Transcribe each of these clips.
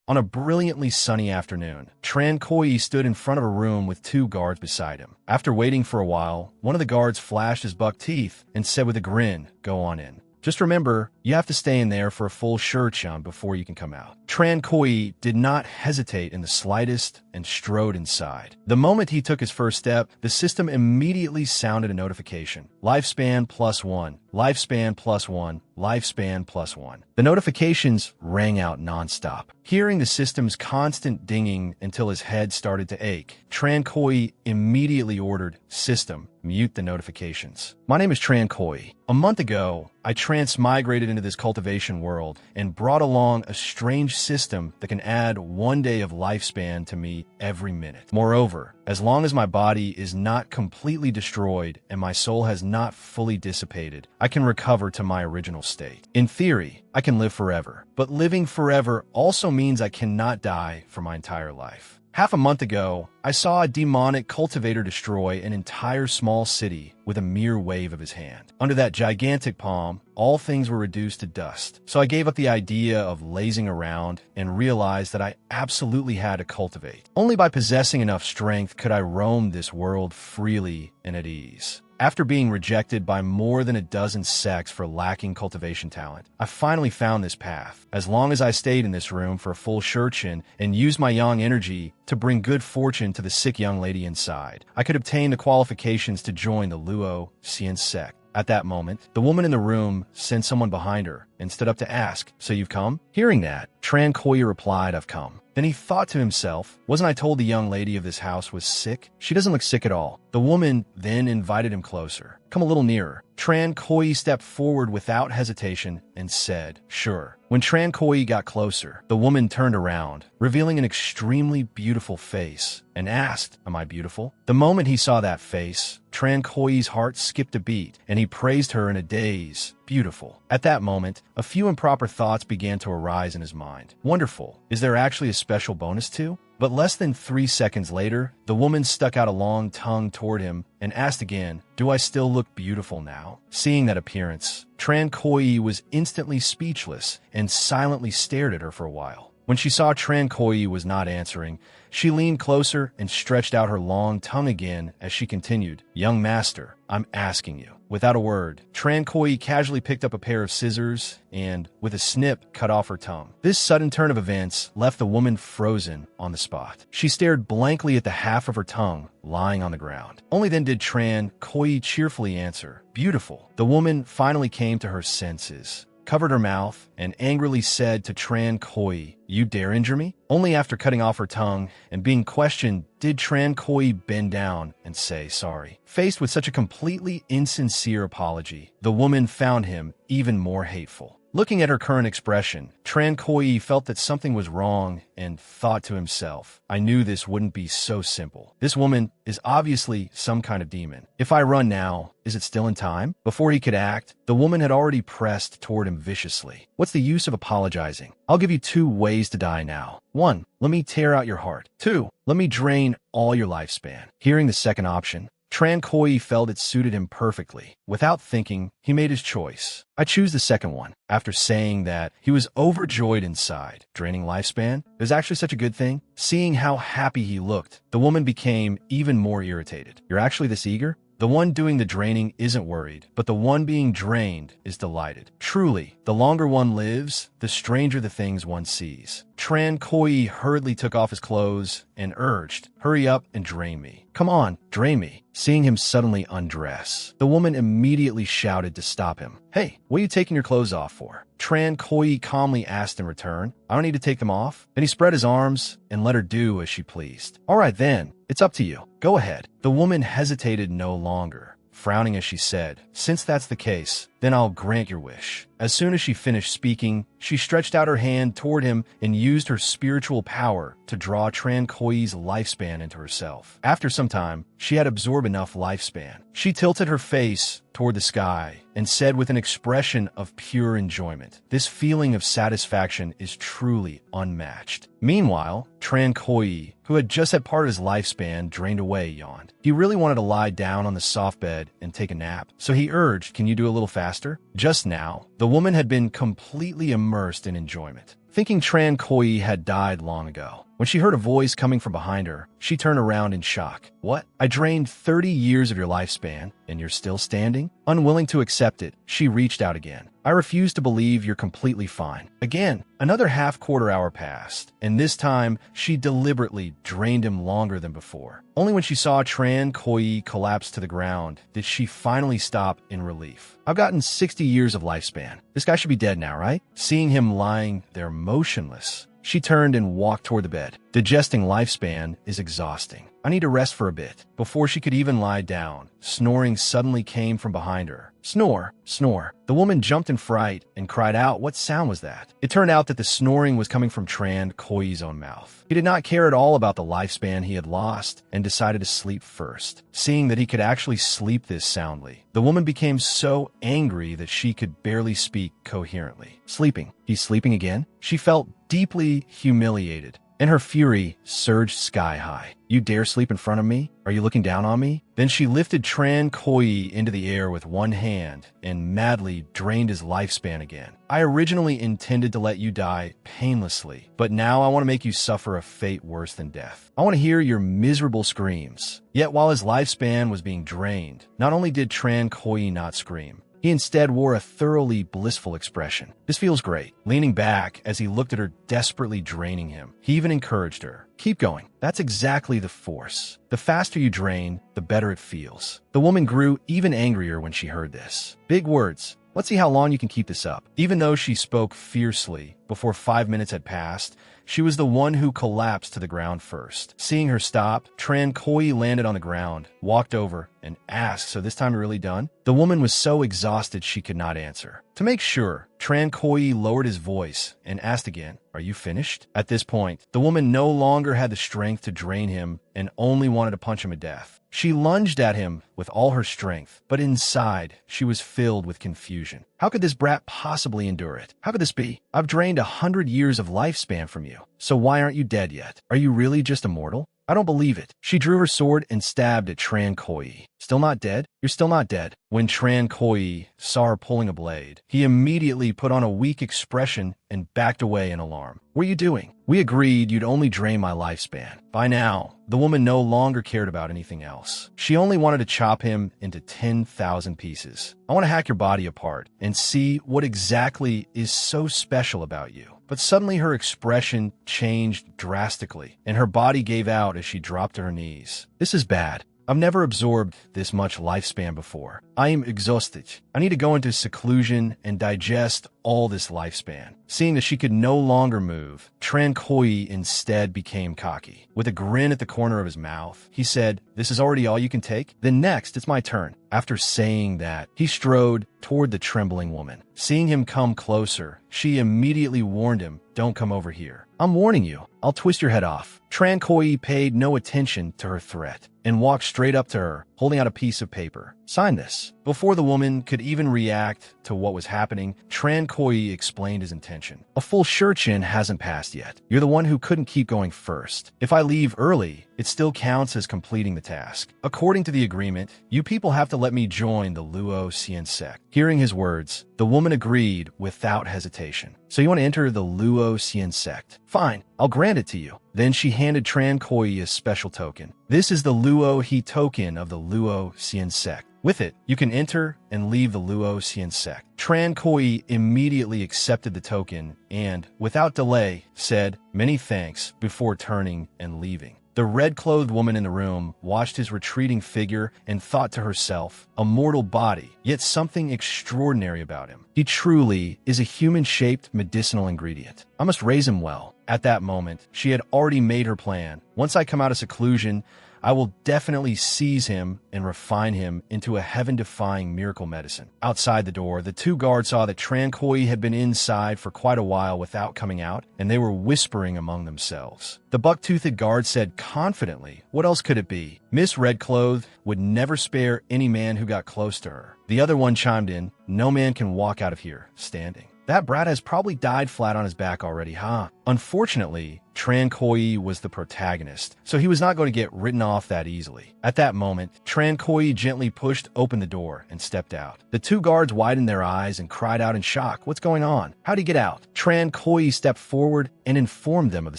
On a brilliantly sunny afternoon, Tran Koi stood in front of a room with two guards beside him. After waiting for a while, one of the guards flashed his buck teeth and said with a grin, "Go on in. Just remember, you have to stay in there for a full shurchon before you can come out." Tran Koi did not hesitate in the slightest and strode inside. The moment he took his first step, the system immediately sounded a notification. Lifespan +1, lifespan +1, lifespan +1. The notifications rang out nonstop. Hearing the system's constant dinging until his head started to ache, Tran Koi immediately ordered, "System, mute the notifications." My name is Tran Koi. A month ago, I transmigrated into this cultivation world and brought along a strange system that can add 1 day of lifespan to me every minute. Moreover, as long as my body is not completely destroyed and my soul has not fully dissipated, I can recover to my original state. In theory, I can live forever, but living forever also means I cannot die for my entire life. Half a month ago, I saw a demonic cultivator destroy an entire small city with a mere wave of his hand. Under that gigantic palm, all things were reduced to dust. So I gave up the idea of lazing around and realized that I absolutely had to cultivate. Only by possessing enough strength could I roam this world freely and at ease. After being rejected by more than a dozen sects for lacking cultivation talent, I finally found this path. As long as I stayed in this room for a full shurchin and used my yang energy to bring good fortune to the sick young lady inside, I could obtain the qualifications to join the Luo Xian sect. At that moment, the woman in the room sent someone behind her and stood up to ask, "So you've come?" Hearing that, Tran Koi replied, "I've come." Then he thought to himself, "Wasn't I told the young lady of this house was sick? She doesn't look sick at all." The woman then invited him closer. "Come a little nearer." Tran Koi stepped forward without hesitation and said, "Sure." When Tran Koi got closer, the woman turned around, revealing an extremely beautiful face, and asked, "Am I beautiful?" The moment he saw that face, Tran Koi's heart skipped a beat, and he praised her in a daze. Beautiful. At that moment, a few improper thoughts began to arise in his mind. Wonderful. Is there actually a special bonus too? But less than 3 seconds later, the woman stuck out a long tongue toward him and asked again, "Do I still look beautiful now?" Seeing that appearance, Tran Koi was instantly speechless and silently stared at her for a while. When she saw Tran Koi was not answering, she leaned closer and stretched out her long tongue again as she continued, "Young master, I'm asking you." Without a word, Tran Koi casually picked up a pair of scissors and, with a snip, cut off her tongue. This sudden turn of events left the woman frozen on the spot. She stared blankly at the half of her tongue lying on the ground. Only then did Tran Koi cheerfully answer, "Beautiful." The woman finally came to her senses, covered her mouth, and angrily said to Tran Koi, "You dare injure me?" Only after cutting off her tongue and being questioned did Tran Koi bend down and say sorry. Faced with such a completely insincere apology, the woman found him even more hateful. Looking at her current expression, Tran Koi felt that something was wrong and thought to himself, "I knew this wouldn't be so simple. This woman is obviously some kind of demon. If I run now, is it still in time?" Before he could act, the woman had already pressed toward him viciously. "What's the use of apologizing? I'll give you 2 ways to die now. 1, let me tear out your heart. 2, let me drain all your lifespan." Hearing the second option, Tran Koi felt it suited him perfectly. Without thinking, he made his choice. "I choose the second one." After saying that, he was overjoyed inside. Draining lifespan is actually such a good thing. Seeing how happy he looked, the woman became even more irritated. "You're actually this eager?" The one doing the draining isn't worried, but the one being drained is delighted. Truly, the longer one lives, the stranger the things one sees. Tran Koi hurriedly took off his clothes and urged, "Hurry up and drain me. Come on, drain me." Seeing him suddenly undress, the woman immediately shouted to stop him. "Hey, what are you taking your clothes off for?" Tran Koi calmly asked in return, "I don't need to take them off." Then he spread his arms and let her do as she pleased. "All right then, it's up to you. Go ahead." The woman hesitated no longer, frowning as she said, "Since that's the case, then I'll grant your wish." As soon as she finished speaking, she stretched out her hand toward him and used her spiritual power to draw Tran Koi's lifespan into herself. After some time, she had absorbed enough lifespan. She tilted her face toward the sky and said with an expression of pure enjoyment, "This feeling of satisfaction is truly unmatched." Meanwhile, Tran Koi, who had just had part of his lifespan drained away, yawned. He really wanted to lie down on the soft bed and take a nap, so he urged, "Can you do a little faster?" Just now, the woman had been completely immersed in enjoyment. thinking Tran Koi had died long ago. When she heard a voice coming from behind her, she turned around in shock. What? I drained 30 years of your lifespan, and you're still standing? Unwilling to accept it, she reached out again. I refuse to believe you're completely fine. Again, another half-quarter hour passed, and this time, she deliberately drained him longer than before. Only when she saw Tran Koi collapse to the ground did she finally stop in relief. I've gotten 60 years of lifespan. This guy should be dead now, right? Seeing him lying there motionless, she turned and walked toward the bed. Digesting lifespan is exhausting. I need to rest for a bit. Before she could even lie down, snoring suddenly came from behind her. Snore, snore. The woman jumped in fright and cried out, what sound was that? It turned out that the snoring was coming from Tran Koi's own mouth. He did not care at all about the lifespan he had lost and decided to sleep first. Seeing that he could actually sleep this soundly, the woman became so angry that she could barely speak coherently. Sleeping. He's sleeping again? She felt deeply humiliated, and her fury surged sky high. You dare sleep in front of me? Are you looking down on me? Then she lifted Tran Koi into the air with one hand and madly drained his lifespan again. I originally intended to let you die painlessly, but now I want to make you suffer a fate worse than death. I want to hear your miserable screams. Yet while his lifespan was being drained, not only did Tran Koi not scream, he instead wore a thoroughly blissful expression. This feels great. Leaning back as he looked at her desperately draining him, he even encouraged her. Keep going. That's exactly the force. The faster you drain, the better it feels. The woman grew even angrier when she heard this. Big words. Let's see how long you can keep this up. Even though she spoke fiercely, before 5 minutes had passed, she was the one who collapsed to the ground first. Seeing her stop, Tran Koi landed on the ground, walked over, and asked, so this time you're really done? The woman was so exhausted she could not answer. To make sure, Tran Koi lowered his voice and asked again, are you finished? At this point, the woman no longer had the strength to drain him and only wanted to punch him to death. She lunged at him with all her strength, but inside, she was filled with confusion. How could this brat possibly endure it? How could this be? I've drained 100 years of lifespan from you, so why aren't you dead yet? Are you really just immortal? I don't believe it. She drew her sword and stabbed at Tran Koi. Still not dead? You're still not dead. When Tran Koi saw her pulling a blade, he immediately put on a weak expression and backed away in alarm. What are you doing? We agreed you'd only drain my lifespan. By now, the woman no longer cared about anything else. She only wanted to chop him into 10,000 pieces. I want to hack your body apart and see what exactly is so special about you. But suddenly her expression changed drastically, and her body gave out as she dropped to her knees. This is bad. I've never absorbed this much lifespan before. I am exhausted. I need to go into seclusion and digest all this lifespan. Seeing that she could no longer move, Tran Koi instead became cocky. With a grin at the corner of his mouth, he said, this is already all you can take? Then next, it's my turn. After saying that, he strode toward the trembling woman. Seeing him come closer, she immediately warned him, don't come over here. I'm warning you. I'll twist your head off. Tran Koi paid no attention to her threat and walked straight up to her, holding out a piece of paper. Sign this. Before the woman could even react to what was happening, Tran Koi explained his intention. A full Shurchin hasn't passed yet. You're the one who couldn't keep going first. If I leave early, it still counts as completing the task. According to the agreement, you people have to let me join the Luo Xian sect. Hearing his words, the woman agreed without hesitation. So you want to enter the Luo Xian sect? Fine, I'll grant it to you. Then she handed Tran Koi a special token. This is the Luo He token of the Luo Xian sect. With it, you can enter and leave the Luo Xian sect. Tran Koi immediately accepted the token and, without delay, said, many thanks, before turning and leaving. The red-clothed woman in the room watched his retreating figure and thought to herself, a mortal body, yet something extraordinary about him. He truly is a human-shaped medicinal ingredient. I must raise him well. At that moment, she had already made her plan. Once I come out of seclusion, I will definitely seize him and refine him into a heaven-defying miracle medicine. Outside the door, the two guards saw that Tran Koi had been inside for quite a while without coming out, and they were whispering among themselves. The buck-toothed guard said confidently, what else could it be? Miss Redclothes would never spare any man who got close to her. The other one chimed in, no man can walk out of here standing. That brat has probably died flat on his back already, huh? Unfortunately, Tran Koi was the protagonist, so he was not going to get written off that easily. At that moment, Tran Koi gently pushed open the door and stepped out. The two guards widened their eyes and cried out in shock, "What's going on? How'd he get out?" Tran Koi stepped forward and informed them of the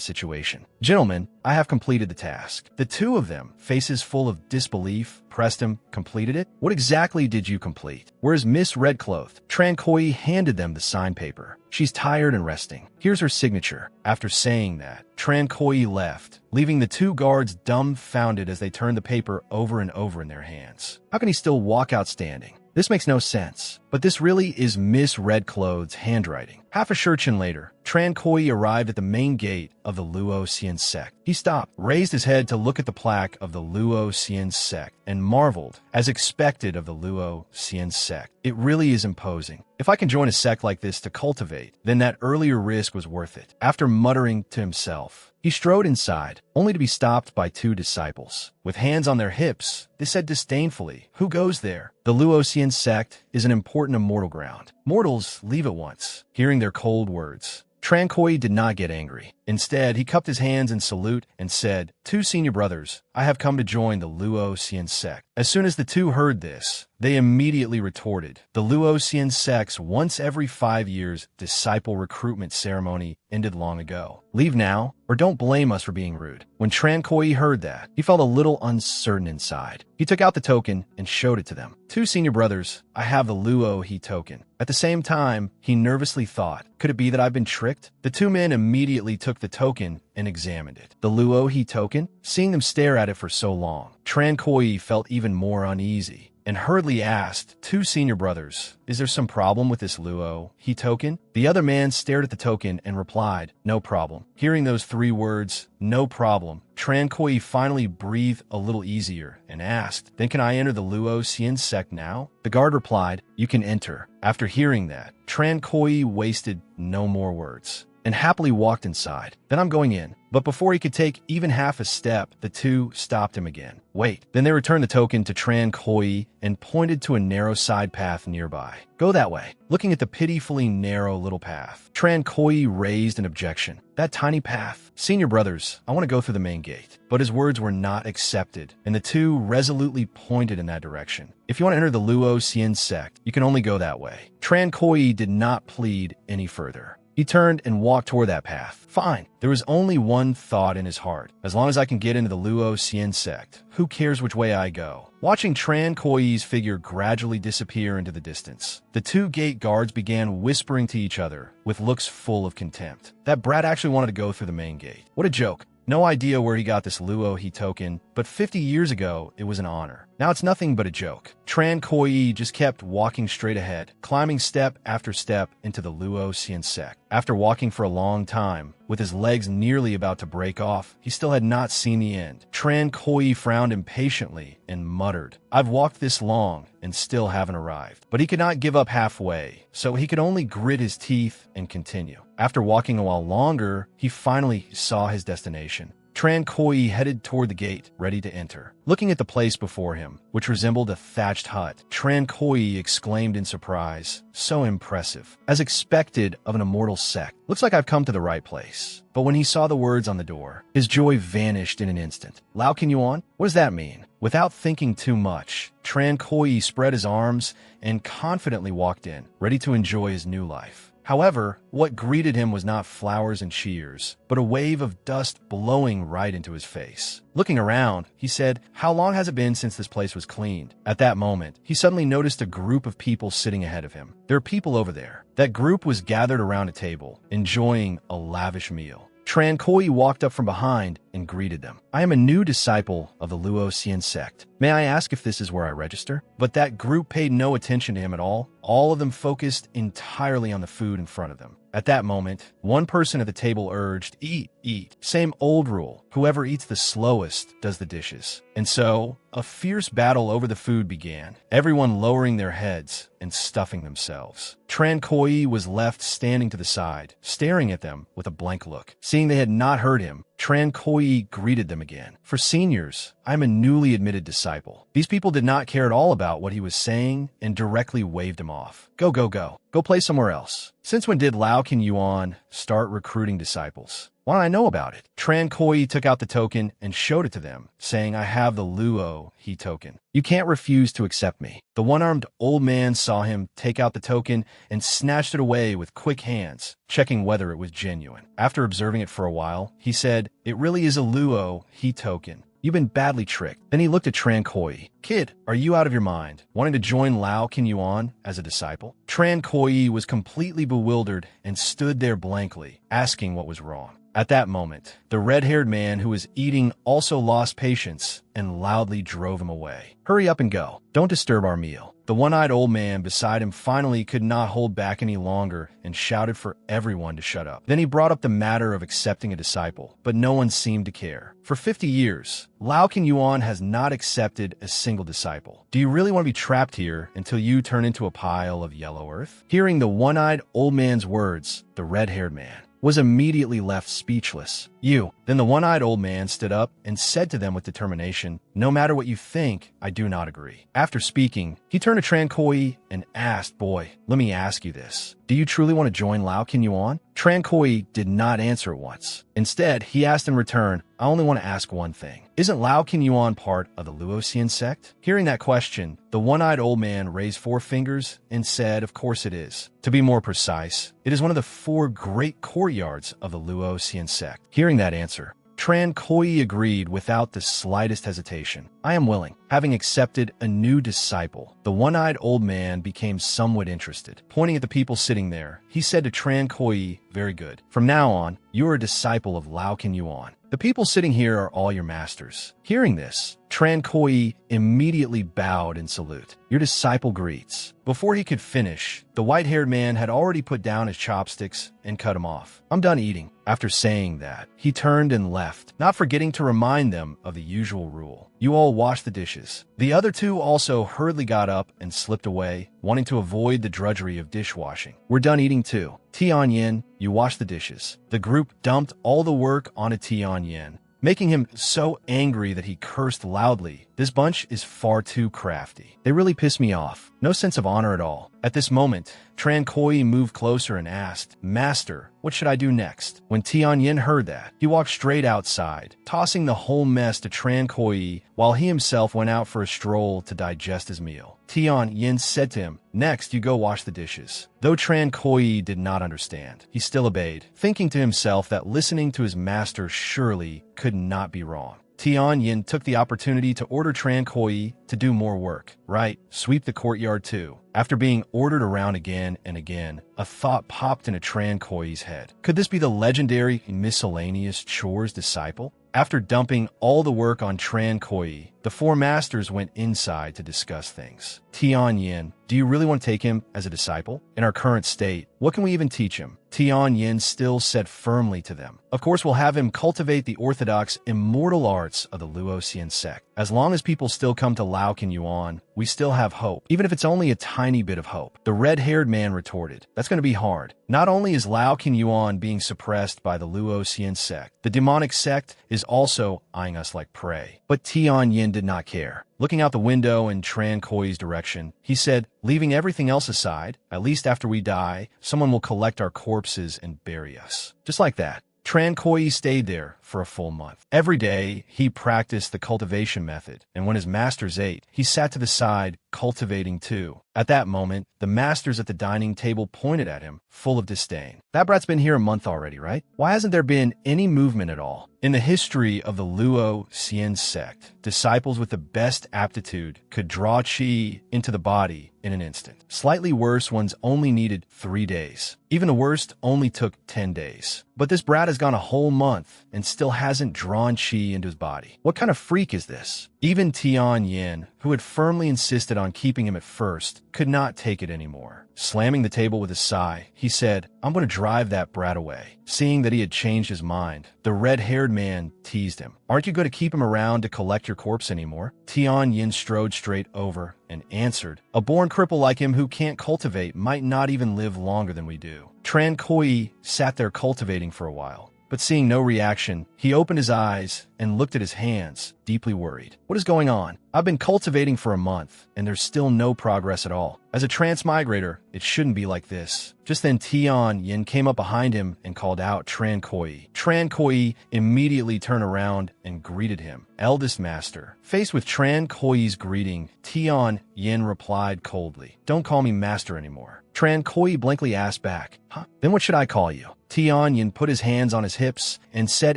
situation. "Gentlemen, I have completed the task." The two of them, faces full of disbelief, pressed him. "Completed it? What exactly did you complete?" "Where's Miss Redclothed?" Tran Koi handed them the signed paper. "She's tired and resting. Here's her signature." After saying that, Tran Koi left, leaving the two guards dumbfounded as they turned the paper over and over in their hands. How can he still walk out standing? This makes no sense. But this really is Miss Redclothed's handwriting. Half a shurchen later, Tran Koi arrived at the main gate of the Luo Xian sect. He stopped, raised his head to look at the plaque of the Luo Xian sect, and marveled, as expected of the Luo Xian sect. It really is imposing. If I can join a sect like this to cultivate, then that earlier risk was worth it. After muttering to himself, he strode inside, only to be stopped by two disciples. With hands on their hips, they said disdainfully, "Who goes there?" The Luo Xian sect is an important immortal ground. Mortals leave at once. Hearing their cold words, Tran Koi did not get angry. Instead, he cupped his hands in salute and said, "Two senior brothers, I have come to join the Luo Xian sect." As soon as the two heard this, they immediately retorted. The Luo Xian sect's once every 5 years disciple recruitment ceremony ended long ago. Leave now, or don't blame us for being rude. When Tran Koi heard that, he felt a little uncertain inside. He took out the token and showed it to them. "Two senior brothers, I have the Luo He token." At the same time, he nervously thought, could it be that I've been tricked? The two men immediately took the token and examined it. The Luo He token? Seeing them stare at it for so long, Tran Koi felt even more uneasy and hurriedly asked, "Two senior brothers, is there some problem with this Luo He token?" The other man stared at the token and replied, "No problem." Hearing those 3 words, "no problem," Tran Koi finally breathed a little easier and asked, "Then can I enter the Luo Xian sect now?" The guard replied, "You can enter." After hearing that, Tran Koi wasted no more words and happily walked inside. "Then I'm going in." But before he could take even half a step, the two stopped him again. "Wait." Then they returned the token to Tran Koi and pointed to a narrow side path nearby. "Go that way." Looking at the pitifully narrow little path, Tran Koi raised an objection. "That tiny path. Senior brothers, I want to go through the main gate." But his words were not accepted, and the two resolutely pointed in that direction. "If you want to enter the Luo Xian sect, you can only go that way." Tran Koi did not plead any further. He turned and walked toward that path. Fine. There was only one thought in his heart. As long as I can get into the Luo Xian sect, who cares which way I go? Watching Tran Koi's figure gradually disappear into the distance, the two gate guards began whispering to each other with looks full of contempt. That brat actually wanted to go through the main gate. What a joke. No idea where he got this Luo He token, but 50 years ago, it was an honor. Now it's nothing but a joke. Tran Koi just kept walking straight ahead, climbing step after step into the Luo Xian sect. After walking for a long time, with his legs nearly about to break off, he still had not seen the end. Tran Koi frowned impatiently and muttered, "I've walked this long and still haven't arrived." But he could not give up halfway, so he could only grit his teeth and continue. After walking a while longer, he finally saw his destination. Tran Koi headed toward the gate, ready to enter. Looking at the place before him, which resembled a thatched hut, Tran Koi exclaimed in surprise, "So impressive. As expected of an immortal sect. Looks like I've come to the right place." But when he saw the words on the door, his joy vanished in an instant. "Lao Can You On? What does that mean?" Without thinking too much, Tran Koi spread his arms and confidently walked in, ready to enjoy his new life. However, what greeted him was not flowers and cheers, but a wave of dust blowing right into his face. Looking around, he said, "How long has it been since this place was cleaned?" At that moment, he suddenly noticed a group of people sitting ahead of him. There are people over there. That group was gathered around a table, enjoying a lavish meal. Tran Koi walked up from behind and greeted them. "I am a new disciple of the Luo Xian sect. May I ask if this is where I register?" But that group paid no attention to him at all of them focused entirely on the food in front of them. At that moment, one person at the table urged, "Eat, eat." Same old rule. Whoever eats the slowest does the dishes. And so, a fierce battle over the food began, everyone lowering their heads and stuffing themselves. Tran Koi was left standing to the side, staring at them with a blank look. Seeing they had not heard him, Tran Koi greeted them again. "For seniors, I'm a newly admitted disciple." These people did not care at all about what he was saying and directly waved him off. Go, go, go." Go play somewhere else. Since when did Lao Kin Yuan start recruiting disciples? Why don't I know about it? Tran Koi took out the token and showed it to them, saying, I have the Luo He token. You can't refuse to accept me. The one-armed old man saw him take out the token and snatched it away with quick hands, checking whether it was genuine. After observing it for a while, he said, it really is a Luo He token. You've been badly tricked. Then he looked at Tran Koi. Kid, are you out of your mind, wanting to join Lao Kin Yuan as a disciple? Tran Koi was completely bewildered and stood there blankly, asking what was wrong. At that moment, the red-haired man who was eating also lost patience and loudly drove him away. Hurry up and go. Don't disturb our meal. The one-eyed old man beside him finally could not hold back any longer and shouted for everyone to shut up. Then he brought up the matter of accepting a disciple, but no one seemed to care. For 50 years, Lao Kin Yuan has not accepted a single disciple. Do you really want to be trapped here until you turn into a pile of yellow earth? Hearing the one-eyed old man's words, the red-haired man was immediately left speechless. Then the one-eyed old man stood up and said to them with determination, no matter what you think, I do not agree. After speaking, he turned to Tran Koi and asked, boy, let me ask you this. Do you truly want to join Lao Kin Yuan? Tran Koi did not answer at once. Instead, he asked in return, I only want to ask one thing. Isn't Lao Kin Yuan part of the Luoxian sect? Hearing that question, the one-eyed old man raised 4 fingers and said, of course it is. To be more precise, it is one of the 4 great courtyards of the Luoxian sect. Hearing that answer, Tran Koi agreed without the slightest hesitation. I am willing. Having accepted a new disciple, the one-eyed old man became somewhat interested. Pointing at the people sitting there, he said to Tran Koi, very good. From now on, you are a disciple of Lao Kin Yuan. The people sitting here are all your masters. Hearing this, Tran Koi immediately bowed in salute. Your disciple greets. Before he could finish, the white-haired man had already put down his chopsticks and cut him off. I'm done eating. After saying that, he turned and left, not forgetting to remind them of the usual rule. You all wash the dishes. The other 2 also hurriedly got up and slipped away, wanting to avoid the drudgery of dishwashing. We're done eating too. Tian Yin, you wash the dishes. The group dumped all the work onto Tian Yin, making him so angry that he cursed loudly. This bunch is far too crafty. They really piss me off. No sense of honor at all. At this moment, Tran Koi moved closer and asked, Master, what should I do next? When Tian Yin heard that, he walked straight outside, tossing the whole mess to Tran Koi while he himself went out for a stroll to digest his meal. Tian Yin said to him, next you go wash the dishes. Though Tran Koi did not understand, he still obeyed, thinking to himself that listening to his master surely could not be wrong. Tian Yin took the opportunity to order Tran Koi to do more work. Right, sweep the courtyard too. After being ordered around again and again, a thought popped into Tran Koi's head. Could this be the legendary miscellaneous chores disciple? After dumping all the work on Tran Koi, the 4 masters went inside to discuss things. Tian Yin, do you really want to take him as a disciple? In our current state, what can we even teach him? Tian Yin still said firmly to them, of course we'll have him cultivate the orthodox immortal arts of the Luoxian sect. As long as people still come to Lao Kin Yuan, we still have hope, even if it's only a tiny bit of hope. The red-haired man retorted, that's going to be hard. Not only is Lao Kin Yuan being suppressed by the Luoxian sect, the demonic sect is also eyeing us like prey. But Tian Yin did not care. Looking out the window in Tran Koi's direction, he said, leaving everything else aside, at least after we die, someone will collect our corpses and bury us. Just like that. Tran Koi stayed there for a full month. Every day, he practiced the cultivation method, and when his masters ate, he sat to the side, cultivating too. At that moment, the masters at the dining table pointed at him, full of disdain. That brat's been here a month already, right? Why hasn't there been any movement at all? In the history of the Luo-Xian sect, disciples with the best aptitude could draw qi into the body in an instant. Slightly worse ones only needed 3 days. Even the worst only took 10 days. But this brat has gone a whole month and still hasn't drawn qi into his body. What kind of freak is this? Even Tian Yin, who had firmly insisted on keeping him at first, could not take it anymore. Slamming the table with a sigh, he said, I'm going to drive that brat away. Seeing that he had changed his mind, the red-haired man teased him. Aren't you going to keep him around to collect your corpse anymore? Tian Yin strode straight over and answered, a born cripple like him who can't cultivate might not even live longer than we do. Tran Koi sat there cultivating for a while. but seeing no reaction, he opened his eyes and looked at his hands, deeply worried. What is going on? I've been cultivating for a month, and there's still no progress at all. As a transmigrator, it shouldn't be like this. Just then Tian Yin came up behind him and called out Tran Koi. Tran Koi immediately turned around and greeted him. Eldest master. Faced with Tran Koi's greeting, Tian Yin replied coldly, "Don't call me master anymore." Tran Koi blankly asked back, "Huh? Then what should I call you?" Tian Yin put his hands on his hips and said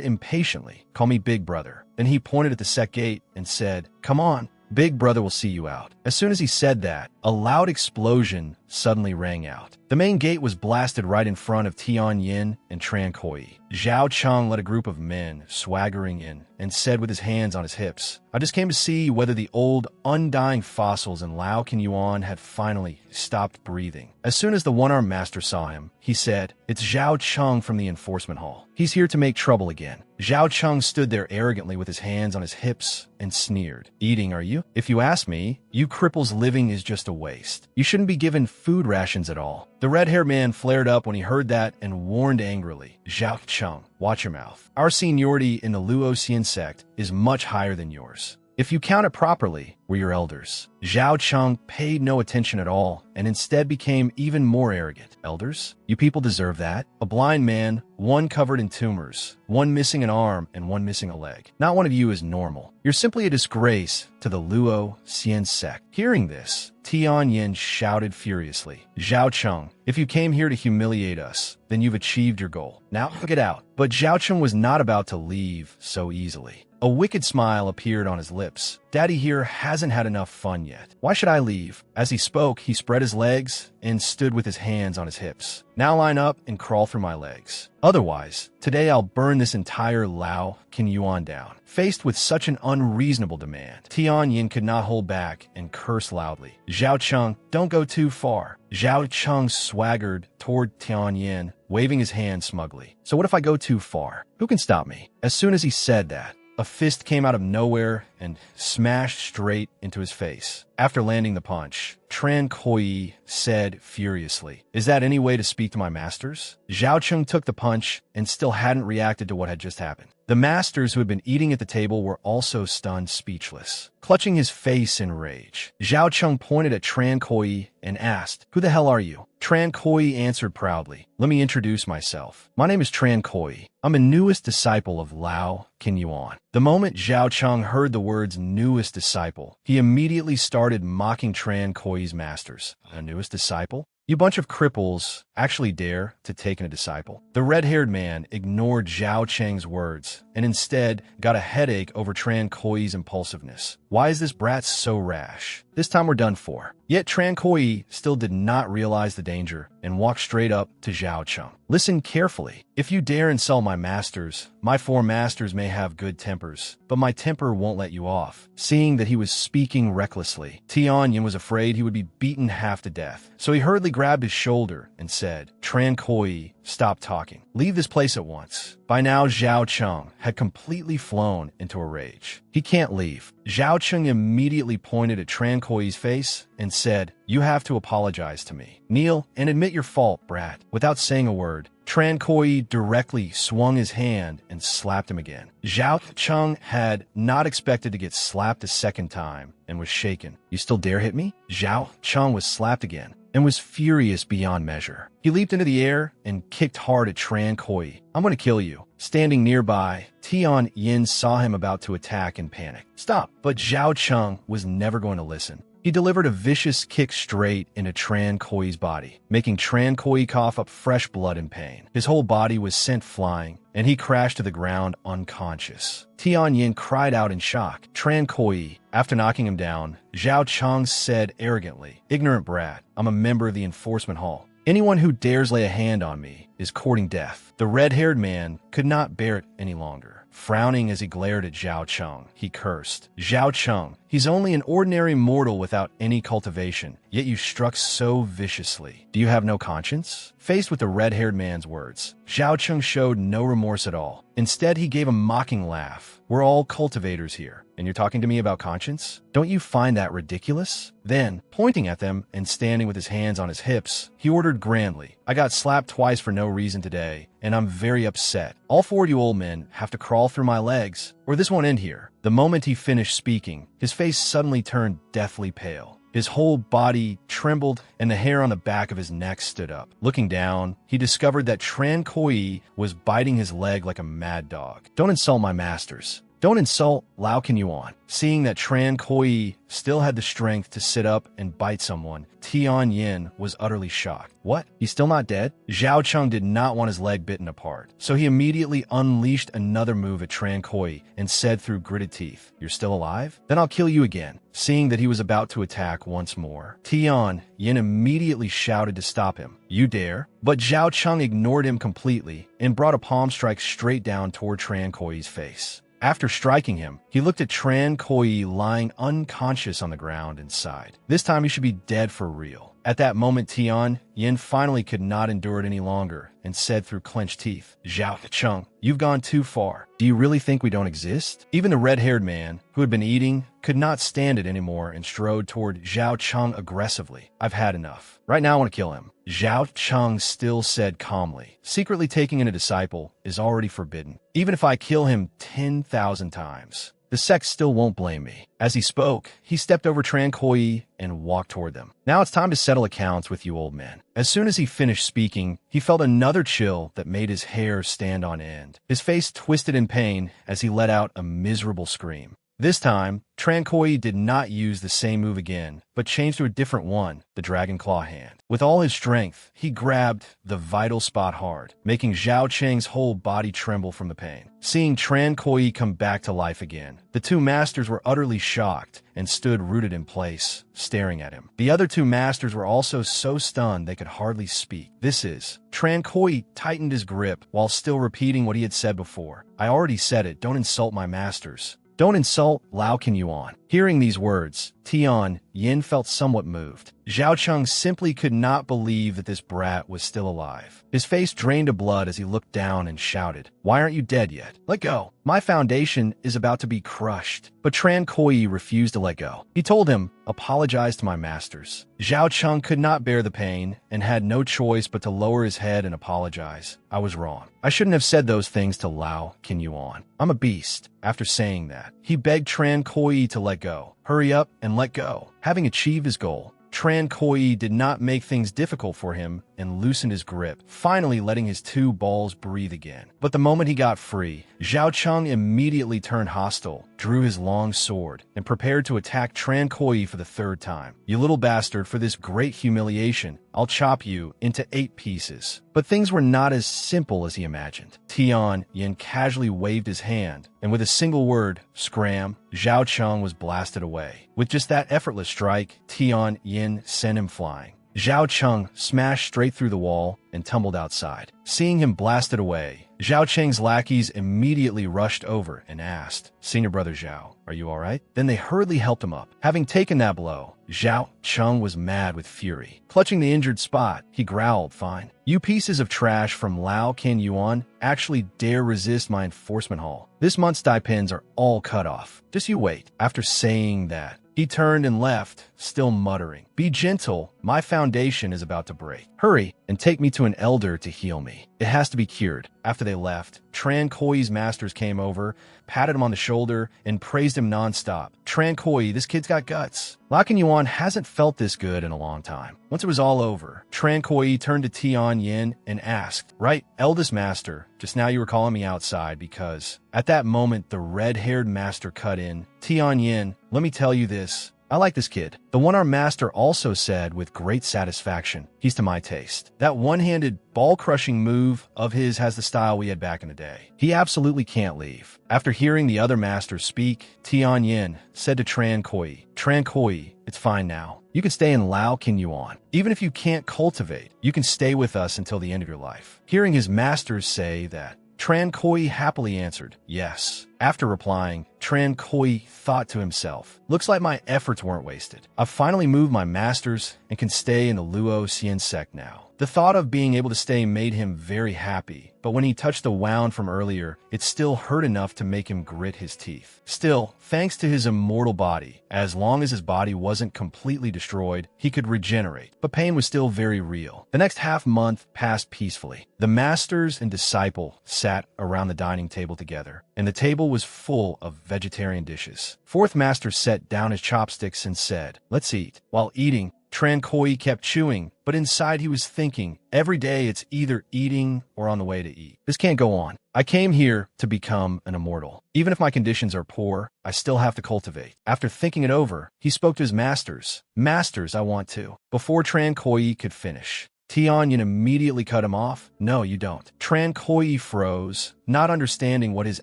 impatiently, "Call me Big Brother." Then he pointed at the sect gate and said, "Come on, Big Brother will see you out." As soon as he said that, a loud explosion suddenly rang out. The main gate was blasted right in front of Tian Yin and Tran Koi. Zhao Cheng led a group of men swaggering in and said with his hands on his hips, "I just came to see whether the old, undying fossils in Lao Qinyuan had finally stopped breathing." As soon as the one-armed master saw him, he said, "It's Zhao Cheng from the enforcement hall. He's here to make trouble again." Zhao Cheng stood there arrogantly with his hands on his hips and sneered. "Eating, are you? If you ask me, you cripples living is just a waste. You shouldn't be given food rations at all." The red-haired man flared up when he heard that and warned angrily, "Zhao Cheng, watch your mouth. Our seniority in the Luoxian sect is much higher than yours. If you count it properly, we're your elders." Zhao Cheng paid no attention at all and instead became even more arrogant. "Elders? You people deserve that. A blind man, one covered in tumors, one missing an arm, and one missing a leg. Not one of you is normal. You're simply a disgrace to the Luoxian sect." Hearing this, Tian Yin shouted furiously, "Zhao Cheng, if you came here to humiliate us, then you've achieved your goal. Now get out." But Zhao Cheng was not about to leave so easily. A wicked smile appeared on his lips. "Daddy here hasn't had enough fun yet. Why should I leave?" As he spoke, he spread his legs and stood with his hands on his hips. "Now line up and crawl through my legs. Otherwise, today I'll burn this entire Lao Qinyuan down." Faced with such an unreasonable demand, Tian Yin could not hold back and cursed loudly. "Zhao Cheng, don't go too far." Zhao Cheng swaggered toward Tian Yin, waving his hand smugly. "So what if I go too far? Who can stop me?" As soon as he said that, a fist came out of nowhere and smashed straight into his face. After landing the punch, Tran Koi said furiously, "Is that any way to speak to my masters?" Zhao Cheng took the punch and still hadn't reacted to what had just happened. The masters who had been eating at the table were also stunned speechless. Clutching his face in rage, Zhao Cheng pointed at Tran Koi and asked, "Who the hell are you?" Tran Koi answered proudly, "Let me introduce myself. My name is Tran Koi. I'm a newest disciple of Lao Qinyuan." The moment Zhao Cheng heard the words newest disciple, he immediately started mocking Tran Koi's masters. "A newest disciple? You bunch of cripples actually dare to take in a disciple?" The red-haired man ignored Zhao Cheng's words and instead got a headache over Tran Koi's impulsiveness. Why is this brat so rash? This time we're done for. Yet Tran Koi still did not realize the danger and walked straight up to Zhao Cheng. "Listen carefully. If you dare insult my masters, my four masters may have good tempers, but my temper won't let you off." Seeing that he was speaking recklessly, Tian Yin was afraid he would be beaten half to death. So he hurriedly grabbed his shoulder and said, "Tran Koi, stop talking. Leave this place at once." By now, Zhao Cheng had completely flown into a rage. "He can't leave." Zhao Cheng immediately pointed at Tran Koi's face and said, "You have to apologize to me. Kneel and admit your fault, brat." Without saying a word, Tran Koi directly swung his hand and slapped him again. Zhao Cheng had not expected to get slapped a second time and was shaken. "You still dare hit me?" Zhao Cheng was slapped again and was furious beyond measure. He leaped into the air and kicked hard at Tran Koi. "I'm going to kill you." Standing nearby, Tian Yin saw him about to attack and panicked. "Stop!" But Zhao Cheng was never going to listen. He delivered a vicious kick straight into Tran Koi's body, making Tran Koi cough up fresh blood in pain. His whole body was sent flying, and he crashed to the ground unconscious. Tian Yin cried out in shock. Tran Koi, after knocking him down, Zhao Cheng said arrogantly, "Ignorant brat, I'm a member of the enforcement hall. Anyone who dares lay a hand on me is courting death." The red-haired man could not bear it any longer. Frowning as he glared at Zhao Cheng, he cursed. "Zhao Cheng, He's only an ordinary mortal without any cultivation, yet you struck so viciously. Do you have no conscience? Faced with the red-haired man's words, Zhao Cheng showed no remorse at all. Instead, he gave a mocking laugh. We're all cultivators here, and you're talking to me about conscience? Don't you find that ridiculous? Then, pointing at them and standing with his hands on his hips, he ordered grandly, I got slapped twice for no reason today, and I'm very upset. All four of you old men have to crawl through my legs, or this won't end here. The moment he finished speaking, his face suddenly turned deathly pale. His whole body trembled, and the hair on the back of his neck stood up. Looking down, he discovered that Tran Koi was biting his leg like a mad dog. Don't insult my masters. Don't insult Lao Qinyuan. Seeing that Tran Koi still had the strength to sit up and bite someone, Tian Yin was utterly shocked. What? He's still not dead? Zhao Cheng did not want his leg bitten apart, so he immediately unleashed another move at Tran Koi and said through gritted teeth, You're still alive? Then I'll kill you again. Seeing that he was about to attack once more, Tian Yin immediately shouted to stop him. You dare? But Zhao Cheng ignored him completely and brought a palm strike straight down toward Tran Koi's face. After striking him, he looked at Tran Koi lying unconscious on the ground and sighed. This time he should be dead for real. At that moment, Tian Yin finally could not endure it any longer and said through clenched teeth, Zhao Cheng, you've gone too far. Do you really think we don't exist? Even the red-haired man, who had been eating, could not stand it anymore and strode toward Zhao Cheng aggressively. I've had enough. Right now I want to kill him. Zhao Cheng still said calmly, secretly taking in a disciple is already forbidden. Even if I kill him 10,000 times, the sect still won't blame me. As he spoke, he stepped over Tran Koi and walked toward them. Now it's time to settle accounts with you old men. As soon as he finished speaking, he felt another chill that made his hair stand on end. His face twisted in pain as he let out a miserable scream. This time, Tran Koi did not use the same move again, but changed to a different one, the Dragon Claw hand. With all his strength, he grabbed the vital spot hard, making Zhao Cheng's whole body tremble from the pain. Seeing Tran Koi come back to life again, the two masters were utterly shocked and stood rooted in place, staring at him. The other two masters were also so stunned they could hardly speak. Tran Koi tightened his grip while still repeating what he had said before. I already said it, don't insult my masters. Don't insult Lao Qinyuan. Hearing these words, Tian Yin felt somewhat moved. Zhao Cheng simply could not believe that this brat was still alive. His face drained of blood as he looked down and shouted, Why aren't you dead yet? Let go. My foundation is about to be crushed. But Tran Koi refused to let go. He told him, Apologize to my masters. Zhao Cheng could not bear the pain and had no choice but to lower his head and apologize. I was wrong. I shouldn't have said those things to Lao Qinyuan. I'm a beast. After saying that, he begged Tran Koi to let go. Hurry up and let go. Having achieved his goal, Tran Koi did not make things difficult for him and loosened his grip, finally letting his two balls breathe again. But the moment he got free, Zhao Cheng immediately turned hostile, drew his long sword, and prepared to attack Tran Koi for the third time. You little bastard, for this great humiliation, I'll chop you into 8 pieces. But things were not as simple as he imagined. Tian Yin casually waved his hand, and with a single word, scram, Zhao Cheng was blasted away. With just that effortless strike, Tian Yin sent him flying. Zhao Cheng smashed straight through the wall and tumbled outside. Seeing him blasted away, Zhao Cheng's lackeys immediately rushed over and asked, Senior Brother Zhao, are you all right? Then they hurriedly helped him up. Having taken that blow, Zhao Cheng was mad with fury. Clutching the injured spot, he growled, Fine. You pieces of trash from Lao Qinyuan actually dare resist my enforcement hall. This month's stipends are all cut off. Just you wait. After saying that, he turned and left, still muttering, Be gentle, my foundation is about to break. Hurry and take me to an elder to heal me. It has to be cured. After they left, Tran Koi's masters came over, patted him on the shoulder, and praised him nonstop. Tran Koi, this kid's got guts. Lao Qinyuan hasn't felt this good in a long time. Once it was all over, Tran Koi turned to Tian Yin and asked, Right, eldest master, just now you were calling me outside because... At that moment, the red-haired master cut in. Tian Yin, let me tell you this. I like this kid. The one our master also said with great satisfaction, he's to my taste. That one-handed, ball-crushing move of his has the style we had back in the day. He absolutely can't leave. After hearing the other masters speak, Tian Yin said to Tran Koi, it's fine now. You can stay in Lao Qinyuan. Even if you can't cultivate, you can stay with us until the end of your life. Hearing his masters say that, Tran Koi happily answered, yes. After replying, Tran Koi thought to himself. Looks like my efforts weren't wasted. I've finally moved my masters and can stay in the Luo Xian sect now. The thought of being able to stay made him very happy, but when he touched the wound from earlier, it still hurt enough to make him grit his teeth. Still, thanks to his immortal body, as long as his body wasn't completely destroyed, he could regenerate, but pain was still very real. The next half-month passed peacefully. The masters and disciple sat around the dining table together, and the table was full of vegetarian dishes. Fourth master set down his chopsticks and said, "Let's eat." While eating, Tran Koi kept chewing, but inside he was thinking, every day it's either eating or on the way to eat. This can't go on. I came here to become an immortal. Even if my conditions are poor, I still have to cultivate. After thinking it over, he spoke to his masters. "Masters, I want to." Before Tran Koi could finish, Tianyin immediately cut him off. "No, you don't." Tran Koi froze, not understanding what his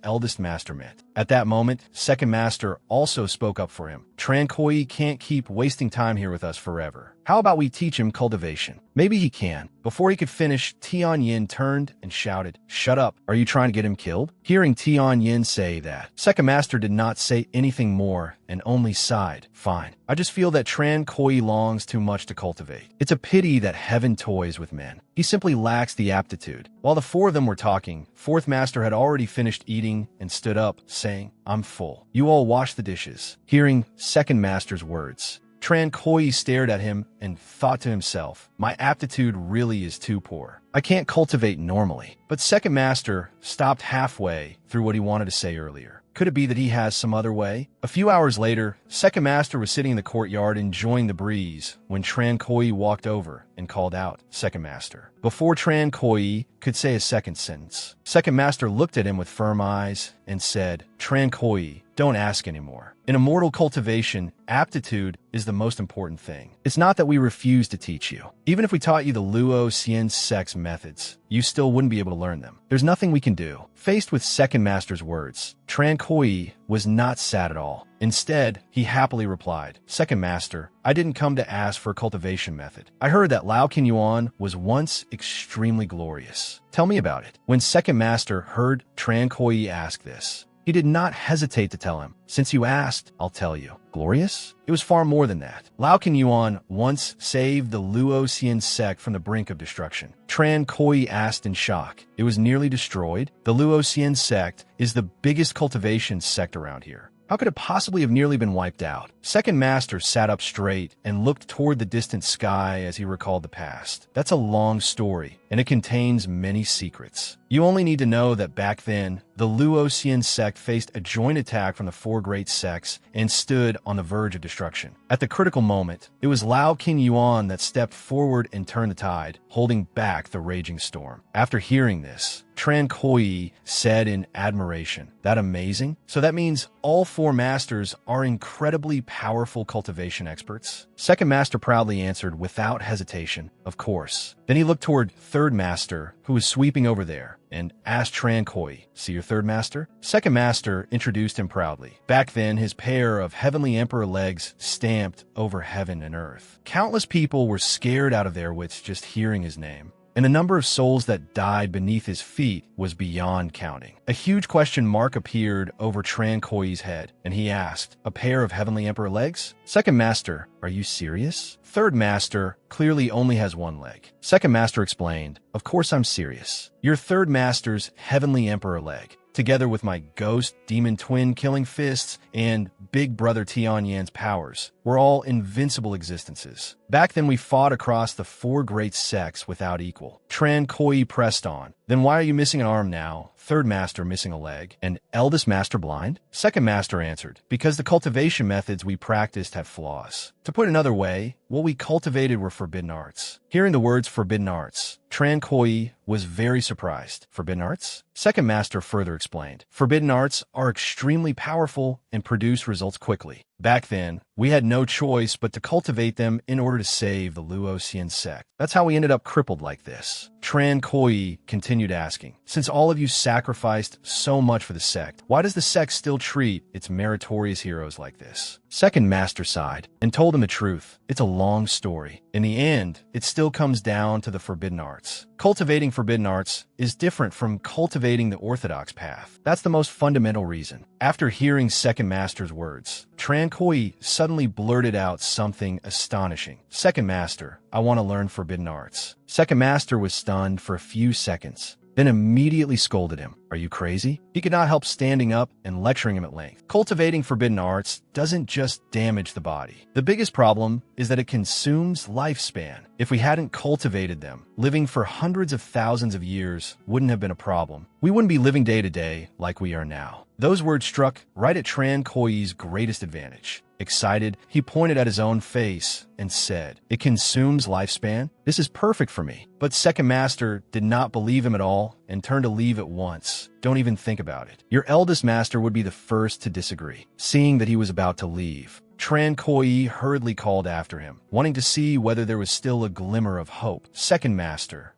eldest master meant. At that moment, second master also spoke up for him. "Tran Koi can't keep wasting time here with us forever. How about we teach him cultivation? Maybe he can." Before he could finish, Tianyin turned and shouted, "Shut up. Are you trying to get him killed?" Hearing Tianyin say that, second master did not say anything more and only sighed. "Fine. I just feel that Tran Koi longs too much to cultivate. It's a pity that heaven toys with men. He simply lacks the aptitude." While the four of them were talking, fourth master had already finished eating and stood up, saying, "I'm full. You all wash the dishes." Hearing second master's words, Tran Koi stared at him and thought to himself, "My aptitude really is too poor. I can't cultivate normally." But second master stopped halfway through what he wanted to say earlier. Could it be that he has some other way? A few hours later, second master was sitting in the courtyard enjoying the breeze when Tran Koi walked over and called out, "Second master." Before Tran Koi could say a second sentence, second master looked at him with firm eyes and said, "Tran Koi, don't ask anymore. In immortal cultivation, aptitude is the most important thing. It's not that we refuse to teach you. Even if we taught you the Luo Xian sect's methods, you still wouldn't be able to learn them. There's nothing we can do." Faced with second master's words, Tran Koi was not sad at all. Instead, he happily replied, "Second master, I didn't come to ask for a cultivation method. I heard that Lao King Yuan was once extremely glorious. Tell me about it." When second master heard Tran Koi ask this, he did not hesitate to tell him, "Since you asked, I'll tell you. Glorious? It was far more than that. Lao King Yuan once saved the Luo Xian sect from the brink of destruction." Tran Koi asked in shock, "It was nearly destroyed? The Luo Xian sect is the biggest cultivation sect around here. How could it possibly have nearly been wiped out?" Second master sat up straight and looked toward the distant sky as he recalled the past. "That's a long story, and it contains many secrets. You only need to know that back then, the Luo Xian sect faced a joint attack from the four great sects and stood on the verge of destruction. At the critical moment, it was Lao King Yuan that stepped forward and turned the tide, holding back the raging storm." After hearing this, Tran Koi said in admiration, "That amazing? So that means all four masters are incredibly powerful cultivation experts?" Second master proudly answered without hesitation, "Of course." Then he looked toward third master, who was sweeping over there, and asked Tran Koi, "See your third master?" Second master introduced him proudly. Back then, his pair of heavenly emperor legs stamped over heaven and earth. Countless people were scared out of their wits just hearing his name, and the number of souls that died beneath his feet was beyond counting. A huge question mark appeared over Tran Koi's head, and he asked, "A pair of heavenly emperor legs?" Second master, "Are you serious?" Third master clearly only has one leg. Second master explained, "Of course I'm serious. Your third master's heavenly emperor leg, together with my ghost, demon twin killing fists, and big brother Tianyan's powers, were all invincible existences. Back then we fought across the four great sects without equal." Tran Koi pressed on, "Then why are you missing an arm now? Third master missing a leg, and eldest master blind?" Second master answered, "Because the cultivation methods we practiced have flaws. To put another way, what we cultivated were forbidden arts." Hearing the words forbidden arts, Tran Koi was very surprised. "Forbidden arts?" Second master further explained, "Forbidden arts are extremely powerful and produce results quickly. Back then, we had no choice but to cultivate them in order to save the Luo Xian sect. That's how we ended up crippled like this." Tran Koi continued asking, "Since all of you sacrificed so much for the sect, why does the sect still treat its meritorious heroes like this?" Second master sighed and told him the truth. "It's a long story. In the end, it still comes down to the forbidden arts. Cultivating forbidden arts is different from cultivating the orthodox path. That's the most fundamental reason. After hearing Second Master's words, Tran Koi suddenly blurted out something astonishing. Second Master, I want to learn forbidden arts. Second Master was stunned for a few seconds, then immediately scolded him. Are you crazy? He could not help standing up and lecturing him at length. Cultivating forbidden arts doesn't just damage the body. The biggest problem is that it consumes lifespan. If we hadn't cultivated them, living for hundreds of thousands of years wouldn't have been a problem. We wouldn't be living day to day like we are now. Those words struck right at Tran Koi's greatest advantage. Excited, he pointed at his own face and said, "It consumes lifespan? This is perfect for me." But Second Master did not believe him at all and turned to leave at once. Don't even think about it. Your eldest master would be the first to disagree. Seeing that he was about to leave, Tran Koi hurriedly called after him, wanting to see whether there was still a glimmer of hope. Second Master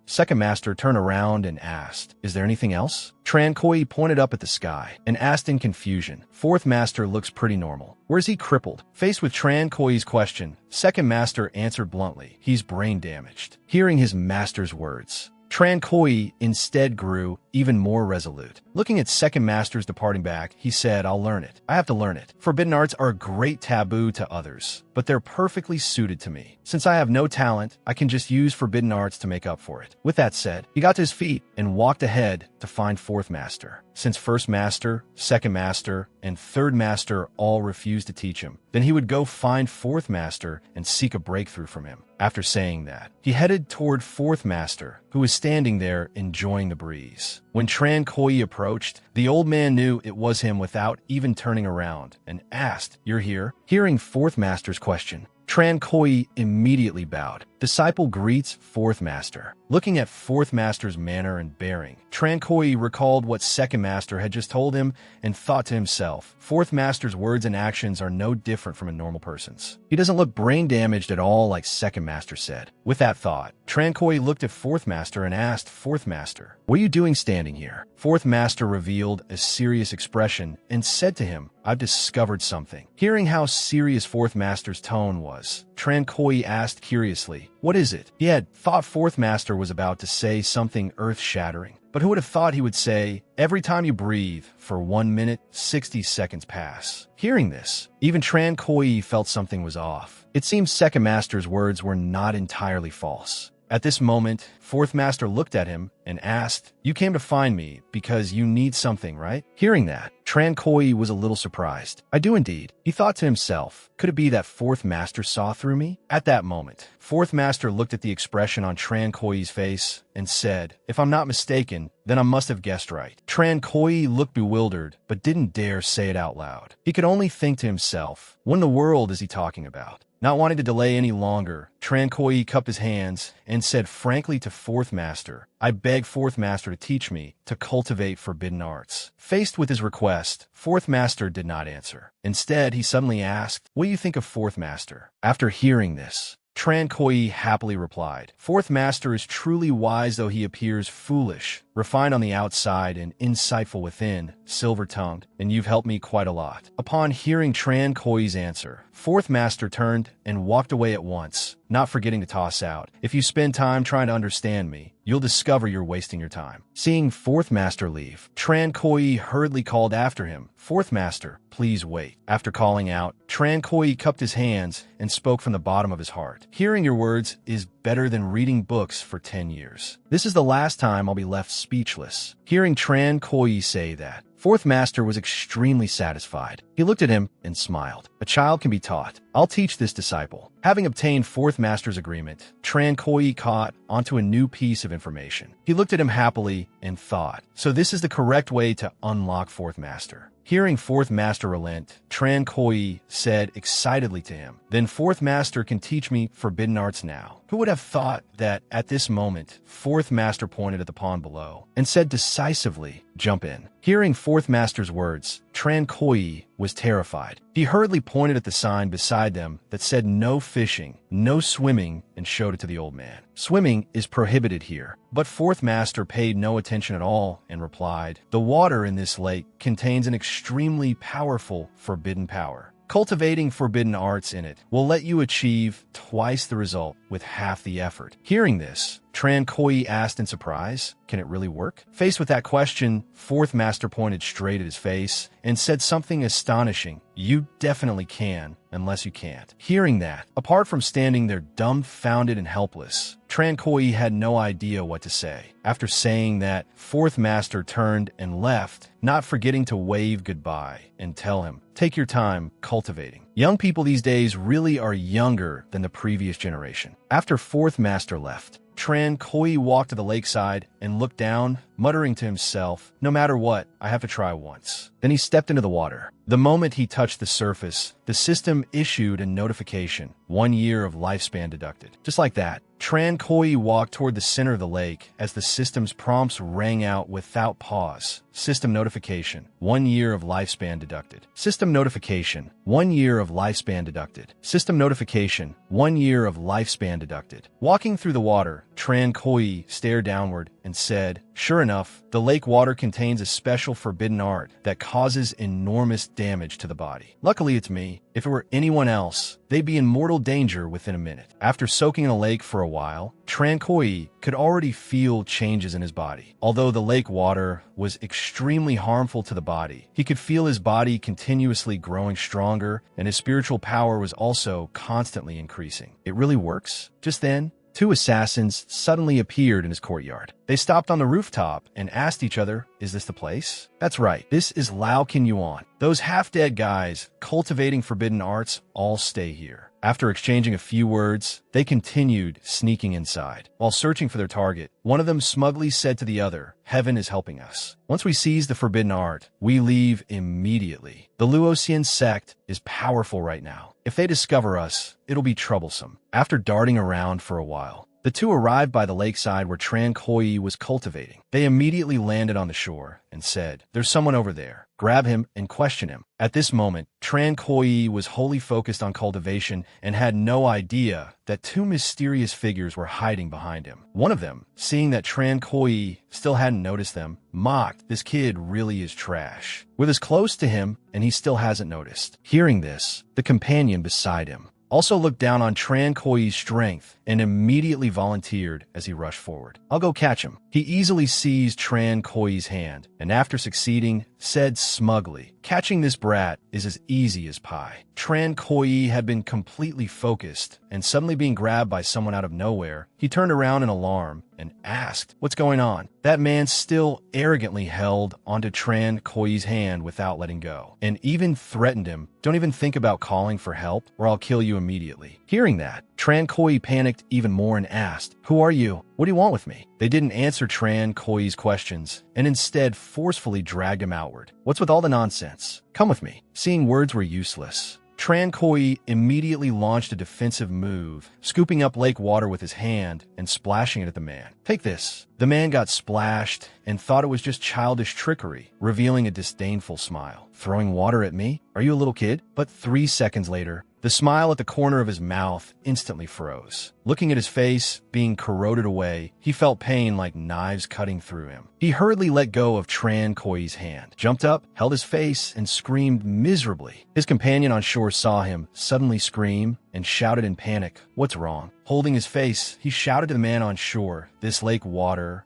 turned around and asked, "Is there anything else?" Tran Koi pointed up at the sky and asked in confusion, "Fourth Master looks pretty normal. Or is he crippled?" Faced with Tran Koi's question, Second Master answered bluntly, "He's brain damaged." Hearing his master's words, Tran Koi instead grew even more resolute. Looking at Second Master's departing back, he said, "I'll learn it. I have to learn it. Forbidden arts are a great taboo to others, but they're perfectly suited to me. Since I have no talent, I can just use forbidden arts to make up for it." With that said, he got to his feet and walked ahead to find Fourth Master. Since First Master, Second Master, and Third Master all refused to teach him, then he would go find Fourth Master and seek a breakthrough from him. After saying that, he headed toward Fourth Master, who was standing there enjoying the breeze. When Tran Koi approached, the old man knew it was him without even turning around and asked, "You're here?" Hearing Fourth Master's question, Tran Koi immediately bowed. Disciple greets Fourth Master. Looking at Fourth Master's manner and bearing, Tran Koi recalled what Second Master had just told him and thought to himself, Fourth Master's words and actions are no different from a normal person's. He doesn't look brain damaged at all like Second Master said. With that thought, Tran Koi looked at Fourth Master and asked Fourth Master, "What are you doing standing here?" Fourth Master revealed a serious expression and said to him, "I've discovered something." Hearing how serious Fourth Master's tone was, Tran Koi asked curiously, "What is it?" He had thought Fourth Master was about to say something earth-shattering, but who would have thought he would say, "Every time you breathe, for 1 minute, 60 seconds pass." Hearing this, even Tran Koi felt something was off. It seems Second Master's words were not entirely false. At this moment, Fourth Master looked at him and asked, "You came to find me because you need something, right?" Hearing that, Tran Koi was a little surprised. "I do indeed." He thought to himself, could it be that Fourth Master saw through me? At that moment, Fourth Master looked at the expression on Tran Koi's face and said, "If I'm not mistaken, then I must have guessed right." Tran Koi looked bewildered, but didn't dare say it out loud. He could only think to himself, what in the world is he talking about? Not wanting to delay any longer, Tran Koi cupped his hands and said frankly to Fourth Master, "I beg Fourth Master to teach me to cultivate forbidden arts." Faced with his request, Fourth Master did not answer. Instead, he suddenly asked, "What do you think of Fourth Master?" After hearing this, Tran Koi happily replied, "Fourth Master is truly wise though he appears foolish, refined on the outside and insightful within, silver-tongued, and you've helped me quite a lot." Upon hearing Tran Koi's answer, Fourth Master turned and walked away at once, not forgetting to toss out, "If you spend time trying to understand me, you'll discover you're wasting your time." Seeing Fourth Master leave, Tran Koi hurriedly called after him, "Fourth Master, please wait." After calling out, Tran Koi cupped his hands and spoke from the bottom of his heart. "Hearing your words is better than reading books for 10 years. This is the last time I'll be left speechless." Hearing Tran Koi say that, Fourth Master was extremely satisfied. He looked at him and smiled. "A child can be taught. I'll teach this disciple." Having obtained Fourth Master's agreement, Tran Koi caught onto a new piece of information. He looked at him happily and thought, so this is the correct way to unlock Fourth Master. Hearing Fourth Master relent, Tran Koi said excitedly to him, "Then Fourth Master can teach me forbidden arts now." Who would have thought that at this moment, Fourth Master pointed at the pond below and said decisively, "Jump in." Hearing Fourth Master's words, Tran Koi was terrified. He hurriedly pointed at the sign beside them that said no fishing, no swimming, and showed it to the old man. Swimming is prohibited here. But Fourth Master paid no attention at all and replied, "The water in this lake contains an extremely powerful forbidden power. Cultivating forbidden arts in it will let you achieve twice the result with half the effort. Hearing this, Tran Koi asked in surprise, can it really work? Faced with that question, fourth master pointed straight at his face and said something astonishing. You definitely can, unless you can't. Hearing that, apart from standing there dumbfounded and helpless, Tran Koi had no idea what to say. After saying that, fourth master turned and left, not forgetting to wave goodbye and tell him, take your time cultivating. Young people these days really are younger than the previous generation. After fourth master left, Tran Koi walked to the lakeside and looked down, muttering to himself, no matter what, I have to try once. Then he stepped into the water. The moment he touched the surface, the system issued a notification, 1 year of lifespan deducted. Just like that, Tran Koi walked toward the center of the lake as the system's prompts rang out without pause. System notification, 1 year of lifespan deducted. System notification, 1 year of lifespan deducted. System notification, 1 year of lifespan deducted. Walking through the water, Tran Koi stared downward and said, sure enough, the lake water contains a special forbidden art that causes enormous damage to the body. Luckily, it's me. If it were anyone else, they'd be in mortal danger within a minute. After soaking in a lake for a while, Tran Koi could already feel changes in his body. Although the lake water was extremely harmful to the body, he could feel his body continuously growing stronger, and his spiritual power was also constantly increasing. It really works. Just then, 2 assassins suddenly appeared in his courtyard. They stopped on the rooftop and asked each other, is this the place? That's right, this is Lao Kin Yuan. Those half-dead guys cultivating forbidden arts all stay here. After exchanging a few words, they continued sneaking inside. While searching for their target, one of them smugly said to the other, heaven is helping us. Once we seize the forbidden art, we leave immediately. The Luoxian sect is powerful right now. If they discover us, it'll be troublesome. After darting around for a while, the 2 arrived by the lakeside where Tran Koi was cultivating. They immediately landed on the shore and said, there's someone over there. Grab him and question him. At this moment, Tran Koi was wholly focused on cultivation and had no idea that 2 mysterious figures were hiding behind him. One of them, seeing that Tran Koi still hadn't noticed them, mocked, this kid really is trash. We're this close to him and he still hasn't noticed. Hearing this, the companion beside him also looked down on Tran Koi's strength and immediately volunteered as he rushed forward. I'll go catch him. He easily seized Tran Koi's hand, and after succeeding, said smugly, catching this brat is as easy as pie. Tran Koi had been completely focused, and suddenly being grabbed by someone out of nowhere, he turned around in alarm and asked, what's going on? That man still arrogantly held onto Tran Koi's hand without letting go, and even threatened him, don't even think about calling for help or I'll kill you immediately. Hearing that, Tran Koi panicked even more and asked, who are you? What do you want with me? They didn't answer Tran Koi's questions and instead forcefully dragged him outward. What's with all the nonsense? Come with me. Seeing words were useless, Tran Koi immediately launched a defensive move, scooping up lake water with his hand and splashing it at the man. Take this. The man got splashed and thought it was just childish trickery, revealing a disdainful smile. Throwing water at me? Are you a little kid? But 3 seconds later, the smile at the corner of his mouth instantly froze. Looking at his face being corroded away, he felt pain like knives cutting through him. He hurriedly let go of Tran Koi's hand, jumped up, held his face, and screamed miserably. His companion on shore saw him suddenly scream and shouted in panic, what's wrong? Holding his face, he shouted to the man on shore, This lake water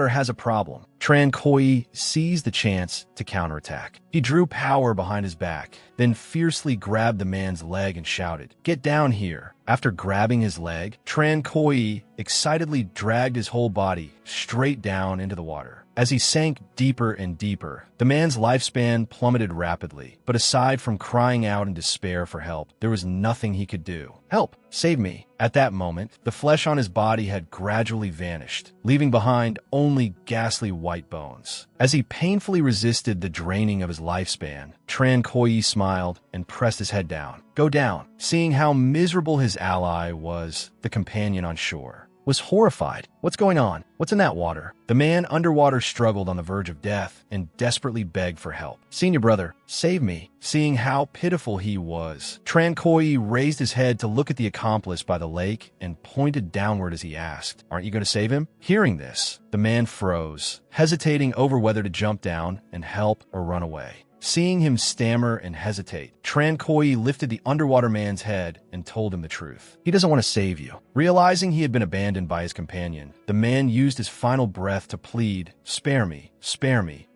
has a problem. Tran Koi seized the chance to counterattack. He drew power behind his back, then fiercely grabbed the man's leg and shouted, get down here. After grabbing his leg, Tran Koi excitedly dragged his whole body straight down into the water. As he sank deeper and deeper, the man's lifespan plummeted rapidly. But aside from crying out in despair for help, there was nothing he could do. Help! Save me! At that moment, the flesh on his body had gradually vanished, leaving behind only ghastly white bones. As he painfully resisted the draining of his lifespan, Tran Koi smiled and pressed his head down. Go down. Seeing how miserable his ally was, the companion on shore was horrified. What's going on? What's in that water? The man underwater struggled on the verge of death and desperately begged for help. Senior brother, save me. Seeing how pitiful he was, Tran Koi raised his head to look at the accomplice by the lake and pointed downward as he asked, aren't you going to save him? Hearing this, the man froze, hesitating over whether to jump down and help or run away. Seeing him stammer and hesitate, Tran Koi lifted the underwater man's head and told him the truth. He doesn't want to save you. Realizing he had been abandoned by his companion, the man used his final breath to plead, spare me,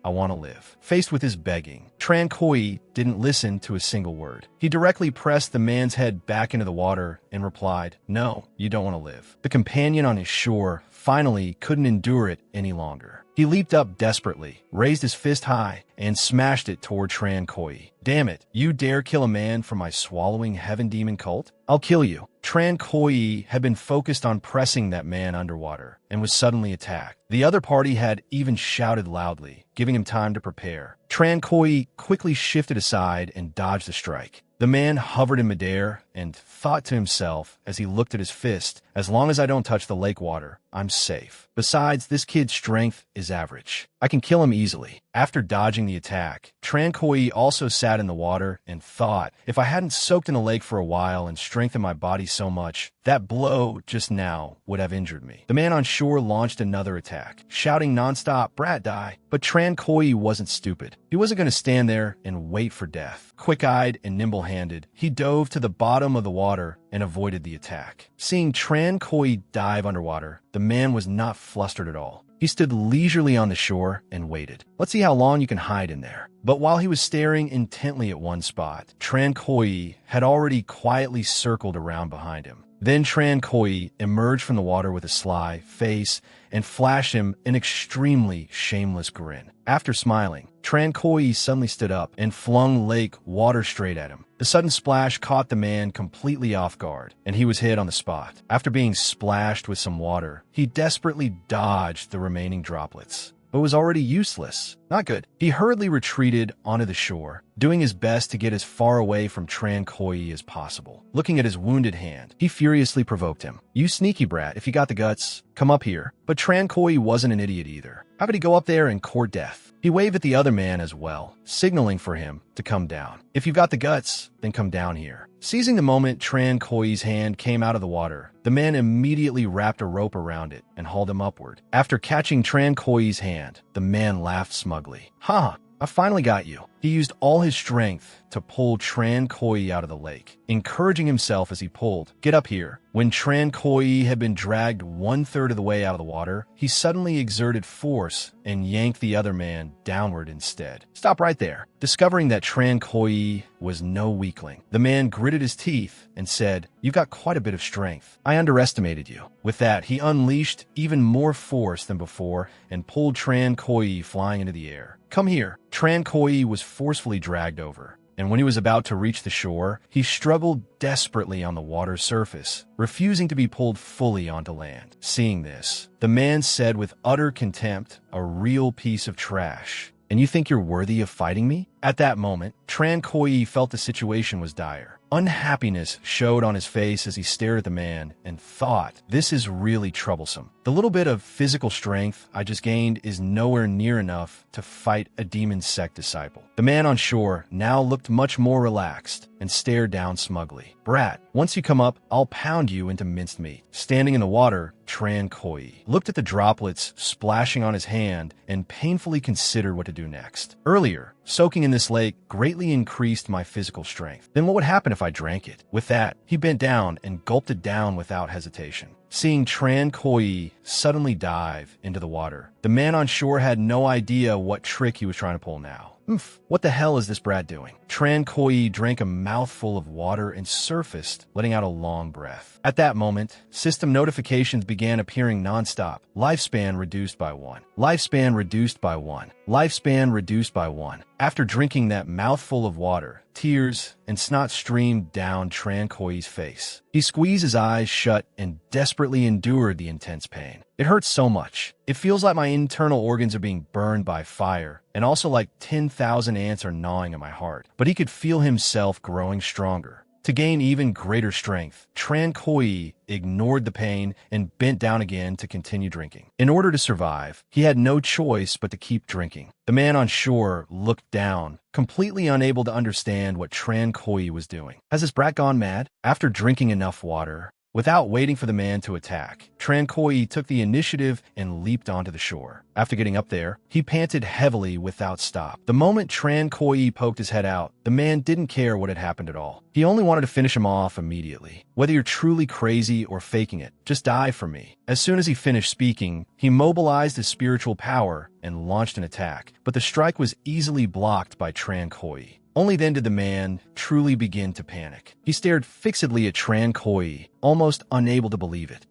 I want to live. Faced with his begging, Tran Koi didn't listen to a single word. He directly pressed the man's head back into the water and replied, no, you don't want to live. The companion on his shore finally couldn't endure it any longer. He leaped up desperately, raised his fist high, and smashed it toward Tran Koi. Damn it, you dare kill a man from my swallowing heaven demon cult? I'll kill you. Tran Koi had been focused on pressing that man underwater and was suddenly attacked. The other party had even shouted loudly, giving him time to prepare. Tran Koi quickly shifted aside and dodged the strike. The man hovered in midair and thought to himself as he looked at his fist, as long as I don't touch the lake water, I'm safe. Besides, this kid's strength is average. I can kill him easily. After dodging the attack, Tran Koi also sat in the water and thought, if I hadn't soaked in the lake for a while and strengthened my body so much, that blow just now would have injured me. The man on shore launched another attack, shouting nonstop, brat die. But Tran Koi wasn't stupid. He wasn't going to stand there and wait for death. Quick-eyed and nimble-handed, he dove to the bottom of the water and avoided the attack. Seeing Tran Koi dive underwater, the man was not flustered at all. He stood leisurely on the shore and waited. Let's see how long you can hide in there. But while he was staring intently at one spot, Tran Koi had already quietly circled around behind him. Then Tran Koi emerged from the water with a sly face and flashed him an extremely shameless grin. After smiling, Tran Koi suddenly stood up and flung lake water straight at him. The sudden splash caught the man completely off guard, and he was hit on the spot. After being splashed with some water, he desperately dodged the remaining droplets, but was already useless. Not good. He hurriedly retreated onto the shore, doing his best to get as far away from Tran Koi as possible. Looking at his wounded hand, he furiously provoked him. You sneaky brat, if you got the guts, come up here. But Tran Koi wasn't an idiot either. How about he go up there and court death? He waved at the other man as well, signaling for him to come down. If you've got the guts, then come down here. Seizing the moment Tran Koi's hand came out of the water, the man immediately wrapped a rope around it and hauled him upward. After catching Tran Koi's hand, the man laughed smugly. Ha! I finally got you. He used all his strength to pull Tran Koi out of the lake, encouraging himself as he pulled, get up here. When Tran Koi had been dragged 1/3 of the way out of the water, he suddenly exerted force and yanked the other man downward instead. Stop right there. Discovering that Tran Koi was no weakling, the man gritted his teeth and said, you've got quite a bit of strength. I underestimated you. With that, he unleashed even more force than before and pulled Tran Koi flying into the air. Come here. Tran Koi was forcefully dragged over, and when he was about to reach the shore, he struggled desperately on the water's surface, refusing to be pulled fully onto land. Seeing this, the man said with utter contempt, a real piece of trash. And you think you're worthy of fighting me? At that moment, Tran Koi felt the situation was dire. Unhappiness showed on his face as he stared at the man and thought, this is really troublesome. The little bit of physical strength I just gained is nowhere near enough to fight a demon sect disciple. The man on shore now looked much more relaxed and stared down smugly. Brat, once you come up, I'll pound you into minced meat. Standing in the water, Tran Koi looked at the droplets splashing on his hand and painfully considered what to do next. Earlier, soaking in this lake greatly increased my physical strength. Then what would happen if I drank it? With that, he bent down and gulped it down without hesitation. Seeing Tran Koi suddenly dive into the water, the man on shore had no idea what trick he was trying to pull now. What the hell is this brat doing? Tran Koi drank a mouthful of water and surfaced, letting out a long breath. At that moment, system notifications began appearing nonstop. Lifespan reduced by 1. Lifespan reduced by 1. Lifespan reduced by 1. After drinking that mouthful of water, tears and snot streamed down Tran Koi's face. He squeezed his eyes shut and desperately endured the intense pain. It hurts so much. It feels like my internal organs are being burned by fire, and also like 10,000 ants are gnawing at my heart. But he could feel himself growing stronger. To gain even greater strength, Tran Koi ignored the pain and bent down again to continue drinking. In order to survive, he had no choice but to keep drinking. The man on shore looked down, completely unable to understand what Tran Koi was doing. Has this brat gone mad? After drinking enough water, Without waiting for the man to attack, Tran Koi took the initiative and leaped onto the shore. After getting up there, he panted heavily without stop. The moment Tran Koi poked his head out, the man didn't care what had happened at all. He only wanted to finish him off immediately. Whether you're truly crazy or faking it, just die for me. As soon as he finished speaking, he mobilized his spiritual power and launched an attack, but the strike was easily blocked by Tran Koi. Only then did the man truly begin to panic. He stared fixedly at Tran Koi, almost unable to believe it.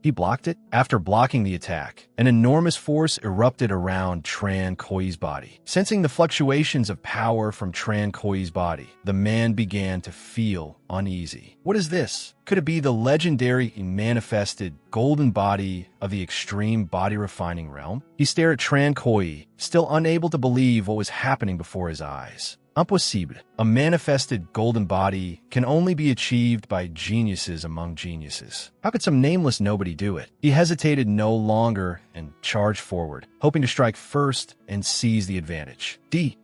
He blocked it? After blocking the attack, an enormous force erupted around Tran Koi's body. Sensing the fluctuations of power from Tran Koi's body, the man began to feel uneasy. What is this? Could it be the legendary manifested golden body of the extreme body refining realm? He stared at Tran Koi, still unable to believe what was happening before his eyes. Impossible. A manifested golden body can only be achieved by geniuses among geniuses. How could some nameless nobody do it? He hesitated no longer and charged forward, hoping to strike first and seize the advantage.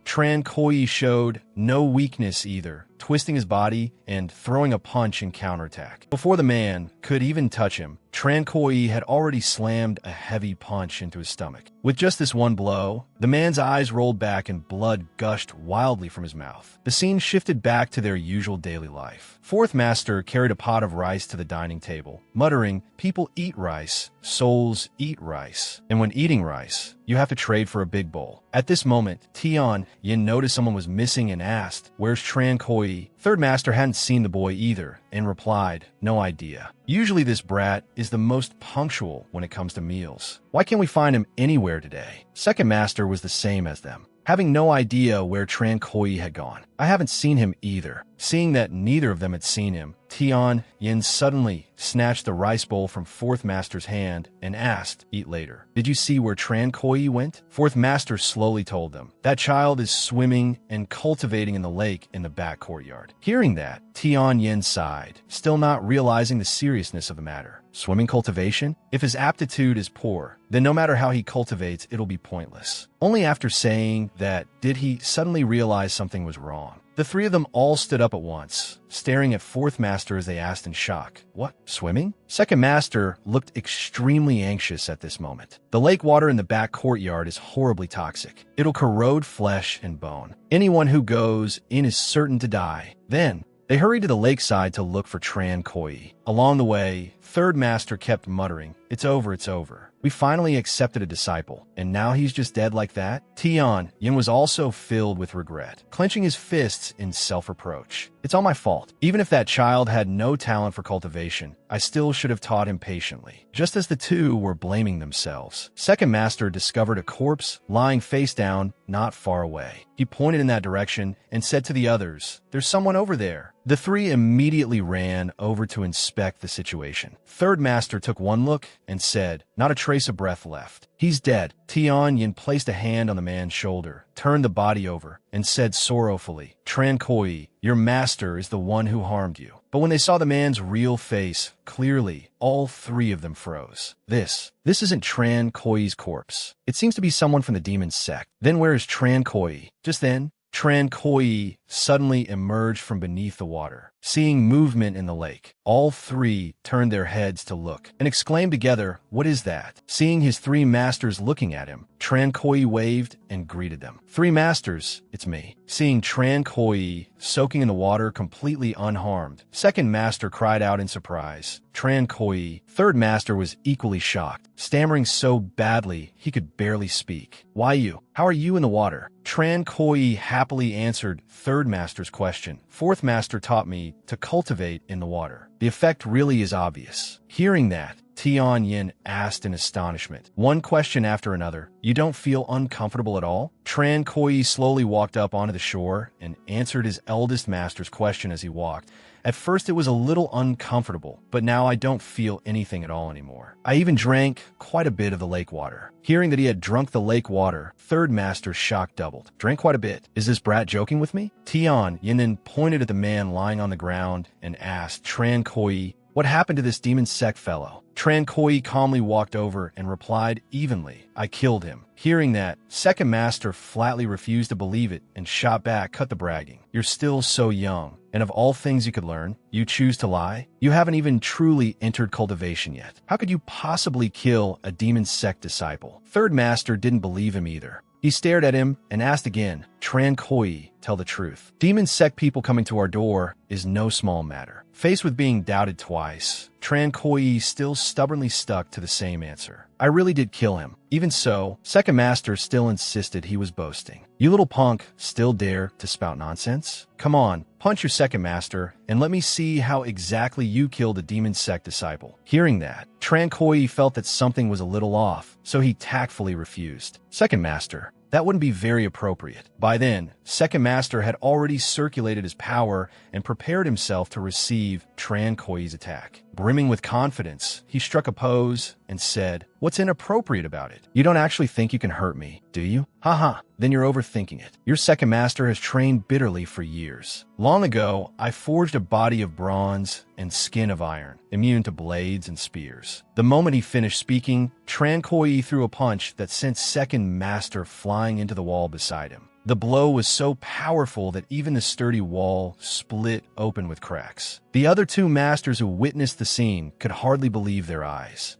Tran Koi showed no weakness either, twisting his body and throwing a punch in counterattack. Before the man could even touch him, Tran Koi had already slammed a heavy punch into his stomach. With just this one blow, the man's eyes rolled back and blood gushed wildly from his mouth. The scene shifted back to their usual daily life. Fourth Master carried a pot of rice to the dining table, muttering, "People eat rice, souls eat rice. And when eating rice, you have to trade for a big bowl." At this moment, Tian Yin noticed someone was missing and asked, "Where's Tran Koi?" Third Master hadn't seen the boy either and replied, "No idea. Usually this brat is the most punctual when it comes to meals. Why can't we find him anywhere today?" Second Master was the same as them, having no idea where Tran Koi had gone. "I haven't seen him either." Seeing that neither of them had seen him, Tian Yin suddenly snatched the rice bowl from Fourth Master's hand and asked, "Eat later. Did you see where Tran Koi went?" Fourth Master slowly told them, "That child is swimming and cultivating in the lake in the back courtyard." Hearing that, Tian Yin sighed, still not realizing the seriousness of the matter. Swimming cultivation? If his aptitude is poor, then no matter how he cultivates, it'll be pointless. Only after saying that did he suddenly realize something was wrong. The three of them all stood up at once, staring at Fourth Master as they asked in shock, "What? Swimming?" Second Master looked extremely anxious at this moment. The lake water in the back courtyard is horribly toxic. It'll corrode flesh and bone. Anyone who goes in is certain to die. Then, they hurried to the lakeside to look for Tran Koi. Along the way, Third Master kept muttering, "It's over, it's over. We finally accepted a disciple, and now he's just dead like that?" Tian Yin was also filled with regret, clenching his fists in self-reproach. "It's all my fault. Even if that child had no talent for cultivation, I still should have taught him patiently." Just as the two were blaming themselves, Second Master discovered a corpse lying face down not far away. He pointed in that direction and said to the others, "There's someone over there." The three immediately ran over to inspect the situation. Third Master took one look and said, "Not a trace of breath left. He's dead." Tian Yin placed a hand on the man's shoulder, turned the body over, and said sorrowfully, "Tran Koi, your master is the one who harmed you." But when they saw the man's real face, clearly, all three of them froze. This isn't Tran Koi's corpse. It seems to be someone from the demon sect. Then where is Tran Koi? Just then, Tran Koi suddenly emerged from beneath the water. Seeing movement in the lake, all three turned their heads to look and exclaimed together, "What is that?" Seeing his three masters looking at him, Tran Koi waved and greeted them. "Three masters, it's me." Seeing Tran Koi soaking in the water completely unharmed, Second Master cried out in surprise. Tran Koi, Third Master was equally shocked, stammering so badly he could barely speak. "Why you? How are you in the water?" Tran Koi happily answered Third Master's question. "Fourth Master taught me to cultivate in the water. The effect really is obvious." Hearing that, Tian Yin asked in astonishment, one question after another, "You don't feel uncomfortable at all?" Tran Koi slowly walked up onto the shore and answered his eldest master's question as he walked. "At first it was a little uncomfortable, but now I don't feel anything at all anymore. I even drank quite a bit of the lake water." Hearing that he had drunk the lake water, Third Master's shock doubled. "Drank quite a bit. Is this brat joking with me?" Tian Yin then pointed at the man lying on the ground and asked Tran Koi, "What happened to this demon sect fellow?" Tran Koi calmly walked over and replied evenly, "I killed him." Hearing that, Second Master flatly refused to believe it and shot back, "Cut the bragging. You're still so young, And of all things you could learn, you choose to lie? You haven't even truly entered cultivation yet. How could you possibly kill a demon sect disciple? Third master didn't believe him either. He stared at him and asked again, Tran Koi, tell the truth. Demon sect people coming to our door is no small matter. Faced with being doubted twice, Tran Koi still stubbornly stuck to the same answer. I really did kill him. Even so, second master still insisted he was boasting. You little punk still dare to spout nonsense? Come on, punch your second master and let me see how exactly you killed a demon sect disciple. Hearing that, Tran Koi felt that something was a little off, so he tactfully refused. Second master, that wouldn't be very appropriate. By then, second master had already circulated his power and prepared himself to receive Tran Koi's attack. Brimming with confidence, he struck a pose and said, What's inappropriate about it? You don't actually think you can hurt me, do you? Haha, then you're overthinking it. Your second master has trained bitterly for years. Long ago, I forged a body of bronze and skin of iron, immune to blades and spears. The moment he finished speaking, Tran Koi threw a punch that sent second master flying into the wall beside him. The blow was so powerful that even the sturdy wall split open with cracks. The other two masters who witnessed the scene could hardly believe their eyes.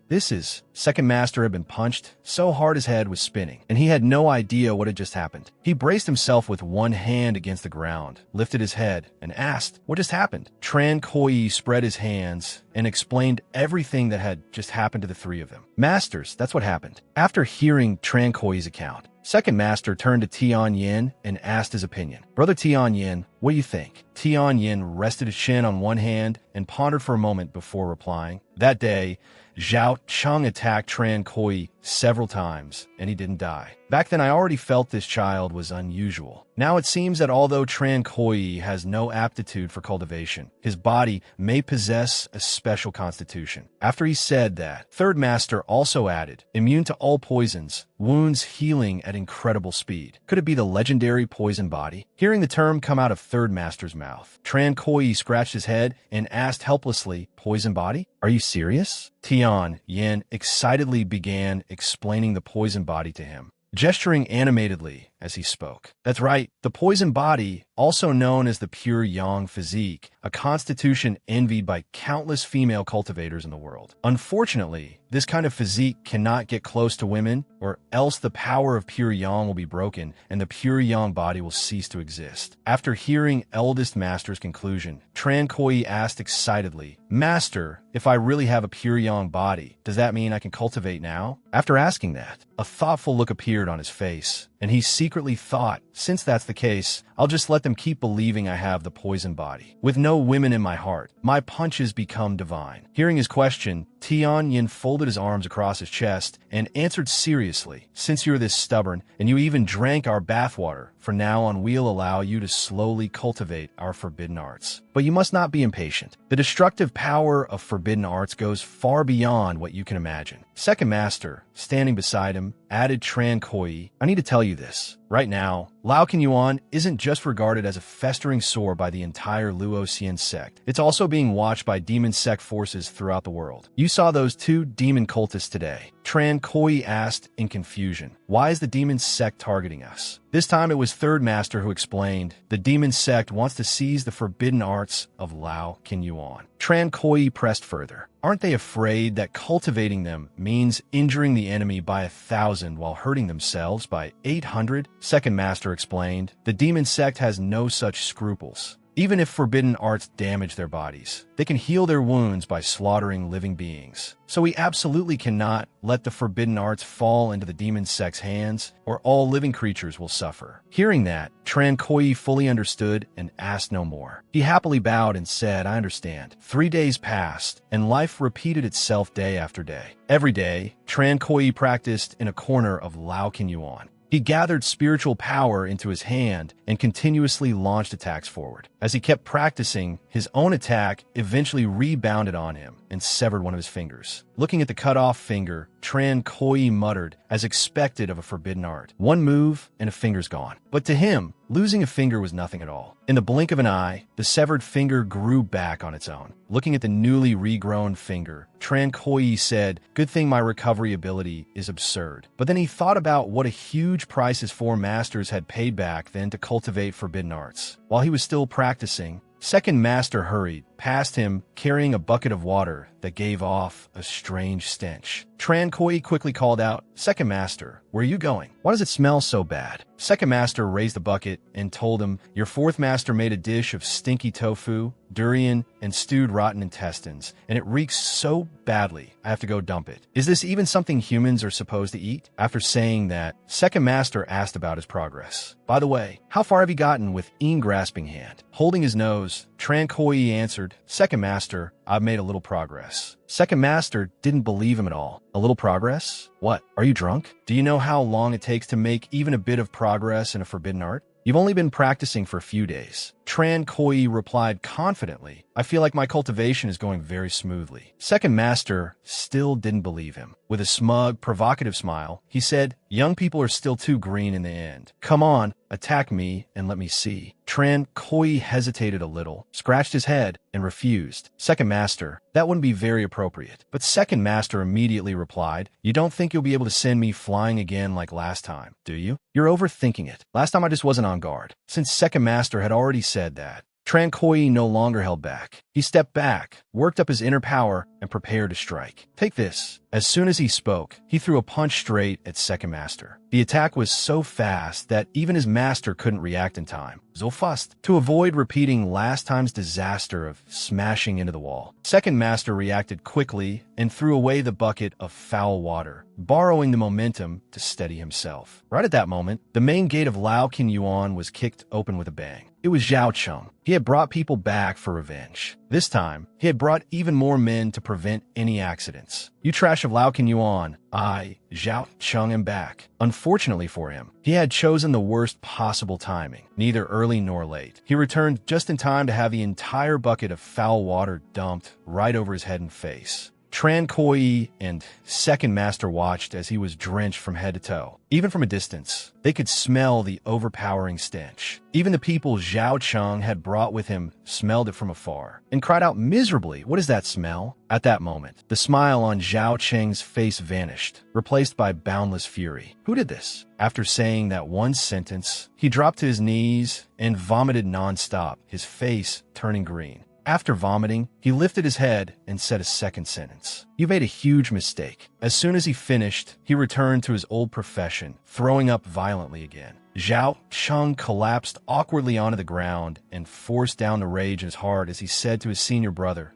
Second master had been punched so hard his head was spinning, and he had no idea what had just happened. He braced himself with one hand against the ground, lifted his head, and asked, What just happened? Tran Koi spread his hands and explained everything that had just happened to the three of them. Masters, that's what happened. After hearing Tran Koi's account, second master turned to Tian Yin and asked his opinion. Brother Tian Yin, what do you think? Tian Yin rested his chin on one hand and pondered for a moment before replying. That day, Zhao Cheng attacked Tran Koi several times, and he didn't die. Back then, I already felt this child was unusual. Now it seems that although Tran Koi has no aptitude for cultivation, his body may possess a special constitution. After he said that, third master also added, immune to all poisons, wounds healing at incredible speed. Could it be the legendary poison body? Hearing the term come out of third master's mouth, Tran Koi scratched his head and asked helplessly, Poison body? Are you serious? Tian Yin excitedly began explaining the poison body to him, gesturing animatedly as he spoke. That's right, the poison body, also known as the pure yang physique, a constitution envied by countless female cultivators in the world. Unfortunately, this kind of physique cannot get close to women, or else the power of pure yang will be broken and the pure yang body will cease to exist. After hearing eldest master's conclusion, Tran Koi asked excitedly, Master, if I really have a pure yang body, does that mean I can cultivate now? After asking that, a thoughtful look appeared on his face, and he secretly thought, since that's the case, I'll just let them keep believing I have the poison body. With no women in my heart, my punches become divine. Hearing his question, Tian Yin folded his arms across his chest and answered seriously, Since you're this stubborn, and you even drank our bathwater, from now on we'll allow you to slowly cultivate our forbidden arts. But you must not be impatient. The destructive power of forbidden arts goes far beyond what you can imagine. Second master, standing beside him, added Tran Koi, I need to tell you this. Right now, Lao Qinyuan isn't just regarded as a festering sore by the entire Luoxian sect. It's also being watched by demon sect forces throughout the world. You saw those two demon cultists today. Tran Koi asked in confusion, Why is the demon sect targeting us? This time it was third master who explained, the demon sect wants to seize the forbidden arts of Lao Qinyuan. Tran Koi pressed further. Aren't they afraid that cultivating them means injuring the enemy by 1,000 while hurting themselves by 800? Second master explained, the demon sect has no such scruples. Even if forbidden arts damage their bodies, they can heal their wounds by slaughtering living beings. So we absolutely cannot let the forbidden arts fall into the demon sect's hands, or all living creatures will suffer. Hearing that, Tran Koi fully understood and asked no more. He happily bowed and said, I understand. 3 days passed, and life repeated itself day after day. Every day, Tran Koi practiced in a corner of Lao Qinyuan. He gathered spiritual power into his hand and continuously launched attacks forward. As he kept practicing, his own attack eventually rebounded on him and severed one of his fingers. Looking at the cut-off finger, Tran Koi muttered, as expected of a forbidden art, one move and a finger's gone. But to him, losing a finger was nothing at all. In the blink of an eye, the severed finger grew back on its own. Looking at the newly regrown finger, Tran Koi said, good thing my recovery ability is absurd. But then he thought about what a huge price his four masters had paid back then to cultivate forbidden arts. While he was still practicing, Second master hurried past him, carrying a bucket of water that gave off a strange stench. Tran Koi quickly called out, "Second master, where are you going? Why does it smell so bad?" Second master raised the bucket and told him, "Your fourth master made a dish of stinky tofu, durian, and stewed rotten intestines, and it reeks so badly, I have to go dump it. Is this even something humans are supposed to eat?" After saying that, Second master asked about his progress. "By the way, how far have you gotten with Een grasping hand?" Holding his nose, Tran Koi answered, "Second master, I've made a little progress." Second master didn't believe him at all. "A little progress? What, are you drunk? Do you know how long it takes to make even a bit of progress in a forbidden art? You've only been practicing for a few days." Tran Koi replied confidently, "I feel like my cultivation is going very smoothly." Second master still didn't believe him. With a smug, provocative smile, he said, "Young people are still too green in the end. Come on, attack me and let me see." Tran Koi hesitated a little, scratched his head, and refused. "Second master, that wouldn't be very appropriate." But second master immediately replied, "You don't think you'll be able to send me flying again like last time, do you? You're overthinking it. Last time I just wasn't on guard." Since second master had already said that, Tran Koi no longer held back. He stepped back, worked up his inner power, and prepared to strike. "Take this." As soon as he spoke, he threw a punch straight at second master. The attack was so fast that even his master couldn't react in time. So fast. To avoid repeating last time's disaster of smashing into the wall, second master reacted quickly and threw away the bucket of foul water, borrowing the momentum to steady himself. Right at that moment, the main gate of Lao Kin Yuan was kicked open with a bang. It was Zhao Cheng. He had brought people back for revenge. This time, he had brought even more men to prevent any accidents. "You trash of Lao Kin Yuan, I, Zhao Cheng, am back." Unfortunately for him, he had chosen the worst possible timing, neither early nor late. He returned just in time to have the entire bucket of foul water dumped right over his head and face. Tran Koi and second master watched as he was drenched from head to toe. Even from a distance, they could smell the overpowering stench. Even the people Zhao Cheng had brought with him smelled it from afar and cried out miserably, "What is that smell?" At that moment, the smile on Zhao Cheng's face vanished, replaced by boundless fury. Who did this? After saying that one sentence, he dropped to his knees and vomited nonstop, his face turning green. After vomiting, he lifted his head and said a second sentence. "You made a huge mistake." As soon as he finished, he returned to his old profession, throwing up violently again. Zhao Cheng collapsed awkwardly onto the ground and forced down the rage in his heart as he said to his senior brother,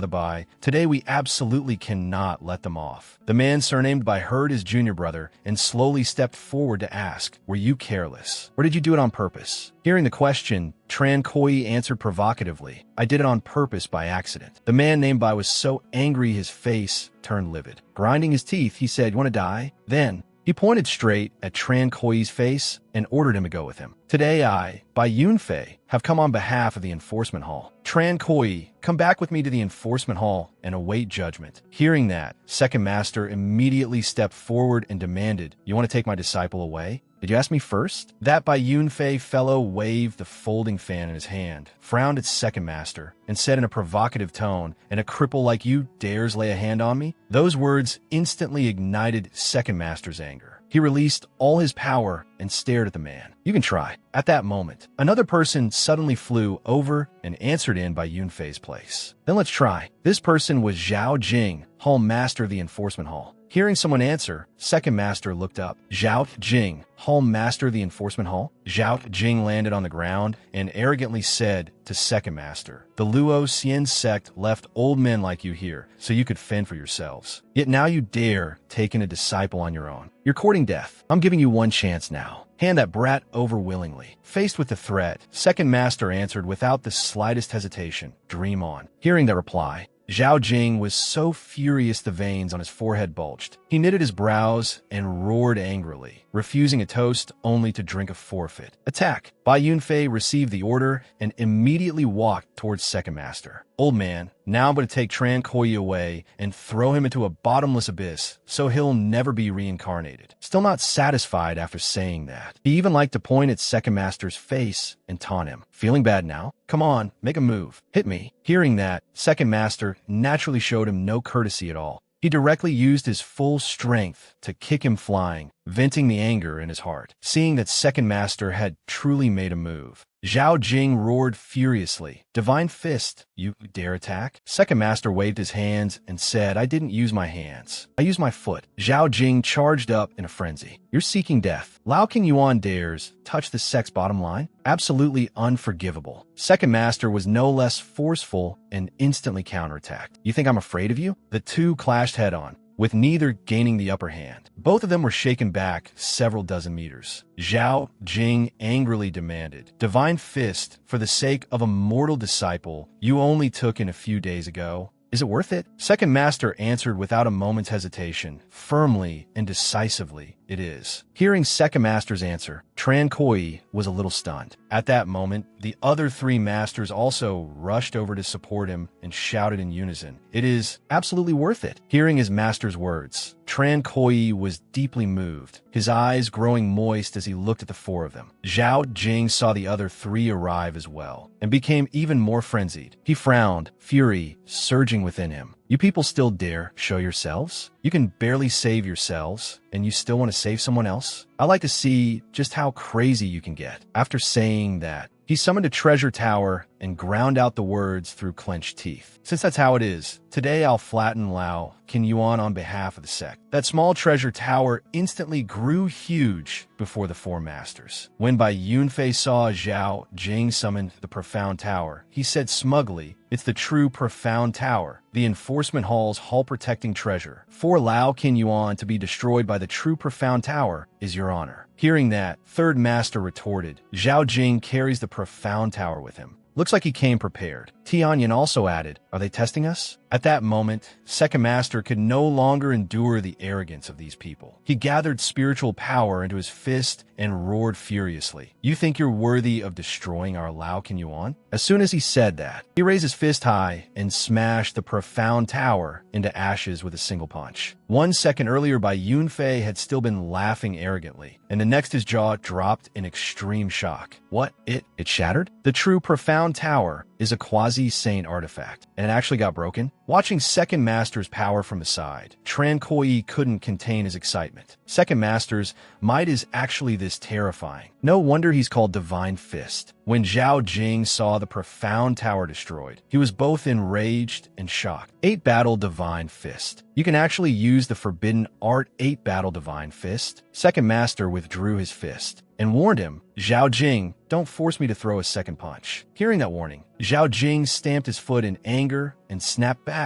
Bai, "Today we absolutely cannot let them off." The man surnamed Bai heard his junior brother and slowly stepped forward to ask, "Were you careless? Or did you do it on purpose?" Hearing the question, Tran Koi answered provocatively, "I did it on purpose by accident." The man named Bai was so angry his face turned livid. Grinding his teeth, he said, "You want to die?" Then, he pointed straight at Tran Koi's face and ordered him to go with him. "Today I, Bai Yunfei, have come on behalf of the enforcement hall. Tran Koi, come back with me to the enforcement hall and await judgment." Hearing that, second master immediately stepped forward and demanded, "You want to take my disciple away? Did you ask me first?" That Bai Yunfei fellow waved the folding fan in his hand, frowned at second master, and said in a provocative tone, "And a cripple like you dares lay a hand on me?" Those words instantly ignited second master's anger. He released all his power and stared at the man. "You can try." At that moment, another person suddenly flew over and answered in Bai Yunfei's place. "Then let's try." This person was Zhao Jing, hall master of the enforcement hall. Hearing someone answer, second master looked up. "Zhao Jing, hall master of the enforcement hall?" Zhao Jing landed on the ground and arrogantly said to second master, "The Luo Xian sect left old men like you here so you could fend for yourselves. Yet now you dare take in a disciple on your own. You're courting death. I'm giving you one chance now. Hand that brat over willingly." Faced with the threat, second master answered without the slightest hesitation, "Dream on." Hearing the reply, Zhao Jing was so furious the veins on his forehead bulged. He knitted his brows and roared angrily, refusing a toast only to drink a forfeit. "Attack!" Bai Yunfei received the order and immediately walked towards second master. "Old man, now I'm going to take Tran Koi away and throw him into a bottomless abyss so he'll never be reincarnated." Still not satisfied after saying that, he even liked to point at second master's face and taunt him. "Feeling bad now? Come on, make a move. Hit me." Hearing that, second master naturally showed him no courtesy at all. He directly used his full strength to kick him flying, venting the anger in his heart. Seeing that second master had truly made a move, Zhao Jing roared furiously. Divine Fist, you dare attack? Second Master waved his hands and said, I didn't use my hands. I used my foot. Zhao Jing charged up in a frenzy. You're seeking death. Lao King Yuan dares touch the sect's bottom line? Absolutely unforgivable. Second Master was no less forceful and instantly counterattacked. You think I'm afraid of you? The two clashed head-on, with neither gaining the upper hand. Both of them were shaken back several dozen meters. Zhao Jing angrily demanded, Divine Fist, for the sake of a mortal disciple you only took in a few days ago, is it worth it? Second Master answered without a moment's hesitation, firmly and decisively, it is. Hearing Second Master's answer, Tran Koi was a little stunned. At that moment, the other three masters also rushed over to support him and shouted in unison, it is absolutely worth it. Hearing his master's words, Tran Koi was deeply moved, his eyes growing moist as he looked at the four of them. Zhao Jing saw the other three arrive as well, and became even more frenzied. He frowned, fury surging within him. You people still dare show yourselves? You can barely save yourselves, and you still want to save someone else? I like to see just how crazy you can get. After saying that, he summoned a treasure tower and ground out the words through clenched teeth. Since that's how it is, today I'll flatten Lao King Yuan on behalf of the sect. That small treasure tower instantly grew huge before the four masters. When Bai Yunfei saw Zhao Jing summon the profound tower, he said smugly, it's the true profound tower, the enforcement hall's hall-protecting treasure. For Lao King Yuan to be destroyed by the true profound tower is your honor. Hearing that, third master retorted, Zhao Jing carries the profound tower with him. Looks like he came prepared. Tianyin also added, are they testing us? At that moment, Second Master could no longer endure the arrogance of these people. He gathered spiritual power into his fist and roared furiously. You think you're worthy of destroying our Lao King Yuan? As soon as he said that, he raised his fist high and smashed the profound tower into ashes with a single punch. 1 second earlier, Bai Yunfei had still been laughing arrogantly, and the next his jaw dropped in extreme shock. What? It shattered? The true profound tower is a quasi-saint artifact, and it actually got broken? Watching Second Master's power from the side, Tran Koi couldn't contain his excitement. Second Master's might is actually this terrifying. No wonder he's called Divine Fist. When Zhao Jing saw the profound tower destroyed, he was both enraged and shocked. 8-battle Divine Fist. You can actually use the forbidden art 8-battle Divine Fist. Second Master withdrew his fist and warned him, Zhao Jing, don't force me to throw a second punch. Hearing that warning, Zhao Jing stamped his foot in anger and snapped back.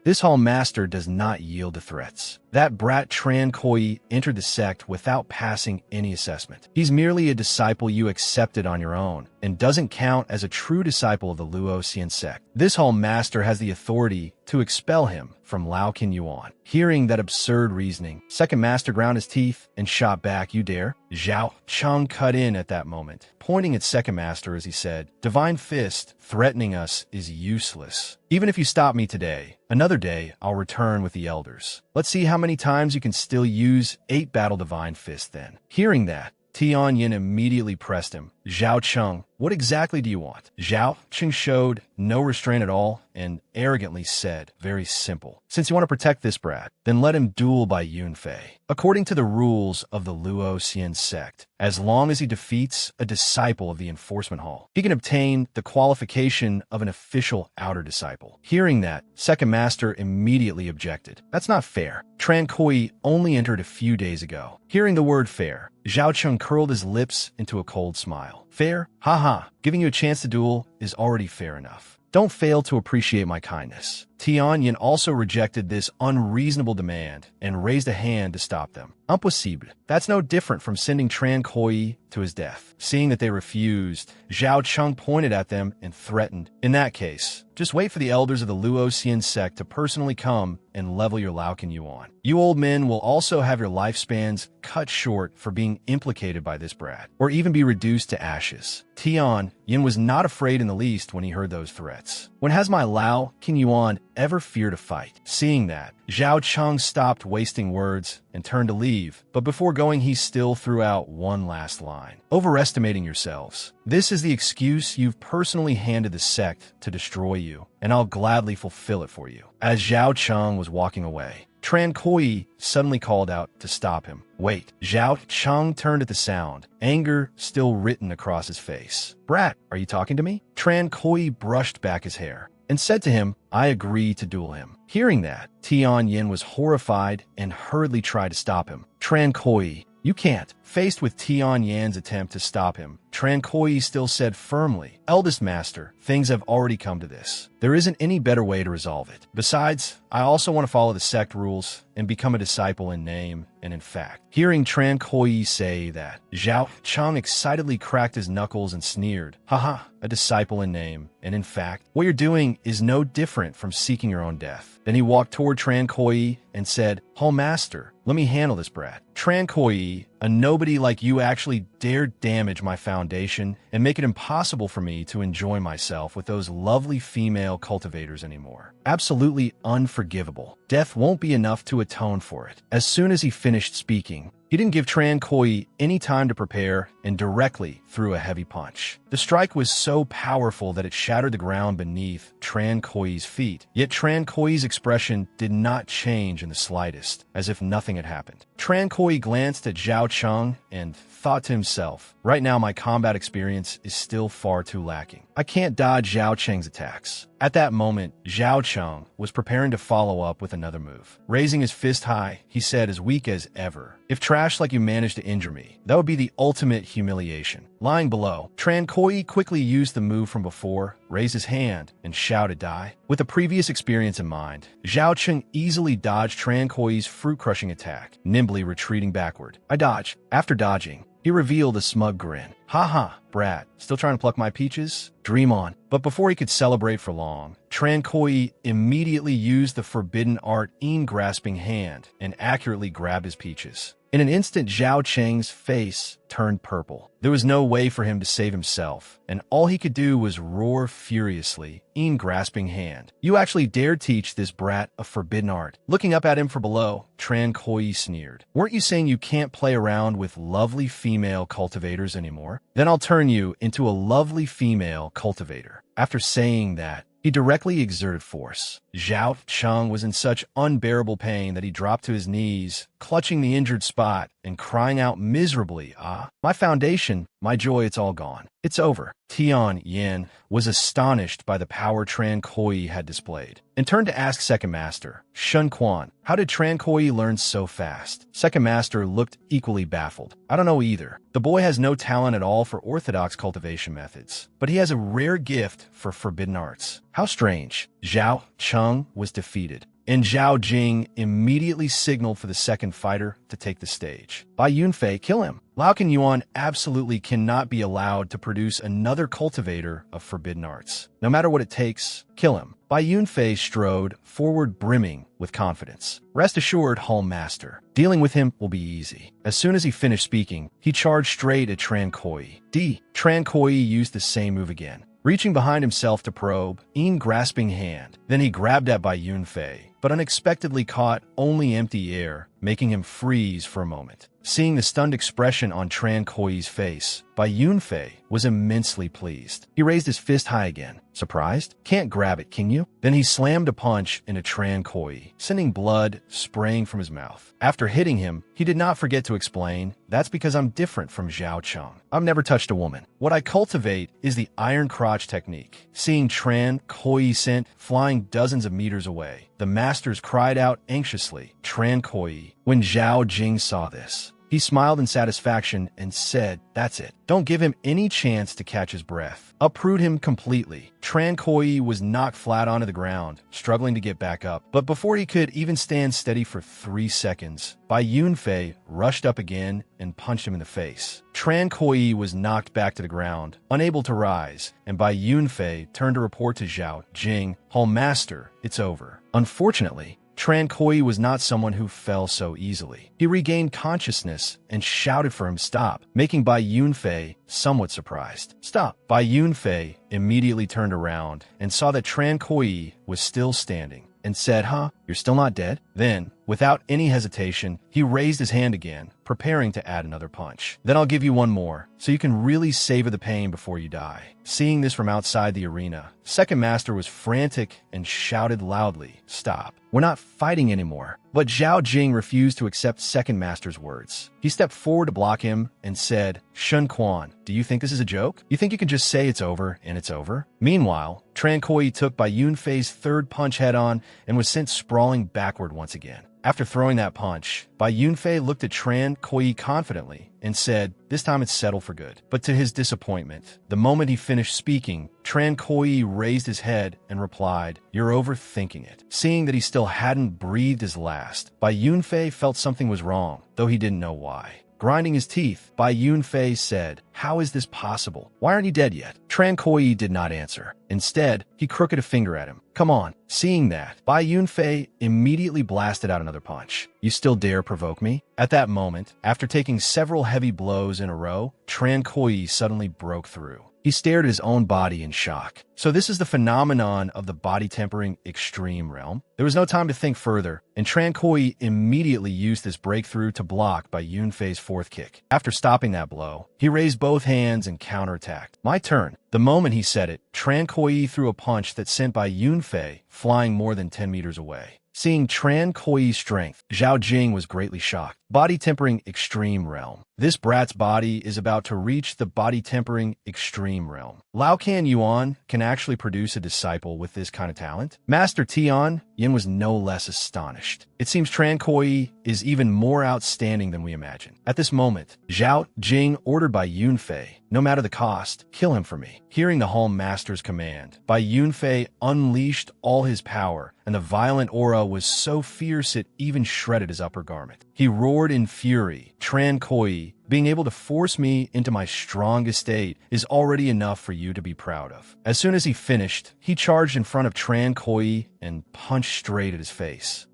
This Hall Master does not yield to threats. That brat Tran Koi entered the sect without passing any assessment. He's merely a disciple you accepted on your own, and doesn't count as a true disciple of the Luoxian sect. This Hall Master has the authority to expel him from Lao King Yuan. Hearing that absurd reasoning, Second Master ground his teeth and shot back, you dare? Zhao Cheng cut in at that moment, pointing at Second Master as he said, Divine Fist threatening us is useless. Even if you stop me today, another day I'll return with the elders. Let's see how many times you can still use 8-battle Divine Fist then. Hearing that, Tianyin immediately pressed him. Zhao Cheng, what exactly do you want? Zhao Cheng showed no restraint at all and arrogantly said, very simple. Since you want to protect this brat, then let him duel Bai Yunfei. According to the rules of the Luoxian sect, as long as he defeats a disciple of the enforcement hall, he can obtain the qualification of an official outer disciple. Hearing that, Second Master immediately objected. That's not fair. Tran Koi only entered a few days ago. Hearing the word fair, Zhao Cheng curled his lips into a cold smile. Fair? Haha, giving you a chance to duel is already fair enough. Don't fail to appreciate my kindness. Tianyin also rejected this unreasonable demand and raised a hand to stop them. Impossible. That's no different from sending Tran Koi to his death. Seeing that they refused, Zhao Cheng pointed at them and threatened, in that case, just wait for the elders of the Luoxian sect to personally come and level your Lao King Yuan. You old men will also have your lifespans cut short for being implicated by this brat, or even be reduced to ashes. Tianyin was not afraid in the least when he heard those threats. When has my Lao King Yuan ever feared a fight? Seeing that, Zhao Cheng stopped wasting words and turned to leave, but before going he still threw out one last line. Overestimating yourselves. This is the excuse you've personally handed the sect to destroy you, and I'll gladly fulfill it for you. As Zhao Cheng was walking away, Tran Koi suddenly called out to stop him. Wait. Zhao Chang turned at the sound, anger still written across his face. Brat, are you talking to me? Tran Koi brushed back his hair and said to him, I agree to duel him. Hearing that, Tian Yin was horrified and hurriedly tried to stop him. Tran Koi, you can't. Faced with Tian Yan's attempt to stop him, Tran Koi still said firmly, Eldest Master, things have already come to this. There isn't any better way to resolve it. Besides, I also want to follow the sect rules and become a disciple in name and in fact. Hearing Tran Koi say that, Zhao Chang excitedly cracked his knuckles and sneered, Haha, a disciple in name and in fact. What you're doing is no different from seeking your own death. Then he walked toward Tran Koi and said, Hall Master, let me handle this brat. Tran Koi, a nobody like you actually dared damage my foundation and make it impossible for me to enjoy myself with those lovely female cultivators anymore. Absolutely unforgivable. Death won't be enough to atone for it. As soon as he finished speaking, he didn't give Tran Koi any time to prepare and directly threw a heavy punch. The strike was so powerful that it shattered the ground beneath Tran Koi's feet. Yet Tran Koi's expression did not change in the slightest, as if nothing had happened. Tran Koi glanced at Zhao Cheng and thought to himself, right now my combat experience is still far too lacking. I can't dodge Zhao Cheng's attacks. At that moment, Zhao Cheng was preparing to follow up with another move. Raising his fist high, he said as weak as ever, If trash like you managed to injure me, that would be the ultimate humiliation. Lying below, Tran Koi quickly used the move from before, raised his hand, and shouted die. With the previous experience in mind, Zhao Cheng easily dodged Tran Koi's fruit-crushing attack, nimbly retreating backward. I dodge. After dodging, he revealed a smug grin. Ha ha, brat, still trying to pluck my peaches? Dream on. But before he could celebrate for long, Tran Koi immediately used the forbidden art grasping hand and accurately grabbed his peaches. In an instant, Zhao Cheng's face turned purple. There was no way for him to save himself, and all he could do was roar furiously, grasping hand. You actually dared teach this brat a forbidden art. Looking up at him from below, Tran Koi sneered. Weren't you saying you can't play around with lovely female cultivators anymore? Then I'll turn you into a lovely female cultivator. After saying that, he directly exerted force. Zhao Cheng was in such unbearable pain that he dropped to his knees, clutching the injured spot and crying out miserably, my foundation, my joy, it's all gone. It's over. Tian Yin was astonished by the power Tran Koi had displayed and turned to ask Second Master, Shun Quan, how did Tran Koi learn so fast? Second Master looked equally baffled. I don't know either. The boy has no talent at all for orthodox cultivation methods, but he has a rare gift for forbidden arts. How strange. Zhao Cheng was defeated, and Zhao Jing immediately signaled for the second fighter to take the stage. Bai Yunfei, kill him. Lao Kan Yuan absolutely cannot be allowed to produce another cultivator of forbidden arts. No matter what it takes, kill him. Bai Yunfei strode forward brimming with confidence. Rest assured, Hall Master, dealing with him will be easy. As soon as he finished speaking, he charged straight at Tran Koi. Tran Koi used the same move again, reaching behind himself to probe, grasping hand. Then he grabbed at Bai Yunfei, but unexpectedly caught only empty air, making him freeze for a moment. Seeing the stunned expression on Tran Koi's face, Bai Yunfei was immensely pleased. He raised his fist high again. Surprised? Can't grab it, can you? Then he slammed a punch into Tran Koi, sending blood spraying from his mouth. After hitting him, he did not forget to explain, that's because I'm different from Zhao Cheng. I've never touched a woman. What I cultivate is the iron crotch technique. Seeing Tran Koi sent flying dozens of meters away, the masters cried out anxiously, Tran Koi. When Zhao Jing saw this, he smiled in satisfaction and said, that's it. Don't give him any chance to catch his breath. Uproot him completely. Tran Koi was knocked flat onto the ground, struggling to get back up. But before he could even stand steady for 3 seconds, Bai Yunfei rushed up again and punched him in the face. Tran Koi was knocked back to the ground, unable to rise, and Bai Yunfei turned to report to Zhao Jing, Hall Master, it's over. Unfortunately, Tran Koi was not someone who fell so easily. He regained consciousness and shouted for him to stop, making Bai Yunfei somewhat surprised. Stop! Bai Yunfei immediately turned around and saw that Tran Koi was still standing, and said, "Huh? You're still not dead?" Then, without any hesitation, he raised his hand again, preparing to add another punch. "Then I'll give you one more, so you can really savor the pain before you die." Seeing this from outside the arena, Second Master was frantic and shouted loudly, "Stop. We're not fighting anymore." But Zhao Jing refused to accept Second Master's words. He stepped forward to block him and said, "Shun Quan, do you think this is a joke? You think you can just say it's over and it's over?" Meanwhile, Tran Koi took Bai Yunfei's third punch head-on and was sent sprawling backward once again. After throwing that punch, Bai Yunfei looked at Tran Koi confidently and said, "This time it's settled for good." But to his disappointment, the moment he finished speaking, Tran Koi raised his head and replied, "You're overthinking it." Seeing that he still hadn't breathed his last, Bai Yunfei felt something was wrong, though he didn't know why. Grinding his teeth, Bai Yunfei said, "How is this possible? Why aren't you dead yet?" Tran Koi did not answer. Instead, he crooked a finger at him. "Come on." Seeing that, Bai Yunfei immediately blasted out another punch. "You still dare provoke me?" At that moment, after taking several heavy blows in a row, Tran Koi suddenly broke through. He stared at his own body in shock. So this is the phenomenon of the body tempering extreme realm? There was no time to think further, and Tran Koi immediately used this breakthrough to block Bai Yunfei's fourth kick. After stopping that blow, he raised both hands and counterattacked. "My turn." The moment he said it, Tran Koi threw a punch that sent Bai Yunfei flying more than 10 meters away. Seeing Tran Koi's strength, Zhao Jing was greatly shocked. Body tempering extreme realm. This brat's body is about to reach the body tempering extreme realm. Lao Kan Yuan can actually produce a disciple with this kind of talent. Master Tian Yin was no less astonished. It seems Tran Koi is even more outstanding than we imagined. At this moment, Zhao Jing ordered Bai Yunfei, "No matter the cost, kill him for me." Hearing the Hall Master's command, Bai Yunfei unleashed all his power, and the violent aura was so fierce it even shredded his upper garment. He roared in fury, "Tran Koi, being able to force me into my strongest state is already enough for you to be proud of." As soon as he finished, he charged in front of Tran Koi and punched straight at his face.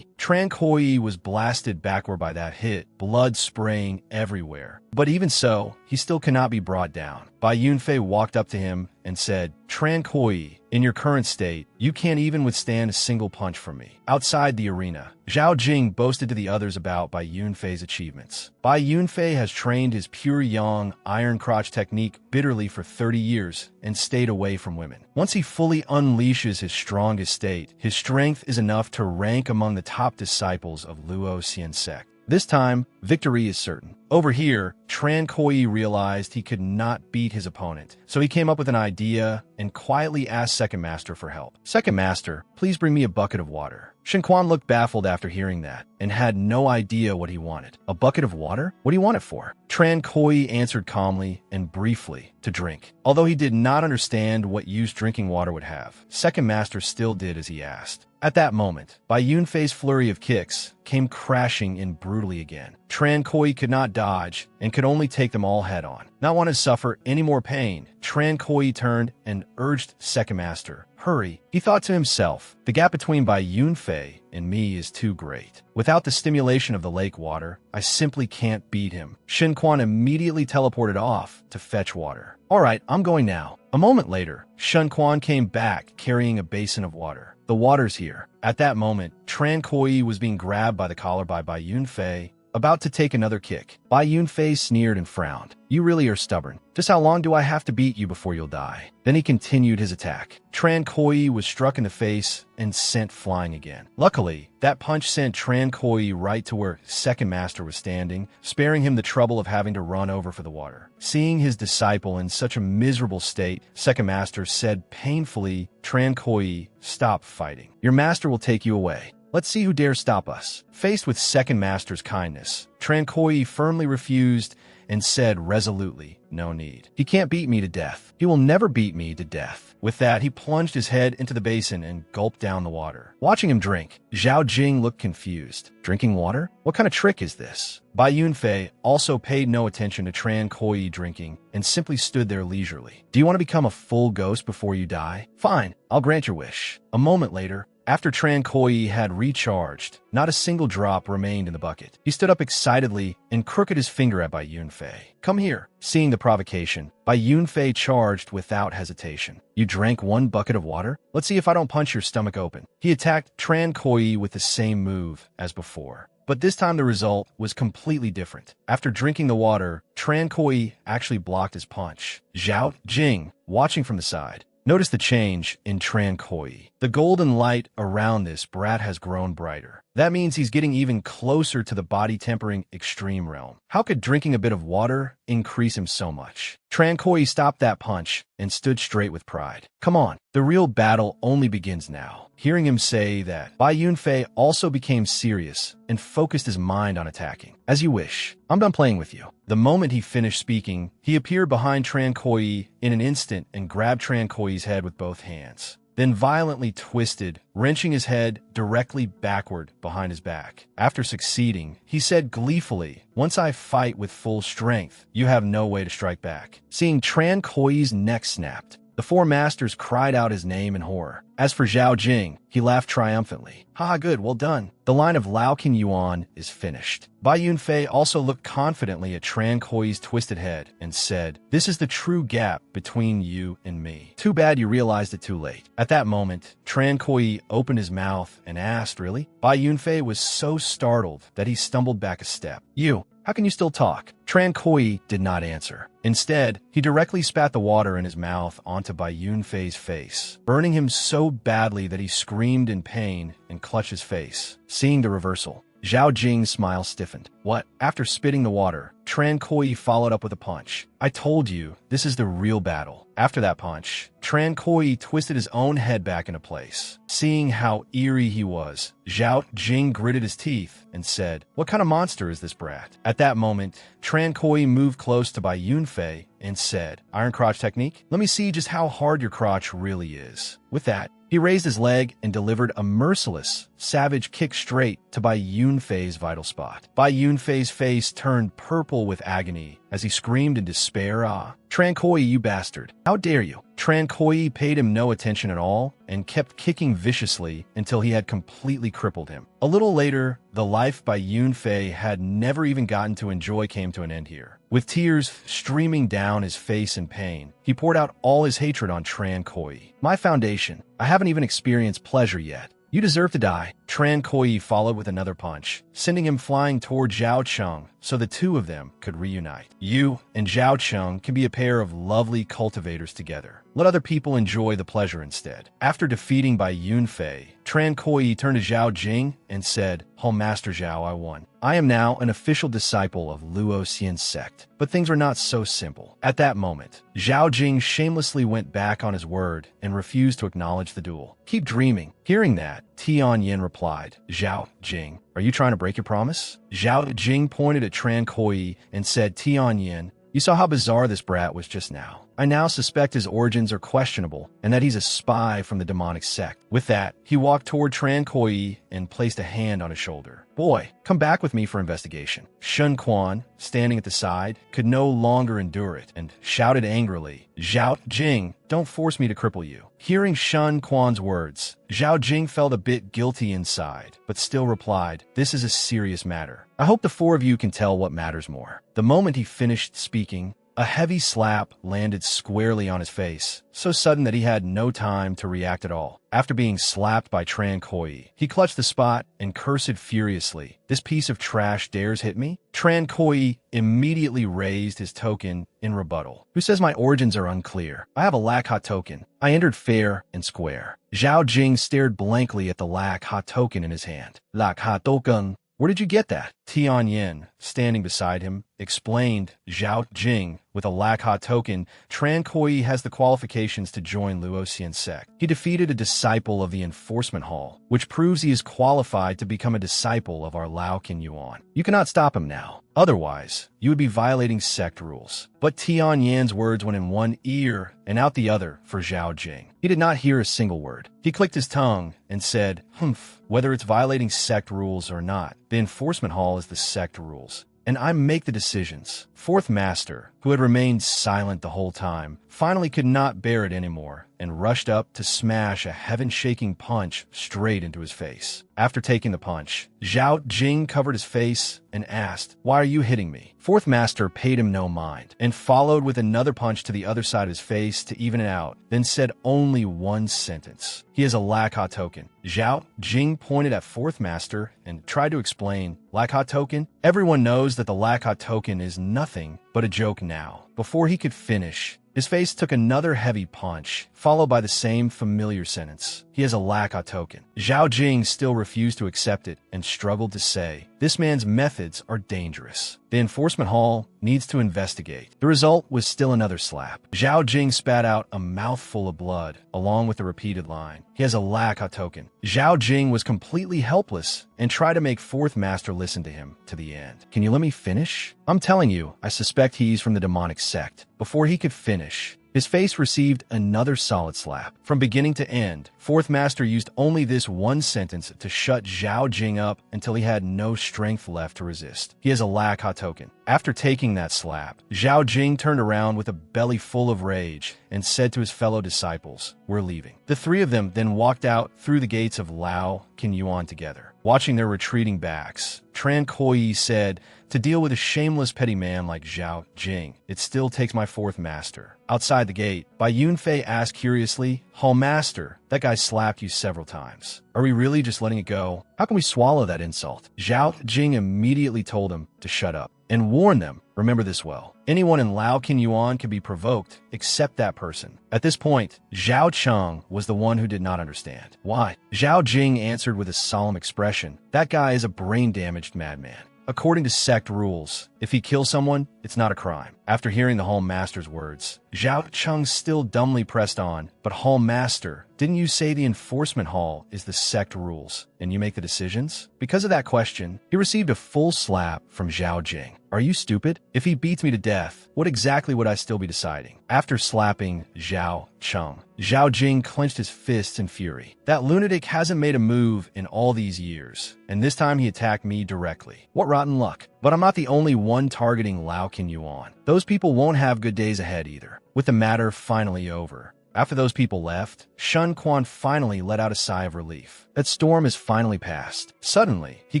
Tran Koi was blasted backward by that hit, blood spraying everywhere. But even so, he still cannot be brought down. Bai Yunfei walked up to him and said, "Tran Koi, in your current state, you can't even withstand a single punch from me." Outside the arena, Zhao Jing boasted to the others about Bai Yunfei's achievements. Bai Yunfei has trained his pure yang iron crotch technique bitterly for 30 years and stayed away from women. Once he fully unleashes his strongest state, his strength is enough to rank among the top disciples of Luo Xian sect. This time, victory is certain. Over here, Tran Koi realized he could not beat his opponent, so he came up with an idea and quietly asked Second Master for help. "Second Master, please bring me a bucket of water." Shen Quan looked baffled after hearing that and had no idea what he wanted. "A bucket of water? What do you want it for?" Tran Koi answered calmly and briefly, "To drink." Although he did not understand what use drinking water would have, Second Master still did as he asked. At that moment, Bai Yunfei's flurry of kicks came crashing in brutally again. Tran Koi could not dodge and could only take them all head on. Not wanting to suffer any more pain, Tran Koi turned and urged Second Master, "Hurry." He thought to himself, "The gap between Bai Yunfei and me is too great. Without the stimulation of the lake water, I simply can't beat him." Shen Quan immediately teleported off to fetch water. "All right, I'm going now." A moment later, Shen Quan came back carrying a basin of water. "The water's here." At that moment, Tran Koi was being grabbed by the collar by Bai Yunfei, about to take another kick. Bai Yunfei sneered and frowned. "You really are stubborn. Just how long do I have to beat you before you'll die?" Then he continued his attack. Tran Koi was struck in the face and sent flying again. Luckily, that punch sent Tran Koi right to where Second Master was standing, sparing him the trouble of having to run over for the water. Seeing his disciple in such a miserable state, Second Master said painfully, "Tran Koi, stop fighting. Your master will take you away. Let's see who dares stop us." Faced with Second Master's kindness, Tran Koi firmly refused and said resolutely, "No need. He can't beat me to death. He will never beat me to death." With that, he plunged his head into the basin and gulped down the water. Watching him drink, Zhao Jing looked confused. Drinking water? What kind of trick is this? Bai Yunfei also paid no attention to Tran Koi drinking and simply stood there leisurely. "Do you want to become a full ghost before you die? Fine, I'll grant your wish." A moment later, After Tran Koi had recharged, not a single drop remained in the bucket. He stood up excitedly and crooked his finger at Bai Yunfei. Come here. Seeing the provocation, Bai Yunfei charged without hesitation. You drank 1 bucket of water? Let's see if I don't punch your stomach open. He attacked Tran Koi with the same move as before. But this time the result was completely different. After drinking the water, Tran Koi actually blocked his punch. Zhao Jing, watching from the side, noticed the change in Tran Koi. The golden light around this brat has grown brighter. That means he's getting even closer to the body-tempering extreme realm. How could drinking a bit of water increase him so much? Tran Koi stopped that punch and stood straight with pride. Come on, the real battle only begins now. Hearing him say that, Bai Yunfei also became serious and focused his mind on attacking. As you wish. I'm done playing with you. The moment he finished speaking, he appeared behind Tran Koi in an instant and grabbed Tran Koi's head with both hands. Then violently twisted, wrenching his head directly backward behind his back. After succeeding, he said gleefully, once I fight with full strength, you have no way to strike back. Seeing Tran Koi's neck snapped, the 4 masters cried out his name in horror. As for Zhao Jing, he laughed triumphantly. Haha, good, well done. The line of Lao Qin Yuan is finished. Bai Yunfei also looked confidently at Tran Koi's twisted head and said, this is the true gap between you and me. Too bad you realized it too late. At that moment, Tran Koi opened his mouth and asked, really? Bai Yunfei was so startled that he stumbled back a step. You, how can you still talk? Tran Koi did not answer. Instead, he directly spat the water in his mouth onto Bai Yunfei's face, burning him so badly that he screamed in pain and clutched his face. Seeing the reversal, Zhao Jing's smile stiffened. What? After spitting the water, Tran Koi followed up with a punch. I told you, this is the real battle. After that punch, Tran Koi twisted his own head back into place. Seeing how eerie he was, Zhao Jing gritted his teeth and said, what kind of monster is this brat? At that moment, Tran Koi moved close to Bai Yunfei and said, Iron crotch technique? Let me see just how hard your crotch really is. With that, he raised his leg and delivered a merciless, savage kick straight to Bai Yunfei's vital spot. Bai Yunfei's face turned purple with agony as he screamed in despair, ah. Tran Koi, you bastard. How dare you? Tran Koi paid him no attention at all and kept kicking viciously until he had completely crippled him. A little later, the life Bai Yunfei had never even gotten to enjoy came to an end here. With tears streaming down his face in pain, he poured out all his hatred on Tran Koi. My foundation, I haven't even experienced pleasure yet. You deserve to die. Tran Koi followed with another punch, sending him flying toward Zhao Cheng so the two of them could reunite. You and Zhao Cheng can be a pair of lovely cultivators together. Let other people enjoy the pleasure instead. After defeating Bai Yunfei, Tran Koi turned to Zhao Jing and said, Oh, Master Zhao, I won. I am now an official disciple of Luo Xian's sect. But things were not so simple. At that moment, Zhao Jing shamelessly went back on his word and refused to acknowledge the duel. Keep dreaming. Hearing that, Tian Yin replied, Zhao Jing, are you trying to break your promise? Zhao Jing pointed at Tran Koi and said, Tian Yin, you saw how bizarre this brat was just now. I now suspect his origins are questionable and that he's a spy from the demonic sect. With that, he walked toward Tran Koi and placed a hand on his shoulder. Boy, come back with me for investigation. Shun Quan, standing at the side, could no longer endure it and shouted angrily, Zhao Jing, don't force me to cripple you. Hearing Shun Quan's words, Zhao Jing felt a bit guilty inside, but still replied, this is a serious matter. I hope the 4 of you can tell what matters more. The moment he finished speaking, a heavy slap landed squarely on his face, so sudden that he had no time to react at all. After being slapped by Tran Koi, he clutched the spot and cursed furiously. This piece of trash dares hit me? Tran Koi immediately raised his token in rebuttal. Who says my origins are unclear? I have a Lakha token. I entered fair and square. Zhao Jing stared blankly at the Lakha token in his hand. Lakha token. Where did you get that? Tian Yin, standing beside him, explained, Zhao Jing, with a Lakha token, Tran Koi has the qualifications to join Luo Xian's sect. He defeated a disciple of the Enforcement Hall, which proves he is qualified to become a disciple of our Lao Qin Yuan. You cannot stop him now. Otherwise, you would be violating sect rules. But Tian Yan's words went in one ear and out the other for Zhao Jing. He did not hear a single word. He clicked his tongue and said, humph, whether it's violating sect rules or not, the Enforcement Hall is the sect rules, and I make the decisions. 4th Master, who had remained silent the whole time, finally could not bear it anymore and rushed up to smash a heaven-shaking punch straight into his face. After taking the punch, Zhao Jing covered his face and asked, "Why are you hitting me?" Fourth Master paid him no mind and followed with another punch to the other side of his face to even it out, then said only one sentence. "He is a Lakha token." Zhao Jing pointed at Fourth Master and tried to explain, "Lakha token? Everyone knows that the Lakha token is nothing but a joke now." Before he could finish, his face took another heavy punch, followed by the same familiar sentence. "He has a Lakha token." Zhao Jing still refused to accept it and struggled to say, "This man's methods are dangerous. The enforcement hall needs to investigate." The result was still another slap. Zhao Jing spat out a mouthful of blood, along with the repeated line, "He has a Lakha token." Zhao Jing was completely helpless and tried to make Fourth Master listen to him to the end. "Can you let me finish? I'm telling you, I suspect he's from the demonic sect." Before he could finish, his face received another solid slap. From beginning to end, Fourth Master used only this one sentence to shut Zhao Jing up until he had no strength left to resist. "He has a Lakha token." After taking that slap, Zhao Jing turned around with a belly full of rage and said to his fellow disciples, "We're leaving." The three of them then walked out through the gates of Lao Qinyuan together. Watching their retreating backs, Tran Kuo-yi said, "To deal with a shameless petty man like Zhao Jing, it still takes my Fourth Master." Outside the gate, Bai Yunfei asked curiously, "Hall Master, that guy slapped you several times. Are we really just letting it go? How can we swallow that insult?" Zhao Jing immediately told him to shut up and warned them, "Remember this well. Anyone in Lao Qinyuan can be provoked except that person." At this point, Zhao Cheng was the one who did not understand. "Why?" Zhao Jing answered with a solemn expression, "That guy is a brain-damaged madman. According to sect rules, if he kills someone, it's not a crime." After hearing the Hall Master's words, Zhao Cheng still dumbly pressed on, "But Hall Master, didn't you say the enforcement hall is the sect rules, and you make the decisions?" Because of that question, he received a full slap from Zhao Jing. "Are you stupid? If he beats me to death, what exactly would I still be deciding?" After slapping Zhao Cheng, Zhao Jing clenched his fists in fury. "That lunatic hasn't made a move in all these years, and this time he attacked me directly. What rotten luck. But I'm not the only one targeting Lao Qinyuan. Those people won't have good days ahead either." With the matter finally over, after those people left, Shun Quan finally let out a sigh of relief. That storm has finally passed. Suddenly, he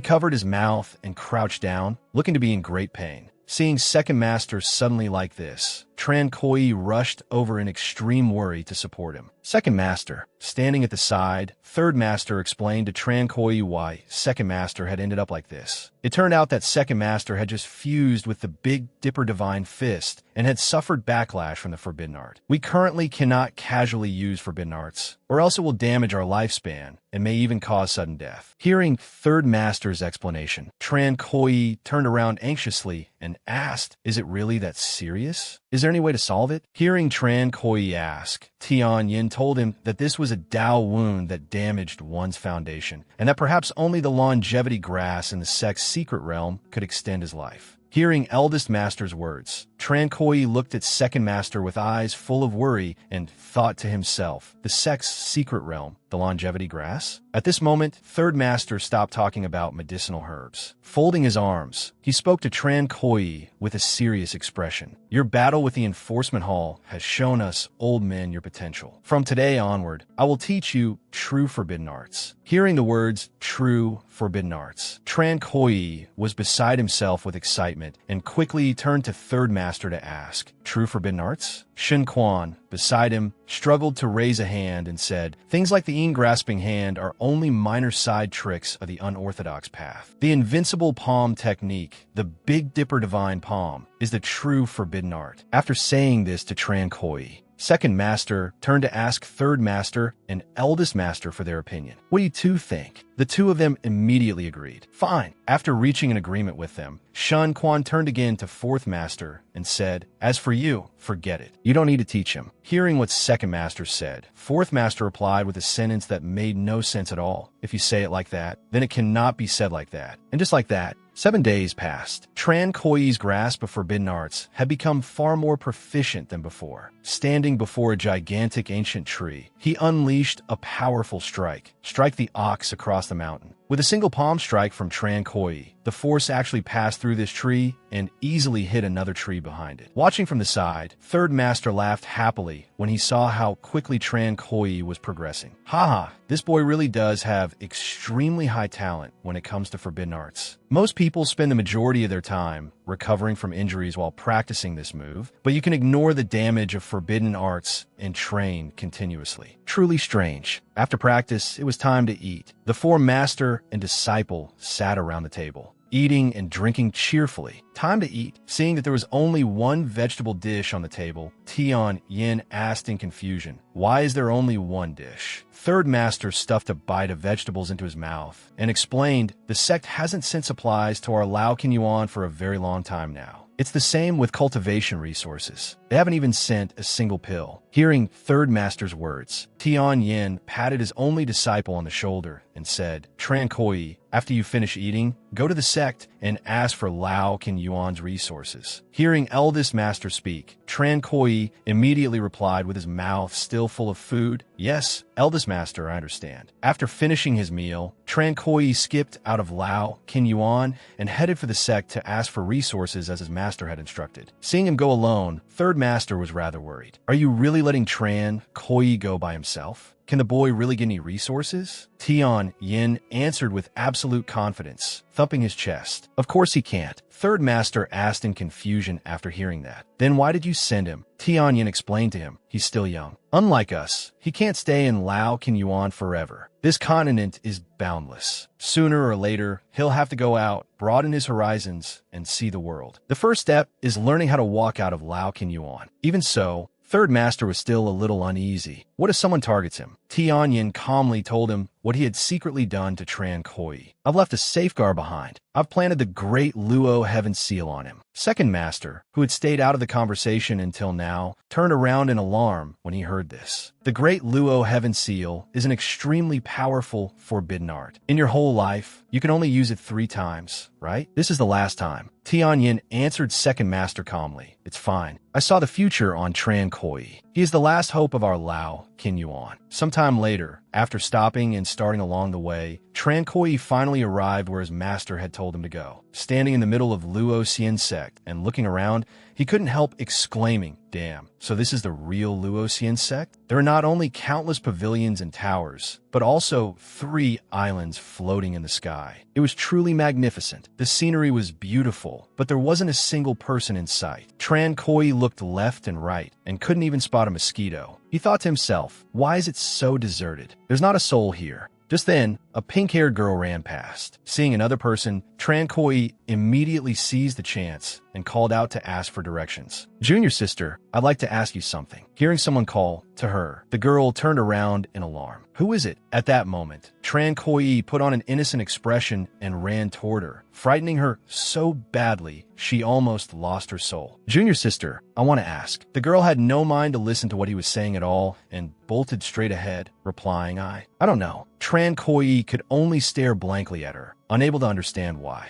covered his mouth and crouched down, looking to be in great pain. Seeing Second Master suddenly like this, Tran Kuo-yi rushed over in extreme worry to support him. Second Master, standing at the side, Third Master explained to Tran Kuo-yi why Second Master had ended up like this. It turned out that Second Master had just fused with the Big Dipper Divine Fist and had suffered backlash from the Forbidden Art. We currently cannot casually use Forbidden Arts, or else it will damage our lifespan and may even cause sudden death. Hearing Third Master's explanation, Tran Kuo-yi turned around anxiously and asked, "Is it really that serious? Is there any way to solve it?" Hearing Tran Kuo-yi ask, Tian Yin told him that this was a Dao wound that damaged one's foundation, and that perhaps only the longevity grass in the sect's secret realm could extend his life. Hearing Eldest Master's words, Tran Kuo-yi looked at Second Master with eyes full of worry and thought to himself, "The sect's secret realm, the longevity grass?" At this moment, Third Master stopped talking about medicinal herbs. Folding his arms, he spoke to Tran Kuo-yi with a serious expression. "Your battle with the enforcement hall has shown us old men your potential. From today onward, I will teach you true forbidden arts." Hearing the words true forbidden arts, Tran Kuo-yi was beside himself with excitement and quickly turned to Third Master to ask, "True forbidden arts?" Shin Quan, beside him, struggled to raise a hand and said, "Things like the Yin-grasping hand are only minor side tricks of the unorthodox path. The invincible palm technique, the Big Dipper Divine Palm, is the true forbidden art." After saying this to Tran Kuo-yi, Second Master turned to ask Third Master and Eldest Master for their opinion. "What do you two think?" The two of them immediately agreed. "Fine." After reaching an agreement with them, Shun Quan turned again to Fourth Master and said, "As for you, forget it. You don't need to teach him." Hearing what Second Master said, Fourth Master replied with a sentence that made no sense at all. "If you say it like that, then it cannot be said like that." And just like that, 7 days passed. Tran Kuo-yi's grasp of forbidden arts had become far more proficient than before. Standing before a gigantic ancient tree, he unleashed a powerful strike the ox across the mountain. With a single palm strike from Tran Koi, the force actually passed through this tree and easily hit another tree behind it. Watching from the side, Third Master laughed happily when he saw how quickly Tran Koi was progressing. Haha, this boy really does have extremely high talent when it comes to forbidden arts. Most people spend the majority of their time recovering from injuries while practicing this move, but you can ignore the damage of forbidden arts and train continuously. Truly strange. After practice, it was time to eat. The four master and disciple sat around the table, eating and drinking cheerfully. Time to eat. Seeing that there was only one vegetable dish on the table, Tian Yin asked in confusion, "Why is there only one dish?" Third Master stuffed a bite of vegetables into his mouth and explained, "The sect hasn't sent supplies to our Lao Kin Yuan for a very long time now. It's the same with cultivation resources. They haven't even sent a single pill." Hearing Third Master's words, Tian Yin patted his only disciple on the shoulder and said, "Tran Koi, after you finish eating, go to the sect and ask for Lao Kin Yuan's resources." Hearing Eldest Master speak, Tran Koi immediately replied with his mouth still full of food, "Yes, Eldest Master, I understand." After finishing his meal, Tran Koi skipped out of Lao Kin Yuan and headed for the sect to ask for resources as his master had instructed. Seeing him go alone, Third Master was rather worried. Are you really letting Tran Koi go by himself? Can the boy really get any resources? Tian Yin answered with absolute confidence, thumping his chest. Of course he can't. Third Master asked in confusion after hearing that. Then why did you send him? Tian Yin explained to him, he's still young. Unlike us, he can't stay in Lao Kin Yuan forever. This continent is boundless. Sooner or later, he'll have to go out, broaden his horizons, and see the world. The first step is learning how to walk out of Lao Kin Yuan. Even so, Third Master was still a little uneasy. What if someone targets him? Tian Yin calmly told him what he had secretly done to Tran Koi. I've left a safeguard behind. I've planted the great Luo Heaven Seal on him. Second Master, who had stayed out of the conversation until now, turned around in alarm when he heard this. The great Luo Heaven Seal is an extremely powerful forbidden art. In your whole life, you can only use it 3 times, right? This is the last time. Tian Yin answered Second Master calmly. It's fine. I saw the future on Tran Koi. He is the last hope of our Lao Kin Yuan. Sometime later, after stopping and starting along the way, Tran Koi finally arrived where his master had told him to go. Standing in the middle of Luo Xian sect and looking around, he couldn't help exclaiming, "Damn, so this is the real Luo Xian sect?" There are not only countless pavilions and towers, but also 3 islands floating in the sky. It was truly magnificent. The scenery was beautiful, but there wasn't a single person in sight. Tran Koi looked left and right and couldn't even spot a mosquito. He thought to himself, why is it so deserted? There's not a soul here. Just then, a pink-haired girl ran past. Seeing another person, Tran Koi immediately seized the chance and called out to ask for directions. "Junior sister, I'd like to ask you something." Hearing someone call to her, the girl turned around in alarm. "Who is it?" At that moment, Tran Koi put on an innocent expression and ran toward her, frightening her so badly she almost lost her soul. "Junior sister, I want to ask." The girl had no mind to listen to what he was saying at all and bolted straight ahead, replying, I don't know." Tran Koi could only stare blankly at her, unable to understand why.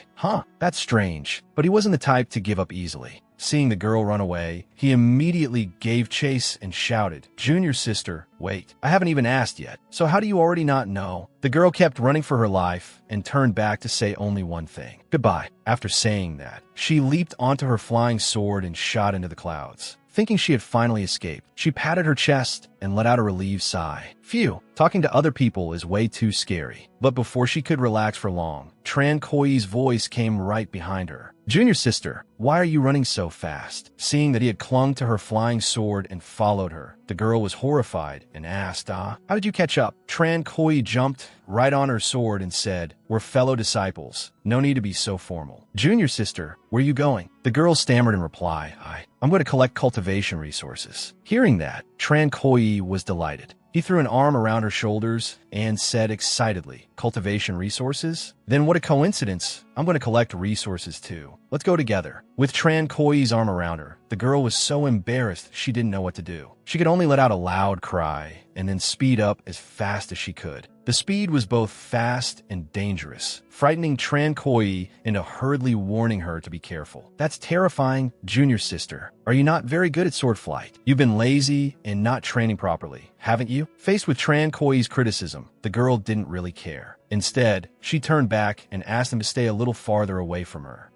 That's strange, but he wasn't the type to give up easily. Seeing the girl run away, he immediately gave chase and shouted, "Junior sister, wait, I haven't even asked yet. So how do you already not know?" The girl kept running for her life and turned back to say only one thing, "Goodbye." After saying that, she leaped onto her flying sword and shot into the clouds. Thinking she had finally escaped, she patted her chest and let out a relieved sigh. Phew, talking to other people is way too scary. But before she could relax for long, Tran Koi's voice came right behind her. "Junior sister, why are you running so fast?" Seeing that he had clung to her flying sword and followed her, the girl was horrified and asked, how did you catch up?" Tran Koi jumped right on her sword and said, "We're fellow disciples. No need to be so formal." "Junior sister, where are you going?" The girl stammered in reply, I'm going to collect cultivation resources." Hearing that, Tran Koi was delighted. He threw an arm around her shoulders and said excitedly, "Cultivation resources? Then what a coincidence. I'm going to collect resources too. Let's go together." With Tran Koi's arm around her, the girl was so embarrassed she didn't know what to do. She could only let out a loud cry and then speed up as fast as she could. The speed was both fast and dangerous, frightening Tran Koi into hurriedly warning her to be careful. "That's terrifying, junior sister. Are you not very good at sword flight? You've been lazy and not training properly, haven't you?" Faced with Tran Koi's criticism, the girl didn't really care. Instead, she turned back and asked him to stay a little farther away from her.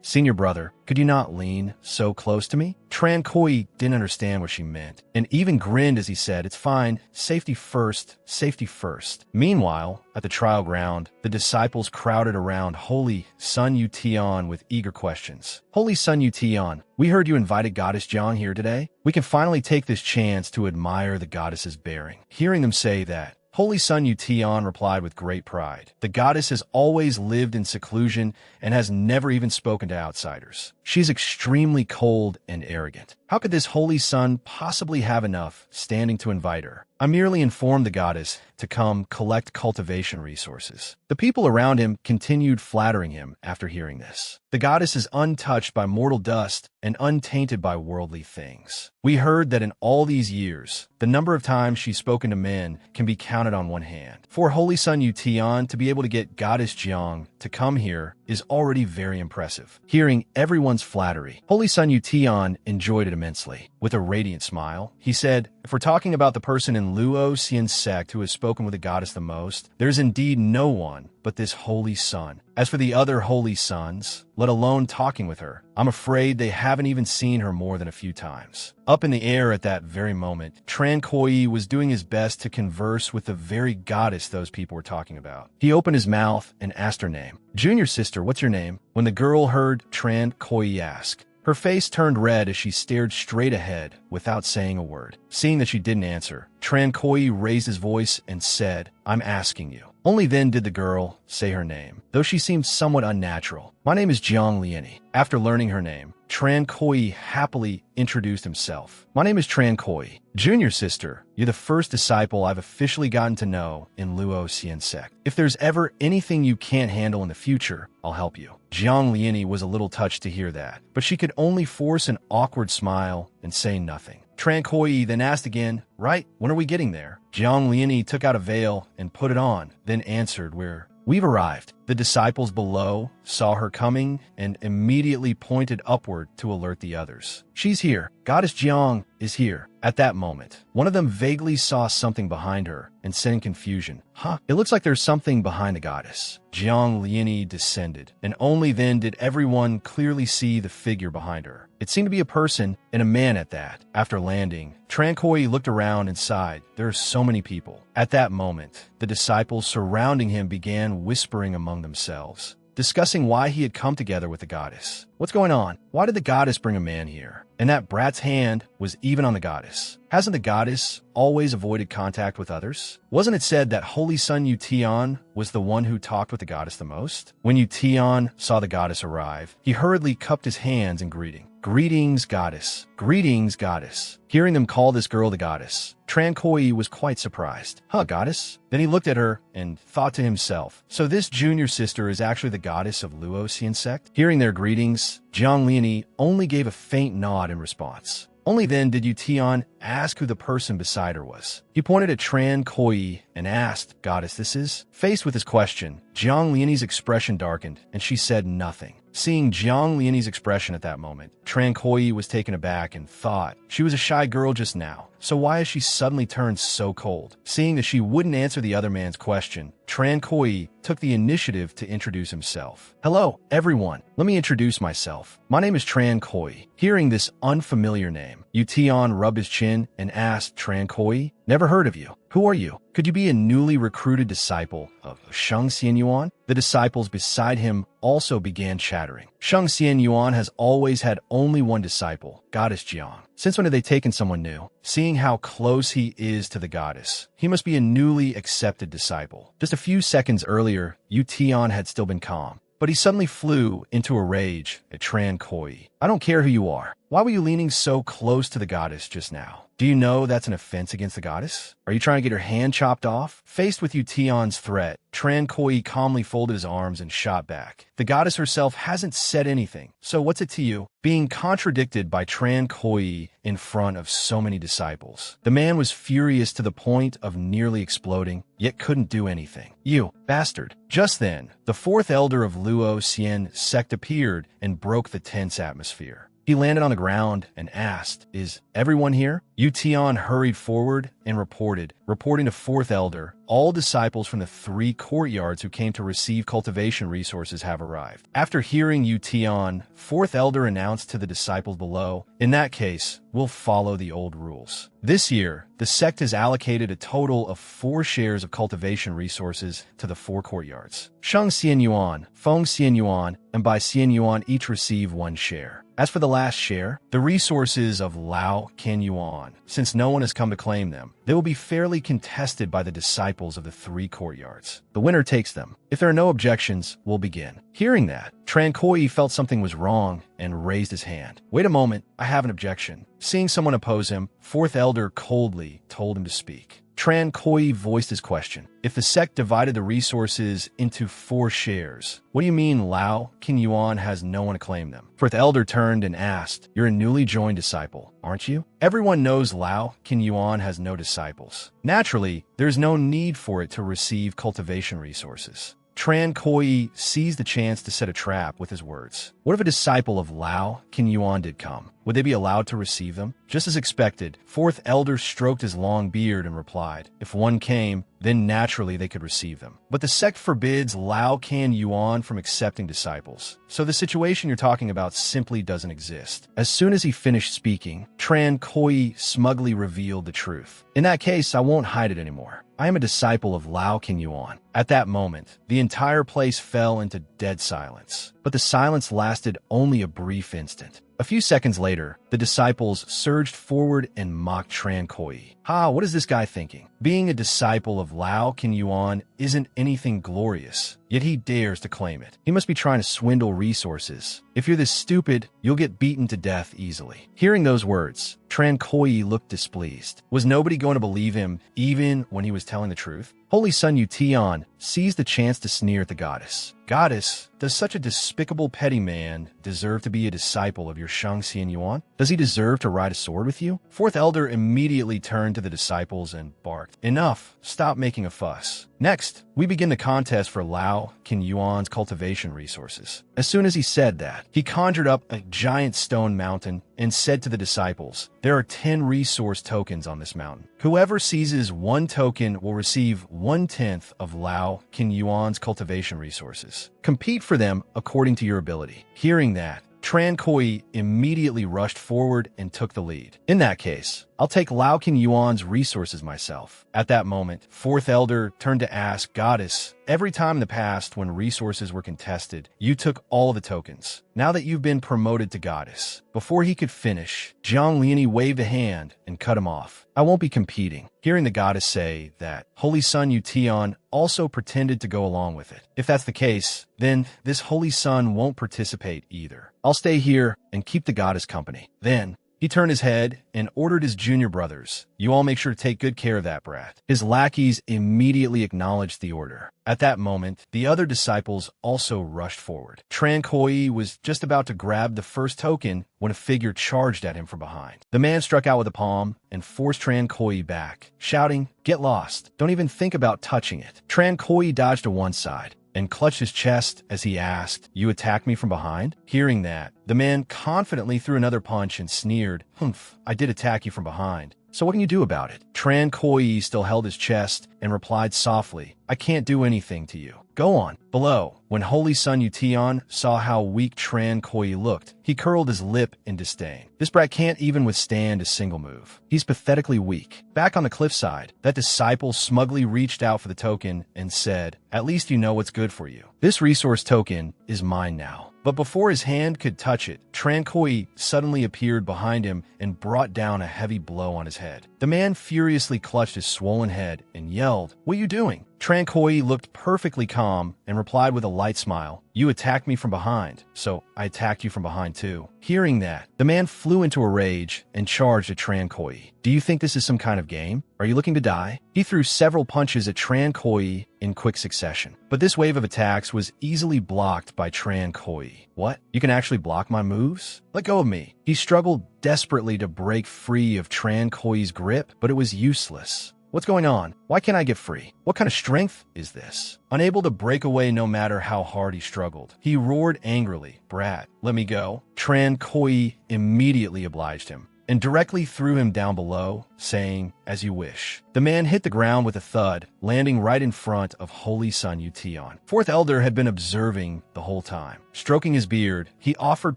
Senior brother, could you not lean so close to me? Tran Koi didn't understand what she meant, and even grinned as he said, it's fine, safety first, safety first. Meanwhile, at the trial ground, the disciples crowded around Holy Sun Yution with eager questions. Holy Sun Yution, we heard you invited Goddess Jiang here today. We can finally take this chance to admire the goddess's bearing. Hearing them say that, Holy Sun Yution replied with great pride. The goddess has always lived in seclusion and has never even spoken to outsiders. She's extremely cold and arrogant. How could this Holy Sun possibly have enough standing to invite her? I merely informed the goddess to come collect cultivation resources. The people around him continued flattering him after hearing this. The goddess is untouched by mortal dust and untainted by worldly things. We heard that in all these years, the number of times she's spoken to men can be counted on one hand. For Holy Sun Yution to be able to get Goddess Jiang to come here is already very impressive. Hearing everyone's flattery, Holy Sun Yution enjoyed it immensely. With a radiant smile, he said, if we're talking about the person in Luo Xian sect who has spoken with the goddess the most, there's indeed no one but this Holy Sun. As for the other Holy Suns, let alone talking with her, I'm afraid they haven't even seen her more than a few times. Up in the air at that very moment, Tran Koi was doing his best to converse with the very goddess those people were talking about. He opened his mouth and asked her name. Junior sister, what's your name? When the girl heard Tran Koi ask, her face turned red as she stared straight ahead without saying a word. Seeing that she didn't answer, Tran Koi raised his voice and said, I'm asking you. Only then did the girl say her name, though she seemed somewhat unnatural. My name is Jiang Liani. After learning her name, Tran Koi happily introduced himself. My name is Tran Koi. Junior sister, you're the first disciple I've officially gotten to know in Luo Xian sect. If there's ever anything you can't handle in the future, I'll help you. Jiang Liani was a little touched to hear that, but she could only force an awkward smile and say nothing. Tran Koi then asked again, right, when are we getting there? Jiang Liani took out a veil and put it on, then answered, we've arrived. The disciples below saw her coming and immediately pointed upward to alert the others. She's here. Goddess Jiang is here. At that moment, one of them vaguely saw something behind her and said in confusion, it looks like there's something behind the goddess. Jiang Liani descended, and only then did everyone clearly see the figure behind her. It seemed to be a person and a man at that. After landing, Tran Koi looked around and sighed. There are so many people. At that moment, the disciples surrounding him began whispering among themselves, discussing why he had come together with the goddess. What's going on? Why did the goddess bring a man here? And that brat's hand was even on the goddess. Hasn't the goddess always avoided contact with others? Wasn't it said that Holy Sun Yution was the one who talked with the goddess the most? When Yution saw the goddess arrive, he hurriedly cupped his hands in greeting. Greetings, goddess. Greetings, goddess. Hearing them call this girl the goddess, Tran Koi was quite surprised. Goddess? Then he looked at her and thought to himself, so this junior sister is actually the goddess of Luo Xian sect? Hearing their greetings, Jiang Liani only gave a faint nod in response. Only then did Yution ask who the person beside her was. He pointed at Tran Koi and asked, Goddess, this is? Faced with his question, Jiang Liani's expression darkened, and she said nothing. Seeing Jiang Liani's expression at that moment, Tran Koi was taken aback and thought she was a shy girl just now, so why has she suddenly turned so cold? Seeing that she wouldn't answer the other man's question, Tran Koi took the initiative to introduce himself. Hello, everyone. Let me introduce myself. My name is Tran Koi. Hearing this unfamiliar name, Yution rubbed his chin and asked Tran Koi, never heard of you. Who are you? Could you be a newly recruited disciple of Sheng Xianyuan? The disciples beside him also began chattering. Sheng Xianyuan has always had only one disciple, Goddess Jiang. Since when have they taken someone new? Seeing how close he is to the goddess, he must be a newly accepted disciple. Just a few seconds earlier, Yution had still been calm, but he suddenly flew into a rage at Tran Koi. I don't care who you are. Why were you leaning so close to the goddess just now? Do you know that's an offense against the goddess? Are you trying to get her hand chopped off? Faced with Yution's threat, Tran Koi calmly folded his arms and shot back. The goddess herself hasn't said anything, so what's it to you? Being contradicted by Tran Koi in front of so many disciples, the man was furious to the point of nearly exploding, yet couldn't do anything. You bastard. Just then, the fourth elder of Luo Xian sect appeared and broke the tense atmosphere. He landed on the ground and asked, is everyone here? Yu Tian hurried forward and reporting to fourth elder, all disciples from the 3 courtyards who came to receive cultivation resources have arrived. After hearing Yu Tian, fourth elder announced to the disciples below, in that case, we'll follow the old rules. This year, the sect has allocated a total of 4 shares of cultivation resources to the 4 courtyards. Sheng Xian Yuan, Feng Xian Yuan, and Bai Xian Yuan each receive 1 share. As for the last share, the resources of Lao Qian Yuan, since no one has come to claim them, they will be fairly contested by the disciples of the 3 courtyards. The winner takes them. If there are no objections, we'll begin. Hearing that, Tran Koi felt something was wrong and raised his hand. Wait a moment, I have an objection. Seeing someone oppose him, fourth elder coldly told him to speak. Tran Koi voiced his question. If the sect divided the resources into 4 shares, what do you mean Lao Qian Yuan has no one to claim them? Fourth elder turned and asked, you're a newly joined disciple, aren't you? Everyone knows Lao Qian Yuan has no disciples. Naturally, there's no need for it to receive cultivation resources. Tran Koi seized the chance to set a trap with his words. What if a disciple of Lao Qian Yuan did come? Would they be allowed to receive them? Just as expected, fourth elder stroked his long beard and replied, if one came, then naturally they could receive them. But the sect forbids Lao Qian Yuan from accepting disciples. So the situation you're talking about simply doesn't exist. As soon as he finished speaking, Tran Koi smugly revealed the truth. In that case, I won't hide it anymore. I am a disciple of Lao Qian Yuan. At that moment, the entire place fell into dead silence. But the silence lasted only a brief instant. A few seconds later, the disciples surged forward and mocked Tran Koi. Ha, what is this guy thinking? Being a disciple of Lao Qian Yuan isn't anything glorious, yet he dares to claim it. He must be trying to swindle resources. If you're this stupid, you'll get beaten to death easily. Hearing those words, Tran Koi looked displeased. Was nobody going to believe him, even when he was telling the truth? Holy Son Yu Tian seized the chance to sneer at the goddess. Goddess, does such a despicable petty man deserve to be a disciple of your Sheng Xian Yuan? Does he deserve to ride a sword with you? Fourth elder immediately turned to the disciples and barked, enough, stop making a fuss. Next, we begin the contest for Lao Qian Yuan's cultivation resources. As soon as he said that, he conjured up a giant stone mountain and said to the disciples, there are 10 resource tokens on this mountain. Whoever seizes 1 token will receive 1/10 of Lao Qian Yuan's cultivation resources. Compete for them according to your ability. Hearing that, Tran Koi immediately rushed forward and took the lead. In that case, I'll take Lao Qian Yuan's resources myself. At that moment, fourth elder turned to ask, Goddess, every time in the past when resources were contested, you took all of the tokens. Now that you've been promoted to Goddess. Before he could finish, Jiang Liani waved a hand and cut him off. I won't be competing. Hearing the goddess say that, Holy Son Yu Tian also pretended to go along with it. If that's the case, then this Holy Son won't participate either. I'll stay here and keep the goddess company. Then, he turned his head and ordered his junior brothers, you all make sure to take good care of that brat. His lackeys immediately acknowledged the order. At that moment, the other disciples also rushed forward. Tran Koi was just about to grab the first token when a figure charged at him from behind. The man struck out with a palm and forced Tran Koi back, shouting, get lost. Don't even think about touching it. Tran Koi dodged to one side and clutched his chest as he asked, you attacked me from behind? Hearing that, the man confidently threw another punch and sneered, humph, I did attack you from behind. So what can you do about it? Tran Koi still held his chest and replied softly, I can't do anything to you. Go on. Below, when Holy Son Yu Tian saw how weak Tran Koi looked, he curled his lip in disdain. This brat can't even withstand a single move. He's pathetically weak. Back on the cliffside, that disciple smugly reached out for the token and said, at least you know what's good for you. This resource token is mine now. But before his hand could touch it, Tran Koi suddenly appeared behind him and brought down a heavy blow on his head. The man furiously clutched his swollen head and yelled, what are you doing? Tran Koi looked perfectly calm and replied with a light smile, you attacked me from behind, so I attacked you from behind too. Hearing that, the man flew into a rage and charged at Tran Koi. Do you think this is some kind of game? Are you looking to die? He threw several punches at Tran Koi in quick succession, but this wave of attacks was easily blocked by Tran Koi. What? You can actually block my moves? Let go of me. He struggled desperately to break free of Tran Koi's grip, but it was useless. What's going on? Why can't I get free? What kind of strength is this? Unable to break away no matter how hard he struggled, he roared angrily, brat, let me go. Tran Koi immediately obliged him. and directly threw him down below, saying, "As you wish." The man hit the ground with a thud, landing right in front of Holy Sun Yution. Fourth Elder had been observing the whole time. Stroking his beard, he offered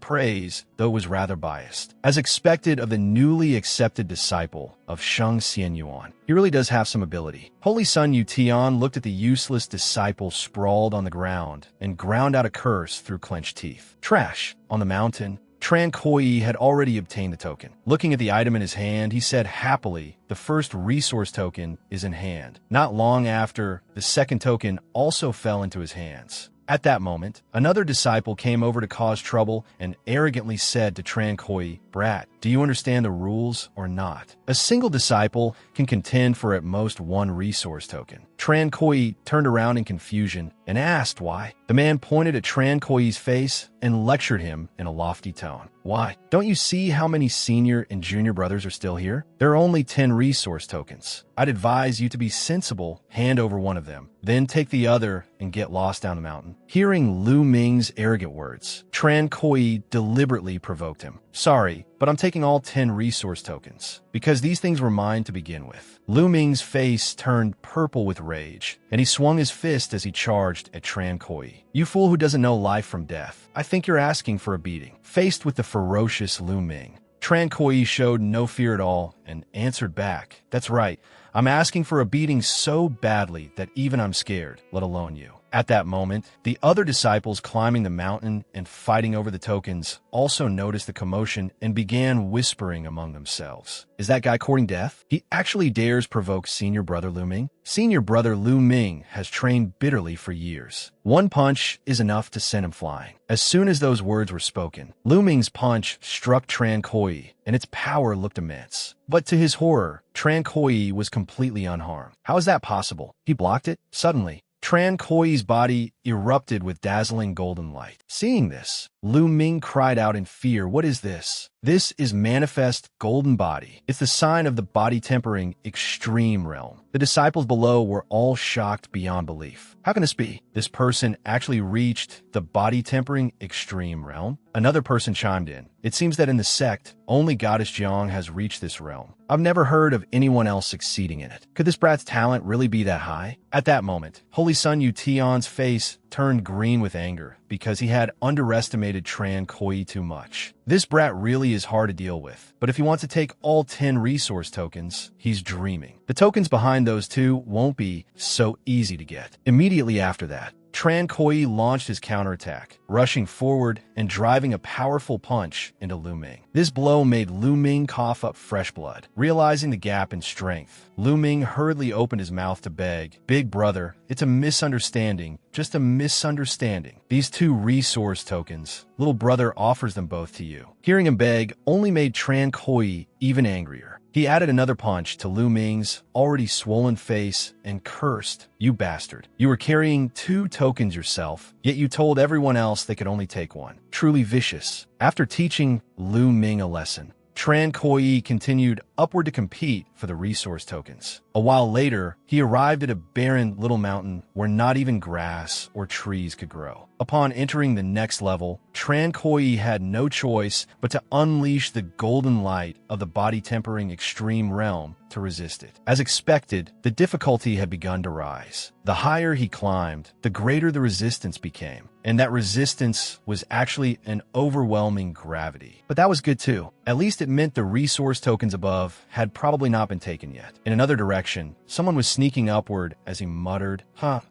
praise, though it was rather biased. As expected of the newly accepted disciple of Sheng Xianyuan, he really does have some ability. Holy Sun Yution looked at the useless disciple sprawled on the ground and ground out a curse through clenched teeth. Trash. On the mountain, Tran Koi had already obtained the token. Looking at the item in his hand, he said happily, "The first resource token is in hand." Not long after, the second token also fell into his hands. At that moment, another disciple came over to cause trouble and arrogantly said to Tran Koi, "Brat, do you understand the rules or not?" A single disciple can contend for at most one resource token. Tran Koi turned around in confusion and asked why. The man pointed at Tran Koi's face and lectured him in a lofty tone. "Why? Don't you see how many senior and junior brothers are still here? There are only 10 resource tokens. I'd advise you to be sensible, hand over one of them, then take the other and get lost down the mountain." Hearing Lu Ming's arrogant words, Tran Koi deliberately provoked him. "Sorry, but I'm taking all 10 resource tokens, because these things were mine to begin with." Lu Ming's face turned purple with rage, and he swung his fist as he charged at Tran Koi. "You fool who doesn't know life from death. I think you're asking for a beating." Faced with the ferocious Lu Ming, Tran Koi showed no fear at all and answered back, "That's right. I'm asking for a beating so badly that even I'm scared, let alone you." At that moment, the other disciples climbing the mountain and fighting over the tokens also noticed the commotion and began whispering among themselves. "Is that guy courting death? He actually dares provoke senior brother Lu Ming?" Senior brother Lu Ming has trained bitterly for years. One punch is enough to send him flying. As soon as those words were spoken, Lu Ming's punch struck Tran Koi, and its power looked immense. But to his horror, Tran Koi was completely unharmed. How is that possible? He blocked it? Suddenly, Tran Koi's body erupted with dazzling golden light. Seeing this, Lu Ming cried out in fear, "What is this?" "This is Manifest Golden Body. It's the sign of the body-tempering extreme realm." The disciples below were all shocked beyond belief. How can this be? This person actually reached the body-tempering extreme realm? Another person chimed in. "It seems that in the sect, only Goddess Jiang has reached this realm. I've never heard of anyone else succeeding in it. Could this brat's talent really be that high?" At that moment, Holy Sun Yution's face turned green with anger because he had underestimated Tran Koi too much. This brat really is hard to deal with, but if he wants to take all 10 resource tokens, he's dreaming. The tokens behind those two won't be so easy to get. Immediately after that, Tran Koi launched his counterattack, rushing forward and driving a powerful punch into Lu Ming. This blow made Lu Ming cough up fresh blood. Realizing the gap in strength, Lu Ming hurriedly opened his mouth to beg, "Big brother, it's a misunderstanding, just a misunderstanding. These 2 resource tokens, little brother offers them both to you." Hearing him beg only made Tran Koi even angrier. He added another punch to Lu Ming's already swollen face and cursed, "You bastard. You were carrying 2 tokens yourself, yet you told everyone else they could only take 1. Truly vicious." After teaching Lu Ming a lesson, Tran Koi continued upward to compete for the resource tokens. A while later, he arrived at a barren little mountain where not even grass or trees could grow. Upon entering the next level, Tran Koi had no choice but to unleash the golden light of the body-tempering extreme realm to resist it. As expected, the difficulty had begun to rise. The higher he climbed, the greater the resistance became, and that resistance was actually an overwhelming gravity. But that was good too. At least it meant the resource tokens above had probably not been taken yet. In another direction, someone was sneaking upward as he muttered,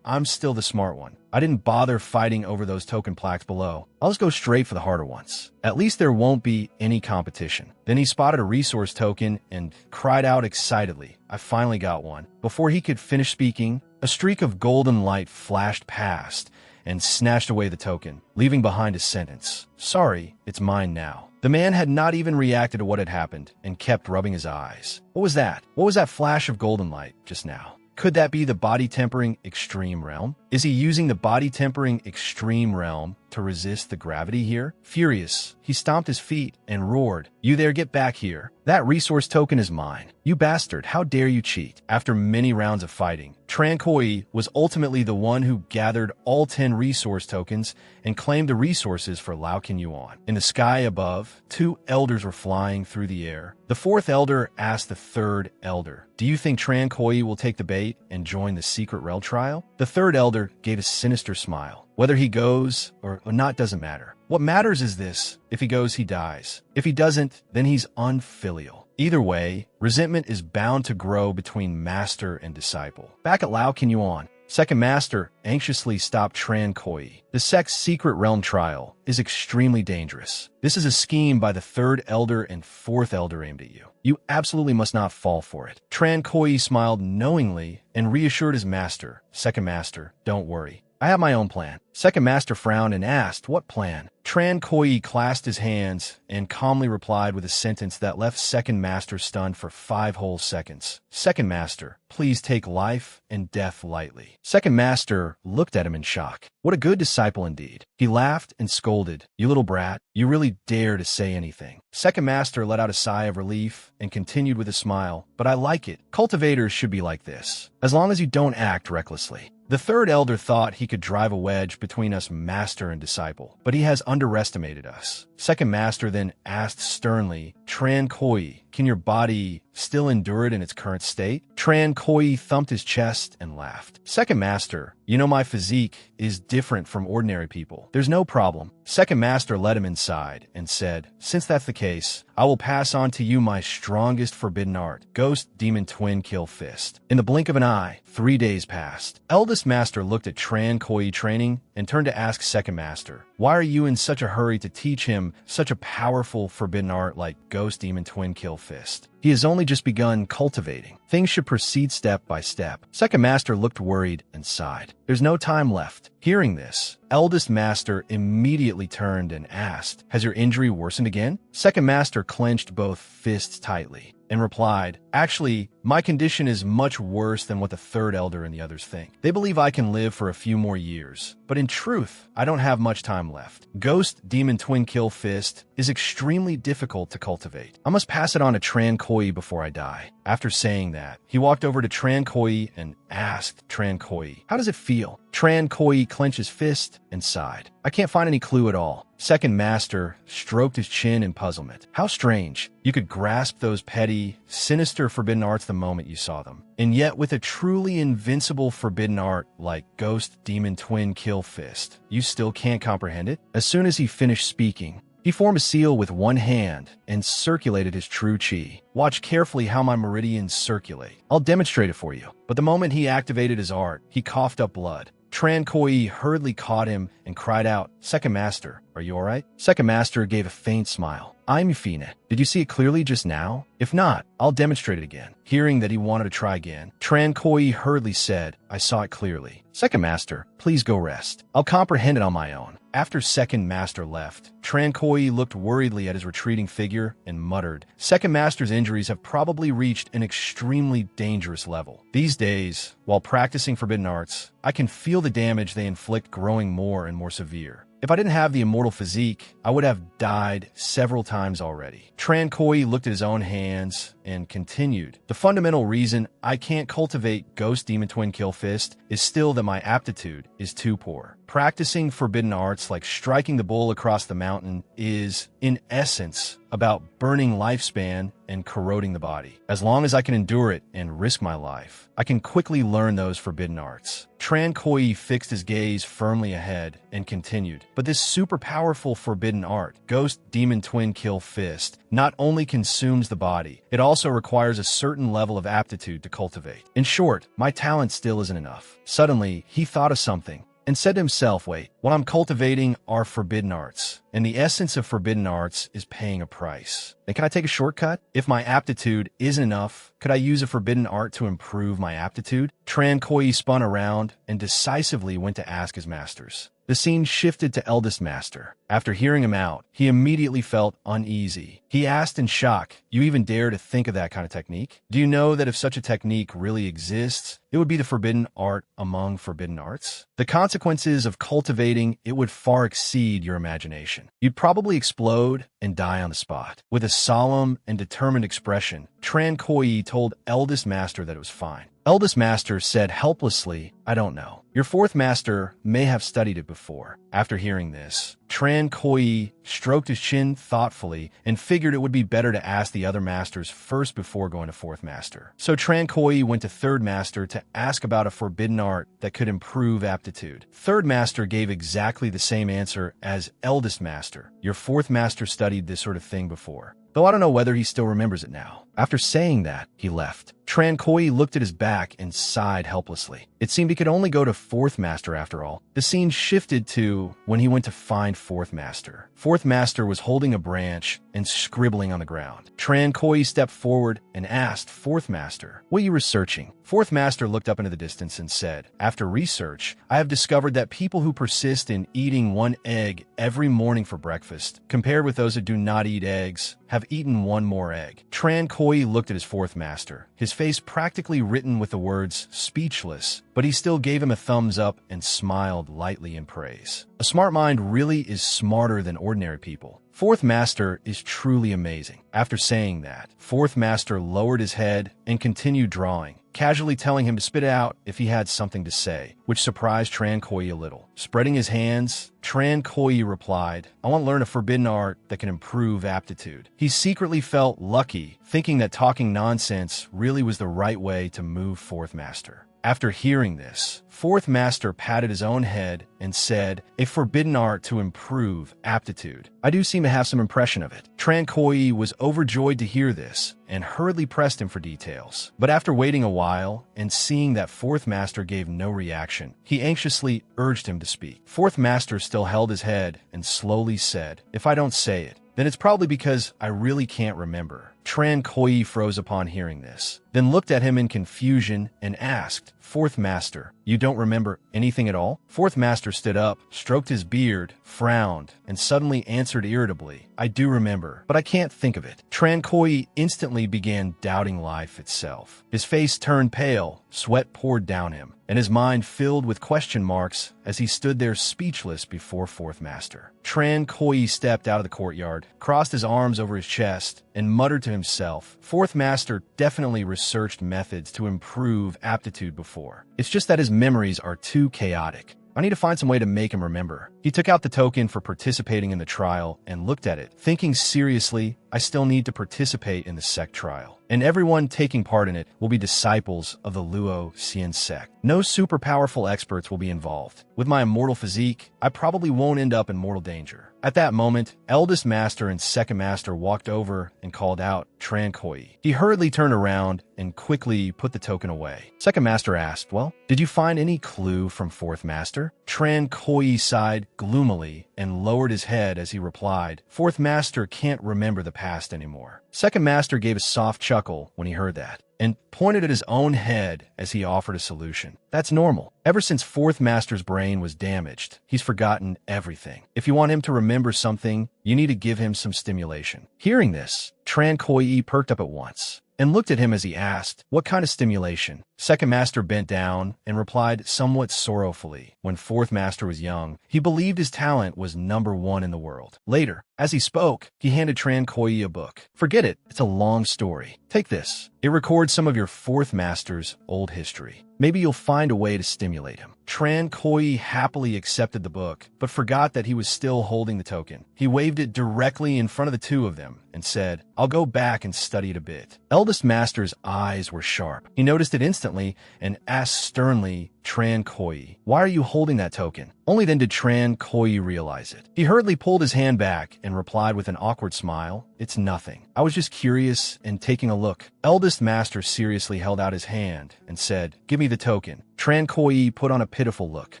"I'm still the smart one. I didn't bother fighting over those token plaques below. I'll just go straight for the harder ones. At least there won't be any competition." Then he spotted a resource token and cried out excitedly, "I finally got one." Before he could finish speaking, a streak of golden light flashed past and snatched away the token, leaving behind a sentence, "Sorry, it's mine now." The man had not even reacted to what had happened and kept rubbing his eyes. What was that? What was that flash of golden light just now? Could that be the body-tempering extreme realm? Is he using the body-tempering extreme realm to resist the gravity here? Furious, he stomped his feet and roared, "You there, get back here. That resource token is mine. You bastard, how dare you cheat?" After many rounds of fighting, Tran Koi was ultimately the one who gathered all 10 resource tokens and claimed the resources for Lao Kin Yuan. In the sky above, 2 elders were flying through the air. The 4th elder asked the 3rd elder, "Do you think Tran Koi will take the bait and join the secret rel trial?" The 3rd elder gave a sinister smile. "Whether he goes or not doesn't matter. What matters is this: if he goes, he dies. If he doesn't, then he's unfilial. Either way, resentment is bound to grow between master and disciple." Back at Lao Kin Yuan, Second Master anxiously stopped Tran Koi. The sect's secret realm trial is extremely dangerous. This is a scheme by the 3rd elder and 4th elder aimed at you. You absolutely must not fall for it. Tran Koi smiled knowingly and reassured his master, "Second Master, don't worry. I have my own plan." Second Master frowned and asked, "What plan?" Tran Koi clasped his hands and calmly replied with a sentence that left Second Master stunned for 5 whole seconds. "Second Master, please take life and death lightly." Second Master looked at him in shock. What a good disciple indeed. He laughed and scolded, "You little brat, you really dare to say anything." Second Master let out a sigh of relief and continued with a smile, "But I like it. Cultivators should be like this, as long as you don't act recklessly." The 3rd elder thought he could drive a wedge between us master and disciple, but he has underestimated us. Second Master then asked sternly, "Tran Koi, can your body still endure it in its current state?" Tran Koi thumped his chest and laughed. "Second Master, you know my physique is different from ordinary people. There's no problem." Second Master led him inside and said, "Since that's the case, I will pass on to you my strongest forbidden art, Ghost Demon Twin Kill Fist." In the blink of an eye, 3 days passed. Eldest Master looked at Tran Koi training and turned to ask Second Master, "Why are you in such a hurry to teach him such a powerful forbidden art like Ghost Demon Twin Kill Fist? He has only just begun cultivating. Things should proceed step by step." Second Master looked worried and sighed. "There's no time left." Hearing this, Eldest Master immediately turned and asked, "Has your injury worsened again?" Second Master clenched both fists tightly and replied, "Actually, my condition is much worse than what the 3rd elder and the others think. They believe I can live for a few more years, but in truth, I don't have much time left. Ghost Demon Twin Kill Fist is extremely difficult to cultivate. I must pass it on to Tran Koi before I die." After saying that, he walked over to Tran Koi and asked Tran Koi, "How does it feel?" Tran Koi clenched his fist and sighed. "I can't find any clue at all." Second Master stroked his chin in puzzlement. "How strange. You could grasp those petty, sinister forbidden arts the moment you saw them. And yet with a truly invincible forbidden art like Ghost Demon Twin Kill Fist, you still can't comprehend it?" As soon as he finished speaking, he formed a seal with one hand and circulated his true chi. "Watch carefully how my meridians circulate. I'll demonstrate it for you." But the moment he activated his art, he coughed up blood. Tran Koi hurriedly caught him and cried out, "Second Master, are you alright?" Second Master gave a faint smile. "I'm Yufina. Did you see it clearly just now? If not, I'll demonstrate it again." Hearing that he wanted to try again, Tran Koi hurriedly said, "I saw it clearly. Second Master, please go rest. I'll comprehend it on my own." After Second Master left, Tran Koi looked worriedly at his retreating figure and muttered, "Second Master's injuries have probably reached an extremely dangerous level. These days, while practicing forbidden arts, I can feel the damage they inflict growing more and more severe. If I didn't have the immortal physique, I would have died several times already." Tran Koi looked at his own hands and continued, "The fundamental reason I can't cultivate Ghost Demon Twin Kill Fist is still that my aptitude is too poor. Practicing forbidden arts like striking the bull across the mountain is, in essence, about burning lifespan and corroding the body. As long as I can endure it and risk my life, I can quickly learn those forbidden arts." Tran Koi fixed his gaze firmly ahead and continued, "But this super powerful forbidden art, Ghost Demon Twin Kill Fist, not only consumes the body, it also requires a certain level of aptitude to cultivate. In short, my talent still isn't enough." Suddenly, he thought of something and said to himself, "Wait, what I'm cultivating are forbidden arts, and the essence of forbidden arts is paying a price. Then can I take a shortcut? If my aptitude isn't enough, could I use a forbidden art to improve my aptitude?" Tran Koi spun around and decisively went to ask his masters, The scene shifted to Eldest Master. After hearing him out, he immediately felt uneasy. He asked in shock, "You even dare to think of that kind of technique? Do you know that if such a technique really exists, it would be the forbidden art among forbidden arts? The consequences of cultivating it would far exceed your imagination. You'd probably explode and die on the spot." With a solemn and determined expression, Tran Koi told Eldest Master that it was fine. Eldest Master said helplessly, "I don't know. Your fourth master may have studied it before." After hearing this, Tran Koi stroked his chin thoughtfully and figured it would be better to ask the other masters first before going to fourth master. So Tran Koi went to third master to ask about a forbidden art that could improve aptitude. Third master gave exactly the same answer as Eldest Master. "Your fourth master studied this sort of thing before, though I don't know whether he still remembers it now." After saying that, he left. Tran Koi looked at his back and sighed helplessly. It seemed he could only go to fourth master after all. The scene shifted to when he went to find fourth master. Fourth master was holding a branch and scribbling on the ground. Tran Koi stepped forward and asked fourth master, "What are you researching?" Fourth master looked up into the distance and said, "After research, I have discovered that people who persist in eating one egg every morning for breakfast, compared with those that do not eat eggs, have eaten one more egg." Tran Koi looked at his fourth master, his face practically written with the words speechless, but he still gave him a thumbs up and smiled lightly in praise. A smart mind really is smarter than ordinary people. Fourth master is truly amazing. After saying that, fourth master lowered his head and continued drawing, casually telling him to spit it out if he had something to say, which surprised Tran Koi a little. Spreading his hands, Tran Koi replied, "I want to learn a forbidden art that can improve aptitude." He secretly felt lucky, thinking that talking nonsense really was the right way to move fourth master. After hearing this, fourth master patted his own head and said, "A forbidden art to improve aptitude. I do seem to have some impression of it." Tran Koi was overjoyed to hear this and hurriedly pressed him for details. But after waiting a while and seeing that fourth master gave no reaction, he anxiously urged him to speak. Fourth master still held his head and slowly said, "If I don't say it, then it's probably because I really can't remember." Tran Koi froze upon hearing this, then looked at him in confusion and asked, "Fourth master, you don't remember anything at all?" Fourth master stood up, stroked his beard, frowned, and suddenly answered irritably, "I do remember, but I can't think of it." Tran Koi instantly began doubting life itself. His face turned pale, sweat poured down him, and his mind filled with question marks as he stood there speechless before fourth master. Tran Koi stepped out of the courtyard, crossed his arms over his chest, and muttered to himself, "Fourth master definitely researched methods to improve aptitude before. It's just that his memories are too chaotic. I need to find some way to make him remember." He took out the token for participating in the trial and looked at it, thinking seriously, "I still need to participate in the sect trial, and everyone taking part in it will be disciples of the Luo Xian sect. No super powerful experts will be involved. With my immortal physique, I probably won't end up in mortal danger." At that moment, eldest master and second master walked over and called out Tran Koi. He hurriedly turned around and quickly put the token away. Second master asked, "Well, did you find any clue from fourth master?" Tran Koi sighed gloomily and lowered his head as he replied, "Fourth master can't remember the past anymore." Second master gave a soft chuckle when he heard that, and pointed at his own head as he offered a solution. "That's normal. Ever since fourth master's brain was damaged, he's forgotten everything. If you want him to remember something, you need to give him some stimulation." Hearing this, Tran Koi perked up at once and looked at him as he asked, "What kind of stimulation?" Second master bent down and replied somewhat sorrowfully. When fourth master was young, he believed his talent was #1 in the world. Later, as he spoke, he handed Tran Koi a book. "Forget it. It's a long story. Take this. It records some of your fourth master's old history. Maybe you'll find a way to stimulate him." Tran Koi happily accepted the book, but forgot that he was still holding the token. He waved it directly in front of the two of them and said, "I'll go back and study it a bit." Eldest master's eyes were sharp. He noticed it instantly and asked sternly, "Tran Koi, why are you holding that token?" Only then did Tran Koi realize it. He hurriedly pulled his hand back and replied with an awkward smile, "It's nothing. I was just curious and taking a look." Eldest master seriously held out his hand and said, "Give me the token." Tran Koi put on a pitiful look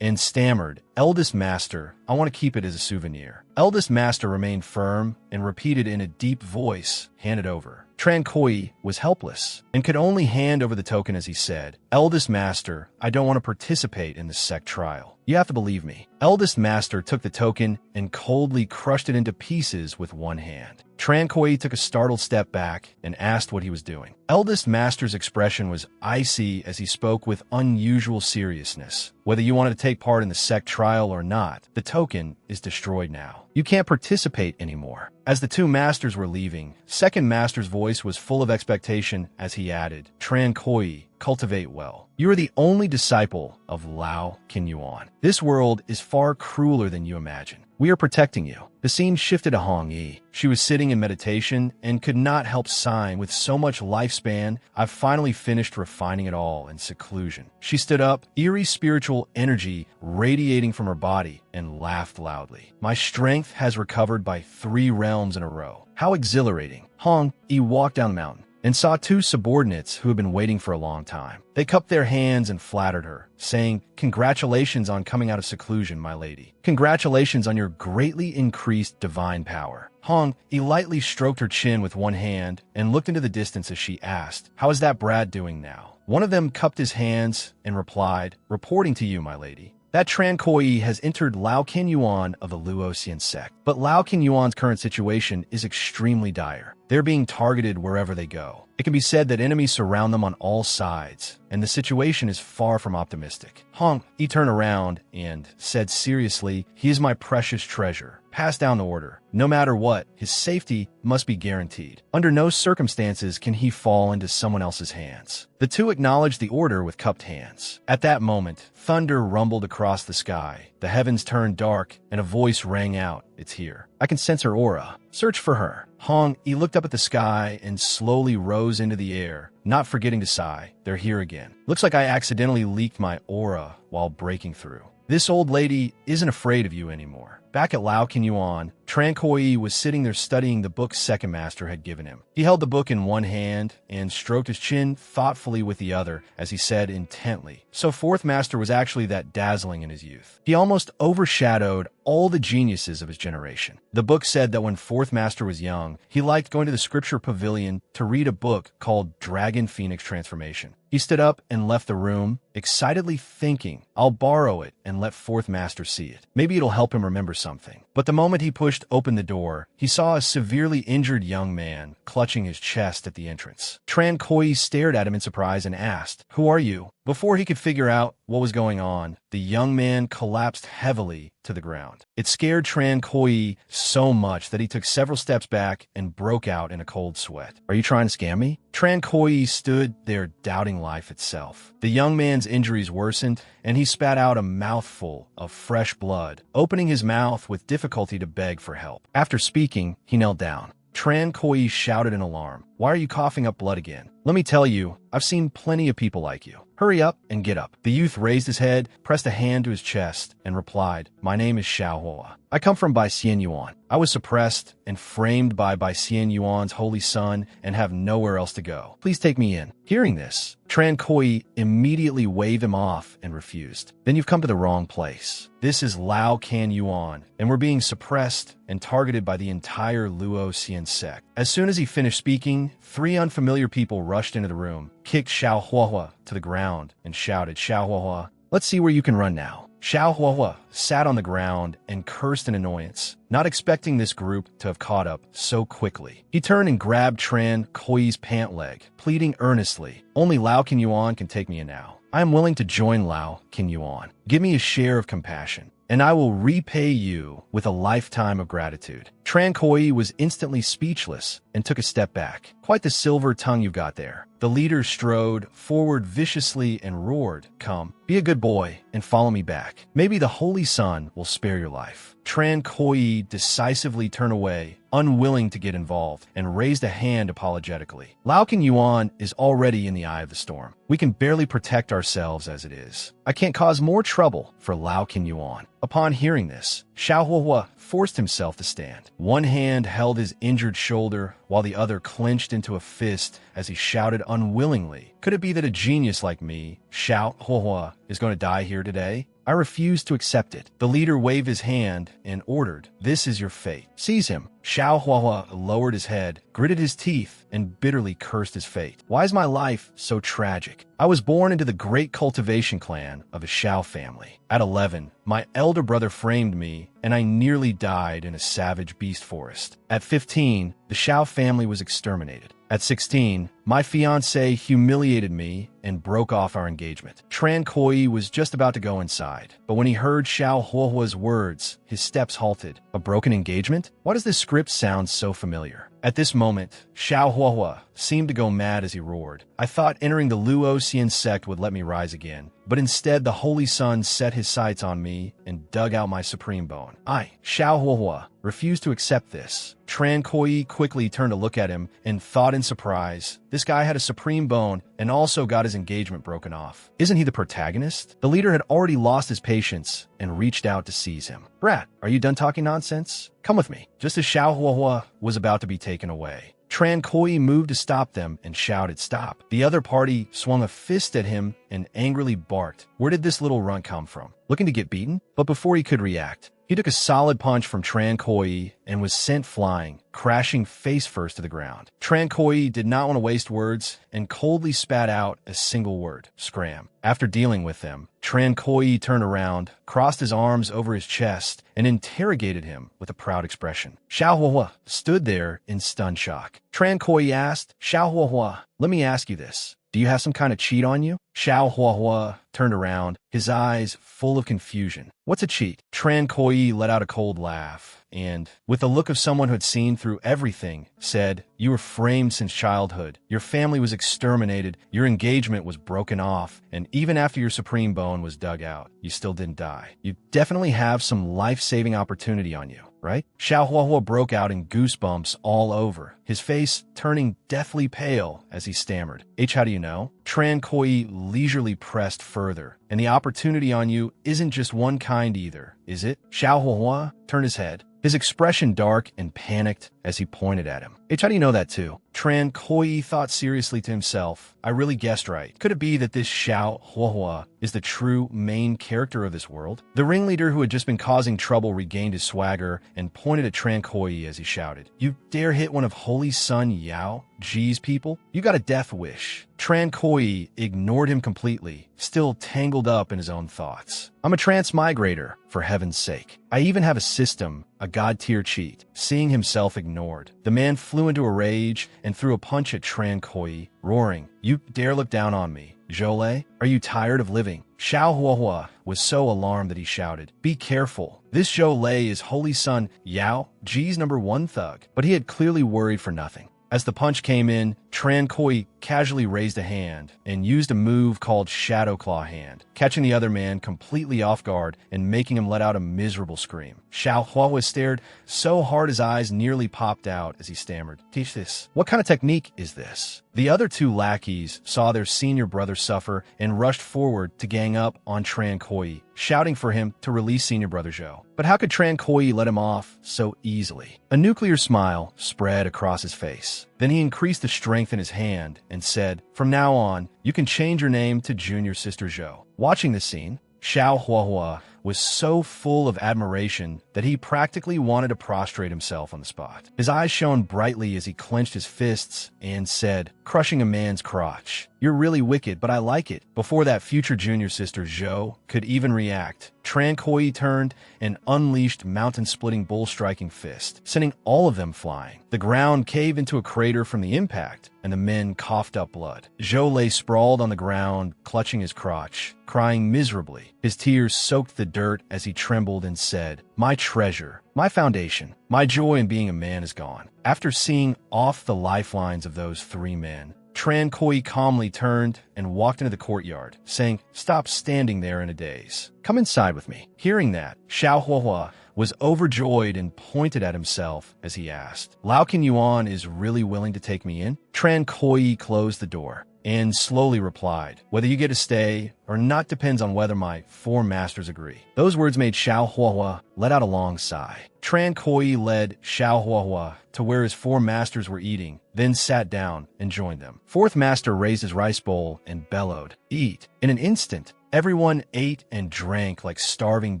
and stammered, "Eldest master, I want to keep it as a souvenir." Eldest master remained firm and repeated in a deep voice, "Hand it over." Tran Koi was helpless and could only hand over the token as he said, "Eldest master, I don't want to participate in the sect trial." You have to believe me. Eldest Master took the token and coldly crushed it into pieces with one hand. Tran Koi took a startled step back and asked what he was doing. Eldest Master's expression was icy as he spoke with unusual seriousness. Whether you wanted to take part in the sect trial or not, the token is destroyed now. You can't participate anymore. As the two masters were leaving, Second Master's voice was full of expectation as he added, Tran Koi, cultivate well. You are the only disciple of Lao Qinyuan. This world is far crueler than you imagine. We are protecting you. The scene shifted to Hong Yi. She was sitting in meditation and could not help sighing. With so much lifespan, I've finally finished refining it all in seclusion. She stood up, eerie spiritual energy radiating from her body, and laughed loudly. My strength has recovered by 3 realms in a row. How exhilarating. Hong Yi walked down the mountain and saw 2 subordinates who had been waiting for a long time. They cupped their hands and flattered her, saying, Congratulations on coming out of seclusion, my lady. Congratulations on your greatly increased divine power. Hong Yi lightly stroked her chin with one hand and looked into the distance as she asked, How is that Brad doing now? One of them cupped his hands and replied, Reporting to you, my lady. That Tran Koi has entered Lao Qinyuan of the Luoxian sect. But Lao Qinyuan's current situation is extremely dire. They're being targeted wherever they go. It can be said that enemies surround them on all sides, and the situation is far from optimistic. Hong Yi turned around and said seriously, He is my precious treasure. Pass down the order. No matter what, his safety must be guaranteed. Under no circumstances can he fall into someone else's hands. The two acknowledged the order with cupped hands. At that moment, thunder rumbled across the sky. The heavens turned dark, and a voice rang out, It's here. I can sense her aura. Search for her. Hong Yi looked up at the sky and slowly rose into the air, not forgetting to sigh. They're here again. Looks like I accidentally leaked my aura while breaking through. This old lady isn't afraid of you anymore. Back at Lao Qinyuan, Tran Koi was sitting there studying the book Second Master had given him. He held the book in one hand and stroked his chin thoughtfully with the other as he said intently. So Fourth Master was actually that dazzling in his youth. He almost overshadowed all the geniuses of his generation. The book said that when Fourth Master was young, he liked going to the scripture pavilion to read a book called Dragon Phoenix Transformation. He stood up and left the room, excitedly thinking, I'll borrow it and let Fourth Master see it. Maybe it'll help him remember something. But the moment he pushed open the door, he saw a severely injured young man clutching his chest at the entrance. Tran Koi stared at him in surprise and asked, Who are you? Before he could figure out what was going on, the young man collapsed heavily to the ground. It scared Tran Koi so much that he took several steps back and broke out in a cold sweat. Are you trying to scam me? Tran Koi stood there doubting life itself. The young man's injuries worsened, and he spat out a mouthful of fresh blood, opening his mouth with difficulty to beg for help. After speaking, he knelt down. Tran Koi shouted in alarm, Why are you coughing up blood again? Let me tell you, I've seen plenty of people like you. Hurry up and get up. The youth raised his head, pressed a hand to his chest, and replied, My name is Xiaohua. I come from Bai Xian Yuan. I was suppressed and framed by Bai Xian Yuan's holy son and have nowhere else to go. Please take me in. Hearing this, Tran Koi immediately waved him off and refused. Then you've come to the wrong place. This is Lao Can Yuan, and we're being suppressed and targeted by the entire Luoxian sect. As soon as he finished speaking, 3 unfamiliar people rushed into the room, kicked Xiaohua to the ground, and shouted, Xiaohua, let's see where you can run now. Xiaohua sat on the ground and cursed in annoyance, not expecting this group to have caught up so quickly. He turned and grabbed Tran Koi's pant leg, pleading earnestly, Only Lao Qinyuan can take me in now. I am willing to join Lao Qinyuan. Give me a share of compassion, and I will repay you with a lifetime of gratitude. Tran Koi was instantly speechless and took a step back. Quite the silver tongue you've got there. The leader strode forward viciously and roared, Come, be a good boy and follow me back. Maybe the Holy Sun will spare your life. Tran Koi decisively turned away, unwilling to get involved, and raised a hand apologetically. Lao Qinyuan is already in the eye of the storm. We can barely protect ourselves as it is. I can't cause more trouble for Lao Qinyuan. Upon hearing this, Xiaohua forced himself to stand. One hand held his injured shoulder, while the other clenched into a fist as he shouted unwillingly, Could it be that a genius like me, Xiaohua, is going to die here today? I refuse to accept it. The leader waved his hand and ordered, This is your fate. Seize him. Xiaohua lowered his head, gritted his teeth, and bitterly cursed his fate. Why is my life so tragic? I was born into the great cultivation clan of a Xiao family. At 11, My elder brother framed me, and I nearly died in a savage beast forest. At 15, the Xiao family was exterminated. At 16, my fiancée humiliated me and broke off our engagement. Tran Koi was just about to go inside, but when he heard Xiao Huohua's words, his steps halted. A broken engagement? Why does this script sound so familiar? At this moment, Xiao Huohua seemed to go mad as he roared. I thought entering the Luoxian sect would let me rise again, but instead the Holy Sun set his sights on me and dug out my supreme bone. I, Xiao Huohua, refused to accept this. Tran Koi quickly turned to look at him and thought in surprise, this guy had a supreme bone and also got his engagement broken off. Isn't he the protagonist? The leader had already lost his patience and reached out to seize him. Brat, are you done talking nonsense? Come with me. Just as Xiao Huohua was about to be taken away, Tran Koi moved to stop them and shouted, "Stop." The other party swung a fist at him and angrily barked. Where did this little runt come from? Looking to get beaten? But before he could react, he took a solid punch from Tran Koi and was sent flying, crashing face first to the ground. Tran Koi did not want to waste words and coldly spat out a single word, "Scram." After dealing with them, Tran Koi turned around, crossed his arms over his chest, and interrogated him with a proud expression. Xiao Huohua stood there in stunned shock. Tran Koi asked, "Xiao Huohua, let me ask you this. Do you have some kind of cheat on you?" Xiao Huohua turned around, his eyes full of confusion. "What's a cheat?" Tran Koi let out a cold laugh and, with the look of someone who had seen through everything, said, "You were framed since childhood. Your family was exterminated, your engagement was broken off, and even after your supreme bone was dug out, you still didn't die. You definitely have some life-saving opportunity on you, right?" Xiao Huohua broke out in goosebumps all over, his face turning deathly pale as he stammered. How do you know?" Tran Koi leisurely pressed further. "And the opportunity on you isn't just one kind either, is it?" Xiao Huohua turned his head, his expression dark and panicked as he pointed at him. How do you know that too?" Tran Koi thought seriously to himself. I really guessed right. Could it be that this Xiao Huohua is the true main character of this world? The ringleader who had just been causing trouble regained his swagger and pointed at Tran Koi as he shouted, "You dare hit one of Holy Sun Yao Ji's people? You got a death wish." Tran Koi ignored him completely, still tangled up in his own thoughts. "I'm a transmigrator, for heaven's sake. I even have a system, a god-tier cheat." Seeing himself ignored, the man flew into a rage and threw a punch at Tran Koi, roaring, "You dare look down on me? Zhou, are you tired of living?" Xiao Huohua was so alarmed that he shouted, "Be careful. This Zhou is Holy Sun Yao Ji's #1 thug." But he had clearly worried for nothing. As the punch came in, Tran Koi casually raised a hand and used a move called Shadow Claw Hand, catching the other man completely off guard and making him let out a miserable scream. Xiao Huohua stared so hard his eyes nearly popped out as he stammered, "Teach this. What kind of technique is this?" The other two lackeys saw their senior brother suffer and rushed forward to gang up on Tran Koi, shouting for him to release senior brother Zhou. But how could Tran Koi let him off so easily? A nuclear smile spread across his face. Then he increased the strength in his hand and said, "From now on, you can change your name to Junior Sister Zhou." Watching this scene, Xiao Huohua was so full of admiration that he practically wanted to prostrate himself on the spot. His eyes shone brightly as he clenched his fists and said, crushing a man's crotch, "You're really wicked, but I like it." Before that future junior sister Zhou could even react, Tran Koi turned and unleashed mountain-splitting bull-striking fist, sending all of them flying. The ground caved into a crater from the impact, and the men coughed up blood. Zhou lay sprawled on the ground, clutching his crotch, crying miserably. His tears soaked the dirt as he trembled and said, "My treasure, my foundation, my joy in being a man is gone." After seeing off the lifelines of those three men, Tran Koi calmly turned and walked into the courtyard, saying, "Stop standing there in a daze. Come inside with me." Hearing that, Xiao Huohua was overjoyed and pointed at himself as he asked, "Lao King Yuan is really willing to take me in?" Tran Koi closed the door and slowly replied, "Whether you get to stay or not depends on whether my four masters agree." Those words made Xiao Huohua let out a long sigh. Tran Koi led Xiao Huohua to where his four masters were eating, then sat down and joined them. Fourth master raised his rice bowl and bellowed, "Eat." In an instant, everyone ate and drank like starving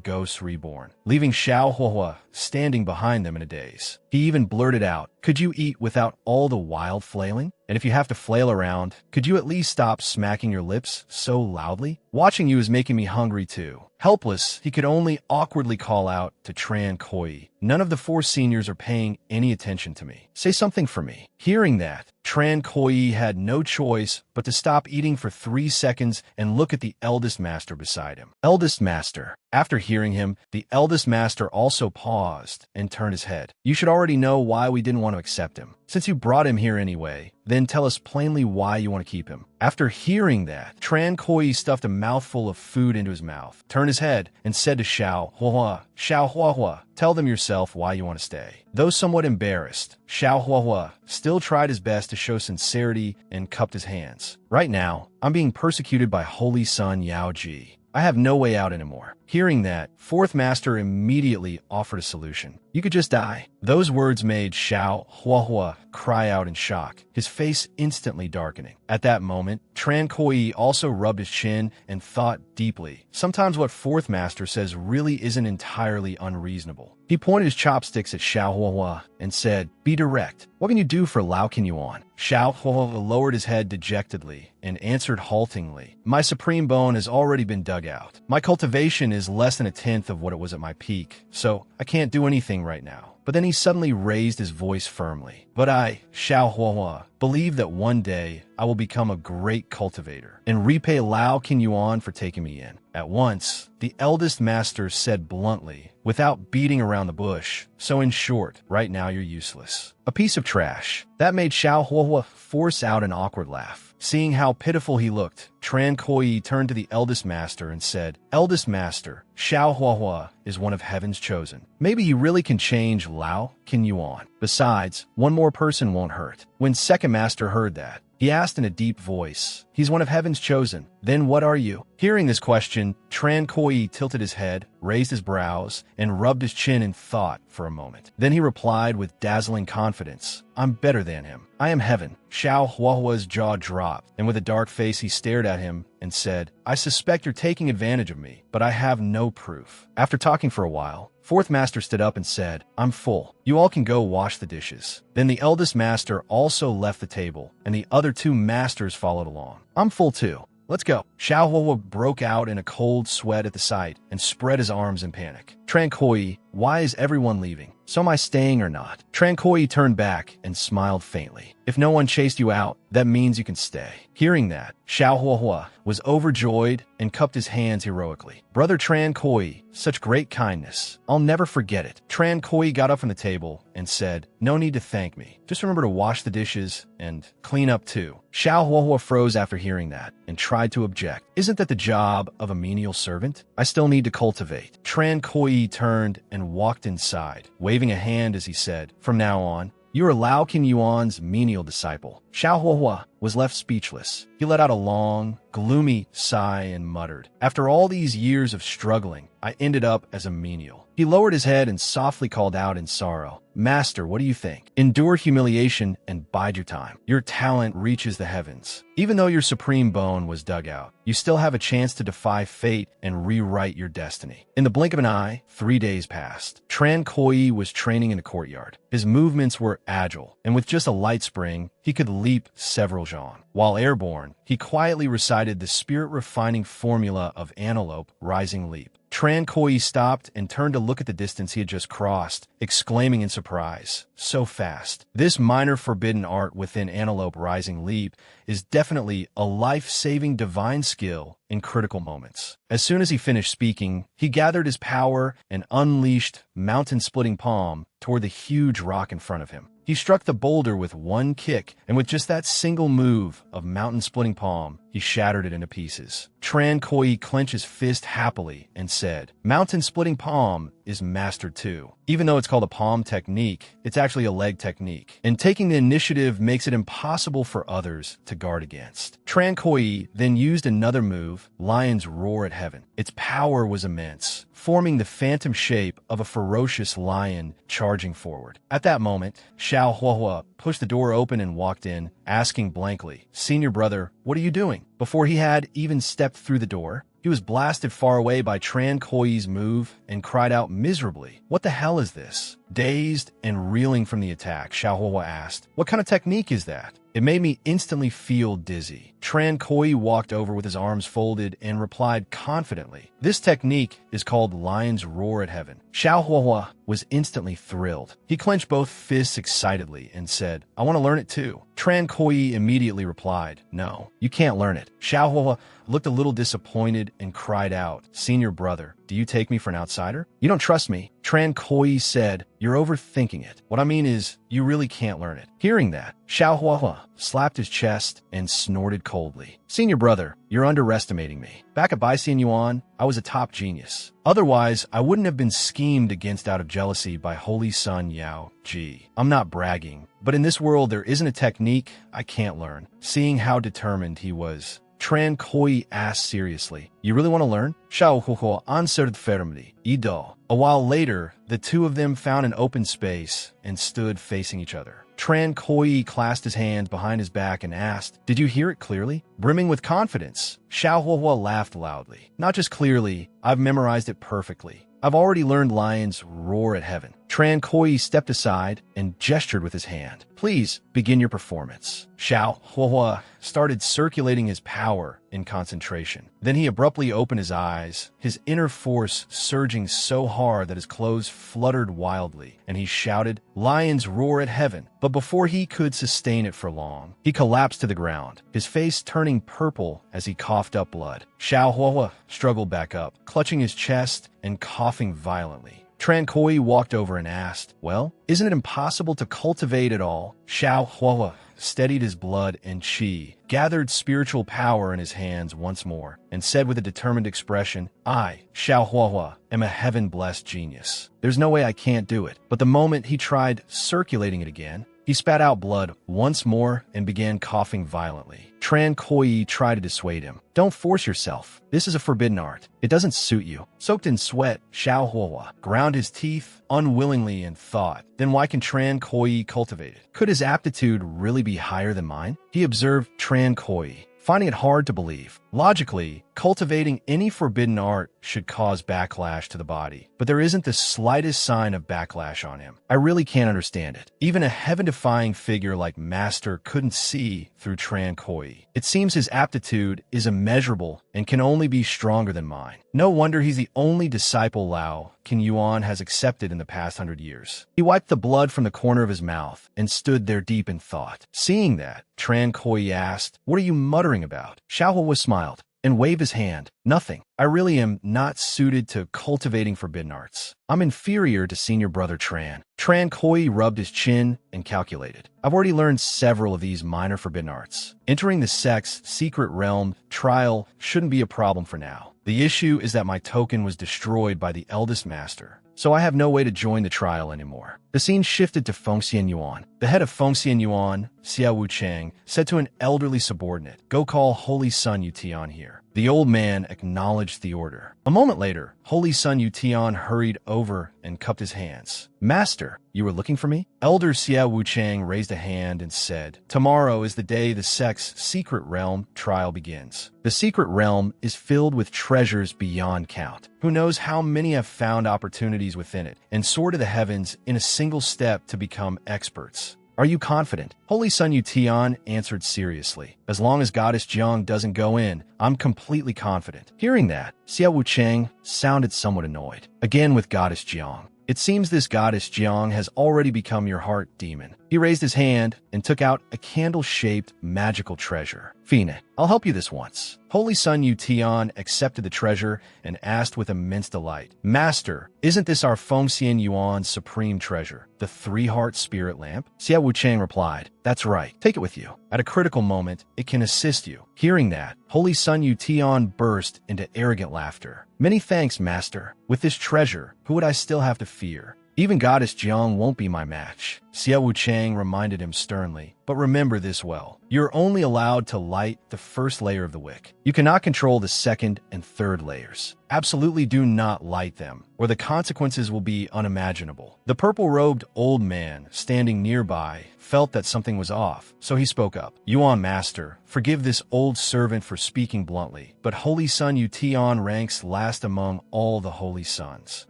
ghosts reborn, leaving Xiao Huohua standing behind them in a daze. He even blurted out, "Could you eat without all the wild flailing? And if you have to flail around, could you at least stop smacking your lips so loudly? Watching you is making me hungry too." Helpless, he could only awkwardly call out to Tran Koi, "None of the four seniors are paying any attention to me. Say something for me." Hearing that, Tran Koi had no choice but to stop eating for 3 seconds and look at the eldest master beside him. Eldest master. After hearing him, the eldest master also paused and turned his head. "You should already know why we didn't want to accept him. Since you brought him here anyway, then tell us plainly why you want to keep him." After hearing that, Tran Koi stuffed a mouthful of food into his mouth, turned his head, and said to Xiao Hua, "Tell them yourself why you want to stay." Though somewhat embarrassed, Xiao Hua still tried his best to show sincerity and cupped his hands. "Right now, I'm being persecuted by Holy Son Yao Ji. I have no way out anymore." Hearing that, fourth master immediately offered a solution. "You could just die." Those words made Xiao Hua cry out in shock, his face instantly darkening. At that moment, Tran Koi also rubbed his chin and thought deeply. Sometimes what fourth master says really isn't entirely unreasonable. He pointed his chopsticks at Xiao Hua and said, "Be direct. What can you do for Lao Qinyuan?" Xiao Hua lowered his head dejectedly and answered haltingly, "My supreme bone has already been dug out. My cultivation is less than a tenth of what it was at my peak, so I can't do anything right now." But then he suddenly raised his voice firmly. "But I, Xiao Hua, believe that one day I will become a great cultivator and repay Lao Qinyuan for taking me in." At once, the eldest master said bluntly, without beating around the bush, "So in short, right now you're useless. A piece of trash." That made Xiao Hua force out an awkward laugh. Seeing how pitiful he looked, Tran Koi turned to the eldest master and said, "Eldest master, Xiao Hua is one of heaven's chosen. Maybe he really can change Lao Qinyuan. Besides, one more person won't hurt." When second master heard that, he asked in a deep voice, "He's one of heaven's chosen. Then what are you?" Hearing this question, Tran Koi tilted his head, raised his brows, and rubbed his chin in thought for a moment. Then he replied with dazzling confidence, "I'm better than him. I am heaven." Xiao Huahua's jaw dropped, and with a dark face he stared at him and said, "I suspect you're taking advantage of me, but I have no proof." After talking for a while, fourth master stood up and said, "I'm full. You all can go wash the dishes." Then the eldest master also left the table, and the other two masters followed along. "I'm full too. Let's go." Xiao Hua broke out in a cold sweat at the sight and spread his arms in panic. "Tran Koi, why is everyone leaving? So am I staying or not?" Tran Koi turned back and smiled faintly. "If no one chased you out, that means you can stay." Hearing that, Xiao Hua was overjoyed and cupped his hands heroically. "Brother Tran Koi, such great kindness. I'll never forget it." Tran Koi got up from the table and said, "No need to thank me. Just remember to wash the dishes and clean up too." Xiao Hua froze after hearing that and tried to object. "Isn't that the job of a menial servant? I still need to cultivate." Tran Koi turned and walked inside, waving a hand as he said, "From now on, you are Lao Qinyuan's menial disciple." Xiao Hua was left speechless. He let out a long, gloomy sigh and muttered, "After all these years of struggling, I ended up as a menial." He lowered his head and softly called out in sorrow, "Master, what do you think? Endure humiliation and bide your time. Your talent reaches the heavens. Even though your supreme bone was dug out, you still have a chance to defy fate and rewrite your destiny." In the blink of an eye, 3 days passed. Tran Koi was training in the courtyard. His movements were agile, and with just a light spring, he could leap several zhang. While airborne, he quietly recited the spirit-refining formula of antelope rising leap. Tran Koi stopped and turned to look at the distance he had just crossed, exclaiming in surprise, "So fast." This minor forbidden art within antelope rising leap is definitely a life-saving divine skill in critical moments. As soon as he finished speaking, he gathered his power and unleashed mountain-splitting palm toward the huge rock in front of him. He struck the boulder with one kick, and with just that single move of mountain-splitting palm, he shattered it into pieces. Tran Koi clenched his fist happily and said, "Mountain-splitting palm is mastered too. Even though it's called a palm technique, it's actually a leg technique, and taking the initiative makes it impossible for others to guard against." Tran Koi then used another move, Lion's Roar at Heaven. Its power was immense, forming the phantom shape of a ferocious lion charging forward. At that moment, Xiao Hua pushed the door open and walked in, asking blankly, "Senior brother, what are you doing?" Before he had even stepped through the door, he was blasted far away by Tran Koi's move and cried out miserably, "What the hell is this? Dazed and reeling from the attack, Xiaohua asked, "What kind of technique is that?" It made me instantly feel dizzy. Tran Koi walked over with his arms folded and replied confidently, "This technique is called Lion's Roar at Heaven." Xiaohua was instantly thrilled. He clenched both fists excitedly and said, "I want to learn it too." Tran Koi immediately replied, "No, you can't learn it." Xiaohua looked a little disappointed and cried out, "Senior brother, do you take me for an outsider? You don't trust me." Tran Koi said, "You're overthinking it. What I mean is, you really can't learn it." Hearing that, Xiaohua slapped his chest and snorted coldly. "Senior brother, you're underestimating me. Back at Baixian Yuan, I was a top genius. Otherwise, I wouldn't have been schemed against out of jealousy by Holy Son Yao Ji. I'm not bragging, but in this world there isn't a technique I can't learn." Seeing how determined he was, Tran Koi asked seriously, "You really want to learn?" Xiaohua answered firmly, "Ido." A while later, the two of them found an open space and stood facing each other. Tran Koi clasped his hand behind his back and asked, "Did you hear it clearly?" Brimming with confidence, Xiaohua laughed loudly. "Not just clearly, I've memorized it perfectly. I've already learned Lion's Roar at Heaven." Tran Koi stepped aside and gestured with his hand. "Please begin your performance." Xiaohua started circulating his power in concentration. Then he abruptly opened his eyes, his inner force surging so hard that his clothes fluttered wildly, and he shouted, "Lion's Roar at Heaven." But before he could sustain it for long, he collapsed to the ground, his face turning purple as he coughed up blood. Xiaohua struggled back up, clutching his chest and coughing violently. Tran Koi walked over and asked, "Well, isn't it impossible to cultivate it all?" Xiaohua steadied his blood and qi, gathered spiritual power in his hands once more, and said with a determined expression, "I, Xiaohua, am a heaven-blessed genius. There's no way I can't do it." But the moment he tried circulating it again, he spat out blood once more and began coughing violently. Tran Koi tried to dissuade him. "Don't force yourself. This is a forbidden art. It doesn't suit you." Soaked in sweat, Xiaohua ground his teeth unwillingly and thought, "Then why can Tran Koi cultivate it? Could his aptitude really be higher than mine?" He observed Tran Koi, finding it hard to believe. Logically, cultivating any forbidden art should cause backlash to the body, but there isn't the slightest sign of backlash on him. I really can't understand it. Even a heaven-defying figure like Master couldn't see through Tran Koi. It seems his aptitude is immeasurable and can only be stronger than mine. No wonder he's the only disciple Lao King Yuan has accepted in the past 100 years. He wiped the blood from the corner of his mouth and stood there deep in thought. Seeing that, Tran Koi asked, "What are you muttering about?" Xiaohua smiled and waved his hand. "Nothing. I really am not suited to cultivating forbidden arts. I'm inferior to senior brother Tran." Tran Koi rubbed his chin and calculated. "I've already learned several of these minor forbidden arts. Entering the sect's secret realm trial shouldn't be a problem for now. The issue is that my token was destroyed by the eldest master, so I have no way to join the trial anymore." The scene shifted to Fengxian Yuan. The head of Fengxian Yuan, Xia Wucheng, said to an elderly subordinate, "Go call Holy Son Yutian here." The old man acknowledged the order. A moment later, Holy Son Yutian hurried over and cupped his hands. "Master, you were looking for me?" Elder Xia Wucheng raised a hand and said, "Tomorrow is the day the sect's secret realm trial begins. The secret realm is filled with treasures beyond count. Who knows how many have found opportunities within it and soared to the heavens in a single step to become experts. Are you confident?" Holy Son Yutian answered seriously, "As long as Goddess Jiang doesn't go in, I'm completely confident." Hearing that, Xia Wucheng sounded somewhat annoyed. Again with Goddess Jiang. "It seems this Goddess Jiang has already become your heart demon." He raised his hand and took out a candle-shaped magical treasure. "Fine, I'll help you this once." Holy Son Yutian accepted the treasure and asked with immense delight, "Master, isn't this our Fengxian Yuan's supreme treasure, the three-heart spirit lamp?" Xia Wucheng replied, "That's right. Take it with you. At a critical moment, it can assist you." Hearing that, Holy Son Yutian burst into arrogant laughter. "Many thanks, Master. With this treasure, who would I still have to fear? Even Goddess Jiang won't be my match." Xie Wuchang reminded him sternly. But remember this well. You're only allowed to light the first layer of the wick. You cannot control the second and third layers. Absolutely do not light them, or the consequences will be unimaginable. The purple-robed old man standing nearby felt that something was off, so he spoke up. Yuan Master, forgive this old servant for speaking bluntly, but Holy Son Yutian ranks last among all the holy sons.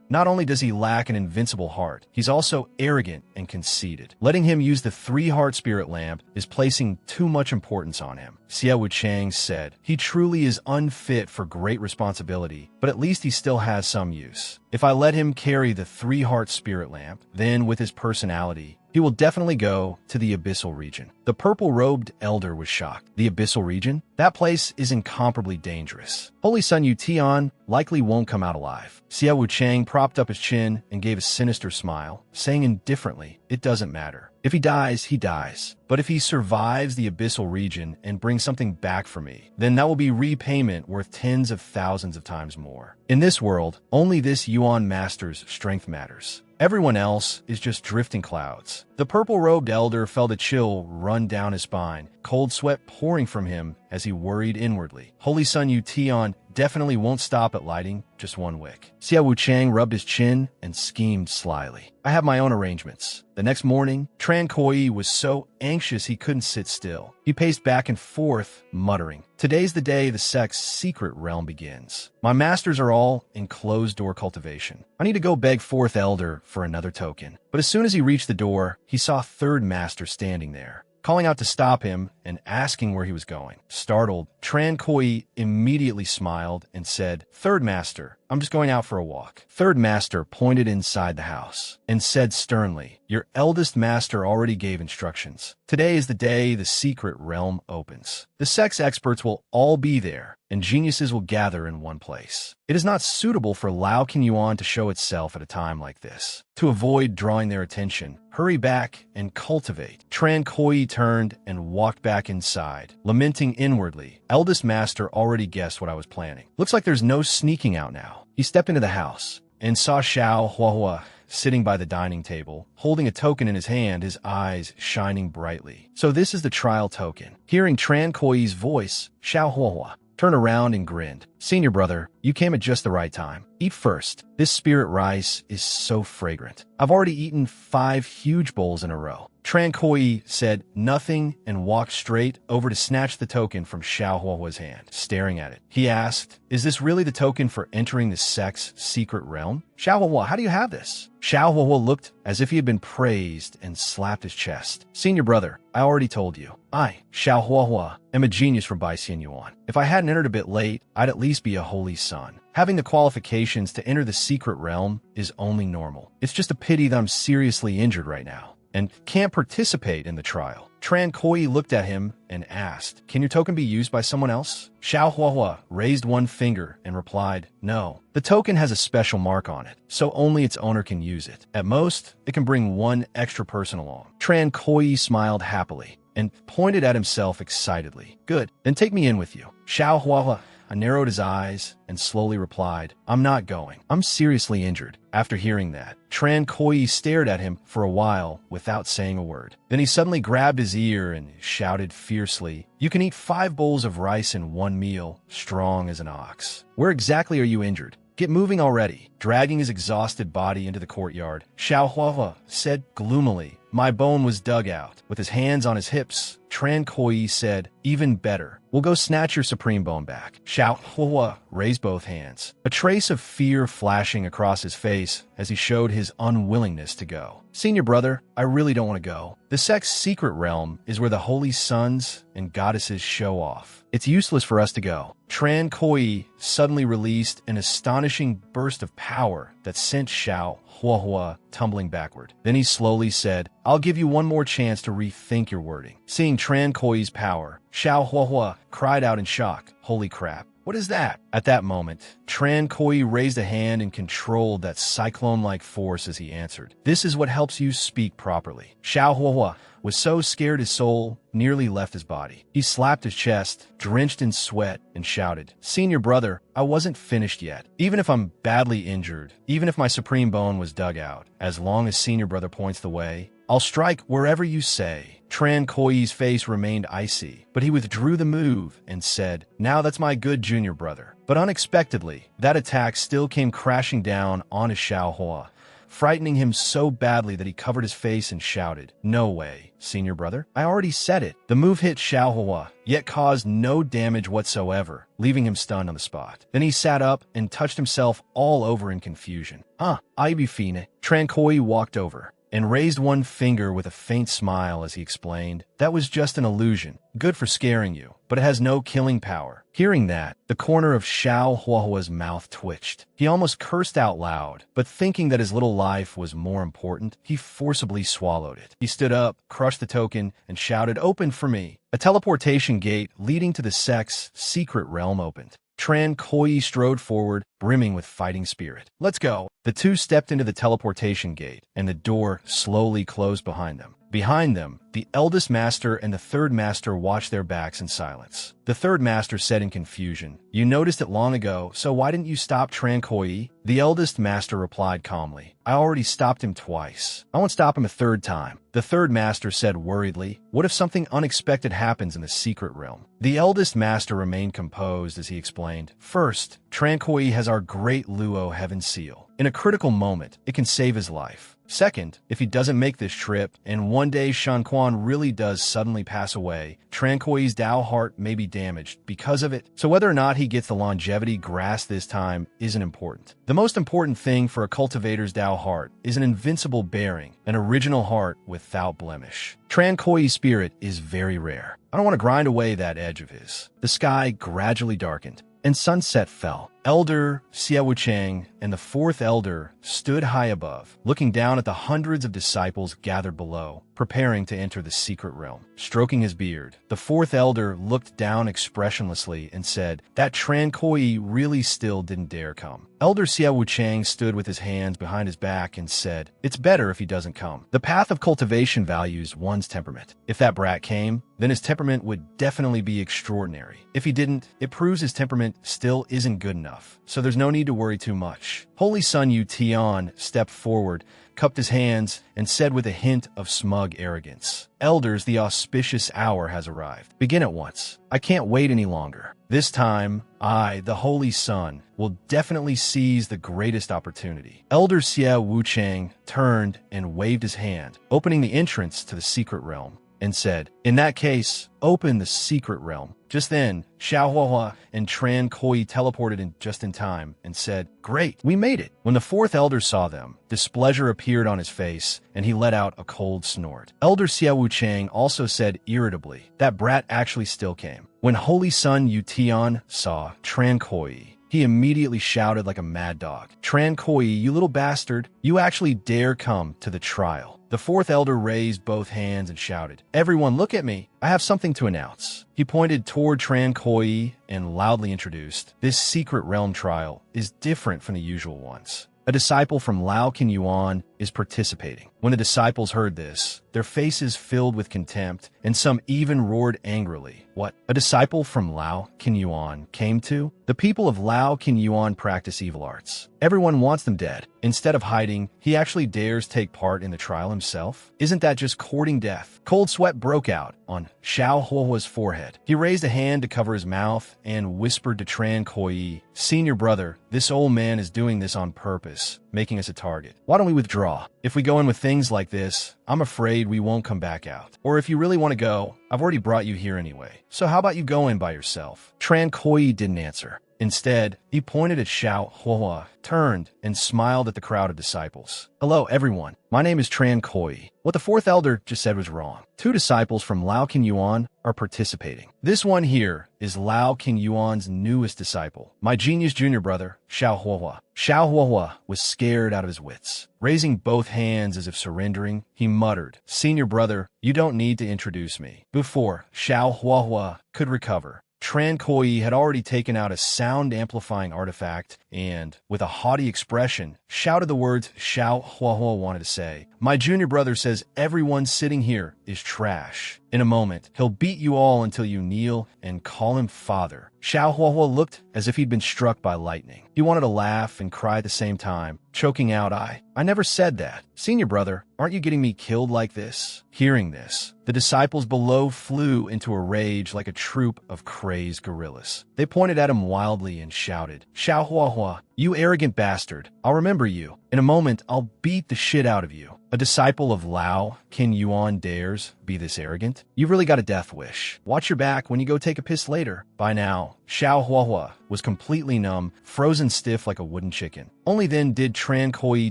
Not only does he lack an invincible heart, he's also arrogant and conceited. Letting him use the three-heart spirit lamp is placing too much importance on him. Xie Wuchang said, he truly is unfit for great responsibility, but at least he still has some use. If I let him carry the three-heart spirit lamp, then with his personality, he will definitely go to the abyssal region. The purple-robed elder was shocked. The abyssal region? That place is incomparably dangerous. Holy Son Yutian likely won't come out alive. Xie Wuchang propped up his chin and gave a sinister smile, saying indifferently, it doesn't matter. If he dies, he dies. But if he survives the abyssal region and brings something back for me, then that will be repayment worth tens of thousands of times more. In this world, only this Yuan Master's strength matters. Everyone else is just drifting clouds. The purple-robed elder felt a chill run down his spine, cold sweat pouring from him as he worried inwardly. Holy Son Yutian definitely won't stop at lighting just one wick. Xie Wuchang rubbed his chin and schemed slyly. I have my own arrangements. The next morning, Tran Koi was so anxious he couldn't sit still. He paced back and forth, muttering, today's the day the sect's secret realm begins. My masters are all in closed-door cultivation. I need to go beg Fourth Elder for another token. But as soon as he reached the door, he saw Third Master standing there, calling out to stop him and asking where he was going. Startled, Tran Koi immediately smiled and said, Third Master, I'm just going out for a walk. Third Master pointed inside the house and said sternly, your eldest master already gave instructions. Today is the day the secret realm opens. The sex experts will all be there, and geniuses will gather in one place. It is not suitable for Lao King Yuan to show itself at a time like this. To avoid drawing their attention, hurry back and cultivate. Tran Koi turned and walked back inside, lamenting inwardly. Eldest master already guessed what I was planning. Looks like there's no sneaking out now. He stepped into the house and saw Xiao Huahua sitting by the dining table, holding a token in his hand, his eyes shining brightly. So this is the trial token. Hearing Tran Koi's voice, Xiao Huahua turned around and grinned. Senior brother, you came at just the right time. Eat first. This spirit rice is so fragrant. I've already eaten 5 huge bowls in a row. Tran Koi said nothing and walked straight over to snatch the token from Xiao Huahua's hand, staring at it. He asked, is this really the token for entering the sect's secret realm? Xiao Huahua, how do you have this? Xiao Huahua looked as if he had been praised and slapped his chest. Senior brother, I already told you. I, Xiao Huahua, am a genius from Baixian Yuan. If I hadn't entered a bit late, I'd at least be a holy son. Having the qualifications to enter the secret realm is only normal. It's just a pity that I'm seriously injured right now and can't participate in the trial. Tran Koi looked at him and asked, can your token be used by someone else? Xiao Huahua raised one finger and replied, no. The token has a special mark on it, so only its owner can use it. At most, it can bring one extra person along. Tran Koi smiled happily and pointed at himself excitedly. Good, then take me in with you. Xiao Huahua narrowed his eyes and slowly replied, I'm not going. I'm seriously injured. After hearing that, Tran Koi stared at him for a while without saying a word. Then he suddenly grabbed his ear and shouted fiercely, you can eat 5 bowls of rice in one meal, strong as an ox. Where exactly are you injured? Get moving already. Dragging his exhausted body into the courtyard, Xiao Huahua said gloomily, my bone was dug out. With his hands on his hips, Tran Koi said, even better. We'll go snatch your supreme bone back. Xiao Huahua raised both hands, a trace of fear flashing across his face as he showed his unwillingness to go. Senior brother, I really don't want to go. The sect's secret realm is where the holy sons and goddesses show off. It's useless for us to go. Tran Koi suddenly released an astonishing burst of power that sent Xiao Huahua tumbling backward. Then he slowly said, I'll give you one more chance to rethink your wording. Seeing Tran Koi's power, Xiao Huahua cried out in shock, holy crap. What is that? At that moment, Tran Koi raised a hand and controlled that cyclone-like force as he answered. This is what helps you speak properly. Xiao Huahua was so scared his soul nearly left his body. He slapped his chest, drenched in sweat, and shouted, Senior brother, I wasn't finished yet. Even if I'm badly injured, even if my supreme bone was dug out, as long as Senior brother points the way, I'll strike wherever you say. Tran Koyi's face remained icy, but he withdrew the move and said, now that's my good junior brother. But unexpectedly, that attack still came crashing down onto Xiaohua, frightening him so badly that he covered his face and shouted, no way, senior brother. I already said it. The move hit Xiaohua, yet caused no damage whatsoever, leaving him stunned on the spot. Then he sat up and touched himself all over in confusion. Ibufine. Tran Koyi walked over and raised one finger with a faint smile as he explained, that was just an illusion, good for scaring you, but it has no killing power. Hearing that, the corner of Xiaohuahua's mouth twitched. He almost cursed out loud, but thinking that his little life was more important, he forcibly swallowed it. He stood up, crushed the token, and shouted, open for me. A teleportation gate leading to the sect's secret realm opened. Tran Koyi strode forward, brimming with fighting spirit. Let's go. The two stepped into the teleportation gate, and the door slowly closed behind them. Behind them, the eldest master and the third master watched their backs in silence. The third master said in confusion, you noticed it long ago, so why didn't you stop Tran Koyi? The eldest master replied calmly, I already stopped him twice. I won't stop him a third time. The third master said worriedly, what if something unexpected happens in the secret realm? The eldest master remained composed as he explained, first, Tran Koyi has our great Luo heaven seal. In a critical moment, it can save his life. Second, if he doesn't make this trip, and one day Shan Quan really does suddenly pass away, Tran Koyi's Dao heart may be damaged because of it. So whether or not he gets the longevity grass this time isn't important. The most important thing for a cultivator's Dao heart is an invincible bearing, an original heart without blemish. Tran Koyi's spirit is very rare. I don't want to grind away that edge of his. The sky gradually darkened, and sunset fell. Elder Xia Wucheng and the fourth elder stood high above, looking down at the hundreds of disciples gathered below, preparing to enter the secret realm. Stroking his beard, the fourth elder looked down expressionlessly and said, that Tran Koyi really still didn't dare come. Elder Xia Wucheng stood with his hands behind his back and said, it's better if he doesn't come. The path of cultivation values one's temperament. If that brat came, then his temperament would definitely be extraordinary. If he didn't, it proves his temperament still isn't good enough. So there's no need to worry too much. Holy Son Yu Tian stepped forward, cupped his hands, and said with a hint of smug arrogance, elders, the auspicious hour has arrived. Begin at once. I can't wait any longer. This time, I, the Holy Son, will definitely seize the greatest opportunity. Elder Xia Wucheng turned and waved his hand, opening the entrance to the secret realm, and said, in that case, open the secret realm. Just then, Xiaohua and Tran Koyi teleported in just in time and said, great, we made it. When the fourth elder saw them, displeasure appeared on his face, and he let out a cold snort. Elder Xia Wucheng also said irritably, that brat actually still came. When Holy Son Yu Tian saw Tran Koyi, he immediately shouted like a mad dog, Tran Koyi, you little bastard, you actually dare come to the trial. The fourth elder raised both hands and shouted, everyone look at me, I have something to announce. He pointed toward Tran Koyi and loudly introduced, this secret realm trial is different from the usual ones. A disciple from Lao Qinyuan is participating. When the disciples heard this, their faces filled with contempt, and some even roared angrily. What? A disciple from Lao Qinyuan came to? The people of Lao Qinyuan practice evil arts. Everyone wants them dead. Instead of hiding, he actually dares take part in the trial himself? Isn't that just courting death? Cold sweat broke out on Xiaohua's forehead. He raised a hand to cover his mouth and whispered to Tran Koyi, senior brother, this old man is doing this on purpose, making us a target. Why don't we withdraw? If we go in with things like this, I'm afraid we won't come back out. Or if you really want to go, I've already brought you here anyway. So how about you go in by yourself? Tran Koyi didn't answer. Instead, he pointed at Xiaohua, turned, and smiled at the crowd of disciples. Hello, everyone. My name is Tran Koyi. What the fourth elder just said was wrong. 2 disciples from Lao Qinyuan are participating. This one here is Lao Qinyuan's newest disciple, my genius junior brother, Xiaohua. Xiaohua was scared out of his wits. Raising both hands as if surrendering, he muttered, senior brother, you don't need to introduce me. Before Xiaohua could recover, Tran Koyi had already taken out a sound-amplifying artifact and, with a haughty expression, shouted the words Xiaohua wanted to say. My junior brother says everyone sitting here is trash. In a moment, he'll beat you all until you kneel and call him father. Xiao Huahua looked as if he'd been struck by lightning. He wanted to laugh and cry at the same time, choking out, I never said that. Senior brother, aren't you getting me killed like this? Hearing this, the disciples below flew into a rage like a troop of crazed gorillas. They pointed at him wildly and shouted, Xiao Huahua, you arrogant bastard, I'll remember you. In a moment, I'll beat the shit out of you. A disciple of Lao, Qin Yuan, dares be this arrogant? You've really got a death wish. Watch your back when you go take a piss later. By now, Xiao Huahua was completely numb, frozen stiff like a wooden chicken. Only then did Tran Koi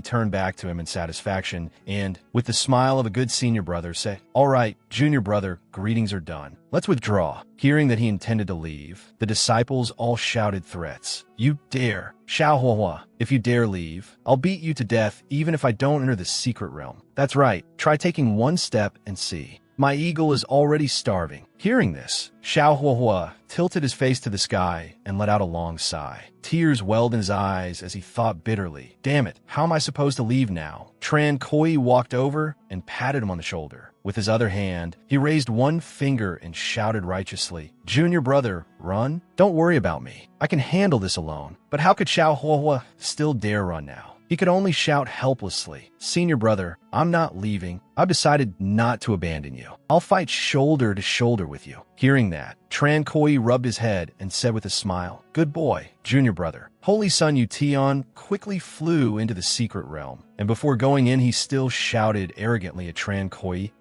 turn back to him in satisfaction and, with the smile of a good senior brother, say, All right, junior brother, greetings are done. Let's withdraw. Hearing that he intended to leave, the disciples all shouted threats. You dare. Xiao Huahua, if you dare leave, I'll beat you to death even if I don't enter the secret realm. That's right, try taking one step and see. My eagle is already starving. Hearing this, Xiao Huahua tilted his face to the sky and let out a long sigh. Tears welled in his eyes as he thought bitterly, Damn it, how am I supposed to leave now? Tran Koi walked over and patted him on the shoulder. With his other hand, he raised one finger and shouted righteously, Junior brother, run? Don't worry about me. I can handle this alone. But how could Xiao Huahua still dare run now? He could only shout helplessly, Senior brother, I'm not leaving. I've decided not to abandon you. I'll fight shoulder to shoulder with you. Hearing that, Tran Koi rubbed his head and said with a smile, Good boy, junior brother. Holy son Yution quickly flew into the secret realm, and before going in he still shouted arrogantly at Tran Koi,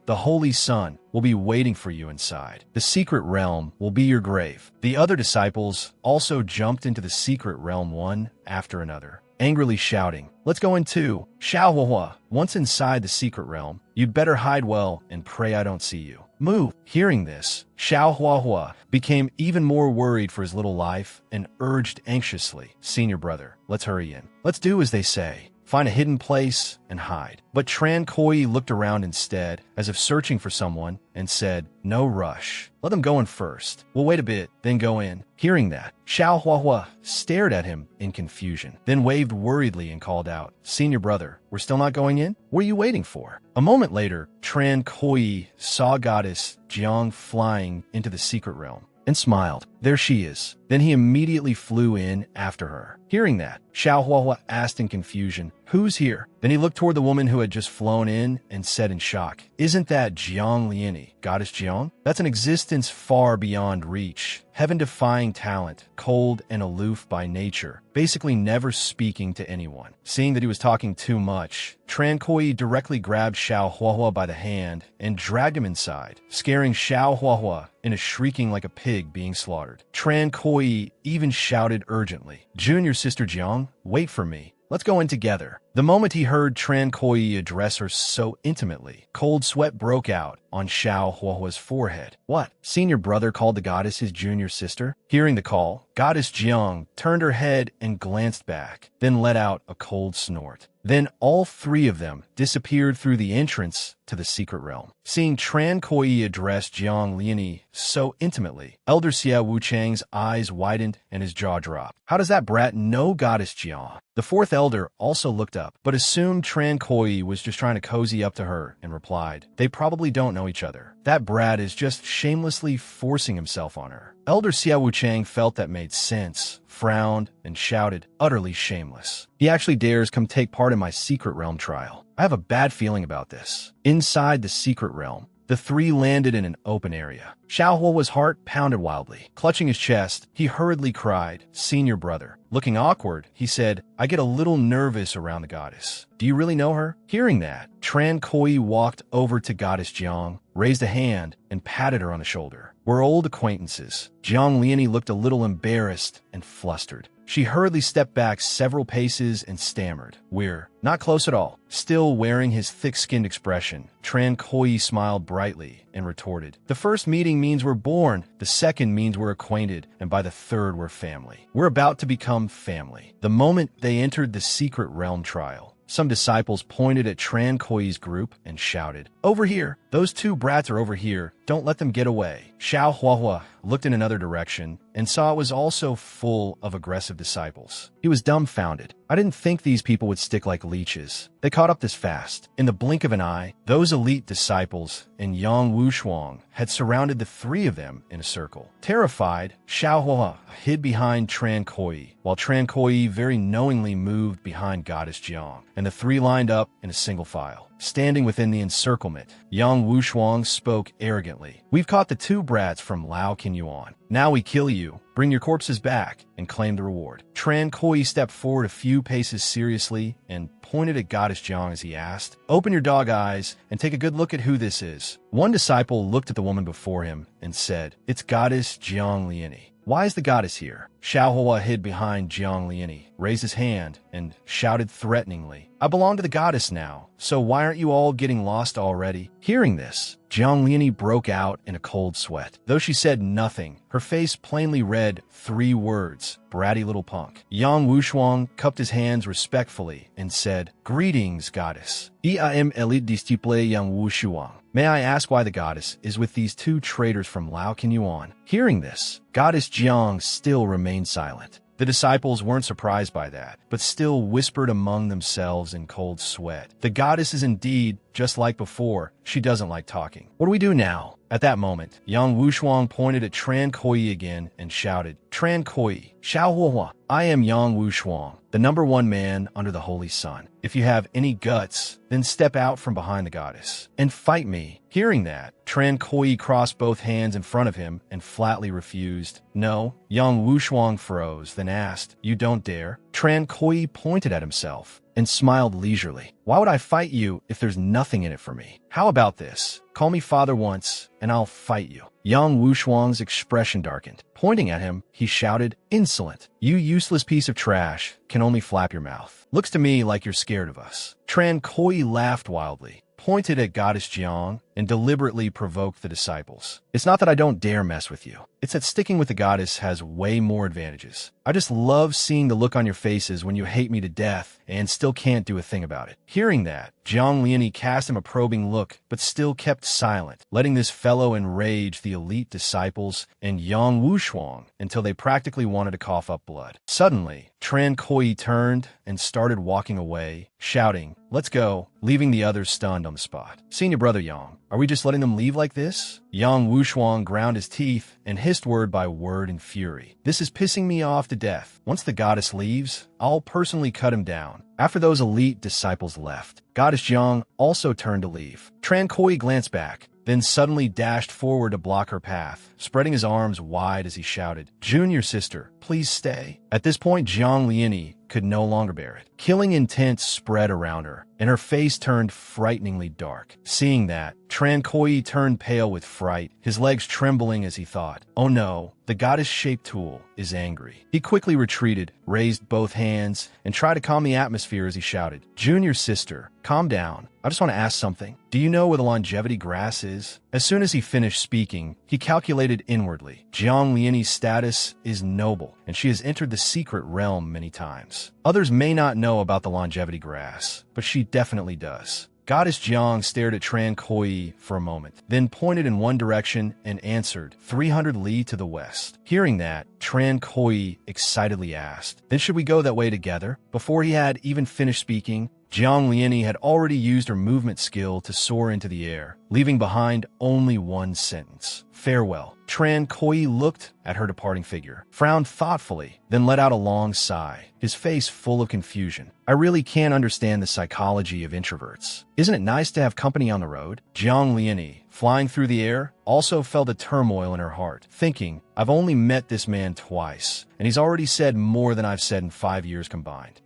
the Holy Son, will be waiting for you inside. The secret realm will be your grave. The other disciples also jumped into the secret realm one after another, angrily shouting, Let's go in too. Xiao Huahua, once inside the secret realm, you'd better hide well and pray I don't see you. Move. Hearing this, Xiao Huahua became even more worried for his little life and urged anxiously, Senior brother, let's hurry in. Let's do as they say. Find a hidden place and hide. But Tran Koi looked around instead, as if searching for someone, and said, No rush. Let them go in first. We'll wait a bit, then go in. Hearing that, Xiao Huahua stared at him in confusion, then waved worriedly and called out, Senior brother, we're still not going in? What are you waiting for? A moment later, Tran Koi saw Goddess Jiang flying into the secret realm and smiled. There she is. Then he immediately flew in after her. Hearing that, Xiao Huahua asked in confusion, Who's here? Then he looked toward the woman who had just flown in and said in shock, Isn't that Jiang Liani, Goddess Jiang? That's an existence far beyond reach, heaven-defying talent, cold and aloof by nature, basically never speaking to anyone. Seeing that he was talking too much, Tran Koi directly grabbed Xiao Huahua by the hand and dragged him inside, scaring Xiao Huahua into shrieking like a pig being slaughtered. Tran Koi even shouted urgently, Junior sister Jiang, wait for me. Let's go in together. The moment he heard Tran Koi address her so intimately, cold sweat broke out on Xiao Huahua's forehead. What? Senior brother called the goddess his junior sister? Hearing the call, Goddess Jiang turned her head and glanced back, then let out a cold snort. Then all three of them disappeared through the entrance to the secret realm. Seeing Tran Koi address Jiang Liani so intimately, Elder Xia Wuchang's eyes widened and his jaw dropped. How does that brat know Goddess Jiang? The fourth elder also looked up, but assumed Tran Koi was just trying to cozy up to her and replied, They probably don't know each other. That brat is just shamelessly forcing himself on her. Elder Xia Wuchang felt that made sense, frowned, and shouted, Utterly shameless. He actually dares come take part in my secret realm trial. I have a bad feeling about this. Inside the secret realm, the three landed in an open area. Xiao Huahua's heart pounded wildly. Clutching his chest, he hurriedly cried, Senior brother. Looking awkward, he said, I get a little nervous around the goddess. Do you really know her? Hearing that, Tran Koi walked over to Goddess Jiang, raised a hand, and patted her on the shoulder. We're old acquaintances. Jiang Liani looked a little embarrassed and flustered. She hurriedly stepped back several paces and stammered, We're not close at all. Still wearing his thick-skinned expression, Tran Koi smiled brightly and retorted, The first meeting means we're born, the second means we're acquainted, and by the third we're family. We're about to become family. The moment they entered the secret realm trial, some disciples pointed at Tran Koi's group and shouted, Over here! Those two brats are over here, Don't let them get away. Xiao Huahua looked in another direction and saw it was also full of aggressive disciples. He was dumbfounded. I didn't think these people would stick like leeches. They caught up this fast. In the blink of an eye, those elite disciples and Yang Wushuang had surrounded the three of them in a circle. Terrified, Xiao Huahua hid behind Tran Koi, while Tran Koi very knowingly moved behind Goddess Jiang, and the three lined up in a single file. Standing within the encirclement, Yang Wushuang spoke arrogantly. We've caught the two brats from Lao Qinyuan. Now we kill you, bring your corpses back, and claim the reward. Tran Koi stepped forward a few paces seriously and pointed at Goddess Jiang as he asked, "Open your dog eyes and take a good look at who this is." One disciple looked at the woman before him and said, "It's Goddess Jiang Liani." "Why is the goddess here?" Xiao Hua hid behind Jiang Liani, raised his hand, and shouted threateningly, "I belong to the goddess now, so why aren't you all getting lost already?" Hearing this, Jiang Liani broke out in a cold sweat. Though she said nothing, her face plainly read 3 words, "Bratty little punk." Yang Wushuang cupped his hands respectfully and said, "Greetings, goddess. I am elite disciple Yang Wushuang. May I ask why the goddess is with these 2 traitors from Lao Qinyuan?" Hearing this, Goddess Jiang still remained silent. The disciples weren't surprised by that, but still whispered among themselves in cold sweat. The goddess is indeed just like before. She doesn't like talking. What do we do now? At that moment, Yang Wushuang pointed at Tran Koi again and shouted, "Tran Koi, Xiao Huahua, I am Yang Wushuang, the #1 man under the holy sun. If you have any guts, then step out from behind the goddess and fight me." Hearing that, Tran Koi crossed both hands in front of him and flatly refused. "No." Yang Wushuang froze, then asked, "You don't dare?" Tran Koi pointed at himself and smiled leisurely. "Why would I fight you if there's nothing in it for me? How about this? Call me father once, and I'll fight you." Yang Wushuang's expression darkened. Pointing at him, he shouted, "Insolent! You useless piece of trash can only flap your mouth. Looks to me like you're scared of us." Tran Koi laughed wildly, pointed at Goddess Jiang, and deliberately provoked the disciples. "It's not that I don't dare mess with you. It's that sticking with the goddess has way more advantages. I just love seeing the look on your faces when you hate me to death and still can't do a thing about it." Hearing that, Jiang Liani cast him a probing look, but still kept silent, letting this fellow enrage the elite disciples and Yang Wushuang until they practically wanted to cough up blood. Suddenly, Tran Koi turned and started walking away, shouting, "Let's go," leaving the others stunned on the spot. "Senior brother Yang, are we just letting them leave like this?" Yang Wushuang ground his teeth and hissed word by word in fury. "This is pissing me off to death. Once the goddess leaves, I'll personally cut him down." After those elite disciples left, Goddess Jiang also turned to leave. Tran Koi glanced back, then suddenly dashed forward to block her path, spreading his arms wide as he shouted, "Junior sister, please stay." At this point, Jiang Liani could no longer bear it. Killing intent spread around her, and her face turned frighteningly dark. Seeing that, Tran Koi turned pale with fright, his legs trembling as he thought, "Oh no, the goddess-shaped tool is angry." He quickly retreated, raised both hands, and tried to calm the atmosphere as he shouted, "Junior sister, calm down. I just want to ask something. Do you know where the longevity grass is?" As soon as he finished speaking, he calculated inwardly. Jiang Liani's status is noble, and she has entered the secret realm many times. Others may not know about the longevity grass, but she definitely does. Goddess Jiang stared at Tran Koi for a moment, then pointed in one direction and answered, 300 li to the west. Hearing that, Tran Koi excitedly asked, "Then should we go that way together?" Before he had even finished speaking, Jiang Liani had already used her movement skill to soar into the air, leaving behind only one sentence. "Farewell." Tran Koi looked at her departing figure, frowned thoughtfully, then let out a long sigh, his face full of confusion. "I really can't understand the psychology of introverts. Isn't it nice to have company on the road?" Jiang Liani, flying through the air, also felt the turmoil in her heart, thinking, "I've only met this man twice, and he's already said more than I've said in 5 years combined.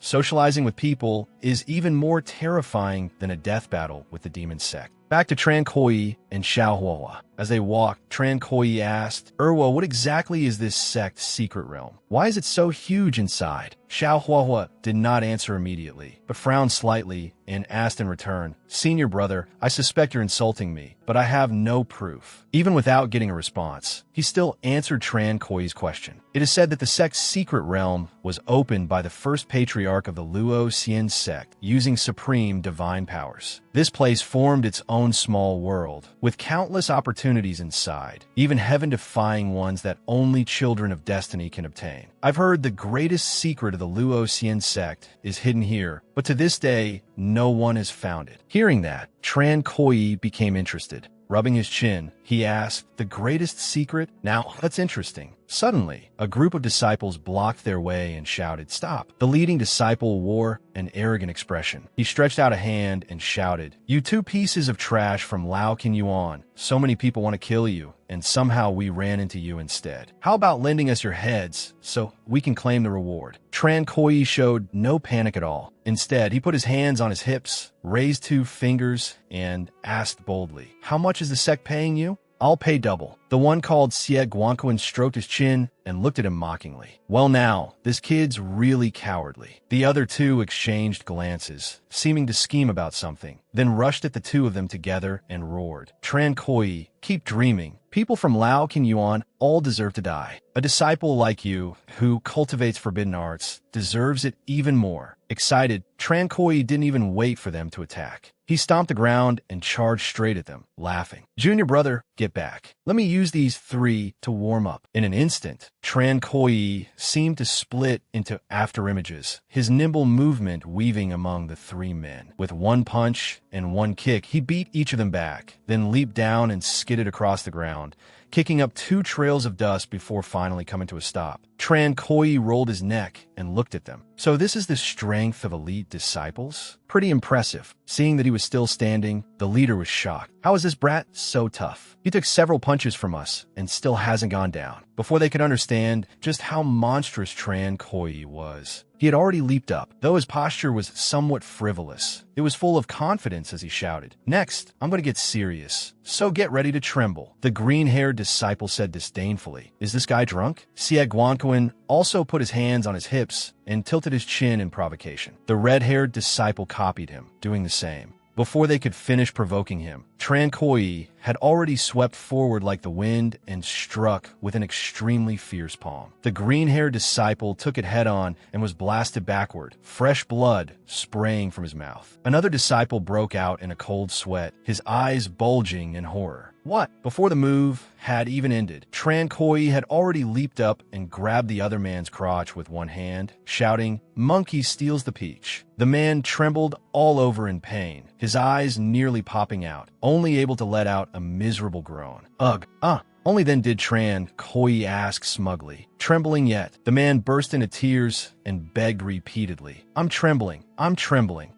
Socializing with people is even more terrifying than a death battle with the demon sect." Back to Tran Koi and Xiao Huahua. As they walked, Tran Koi asked, "Erwa, what exactly is this sect's secret realm? Why is it so huge inside?" Xiao Huahua did not answer immediately, but frowned slightly and asked in return, "Senior brother, I suspect you're insulting me, but I have no proof." Even without getting a response, he still answered Tran Koi's question. It is said that the sect's secret realm was opened by the first patriarch of the Luo Xian sect, using supreme divine powers. This place formed its own small world, with countless opportunities inside, even heaven-defying ones that only children of destiny can obtain. I've heard the greatest secret of the Luoxian sect is hidden here, but to this day, no one has found it. Hearing that, Tran Koi became interested. Rubbing his chin, he asked, "The greatest secret? Now, that's interesting." Suddenly, a group of disciples blocked their way and shouted, "Stop!" The leading disciple wore an arrogant expression. He stretched out a hand and shouted, "You two pieces of trash from Lao Kin Yuan. So many people want to kill you, and somehow we ran into you instead. How about lending us your heads so we can claim the reward?" Tran Koi showed no panic at all. Instead, he put his hands on his hips, raised 2 fingers, and asked boldly, "How much is the sect paying you?" "I'll pay double." The one called Xie Guanquan stroked his chin and looked at him mockingly. "Well now, this kid's really cowardly." The other 2 exchanged glances, seeming to scheme about something, then rushed at the 2 of them together and roared, "Tran Koi, keep dreaming. People from Lao Kin Yuan all deserve to die. A disciple like you, who cultivates forbidden arts, deserves it even more." Excited, Tran Koi didn't even wait for them to attack. He stomped the ground and charged straight at them, laughing. "Junior brother, get back. Let me use these 3 to warm up." In an instant, Tran Koi seemed to split into afterimages, his nimble movement weaving among the 3 men. With 1 punch and 1 kick, he beat each of them back, then leaped down and skidded across the ground, kicking up 2 trails of dust before finally coming to a stop. Tran Koi rolled his neck and looked at them. "So this is the strength of elite disciples? Pretty impressive." Seeing that he was still standing, the leader was shocked. "How is this brat so tough? He took several punches from us and still hasn't gone down." Before they could understand just how monstrous Tran Koi was, he had already leaped up, though his posture was somewhat frivolous. It was full of confidence as he shouted, "Next, I'm going to get serious, so get ready to tremble." The green-haired disciple said disdainfully, "Is this guy drunk?" Xie Guanquan also put his hands on his hips and tilted his chin in provocation. The red-haired disciple copied him, doing the same. Before they could finish provoking him, Tran Koi had already swept forward like the wind and struck with an extremely fierce palm. The green-haired disciple took it head-on and was blasted backward, fresh blood spraying from his mouth. Another disciple broke out in a cold sweat, his eyes bulging in horror. What? Before the move had even ended, Tran Koi had already leaped up and grabbed the other man's crotch with one hand, shouting, "Monkey steals the peach." The man trembled all over in pain, his eyes nearly popping out, only able to let out a miserable groan. "Ugh, Only then did Tran Koi ask smugly. Trembling yet, the man burst into tears and begged repeatedly, I'm trembling.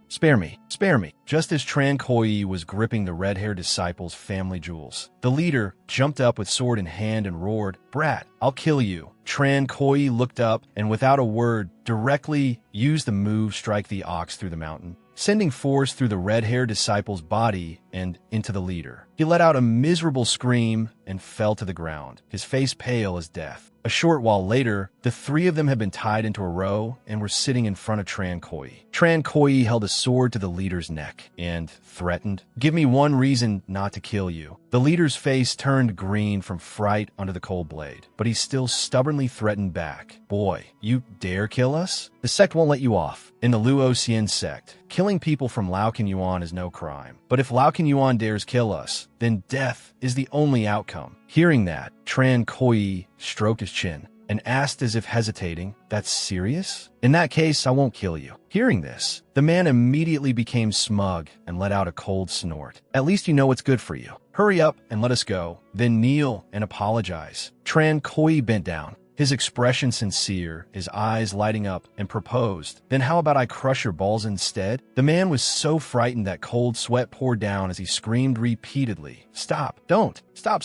Spare me, spare me." Just as Tran Koi was gripping the red-haired disciple's family jewels, the leader jumped up with sword in hand and roared, "Brat, I'll kill you." Tran Koi looked up and without a word directly used the move strike the ox through the mountain, sending force through the red-haired disciple's body and into the leader. He let out a miserable scream and fell to the ground, his face pale as death. A short while later, the 3 of them had been tied into a row and were sitting in front of Tran Koi. Tran Koi held a sword to the leader's neck and threatened, "Give me one reason not to kill you." The leader's face turned green from fright under the cold blade, but he still stubbornly threatened back. "Boy, you dare kill us? The sect won't let you off. In the Luoxian sect, killing people from Lao Kin Yuan is no crime. But if Lao Kin Yuan dares kill us, then death is the only outcome." Hearing that, Tran Koi stroked his chin and asked as if hesitating, "That's serious? In that case, I won't kill you." Hearing this, the man immediately became smug and let out a cold snort. "At least you know what's good for you. Hurry up and let us go, then kneel and apologize." Tran Koi bent down, his expression sincere, his eyes lighting up, and proposed, "Then how about I crush your balls instead?" The man was so frightened that cold sweat poured down as he screamed repeatedly, "Stop, don't, stop."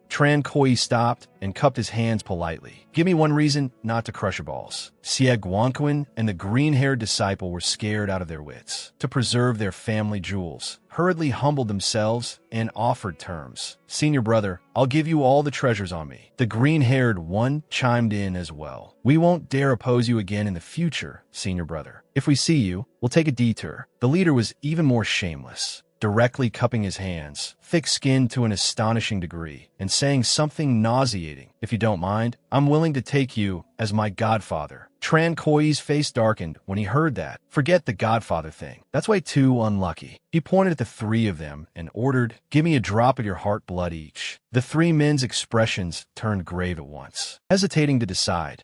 Tran Koi stopped and cupped his hands politely. "Give me one reason not to crush your balls." Xie Guanquan and the green-haired disciple were scared out of their wits. To preserve their family jewels, hurriedly humbled themselves and offered terms. "Senior brother, I'll give you all the treasures on me." The green-haired one chimed in as well. "We won't dare oppose you again in the future, senior brother. If we see you, we'll take a detour." The leader was even more shameless, directly cupping his hands, thick-skinned to an astonishing degree, and saying something nauseating. "If you don't mind, I'm willing to take you as my godfather." Tran Koi's face darkened when he heard that. "Forget the godfather thing. That's way too unlucky." He pointed at the three of them and ordered, "Give me a drop of your heart blood each." The three men's expressions turned grave at once, hesitating to decide.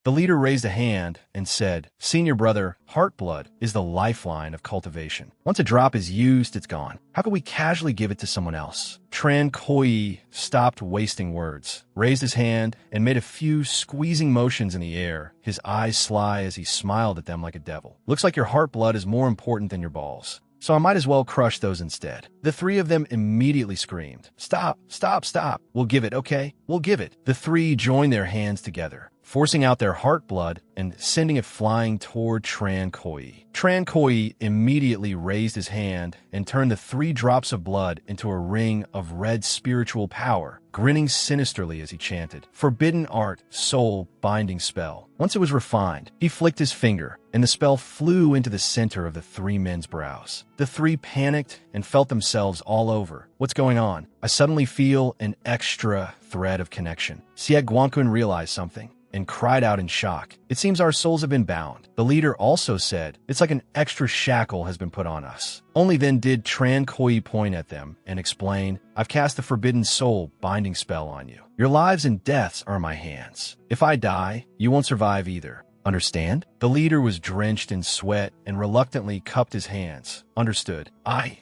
The leader raised a hand and said, "Senior brother, heart blood is the lifeline of cultivation. Once a drop is used, it's gone. How could we casually give it to someone else?" Tran Koi stopped wasting words, raised his hand, and made a few squeezing motions in the air, his eyes sly as he smiled at them like a devil. "Looks like your heart blood is more important than your balls, so I might as well crush those instead." The three of them immediately screamed, "Stop, stop, stop. We'll give it, okay? We'll give it." The three joined their hands together, forcing out their heart blood and sending it flying toward Tran Koi. Tran Koi immediately raised his hand and turned the 3 drops of blood into a ring of red spiritual power, grinning sinisterly as he chanted, "Forbidden art, soul, binding spell." Once it was refined, he flicked his finger, and the spell flew into the center of the 3 men's brows. The 3 panicked and felt themselves all over. "What's going on?" "I suddenly feel an extra thread of connection." Sieg Guankun realized something and cried out in shock. "It seems our souls have been bound." The leader also said, "It's like an extra shackle has been put on us." Only then did Tran Koi point at them and explain, "I've cast the forbidden soul binding spell on you. Your lives and deaths are in my hands. If I die, you won't survive either. Understand?" The leader was drenched in sweat and reluctantly cupped his hands. "Understood.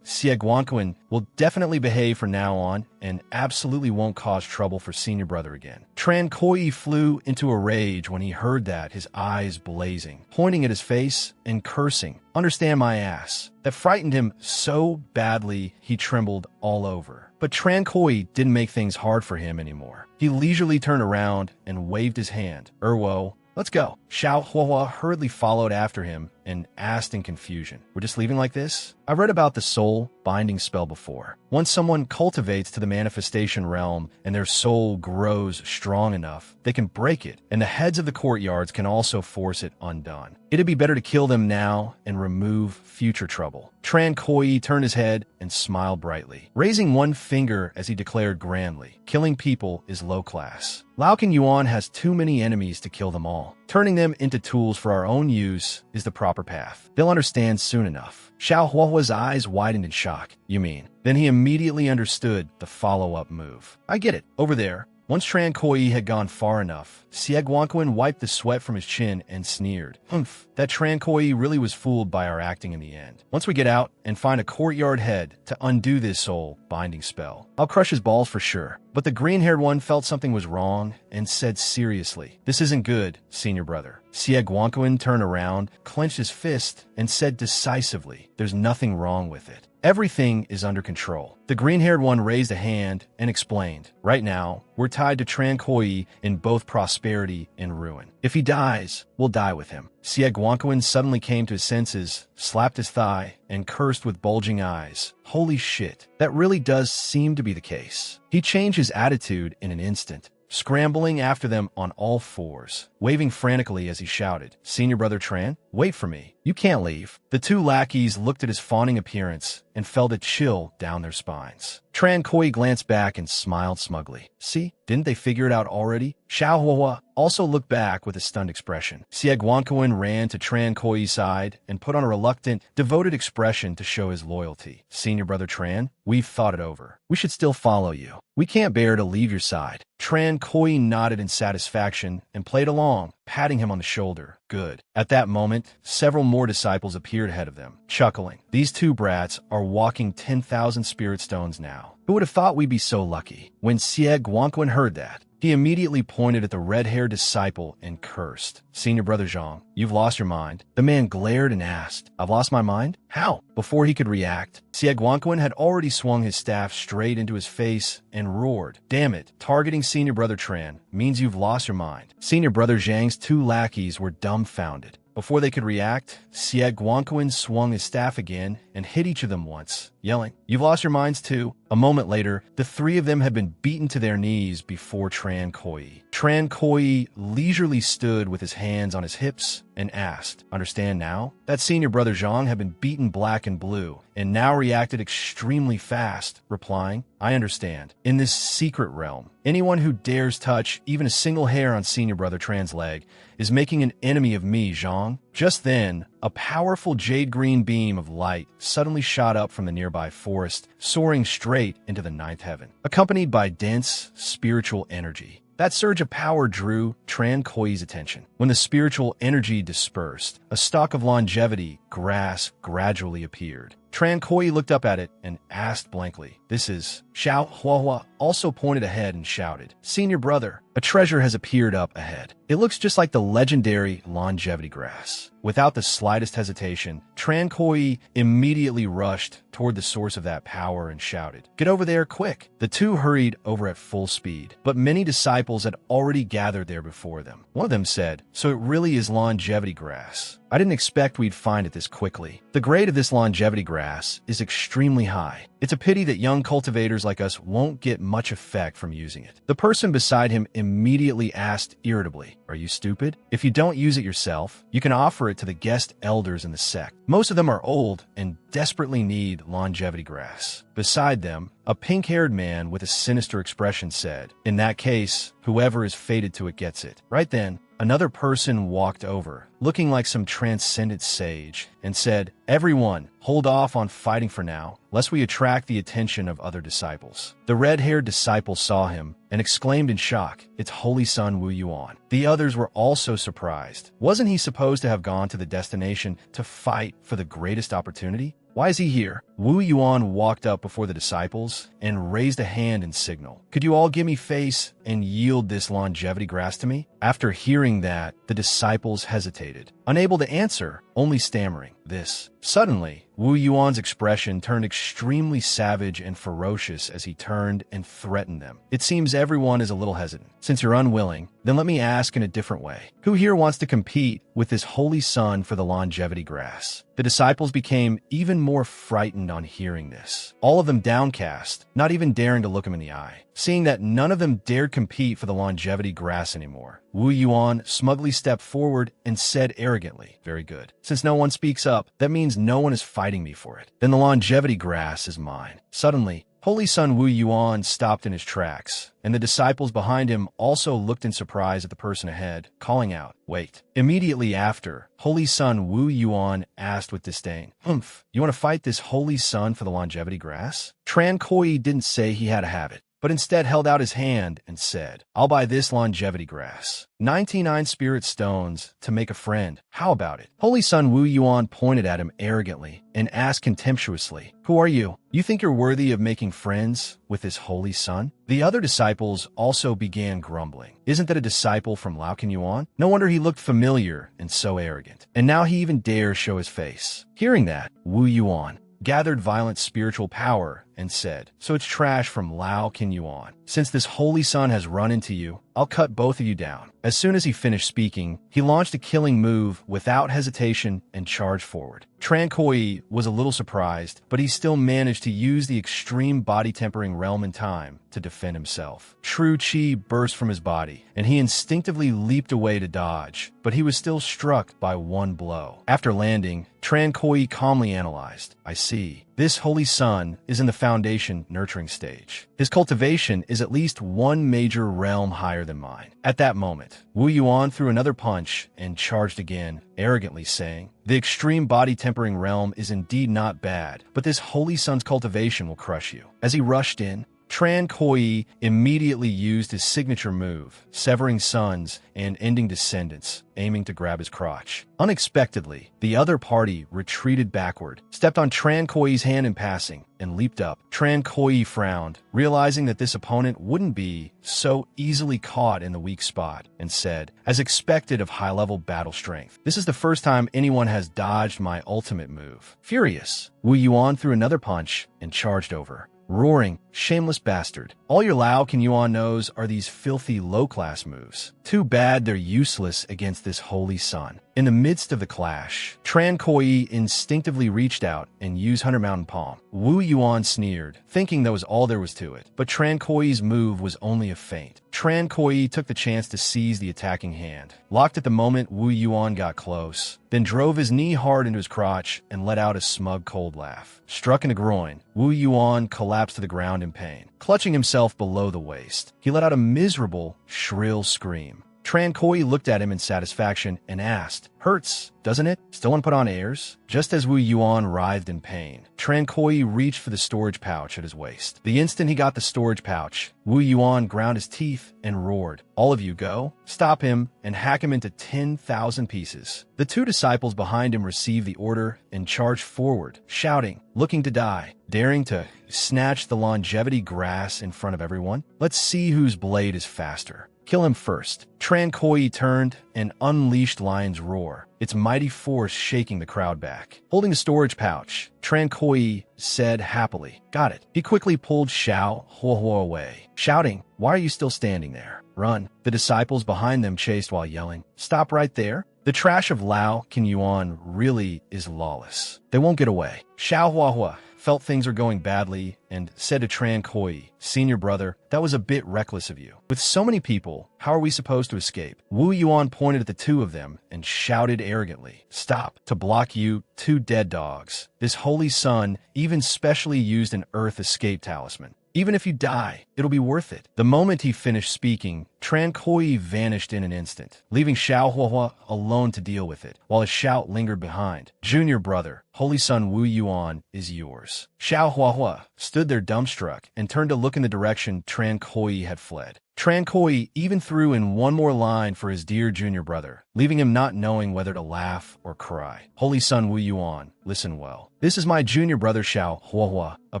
Sieg Guankun, will definitely behave from now on and absolutely won't cause trouble for senior brother again." Tran Koi flew into a rage when he heard that, his eyes blazing, pointing at his face and cursing, "Understand my ass." That frightened him so badly he trembled all over. But Tran Koi didn't make things hard for him anymore. He leisurely turned around and waved his hand. "Erwo, let's go." Xiao Huahua hurriedly followed after him and asked in confusion, "We're just leaving like this?" "I've read about the soul binding spell before. Once someone cultivates to the manifestation realm and their soul grows strong enough, they can break it, and the heads of the courtyards can also force it undone. It'd be better to kill them now and remove future trouble." Tran Koi turned his head and smiled brightly, raising one finger as he declared grandly, "Killing people is low class. Lao King Yuan has too many enemies to kill them all. Turning them into tools for our own use is the proper path. They'll understand soon enough." Xiao Huahua's eyes widened in shock. "You mean?" Then he immediately understood the follow-up move. "I get it. Over there." Once Tran Koi had gone far enough, Sieg Guankun wiped the sweat from his chin and sneered, "Humph, that Tran Koi really was fooled by our acting in the end. Once we get out and find a courtyard head to undo this soul binding spell, I'll crush his balls for sure." But the green-haired one felt something was wrong and said seriously, "This isn't good, senior brother." Sieg Guankun turned around, clenched his fist, and said decisively, "There's nothing wrong with it. Everything is under control." The green-haired one raised a hand and explained, "Right now, we're tied to Tran Koi in both prosperity and ruin. If he dies, we'll die with him." Sieg Guankun suddenly came to his senses, slapped his thigh, and cursed with bulging eyes. Holy shit, that really does seem to be the case. He changed his attitude in an instant, scrambling after them on all fours, waving frantically as he shouted, "Senior brother Tran, wait for me. You can't leave." The 2 lackeys looked at his fawning appearance and felt a chill down their spines. Tran Koi glanced back and smiled smugly. "See, didn't they figure it out already?" Xiao Huahua also looked back with a stunned expression. Sieg Guankun ran to Tran Koi's side and put on a reluctant, devoted expression to show his loyalty. "Senior brother Tran, we've thought it over. We should still follow you. We can't bear to leave your side." Tran Koi nodded in satisfaction and played along, patting him on the shoulder. "Good." At that moment, several more disciples appeared ahead of them, chuckling. "These 2 brats are walking 10,000 spirit stones now. Who would have thought we'd be so lucky?" When Sieg Guankun heard that, he immediately pointed at the red-haired disciple and cursed, "Senior brother Zhang, you've lost your mind." The man glared and asked, "I've lost my mind? How?" Before he could react, Sieg Guankun had already swung his staff straight into his face and roared, "Damn it, targeting senior brother Tran means you've lost your mind." Senior brother Zhang's 2 lackeys were dumbfounded. Before they could react, Sieg Guankun swung his staff again and hit each of them once, yelling, "You've lost your minds too." A moment later, the 3 of them had been beaten to their knees before Tran Koi. Tran Koi leisurely stood with his hands on his hips and asked, "Understand now?" That senior brother Zhang had been beaten black and blue, and now reacted extremely fast, replying, "I understand. In this secret realm, anyone who dares touch even a single hair on senior brother Tran's leg is making an enemy of me, Zhang." Just then, a powerful jade-green beam of light suddenly shot up from the nearby forest, soaring straight into the ninth heaven, accompanied by dense spiritual energy. That surge of power drew Tran Koi's attention. When the spiritual energy dispersed, a stalk of longevity grass gradually appeared. Tran Koi looked up at it and asked blankly, "This is..." Xiao Huahua also pointed ahead and shouted, "Senior brother, a treasure has appeared up ahead. It looks just like the legendary longevity grass." Without the slightest hesitation, Tran Koi immediately rushed toward the source of that power and shouted, "Get over there, quick!" The two hurried over at full speed, but many disciples had already gathered there before them. One of them said, "So it really is longevity grass. I didn't expect we'd find it this quickly. The grade of this longevity grass is extremely high. It's a pity that young cultivators like us won't get much effect from using it." The person beside him immediately asked irritably, "Are you stupid? If you don't use it yourself, you can offer it to the guest elders in the sect. Most of them are old and desperately need longevity grass." Beside them, a pink-haired man with a sinister expression said, "In that case, whoever is fated to it gets it." Right then, another person walked over, looking like some transcendent sage, and said, "Everyone, hold off on fighting for now, lest we attract the attention of other disciples." The red-haired disciple saw him and exclaimed in shock, "It's Holy Son Wu Yuan." The others were also surprised. Wasn't he supposed to have gone to the destination to fight for the greatest opportunity? Why is he here? Wu Yuan walked up before the disciples and raised a hand in signal. "Could you all give me face and yield this longevity grass to me?" After hearing that, the disciples hesitated, unable to answer, only stammering, "This." Suddenly, Wu Yuan's expression turned extremely savage and ferocious as he turned and threatened them. "It seems everyone is a little hesitant. Since you're unwilling, then let me ask in a different way. Who here wants to compete with this holy son for the longevity grass?" The disciples became even more frightened on hearing this, all of them downcast, not even daring to look him in the eye. Seeing that none of them dared compete for the longevity grass anymore, Wu Yuan smugly stepped forward and said arrogantly, "Very good. Since no one speaks up, that means no one is fighting me for it. Then the longevity grass is mine." Suddenly, Holy Son Wu Yuan stopped in his tracks, and the disciples behind him also looked in surprise at the person ahead, calling out, "Wait." Immediately after, Holy Son Wu Yuan asked with disdain, "Humph, you want to fight this Holy Son for the longevity grass?" Tran Koi didn't say he had to have it, but instead held out his hand and said, "I'll buy this longevity grass. 99 spirit stones to make a friend. How about it?" Holy Son Wu Yuan pointed at him arrogantly and asked contemptuously, "Who are you? You think you're worthy of making friends with this holy son?" The other disciples also began grumbling. Isn't that a disciple from Laocan Yuan? No wonder he looked familiar and so arrogant. And now he even dares show his face. Hearing that, Wu Yuan gathered violent spiritual power and said, "So it's trash from Lao Kin Yuan. Since this holy son has run into you, I'll cut both of you down." As soon as he finished speaking, he launched a killing move without hesitation and charged forward. Tran Koi was a little surprised, but he still managed to use the extreme body tempering realm in time to defend himself. True Qi burst from his body, and he instinctively leaped away to dodge, but he was still struck by one blow. After landing, Tran Koi calmly analyzed, "I see. This holy son is in the foundation nurturing stage. His cultivation is at least one major realm higher than mine." At that moment, Wu Yuan threw another punch and charged again, arrogantly saying, "The extreme body tempering realm is indeed not bad, but this holy son's cultivation will crush you." As he rushed in, Tran Koi immediately used his signature move, severing sons and ending descendants, aiming to grab his crotch. Unexpectedly, the other party retreated backward, stepped on Tran Koi's hand in passing, and leaped up. Tran Koi frowned, realizing that this opponent wouldn't be so easily caught in the weak spot, and said, as expected of high-level battle strength, "This is the first time anyone has dodged my ultimate move." Furious, Wu Yuan threw another punch and charged over, roaring, "Shameless bastard. All your Laocan Yuan knows are these filthy low-class moves. Too bad they're useless against this holy son." In the midst of the clash, Tran Koi instinctively reached out and used 100 Mountain Palm. Wu Yuan sneered, thinking that was all there was to it. But Tran Koi's move was only a feint. Tran Koi took the chance to seize the attacking hand, locked at the moment Wu Yuan got close, then drove his knee hard into his crotch and let out a smug cold laugh. Struck in the groin, Wu Yuan collapsed to the ground in pain. Clutching himself below the waist, he let out a miserable, shrill scream. Tran Koi looked at him in satisfaction and asked, "Hurts, doesn't it? Still want to put on airs?" Just as Wu Yuan writhed in pain, Tran Koi reached for the storage pouch at his waist. The instant he got the storage pouch, Wu Yuan ground his teeth and roared, "All of you go, stop him, and hack him into 10,000 pieces." The two disciples behind him received the order and charged forward, shouting, looking to die, daring to snatch the longevity grass in front of everyone. Let's see whose blade is faster. Kill him first. Tran Koi turned and unleashed Lion's roar, its mighty force shaking the crowd back. Holding the storage pouch, Tran Koi said happily, "Got it." He quickly pulled Xiao Huohuo away, shouting, "Why are you still standing there? Run." The disciples behind them chased while yelling, "Stop right there." The trash of Lao Qinyuan really is lawless. They won't get away. Xiao Huohuo felt things were going badly and said to Tran Koi, "Senior brother, that was a bit reckless of you. With so many people, how are we supposed to escape?" Wu Yuan pointed at the two of them and shouted arrogantly, "Stop, to block you, two dead dogs. This holy sun even specially used an earth escape talisman. Even if you die, it'll be worth it." The moment he finished speaking, Tran Koi vanished in an instant, leaving Xiao Huohuo alone to deal with it, while his shout lingered behind. "Junior brother, Holy Sun Wu Yuan is yours." Xiao Huohuo stood there dumbstruck and turned to look in the direction Tran Koi had fled. Tran Koi even threw in one more line for his dear junior brother, leaving him not knowing whether to laugh or cry. "Holy Sun Wu Yuan, listen well. This is my junior brother Xiao Huohuo, a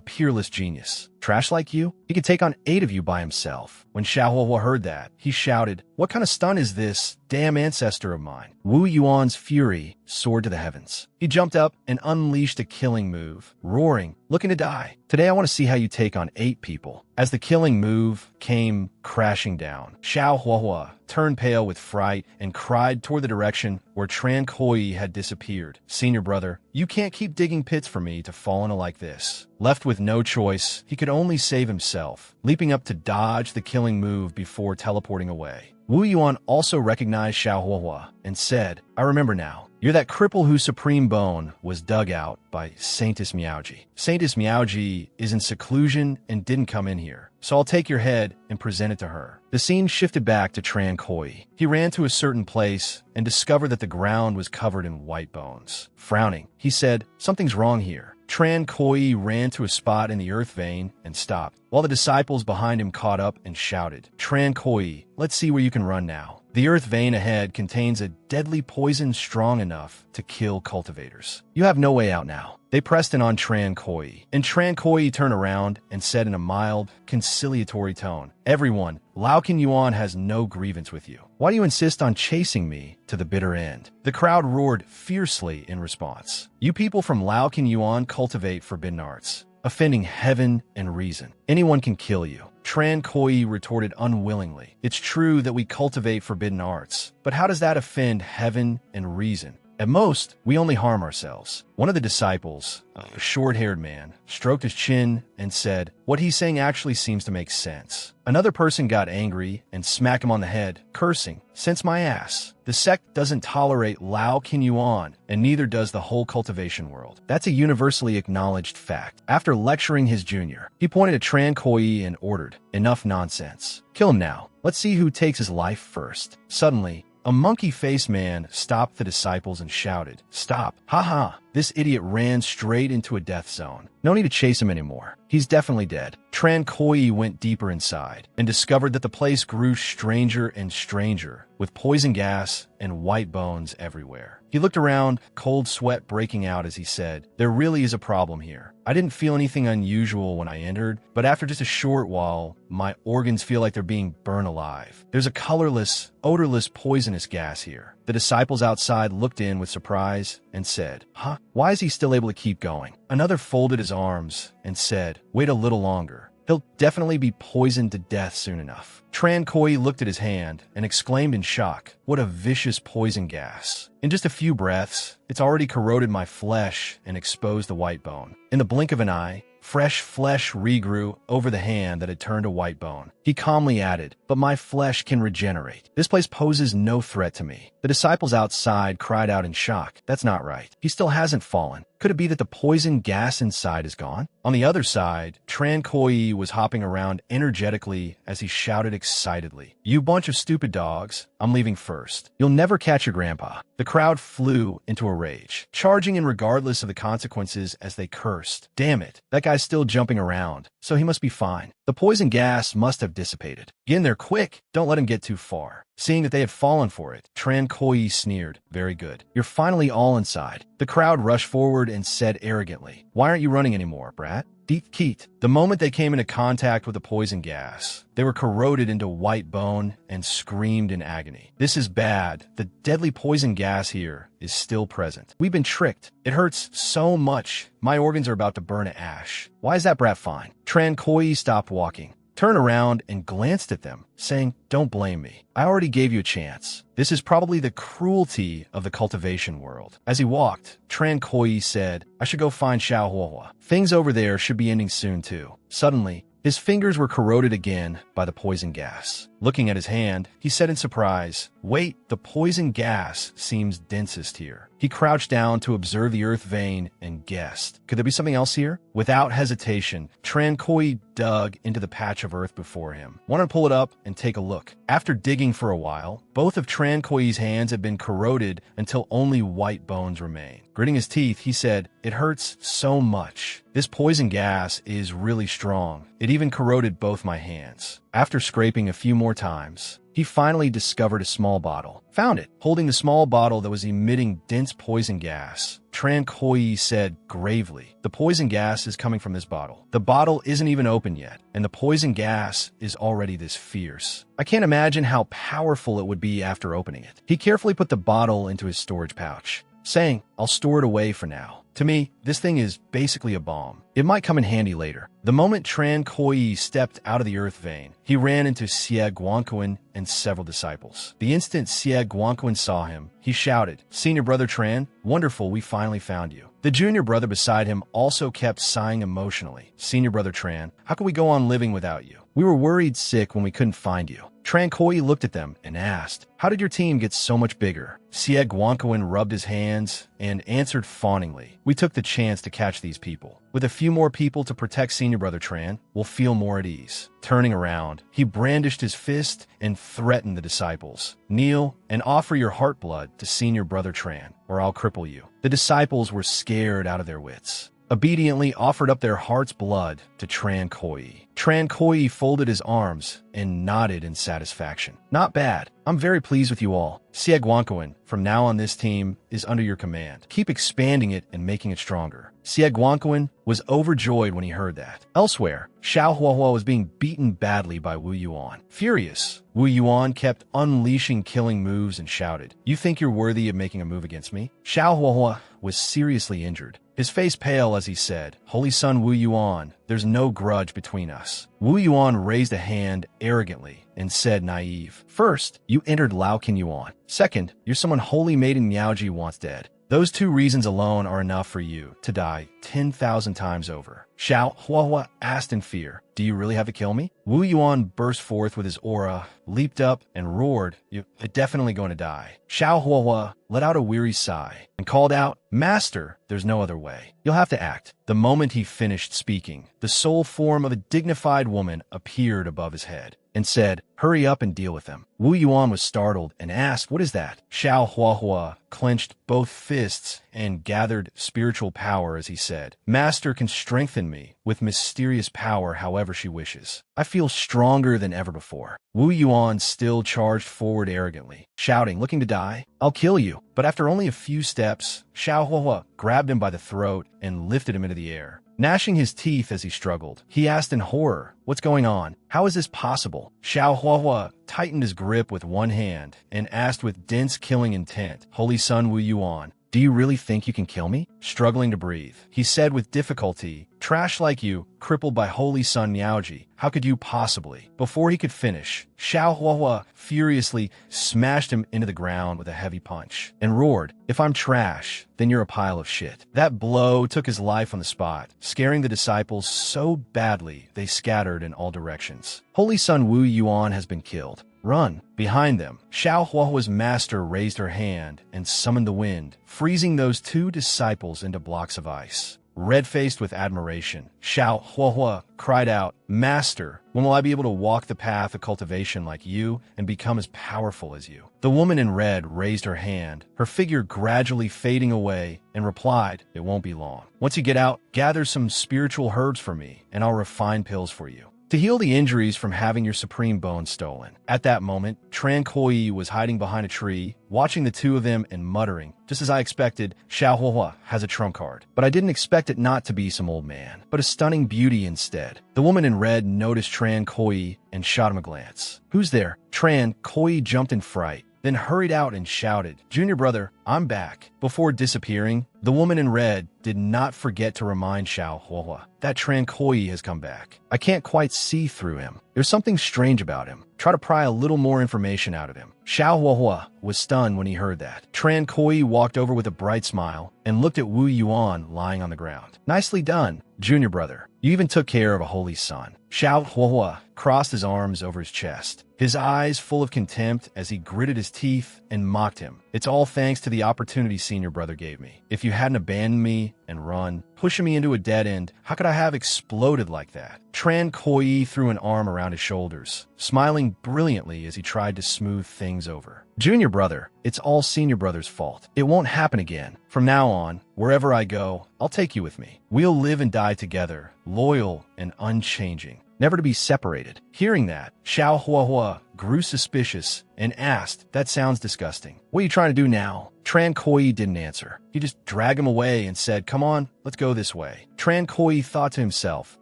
peerless genius. Trash like you? He could take on 8 of you by himself." When Xiao Huohuo heard that, he shouted, "What kind of stun is this, damn ancestor of mine?" Wu Yuan's fury soared to the heavens. He jumped up and unleashed a killing move, roaring, looking to die. "Today I want to see how you take on 8 people." As the killing move came crashing down, Xiao Huohuo turned pale with fright and cried toward the direction where Tran Koi had disappeared. "Senior brother, you can't keep digging pits for me to fall into like this." Left with no choice, he could only save himself, leaping up to dodge the killing move before teleporting away. Wu Yuan also recognized Xiao Huohuo and said, "I remember now. You're that cripple whose supreme bone was dug out by Saintess Miaoji. Saintess Miaoji is in seclusion and didn't come in here, so I'll take your head and present it to her." The scene shifted back to Tran Koi. He ran to a certain place and discovered that the ground was covered in white bones. Frowning, he said, "Something's wrong here." Tran Koi ran to a spot in the earth vein and stopped, while the disciples behind him caught up and shouted, "Tran Koi, let's see where you can run now." The earth vein ahead contains a deadly poison strong enough to kill cultivators. "You have no way out now." They pressed in on Tran Koi, and Tran Koi turned around and said in a mild, conciliatory tone, "Everyone, Lao Qinyuan has no grievance with you. Why do you insist on chasing me to the bitter end?" The crowd roared fiercely in response. "You people from Lao Qinyuan cultivate forbidden arts, offending heaven and reason. Anyone can kill you." Tran Koi retorted unwillingly, "It's true that we cultivate forbidden arts, but how does that offend heaven and reason? At most, we only harm ourselves." One of the disciples, a short-haired man, stroked his chin and said, "What he's saying actually seems to make sense." Another person got angry and smacked him on the head, cursing, "Sense my ass. The sect doesn't tolerate Lao Qinyuan, and neither does the whole cultivation world. That's a universally acknowledged fact." After lecturing his junior, he pointed at Tran Koi and ordered, "Enough nonsense. Kill him now. Let's see who takes his life first." Suddenly, a monkey-faced man stopped the disciples and shouted, "Stop. Haha, this idiot ran straight into a death zone. No need to chase him anymore. He's definitely dead." Tran Koi went deeper inside and discovered that the place grew stranger and stranger, with poison gas and white bones everywhere. He looked around, cold sweat breaking out as he said, "There really is a problem here. I didn't feel anything unusual when I entered, but after just a short while, my organs feel like they're being burned alive. There's a colorless, odorless, poisonous gas here." The disciples outside looked in with surprise and said, "Huh? Why is he still able to keep going?" Another folded his arms and said, "Wait a little longer. He'll definitely be poisoned to death soon enough. Tran Koi looked at his hand and exclaimed in shock, "What a vicious poison gas. In just a few breaths, it's already corroded my flesh and exposed the white bone." In the blink of an eye, fresh flesh regrew over the hand that had turned to white bone. He calmly added, "But my flesh can regenerate. This place poses no threat to me." The disciples outside cried out in shock. "That's not right. He still hasn't fallen. Could it be that the poison gas inside is gone?" On the other side, Tran Koi was hopping around energetically as he shouted excitedly, "You bunch of stupid dogs, I'm leaving first. You'll never catch your grandpa." The crowd flew into a rage, charging in regardless of the consequences as they cursed. "Damn it, that guy's still jumping around, so he must be fine. The poison gas must have dissipated. Get in there quick, don't let him get too far." Seeing that they had fallen for it, Tran Koi sneered, "Very good. You're finally all inside." The crowd rushed forward and said arrogantly, "Why aren't you running anymore, brat?" Deep Keat. The moment they came into contact with the poison gas, they were corroded into white bone and screamed in agony. "This is bad. The deadly poison gas here is still present. We've been tricked. It hurts so much. My organs are about to burn to ash. Why is that brat fine?" Tran Koi stopped walking, turned around and glanced at them, saying, "Don't blame me. I already gave you a chance. This is probably the cruelty of the cultivation world." As he walked, Tran Koi said, "I should go find Xiao Huahua. Things over there should be ending soon too." Suddenly, his fingers were corroded again by the poison gas. Looking at his hand, he said in surprise, "Wait, the poison gas seems densest here." He crouched down to observe the earth vein and guessed, could there be something else here? Without hesitation, Tran Koi dug into the patch of earth before him. Wanted to pull it up and take a look. After digging for a while, both of Tran Koi's hands had been corroded until only white bones remained. Gritting his teeth, he said, "It hurts so much. This poison gas is really strong. It even corroded both my hands." After scraping a few more times, he finally discovered a small bottle. Found it, holding the small bottle that was emitting dense poison gas. Tran Koi said gravely, "The poison gas is coming from this bottle. The bottle isn't even open yet, and the poison gas is already this fierce. I can't imagine how powerful it would be after opening it." He carefully put the bottle into his storage pouch, saying, "I'll store it away for now. To me, this thing is basically a bomb. It might come in handy later." The moment Tran Koi stepped out of the earth vein, he ran into Xie Guanquan and several disciples. The instant Xie Guanquan saw him, he shouted, "Senior brother Tran, wonderful, we finally found you." The junior brother beside him also kept sighing emotionally. "Senior brother Tran, how can we go on living without you? We were worried sick when we couldn't find you." Tran Koi looked at them and asked, "How did your team get so much bigger?" Xie Guanquan rubbed his hands and answered fawningly, "We took the chance to catch these people. With a few more people to protect Senior Brother Tran, we'll feel more at ease." Turning around, he brandished his fist and threatened the disciples, "Kneel and offer your heart blood to Senior Brother Tran, or I'll cripple you." The disciples were scared out of their wits, obediently offered up their heart's blood to Tran Koi. Tran Koi folded his arms and nodded in satisfaction. "Not bad. I'm very pleased with you all. Xie Guanquan, from now on this team is under your command. Keep expanding it and making it stronger." Xie Guanquan was overjoyed when he heard that. Elsewhere, Xiao Huahua was being beaten badly by Wu Yuan. Furious, Wu Yuan kept unleashing killing moves and shouted, "You think you're worthy of making a move against me?" Xiao Huahua was seriously injured, his face pale as he said, "Holy Son Wu Yuan, there's no grudge between us." Wu Yuan raised a hand arrogantly and said naive, "First, you entered Lao Kin Yuan. Second, you're someone holy maiden Miaoji wants dead. Those two reasons alone are enough for you to die 10,000 times over." Xiao Huahua asked in fear, "Do you really have to kill me?" Wu Yuan burst forth with his aura, leaped up and roared, "You're definitely going to die." Xiao Huahua let out a weary sigh and called out, "Master, there's no other way. You'll have to act." The moment he finished speaking, the soul form of a dignified woman appeared above his head and said, "Hurry up and deal with them." Wu Yuan was startled and asked, "What is that?" Xiao Huahua clenched both fists and gathered spiritual power as he said, "Master can strengthen me with mysterious power however she wishes. I feel stronger than ever before." Wu Yuan still charged forward arrogantly, shouting, "Looking to die? I'll kill you." But after only a few steps, Xiao Huahua grabbed him by the throat and lifted him into the air. Gnashing his teeth as he struggled, he asked in horror, "What's going on? How is this possible?" Xiao Huahua tightened his grip with one hand and asked with dense killing intent, "Holy Son Wu Yuan, "Do you really think you can kill me?" Struggling to breathe, he said with difficulty, "Trash like you, crippled by Holy Sun Miaoji, how could you possibly?" Before he could finish, Xiao Huahua furiously smashed him into the ground with a heavy punch and roared, "If I'm trash, then you're a pile of shit." That blow took his life on the spot, scaring the disciples so badly they scattered in all directions. Holy Sun Wu Yuan has been killed. Run! Behind them, Xiao Huahua's master raised her hand and summoned the wind, freezing those two disciples into blocks of ice. Red-faced with admiration, Xiao Huahua cried out, "Master, when will I be able to walk the path of cultivation like you and become as powerful as you?" The woman in red raised her hand, her figure gradually fading away, and replied, "It won't be long. Once you get out, gather some spiritual herbs for me, and I'll refine pills for you to heal the injuries from having your supreme bone stolen." At that moment, Tran Koi was hiding behind a tree, watching the two of them and muttering, "Just as I expected, Xiao Huahua has a trump card. But I didn't expect it not to be some old man, but a stunning beauty instead." The woman in red noticed Tran Koi and shot him a glance. "Who's there?" Tran Koi jumped in fright, then hurried out and shouted, "Junior brother, I'm back." Before disappearing, the woman in red did not forget to remind Xiao Huahua that Tran Koi has come back. "I can't quite see through him. There's something strange about him. Try to pry a little more information out of him." Xiao Huahua was stunned when he heard that. Tran Koi walked over with a bright smile and looked at Wu Yuan lying on the ground. "Nicely done, junior brother. You even took care of a holy son." Xiao Huahua crossed his arms over his chest, his eyes full of contempt as he gritted his teeth and mocked him. "It's all thanks to the opportunity senior brother gave me. If you hadn't abandoned me and run, pushing me into a dead end, how could I have exploded like that?" Tran Koi threw an arm around his shoulders, smiling brilliantly as he tried to smooth things over. "Junior brother, it's all senior brother's fault. It won't happen again. From now on, wherever I go, I'll take you with me. We'll live and die together, loyal and unchanging, never to be separated." Hearing that, Xiao Huahua grew suspicious and asked, "That sounds disgusting. What are you trying to do now?" Tran Koi didn't answer. He just dragged him away and said, "Come on, let's go this way." Tran Koi thought to himself,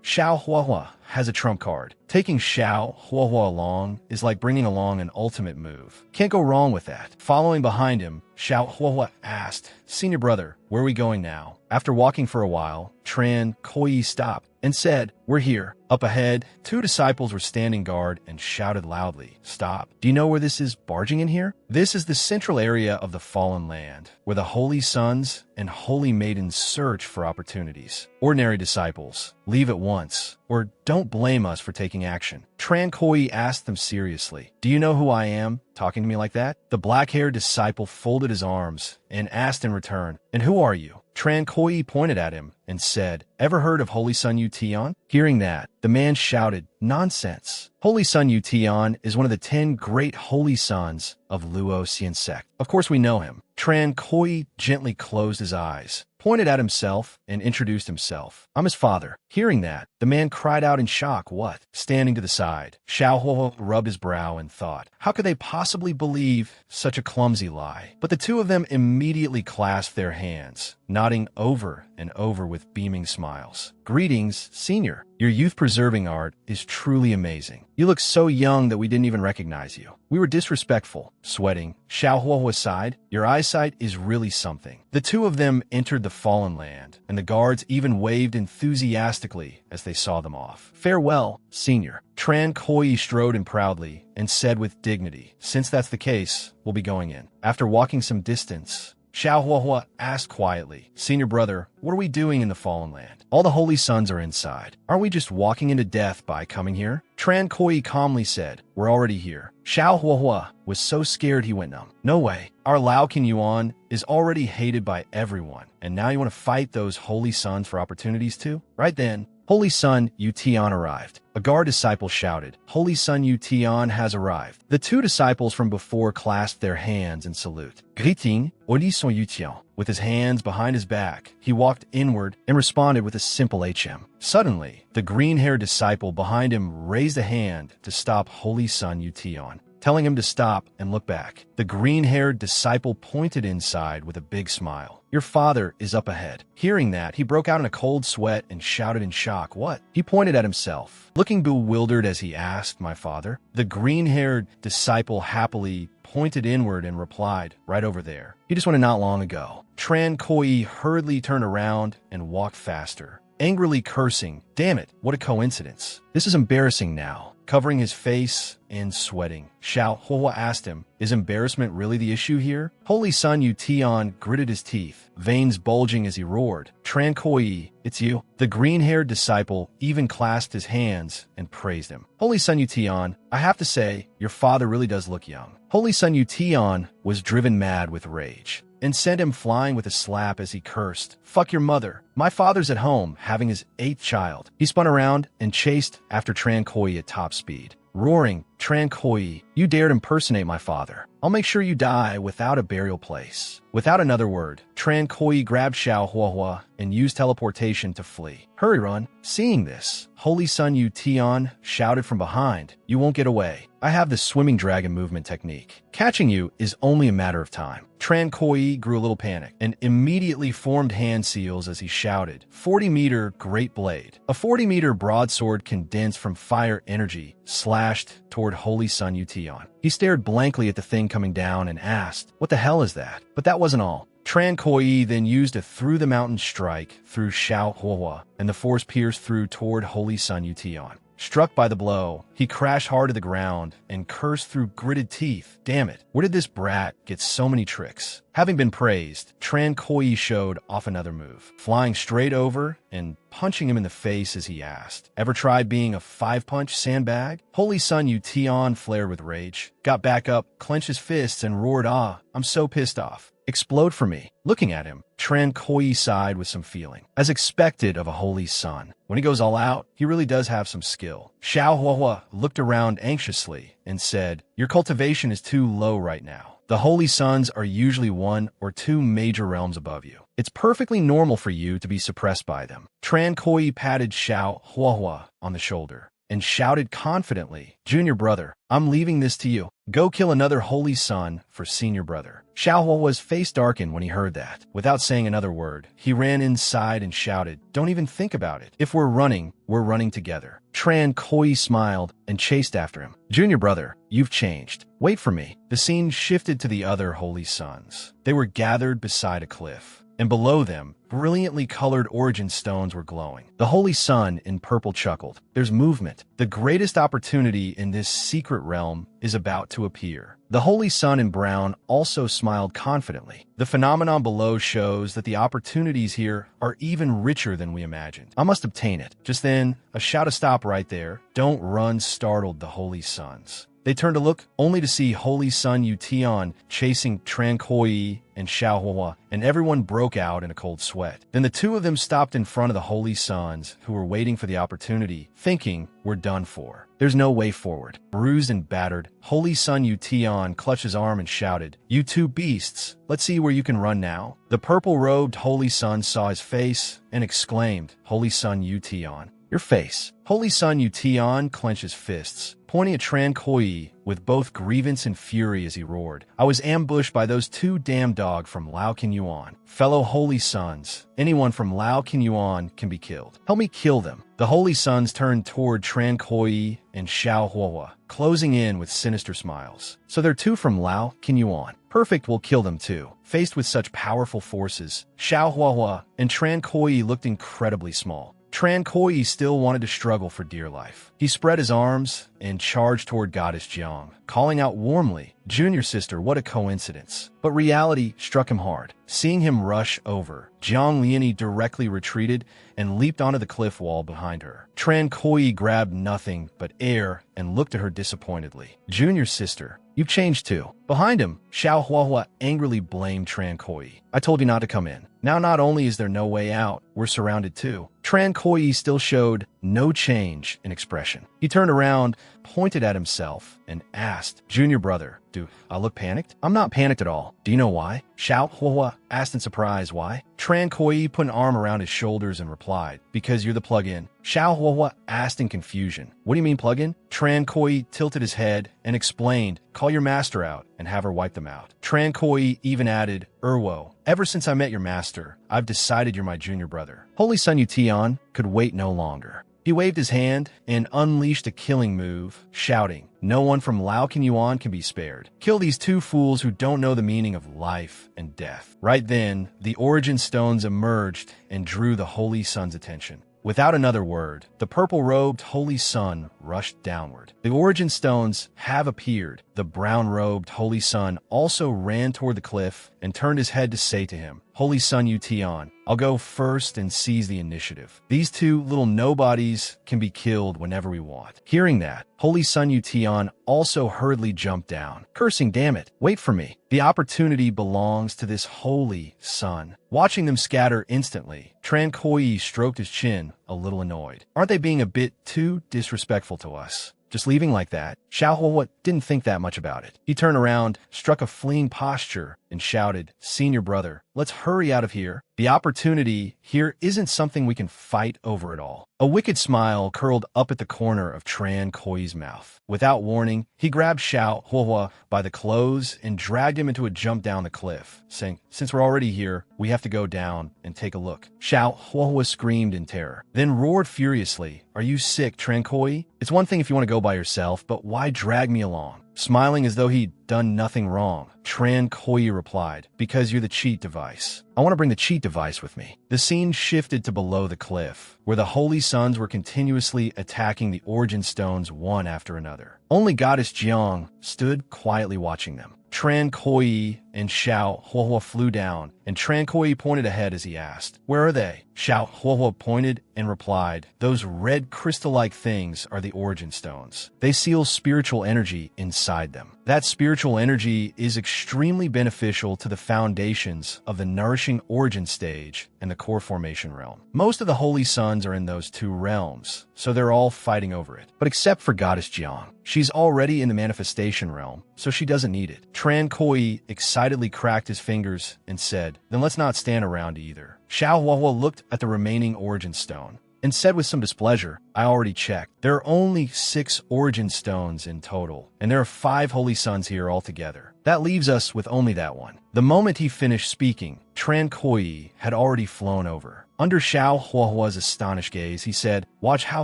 Xiao Huahua has a trump card. Taking Xiao Huahua along is like bringing along an ultimate move. Can't go wrong with that. Following behind him, Xiao Huahua asked, "Senior brother, where are we going now?" After walking for a while, Tran Koi stopped and said, "We're here." Up ahead, two disciples were standing guard and shouted loudly, "Stop. Do you know where this is barging in here?" This is the central area of the Fallen Land, where the holy sons and holy maidens search for opportunities. Ordinary disciples, leave at once, or don't blame us for taking action. Tran Koi asked them seriously, "Do you know who I am, talking to me like that?" The black-haired disciple folded his arms and asked in return, "And who are you?" Tran Koi pointed at him and said, "Ever heard of Holy Sun Yu Tian?" Hearing that, the man shouted, "Nonsense! Holy Sun Yu Tian is one of the 10 great holy sons of Luo Xian sect. Of course we know him." Tran Koi gently closed his eyes, pointed at himself, and introduced himself. "I'm his father." Hearing that, the man cried out in shock, "What?" Standing to the side, Xiao Huo rubbed his brow and thought, how could they possibly believe such a clumsy lie? But the two of them immediately clasped their hands, nodding over and over with beaming smiles. "Greetings, senior. Your youth-preserving art is truly amazing. You look so young that we didn't even recognize you. We were disrespectful." Sweating, Xiao Huo sighed, "Your eyesight is really something." The two of them entered the Fallen Land, and the guards even waved enthusiastically as they saw them off. "Farewell, senior." Tran Koi strode in proudly and said with dignity, "Since that's the case, we'll be going in." After walking some distance, Xiao Huahua asked quietly, "Senior brother, what are we doing in the Fallen Land? All the holy sons are inside. Aren't we just walking into death by coming here?" Tran Koi calmly said, "We're already here." Xiao Huahua was so scared he went numb. "No way. Our Lao King Yuan is already hated by everyone, and now you want to fight those holy sons for opportunities too?" Right then, Holy Sun Yu Tian arrived. A guard disciple shouted, "Holy Sun Yu Tian has arrived." The two disciples from before clasped their hands in salute. "Greeting, Holy Sun Yu Tian." With his hands behind his back, he walked inward and responded with a simple HM. Suddenly, the green-haired disciple behind him raised a hand to stop Holy Sun Yu Tian, telling him to stop and look back. The green-haired disciple pointed inside with a big smile. Your father is up ahead. Hearing that, he broke out in a cold sweat and shouted in shock, "What?" He pointed at himself, looking bewildered as he asked, "My father?" The green-haired disciple happily pointed inward and replied, "Right over there. He just went in not long ago." Tran Koi hurriedly turned around and walked faster, angrily cursing, "Damn it, what a coincidence. This is embarrassing now." Covering his face and sweating, Xiao Hua asked him, "Is embarrassment really the issue here?" Holy Son Yu Tian gritted his teeth, veins bulging as he roared, "Tran Koi, it's you." The green-haired disciple even clasped his hands and praised him. "Holy Son Yu Tian, I have to say, your father really does look young." Holy Son Yu Tian was driven mad with rage and sent him flying with a slap as he cursed, "Fuck your mother. My father's at home, having his 8th child." He spun around and chased after Tran Koi at top speed, roaring, "Tran Koi, you dared impersonate my father. I'll make sure you die without a burial place." Without another word, Tran Koi grabbed Xiao Huahua and used teleportation to flee. "Hurry, run." Seeing this, Holy Son Yu Tian shouted from behind, "You won't get away. I have the swimming dragon movement technique. Catching you is only a matter of time." Tran Koi grew a little panicked and immediately formed hand seals as he shouted, 40-meter great blade. A 40-meter broadsword condensed from fire energy slashed toward Holy Son Yu Tian. He stared blankly at the thing coming down and asked, "What the hell is that?" But that wasn't all. Tran Koi then used a through-the-mountain strike through Xiao Huahua, and the force pierced through toward Holy Son Yu Tian. Struck by the blow, he crashed hard to the ground and cursed through gritted teeth, "Damn it, where did this brat get so many tricks?" Having been praised, Tran Koi showed off another move, flying straight over and punching him in the face as he asked, "Ever tried being a 5-punch sandbag?" Holy Son Yu Tian flared with rage, got back up, clenched his fists, and roared, "Ah, I'm so pissed off. Explode for me." Looking at him, Tran Koi sighed with some feeling, as expected of a holy son. When he goes all out, he really does have some skill. Xiao Huahua looked around anxiously and said, "Your cultivation is too low right now. The holy sons are usually 1 or 2 major realms above you. It's perfectly normal for you to be suppressed by them." Tran Koi patted Xiao Huahua on the shoulder and shouted confidently, "Junior brother, I'm leaving this to you. Go kill another holy son for senior brother." Xiao Huahua's face darkened when he heard that. Without saying another word, he ran inside and shouted, "Don't even think about it. If we're running together." Tran Koi smiled and chased after him. "Junior brother, you've changed. Wait for me." The scene shifted to the other holy sons. They were gathered beside a cliff, and below them, brilliantly colored origin stones were glowing. The Holy Sun in purple chuckled, "There's movement. The greatest opportunity in this secret realm is about to appear." The Holy Sun in brown also smiled confidently. "The phenomenon below shows that the opportunities here are even richer than we imagined. I must obtain it." Just then, a shout of "Stop right there. Don't run," startled the Holy Sons. They turned to look, only to see Holy Son Yu Tian chasing Tran Koi and Xiao Huahua, and everyone broke out in a cold sweat. Then the two of them stopped in front of the Holy Sons, who were waiting for the opportunity, thinking, "We're done for. There's no way forward." Bruised and battered, Holy Son Yu Tian clutched his arm and shouted, "You two beasts, let's see where you can run now." The purple-robed Holy Son saw his face and exclaimed, "Holy Son Yu Tian, your face." Holy Son Yu Tian clenched his fists, pointing at Tran Koi with both grievance and fury as he roared, "I was ambushed by those 2 damn dog from Lao Kin Yuan. Fellow Holy Sons, anyone from Lao Kin Yuan can be killed. Help me kill them." The Holy Sons turned toward Tran Koi and Xiao Huahua, closing in with sinister smiles. "So they're 2 from Lao Kin Yuan. Perfect, we'll kill them too." Faced with such powerful forces, Xiao Huahua and Tran Koi looked incredibly small. Tran Koi still wanted to struggle for dear life. He spread his arms and charged toward Goddess Jiang, calling out warmly, "Junior sister, what a coincidence." But reality struck him hard. Seeing him rush over, Jiang Liani directly retreated and leaped onto the cliff wall behind her. Tran Koi grabbed nothing but air and looked at her disappointedly. "Junior sister, you've changed too." Behind him, Xiao Huahua angrily blamed Tran Koi. "I told you not to come in. Now not only is there no way out, we're surrounded too." Tran Koi still showed no change in expression. He turned around, pointed at himself, and asked, "Junior brother, do I look panicked?" "I'm not panicked at all. Do you know why?" Xiao Huahua asked in surprise. "Why?" Tran Koi put an arm around his shoulders and replied, "Because you're the plug-in." Xiao Huahua asked in confusion, "What do you mean plug-in?" Tran Koi tilted his head and explained, "Call your master out and have her wipe them out." Tran Koi even added, "Erwo, Ever since I met your master, I've decided you're my junior brother. Holy Sun Yution could wait no longer. He waved his hand and unleashed a killing move, shouting, "No one from Lao Yuan can be spared. Kill these two fools who don't know the meaning of life and death." Right then, the origin stones emerged and drew the Holy Sun's attention. Without another word, the purple-robed Holy Sun rushed downward. The origin stones have appeared. The brown-robed Holy Sun also ran toward the cliff and turned his head to say to him, "Holy Sun Yution, I'll go first and seize the initiative. These two little nobodies can be killed whenever we want." Hearing that, Holy Sun Yution also hurriedly jumped down, cursing, "Damn it, wait for me. The opportunity belongs to this Holy Sun." Watching them scatter instantly, Tran Koi stroked his chin, a little annoyed. Aren't they being a bit too disrespectful to us? Just leaving like that? Xiao Huo didn't think that much about it. He turned around, struck a fleeing posture, and shouted, "Senior brother, let's hurry out of here. The opportunity here isn't something we can fight over at all." A wicked smile curled up at the corner of Tran Koi's mouth. Without warning, he grabbed Xiao Huo by the clothes and dragged him into a jump down the cliff, saying, "Since we're already here, we have to go down and take a look." Xiao Huo screamed in terror, then roared furiously, "Are you sick, Tran Koi? It's one thing if you want to go by yourself, but why drag me along?" Smiling as though he'd done nothing wrong, Tran Koi replied, "Because you're the cheat device. I want to bring the cheat device with me." The scene shifted to below the cliff, where the Holy Suns were continuously attacking the origin stones one after another. Only Goddess Jiang stood quietly watching them. Tran Koi and Xiao Huo flew down, and Tran Koi pointed ahead as he asked, "Where are they?" Xiao Huo pointed and replied, "Those red crystal-like things are the origin stones. They seal spiritual energy inside them. That spiritual energy is extremely beneficial to the foundations of the nourishing origin stage and the core formation realm. Most of the Holy Suns are in those two realms, so they're all fighting over it. But except for Goddess Jiang, she's already in the manifestation realm, so she doesn't need it." Tran Koi excitedly cracked his fingers and said, "Then let's not stand around either." Xiao Huo looked at the remaining origin stone and said with some displeasure, "I already checked. There are only 6 origin stones in total, and there are 5 Holy Suns here altogether. That leaves us with only that one." The moment he finished speaking, Tran Koi had already flown over. Under Xiao Huo's astonished gaze, he said, "Watch how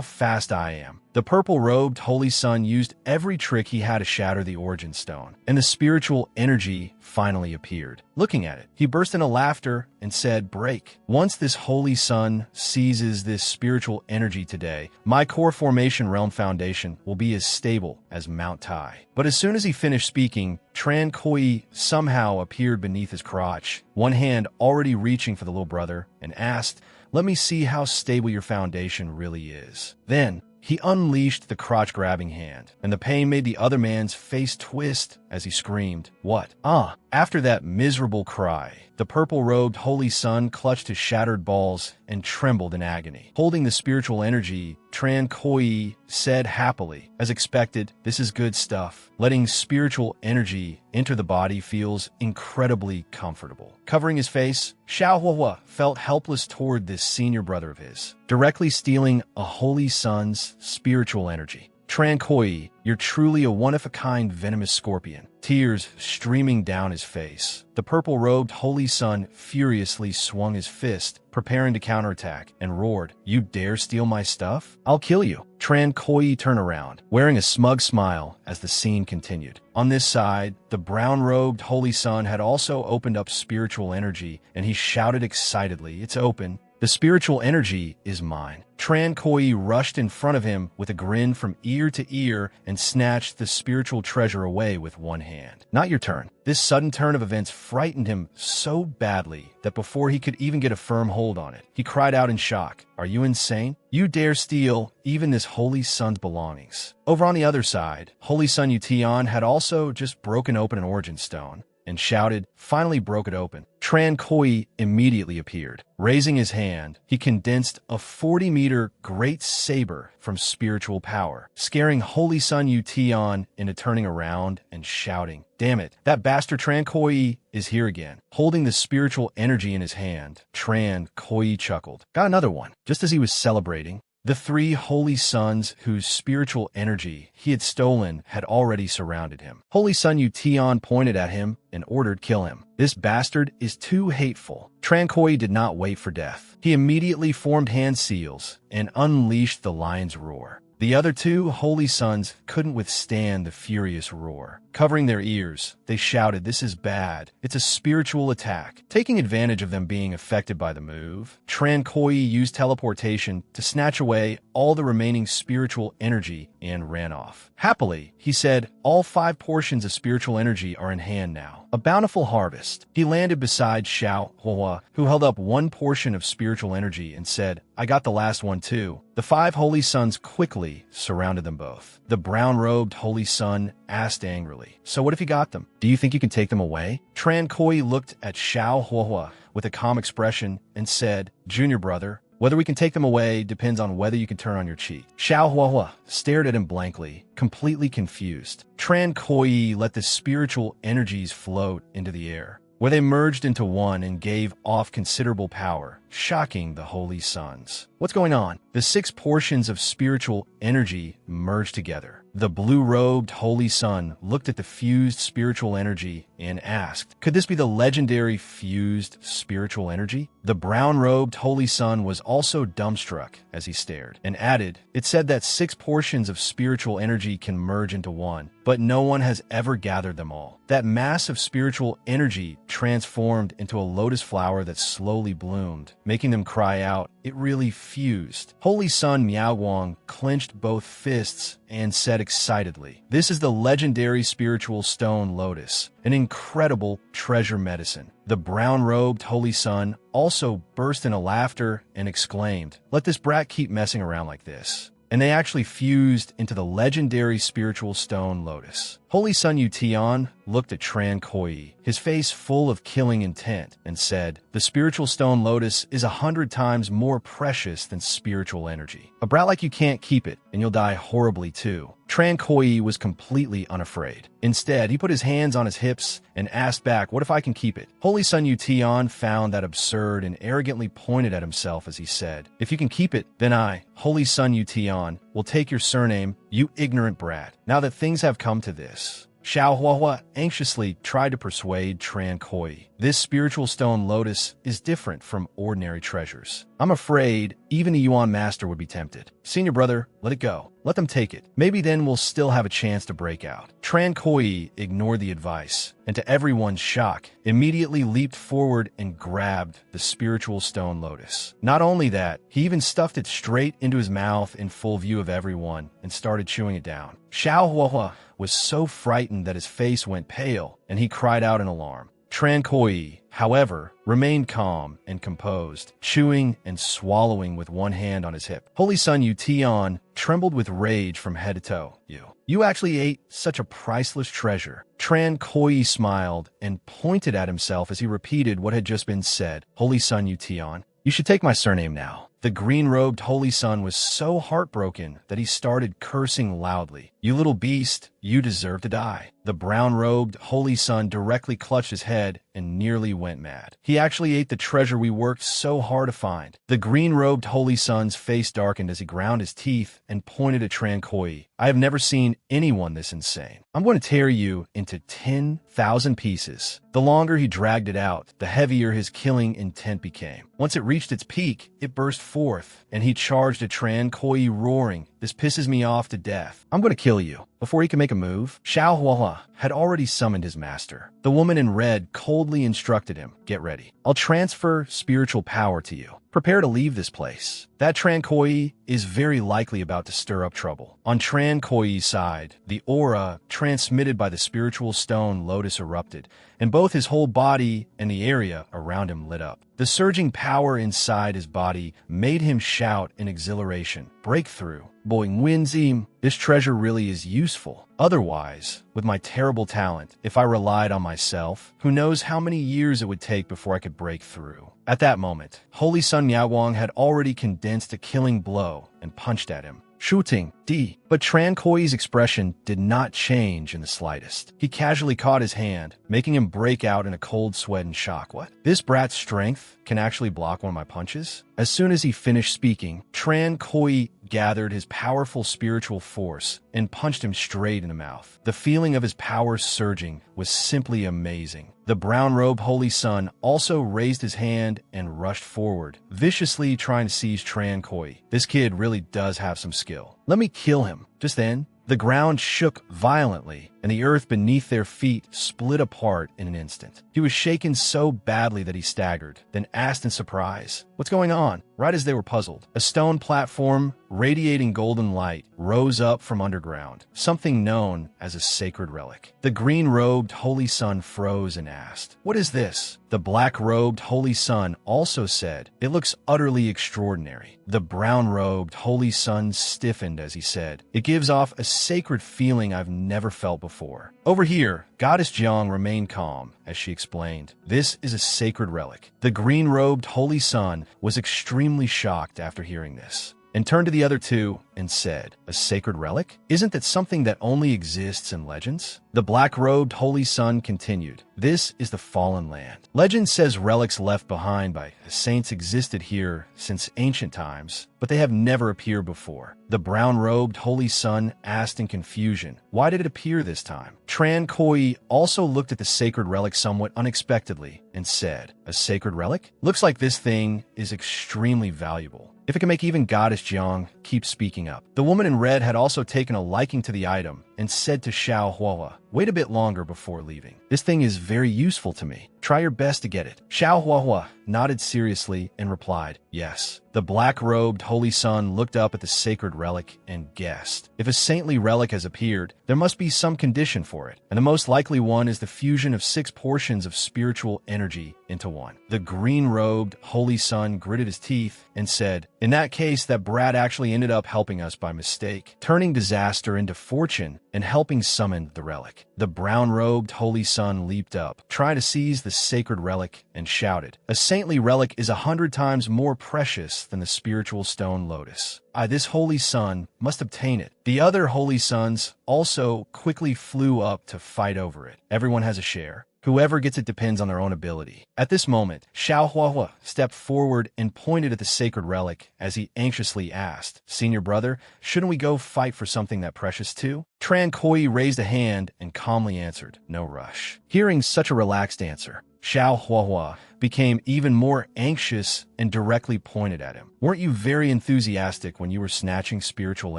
fast I am." The purple-robed Holy Sun used every trick he had to shatter the origin stone, and the spiritual energy finally appeared. Looking at it, he burst into laughter and said, "Break. Once this Holy Sun seizes this spiritual energy today, my core formation realm foundation will be as stable as Mount Tai." But as soon as he finished speaking, Tran Koi somehow appeared beneath his crotch, one hand already reaching for the little brother, and asked, "Let me see how stable your foundation really is." Then, he unleashed the crotch-grabbing hand, and the pain made the other man's face twist as he screamed, "What? Ah!" After that miserable cry, the purple-robed Holy Sun clutched his shattered balls and trembled in agony. Holding the spiritual energy, Tran Koi said happily, "As expected, this is good stuff. Letting spiritual energy enter the body feels incredibly comfortable." Covering his face, Xiao Huo felt helpless toward this senior brother of his, directly stealing a Holy Sun's spiritual energy. "Tran Koi, you're truly a one-of-a-kind venomous scorpion." Tears streaming down his face, the purple-robed Holy Sun furiously swung his fist, preparing to counterattack, and roared, "You dare steal my stuff? I'll kill you." Tran Koi turned around, wearing a smug smile as the scene continued. On this side, the brown-robed Holy Sun had also opened up spiritual energy, and he shouted excitedly, "It's open. The spiritual energy is mine." Tran Koi rushed in front of him with a grin from ear to ear and snatched the spiritual treasure away with one hand. "Not your turn." This sudden turn of events frightened him so badly that before he could even get a firm hold on it, he cried out in shock, "Are you insane? You dare steal even this Holy Sun's belongings?" Over on the other side, Holy Sun Yution had also just broken open an origin stone and shouted, "Finally broke it open." Tran Koi immediately appeared. Raising his hand, he condensed a 40-meter great saber from spiritual power, scaring Holy Sun Yution into turning around and shouting, "Damn it, that bastard Tran Koi is here again." Holding the spiritual energy in his hand, Tran Koi chuckled. "Got another one." Just as he was celebrating, The three holy sons whose spiritual energy he had stolen had already surrounded him. Holy Son Tian pointed at him and ordered, "Kill him. This bastard is too hateful." Tran Koi did not wait for death. He immediately formed hand seals and unleashed the lion's roar. The other two holy sons couldn't withstand the furious roar. Covering their ears, they shouted, "This is bad. It's a spiritual attack." Taking advantage of them being affected by the move, Tran Koi used teleportation to snatch away all the remaining spiritual energy and ran off. Happily, he said, "All 5 portions of spiritual energy are in hand now. A bountiful harvest." He landed beside Xiao Hua, who held up 1 portion of spiritual energy and said, "I got the last one too." The 5 holy sons quickly surrounded them both. The brown-robed holy son asked angrily, "So what if you got them? Do you think you can take them away?" Tran Koi looked at Xiao Hua with a calm expression and said, "Junior brother, whether we can take them away depends on whether you can turn on your cheek." Xiao Hua stared at him blankly, completely confused. Tran Koi let the spiritual energies float into the air, where they merged into one and gave off considerable power, shocking the holy sons. What's going on? The 6 portions of spiritual energy merged together. The blue-robed holy son looked at the fused spiritual energy and asked, "Could this be the legendary fused spiritual energy?" The brown-robed holy son was also dumbstruck as he stared, and added, "It said that 6 portions of spiritual energy can merge into one, but no one has ever gathered them all." That mass of spiritual energy transformed into a lotus flower that slowly bloomed, making them cry out, "It really fused." Holy Son Miaoguang clenched both fists and said excitedly, "This is the legendary spiritual stone lotus, an incredible treasure medicine." The brown-robed holy son also burst into laughter and exclaimed, "Let this brat keep messing around like this." And they actually fused into the legendary spiritual stone lotus. Holy Son Tian looked at Tran Koi, his face full of killing intent, and said, "The spiritual stone lotus is 100 times more precious than spiritual energy. A brat like you can't keep it, and you'll die horribly too." Tran Koi was completely unafraid. Instead, he put his hands on his hips and asked back, "What if I can keep it?" Holy Son Tian found that absurd and arrogantly pointed at himself as he said, "If you can keep it, then I, Holy Son Tian, will take your surname, you ignorant brat." Now that things have come to this, Xiao Hua anxiously tried to persuade Tran Koi. "This spiritual stone lotus is different from ordinary treasures. I'm afraid even a Yuan master would be tempted. Senior brother, let it go. Let them take it. Maybe then we'll still have a chance to break out." Tran Koi ignored the advice, and to everyone's shock, immediately leaped forward and grabbed the spiritual stone lotus. Not only that, he even stuffed it straight into his mouth in full view of everyone and started chewing it down. Xiao Hua was so frightened that his face went pale, and he cried out in alarm. Tran Koi, however, remained calm and composed, chewing and swallowing with one hand on his hip. Holy Son Tian trembled with rage from head to toe. You actually ate such a priceless treasure." Tran Koi smiled and pointed at himself as he repeated what had just been said. "Holy Son Tian, you should take my surname now." The green-robed holy son was so heartbroken that he started cursing loudly. "You little beast, you deserve to die." The brown-robed holy son directly clutched his head and nearly went mad. "He actually ate the treasure we worked so hard to find." The green-robed holy son's face darkened as he ground his teeth and pointed at Tran Koi. "I have never seen anyone this insane. I'm going to tear you into 10,000 pieces." The longer he dragged it out, the heavier his killing intent became. Once it reached its peak, it burst forth, and he charged at Tran Koi, roaring, "This pisses me off to death. I'm going to kill you." Before he could make a move, Xiao Hua had already summoned his master. The woman in red coldly instructed him, "Get ready. I'll transfer spiritual power to you. Prepare to leave this place." That Tran Koi is very likely about to stir up trouble. On Tran Koi's side, the aura transmitted by the spiritual stone lotus erupted, and both his whole body and the area around him lit up. The surging power inside his body made him shout in exhilaration, "Breakthrough! Boing Winzim, this treasure really is useful. Otherwise, with my terrible talent, if I relied on myself, who knows how many years it would take before I could break through." At that moment, Holy Son Miaoguang had already condensed a killing blow and punched at him, shooting D. But Tran Koi's expression did not change in the slightest. He casually caught his hand, making him break out in a cold sweat and shock. What? This brat's strength can actually block one of my punches? As soon as he finished speaking, Tran Koi gathered his powerful spiritual force and punched him straight in the mouth. The feeling of his power surging was simply amazing. The brown-robed Holy Son also raised his hand and rushed forward, viciously trying to seize Tran Koi. This kid really does have some skill. Let me kill him. Just then, the ground shook violently, and the earth beneath their feet split apart in an instant. He was shaken so badly that he staggered, then asked in surprise, "What's going on?" Right as they were puzzled, a stone platform radiating golden light rose up from underground, something known as a sacred relic. The green-robed Holy Son froze and asked, "What is this?" The black-robed Holy Son also said, "It looks utterly extraordinary." The brown-robed Holy Son stiffened as he said, "It gives off a sacred feeling I've never felt before." Over here, Goddess Jiang remained calm as she explained, "This is a sacred relic." The green-robed Holy Son was extremely shocked after hearing this, and turned to the other two and said, "A sacred relic? Isn't that something that only exists in legends?" The black-robed Holy Son continued, "This is the Fallen Land. Legend says relics left behind by saints existed here since ancient times, but they have never appeared before." The brown-robed Holy Son asked in confusion, "Why did it appear this time?" Tran Koi also looked at the sacred relic somewhat unexpectedly and said, "A sacred relic? Looks like this thing is extremely valuable. If it can make even Goddess Jiang keep speaking up." The woman in red had also taken a liking to the item and said to Xiao Huahua, "Wait a bit longer before leaving. This thing is very useful to me. Try your best to get it." Xiao Huahua nodded seriously and replied, "Yes." The black-robed Holy Son looked up at the sacred relic and guessed, if a saintly relic has appeared, there must be some condition for it, and the most likely one is the fusion of 6 portions of spiritual energy into one. The green-robed Holy Son gritted his teeth and said, "In that case, that brat actually ended up helping us by mistake, turning disaster into fortune and helping summon the relic." The brown-robed Holy Son leaped up, trying to seize the sacred relic, and shouted, "A saintly relic is 100 times more precious than the spiritual stone lotus. This Holy Son must obtain it." The other Holy Sons also quickly flew up to fight over it. Everyone has a share. Whoever gets it depends on their own ability. At this moment, Xiao Huahua stepped forward and pointed at the sacred relic as he anxiously asked, "Senior brother, shouldn't we go fight for something that precious too?" Tran Koi raised a hand and calmly answered, "No rush." Hearing such a relaxed answer, Xiao Huahua became even more anxious and directly pointed at him. "Weren't you very enthusiastic when you were snatching spiritual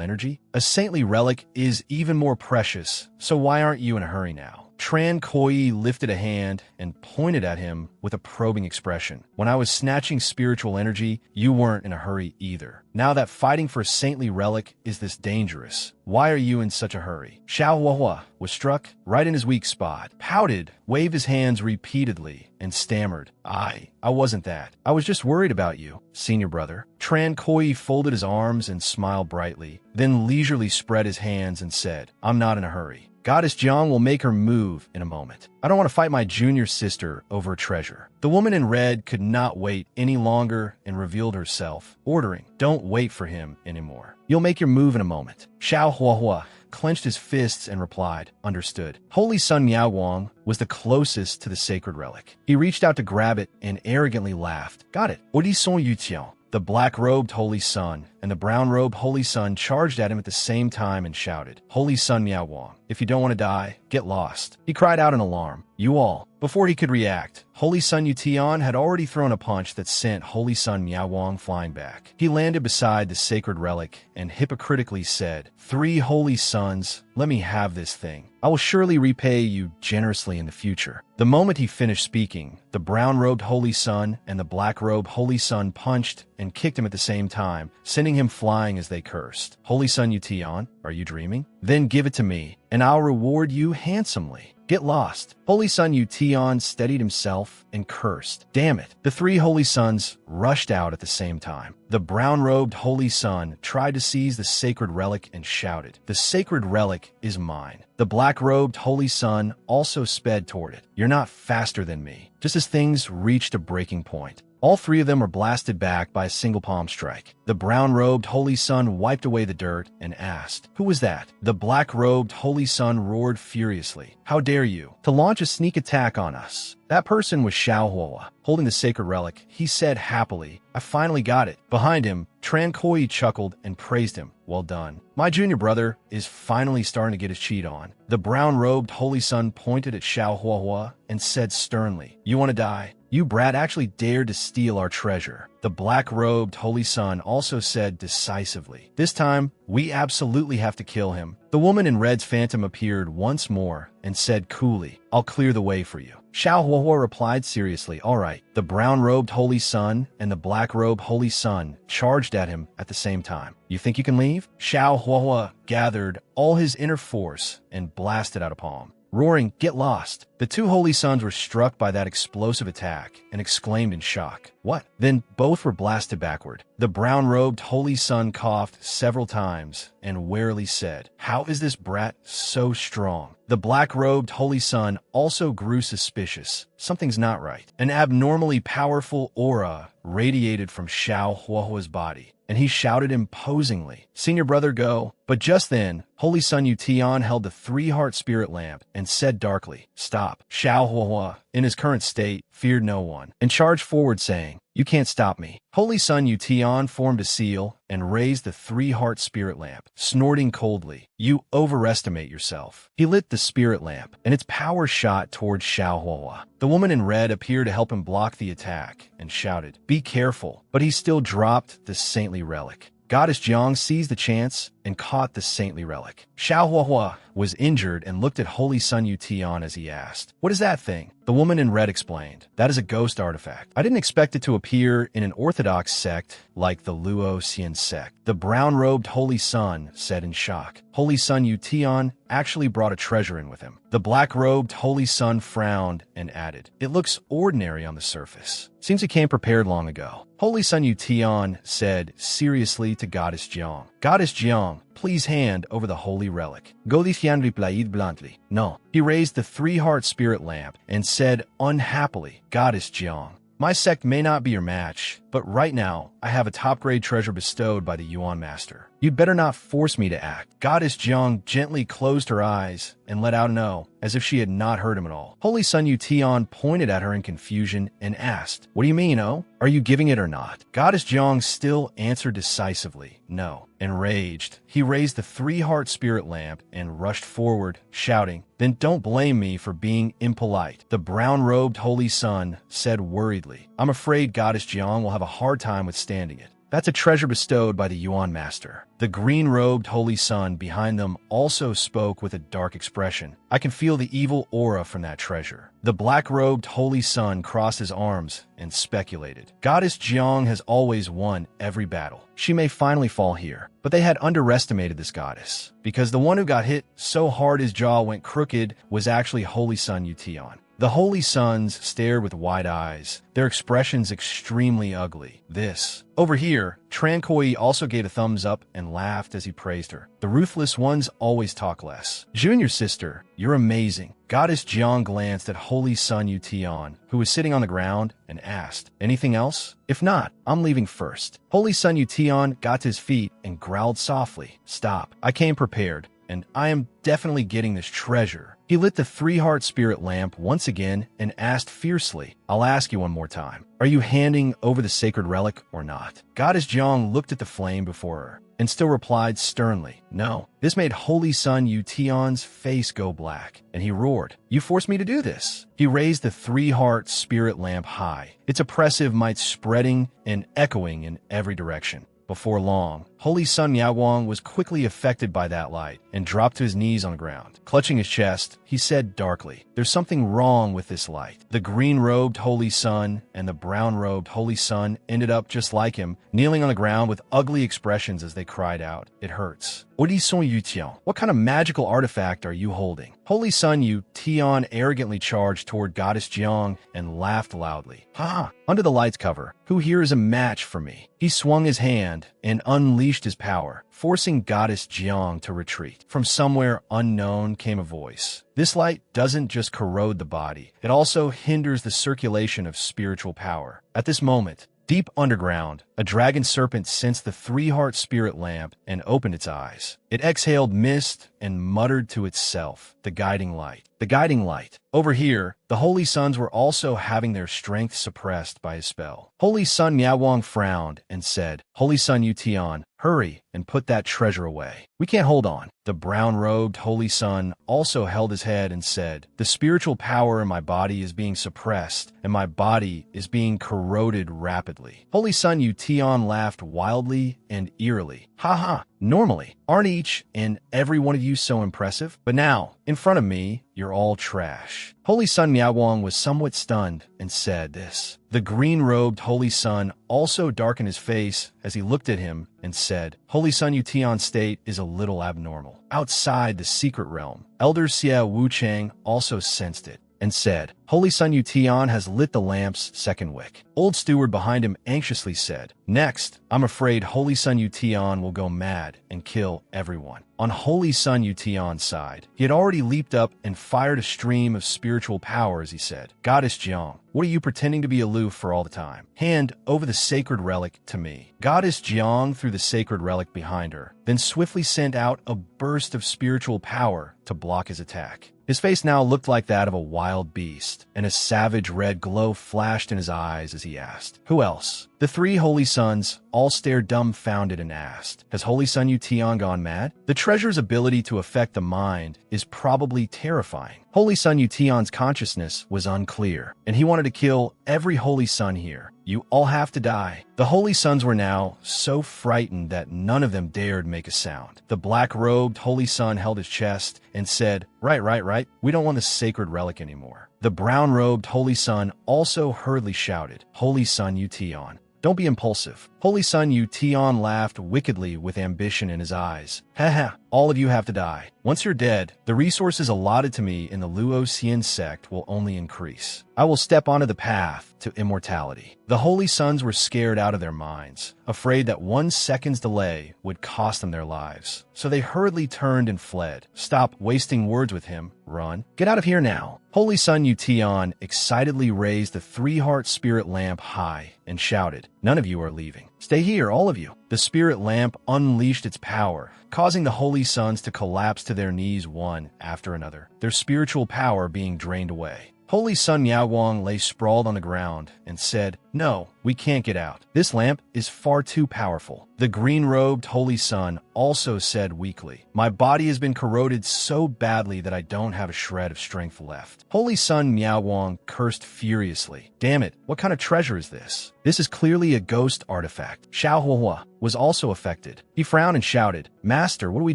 energy? A saintly relic is even more precious, so why aren't you in a hurry now?" Tran Koi lifted a hand and pointed at him with a probing expression. "When I was snatching spiritual energy, you weren't in a hurry either. Now that fighting for a saintly relic is this dangerous, why are you in such a hurry?" Xiao Huahua was struck right in his weak spot, pouted, waved his hands repeatedly, and stammered, I wasn't that. I was just worried about you, senior brother." Tran Koi folded his arms and smiled brightly, then leisurely spread his hands and said, "I'm not in a hurry. Goddess Jiang will make her move in a moment. I don't want to fight my junior sister over a treasure." The woman in red could not wait any longer and revealed herself, ordering, "Don't wait for him anymore. You'll make your move in a moment." Xiao Huahua clenched his fists and replied, "Understood." Holy Son Miaowang was the closest to the sacred relic. He reached out to grab it and arrogantly laughed. "Got it. Odison Yuqiao." The black-robed Holy Son and the brown-robed Holy Son charged at him at the same time and shouted, "Holy Son Miaowang, if you don't want to die, get lost." He cried out in alarm, "You all." Before he could react, Holy Son Yutian had already thrown a punch that sent Holy Son Miaowang flying back. He landed beside the sacred relic and hypocritically said, "3 Holy Sons, let me have this thing. I will surely repay you generously in the future." The moment he finished speaking, the brown-robed Holy Son and the black-robed Holy Son punched and kicked him at the same time, sending him flying as they cursed. "Holy Son Yutian, are you dreaming? Then give it to me, and I'll reward you handsomely. Get lost." Holy Son Yutian steadied himself and cursed. "Damn it." The 3 Holy Sons rushed out at the same time. The brown-robed Holy Son tried to seize the sacred relic and shouted, "The sacred relic is mine." The black-robed Holy Son also sped toward it. "You're not faster than me." Just as things reached a breaking point, All three of them were blasted back by a single palm strike. The brown-robed Holy Sun wiped away the dirt and asked, "Who was that?" The black-robed Holy Sun roared furiously, "How dare you, to launch a sneak attack on us?" That person was Xiaohua, holding the sacred relic. He said happily, "I finally got it." Behind him, Tran Koi chuckled and praised him. "Well done. My junior brother is finally starting to get his cheat on." The brown-robed Holy Sun pointed at Xiaohua and said sternly, "You want to die? You brat actually dared to steal our treasure." The black-robed Holy Sun also said decisively, "This time, we absolutely have to kill him." The woman in red's phantom appeared once more and said coolly, "I'll clear the way for you." Xiaohua replied seriously, "All right." The brown-robed Holy Sun and the black-robed Holy Sun charged at him at the same time. "You think you can leave?" Xiaohua gathered all his inner force and blasted out a palm, roaring, "Get lost!" The two Holy Suns were struck by that explosive attack and exclaimed in shock, "What?" Then both were blasted backward. The brown-robed Holy Sun coughed several times and warily said, "How is this brat so strong?" The black-robed Holy Sun also grew suspicious. Something's not right. An abnormally powerful aura radiated from Xiaohuahua's body, and he shouted imposingly, "Senior brother, go." But just then, Holy Sun Yutian held the three-heart spirit lamp and said darkly, "Stop." Xiaohuahua, in his current state, feared no one, and charged forward saying, "You can't stop me." Holy Sun Yutian formed a seal and raised the three-heart spirit lamp, snorting coldly, "You overestimate yourself." He lit the spirit lamp, and its power shot towards Xiaohuahua. The woman in red appeared to help him block the attack and shouted, "Be careful," but he still dropped the saintly relic. Goddess Jiang seized the chance and caught the saintly relic. Xiaohuahua was injured and looked at Holy Sun Yutian as he asked, "What is that thing?" The woman in red explained, "That is a ghost artifact. I didn't expect it to appear in an orthodox sect like the Luo Xian sect." The brown-robed Holy Sun said in shock, "Holy Sun Yutian actually brought a treasure in with him." The black-robed Holy Sun frowned and added, "It looks ordinary on the surface. Seems it came prepared long ago." Holy Sun Yutian said seriously to Goddess Jiang, "Goddess Jiang, please hand over the holy relic." Godithian replied bluntly, "No." He raised the three-heart spirit lamp and said unhappily, "Goddess Jiang, my sect may not be your match, but right now, I have a top-grade treasure bestowed by the Yuan Master. You'd better not force me to act." Goddess Jiang gently closed her eyes and let out an "oh," as if she had not heard him at all. Holy Sun Yutian pointed at her in confusion and asked, "What do you mean, oh? Are you giving it or not?" Goddess Jiang still answered decisively, "No." Enraged, he raised the three-heart spirit lamp and rushed forward, shouting, "Then don't blame me for being impolite." The brown-robed Holy Sun said worriedly, "I'm afraid Goddess Jiang will have a hard time withstanding it. That's a treasure bestowed by the Yuan Master." The green-robed Holy Sun behind them also spoke with a dark expression. "I can feel the evil aura from that treasure." The black-robed Holy Sun crossed his arms and speculated, "Goddess Jiang has always won every battle. She may finally fall here." But they had underestimated this goddess, because the one who got hit so hard his jaw went crooked was actually Holy Sun Yutian. The Holy Suns stared with wide eyes, their expressions extremely ugly. This. Over here, Tran Koi also gave a thumbs up and laughed as he praised her. "The ruthless ones always talk less. Junior sister, you're amazing." Goddess Jiang glanced at Holy Sun Yutian, who was sitting on the ground, and asked, "Anything else? If not, I'm leaving first." Holy Sun Yutian got to his feet and growled softly, "Stop. I came prepared, and I am definitely getting this treasure." He lit the three-heart spirit lamp once again and asked fiercely, "I'll ask you one more time. Are you handing over the sacred relic or not?" Goddess Jiang looked at the flame before her and still replied sternly, "No." This made Holy Sun Yutian's face go black, and he roared, "You forced me to do this." He raised the three-heart spirit lamp high, its oppressive might spreading and echoing in every direction. Before long, Holy Sun Yaguang was quickly affected by that light and dropped to his knees on the ground. Clutching his chest, he said darkly, "There's something wrong with this light." The green-robed Holy Sun and the brown-robed Holy Sun ended up just like him, kneeling on the ground with ugly expressions as they cried out, "It hurts." Odison Yutian, what kind of magical artifact are you holding? Holy Sun Yutian arrogantly charged toward Goddess Jiang and laughed loudly. "Ha! Under the light's cover, who here is a match for me?" He swung his hand hand and unleashed his power, forcing Goddess Jiang to retreat. From somewhere unknown came a voice. This light doesn't just corrode the body, it also hinders the circulation of spiritual power. At this moment, deep underground, a dragon serpent sensed the three-heart spirit lamp and opened its eyes. It exhaled mist and muttered to itself, the guiding light. The guiding light. Over here, the Holy Sons were also having their strength suppressed by a spell. Holy Son Miaowang frowned and said, Holy Son Yutian, hurry and put that treasure away. We can't hold on. The brown-robed Holy Son also held his head and said, the spiritual power in my body is being suppressed, and my body is being corroded rapidly. Holy Son Yutian laughed wildly and eerily. Ha ha, normally, aren't each and every one of you so impressive? But now, in front of me, you're all trash. Holy Son Miaowang was somewhat stunned and said this. The green-robed Holy Son also darkened his face as he looked at him and said, Holy Son Yutian's state is a little abnormal. Outside the secret realm, Elder Xie Wuchang also sensed it and said, Holy Son Yutian has lit the lamp's second wick. Old steward behind him anxiously said, Next, I'm afraid Holy Son Yutian will go mad and kill everyone. On Holy Son Yutian's side, he had already leaped up and fired a stream of spiritual power as he said, Goddess Jiang, what are you pretending to be aloof for all the time? Hand over the sacred relic to me. Goddess Jiang threw the sacred relic behind her, then swiftly sent out a burst of spiritual power to block his attack. His face now looked like that of a wild beast, and a savage red glow flashed in his eyes as he asked, Who else? The three Holy Sons all stared dumbfounded and asked, Has Holy Son Yutian gone mad? The treasure's ability to affect the mind is probably terrifying. Holy Son Yutian's consciousness was unclear, and he wanted to kill every Holy Son here. You all have to die. The Holy Sons were now so frightened that none of them dared make a sound. The black-robed Holy Son held his chest and said, Right. We don't want the sacred relic anymore. The brown-robed Holy Son also hurriedly shouted, Holy Son Yutian, don't be impulsive. Holy Son Yutian laughed wickedly with ambition in his eyes. Ha, all of you have to die. Once you're dead, the resources allotted to me in the Luo Xian sect will only increase. I will step onto the path to immortality. The Holy Sons were scared out of their minds, afraid that 1 second's delay would cost them their lives. So they hurriedly turned and fled. Stop wasting words with him. Run. Get out of here now. Holy Son Yutian excitedly raised the three-heart spirit lamp high and shouted, None of you are leaving. Stay here, all of you. The spirit lamp unleashed its power, causing the Holy Sons to collapse to their knees one after another, their spiritual power being drained away. Holy Son Miaowang lay sprawled on the ground and said, No, we can't get out. This lamp is far too powerful. The green-robed Holy Son also said weakly, My body has been corroded so badly that I don't have a shred of strength left. Holy Son Miaowang cursed furiously. Damn it, what kind of treasure is this? This is clearly a ghost artifact. Xiao Huahua was also affected. He frowned and shouted, Master, what do we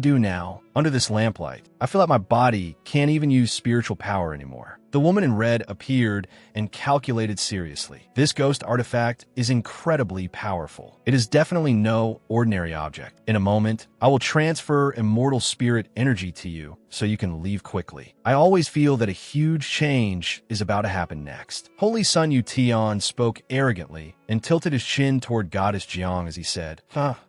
do now? Under this lamplight, I feel like my body can't even use spiritual power anymore. The woman in red appeared and calculated seriously. This ghost artifact is incredibly powerful. It is definitely no ordinary object. In a moment, I will transfer immortal spirit energy to you so you can leave quickly. I always feel that a huge change is about to happen next. Holy Son Yutian spoke arrogantly and tilted his chin toward Goddess Jiang as he said,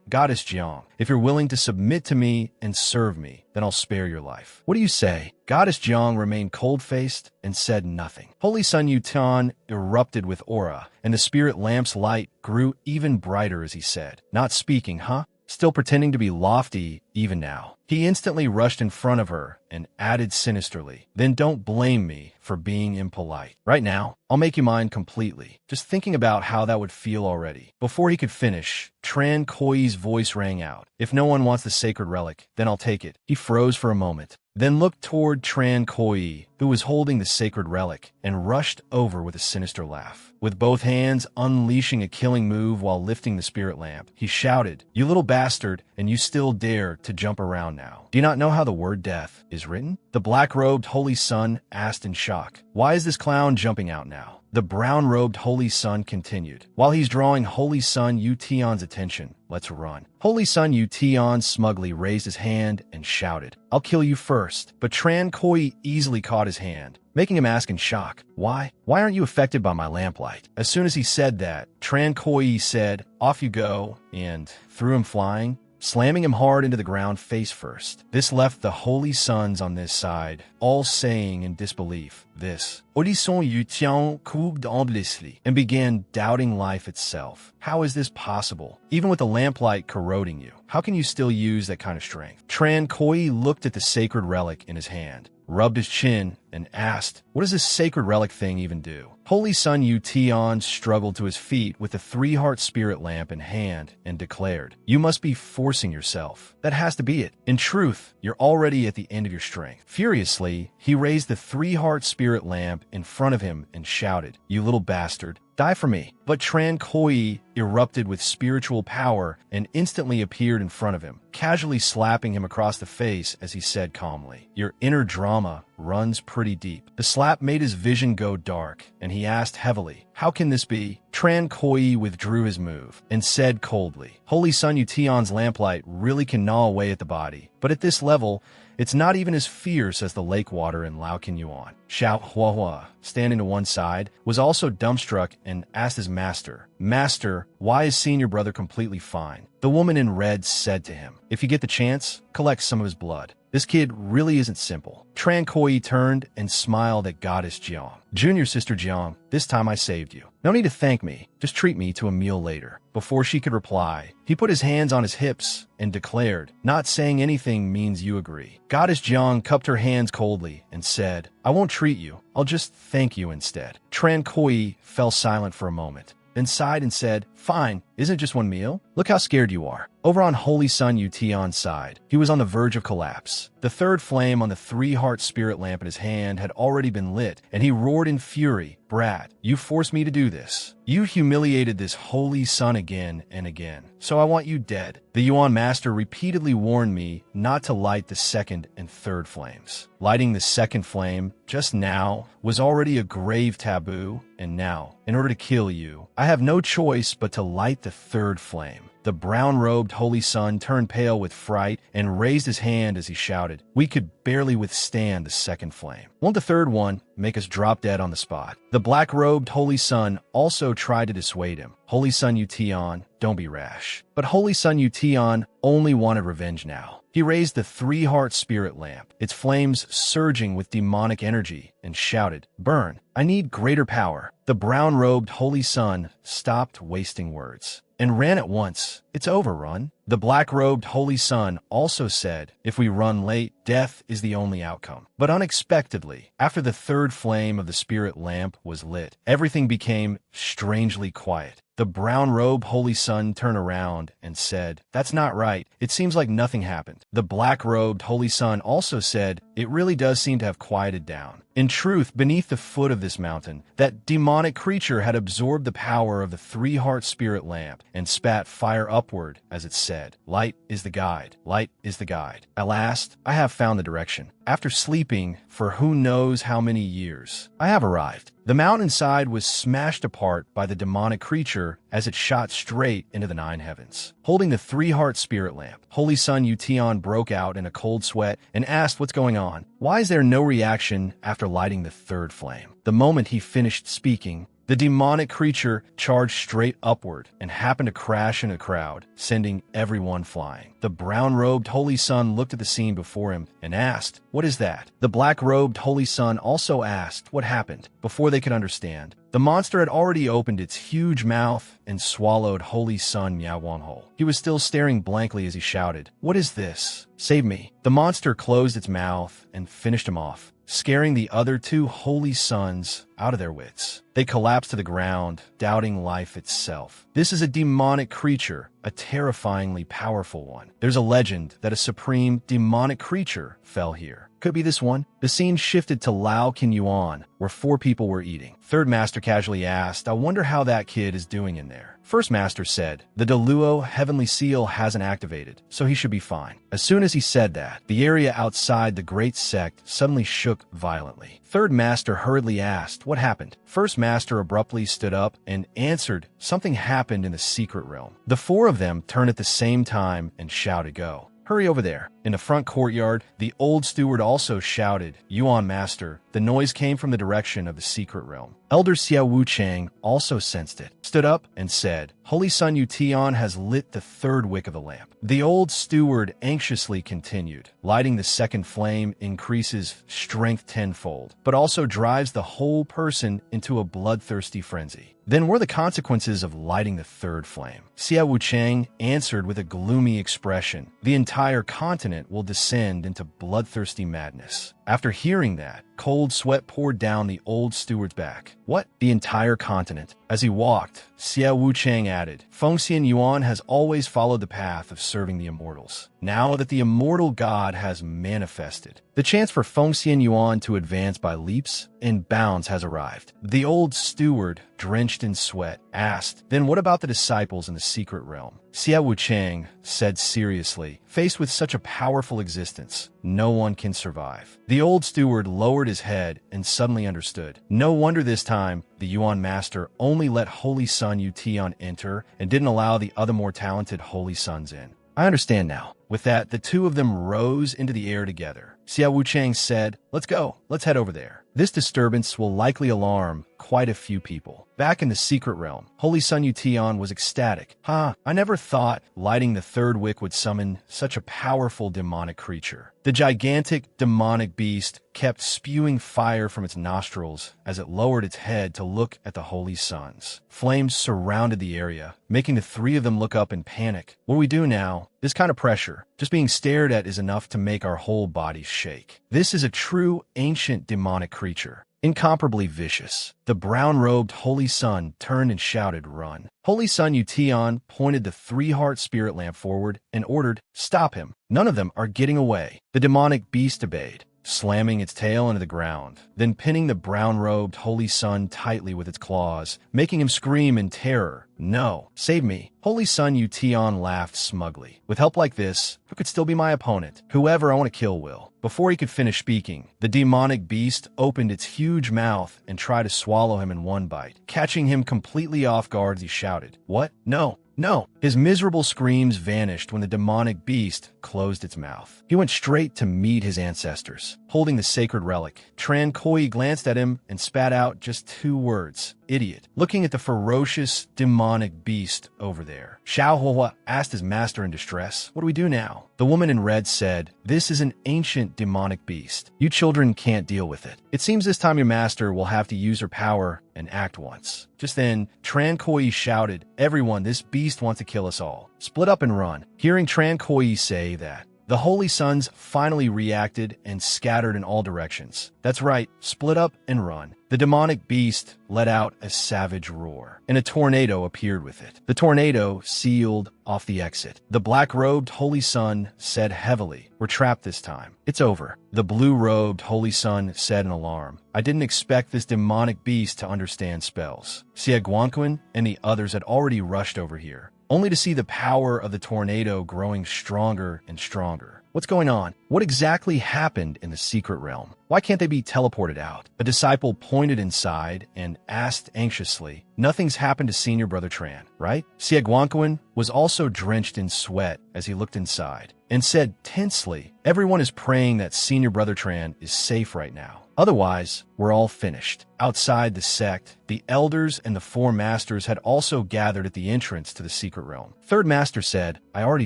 Goddess Jiang, if you're willing to submit to me and serve me, then I'll spare your life. What do you say? Goddess Jiang remained cold-faced and said nothing. Holy Son Yutian erupted with aura, and the spirit lamp's light grew even brighter as he said, Not speaking, huh? Still pretending to be lofty even now. He instantly rushed in front of her and added sinisterly, Then don't blame me for being impolite. Right now, I'll make you mine completely. Just thinking about how that would feel already. Before he could finish, Tran Koi's voice rang out. If no one wants the sacred relic, then I'll take it. He froze for a moment, then looked toward Tran Koi, who was holding the sacred relic, and rushed over with a sinister laugh. With both hands unleashing a killing move while lifting the spirit lamp, he shouted, You little bastard, and you still dare to jump around now. Do you not know how the word death is written? The black-robed Holy Son asked in shock. shock. Why is this clown jumping out now? The brown-robed Holy Sun continued. While he's drawing Holy Sun Yution's attention, let's run. Holy Sun Yution smugly raised his hand and shouted, I'll kill you first. But Tran Koi easily caught his hand, making him ask in shock, Why? Why aren't you affected by my lamplight? As soon as he said that, Tran Koi said, Off you go, and threw him flying, slamming him hard into the ground face first. This left the Holy Suns on this side, all saying in disbelief, this, Audition Yutian couped endlessly, and began doubting life itself. How is this possible? Even with the lamplight corroding you, how can you still use that kind of strength? Tran Koi looked at the sacred relic in his hand, rubbed his chin, and asked, What does this sacred relic thing even do? Holy Sun Yution struggled to his feet with the three-heart spirit lamp in hand and declared, You must be forcing yourself. That has to be it. In truth, you're already at the end of your strength. Furiously, he raised the three-heart spirit lamp in front of him and shouted, You little bastard, die for me. But Tran Koi erupted with spiritual power and instantly appeared in front of him, casually slapping him across the face as he said calmly, Your inner drama runs pretty deep. The slap made his vision go dark, and he asked heavily, How can this be? Tran Koi withdrew his move and said coldly, Holy Sun Yution's lamplight really can gnaw away at the body, but at this level, it's not even as fierce as the lake water in Lao Kin Yuan. Xiao Huahua, standing to one side, was also dumbstruck and asked his master, Master, why is seeing your brother completely fine? The woman in red said to him, If you get the chance, collect some of his blood. This kid really isn't simple. Tran Koi turned and smiled at Goddess Jiang. Junior Sister Jiang, this time I saved you. No need to thank me, just treat me to a meal later. Before she could reply, he put his hands on his hips and declared, Not saying anything means you agree. Goddess Jiang cupped her hands coldly and said, I won't treat you, I'll just thank you instead. Tran Koi fell silent for a moment, then sighed and said, Fine, isn't it just one meal? Look how scared you are. Over on Holy Sun Yution's side, he was on the verge of collapse. The third flame on the three-heart spirit lamp in his hand had already been lit, and he roared in fury, Brat, you forced me to do this. You humiliated this Holy Sun again and again, so I want you dead. The Yuan Master repeatedly warned me not to light the second and third flames. Lighting the second flame, just now, was already a grave taboo, and now, in order to kill you, I have no choice but to light the third flame. The brown-robed Holy Sun turned pale with fright and raised his hand as he shouted, We could barely withstand the second flame. Won't the third one make us drop dead on the spot? The black-robed Holy Sun also tried to dissuade him. Holy Sun Yution, don't be rash. But Holy Sun Yution only wanted revenge now. He raised the three-heart spirit lamp, its flames surging with demonic energy, and shouted, Burn, I need greater power. The brown-robed Holy Sun stopped wasting words and ran at once. It's over, run. The black-robed Holy Sun also said, If we run late, death is the only outcome. But unexpectedly, after the third flame of the spirit lamp was lit, everything became strangely quiet. The brown-robed Holy Sun turned around and said, That's not right. It seems like nothing happened. The black-robed Holy Sun also said, It really does seem to have quieted down. In truth, beneath the foot of this mountain, that demonic creature had absorbed the power of the three-heart spirit lamp and spat fire upward as it said, Light is the guide. Light is the guide. At last, I have found the direction. After sleeping for who knows how many years, I have arrived. The mountainside was smashed apart by the demonic creature as it shot straight into the nine heavens. Holding the three-heart spirit lamp, Holy Sun Yution broke out in a cold sweat and asked what's going on. Why is there no reaction after lighting the third flame? The moment he finished speaking, the demonic creature charged straight upward and happened to crash in a crowd, sending everyone flying. The brown-robed Holy Sun looked at the scene before him and asked, What is that? The black-robed Holy Sun also asked what happened. Before they could understand, the monster had already opened its huge mouth and swallowed Holy Sun Miaowang whole. He was still staring blankly as he shouted, What is this? Save me. The monster closed its mouth and finished him off, scaring the other two Holy Suns out of their wits. They collapsed to the ground, doubting life itself. This is a demonic creature, a terrifyingly powerful one. There's a legend that a supreme demonic creature fell here. Could be this one. The scene shifted to Lao Kin Yuan, where 4 people were eating. Third Master casually asked, I wonder how that kid is doing in there. First Master said, "The Deluo Heavenly Seal hasn't activated, so he should be fine." As soon as he said that, the area outside the Great Sect suddenly shook violently. Third Master hurriedly asked, "What happened?" First Master abruptly stood up and answered, "Something happened in the secret realm." The four of them turned at the same time and shouted, "Go! Hurry over there." In the front courtyard, the old steward also shouted, "Yuan Master." The noise came from the direction of the secret realm. Elder Xiao Wu Chang also sensed it, stood up, and said, "Holy Sun Yutian has lit the third wick of the lamp." The old steward anxiously continued, "Lighting the second flame increases strength tenfold, but also drives the whole person into a bloodthirsty frenzy." Then were the consequences of lighting the third flame? Xiao Wu Chang answered with a gloomy expression, "The entire continent will descend into bloodthirsty madness." After hearing that, cold sweat poured down the old steward's back. What? The entire continent? As he walked, Xiao Wu Chang added, "Fengxian Yuan has always followed the path of serving the immortals. Now that the immortal god has manifested, the chance for Fengxian Yuan to advance by leaps and bounds has arrived." The old steward, drenched in sweat, asked, "Then what about the disciples in the secret realm?" Xiao Wu Chang said seriously, "Faced with such a powerful existence, no one can survive." The old steward lowered his head and suddenly understood. No wonder this time the Yuan Master only let Holy Sun Yutian enter and didn't allow the other more talented Holy Sons in. "I understand now." With that, the two of them rose into the air together. Xiao Wu Chang said, "Let's go. Let's head over there. This disturbance will likely alarm quite a few people." Back in the secret realm, Holy Sun Yutian was ecstatic. I never thought lighting the third wick would summon such a powerful demonic creature." The gigantic demonic beast kept spewing fire from its nostrils as it lowered its head to look at the Holy Sons. Flames surrounded the area, making the three of them look up in panic. "What do we do now? This kind of pressure, just being stared at, is enough to make our whole bodies shake." This is a true ancient demonic creature, incomparably vicious. The brown-robed Holy Sun turned and shouted, "Run!" Holy Sun Yutian pointed the three-heart spirit lamp forward and ordered, "Stop him. None of them are getting away." The demonic beast obeyed, slamming its tail into the ground, then pinning the brown-robed Holy Sun tightly with its claws, making him scream in terror. "No, save me." Holy Sun Yutian laughed smugly. "With help like this, who could still be my opponent? Whoever I want to kill will." Before he could finish speaking, the demonic beast opened its huge mouth and tried to swallow him in one bite, catching him completely off guard as he shouted, "What? No! No!" His miserable screams vanished when the demonic beast closed its mouth. He went straight to meet his ancestors, holding the sacred relic. Tran Koi glanced at him and spat out just 2 words, "Idiot," looking at the ferocious demonic beast over there. Xiao Hua asked his master in distress, "What do we do now?" The woman in red said, "This is an ancient demonic beast. You children can't deal with it. It seems this time your master will have to use her power and act once." Just then, Tran Koi shouted, "Everyone, this beast wants to kill us all. Split up and run." Hearing Tran Koi say that, the Holy Sons finally reacted and scattered in all directions. That's right, split up and run. The demonic beast let out a savage roar, and a tornado appeared with it. The tornado sealed off the exit. The black-robed Holy Sun said heavily, "We're trapped this time. It's over." The blue-robed Holy Sun said in alarm, "I didn't expect this demonic beast to understand spells." Xie Guanquan and the others had already rushed over here, only to see the power of the tornado growing stronger and stronger. What's going on? What exactly happened in the secret realm? Why can't they be teleported out? A disciple pointed inside and asked anxiously, "Nothing's happened to Senior Brother Tran, right?" Xie Guanquan was also drenched in sweat as he looked inside and said tensely, "Everyone is praying that Senior Brother Tran is safe right now. Otherwise, we're all finished." Outside the sect, the elders and the 4 masters had also gathered at the entrance to the secret realm. Third master said, "I already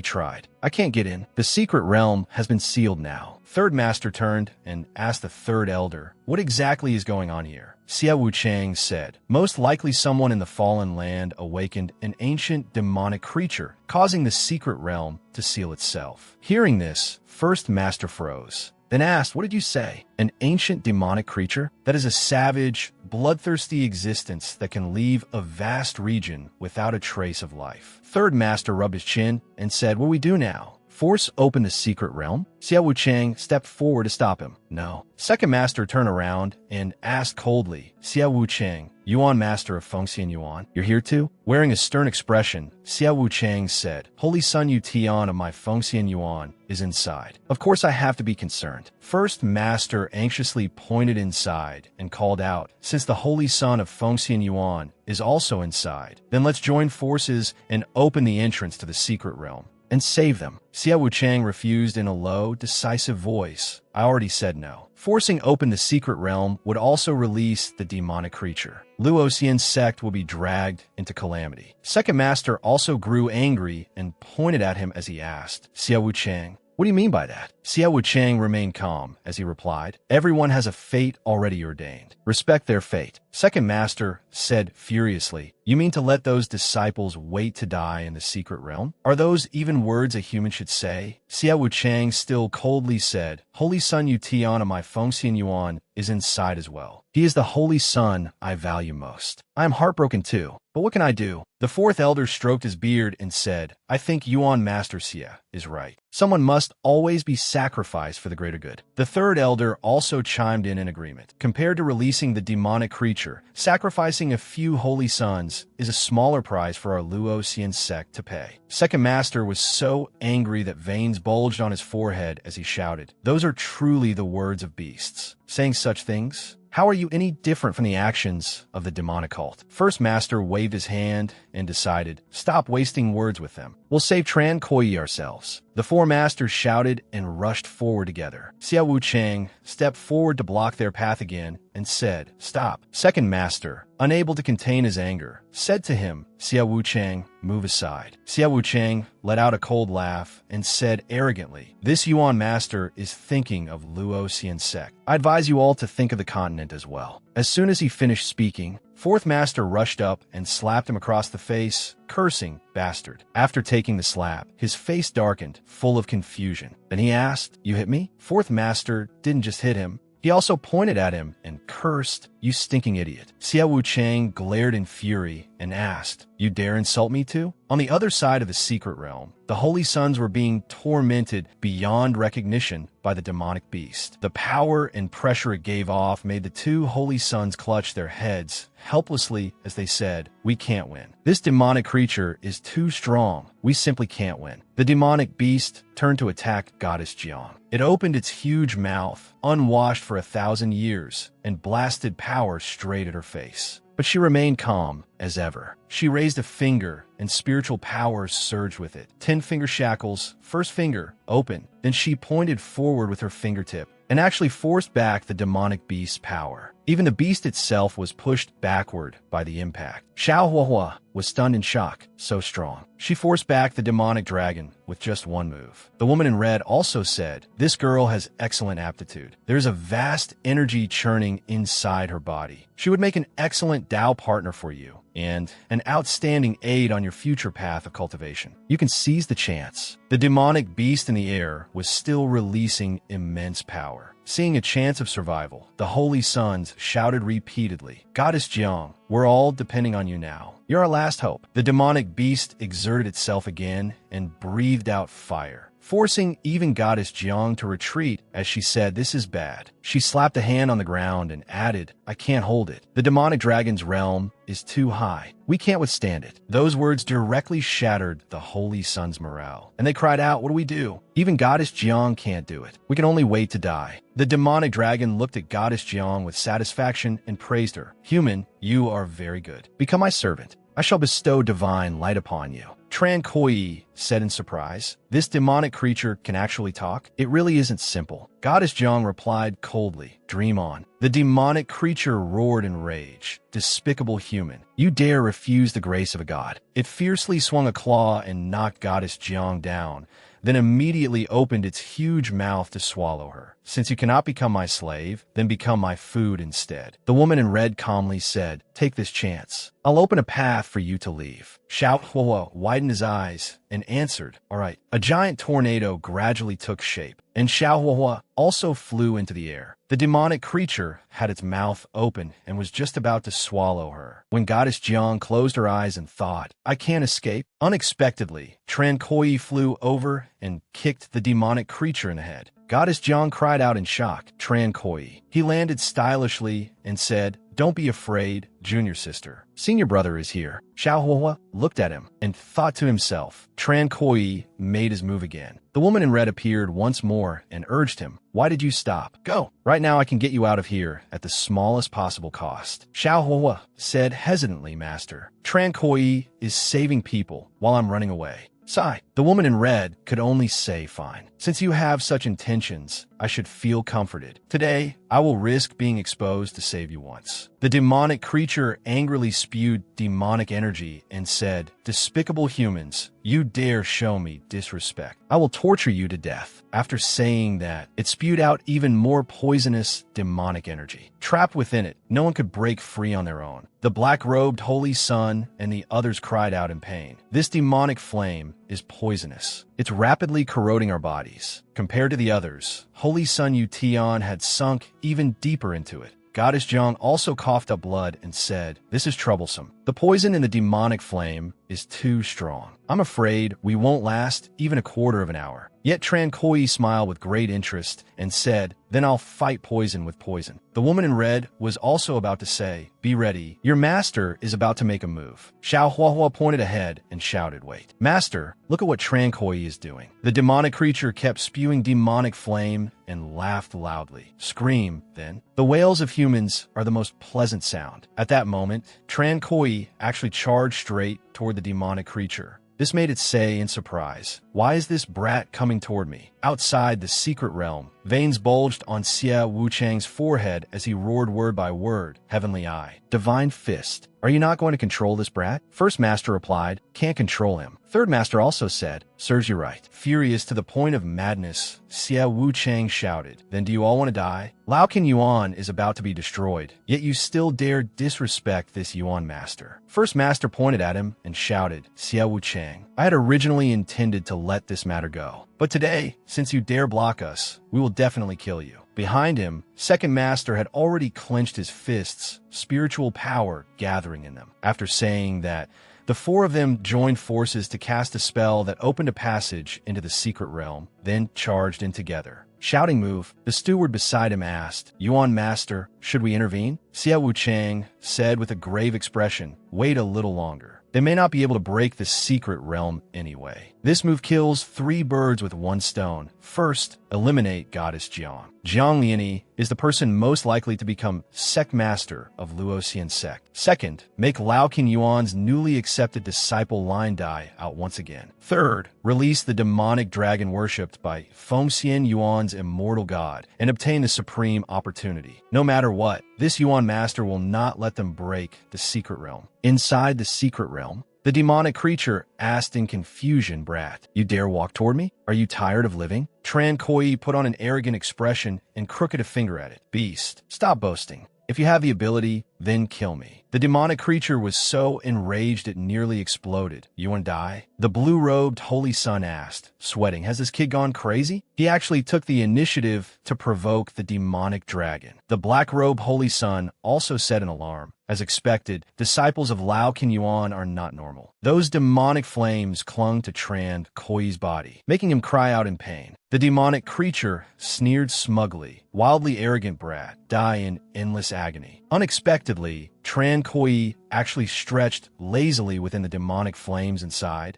tried. I can't get in. The secret realm has been sealed now." Third master turned and asked the third elder, "What exactly is going on here?" Xiao Wu Chang said, "Most likely someone in the fallen land awakened an ancient demonic creature, causing the secret realm to seal itself." Hearing this, first master froze, then asked, "What did you say? An ancient demonic creature? That is a savage, bloodthirsty existence that can leave a vast region without a trace of life." Third master rubbed his chin and said, "What do we do now?" force open the secret realm? Xiao Wuchang stepped forward to stop him. No. Second master turned around and asked coldly, Xiao Wuchang, Yuan master of Fengxian Yuan, you're here too? Wearing a stern expression, Xiao Wuchang said, Holy Son Yu Tian of my Fengxian Yuan is inside. Of course I have to be concerned. First master anxiously pointed inside and called out, since the Holy Son of Fengxian Yuan is also inside, then let's join forces and open the entrance to the secret realm and save them. Xiao Wuchang refused in a low, decisive voice. I already said no. Forcing open the secret realm would also release the demonic creature. Luoxian's sect will be dragged into calamity. Second master also grew angry and pointed at him as he asked, Xiao Wuchang, what do you mean by that? Xiao Wuchang remained calm as he replied, everyone has a fate already ordained. Respect their fate. Second master said furiously, you mean to let those disciples wait to die in the secret realm? Are those even words a human should say? Xiao Wuchang still coldly said, Holy Son Yu Tian of my Fengxian Yuan is inside as well. He is the holy son I value most. I am heartbroken too, but what can I do? The fourth elder stroked his beard and said, I think Yuan Master Xia is right. Someone must always be sacrificed for the greater good. The third elder also chimed in agreement. Compared to releasing the demonic creature, sacrificing a few holy sons is a smaller price for our Luoxian sect to pay. Second master was so angry that veins bulged on his forehead as he shouted, those are truly the words of beasts. Saying such things? How are you any different from the actions of the demonic cult? First master waved his hand and decided, stop wasting words with them. We'll save Tran Koi ourselves. The four masters shouted and rushed forward together. Xiao Wuchang stepped forward to block their path again and said, stop. Second master, unable to contain his anger, said to him, Xiao Wuchang, move aside. Xiao Wuchang let out a cold laugh and said arrogantly, this Yuan master is thinking of Luoxian sect. I advise you all to think of the continent as well. As soon as he finished speaking, fourth master rushed up and slapped him across the face, cursing, bastard. After taking the slap, his face darkened, full of confusion. Then he asked, you hit me? Fourth master didn't just hit him. He also pointed at him and cursed, you stinking idiot. Xiao Wuchang glared in fury and asked, you dare insult me too? On the other side of the secret realm, the holy sons were being tormented beyond recognition by the demonic beast. The power and pressure it gave off made the two holy sons clutch their heads helplessly as they said, we can't win. This demonic creature is too strong. We simply can't win. The demonic beast turned to attack Goddess Jiang. It opened its huge mouth, unwashed for 1,000 years, and blasted power straight at her face. But she remained calm as ever. She raised a finger, and spiritual power surged with it. 10-finger shackles, first finger, open. Then she pointed forward with her fingertip and actually forced back the demonic beast's power. Even the beast itself was pushed backward by the impact. Xiao Huahua was stunned in shock, so strong. She forced back the demonic dragon with just one move. The woman in red also said, this girl has excellent aptitude. There's a vast energy churning inside her body. She would make an excellent Tao partner for you and an outstanding aid on your future path of cultivation. You can seize the chance. The demonic beast in the air was still releasing immense power. Seeing a chance of survival, the holy sons shouted repeatedly, Goddess Jiang, we're all depending on you now. You're our last hope. The demonic beast exerted itself again and breathed out fire, forcing even Goddess Jiang to retreat as she said, this is bad. She slapped a hand on the ground and added, I can't hold it. The demonic dragon's realm is too high. We can't withstand it. Those words directly shattered the holy sons' morale, and they cried out, what do we do? Even Goddess Jiang can't do it. We can only wait to die. The demonic dragon looked at Goddess Jiang with satisfaction and praised her. Human, you are very good. Become my servant. I shall bestow divine light upon you. Tran Koi said in surprise, this demonic creature can actually talk? It really isn't simple. Goddess Jiang replied coldly, dream on. The demonic creature roared in rage. Despicable human, you dare refuse the grace of a god. It fiercely swung a claw and knocked Goddess Jiang down, then immediately opened its huge mouth to swallow her. Since you cannot become my slave, then become my food instead. The woman in red calmly said, take this chance. I'll open a path for you to leave. Xiao Huo widened his eyes and answered, all right. A giant tornado gradually took shape, and Xiao Huo also flew into the air. The demonic creature had its mouth open and was just about to swallow her, when Goddess Jiang closed her eyes and thought, I can't escape. Unexpectedly, Tran Koi flew over and kicked the demonic creature in the head. Goddess Jiang cried out in shock, Tran Koi. He landed stylishly and said, don't be afraid, junior sister. Senior brother is here. Xiao Huo looked at him and thought to himself. Tran Koi made his move again. The woman in red appeared once more and urged him, why did you stop? Go. Right now I can get you out of here at the smallest possible cost. Xiao Huo said hesitantly, Master. Tran Koi is saving people while I'm running away. Sigh. The woman in red could only say, fine. Since you have such intentions, I should feel comforted. Today, I will risk being exposed to save you once. The demonic creature angrily spewed demonic energy and said, despicable humans, you dare show me disrespect. I will torture you to death. After saying that, it spewed out even more poisonous demonic energy. Trapped within it, no one could break free on their own. The black-robed Holy Sun and the others cried out in pain. This demonic flame is poisonous. It's rapidly corroding our bodies. Compared to the others, Holy Sun Yution had sunk even deeper into it. Goddess Jiang also coughed up blood and said, this is troublesome. The poison in the demonic flame is too strong. I'm afraid we won't last even a quarter of an hour. Yet Tran Koi smiled with great interest and said, then I'll fight poison with poison. The woman in red was also about to say, be ready. Your master is about to make a move. Xiao Huo pointed ahead and shouted, wait. Master, look at what Tran Koi is doing. The demonic creature kept spewing demonic flame and laughed loudly. Scream, then. The wails of humans are the most pleasant sound. At that moment, Tran Koi actually charged straight toward the demonic creature. This made it say in surprise, why is this brat coming toward me? Outside the secret realm, veins bulged on Xia Wuchang's forehead as he roared word by word, Heavenly Eye, Divine Fist. Are you not going to control this brat? First Master replied, can't control him. Third Master also said, serves you right. Furious to the point of madness, Xia Wuchang shouted, then do you all want to die? Lao Qin Yuan is about to be destroyed, yet you still dare disrespect this Yuan Master. First Master pointed at him and shouted, Xia Wuchang, I had originally intended to let this matter go. But today, since you dare block us, we will definitely kill you. Behind him, Second Master had already clenched his fists, spiritual power gathering in them. After saying that, the four of them joined forces to cast a spell that opened a passage into the secret realm, then charged in together. Shouting move, the steward beside him asked, Yuan Master, should we intervene? Xia Wuchang said with a grave expression, wait a little longer. They may not be able to break the secret realm anyway. This move kills 3 birds with 1 stone. First, eliminate Goddess Jiang. Jiang Liani is the person most likely to become sect master of Luoxian sect. Second, make Lao Qin Yuan's newly accepted disciple Line Die out once again. Third, release the demonic dragon worshipped by Fengxian Yuan's immortal god and obtain the supreme opportunity. No matter what, this Yuan master will not let them break the secret realm. Inside the secret realm, the demonic creature asked in confusion, brat, you dare walk toward me? Are you tired of living? Tran Koi put on an arrogant expression and crooked a finger at it. Beast, stop boasting. If you have the ability, then kill me. The demonic creature was so enraged it nearly exploded. You want to die? The blue-robed Holy Sun asked, sweating, has this kid gone crazy? He actually took the initiative to provoke the demonic dragon. The black-robed Holy Sun also set an alarm. As expected, disciples of Lao Qin Yuan are not normal. Those demonic flames clung to Tran Koi's body, making him cry out in pain. The demonic creature sneered smugly, wildly arrogant brat, die in endless agony. Unexpectedly, Tran Koi actually stretched lazily within the demonic flames inside.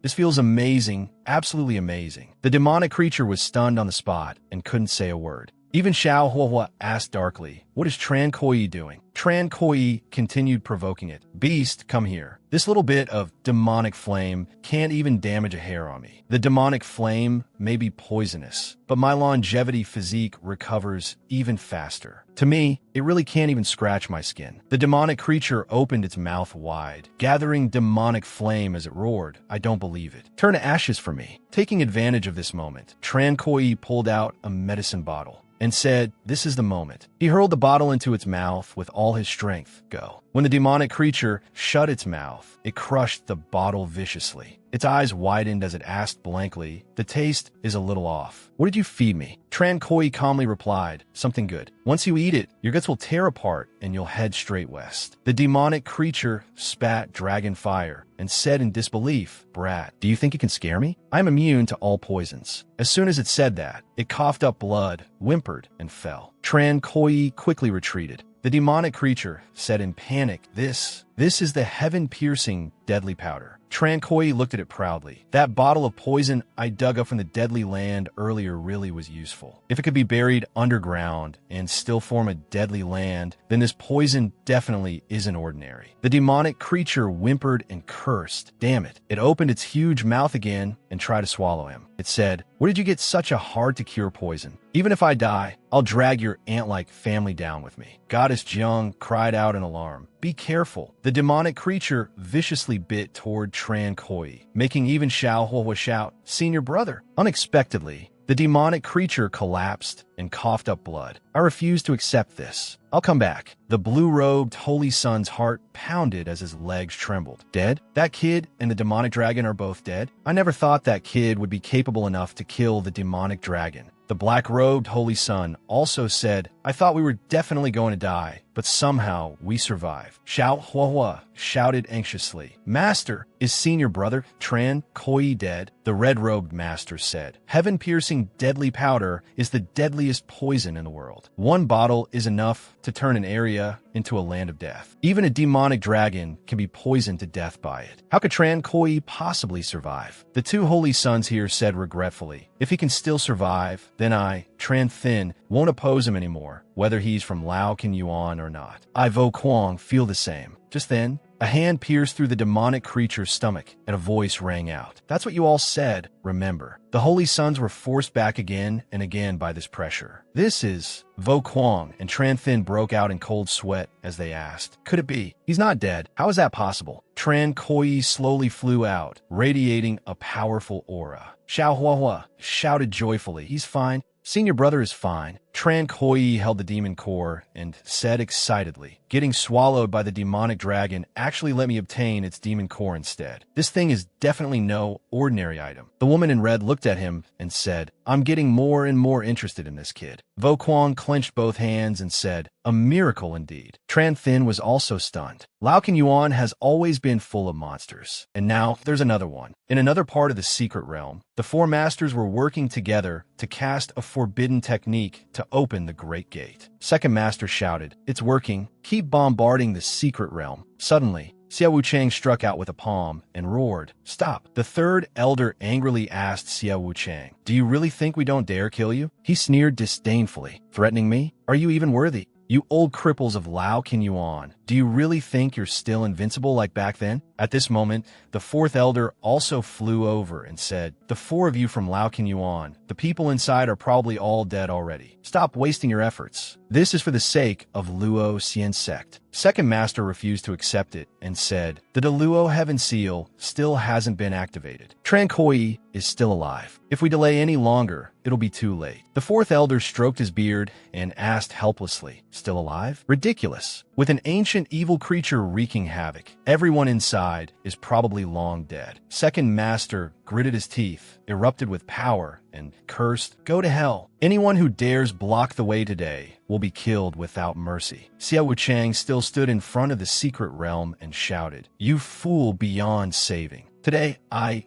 This feels amazing, absolutely amazing. The demonic creature was stunned on the spot and couldn't say a word. Even Xiao Huo asked darkly, what is Tran Koi doing? Tran Koi continued provoking it. Beast, come here. This little bit of demonic flame can't even damage a hair on me. The demonic flame may be poisonous, but my longevity physique recovers even faster. To me, it really can't even scratch my skin. The demonic creature opened its mouth wide, gathering demonic flame as it roared. I don't believe it. Turn to ashes for me. Taking advantage of this moment, Tran Koi pulled out a medicine bottle and said, this is the moment. He hurled the bottle into its mouth with all his strength. Go. When the demonic creature shut its mouth, it crushed the bottle viciously. Its eyes widened as it asked blankly, "The taste is a little off. What did you feed me?" Tran Koi calmly replied, "Something good. Once you eat it, your guts will tear apart and you'll head straight west." The demonic creature spat dragon fire and said in disbelief, "Brat, do you think you can scare me? I'm immune to all poisons." As soon as it said that, it coughed up blood, whimpered, and fell. Tran Koi quickly retreated. The demonic creature said in panic, This is the heaven-piercing deadly powder." Tran Koi looked at it proudly. "That bottle of poison I dug up from the deadly land earlier really was useful. If it could be buried underground and still form a deadly land, then this poison definitely isn't ordinary." The demonic creature whimpered and cursed. Damn it. It opened its huge mouth again and tried to swallow him. It said, "Where did you get such a hard-to-cure poison? Even if I die, I'll drag your ant-like family down with me." Goddess Jiang cried out in alarm. "Be careful." The demonic creature viciously bit toward Tran Koi, making even Xiao Huahua shout, "Senior brother." Unexpectedly, the demonic creature collapsed and coughed up blood. "I refuse to accept this. I'll come back." The blue-robed Holy Son's heart pounded as his legs trembled. Dead? That kid and the demonic dragon are both dead? I never thought that kid would be capable enough to kill the demonic dragon. The black-robed Holy Son also said, "I thought we were definitely going to die, but somehow we survived." Xiao Huahua shouted anxiously, "Master, is senior brother Tran Koi dead?" The red-robed master said, "Heaven-piercing deadly powder is the deadliest poison in the world. One bottle is enough to turn an area into a land of death. Even a demonic dragon can be poisoned to death by it. How could Tran Koi possibly survive?" The two Holy Sons here said regretfully, "If he can still survive, then I, Tran Thin, won't oppose him anymore, whether he's from Lao Can Yuan or not. I Vo Quang feel the same." Just then, a hand pierced through the demonic creature's stomach, and a voice rang out. "That's what you all said, remember." The Holy Sons were forced back again and again by this pressure. "This is Vo Quang," and Tran Thin broke out in cold sweat as they asked, "Could it be? He's not dead. How is that possible?" Tran Koi slowly flew out, radiating a powerful aura. Xiao Huahua shouted joyfully, "He's fine. Senior brother is fine." Tran Koi held the demon core and said excitedly, "Getting swallowed by the demonic dragon actually let me obtain its demon core instead. This thing is definitely no ordinary item." The woman in red looked at him and said, "I'm getting more and more interested in this kid." Vo Quang clenched both hands and said, "A miracle indeed." Tran Thin was also stunned. Lao Can Yuan has always been full of monsters, and now there's another one. In another part of the secret realm, the four masters were working together to cast a forbidden technique to open the Great Gate. Second master shouted, "It's working. Keep bombarding the secret realm." Suddenly, Xiao Wuchang struck out with a palm and roared, "Stop!" The third elder angrily asked Xiao Wuchang, "Do you really think we don't dare kill you?" He sneered disdainfully, "Threatening me? Are you even worthy? You old cripples of Lao Can Yuan, do you really think you're still invincible like back then?" At this moment, the fourth elder also flew over and said, "The four of you from Lao Can Yuan, the people inside are probably all dead already. Stop wasting your efforts. This is for the sake of Luo Xian sect." Second master refused to accept it and said, "The Deluo Heaven Seal still hasn't been activated. Tran Koi is still alive. If we delay any longer, it'll be too late." The fourth elder stroked his beard and asked helplessly, "Still alive? Ridiculous. With an ancient evil creature wreaking havoc, everyone inside is probably long dead." Second master gritted his teeth, erupted with power, and cursed, "Go to hell. Anyone who dares block the way today will be killed without mercy." Xiao Wuchang still stood in front of the secret realm and shouted, "You fool beyond saving. Today,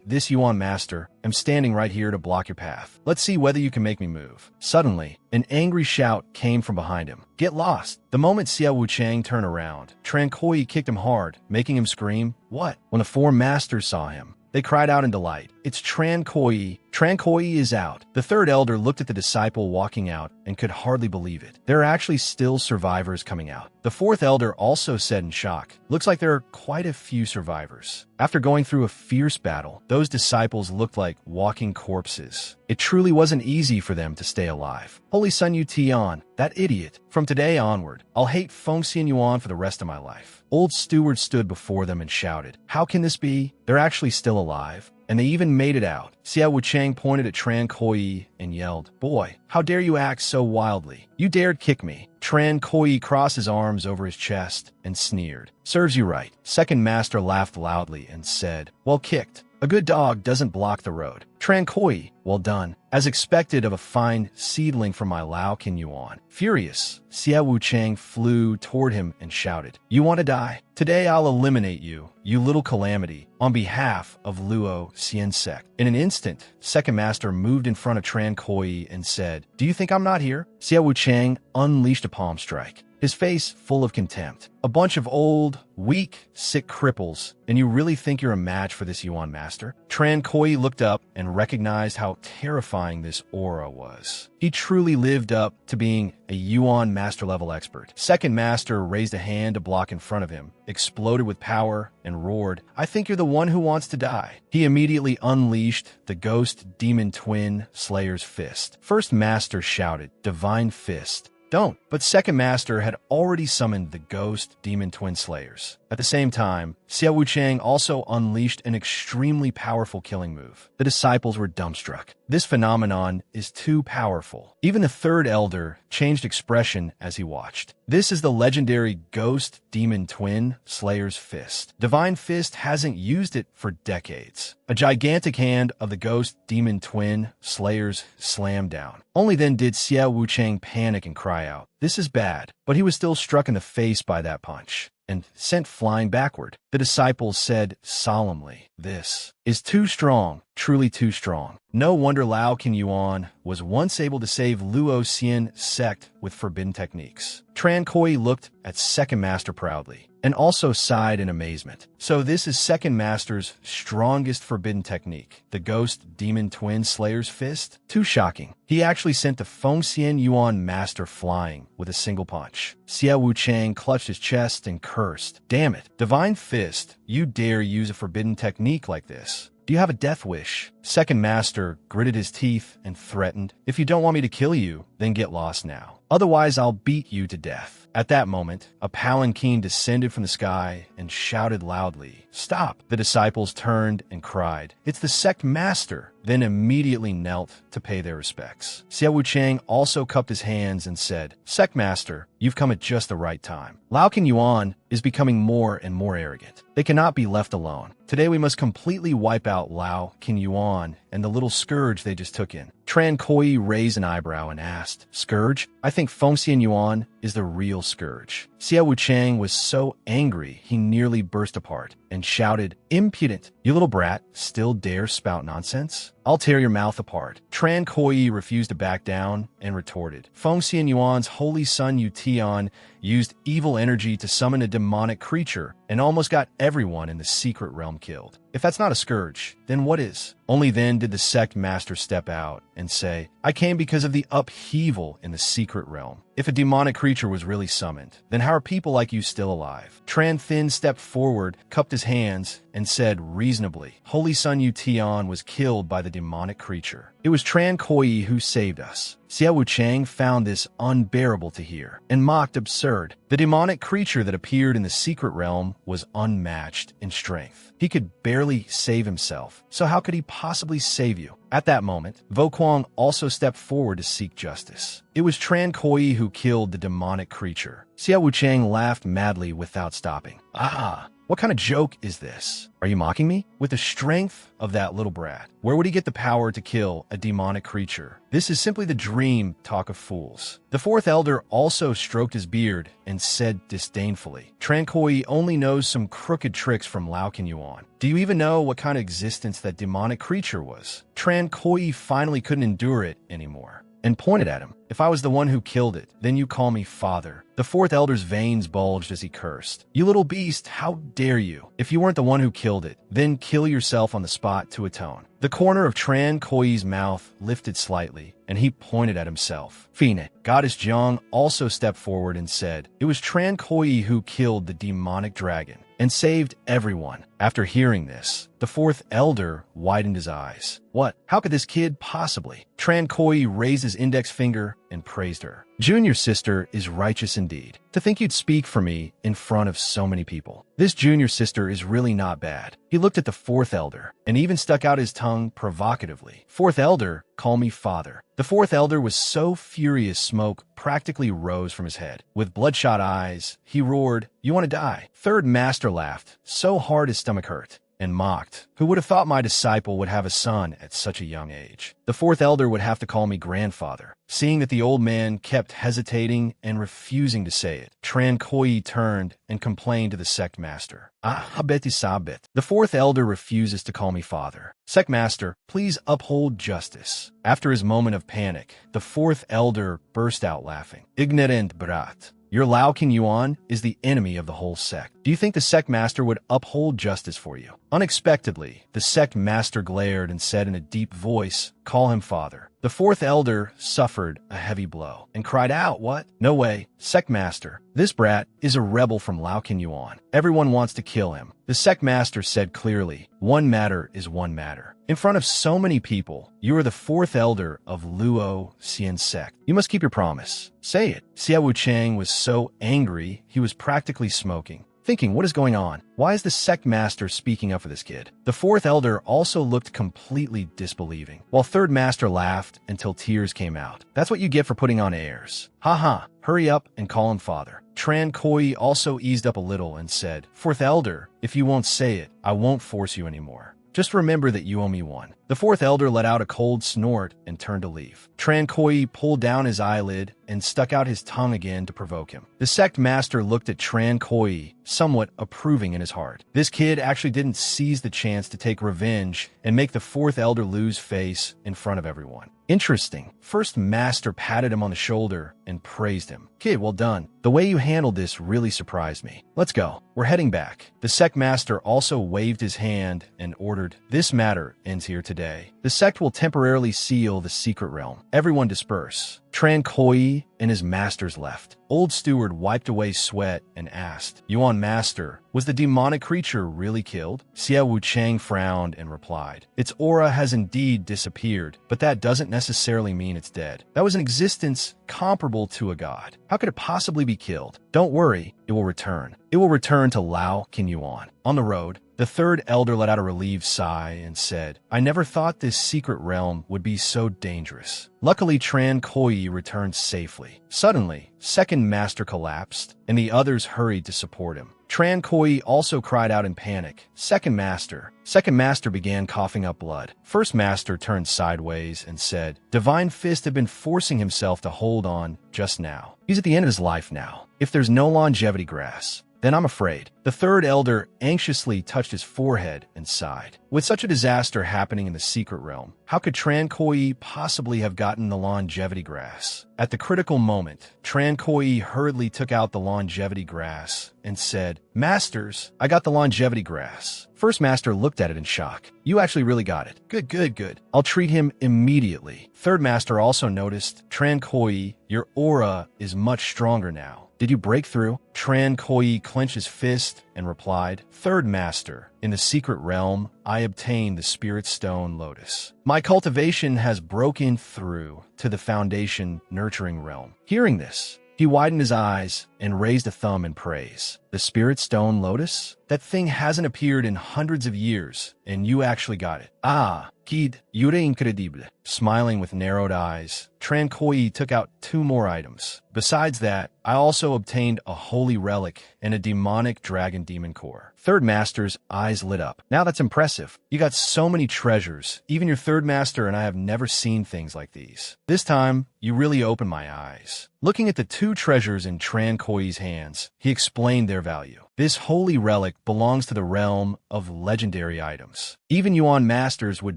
this Yuan master, am standing right here to block your path. Let's see whether you can make me move." Suddenly, an angry shout came from behind him. "Get lost!" The moment Xiao Wuchang turned around, Tran Koi kicked him hard, making him scream, "What?" When the four masters saw him, they cried out in delight, "It's Tran Koi. Tran Koi is out." The third elder looked at the disciple walking out and could hardly believe it. There are actually still survivors coming out. The fourth elder also said in shock, "Looks like there are quite a few survivors." After going through a fierce battle, those disciples looked like walking corpses. It truly wasn't easy for them to stay alive. Holy Sun Yu Tian, that idiot. From today onward, I'll hate Feng Xian Yuan for the rest of my life. Old Steward stood before them and shouted, "How can this be? They're actually still alive." and they even made it out. Xiao Wuchang pointed at Tran Koi and yelled, "Boy, how dare you act so wildly? You dared kick me." Tran Koi crossed his arms over his chest and sneered. "Serves you right." Second master laughed loudly and said, "Well kicked. A good dog doesn't block the road." Tran Koi, well done. As expected of a fine seedling from my Lao Kin Yuan. Furious, Xiao Wuchang flew toward him and shouted, "You want to die? Today I'll eliminate you, you little calamity, on behalf of Luo Xian sect." In an instant, second master moved in front of Tran Koi and said, "Do you think I'm not here?" Xiao Wuchang unleashed a palm strike, his face full of contempt. "A bunch of old, weak, sick cripples, and you really think you're a match for this Yuan master?" Tran Koi looked up and recognized how terrifying this aura was. He truly lived up to being a Yuan master-level expert. Second master raised a hand to block in front of him, exploded with power, and roared, "I think you're the one who wants to die." He immediately unleashed the ghost demon twin Slayer's fist. First master shouted, "Divine fist." Don't. But second master had already summoned the ghost demon twin slayers. At the same time, Xiao Wuchang also unleashed an extremely powerful killing move. The disciples were dumbstruck. This phenomenon is too powerful. Even the third elder changed expression as he watched. This is the legendary ghost demon twin slayer's fist. Divine Fist hasn't used it for decades. A gigantic hand of the ghost demon twin slayers slammed down. Only then did Xiao Wuchang panic and cry out, "This is bad." But he was still struck in the face by that punch and sent flying backward. The disciples said solemnly, "This is too strong, truly too strong." No wonder Lao Kin Yuan was once able to save Luo Xian sect with forbidden techniques. Tran Koi looked at second master proudly and also sighed in amazement. So this is second master's strongest forbidden technique, the ghost demon twin slayer's fist? Too shocking. He actually sent the Fengxian Yuan master flying with a single punch. Xiao Wuchang clutched his chest and cursed, "Damn it, Divine Fist, you dare use a forbidden technique like this? Do you have a death wish?" Second master gritted his teeth and threatened, "If you don't want me to kill you, then get lost now. Otherwise, I'll beat you to death." At that moment, a palanquin descended from the sky and shouted loudly, "Stop!" The disciples turned and cried, "It's the sect master!" Then immediately knelt to pay their respects. Xiao Wuchang also cupped his hands and said, "Sect master, you've come at just the right time. Lao Kin Yuan is becoming more and more arrogant. They cannot be left alone. Today we must completely wipe out Lao Kin Yuan and the little scourge they just took in." Tran Koi raised an eyebrow and asked, "Scourge? I think Fengxian Yuan is the real scourge." Xiao Wuchang was so angry he nearly burst apart and shouted, "Impudent! You little brat, still dare spout nonsense? I'll tear your mouth apart." Tran Koi refused to back down and retorted, "Fengxian Yuan's holy son Yutian used evil energy to summon a demonic creature and almost got everyone in the secret realm killed. If that's not a scourge, then what is?" Only then did the sect master step out and say, "I came because of the upheaval in the secret realm. If a demonic creature was really summoned, then how are people like you still alive?" Tran Thin stepped forward, cupped his hands, and said reasonably, "Holy Son Yutian was killed by the demonic creature. It was Tran Koi who saved us." Xiao Wuchang found this unbearable to hear and mocked absurd. The demonic creature that appeared in the secret realm was unmatched in strength. He could barely save himself, so how could he possibly save you? At that moment, Vo Kuang also stepped forward to seek justice. It was Tran Koi who killed the demonic creature. Xiao Wuchang laughed madly without stopping. "Ah! What kind of joke is this? Are you mocking me? With the strength of that little brat, where would he get the power to kill a demonic creature? This is simply the dream talk of fools." The fourth elder also stroked his beard and said disdainfully, "Tran Koi only knows some crooked tricks from Lao Kin Yuan. Do you even know what kind of existence that demonic creature was?" Tran Koi finally couldn't endure it anymore and pointed at him. "If I was the one who killed it, then you call me father." The fourth elder's veins bulged as he cursed. "You little beast, how dare you? If you weren't the one who killed it, then kill yourself on the spot to atone." The corner of Tran Koi's mouth lifted slightly, and he pointed at himself. Phoenix, Goddess Jiang also stepped forward and said, "It was Tran Koi who killed the demonic dragon and saved everyone. After hearing this, the fourth elder widened his eyes. What? How could this kid possibly? Tran Koi raised his index finger and praised her. Junior sister is righteous indeed. To think you'd speak for me in front of so many people. This junior sister is really not bad. He looked at the fourth elder and even stuck out his tongue provocatively. Fourth elder, call me father. The fourth elder was so furious smoke practically rose from his head. With bloodshot eyes, he roared, "You want to die?" Third master laughed so hard his stomach hurt and mocked. Who would have thought my disciple would have a son at such a young age? The fourth elder would have to call me grandfather. Seeing that the old man kept hesitating and refusing to say it, Tran Koi turned and complained to the sect master. Habeti sabet. The fourth elder refuses to call me father. Sect master, please uphold justice. After his moment of panic, the fourth elder burst out laughing. Ignorant brat. Your Lao King Yuan is the enemy of the whole sect. Do you think the sect master would uphold justice for you? Unexpectedly, the sect master glared and said in a deep voice, "Call him father." The fourth elder suffered a heavy blow and cried out, "What? No way, sect master. This brat is a rebel from Lao King Yuan. Everyone wants to kill him." The sect master said clearly, "One matter is one matter. In front of so many people, you are the fourth elder of Luo Xian sect. You must keep your promise. Say it." Xia Wu Chang was so angry, he was practically smoking, thinking, what is going on? Why is the sect master speaking up for this kid? The fourth elder also looked completely disbelieving, while third master laughed until tears came out. That's what you get for putting on airs. Ha, hurry up and call him father. Tran Koi also eased up a little and said, "Fourth elder, if you won't say it, I won't force you anymore. Just remember that you owe me one." The fourth elder let out a cold snort and turned to leave. Tran Koi pulled down his eyelid and stuck out his tongue again to provoke him. The sect master looked at Tran Koi, somewhat approving in his heart. This kid actually didn't seize the chance to take revenge and make the fourth elder lose face in front of everyone. Interesting. First master patted him on the shoulder and praised him. "Kid, well done. The way you handled this really surprised me. Let's go. We're heading back." The sect master also waved his hand and ordered, "This matter ends here today. The sect will temporarily seal the secret realm. Everyone disperse." Tran Koi and his masters left. Old steward wiped away sweat and asked, "Yuan master, was the demonic creature really killed?" Xia Wu Chang frowned and replied, "Its aura has indeed disappeared, but that doesn't necessarily mean it's dead. That was an existence comparable to a god. How could it possibly be killed? Don't worry, it will return. It will return to Lao King Yuan." On the road, the third elder let out a relieved sigh and said, "I never thought this secret realm would be so dangerous." Luckily, Tran Koi returned safely. Suddenly, second master collapsed, and the others hurried to support him. Tran Koi also cried out in panic, "Second master." Second master began coughing up blood. First master turned sideways and said, "Divine Fist had been forcing himself to hold on just now. He's at the end of his life now. If there's no longevity grass, then I'm afraid." The third elder anxiously touched his forehead and sighed. With such a disaster happening in the secret realm, how could Tran Koi possibly have gotten the longevity grass? At the critical moment, Tran Koi hurriedly took out the longevity grass and said, "Masters, I got the longevity grass." First master looked at it in shock. "You actually really got it. Good. I'll treat him immediately." Third master also noticed, "Tran Koi, your aura is much stronger now. Did you break through?" Tran Koi clenched his fist and replied, "Third master, in the secret realm, I obtained the spirit stone lotus. My cultivation has broken through to the foundation nurturing realm." Hearing this, he widened his eyes and raised a thumb in praise. "The spirit stone lotus? That thing hasn't appeared in hundreds of years, and you actually got it. Ah, kid, you're incredible." Smiling with narrowed eyes, Tran Koi took out 2 more items. "Besides that, I also obtained a holy relic and a demonic dragon demon core." Third master's eyes lit up. "Now that's impressive. You got so many treasures. Even your third master and I have never seen things like these. This time, you really opened my eyes." Looking at the 2 treasures in Tran Koi's hands, he explained their value. "This holy relic belongs to the realm of legendary items. Even Yuan masters would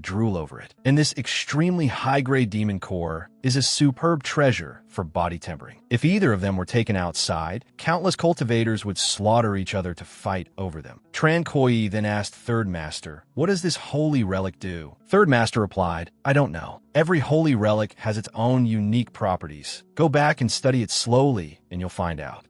drool over it. And this extremely high-grade demon core is a superb treasure for body tempering. If either of them were taken outside, countless cultivators would slaughter each other to fight over them." Tran Koi then asked Third Master, "What does this holy relic do?" Third Master replied, "I don't know. Every holy relic has its own unique properties. Go back and study it slowly, and you'll find out."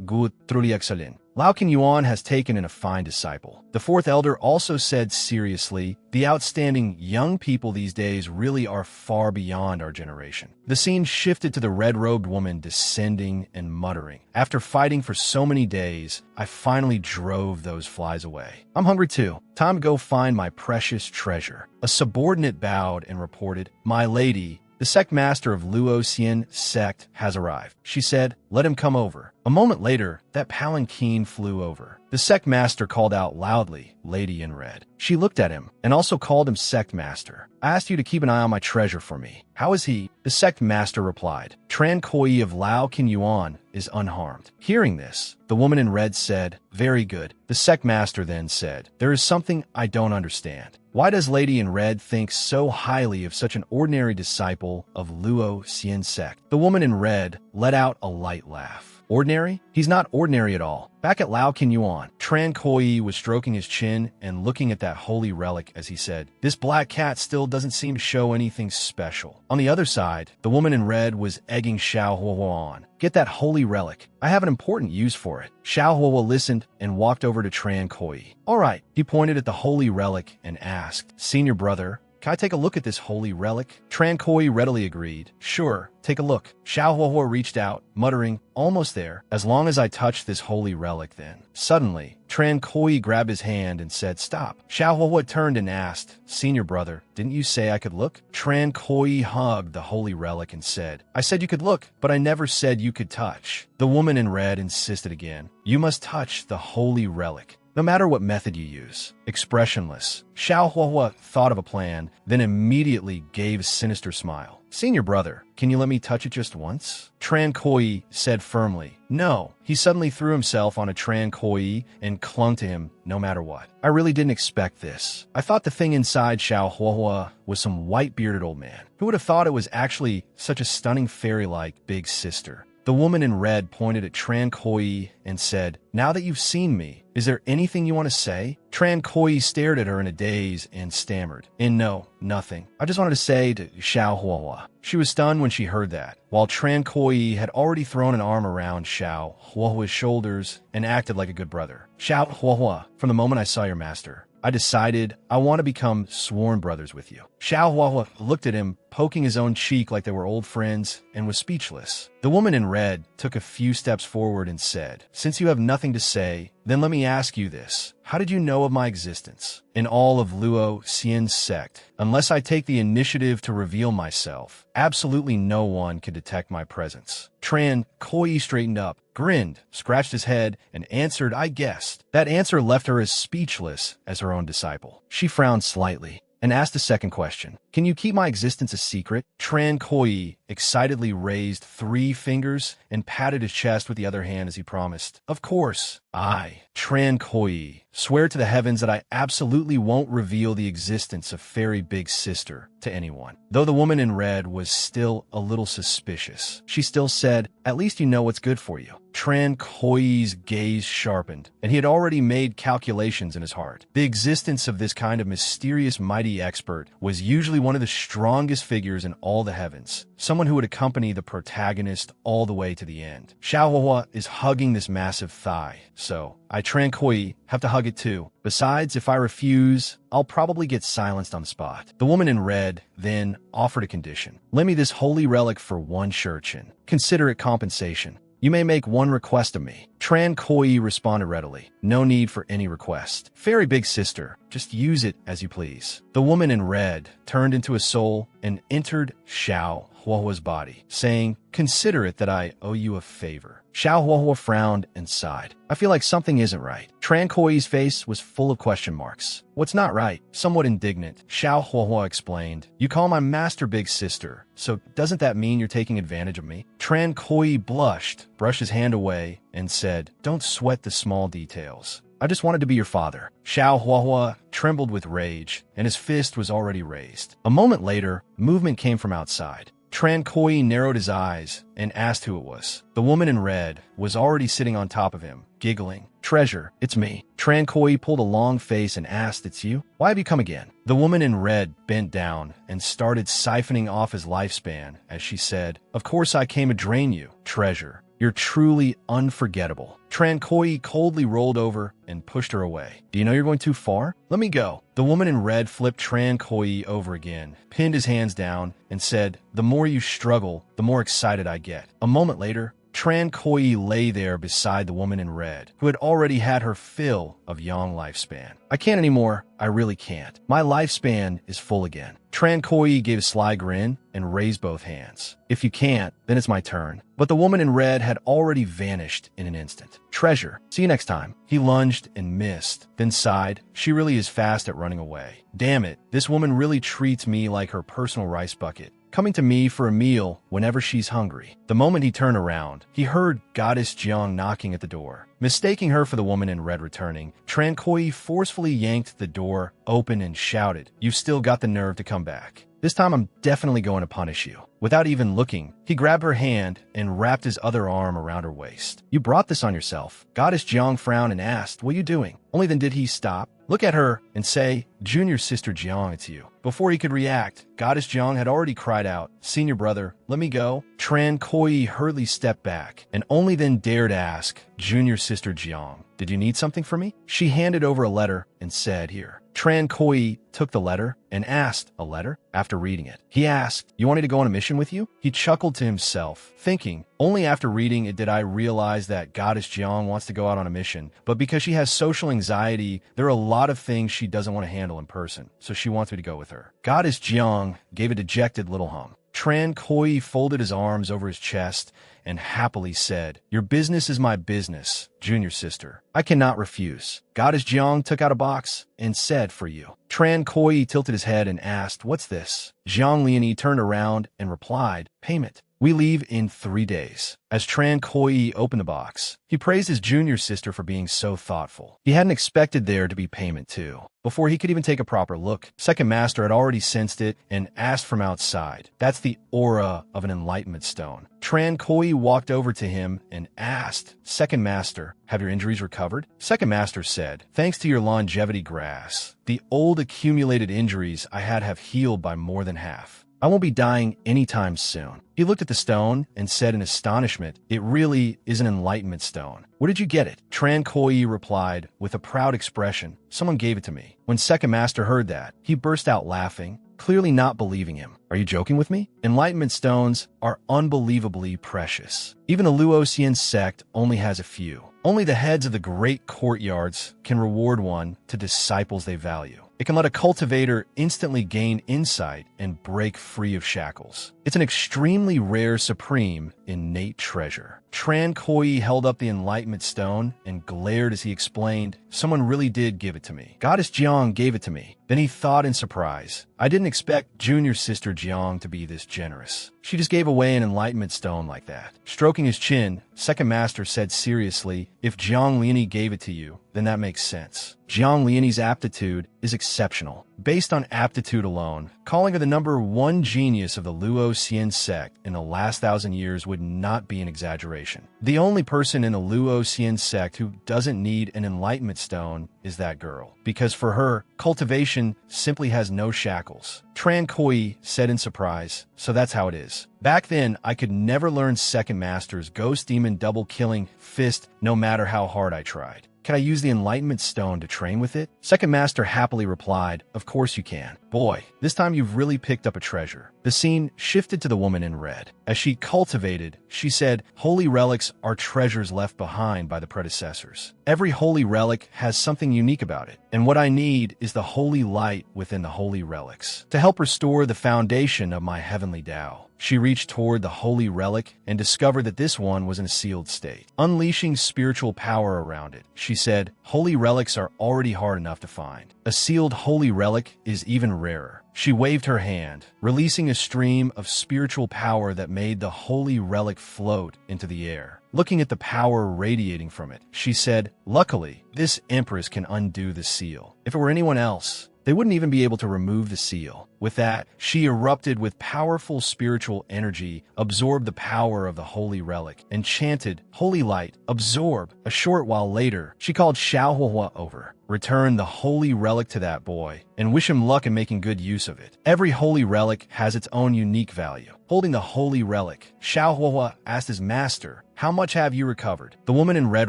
Good, truly excellent. Lao Yuan has taken in a fine disciple. The fourth elder also said seriously, the outstanding young people these days really are far beyond our generation. The scene shifted to the red-robed woman descending and muttering. After fighting for so many days, I finally drove those flies away. I'm hungry too. Time to go find my precious treasure. A subordinate bowed and reported, My lady, the sect master of Luo Xian sect has arrived. She said, let him come over. A moment later, that palanquin flew over. The sect master called out loudly, Lady in red. She looked at him and also called him sect master. I asked you to keep an eye on my treasure for me. How is he? The sect master replied, Tran Koi of Lao Yuan is unharmed. Hearing this, the woman in red said, very good. The sect master then said, there is something I don't understand. Why does Lady in Red think so highly of such an ordinary disciple of Luo Xian sect? The woman in red let out a light laugh. Ordinary? He's not ordinary at all. Back at Lao Yuan, Tran Koi was stroking his chin and looking at that holy relic as he said, this black cat still doesn't seem to show anything special. On the other side, the woman in red was egging Xiao Huo on. Get that holy relic. I have an important use for it. Xiao Huo listened and walked over to Tran Koi. All right, he pointed at the holy relic and asked, Senior brother, can I take a look at this holy relic? Tran Koi readily agreed. Sure, take a look. Xiao Huo reached out, muttering, almost there, as long as I touch this holy relic then. Suddenly, Tran Koi grabbed his hand and said, stop. Xiao Huo turned and asked, Senior brother, didn't you say I could look? Tran Koi hugged the holy relic and said, I said you could look, but I never said you could touch. The woman in red insisted again, you must touch the holy relic. No matter what method you use. Expressionless. Xiao Huo thought of a plan, then immediately gave a sinister smile. Senior brother, can you let me touch it just once? Tran Koi said firmly, no. He suddenly threw himself on a Tran Koi and clung to him no matter what. I really didn't expect this. I thought the thing inside Xiao Huo was some white-bearded old man. Who would have thought it was actually such a stunning fairy-like big sister? The woman in red pointed at Tran Koi and said, now that you've seen me, is there anything you want to say? Tran Koi stared at her in a daze and stammered, no, nothing. I just wanted to say to Xiao Huo. She was stunned when she heard that, while Tran Koi had already thrown an arm around Xiao Huo's shoulders and acted like a good brother. Xiao Huo, from the moment I saw your master, I decided I want to become sworn brothers with you. Xiao Huo looked at him, poking his own cheek like they were old friends, and was speechless. The woman in red took a few steps forward and said, since you have nothing to say, then let me ask you this. How did you know of my existence in all of Luo Xian's sect? Unless I take the initiative to reveal myself, absolutely no one can detect my presence. Tran Koi straightened up, grinned, scratched his head, and answered, I guessed. That answer left her as speechless as her own disciple. She frowned slightly and asked a second question. Can you keep my existence a secret? Tran Koi excitedly raised 3 fingers and patted his chest with the other hand as he promised. Of course, I, Tran Koi, swear to the heavens that I absolutely won't reveal the existence of Fairy Big Sister to anyone. Though the woman in red was still a little suspicious, she still said, at least you know what's good for you. Tran Koi's gaze sharpened, and he had already made calculations in his heart. The existence of this kind of mysterious mighty expert was usually one of the strongest figures in all the heavens, someone who would accompany the protagonist all the way to the end. Xiao Huo is hugging this massive thigh, so I, Tran Koi, have to hug it too. Besides, if I refuse, I'll probably get silenced on the spot. The woman in red then offered a condition. Lend me this holy relic for 1 shurchen. Consider it compensation. You may make 1 request of me. Tran Koi responded readily. No need for any request. Fairy Big Sister, just use it as you please. The woman in red turned into a soul and entered Xiao Huo's body, saying, consider it that I owe you a favor. Xiao Huo frowned and sighed. I feel like something isn't right. Tran Koi's face was full of question marks. What's not right? Somewhat indignant, Xiao Huo explained. You call my master Big Sister, so doesn't that mean you're taking advantage of me? Tran Koi blushed, brushed his hand away, and said, don't sweat the small details. I just wanted to be your father. Xiao Huo trembled with rage, and his fist was already raised. A moment later, movement came from outside. Tran Koi narrowed his eyes and asked who it was. The woman in red was already sitting on top of him, giggling. Treasure, it's me. Tran Koi pulled a long face and asked, it's you? Why have you come again? The woman in red bent down and started siphoning off his lifespan as she said, of course I came to drain you, treasure. You're truly unforgettable. Tran Koi coldly rolled over and pushed her away. Do you know you're going too far? Let me go. The woman in red flipped Tran Koi over again, pinned his hands down, and said, the more you struggle, the more excited I get. A moment later, Tran Koi lay there beside the woman in red, who had already had her fill of young lifespan. I can't anymore. I really can't. My lifespan is full again. Tran Koi gave a sly grin and raised both hands. If you can't, then it's my turn. But the woman in red had already vanished in an instant. Treasure. See you next time. He lunged and missed, then sighed. She really is fast at running away. Damn it, this woman really treats me like her personal rice bucket, coming to me for a meal whenever she's hungry. The moment he turned around, he heard Goddess Jiang knocking at the door. Mistaking her for the woman in red returning, Tran Koi forcefully yanked the door open and shouted, you've still got the nerve to come back. This time I'm definitely going to punish you. Without even looking, he grabbed her hand and wrapped his other arm around her waist. You brought this on yourself. Goddess Jiang frowned and asked, what are you doing? Only then did he stop, look at her, and say, Junior Sister Jiang, it's you. Before he could react, Goddess Jiang had already cried out, Senior brother, let me go. Tran Koi hurriedly stepped back, and only then dared ask, Junior Sister Jiang, did you need something from me? She handed over a letter and said, here. Tran Koi took the letter and asked, a letter? After reading it, he asked, you want me to go on a mission with you? He chuckled to himself, thinking, only after reading it did I realize that Goddess Jiang wants to go out on a mission, but because she has social anxiety, there are a lot of things she doesn't want to handle in person, so she wants me to go with her. Goddess Jiang gave a dejected little hum. Tran Koi folded his arms over his chest and happily said, your business is my business, Junior Sister. I cannot refuse. Goddess Jiang took out a box and said, for you. Tran Koi tilted his head and asked, what's this? Jiang Liani turned around and replied, payment. We leave in 3 days. As Tran Koi opened the box, he praised his junior sister for being so thoughtful. He hadn't expected there to be payment too. Before he could even take a proper look, Second Master had already sensed it and asked from outside. That's the aura of an enlightenment stone. Tran Koi walked over to him and asked, Second Master, have your injuries recovered? Second Master said, thanks to your longevity grass, the old accumulated injuries I had have healed by more than half. I won't be dying anytime soon. He looked at the stone and said in astonishment, it really is an enlightenment stone. Where did you get it? Tran Koi replied with a proud expression, someone gave it to me. When Second Master heard that, he burst out laughing, clearly not believing him. Are you joking with me? Enlightenment stones are unbelievably precious. Even the Luoxian sect only has a few. Only the heads of the great courtyards can reward one to disciples they value. It can let a cultivator instantly gain insight and break free of shackles. It's an extremely rare, supreme, innate treasure. Tran Koi held up the enlightenment stone and glared as he explained, someone really did give it to me. Goddess Jiang gave it to me. Then he thought in surprise, I didn't expect Junior Sister Jiang to be this generous. She just gave away an enlightenment stone like that. Stroking his chin, Second Master said seriously, if Jiang Liani gave it to you, then that makes sense. Jiang Liani's aptitude is exceptional. Based on aptitude alone, calling her the #1 genius of the Luoxian sect in the last 1,000 years would not be an exaggeration. The only person in the Luoxian sect who doesn't need an enlightenment stone is that girl, because for her, cultivation simply has no shackles. Tran Koi said in surprise, so that's how it is. Back then, I could never learn Second Master's Ghost Demon double-killing fist no matter how hard I tried. Can I use the Enlightenment Stone to train with it? Second Master happily replied, of course you can. Boy, this time you've really picked up a treasure. The scene shifted to the woman in red. As she cultivated, she said, holy relics are treasures left behind by the predecessors. Every holy relic has something unique about it, and what I need is the holy light within the holy relics to help restore the foundation of my heavenly Tao. She reached toward the holy relic and discovered that this one was in a sealed state. Unleashing spiritual power around it, she said, holy relics are already hard enough to find. A sealed holy relic is even rarer. She waved her hand, releasing a stream of spiritual power that made the holy relic float into the air. Looking at the power radiating from it, she said, luckily, this empress can undo the seal. If it were anyone else, they wouldn't even be able to remove the seal. With that, she erupted with powerful spiritual energy, absorbed the power of the holy relic, and chanted, holy light, absorb. A short while later, she called Xiaohua over, return the holy relic to that boy, and wish him luck in making good use of it. Every holy relic has its own unique value. Holding the holy relic, Xiaohua asked his master, How much have you recovered? The woman in red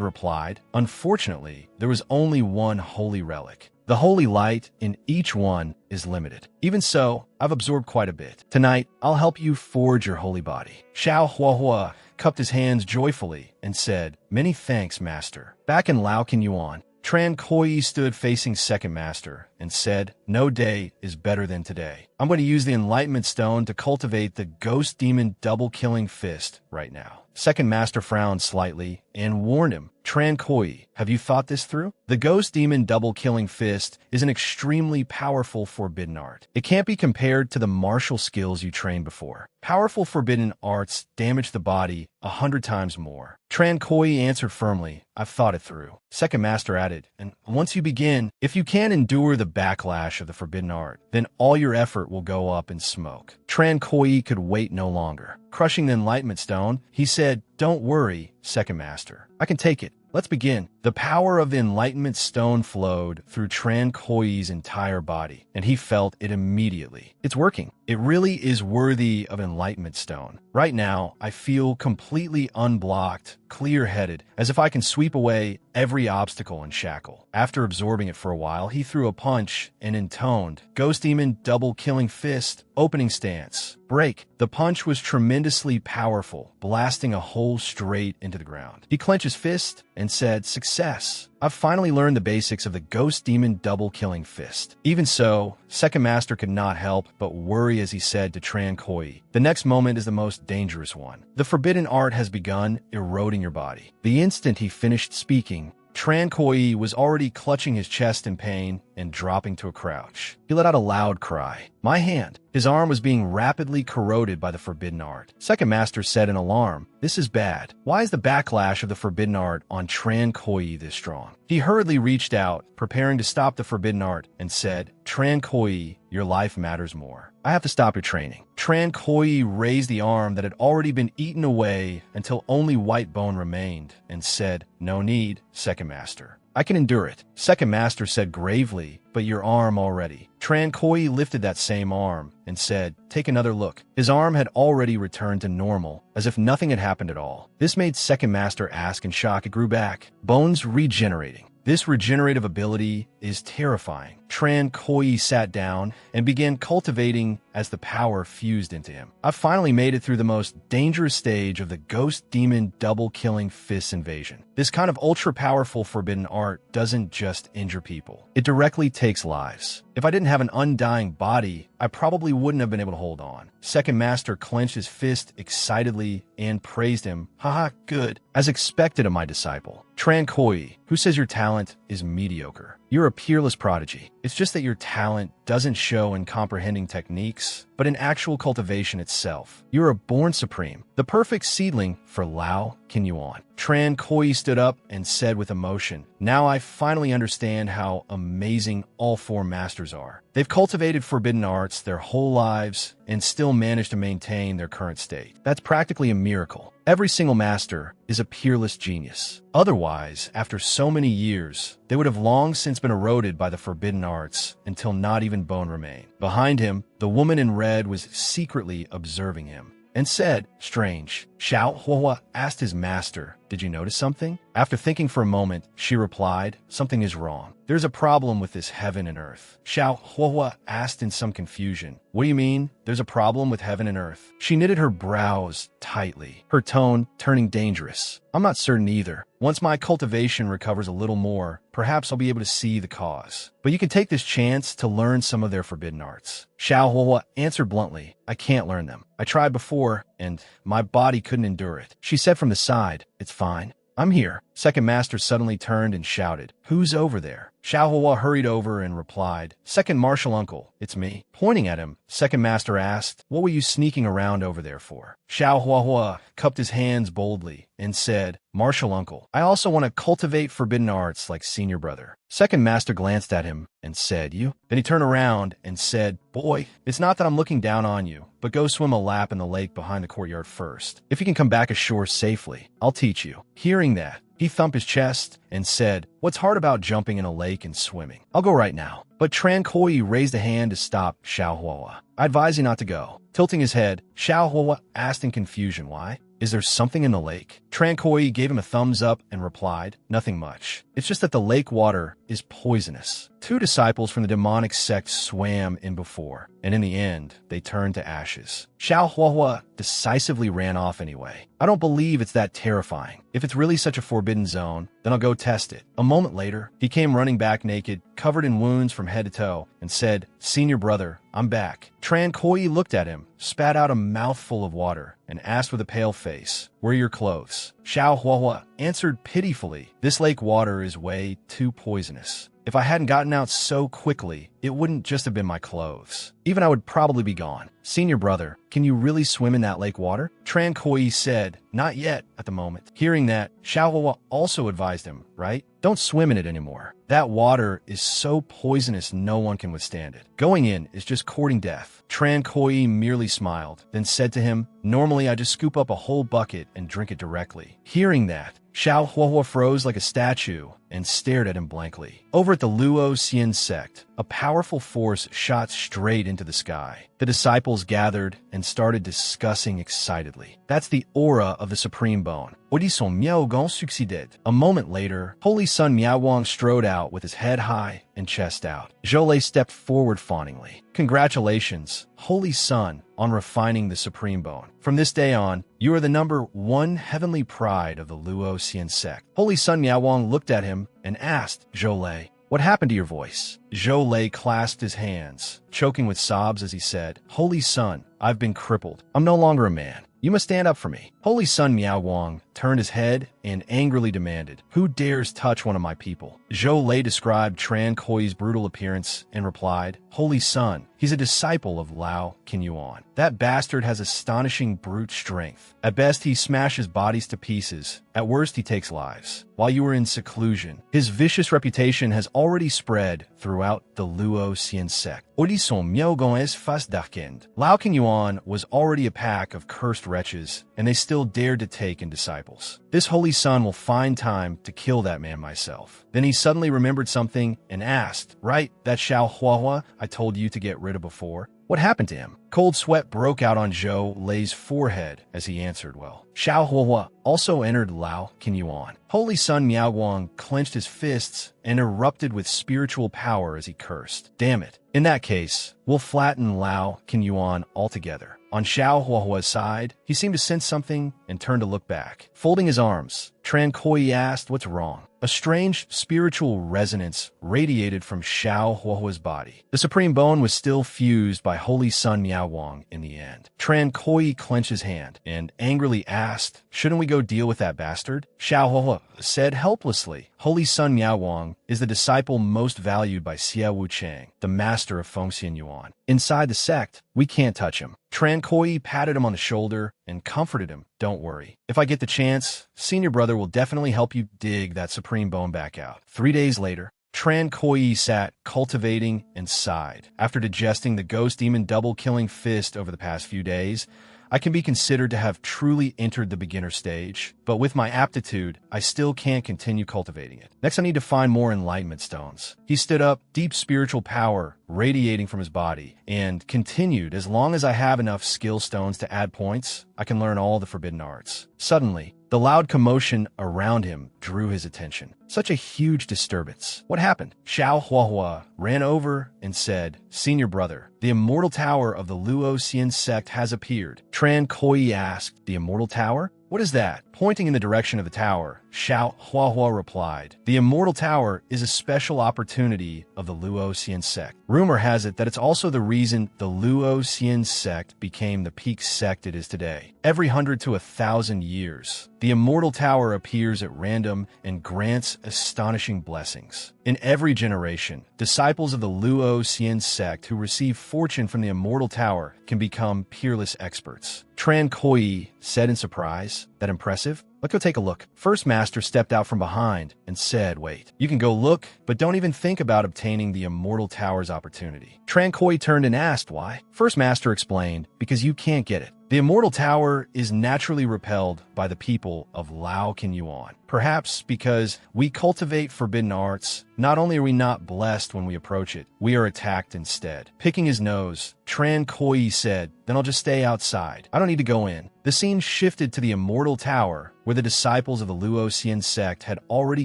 replied, Unfortunately, there was only one holy relic. The holy light in each one is limited. Even so, I've absorbed quite a bit. Tonight, I'll help you forge your holy body. Xiao Huahua cupped his hands joyfully and said, Many thanks, master. Back in Lao Yuan, Tran Koi stood facing Second Master and said, No day is better than today. I'm going to use the Enlightenment Stone to cultivate the Ghost Demon double-killing fist right now. Second Master frowned slightly and warned him, Tran Koi, have you thought this through? The Ghost Demon double-killing fist is an extremely powerful forbidden art. It can't be compared to the martial skills you trained before. Powerful forbidden arts damage the body 100 times more. Tran Koi answered firmly, I've thought it through. Second Master added, and once you begin, if you can't endure the backlash of the forbidden art, then all your effort will go up in smoke. Tran Koi could wait no longer. Crushing the Enlightenment Stone, he said, Don't worry, Second Master. I can take it. Let's begin. The power of the Enlightenment Stone flowed through Tran Koi's entire body, and he felt it immediately. It's working. It really is worthy of Enlightenment Stone. Right now, I feel completely unblocked, clear-headed, as if I can sweep away every obstacle and shackle. After absorbing it for a while, he threw a punch and intoned, Ghost Demon double-killing fist, opening stance, break. The punch was tremendously powerful, blasting a hole straight into the ground. He clenched his fist and said, Success. I've finally learned the basics of the Ghost Demon double-killing fist. Even so, Second Master could not help but worry as he said to Tran Koi, The next moment is the most dangerous one. The forbidden art has begun eroding your body. The instant he finished speaking, Tran Koi was already clutching his chest in pain and dropping to a crouch. He let out a loud cry. My hand. His arm was being rapidly corroded by the forbidden art. Second Master said in alarm, This is bad. Why is the backlash of the forbidden art on Tran Koi this strong? He hurriedly reached out, preparing to stop the forbidden art, and said, Tran Koi, your life matters more. I have to stop your training. Tran Koi raised the arm that had already been eaten away until only white bone remained, and said, No need, Second Master. I can endure it. Second Master said gravely, But your arm already. Tran Koi lifted that same arm and said, Take another look. His arm had already returned to normal, as if nothing had happened at all. This made Second Master ask in shock. It grew back. Bones regenerating. This regenerative ability is terrifying. Tran Koi sat down and began cultivating as the power fused into him. I finally made it through the most dangerous stage of the Ghost Demon double-killing fist invasion. This kind of ultra-powerful forbidden art doesn't just injure people. It directly takes lives. If I didn't have an undying body, I probably wouldn't have been able to hold on. Second Master clenched his fist excitedly and praised him. Haha, good. As expected of my disciple. Tran Koi, who says your talent is mediocre? You're a peerless prodigy. It's just that your talent doesn't show in comprehending techniques, but in actual cultivation itself. You're a born supreme, the perfect seedling for Lao Yuan. Tran Koi stood up and said with emotion, Now I finally understand how amazing all four masters are. They've cultivated forbidden arts their whole lives and still managed to maintain their current state. That's practically a miracle. Every single master is a peerless genius. Otherwise, after so many years, they would have long since been eroded by the forbidden arts until not even bone remained. Behind him, the woman in red was secretly observing him and said, Strange. Xiao Huahua asked his master, Did you notice something? After thinking for a moment, she replied, Something is wrong. There's a problem with this heaven and earth. Xiao Huahua asked in some confusion, What do you mean, there's a problem with heaven and earth? She knitted her brows tightly, her tone turning dangerous. I'm not certain either. Once my cultivation recovers a little more, perhaps I'll be able to see the cause. But you can take this chance to learn some of their forbidden arts. Xiao Huahua answered bluntly, I can't learn them. I tried before, and my body couldn't endure it. She said from the side, It's fine. I'm here. Second Master suddenly turned and shouted, Who's over there? Xiao Huahua hurried over and replied, Second Martial Uncle, it's me. Pointing at him, Second Master asked, What were you sneaking around over there for? Xiao Huahua cupped his hands boldly and said, Martial Uncle, I also want to cultivate forbidden arts like Senior Brother. Second Master glanced at him and said, You? Then he turned around and said, Boy, it's not that I'm looking down on you, but go swim a lap in the lake behind the courtyard first. If you can come back ashore safely, I'll teach you. Hearing that, he thumped his chest and said, What's hard about jumping in a lake and swimming? I'll go right now. But Tran Koi raised a hand to stop Xiao Huahua. I advise you not to go. Tilting his head, Xiao Huahua asked in confusion, Why? "Is there something in the lake?" Tran Koi gave him a thumbs up and replied, "Nothing much. It's just that the lake water is poisonous." 2 disciples from the demonic sect swam in before, and in the end, they turned to ashes. Xiao Huahua decisively ran off anyway. "I don't believe it's that terrifying. If it's really such a forbidden zone, then I'll go test it." A moment later, he came running back naked, covered in wounds from head to toe, and said, "Senior brother, I'm back." Tran Koi looked at him, spat out a mouthful of water, and asked with a pale face, "Where are your clothes?" Xiao Huahua answered pitifully, "This lake water is way too poisonous. If I hadn't gotten out so quickly, it wouldn't just have been my clothes. Even I would probably be gone." "Senior brother, can you really swim in that lake water?" Tran Koi said, "Not yet at the moment." Hearing that, Xiao Huahua also advised him, "Right? Don't swim in it anymore. That water is so poisonous no one can withstand it. Going in is just courting death." Tran Koi merely smiled, then said to him, "Normally I just scoop up a whole bucket and drink it directly." Hearing that, Xiao Huahua froze like a statue and stared at him blankly. Over at the Luo Xian sect, a powerful force shot straight into the sky. The disciples gathered and started discussing excitedly. "That's the aura of the Supreme Bone. Odison Miao Gong succeeded." A moment later, Holy Son Miao Wang strode out with his head high and chest out. Zhou stepped forward fawningly. "Congratulations, Holy Son, on refining the Supreme Bone. From this day on, you are the #1 heavenly pride of the Luo Xian sect." Holy Son Miao Wang looked at him and asked Zhou, "What happened to your voice?" Zhou clasped his hands, choking with sobs as he said, "Holy Son, I've been crippled. I'm no longer a man. You must stand up for me." Holy Son Miao Wang turned his head and angrily demanded, "Who dares touch one of my people?" Zhou described Tran Koi's brutal appearance and replied, "Holy Son, he's a disciple of Lao Qinyuan. That bastard has astonishing brute strength. At best, he smashes bodies to pieces. At worst, he takes lives. While you were in seclusion, his vicious reputation has already spread throughout the Luo Xian sect. Odison Miao Gong es fast darkened." Lao Qinyuan was already a pack of cursed wretches, and they still dared to take in disciples. "This holy son will find time to kill that man myself." Then he suddenly remembered something and asked, "Right, that Xiao Huahua I told you to get rid of before? What happened to him?" Cold sweat broke out on Zhou Lei's forehead as he answered, "Well, Xiao Huahua also entered Lao Qinyuan." Holy Son Miao Guang clenched his fists and erupted with spiritual power as he cursed. "Damn it. In that case, we'll flatten Lao Qinyuan altogether." On Xiao Huahua's side, he seemed to sense something and turned to look back. Folding his arms, Tran Koi asked, "What's wrong?" A strange spiritual resonance radiated from Xiao Huahua's body. The Supreme Bone was still fused by Holy Son Miao Wang in the end. Tran Koi clenched his hand and angrily asked, "Shouldn't we go deal with that bastard?" Xiao Huahua said helplessly, "Holy Son Miao Wang is the disciple most valued by Xia Wu Cheng, the master of Fengxian Yuan. Inside the sect, we can't touch him." Tran Koi patted him on the shoulder and comforted him. "Don't worry. If I get the chance, Senior Brother will definitely help you dig that Supreme Bone back out." 3 days later, Tran Koi sat cultivating and sighed. "After digesting the ghost demon double-killing fist over the past few days, I can be considered to have truly entered the beginner stage, but with my aptitude, I still can't continue cultivating it. Next, I need to find more enlightenment stones." He stood up, deep spiritual power radiating from his body, and continued, "As long as I have enough skill stones to add points, I can learn all the forbidden arts." Suddenly, the loud commotion around him drew his attention. Such a huge disturbance. What happened? Xiao Huahua ran over and said, "Senior Brother, the immortal tower of the Luo Xian sect has appeared." Tran Koi asked, "The immortal tower? What is that?" Pointing in the direction of the tower, Xiao Huahua replied, "The immortal tower is a special opportunity of the Luo Xian sect. Rumor has it that it's also the reason the Luo Xian sect became the peak sect it is today. Every 100 to 1,000 years, the immortal tower appears at random and grants astonishing blessings. In every generation, disciples of the Luo Xian sect who receive fortune from the immortal tower can become peerless experts." Tran Koi said in surprise, "That impressive? Let's go take a look." First Master stepped out from behind and said, "Wait, you can go look, but don't even think about obtaining the Immortal Tower's opportunity." Tran Koi turned and asked why. First Master explained, "Because you can't get it. The Immortal Tower is naturally repelled by the people of Lao Qinyuan. Perhaps because we cultivate forbidden arts, not only are we not blessed when we approach it, we are attacked instead. Picking his nose, Tran Koi said, "Then I'll just stay outside. I don't need to go in." The scene shifted to the Immortal Tower, where the disciples of the Luoxian sect had already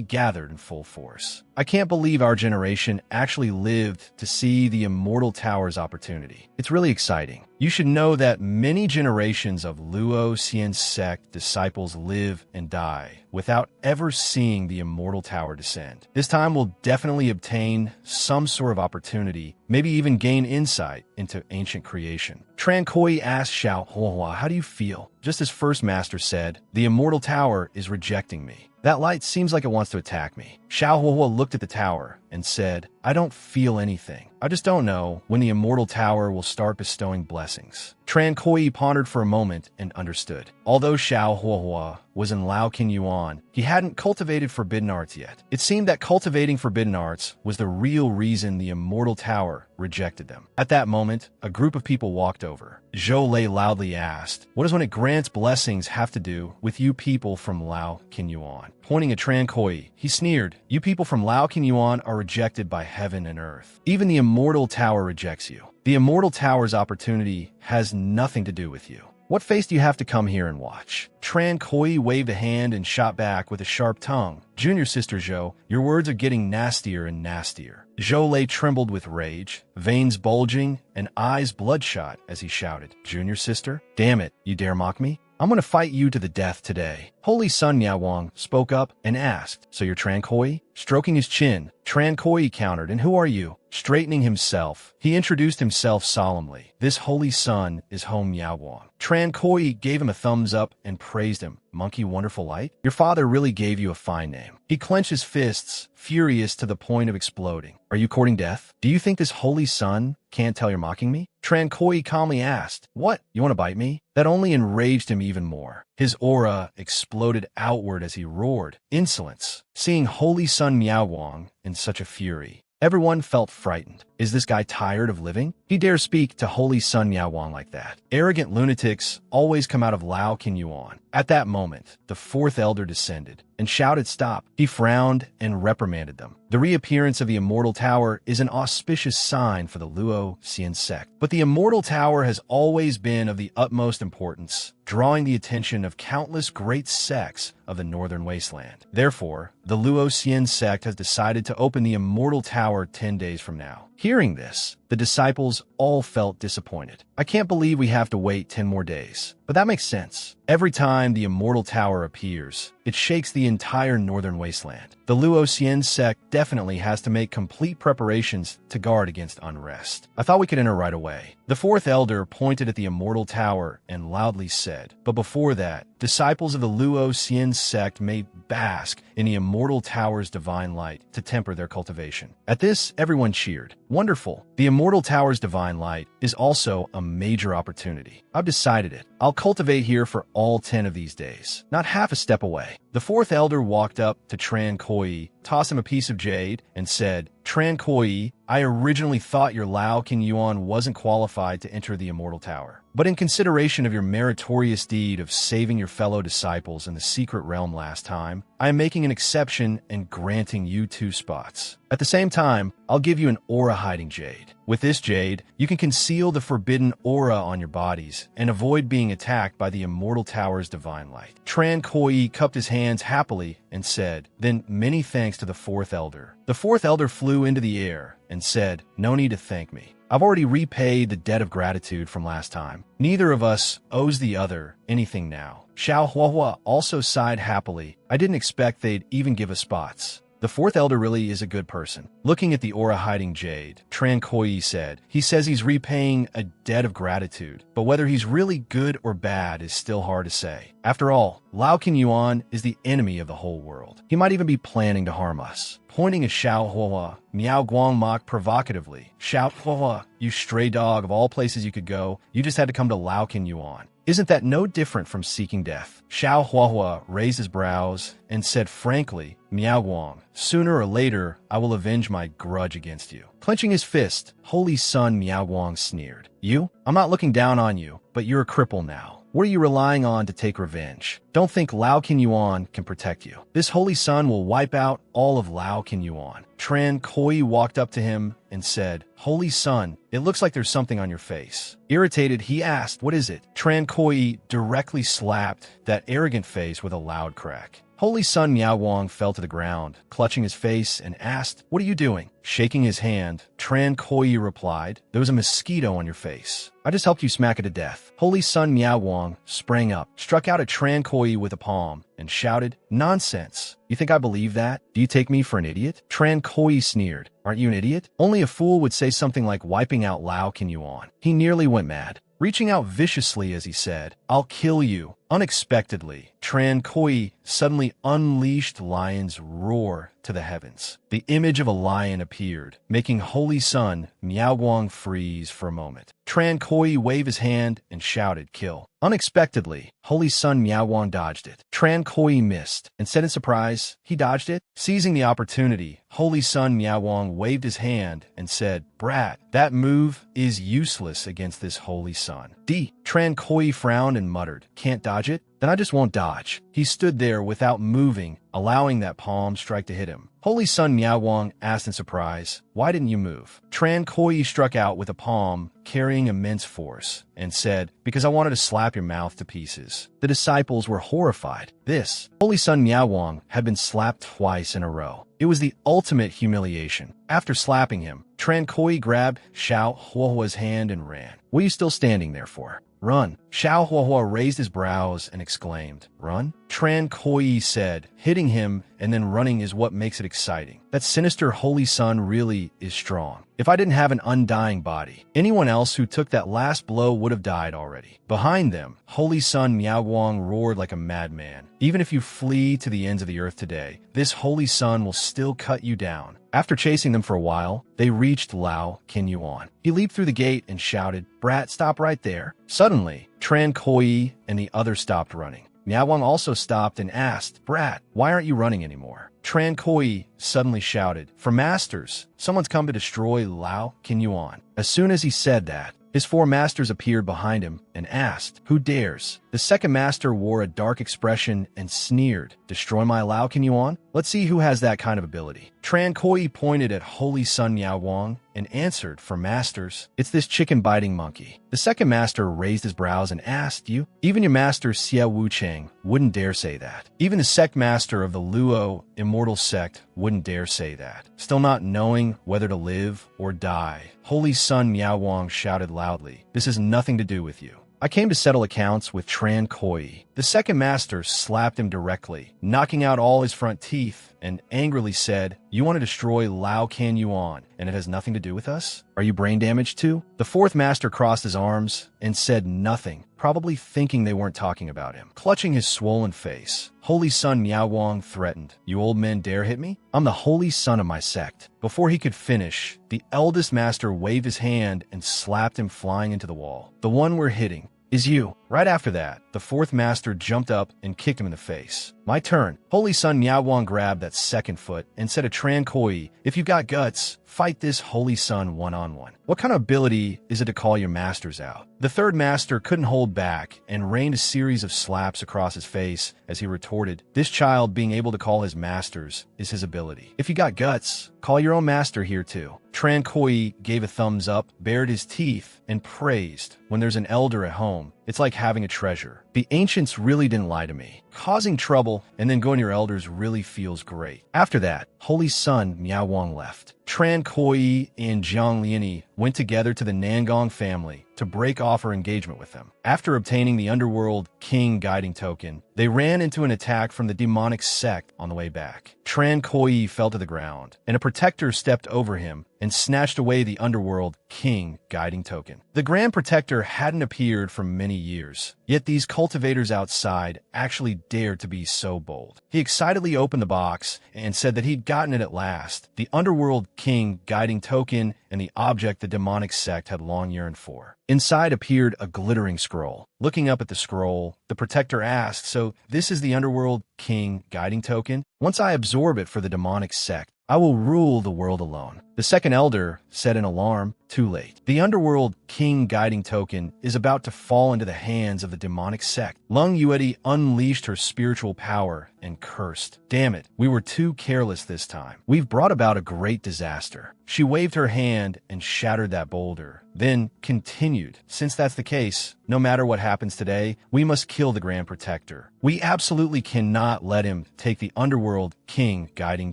gathered in full force. I can't believe our generation actually lived to see the Immortal Tower's opportunity. It's really exciting. You should know that many generations of Luoxian sect disciples live and die without ever seeing the Immortal Tower descend. This time we'll definitely obtain some sort of opportunity, maybe even gain insight into ancient creation. Tran Koi asked Xiao Huahua, "How do you feel?" Just as First Master said, "The Immortal Tower is rejecting me. That light seems like it wants to attack me." Xiao Huahua looked at the tower and said, "I don't feel anything. I just don't know when the Immortal Tower will start bestowing blessings." Tran Koi pondered for a moment and understood. Although Xiao Huahua was in Lao Kin Yuan, he hadn't cultivated forbidden arts yet. It seemed that cultivating forbidden arts was the real reason the Immortal Tower rejected them. At that moment, a group of people walked over. Zhou Lei loudly asked, "What does when it grants blessings have to do with you people from Lao Kin Yuan?" Pointing at Tran Koi, he sneered, "You people from Lao Kin Yuan are rejected by heaven and earth. Even the Immortal Tower rejects you. The Immortal Tower's opportunity has nothing to do with you. What face do you have to come here and watch?" Tran Koi waved a hand and shot back with a sharp tongue. "Junior Sister Zhou, your words are getting nastier and nastier." Zhou Lei trembled with rage, veins bulging and eyes bloodshot as he shouted, "Junior Sister? Damn it, you dare mock me? I'm going to fight you to the death today." Holy Sun Miao Wang spoke up and asked, "So you're Tran Koi?" Stroking his chin, Tran Koi countered, "And who are you?" Straightening himself, he introduced himself solemnly. "This Holy Sun is Home Miao Wang." Tran Koi gave him a thumbs up and praised him. "Monkey Wonderful Light? Your father really gave you a fine name." He clenched his fists, furious to the point of exploding. "Are you courting death? Do you think this Holy Sun can't tell you're mocking me?" Tran Koi calmly asked, "What? You want to bite me?" That only enraged him even more. His aura exploded outward as he roared, "Insolence!" Seeing Holy Sun Miao Wang in such a fury, everyone felt frightened. Is this guy tired of living? He dares speak to Holy Sun Miao Wang like that. Arrogant lunatics always come out of Lao Kin Yuan. At that moment, the fourth elder descended and shouted stop. He frowned and reprimanded them. The reappearance of the Immortal Tower is an auspicious sign for the Luoxian sect. But the Immortal Tower has always been of the utmost importance, drawing the attention of countless great sects of the Northern Wasteland. Therefore, the Luoxian sect has decided to open the Immortal Tower 10 days from now. Hearing this, the disciples all felt disappointed. "I can't believe we have to wait 10 more days. But that makes sense. Every time the Immortal Tower appears, it shakes the entire Northern Wasteland. The Luoxian sect definitely has to make complete preparations to guard against unrest. I thought we could enter right away." The fourth elder pointed at the Immortal Tower and loudly said, "But before that, disciples of the Luoxian sect may bask in the Immortal Tower's divine light to temper their cultivation." At this, everyone cheered. "Wonderful. The Immortal Tower's divine light is also a major opportunity. I've decided it. I'll cultivate here for all 10 of these days, not half a step away." The fourth elder walked up to Tran Koi, tossed him a piece of jade, and said, "Tran Koi, I originally thought your Lao Kin Yuan wasn't qualified to enter the Immortal Tower. But in consideration of your meritorious deed of saving your fellow disciples in the secret realm last time, I am making an exception and granting you 2 spots. At the same time, I'll give you an aura-hiding jade. With this jade, you can conceal the forbidden aura on your bodies and avoid being attacked by the Immortal Tower's divine light." Tran Koi cupped his hands happily and said, "Then many thanks to the fourth elder." The fourth elder flew into the air and said, "No need to thank me. I've already repaid the debt of gratitude from last time. Neither of us owes the other anything now." Xiao Huahua also sighed happily. "I didn't expect they'd even give us spots. The fourth elder really is a good person." Looking at the aura-hiding jade, Tran Koi said, "He says he's repaying a debt of gratitude, but whether he's really good or bad is still hard to say. After all, Lao Kin Yuan is the enemy of the whole world. He might even be planning to harm us." Pointing at Xiao Huahua, Miao Guang mocked provocatively, "Xiao Huahua, you stray dog, of all places you could go, you just had to come to Lao Kin Yuan. Isn't that no different from seeking death?" Xiao Huahua raised his brows and said frankly, "Miao Guang, sooner or later I will avenge my grudge against you." Clenching his fist, Holy Sun Miao Guang sneered, "You? I'm not looking down on you, but you're a cripple now. What are you relying on to take revenge? Don't think Lao Yuan can protect you. This holy sun will wipe out all of Lao Yuan. Tran Koi walked up to him and said, "Holy sun, it looks like there's something on your face." Irritated, he asked, "What is it?" Tran Koi directly slapped that arrogant face with a loud crack. Holy Sun Miao Wang fell to the ground, clutching his face, and asked, "What are you doing?" Shaking his hand, Tran Koi replied, "There was a mosquito on your face. I just helped you smack it to death." Holy Sun Miao Wang sprang up, struck out at Tran Koi with a palm, and shouted, "Nonsense! You think I believe that? Do you take me for an idiot?" Tran Koi sneered, "Aren't you an idiot? Only a fool would say something like wiping out Lao Yuan." He nearly went mad, reaching out viciously as he said, "I'll kill you." Unexpectedly, Tran Koi suddenly unleashed lion's roar to the heavens. The image of a lion appeared, making Holy Sun Miao Wang freeze for a moment. Tran Koi waved his hand and shouted, "Kill." Unexpectedly, Holy Sun Miao Wang dodged it. Tran Koi missed, and said in surprise, he dodged it? Seizing the opportunity, Holy Sun Miao Wang waved his hand and said, "Brat, that move is useless against this Holy Sun." Tran Koi frowned and muttered, "Can't dodge it? Then I just won't dodge." He stood there without moving, allowing that palm strike to hit him. Holy Sun Miao Wang asked in surprise, "Why didn't you move?" Tran Koi struck out with a palm carrying immense force and said, "Because I wanted to slap your mouth to pieces." The disciples were horrified. This Holy Sun Miao Wang had been slapped twice in a row. It was the ultimate humiliation. After slapping him, Tran Koi grabbed Xiao Huahua's hand and ran. "What are you still standing there for? Run." Xiao Huahua raised his brows and exclaimed, "Run?" Tran Koi said, "Hitting him and then running is what makes it exciting. That sinister Holy Sun really is strong. If I didn't have an undying body, anyone else who took that last blow would have died already." Behind them, Holy Sun Miao Wang roared like a madman. "Even if you flee to the ends of the earth today, this Holy Sun will still cut you down." After chasing them for a while, they reached Lao Yuan. He leaped through the gate and shouted, "Brat, stop right there." Suddenly, Tran Koi and the others stopped running. Miao Wang also stopped and asked, "Brat, why aren't you running anymore?" Tran Koi suddenly shouted, "For masters, someone's come to destroy Lao Yuan." As soon as he said that, his four masters appeared behind him and asked, "Who dares?" The second master wore a dark expression and sneered, "Destroy my Lao Yuan? Let's see who has that kind of ability." Tran Koi pointed at Holy Sun Miao Wang and answered, "For masters, it's this chicken-biting monkey." The second master raised his brows and asked, "You?" Even your master Xia Wucheng wouldn't dare say that. Even the sect master of the Luo immortal sect wouldn't dare say that. Still not knowing whether to live or die, Holy Sun Miao Wang shouted loudly, "This has nothing to do with you. I came to settle accounts with Tran Koi." The second master slapped him directly, knocking out all his front teeth, and angrily said, "You want to destroy Lao Yuan, and it has nothing to do with us? Are you brain damaged too?" The fourth master crossed his arms and said nothing, probably thinking they weren't talking about him. Clutching his swollen face, Holy Sun Miao Wang threatened, "You old men dare hit me? I'm the holy son of my sect." Before he could finish, the eldest master waved his hand and slapped him flying into the wall. "The one we're hitting is you." Right after that, the fourth master jumped up and kicked him in the face. "My turn." Holy Sun Miao Wang grabbed that second foot and said to Tran Koi, "If you got guts, fight this Holy Sun one-on-one. What kind of ability is it to call your masters out?" The third master couldn't hold back and rained a series of slaps across his face as he retorted, "This child being able to call his masters is his ability. If you got guts, call your own master here too." Tran Koi gave a thumbs up, bared his teeth, and praised, "When there's an elder at home, it's like having a treasure. The ancients really didn't lie to me. Causing trouble and then going to your elders really feels great." After that, Holy Sun Miao Wang left. Tran Koi and Jiang Liani went together to the Nangong family to break off her engagement with them. After obtaining the Underworld King guiding token, they ran into an attack from the demonic sect on the way back. Tran Koi fell to the ground, and a protector stepped over him and snatched away the Underworld King guiding token. The Grand Protector hadn't appeared for many years, yet these cultivators outside actually dared to be so bold. He excitedly opened the box and said that he'd gotten it at last, the Underworld King guiding token and the object the demonic sect had long yearned for. Inside appeared a glittering scroll. Looking up at the scroll, the protector asked, "So this is the Underworld King guiding token? Once I absorb it for the demonic sect, I will rule the world alone." The The second elder said in alarm, too late. The underworld king guiding token is about to fall into the hands of the demonic sect. Lung Yueti unleashed her spiritual power and cursed. Damn it, we were too careless this time. We've brought about a great disaster. She waved her hand and shattered that boulder, then continued. Since that's the case, no matter what happens today, we must kill the Grand Protector. We absolutely cannot let him take the underworld king guiding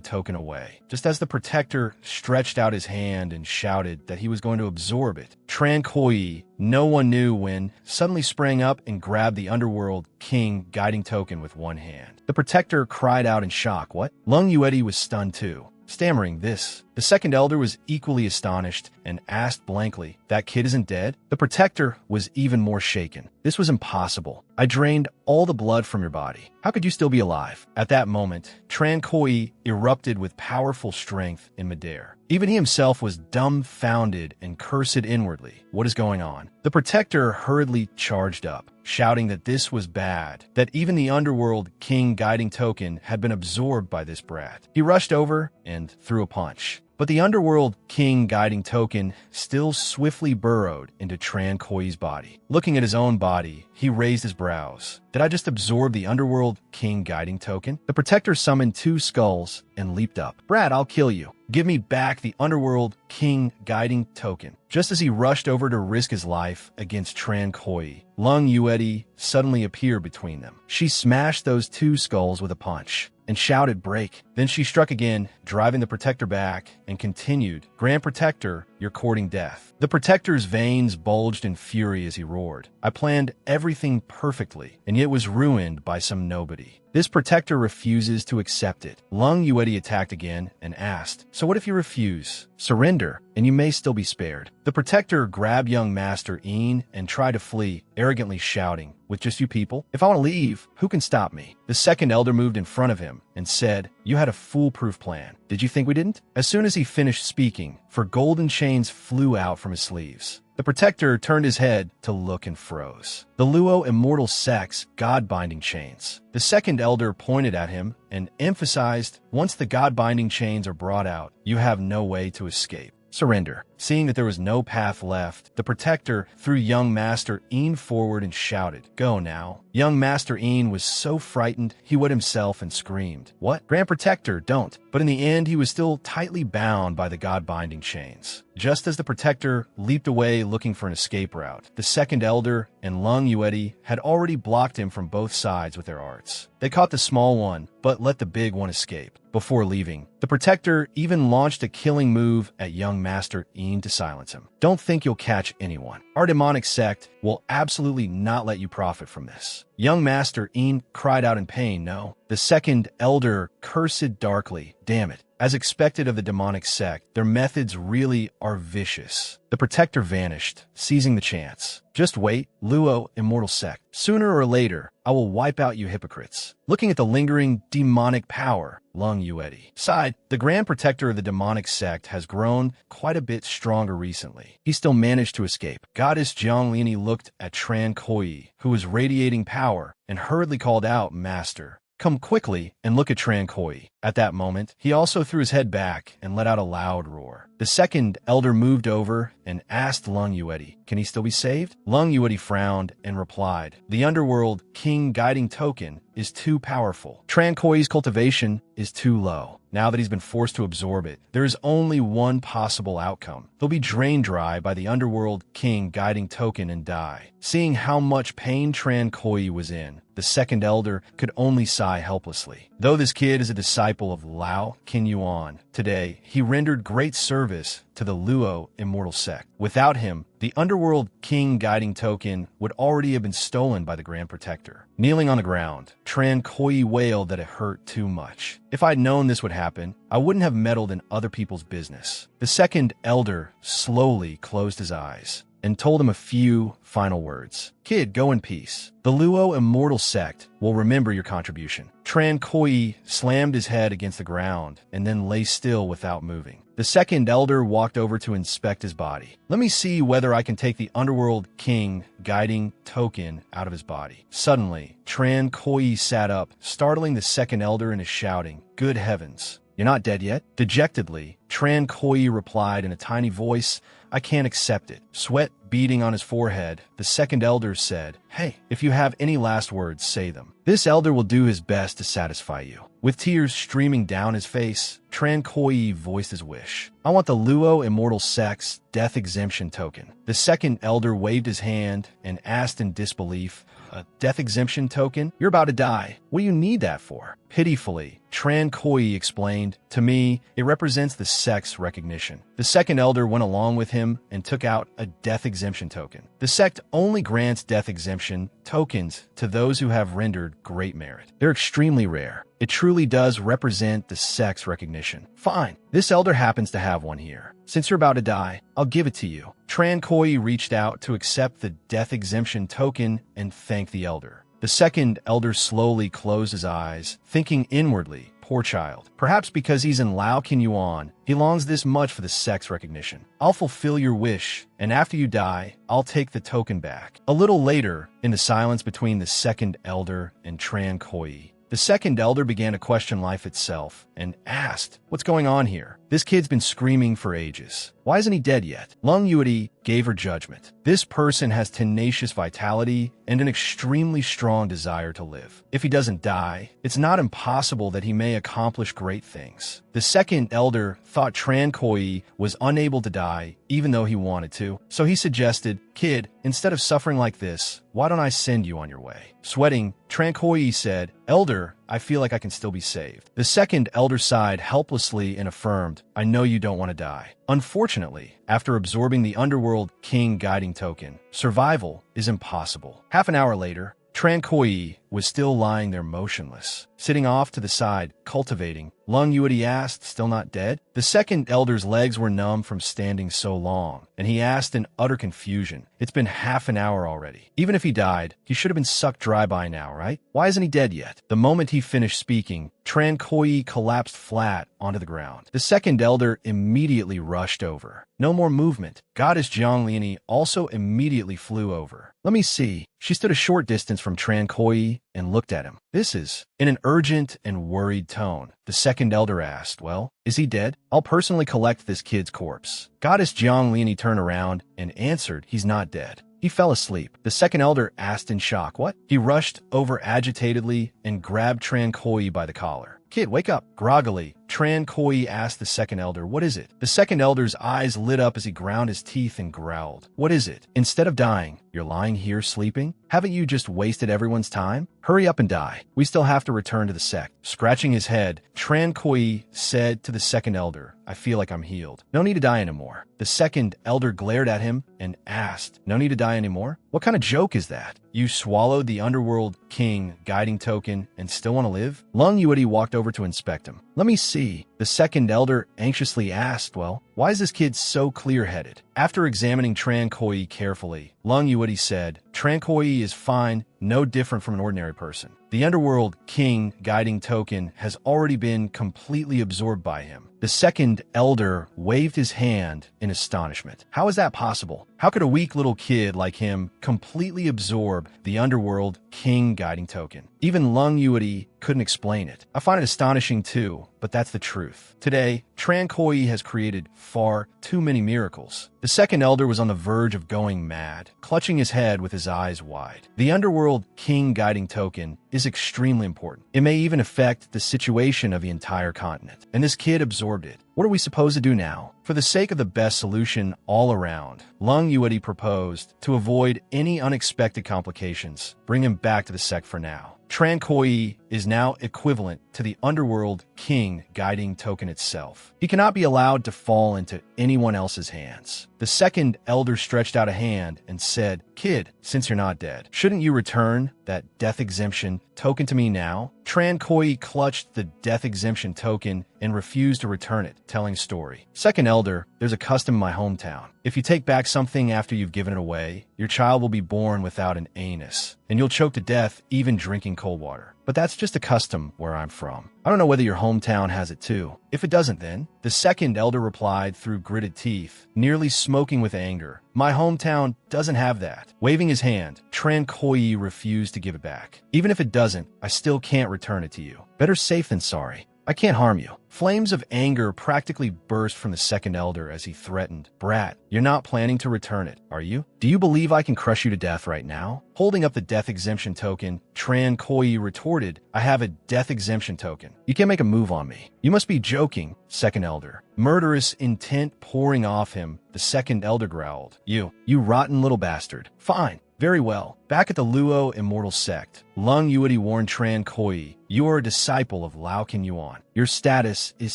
token away. Just as the Protector stretched out his hand and shouted that he was going to absorb it, Tran Koi, no one knew when, suddenly sprang up and grabbed the underworld king guiding token with one hand. The Protector cried out in shock. What? Lung Yueti was stunned too, stammering this. The second elder was equally astonished and asked blankly, that kid isn't dead? The Protector was even more shaken. This was impossible. I drained all the blood from your body. How could you still be alive? At that moment, Tran Koi erupted with powerful strength in midair. Even he himself was dumbfounded and cursed inwardly. What is going on? The Protector hurriedly charged up, shouting that this was bad, that even the underworld king guiding token had been absorbed by this brat. He rushed over and threw a punch. But the underworld king guiding token still swiftly burrowed into Tran Koi's body. Looking at his own body, he raised his brows. Did I just absorb the underworld king guiding token? The Protector summoned two skulls and leaped up. Brat, I'll kill you. Give me back the underworld king guiding token. Just as he rushed over to risk his life against Tran Koi, Lung Yueti suddenly appeared between them. She smashed those two skulls with a punch and shouted, break. Then she struck again, driving the Protector back, and continued, Grand Protector, you're courting death. The Protector's veins bulged in fury as he roared. I planned everything perfectly, and yet was ruined by some nobody. This Protector refuses to accept it. Lung Yueti attacked again and asked, so what if you refuse? Surrender, and you may still be spared. The Protector grabbed young Master Een and tried to flee, arrogantly shouting, with just you people? If I want to leave, who can stop me? The second elder moved in front of him and said, you had a foolproof plan. Did you think we didn't? As soon as he finished speaking, four golden chains flew out from his sleeves. The Protector turned his head to look and froze. The Luo immortal sect's god-binding chains. The second elder pointed at him and emphasized, once the god-binding chains are brought out, you have no way to escape. Surrender. Seeing that there was no path left, the Protector threw young Master Een forward and shouted, go now. Young Master Een was so frightened, he wet himself and screamed, what? Grand Protector, don't. But in the end, he was still tightly bound by the god-binding chains. Just as the Protector leaped away looking for an escape route, the second elder and Lung Yueti had already blocked him from both sides with their arts. They caught the small one, but let the big one escape. Before leaving, the Protector even launched a killing move at young Master Een to silence him. Don't think you'll catch anyone. Our demonic sect will absolutely not let you profit from this. Young Master Een cried out in pain, no. The second elder cursed darkly, damn it. As expected of the demonic sect, their methods really are vicious. The Protector vanished, seizing the chance. Just wait, Luo immortal sect. Sooner or later, I will wipe out you hypocrites. Looking at the lingering demonic power, Lung Yueti sighed. The Grand Protector of the demonic sect has grown quite a bit stronger recently. He still managed to escape. Goddess Zhongliani looked at Tran Koi, who was radiating power, and hurriedly called out, Master, come quickly and look at Tran Koi. At that moment, he also threw his head back and let out a loud roar. The second elder moved over and asked Lung Yueti, can he still be saved? Lung Yueti frowned and replied, the underworld king guiding token is too powerful. Tran Koi's cultivation is too low. Now that he's been forced to absorb it, there is only one possible outcome. He'll be drained dry by the underworld king guiding token and die. Seeing how much pain Tran Koi was in, the second elder could only sigh helplessly. Though this kid is a disciple of Lao Qinyuan, today he rendered great service to the Luo immortal sect. Without him, the underworld king guiding token would already have been stolen by the Grand Protector. Kneeling on the ground, Tran Koi wailed that it hurt too much. If I'd known this would happen, I wouldn't have meddled in other people's business. The second elder slowly closed his eyes and told him a few final words. Kid, go in peace. The Luo immortal sect will remember your contribution. Tran Koi slammed his head against the ground and then lay still without moving. The second elder walked over to inspect his body. Let me see whether I can take the underworld king guiding token out of his body. Suddenly, Tran Koi sat up, startling the second elder into shouting, good heavens. You're not dead yet? Dejectedly, Tran Koi replied in a tiny voice, I can't accept it. Sweat beading on his forehead, the second elder said, Hey, if you have any last words, say them. This elder will do his best to satisfy you. With tears streaming down his face, Tran Koi voiced his wish. I want the Luo Immortal Sex Death Exemption Token. The second elder waved his hand and asked in disbelief, A death exemption token? You're about to die. What do you need that for? Pitifully, Tran Koi explained, To me, it represents the sex recognition. The second elder went along with him and took out a death exemption token. The sect only grants death exemption tokens to those who have rendered great merit. They're extremely rare. It truly does represent the sex recognition. Fine, this elder happens to have one here. Since you're about to die, I'll give it to you. Tran Koi reached out to accept the death exemption token and thank the elder. The second elder slowly closed his eyes, thinking inwardly, Poor child. Perhaps because he's in Lao Yuan, he longs this much for the sex recognition. I'll fulfill your wish, and after you die, I'll take the token back. A little later, in the silence between the second elder and Tran Koi, the second elder began to question life itself and asked, What's going on here? This kid's been screaming for ages. Why isn't he dead yet? Lung Yuedi gave her judgment. This person has tenacious vitality and an extremely strong desire to live. If he doesn't die, it's not impossible that he may accomplish great things. The second elder thought Tran Koi was unable to die even though he wanted to, so he suggested, Kid, instead of suffering like this, why don't I send you on your way? Sweating, Tran Koi said, Elder, I feel like I can still be saved. The second elder sighed helplessly and affirmed, I know you don't want to die. Unfortunately, after absorbing the Underworld King guiding token, survival is impossible. Half an hour later, Tran Koi was still lying there motionless, sitting off to the side, cultivating. Lung Yuedi asked, still not dead? The second elder's legs were numb from standing so long, and he asked in utter confusion, It's been half an hour already. Even if he died, he should have been sucked dry by now, right? Why isn't he dead yet? The moment he finished speaking, Tran Koi collapsed flat onto the ground. The second elder immediately rushed over. No more movement. Goddess Zhongliani also immediately flew over. Let me see. She stood a short distance from Tran Koi and looked at him. This is, in an urgent and worried tone, the second elder asked, Well, is he dead? I'll personally collect this kid's corpse. Goddess Zhongliani turned around and answered, He's not dead. He fell asleep. The second elder asked in shock, What? He rushed over agitatedly and grabbed Tran Koi by the collar. Kid, wake up. Groggily, Tran Koi asked the second elder, What is it? The second elder's eyes lit up as he ground his teeth and growled. What is it? Instead of dying, you're lying here sleeping? Haven't you just wasted everyone's time? Hurry up and die. We still have to return to the sect. Scratching his head, Tran Koi said to the second elder, I feel like I'm healed. No need to die anymore. The second elder glared at him and asked, No need to die anymore? What kind of joke is that? You swallowed the Underworld King guiding token and still want to live? Lung Yuedi walked over to inspect him. Let me see. The second elder anxiously asked, Well, why is this kid so clear-headed? After examining Tran Koi carefully, Lung Yuedi said, Tran Koi is fine, no different from an ordinary person. The Underworld King guiding token has already been completely absorbed by him. The second elder waved his hand in astonishment. How is that possible? How could a weak little kid like him completely absorb the Underworld King guiding token? Even Lung Yuedi couldn't explain it. I find it astonishing too, but that's the truth. Today, Tran Koi has created far too many miracles. The second elder was on the verge of going mad, clutching his head with his eyes wide. The Underworld King guiding token is extremely important. It may even affect the situation of the entire continent, and this kid absorbed it. What are we supposed to do now? For the sake of the best solution all around, Lung Yuedi proposed, to avoid any unexpected complications, bring him back to the sect for now. Tran Koi is now equivalent to the Underworld King guiding token itself. He cannot be allowed to fall into anyone else's hands. The second elder stretched out a hand and said, Kid, since you're not dead, shouldn't you return that death exemption token to me now? Tran Koi clutched the death exemption token and refused to return it, telling story. Second elder, there's a custom in my hometown. If you take back something after you've given it away, your child will be born without an anus, and you'll choke to death even drinking cold water. But that's just a custom where I'm from. I don't know whether your hometown has it too. If it doesn't then, the second elder replied through gritted teeth, nearly smoking with anger. My hometown doesn't have that. Waving his hand, Tran Koi refused to give it back. Even if it doesn't, I still can't return it to you. Better safe than sorry. I can't harm you. Flames of anger practically burst from the second elder as he threatened, Brat, you're not planning to return it, are you? Do you believe I can crush you to death right now? Holding up the death exemption token, Tran Koyi retorted, I have a death exemption token. You can't make a move on me. You must be joking, second elder. Murderous intent pouring off him, the second elder growled, You rotten little bastard. Fine. Very well. Back at the Luo Immortal Sect, Lung Yuadi warned Tran Koyi, you are a disciple of Lao Kin Yuan. Your status is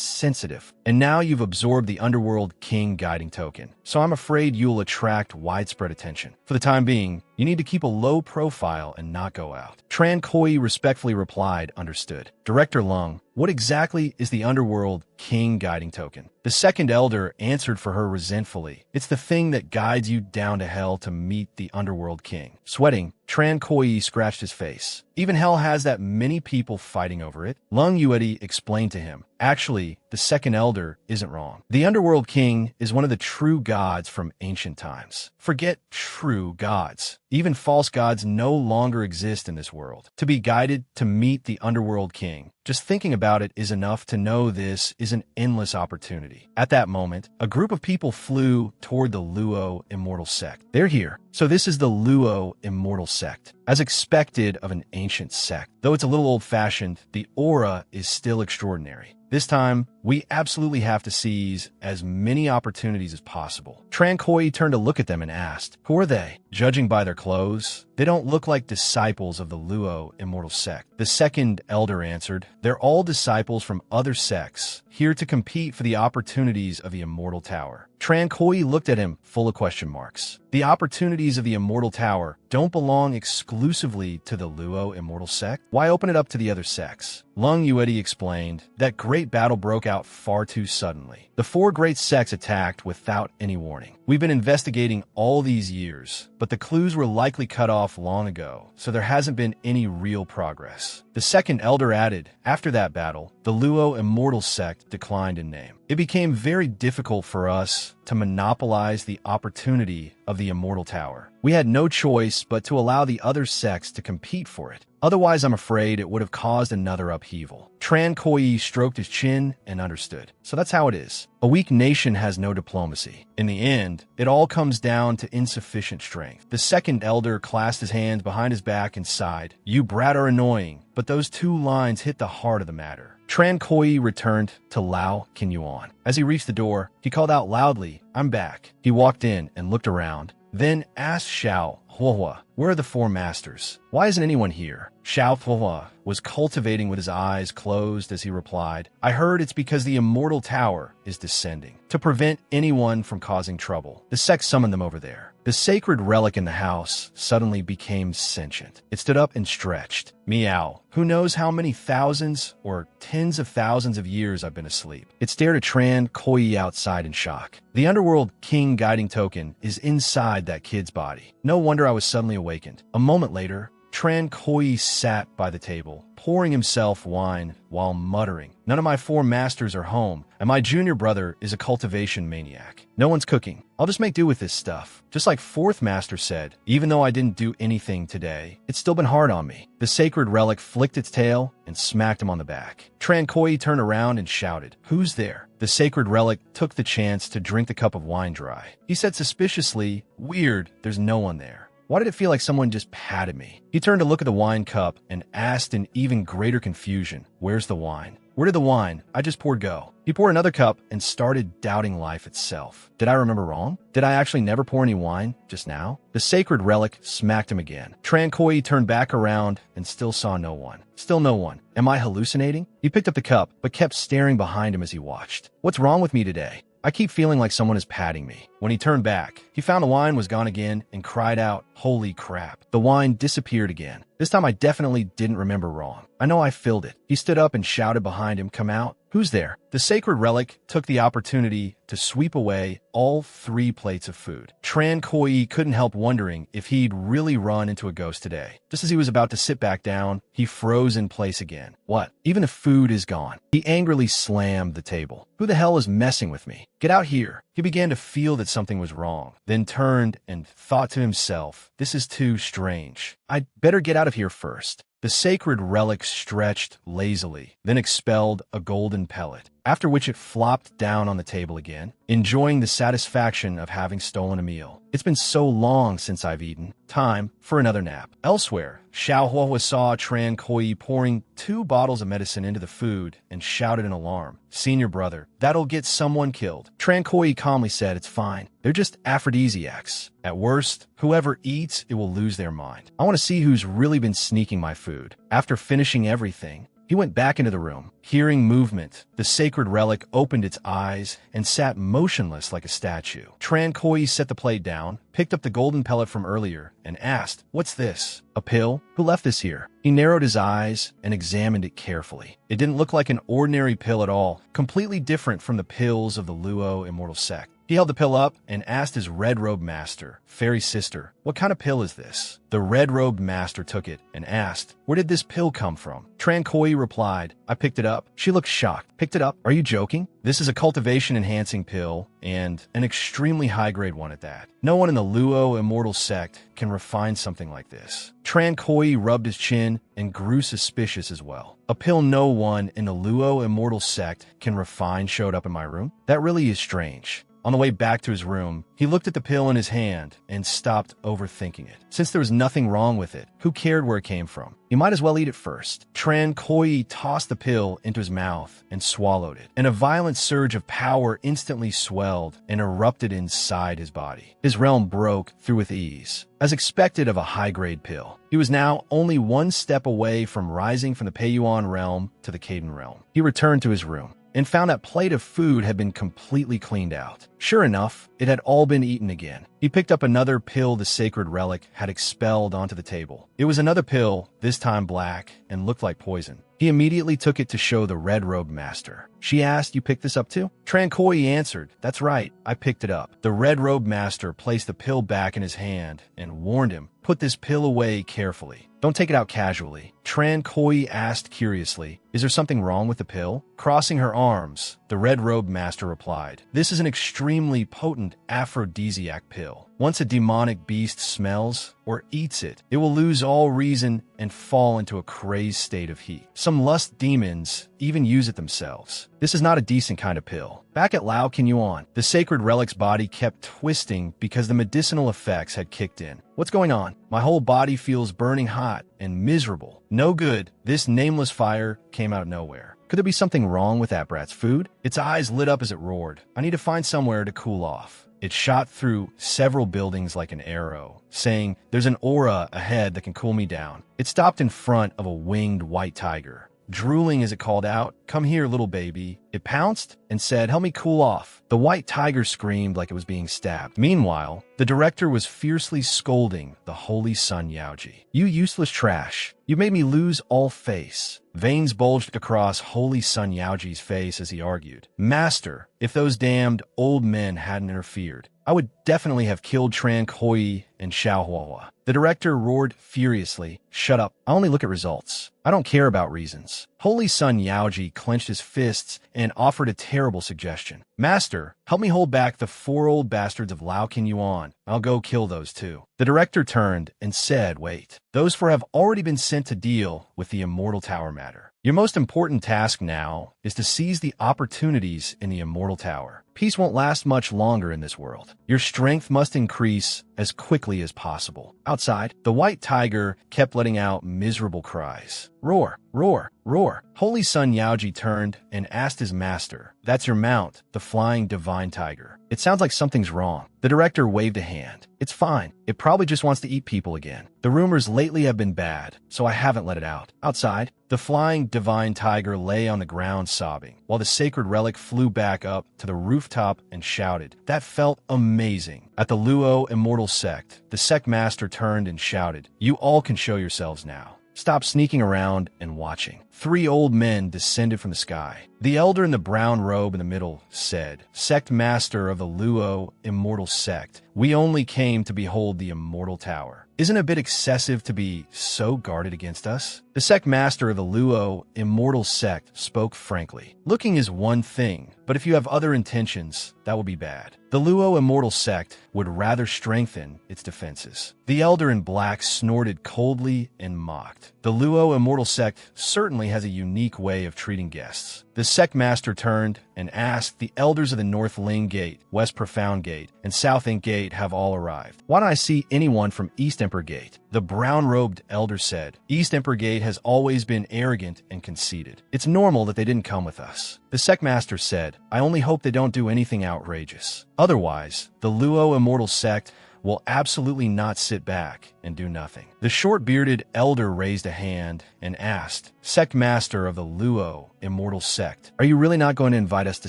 sensitive, and now you've absorbed the Underworld King guiding token, so I'm afraid you'll attract widespread attention. For the time being, you need to keep a low profile and not go out. Tran Koyi respectfully replied, understood. Director Lung, what exactly is the Underworld King guiding token? The second elder answered for her resentfully. It's the thing that guides you down to hell to meet the Underworld King. Sweating, Tran Koyi scratched his face. Even hell has that many people fighting over it. Lung Yuedi explained to him. Actually, the second elder isn't wrong. The Underworld King is one of the true gods from ancient times. Forget true gods. Even false gods no longer exist in this world. To be guided to meet the Underworld King, just thinking about it is enough to know this is an endless opportunity. At that moment, a group of people flew toward the Luo Immortal Sect. They're here. So this is the Luo Immortal Sect. As expected of an ancient sect, though it's a little old-fashioned, the aura is still extraordinary. This time, we absolutely have to seize as many opportunities as possible. Tran Koyi turned to look at them and asked, who are they? Judging by their clothes, they don't look like disciples of the Luo Immortal Sect. The second elder answered, they're all disciples from other sects, here to compete for the opportunities of the Immortal Tower. Tran Koyi looked at him, full of question marks. The opportunities of the Immortal Tower don't belong exclusively to the Luo Immortal Sect. Why open it up to the other sects? Lung Yuedi explained, that great battle broke out far too suddenly. The four great sects attacked without any warning. We've been investigating all these years, but the clues were likely cut off long ago, so there hasn't been any real progress. The second elder added, after that battle, the Luo Immortal Sect declined in name. It became very difficult for us to monopolize the opportunity of the Immortal Tower. We had no choice but to allow the other sects to compete for it. Otherwise, I'm afraid it would have caused another upheaval. Tran Koyi stroked his chin and understood. So that's how it is. A weak nation has no diplomacy. In the end, it all comes down to insufficient strength. The second elder clasped his hands behind his back and sighed. You brat are annoying, but those two lines hit the heart of the matter. Tran Koyi returned to Lao Kin Yuan. As he reached the door, he called out loudly, I'm back. He walked in and looked around, then asked Xiao Huohua, where are the four masters? Why isn't anyone here? Xiao Huohua was cultivating with his eyes closed as he replied, I heard it's because the Immortal Tower is descending. To prevent anyone from causing trouble, the sect summoned them over there. The sacred relic in the house suddenly became sentient. It stood up and stretched. Meow. Who knows how many thousands or tens of thousands of years I've been asleep. It stared at Tran Koyi outside in shock. The Underworld King guiding token is inside that kid's body. No wonder I was suddenly awakened. A moment later, Tran Koyi sat by the table, pouring himself wine while muttering, none of my four masters are home, and my junior brother is a cultivation maniac. No one's cooking. I'll just make do with this stuff. Just like fourth master said, even though I didn't do anything today, it's still been hard on me. The sacred relic flicked its tail and smacked him on the back. Tran Koyi turned around and shouted, who's there? The sacred relic took the chance to drink the cup of wine dry. He said suspiciously, weird, there's no one there. Why did it feel like someone just patted me? He turned to look at the wine cup and asked in even greater confusion, where's the wine? Where did the wine? I just poured go. He poured another cup and started doubting life itself. Did I remember wrong? Did I actually never pour any wine just now? The sacred relic smacked him again. Tran Koyi turned back around and still saw no one. Still no one. Am I hallucinating? He picked up the cup, but kept staring behind him as he watched. What's wrong with me today? I keep feeling like someone is patting me. When he turned back, he found the wine was gone again and cried out, holy crap. The wine disappeared again. This time I definitely didn't remember wrong. I know I filled it. He stood up and shouted behind him, come out. Who's there? The sacred relic took the opportunity to sweep away all 3 plates of food. Tran Koyi couldn't help wondering if he'd really run into a ghost today. Just as he was about to sit back down, he froze in place again. What? Even the food is gone. He angrily slammed the table. Who the hell is messing with me? Get out here. He began to feel that something was wrong, then turned and thought to himself, this is too strange. I'd better get out of here first. The sacred relic stretched lazily, then expelled a golden pellet, after which it flopped down on the table again, enjoying the satisfaction of having stolen a meal. It's been so long since I've eaten. Time for another nap. Elsewhere, Xiaohua saw Tran Koi pouring 2 bottles of medicine into the food and shouted in alarm. "Senior brother, that'll get someone killed." Tran Koi calmly said, "It's fine. They're just aphrodisiacs. At worst, whoever eats it will lose their mind. I want to see who's really been sneaking my food." After finishing everything, he went back into the room. Hearing movement, the sacred relic opened its eyes and sat motionless like a statue. Tran Koi set the plate down, picked up the golden pellet from earlier, and asked, "What's this? A pill? Who left this here?" He narrowed his eyes and examined it carefully. It didn't look like an ordinary pill at all, completely different from the pills of the Luo immortal sect. He held the pill up and asked his red-robed master, "Fairy sister, what kind of pill is this?" The red-robed master took it and asked, "Where did this pill come from?" Tran Koi replied, "I picked it up." She looked shocked. "Picked it up? Are you joking? This is a cultivation-enhancing pill, and an extremely high-grade one at that. No one in the Luo immortal sect can refine something like this." Tran Koi rubbed his chin and grew suspicious as well. A pill no one in the Luo immortal sect can refine showed up in my room? That really is strange. On the way back to his room, he looked at the pill in his hand and stopped overthinking it. Since there was nothing wrong with it, who cared where it came from? He might as well eat it first. Tran Koi tossed the pill into his mouth and swallowed it, and a violent surge of power instantly swelled and erupted inside his body. His realm broke through with ease. As expected of a high-grade pill, he was now only 1 step away from rising from the Peiyuan realm to the Caden realm. He returned to his room and found that plate of food had been completely cleaned out. Sure enough, it had all been eaten again. He picked up another pill the sacred relic had expelled onto the table. It was another pill, this time black, and looked like poison. He immediately took it to show the red-robed master. She asked, "You picked this up too?" Tran Koi answered, "That's right, I picked it up." The red-robed master placed the pill back in his hand and warned him, "Put this pill away carefully. Don't take it out casually." Tran Koi asked curiously, "Is there something wrong with the pill?" Crossing her arms, the red-robed master replied, "This is an extremely potent aphrodisiac pill. Once a demonic beast smells or eats it, it will lose all reason and fall into a crazed state of heat. Some lust demons even use it themselves. This is not a decent kind of pill." Back at Lao Qinyuan, the sacred relic's body kept twisting because the medicinal effects had kicked in. "What's going on? My whole body feels burning hot and miserable. No good. This nameless fire came out of nowhere. Could there be something wrong with that brat's food?" Its eyes lit up as it roared. "I need to find somewhere to cool off." It shot through several buildings like an arrow, saying, "There's an aura ahead that can cool me down." It stopped in front of a winged white tiger. Drooling as it called out, "Come here, little baby." It pounced and said, "Help me cool off." The white tiger screamed like it was being stabbed. Meanwhile, the director was fiercely scolding the holy son Yaoji. "You useless trash. You made me lose all face." Veins bulged across holy son Yaoji's face as he argued, "Master, if those damned old men hadn't interfered, I would definitely have killed Tran Koi and Xiaohua." The director roared furiously, "Shut up. I only look at results. I don't care about reasons." Holy son Yaoji clenched his fists and offered a terrible suggestion. "Master, help me hold back the 4 old bastards of Lao Qinyuan. I'll go kill those too." The director turned and said, "Wait. Those 4 have already been sent to deal with the Immortal Tower matter. Your most important task now is to seize the opportunities in the Immortal Tower. Peace won't last much longer in this world. Your strength must increase as quickly as possible." Outside, the white tiger kept letting out miserable cries. "Roar, roar, roar." Holy son Yaoji turned and asked his master, "That's your mount, the flying divine tiger. It sounds like something's wrong." The director waved a hand. "It's fine. It probably just wants to eat people again. The rumors lately have been bad, so I haven't let it out." Outside, the flying divine tiger lay on the ground sobbing, while the sacred relic flew back up to the rooftop and shouted. That felt amazing. At the Luo immortal sect, the sect master turned and shouted, "You all can show yourselves now. Stop sneaking around and watching." 3 old men descended from the sky. The elder in the brown robe in the middle said, "Sect master of the Luo immortal sect, we only came to behold the Immortal Tower. Isn't it a bit excessive to be so guarded against us?" The sect master of the Luo immortal sect spoke frankly. Looking is one thing, but if you have other intentions, that will be bad. The Luo immortal sect would rather strengthen its defenses. The elder in black snorted coldly and mocked. The Luo immortal sect certainly has a unique way of treating guests. The sect master turned and asked, the elders of the North Ling Gate, West Profound Gate, and South Ink Gate have all arrived. Why don't I see anyone from East Emperor Gate? The brown-robed elder said, East Emperor Gate has always been arrogant and conceited. It's normal that they didn't come with us. The sect master said, I only hope they don't do anything outrageous. Otherwise, the Luo immortal sect will absolutely not sit back and do nothing. The short-bearded elder raised a hand and asked, Sect Master of the Luo immortal sect, are you really not going to invite us to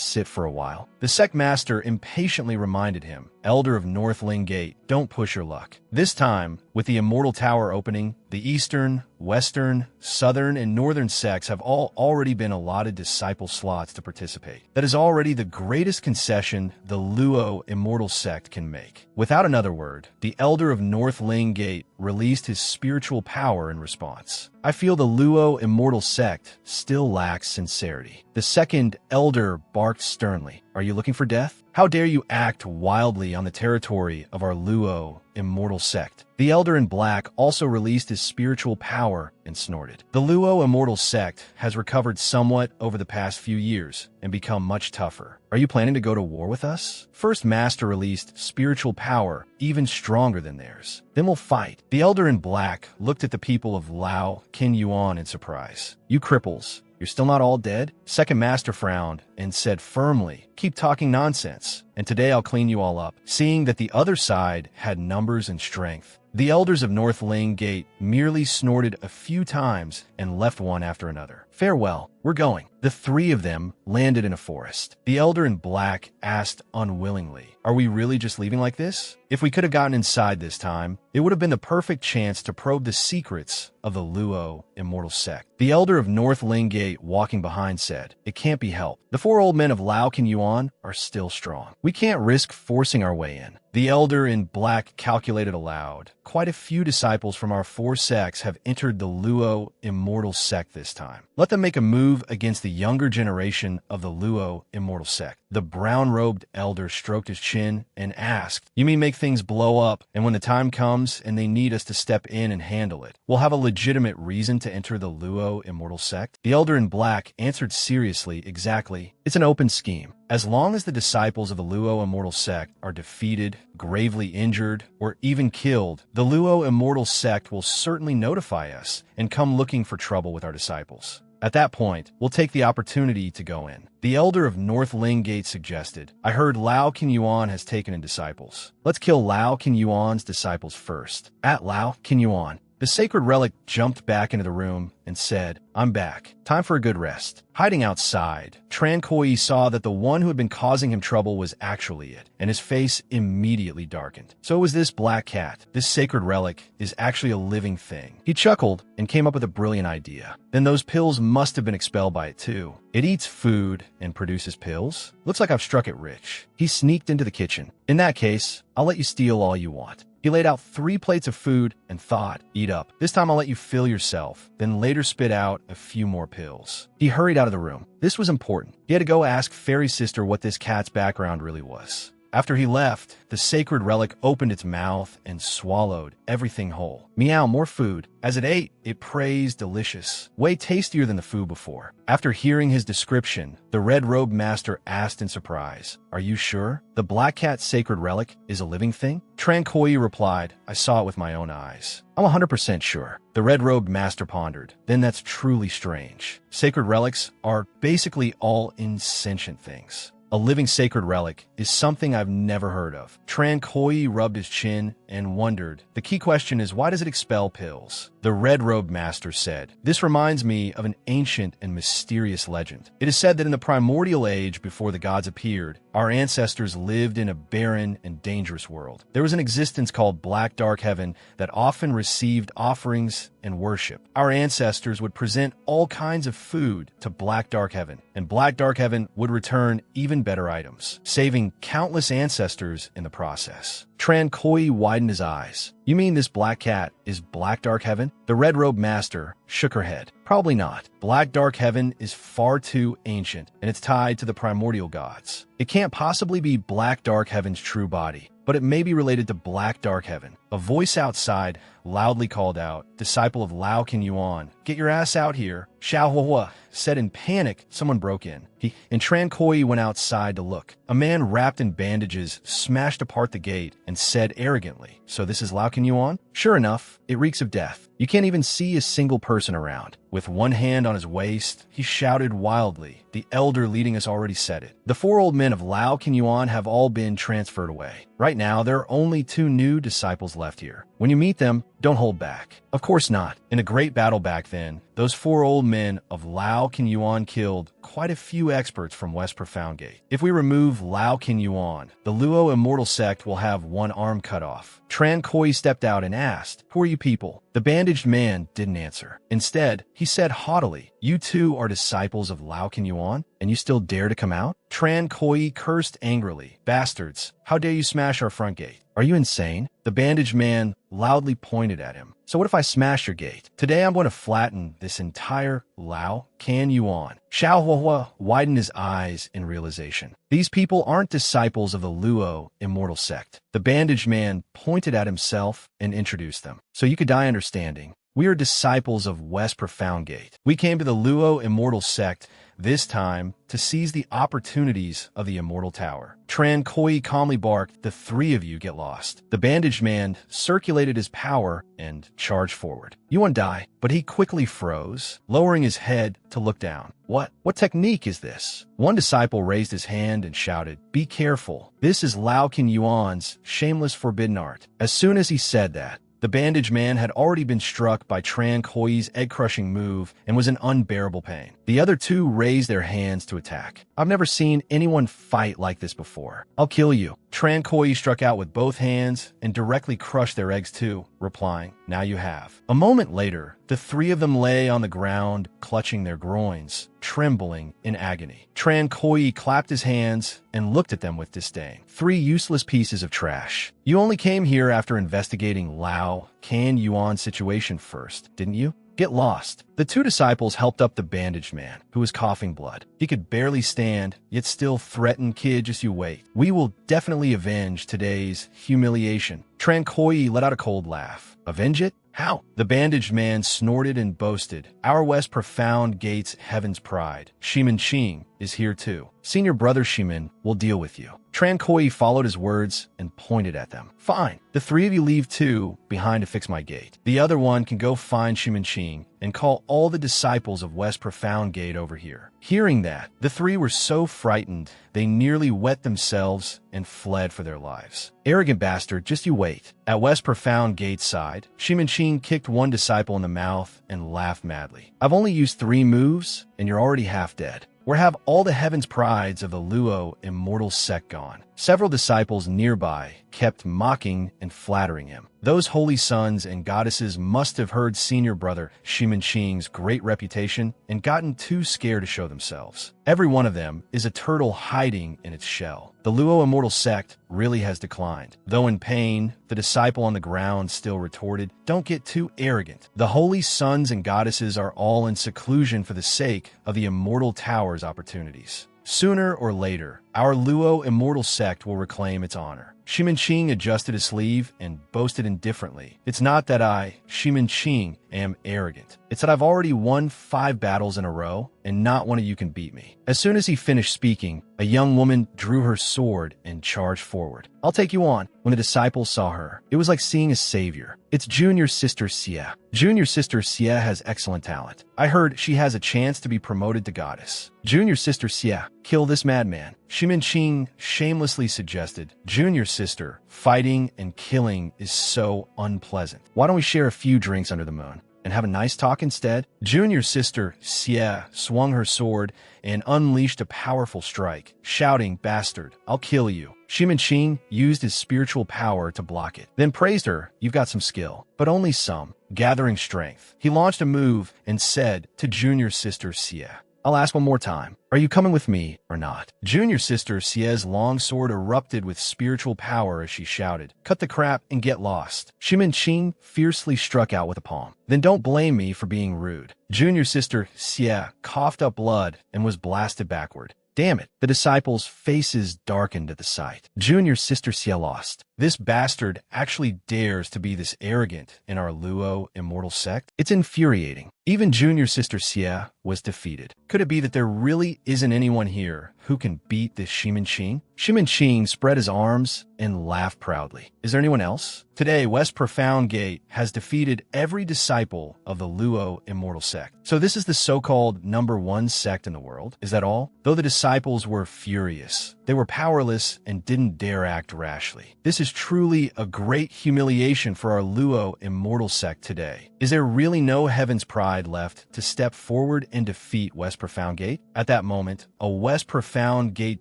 sit for a while? The sect master impatiently reminded him, Elder of North Ling Gate, don't push your luck. This time, with the immortal tower opening, the eastern, western, southern, and northern sects have all already been allotted disciple slots to participate. That is already the greatest concession the Luo immortal sect can make. Without another word, the elder of North Ling Gate released his spiritual power in response. I feel the Luo immortal sect still lacks sincerity. The second elder barked sternly, Are you looking for death? How dare you act wildly on the territory of our Luo immortal sect? The elder in black also released his spiritual power and snorted. The Luo immortal sect has recovered somewhat over the past few years and become much tougher. Are you planning to go to war with us? First master released spiritual power even stronger than theirs. Then we'll fight. The elder in black looked at the people of Lao Qin Yuan in surprise. You cripples. You're still not all dead? Second master frowned and said firmly, Keep talking nonsense, and today I'll clean you all up. Seeing that the other side had numbers and strength, the elders of North Ling Gate merely snorted a few times and left one after another. Farewell, we're going. The three of them landed in a forest. The elder in black asked unwillingly, Are we really just leaving like this? If we could have gotten inside this time, it would have been the perfect chance to probe the secrets of the Luo immortal sect. The elder of North Ling Gate walking behind said, It can't be helped. The four old men of Lao Qin Yuan are still strong. We can't risk forcing our way in. The elder in black calculated aloud. Quite a few disciples from our four sects have entered the Luo immortal sect this time. Let them make a move against the younger generation of the Luo immortal sect. The brown-robed elder stroked his chin and asked, You mean make things blow up, and when the time comes and they need us to step in and handle it, we'll have a legitimate reason to enter the Luo immortal sect? The elder in black answered seriously, Exactly. It's an open scheme. As long as the disciples of the Luo immortal sect are defeated, gravely injured, or even killed, the Luo immortal sect will certainly notify us and come looking for trouble with our disciples. At that point, we'll take the opportunity to go in. The elder of North Ling Gate suggested, I heard Lao Qin Yuan has taken in disciples. Let's kill Lao Qin Yuan's disciples first. At Lao Qin Yuan, the sacred relic jumped back into the room and said, I'm back. Time for a good rest. Hiding outside, Tran Koi saw that the one who had been causing him trouble was actually it, and his face immediately darkened. So it was this black cat. This sacred relic is actually a living thing. He chuckled and came up with a brilliant idea. Then those pills must have been expelled by it too. It eats food and produces pills? Looks like I've struck it rich. He sneaked into the kitchen. In that case, I'll let you steal all you want. He laid out 3 plates of food and thought, Eat up. This time I'll let you fill yourself, then later spit out a few more pills. He hurried out of the room. This was important. He had to go ask Fairy Sister what this cat's background really was. After he left, the sacred relic opened its mouth and swallowed everything whole. Meow, more food. As it ate, it praised delicious, way tastier than the food before. After hearing his description, the red-robed master asked in surprise, Are you sure? The black cat's sacred relic is a living thing? Tran Koi replied, I saw it with my own eyes. I'm 100% sure. The red-robed master pondered. Then that's truly strange. Sacred relics are basically all insentient things. A living sacred relic is something I've never heard of. Tran Koi rubbed his chin and wondered. The key question is, why does it expel pills? The red-robed master said, This reminds me of an ancient and mysterious legend. It is said that in the primordial age before the gods appeared, our ancestors lived in a barren and dangerous world. There was an existence called Black Dark Heaven that often received offerings and worship. Our ancestors would present all kinds of food to Black Dark Heaven, and Black Dark Heaven would return even better items, saving countless ancestors in the process. Tran Koi widened his eyes. You mean this black cat is Black Dark Heaven? The red-robed master shook her head. Probably not. Black Dark Heaven is far too ancient, and it's tied to the primordial gods. It can't possibly be Black Dark Heaven's true body, but it may be related to Black Dark Heaven. A voice outside loudly called out, "Disciple of Lao Kin Yuan, get your ass out here." Xiao Huahua said in panic. Someone broke in. And Tran Koi went outside to look. A man wrapped in bandages smashed apart the gate and said arrogantly, "So this is Lao Kin Yuan?" Sure enough, it reeks of death. You can't even see a single person around. With one hand on his waist, he shouted wildly. The elder leading us already said it. The 4 old men of Lao Kin Yuan have all been transferred away. Right now, there are only 2 new disciples left here. When you meet them, don't hold back. Of course not. In a great battle back then, those 4 old men of Lao Kin Yuan killed quite a few experts from West Profound Gate. If we remove Lao Kin Yuan, the Luo immortal sect will have one arm cut off. Tran Koi stepped out and asked, "Who are you people?" The bandaged man didn't answer. Instead, he said haughtily, "You too are disciples of Lao Kin Yuan, and you still dare to come out?" Tran Koi cursed angrily. "Bastards, how dare you smash our front gate? Are you insane?" The bandaged man loudly pointed at him. "So what if I smash your gate? Today I'm going to flatten this entire Lao Kin Yuan." Xiao Huahua widened his eyes in realization. These people aren't disciples of the Luo immortal sect. The bandaged man pointed at himself and introduced them. "So you could die understanding. We are disciples of West Profound Gate. We came to the Luo immortal sect this time to seize the opportunities of the immortal tower." Tran Koi calmly barked, "The 3 of you get lost." The bandaged man circulated his power and charged forward. Yuan die, but he quickly froze, lowering his head to look down. What technique is this?" One disciple raised his hand and shouted, "Be careful. This is Lao Kin Yuan's shameless forbidden art." As soon as he said that, the bandaged man had already been struck by Tran Koi's egg-crushing move and was in unbearable pain. The other 2 raised their hands to attack. "I've never seen anyone fight like this before. I'll kill you." Tran Koi struck out with both hands and directly crushed their eggs too, replying, "Now you have." A moment later, the 3 of them lay on the ground, clutching their groins, trembling in agony. Tran Koi clapped his hands and looked at them with disdain. "3 useless pieces of trash. You only came here after investigating Lao Kin Yuan's situation first, didn't you? Get lost." The 2 disciples helped up the bandaged man, who was coughing blood. He could barely stand, yet still threatened, "Kid, just you wait. We will definitely avenge today's humiliation." Tran Koi let out a cold laugh. "Avenge it? How?" The bandaged man snorted and boasted, "Our West Profound Gate's heaven's pride, Shimin Ching, is here too. Senior brother Shimin will deal with you." Tran Koi followed his words and pointed at them. "Fine. The 3 of you leave 2 behind to fix my gate. The other one can go find Shimin Ching and call all the disciples of West Profound Gate over here." Hearing that, the 3 were so frightened they nearly wet themselves and fled for their lives. "Arrogant bastard, just you wait." At West Profound Gate's side, Shimin Ching kicked one disciple in the mouth and laughed madly. "I've only used 3 moves, and you're already half dead. Where have all the heaven's prides of the Luo immortal sect gone?" Several disciples nearby kept mocking and flattering him. Those holy sons and goddesses must have heard senior brother Shimin Ching's great reputation and gotten too scared to show themselves. Every one of them is a turtle hiding in its shell. The Luo immortal sect really has declined. Though in pain, the disciple on the ground still retorted, "Don't get too arrogant. The holy sons and goddesses are all in seclusion for the sake of the immortal tower's opportunities. Sooner or later, our Luo immortal sect will reclaim its honor." Shimin Ching adjusted his sleeve and boasted indifferently, "It's not that I, Shimin Ching, am arrogant. It's that I've already won 5 battles in a row, and not one of you can beat me." As soon as he finished speaking, a young woman drew her sword and charged forward. "I'll take you on." When the disciples saw her, it was like seeing a savior. "It's junior sister Xie. Junior sister Xie has excellent talent. I heard she has a chance to be promoted to goddess." "Junior sister Xie, kill this madman," Shimin Ching shamelessly suggested. "Junior sister, fighting and killing is so unpleasant. Why don't we share a few drinks under the moon and have a nice talk instead?" Junior sister Xie swung her sword and unleashed a powerful strike, shouting, "Bastard, I'll kill you." Shimin Ching used his spiritual power to block it, then praised her, "You've got some skill, but only some." Gathering strength, he launched a move and said to junior sister Xie, I'll ask one more time. Are you coming with me or not? Junior sister Xie's long sword erupted with spiritual power as she shouted, "Cut the crap and get lost." Shimin Qing fiercely struck out with a palm. "Then don't blame me for being rude." Junior sister Xie coughed up blood and was blasted backward. Damn it. The disciples' faces darkened at the sight. Junior sister Xie lost. This bastard actually dares to be this arrogant in our Luo immortal sect? It's infuriating. Even junior sister Xie was defeated. Could it be that there really isn't anyone here who can beat this Shimin Qing? Shimin Qing spread his arms and laughed proudly. Is there anyone else? Today, West Profound Gate has defeated every disciple of the Luo immortal sect. So this is the so-called #1 sect in the world. Is that all? Though the disciples were furious, they were powerless and didn't dare act rashly. This is truly a great humiliation for our Luo immortal sect today. Is there really no heaven's pride left to step forward and defeat West Profound Gate? At that moment, a West Profound Gate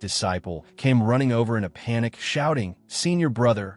disciple came running over in a panic, shouting, Senior brother,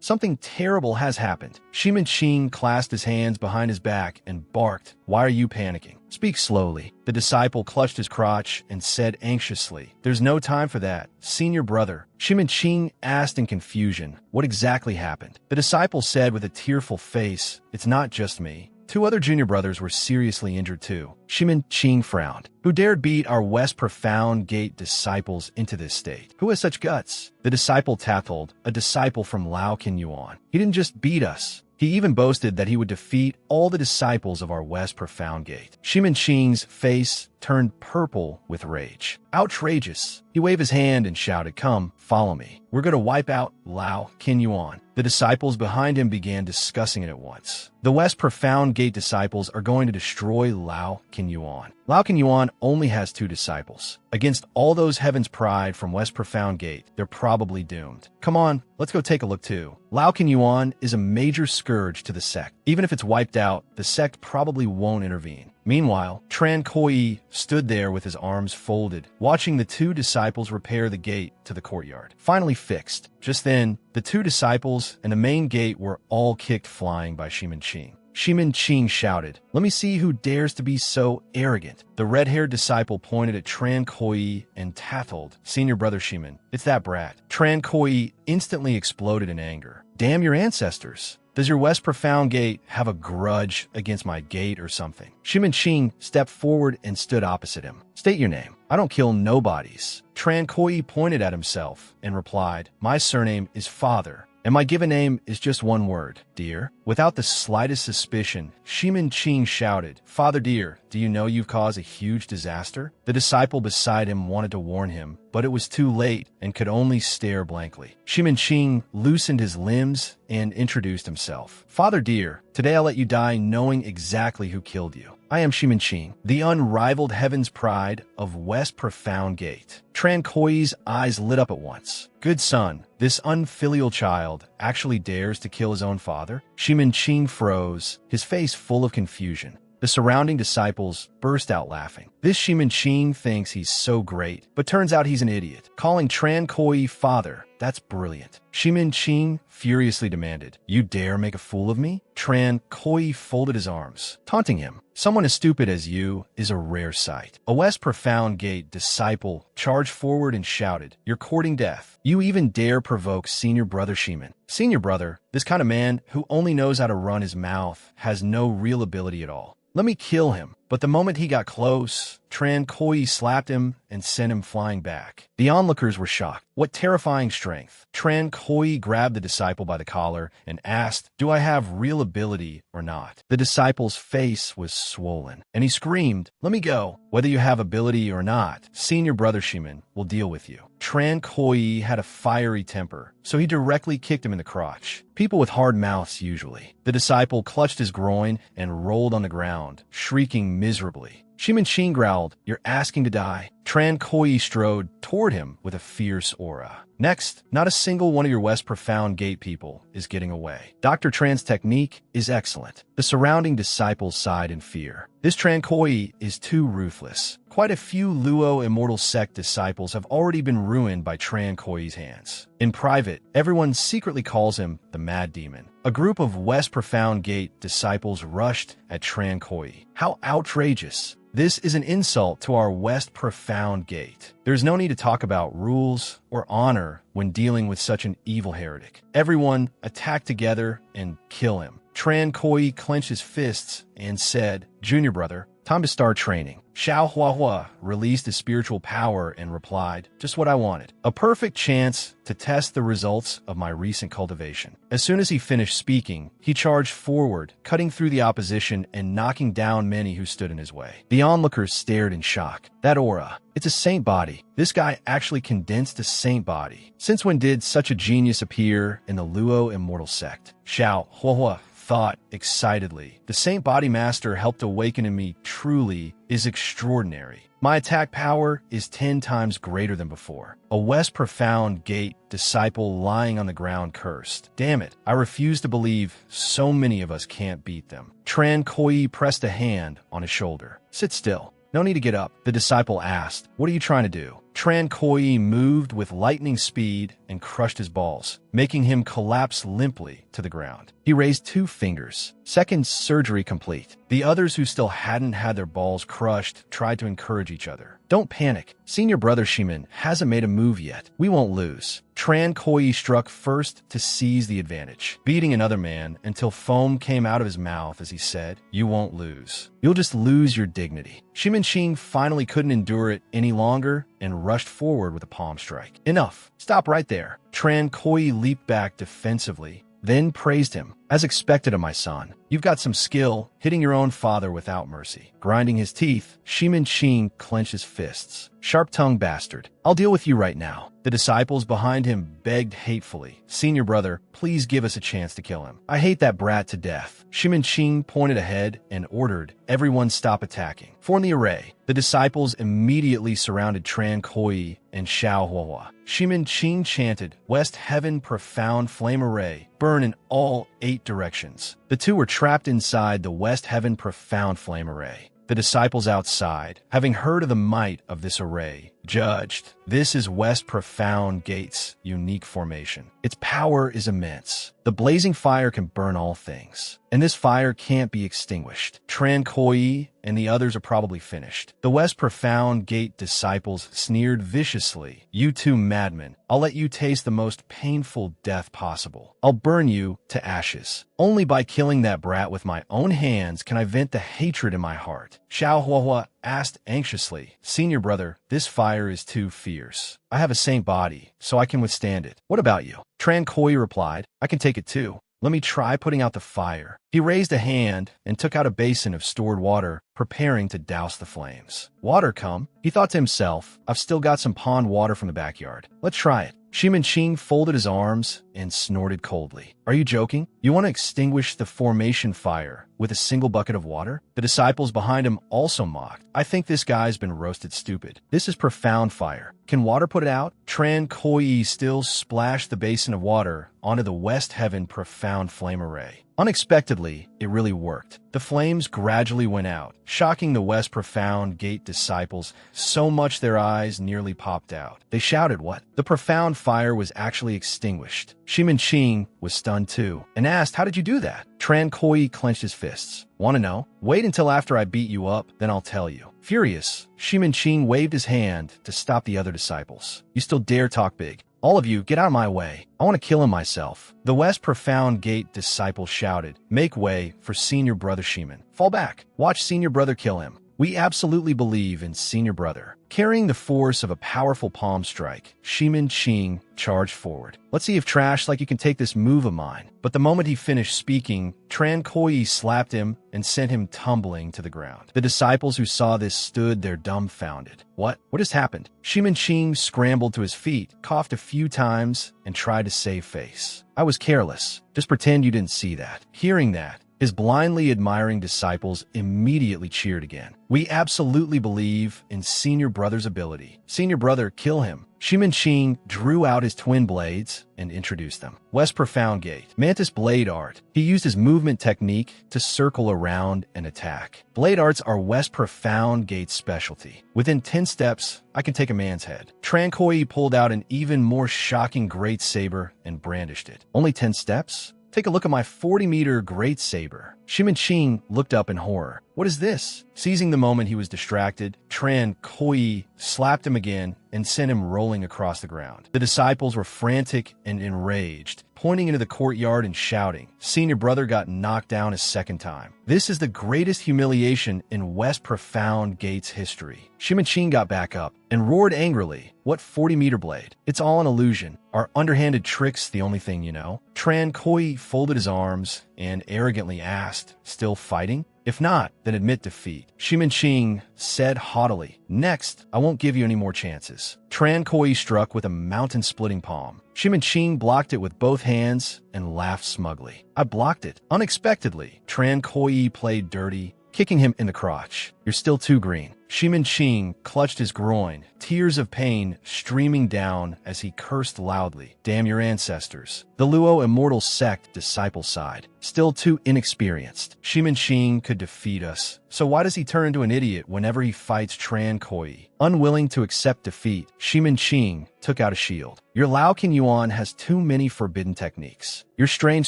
something terrible has happened." Shimin Qing clasped his hands behind his back and barked, "Why are you panicking? Speak slowly." The disciple clutched his crotch and said anxiously, "There's no time for that, senior brother." Shimin Qing asked in confusion, "What exactly happened?" The disciple said with a tearful face, "It's not just me. 2 other junior brothers were seriously injured too." Shimin Qing frowned. "Who dared beat our West Profound Gate disciples into this state? Who has such guts?" The disciple tattled, a disciple from Lao Qinyuan. "He didn't just beat us. He even boasted that he would defeat all the disciples of our West Profound Gate." Shimin Qing's face turned purple with rage. "Outrageous." He waved his hand and shouted, "Come, follow me. We're going to wipe out Lao Qinyuan." The disciples behind him began discussing it at once. The West Profound Gate disciples are going to destroy Lao Qinyuan. Lao Qinyuan only has 2 disciples. Against all those heaven's pride from West Profound Gate, they're probably doomed. Come on, let's go take a look too. Lao Qinyuan is a major scourge to the sect. Even if it's wiped out, the sect probably won't intervene. Meanwhile, Tran Koi stood there with his arms folded, watching the 2 disciples repair the gate to the courtyard. Finally fixed. Just then, the 2 disciples and the main gate were all kicked flying by Shimin Qing. Shimin Qing shouted, "Let me see who dares to be so arrogant." The red-haired disciple pointed at Tran Koi and tattled, "Senior brother Shimin, it's that brat." Tran Koi instantly exploded in anger. "Damn your ancestors. Does your West Profound Gate have a grudge against my gate or something?" Shimin Qing stepped forward and stood opposite him. "State your name." "I don't kill nobodies." Tran Koi pointed at himself and replied, "My surname is Father, and my given name is just one word, dear." Without the slightest suspicion, Shimin Qing shouted, "Father dear, do you know you've caused a huge disaster?" The disciple beside him wanted to warn him, but it was too late and could only stare blankly. Shimin Qing loosened his limbs and introduced himself. "Father dear, today I'll let you die knowing exactly who killed you. I am Shimin Qing, the unrivaled heaven's pride of West Profound Gate." Tran Koi's eyes lit up at once. "Good son, this unfilial child actually dares to kill his own father?" Shimin Qing froze, his face full of confusion. The surrounding disciples burst out laughing. This Shimin Qing thinks he's so great, but turns out he's an idiot. Calling Tran Koi father, that's brilliant. Shimin Qing furiously demanded, "You dare make a fool of me?" Tran Koi folded his arms, taunting him. "Someone as stupid as you is a rare sight." A West Profound Gate disciple charged forward and shouted, "You're courting death. You even dare provoke senior brother Shimin." Senior brother, this kind of man who only knows how to run his mouth, has no real ability at all. Let me kill him. But the moment he got close, Tran Koi slapped him and sent him flying back. The onlookers were shocked. What terrifying strength. Tran Koi grabbed the disciple by the collar and asked, "Do I have real ability or not?" The disciple's face was swollen, and he screamed, "Let me go. Whether you have ability or not, senior brother Shimin will deal with you." Tran Koi had a fiery temper, so he directly kicked him in the crotch. People with hard mouths usually. The disciple clutched his groin and rolled on the ground, shrieking miserably. Shimin Qing growled, "You're asking to die." Tran Koi strode toward him with a fierce aura. Next, not a single one of your West Profound Gate people is getting away. Dr. Tran's technique is excellent. The surrounding disciples sighed in fear. This Tran Koi is too ruthless. Quite a few Luo Immortal Sect disciples have already been ruined by Tran Koi's hands. In private, everyone secretly calls him the Mad Demon. A group of West Profound Gate disciples rushed at Tran Koi. How outrageous! This is an insult to our West Profound Gate. There's no need to talk about rules or honor when dealing with such an evil heretic. Everyone attack together and kill him. Tran Koi clenched his fists and said, "Junior brother, time to start training." Xiao Huahua released his spiritual power and replied, "Just what I wanted. A perfect chance to test the results of my recent cultivation." As soon as he finished speaking, he charged forward, cutting through the opposition and knocking down many who stood in his way. The onlookers stared in shock. That aura, it's a saint body. This guy actually condensed a saint body. Since when did such a genius appear in the Luo Immortal Sect? Xiao Huahua thought excitedly. The Saint Body Master helped awaken in me truly is extraordinary. My attack power is 10 times greater than before. A West Profound Gate disciple lying on the ground cursed. Damn it, I refuse to believe so many of us can't beat them. Tran Koi pressed a hand on his shoulder. Sit still. No need to get up, the disciple asked. What are you trying to do? Tran Koi moved with lightning speed and crushed his balls, making him collapse limply to the ground. He raised 2 fingers. Second surgery complete. The others who still hadn't had their balls crushed tried to encourage each other. Don't panic. Senior brother Shimin hasn't made a move yet. We won't lose. Tran Koi struck first to seize the advantage, beating another man until foam came out of his mouth as he said, "You won't lose. You'll just lose your dignity." Shimin Qing finally couldn't endure it any longer and rushed forward with a palm strike. Enough. Stop right there. Tran Koi leaped back defensively, then praised him. As expected of my son, you've got some skill, hitting your own father without mercy. Grinding his teeth, Shimin Qing clenched his fists. Sharp-tongued bastard. I'll deal with you right now. The disciples behind him begged hatefully. Senior brother, please give us a chance to kill him. I hate that brat to death. Shimin Qing pointed ahead and ordered, everyone stop attacking. Form the array. The disciples immediately surrounded Tran Koi and Xiao Huahua. Shimin Qing chanted, West Heaven Profound Flame Array, burn in all 8 directions. The two were trapped inside the West Heaven Profound Flame Array. The disciples outside, having heard of the might of this array, judged, this is West Profound Gate's unique formation. Its power is immense. The blazing fire can burn all things, and this fire can't be extinguished. Tran Koi and the others are probably finished. The West Profound Gate disciples sneered viciously. You two madmen, I'll let you taste the most painful death possible. I'll burn you to ashes. Only by killing that brat with my own hands can I vent the hatred in my heart. Xiao Huahua asked anxiously, Senior brother, this fire is too fierce. I have a saint body, so I can withstand it. What about you? Tran Koi replied, I can take it too. Let me try putting out the fire. He raised a hand and took out a basin of stored water, preparing to douse the flames. Water come? He thought to himself, I've still got some pond water from the backyard. Let's try it. Shimin Qing folded his arms and snorted coldly. Are you joking? You want to extinguish the formation fire with a single bucket of water? The disciples behind him also mocked. I think this guy's been roasted stupid. This is profound fire. Can water put it out? Tran Koi still splashed the basin of water onto the West Heaven Profound Flame Array. Unexpectedly, it really worked. The flames gradually went out, shocking the West Profound Gate disciples so much their eyes nearly popped out. They shouted, what? The profound fire was actually extinguished. Shimin Qing was stunned too, and asked, how did you do that? Tran Koi clenched his fists. Want to know? Wait until after I beat you up, then I'll tell you. Furious, Shimin Qing waved his hand to stop the other disciples. You still dare talk big? All of you, get out of my way. I want to kill him myself. The West Profound Gate disciple shouted, make way for Senior Brother Shimin. Fall back. Watch Senior Brother kill him. We absolutely believe in Senior Brother. Carrying the force of a powerful palm strike, Shimin Qing charged forward. Let's see if trash like you can take this move of mine. But the moment he finished speaking, Tran Koi slapped him and sent him tumbling to the ground. The disciples who saw this stood there dumbfounded. What has happened? Shimin Qing scrambled to his feet, coughed a few times, and tried to save face. I was careless. Just pretend you didn't see that. Hearing that, His blindly admiring disciples immediately cheered again. We absolutely believe in Senior Brother's ability. Senior Brother, kill him. Shimin drew out his twin blades and introduced them. West Profound Gate. Mantis Blade Art. He used his movement technique to circle around and attack. Blade arts are West Profound Gate's specialty. Within 10 steps, I can take a man's head. Trankoi pulled out an even more shocking great saber and brandished it. Only 10 steps? Take a look at my 40-meter great saber. Shimin looked up in horror. What is this? Seizing the moment he was distracted, Tran Koi slapped him again and sent him rolling across the ground. The disciples were frantic and enraged, pointing into the courtyard and shouting. Senior Brother got knocked down a second time. This is the greatest humiliation in West Profound Gate's history. Shimin got back up and roared angrily. What 40-meter blade? It's all an illusion. Are underhanded tricks the only thing you know? Tran Koi folded his arms and arrogantly asked, still fighting? If not, then admit defeat. Shimin said haughtily, next, I won't give you any more chances. Tran Koi struck with a mountain-splitting palm. Shimin blocked it with both hands and laughed smugly. I blocked it. Unexpectedly. Tran Koi played dirty, kicking him in the crotch. You're still too green. Shimin clutched his groin, tears of pain streaming down as he cursed loudly. Damn your ancestors. The Luo Immortal Sect disciple sighed. Still too inexperienced. Shimin could defeat us, so why does he turn into an idiot whenever he fights Tran Koi? Unwilling to accept defeat, Shimin took out a shield. Your Lao King Yuan has too many forbidden techniques. Your strange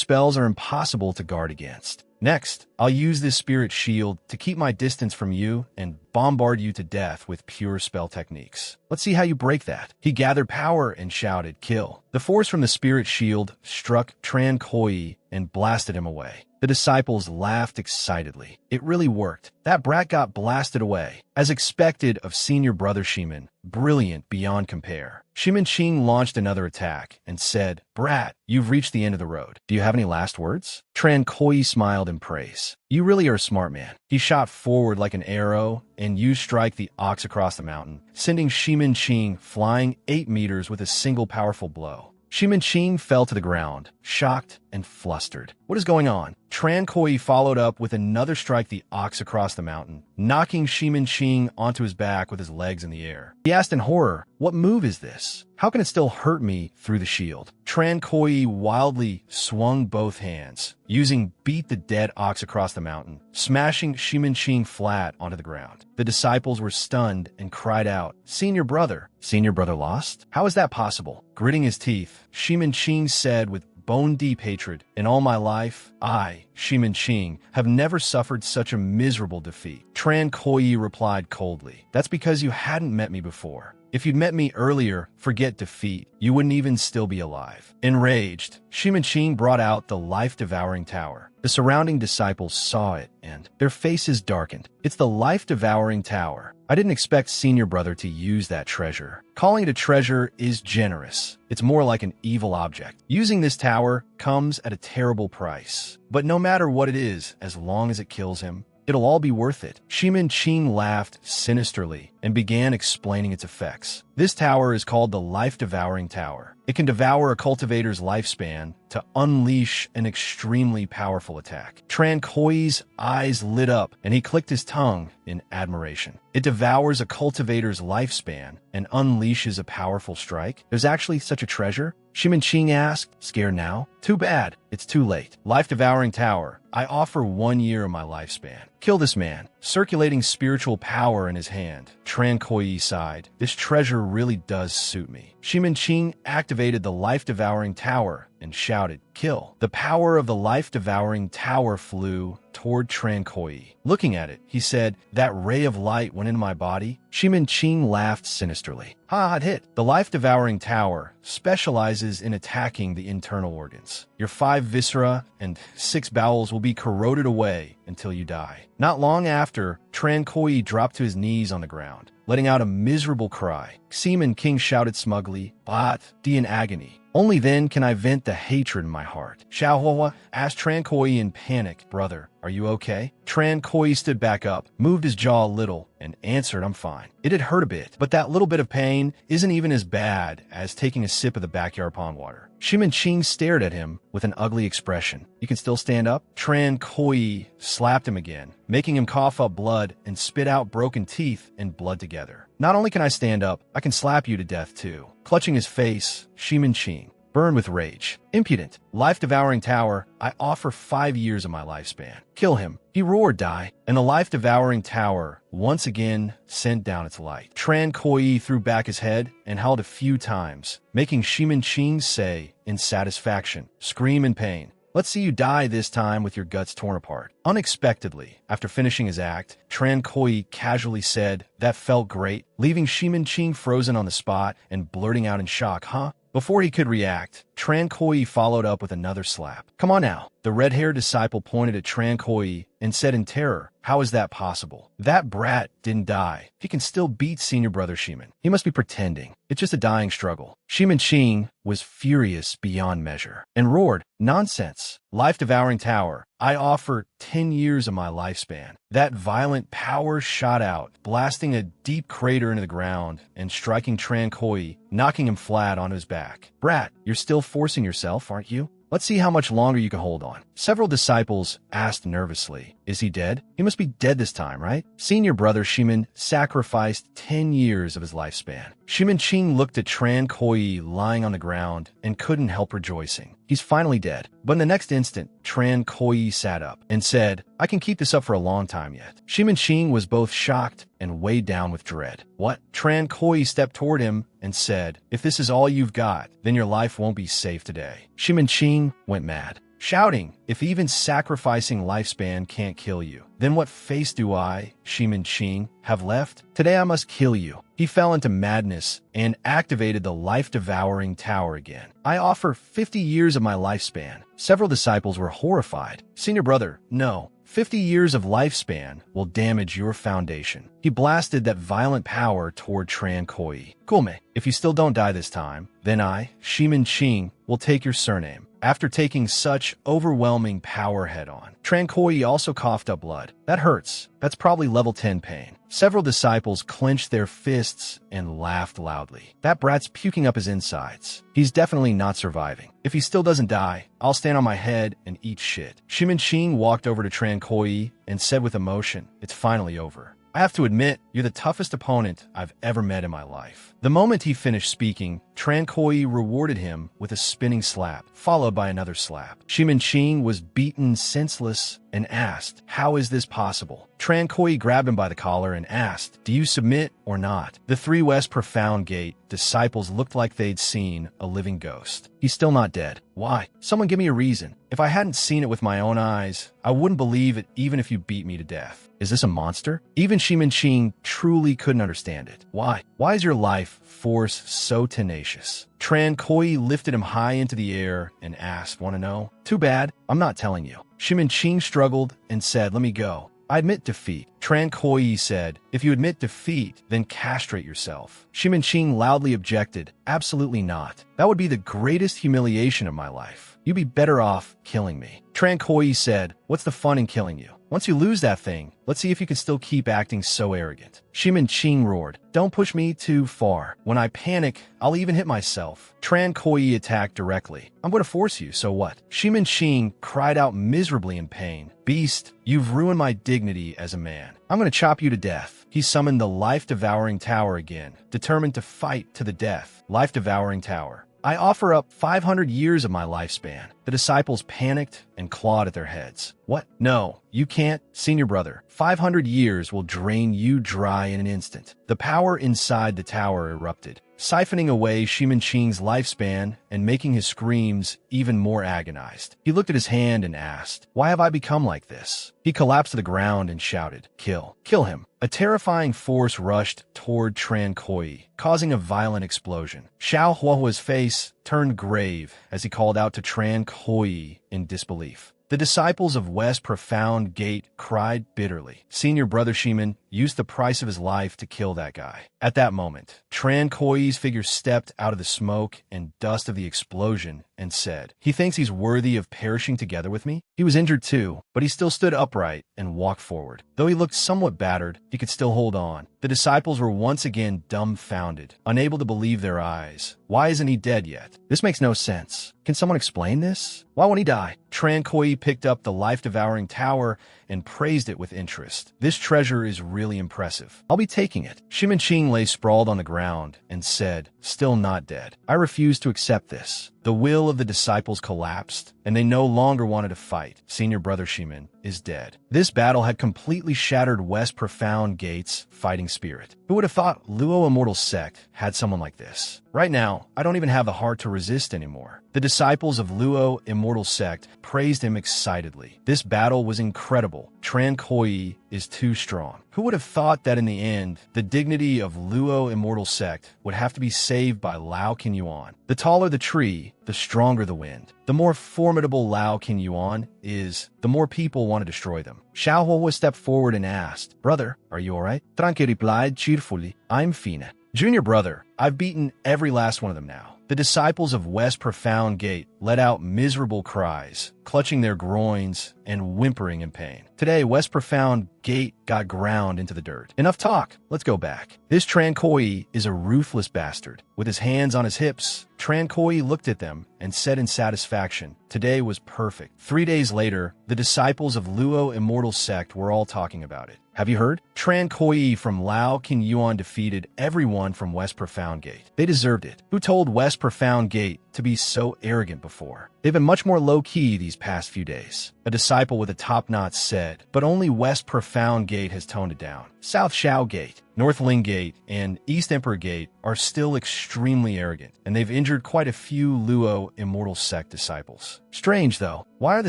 spells are impossible to guard against. Next, I'll use this spirit shield to keep my distance from you and bombard you to death with pure spell techniques. Let's see how you break that. He gathered power and shouted, kill. The force from the spirit shield struck Tran Koi and blasted him away. The disciples laughed excitedly. It really worked. That brat got blasted away. As expected of Senior Brother Shimin, brilliant beyond compare. Shimin launched another attack and said, Brat, you've reached the end of the road. Do you have any last words? Tran Koi smiled in praise. You really are a smart man. He shot forward like an arrow and used strike the ox across the mountain, sending Shimin flying 8 meters with a single powerful blow. Shimin fell to the ground, shocked and flustered. What is going on? Tran Koi followed up with another strike the ox across the mountain, knocking Shimin onto his back with his legs in the air. He asked in horror, what move is this? How can it still hurt me through the shield? Tran Koi wildly swung both hands, using beat the dead ox across the mountain, smashing Shimin flat onto the ground. The disciples were stunned and cried out, Senior Brother! Senior Brother lost? How is that possible? Gritting his teeth, Shimin said with bone-deep hatred, in all my life, I, Shimin have never suffered such a miserable defeat. Tran Koi replied coldly, that's because you hadn't met me before. If you'd met me earlier, forget defeat, you wouldn't even still be alive. Enraged, Shimin brought out the life-devouring tower. The surrounding disciples saw it, and their faces darkened. It's the life-devouring tower. I didn't expect Senior Brother to use that treasure. Calling it a treasure is generous. It's more like an evil object. Using this tower comes at a terrible price. But no matter what it is, as long as it kills him, it'll all be worth it. Shimin laughed sinisterly and began explaining its effects. This tower is called the Life-Devouring Tower. It can devour a cultivator's lifespan to unleash an extremely powerful attack. Tran Koi's eyes lit up and he clicked his tongue in admiration. It devours a cultivator's lifespan and unleashes a powerful strike? There's actually such a treasure? Shimin asked, scared now? Too bad. It's too late. Life-Devouring Tower. I offer 1 year of my lifespan. Kill this man. Circulating spiritual power in his hand. Tran Koi sighed. This treasure really does suit me. Shimin activated the Life-Devouring Tower and shouted, kill. The power of the Life-Devouring Tower flew toward Tran Koi. Looking at it, he said, that ray of light went into my body. Shimin laughed sinisterly. Ha, hit. The Life-Devouring Tower specializes in attacking the internal organs. Your 5 viscera and 6 bowels will be corroded away until you die. Not long after, Tran Koi dropped to his knees on the ground, letting out a miserable cry. Seaman King shouted smugly, But, in agony. Only then can I vent the hatred in my heart. Xiaohua asked Tran Koi in panic, brother, are you okay? Tran Koi stood back up, moved his jaw a little, and answered, I'm fine. It had hurt a bit, but that little bit of pain isn't even as bad as taking a sip of the backyard pond water. Shimin Ching stared at him with an ugly expression. You can still stand up? Tran Koi slapped him again, making him cough up blood and spit out broken teeth and blood together. Not only can I stand up, I can slap you to death too. Clutching his face, Shimin Ching burned with rage. Impudent, life-devouring tower, I offer 5 years of my lifespan. Kill him. He roared, die, and the life-devouring tower once again sent down its light. Tran Koi threw back his head and howled a few times, making Shimin Ching say, in satisfaction, scream in pain. Let's see you die this time with your guts torn apart. Unexpectedly, after finishing his act, Tran Koi casually said, that felt great, leaving Shimin Ching frozen on the spot and blurting out in shock, huh? Before he could react, Tran Koi followed up with another slap. Come on now. The red-haired disciple pointed at Tran Koi and said in terror, how is that possible? That brat didn't die. He can still beat senior brother Shimin. He must be pretending. It's just a dying struggle. Shimin Ching was furious beyond measure and roared, nonsense. Life-devouring tower, I offer 10 years of my lifespan. That violent power shot out, blasting a deep crater into the ground and striking Tran Koi, knocking him flat on his back. Brat, you're still forcing yourself, aren't you? Let's see how much longer you can hold on. Several disciples asked nervously, is he dead? He must be dead this time, right? Senior brother Shimin sacrificed 10 years of his lifespan. Shimin Ching looked at Tran Koi lying on the ground and couldn't help rejoicing. He's finally dead. But in the next instant, Tran Koi sat up and said, I can keep this up for a long time yet. Shimin Ching was both shocked and weighed down with dread. What? Tran Koi stepped toward him and said, if this is all you've got, then your life won't be safe today. Shimin Ching went mad, shouting, if even sacrificing lifespan can't kill you, then what face do I, Shimin Ching, have left? Today I must kill you. He fell into madness and activated the life-devouring tower again. I offer 50 years of my lifespan. Several disciples were horrified. Senior brother, no. 50 years of lifespan will damage your foundation. He blasted that violent power toward Tran Koi. Gulme, if you still don't die this time, then I, Shimin Ching, will take your surname. After taking such overwhelming power head-on, Tran Koi also coughed up blood. That hurts. That's probably level 10 pain. Several disciples clenched their fists and laughed loudly. That brat's puking up his insides. He's definitely not surviving. If he still doesn't die, I'll stand on my head and eat shit. Shimin Ching walked over to Tran Koi and said with emotion, it's finally over. I have to admit, you're the toughest opponent I've ever met in my life. The moment he finished speaking, Tran Koi rewarded him with a spinning slap, followed by another slap. Shimin Ching was beaten senseless and asked, how is this possible? Tran Koi grabbed him by the collar and asked, do you submit or not? The 3 West Profound Gate disciples looked like they'd seen a living ghost. He's still not dead. Why? Someone give me a reason. If I hadn't seen it with my own eyes, I wouldn't believe it even if you beat me to death. Is this a monster? Even Shimin Ching truly couldn't understand it. Why? Why is your life force so tenacious? Tran Koi lifted him high into the air and asked, want to know? Too bad, I'm not telling you. Shimin Ching struggled and said, let me go. I admit defeat. Tran Koi said, if you admit defeat, then castrate yourself. Shimin Ching loudly objected, absolutely not. That would be the greatest humiliation of my life. You'd be better off killing me. Tran Koi said, what's the fun in killing you? Once you lose that thing, let's see if you can still keep acting so arrogant. Shimin Ching roared, don't push me too far. When I panic, I'll even hit myself. Tran Koi attacked directly. I'm going to force you, so what? Shimin Ching cried out miserably in pain. Beast, you've ruined my dignity as a man. I'm going to chop you to death. He summoned the life-devouring tower again, determined to fight to the death. Life-devouring tower. I offer up 500 years of my lifespan. The disciples panicked and clawed at their heads. What? No, you can't, senior brother. 500 years will drain you dry in an instant. The power inside the tower erupted, siphoning away Shimin Ching's lifespan and making his screams even more agonized. He looked at his hand and asked, why have I become like this? He collapsed to the ground and shouted, kill. Kill him. A terrifying force rushed toward Tran Koi, causing a violent explosion. Xiao Huahua's face turned grave as he called out to Tran Koi in disbelief. The disciples of West Profound Gate cried bitterly. Senior brother Shimin used the price of his life to kill that guy. At that moment, Tran Koi's figure stepped out of the smoke and dust of the explosion and said, "He thinks he's worthy of perishing together with me?" He was injured too, but he still stood upright and walked forward. Though he looked somewhat battered, he could still hold on. The disciples were once again dumbfounded, unable to believe their eyes. Why isn't he dead yet? This makes no sense. Can someone explain this? Why won't he die? Tran Koi picked up the life-devouring tower and praised it with interest. This treasure is really impressive. I'll be taking it. Shimanching lay sprawled on the ground and said, still not dead. I refuse to accept this. The will of the disciples collapsed, and they no longer wanted to fight. Senior brother Shiman is dead. This battle had completely shattered West Profound Gate's fighting spirit. Who would have thought Luo Immortal Sect had someone like this? Right now, I don't even have the heart to resist anymore. The disciples of Luo Immortal Sect praised him excitedly. This battle was incredible. Tran Koi is too strong. Who would have thought that in the end, the dignity of Luo Immortal Sect would have to be saved by Lao Qinyuan? The taller the tree, the stronger the wind. The more formidable Lao Qinyuan is, the more people want to destroy them. Xiaohua stepped forward and asked, "Brother, are you alright?" Tranque replied cheerfully, "I'm fine." Junior brother, I've beaten every last one of them now. The disciples of West Profound Gate let out miserable cries, clutching their groins and whimpering in pain. Today, West Profound Gate got ground into the dirt. Enough talk. Let's go back. This Tran Koi is a ruthless bastard. With his hands on his hips, Tran Koi looked at them and said in satisfaction, today was perfect. 3 days later, the disciples of Luo Immortal Sect were all talking about it. Have you heard? Tran Koi from Lao Qinyuan defeated everyone from West Profound Gate. They deserved it. Who told West Profound Gate to be so arrogant before? They've been much more low-key these past few days. A disciple with a top knot said, but only West Profound Gate has toned it down. South Shao Gate, North Ling Gate, and East Emperor Gate are still extremely arrogant, and they've injured quite a few Luo Immortal Sect disciples. Strange, though. Why are the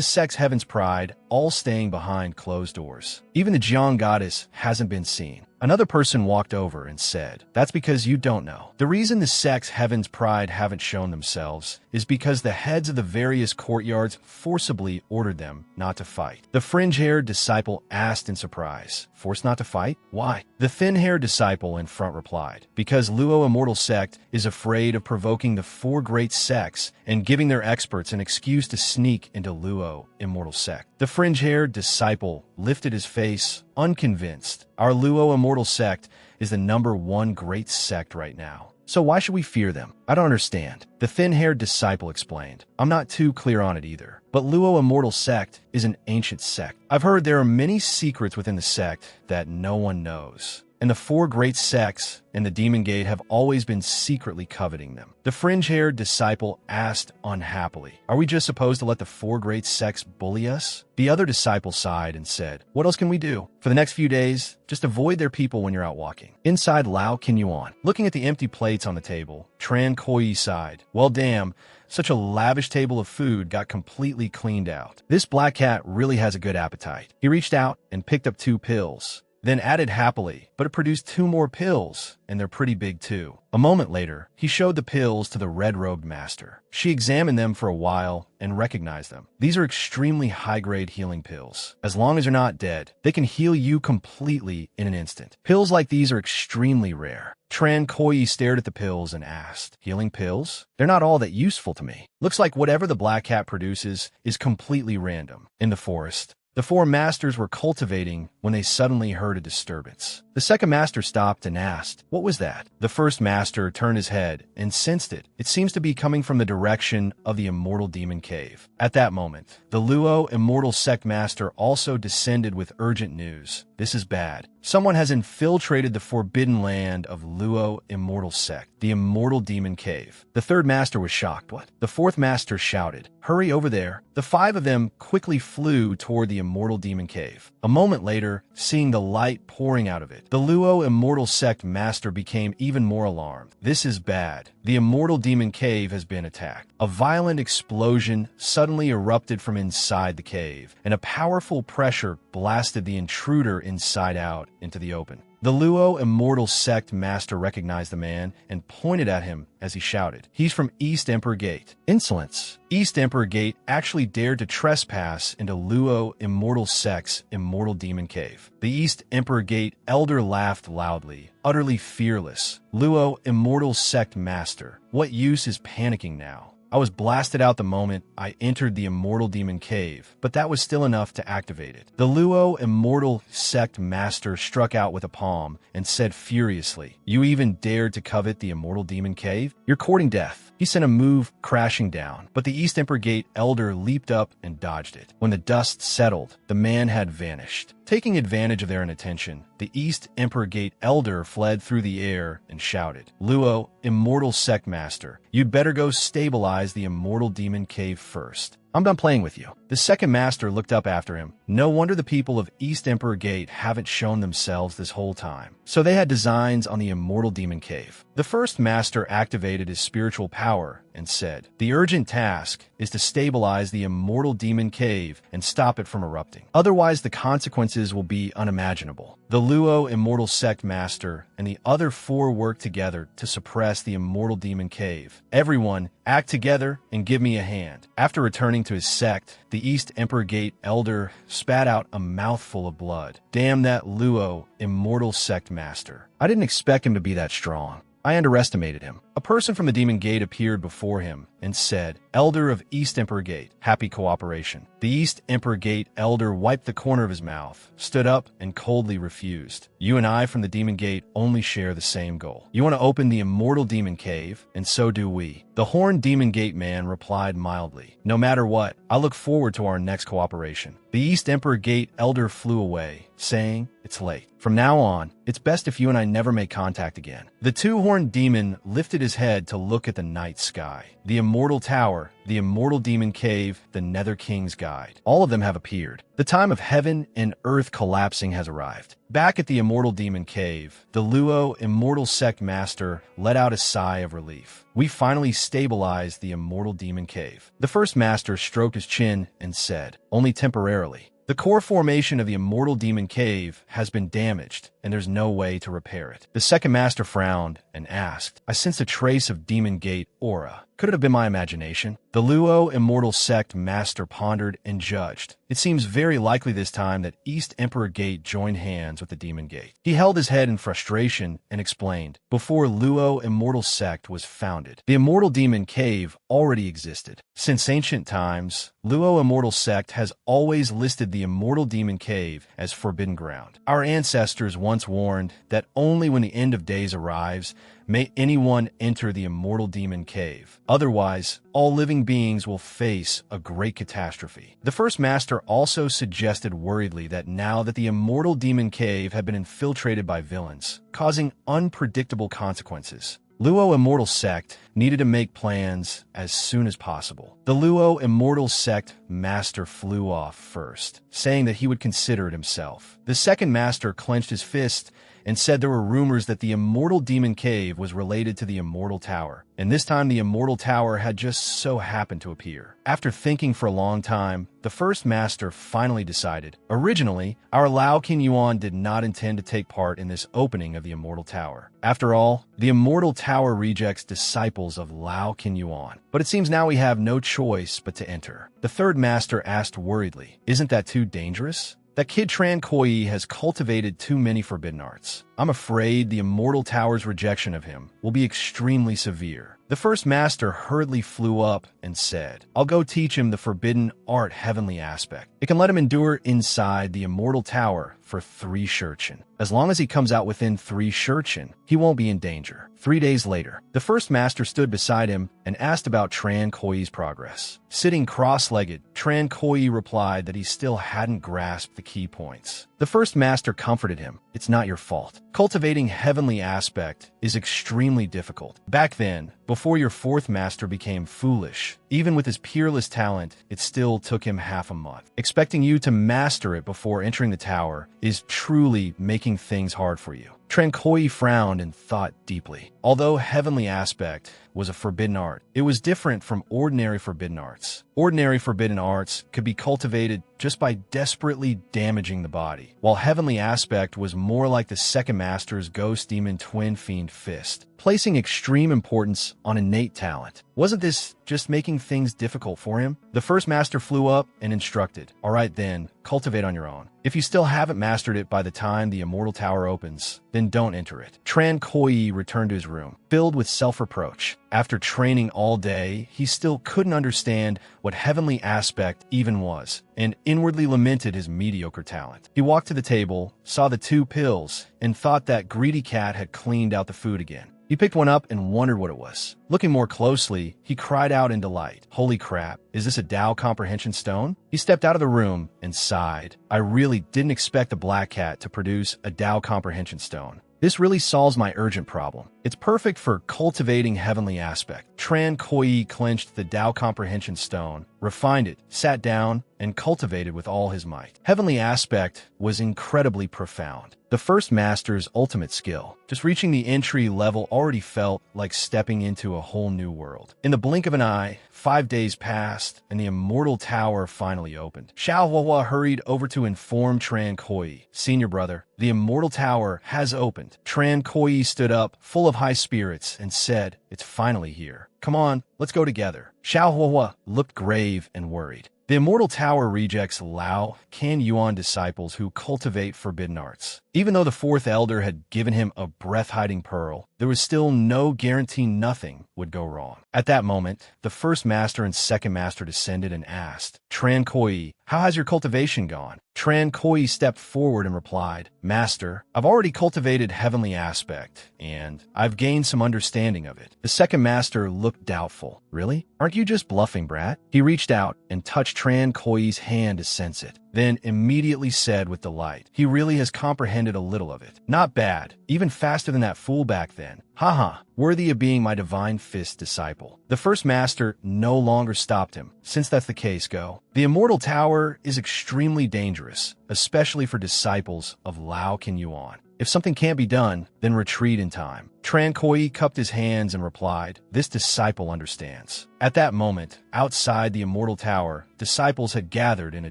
sect's Heaven's Pride all staying behind closed doors? Even the Jiang Goddess hasn't been seen. Another person walked over and said, that's because you don't know. The reason the sect's Heaven's Pride haven't shown themselves is because the heads of the various courtyards forcibly ordered them not to fight. The fringe-haired disciple asked in surprise, forced not to fight? Why? The thin-haired disciple in front replied, because Luo Immortal Sect is afraid of provoking the four great sects and giving their experts an excuse to sneak into Luo Immortal Sect. The fringe-haired disciple lifted his face, unconvinced. Our Luo Immortal Sect is the #1 great sect right now. So why should we fear them? I don't understand. The thin-haired disciple explained. I'm not too clear on it either. But Luo Immortal Sect is an ancient sect. I've heard there are many secrets within the sect that no one knows. And the four great sects and the Demon Gate have always been secretly coveting them. The fringe-haired disciple asked unhappily, are we just supposed to let the four great sects bully us? The other disciple sighed and said, what else can we do? For the next few days, just avoid their people when you're out walking. Inside Lao Qinyuan, looking at the empty plates on the table, Tran Koi sighed. Well, damn. Such a lavish table of food got completely cleaned out. This black cat really has a good appetite. He reached out and picked up 2 pills. Then added happily, but it produced 2 more pills, and they're pretty big too. A moment later, he showed the pills to the red-robed master. She examined them for a while and recognized them. These are extremely high-grade healing pills. As long as you're not dead, they can heal you completely in an instant. Pills like these are extremely rare. Tran Koi stared at the pills and asked, healing pills? They're not all that useful to me. Looks like whatever the black cat produces is completely random. In the forest, the 4 masters were cultivating when they suddenly heard a disturbance. The second master stopped and asked, what was that? The first master turned his head and sensed it. It seems to be coming from the direction of the Immortal Demon Cave. At that moment, the Luo Immortal Sect Master also descended with urgent news. This is bad. Someone has infiltrated the forbidden land of Luo Immortal Sect, the Immortal Demon Cave. The third master was shocked. What? The fourth master shouted, hurry over there. The 5 of them quickly flew toward the Immortal Demon Cave. A moment later, seeing the light pouring out of it, the Luo Immortal Sect Master became even more alarmed. This is bad. The Immortal Demon Cave has been attacked. A violent explosion suddenly erupted from inside the cave, and a powerful pressure blasted the intruder inside out into the open. The Luo Immortal Sect Master recognized the man and pointed at him as he shouted, he's from East Emperor Gate. Insolence. East Emperor Gate actually dared to trespass into Luo Immortal Sect's Immortal Demon Cave. The East Emperor Gate elder laughed loudly, utterly fearless. Luo Immortal Sect Master, what use is panicking now? I was blasted out the moment I entered the Immortal Demon Cave, but that was still enough to activate it. The Luo Immortal Sect Master struck out with a palm and said furiously, "You even dared to covet the Immortal Demon Cave? You're courting death." He sent a move crashing down, but the East Emperor Gate Elder leaped up and dodged it. When the dust settled, the man had vanished. Taking advantage of their inattention, the East Emperor Gate Elder fled through the air and shouted, "Luo, Immortal Sect Master, you'd better go stabilize the Immortal Demon Cave first. I'm done playing with you." The second master looked up after him. No wonder the people of East Emperor Gate haven't shown themselves this whole time. So they had designs on the Immortal Demon Cave. The first master activated his spiritual power and said, "The urgent task is to stabilize the Immortal Demon Cave and stop it from erupting. Otherwise, the consequences will be unimaginable." The Luo Immortal Sect Master and the other four worked together to suppress the Immortal Demon Cave. "Everyone, act together and give me a hand." After returning to his sect, the East Emperor Gate Elder spat out a mouthful of blood. Damn that Luo Immortal Sect Master. I didn't expect him to be that strong. I underestimated him. A person from the Demon Gate appeared before him and said, "Elder of East Emperor Gate, happy cooperation." The East Emperor Gate Elder wiped the corner of his mouth, stood up, and coldly refused. "You and I from the Demon Gate only share the same goal. You want to open the Immortal Demon Cave, and so do we." The Horned Demon Gate man replied mildly, "No matter what, I look forward to our next cooperation." The East Emperor Gate Elder flew away, saying, "It's late. From now on, it's best if you and I never make contact again." The two-horned demon lifted his head to look at the night sky. The Immortal Tower, the Immortal Demon Cave, the Nether King's Guide. All of them have appeared. The time of heaven and earth collapsing has arrived. Back at the Immortal Demon Cave, the Luo Immortal Sect Master let out a sigh of relief. "We finally stabilized the Immortal Demon Cave." The first master stroked his chin and said, "Only temporarily. The core formation of the Immortal Demon Cave has been damaged, and there's no way to repair it." The second master frowned and asked, "I sense a trace of Demon Gate aura. Could it have been my imagination?" The Luo Immortal Sect Master pondered and judged. It seems very likely this time that East Emperor Gate joined hands with the Demon Gate. He held his head in frustration and explained, "Before Luo Immortal Sect was founded, the Immortal Demon Cave already existed. Since ancient times, Luo Immortal Sect has always listed the Immortal Demon Cave as forbidden ground. Our ancestors once warned that only when the end of days arrives may anyone enter the Immortal Demon Cave. Otherwise, all living beings will face a great catastrophe." The first master also suggested worriedly that now that the Immortal Demon Cave had been infiltrated by villains, causing unpredictable consequences, Luo Immortal Sect needed to make plans as soon as possible. The Luo Immortal Sect Master flew off first, saying that he would consider it himself. The second master clenched his fist and said there were rumors that the Immortal Demon Cave was related to the Immortal Tower, and this time the Immortal Tower had just so happened to appear. After thinking for a long time, the first master finally decided, "Originally, our Lao Kin Yuan did not intend to take part in this opening of the Immortal Tower. After all, the Immortal Tower rejects disciples of Lao Kin Yuan. But it seems now we have no choice but to enter." The third master asked worriedly, "Isn't that too dangerous? That kid Tran Koi has cultivated too many forbidden arts. I'm afraid the Immortal Tower's rejection of him will be extremely severe." The first master hurriedly flew up and said, "I'll go teach him the forbidden art heavenly aspect. It can let him endure inside the Immortal Tower for 3 Shurchen. As long as he comes out within 3 Shurchen, he won't be in danger." 3 days later, the first master stood beside him and asked about Tran Koi's progress. Sitting cross-legged, Tran Koi replied that he still hadn't grasped the key points. The first master comforted him. "It's not your fault. Cultivating heavenly aspect is extremely difficult. Back then, before your fourth master became foolish, even with his peerless talent, it still took him half a month. Expecting you to master it before entering the tower is truly making things hard for you." Tran Koi frowned and thought deeply. Although heavenly aspect was a forbidden art, it was different from ordinary forbidden arts. Ordinary forbidden arts could be cultivated just by desperately damaging the body, while heavenly aspect was more like the second master's ghost demon twin fiend fist, placing extreme importance on innate talent. Wasn't this just making things difficult for him? The first master flew up and instructed, "All right then, cultivate on your own. If you still haven't mastered it by the time the Immortal Tower opens, then then don't enter it. Tran Koi returned to his room, filled with self-reproach. After training all day, he still couldn't understand what heavenly aspect even was, and inwardly lamented his mediocre talent. He walked to the table, saw the 2 pills, and thought that greedy cat had cleaned out the food again. He picked one up and wondered what it was. Looking more closely, he cried out in delight, "Holy crap, is this a Tao comprehension stone?" He stepped out of the room and sighed. I really didn't expect the black cat to produce a Tao comprehension stone. This really solves my urgent problem. It's perfect for cultivating heavenly aspect. Tran Koi clenched the Tao comprehension stone, refined it, sat down, and cultivated with all his might. Heavenly aspect was incredibly profound. The first master's ultimate skill. Just reaching the entry level already felt like stepping into a whole new world. In the blink of an eye, 5 days passed, and the immortal tower finally opened. Xiao Huahua hurried over to inform Tran Koi. "Senior brother, the immortal tower has opened." Tran Koi stood up, full of high spirits, and said, "It's finally here. Come on, let's go together." Xiao Huahua looked grave and worried. The Immortal Tower rejects Lao Kan Yuan disciples who cultivate forbidden arts. Even though the 4th elder had given him a breath-hiding pearl, there was still no guarantee nothing would go wrong. At that moment, the 1st master and 2nd master descended and asked, "Tran Koi, how has your cultivation gone?" Tran Koi stepped forward and replied, "Master, I've already cultivated heavenly aspect, and I've gained some understanding of it." The 2nd master looked doubtful. "Really? Aren't you just bluffing, brat?" He reached out and touched Tran Koi's hand to sense it, then immediately said with delight, "He really has comprehended a little of it. Not bad, even faster than that fool back then. Haha, worthy of being my divine fist disciple." The 1st master no longer stopped him. "Since that's the case, go. The Immortal Tower is extremely dangerous, especially for disciples of Lao Kan Yuan. If something can't be done, then retreat in time." Tran Koi cupped his hands and replied, "This disciple understands." At that moment, outside the Immortal Tower, disciples had gathered in a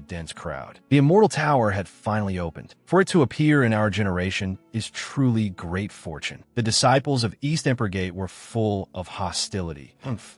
dense crowd. The Immortal Tower had finally opened. For it to appear in our generation is truly great fortune. The disciples of East Emperor Gate were full of hostility.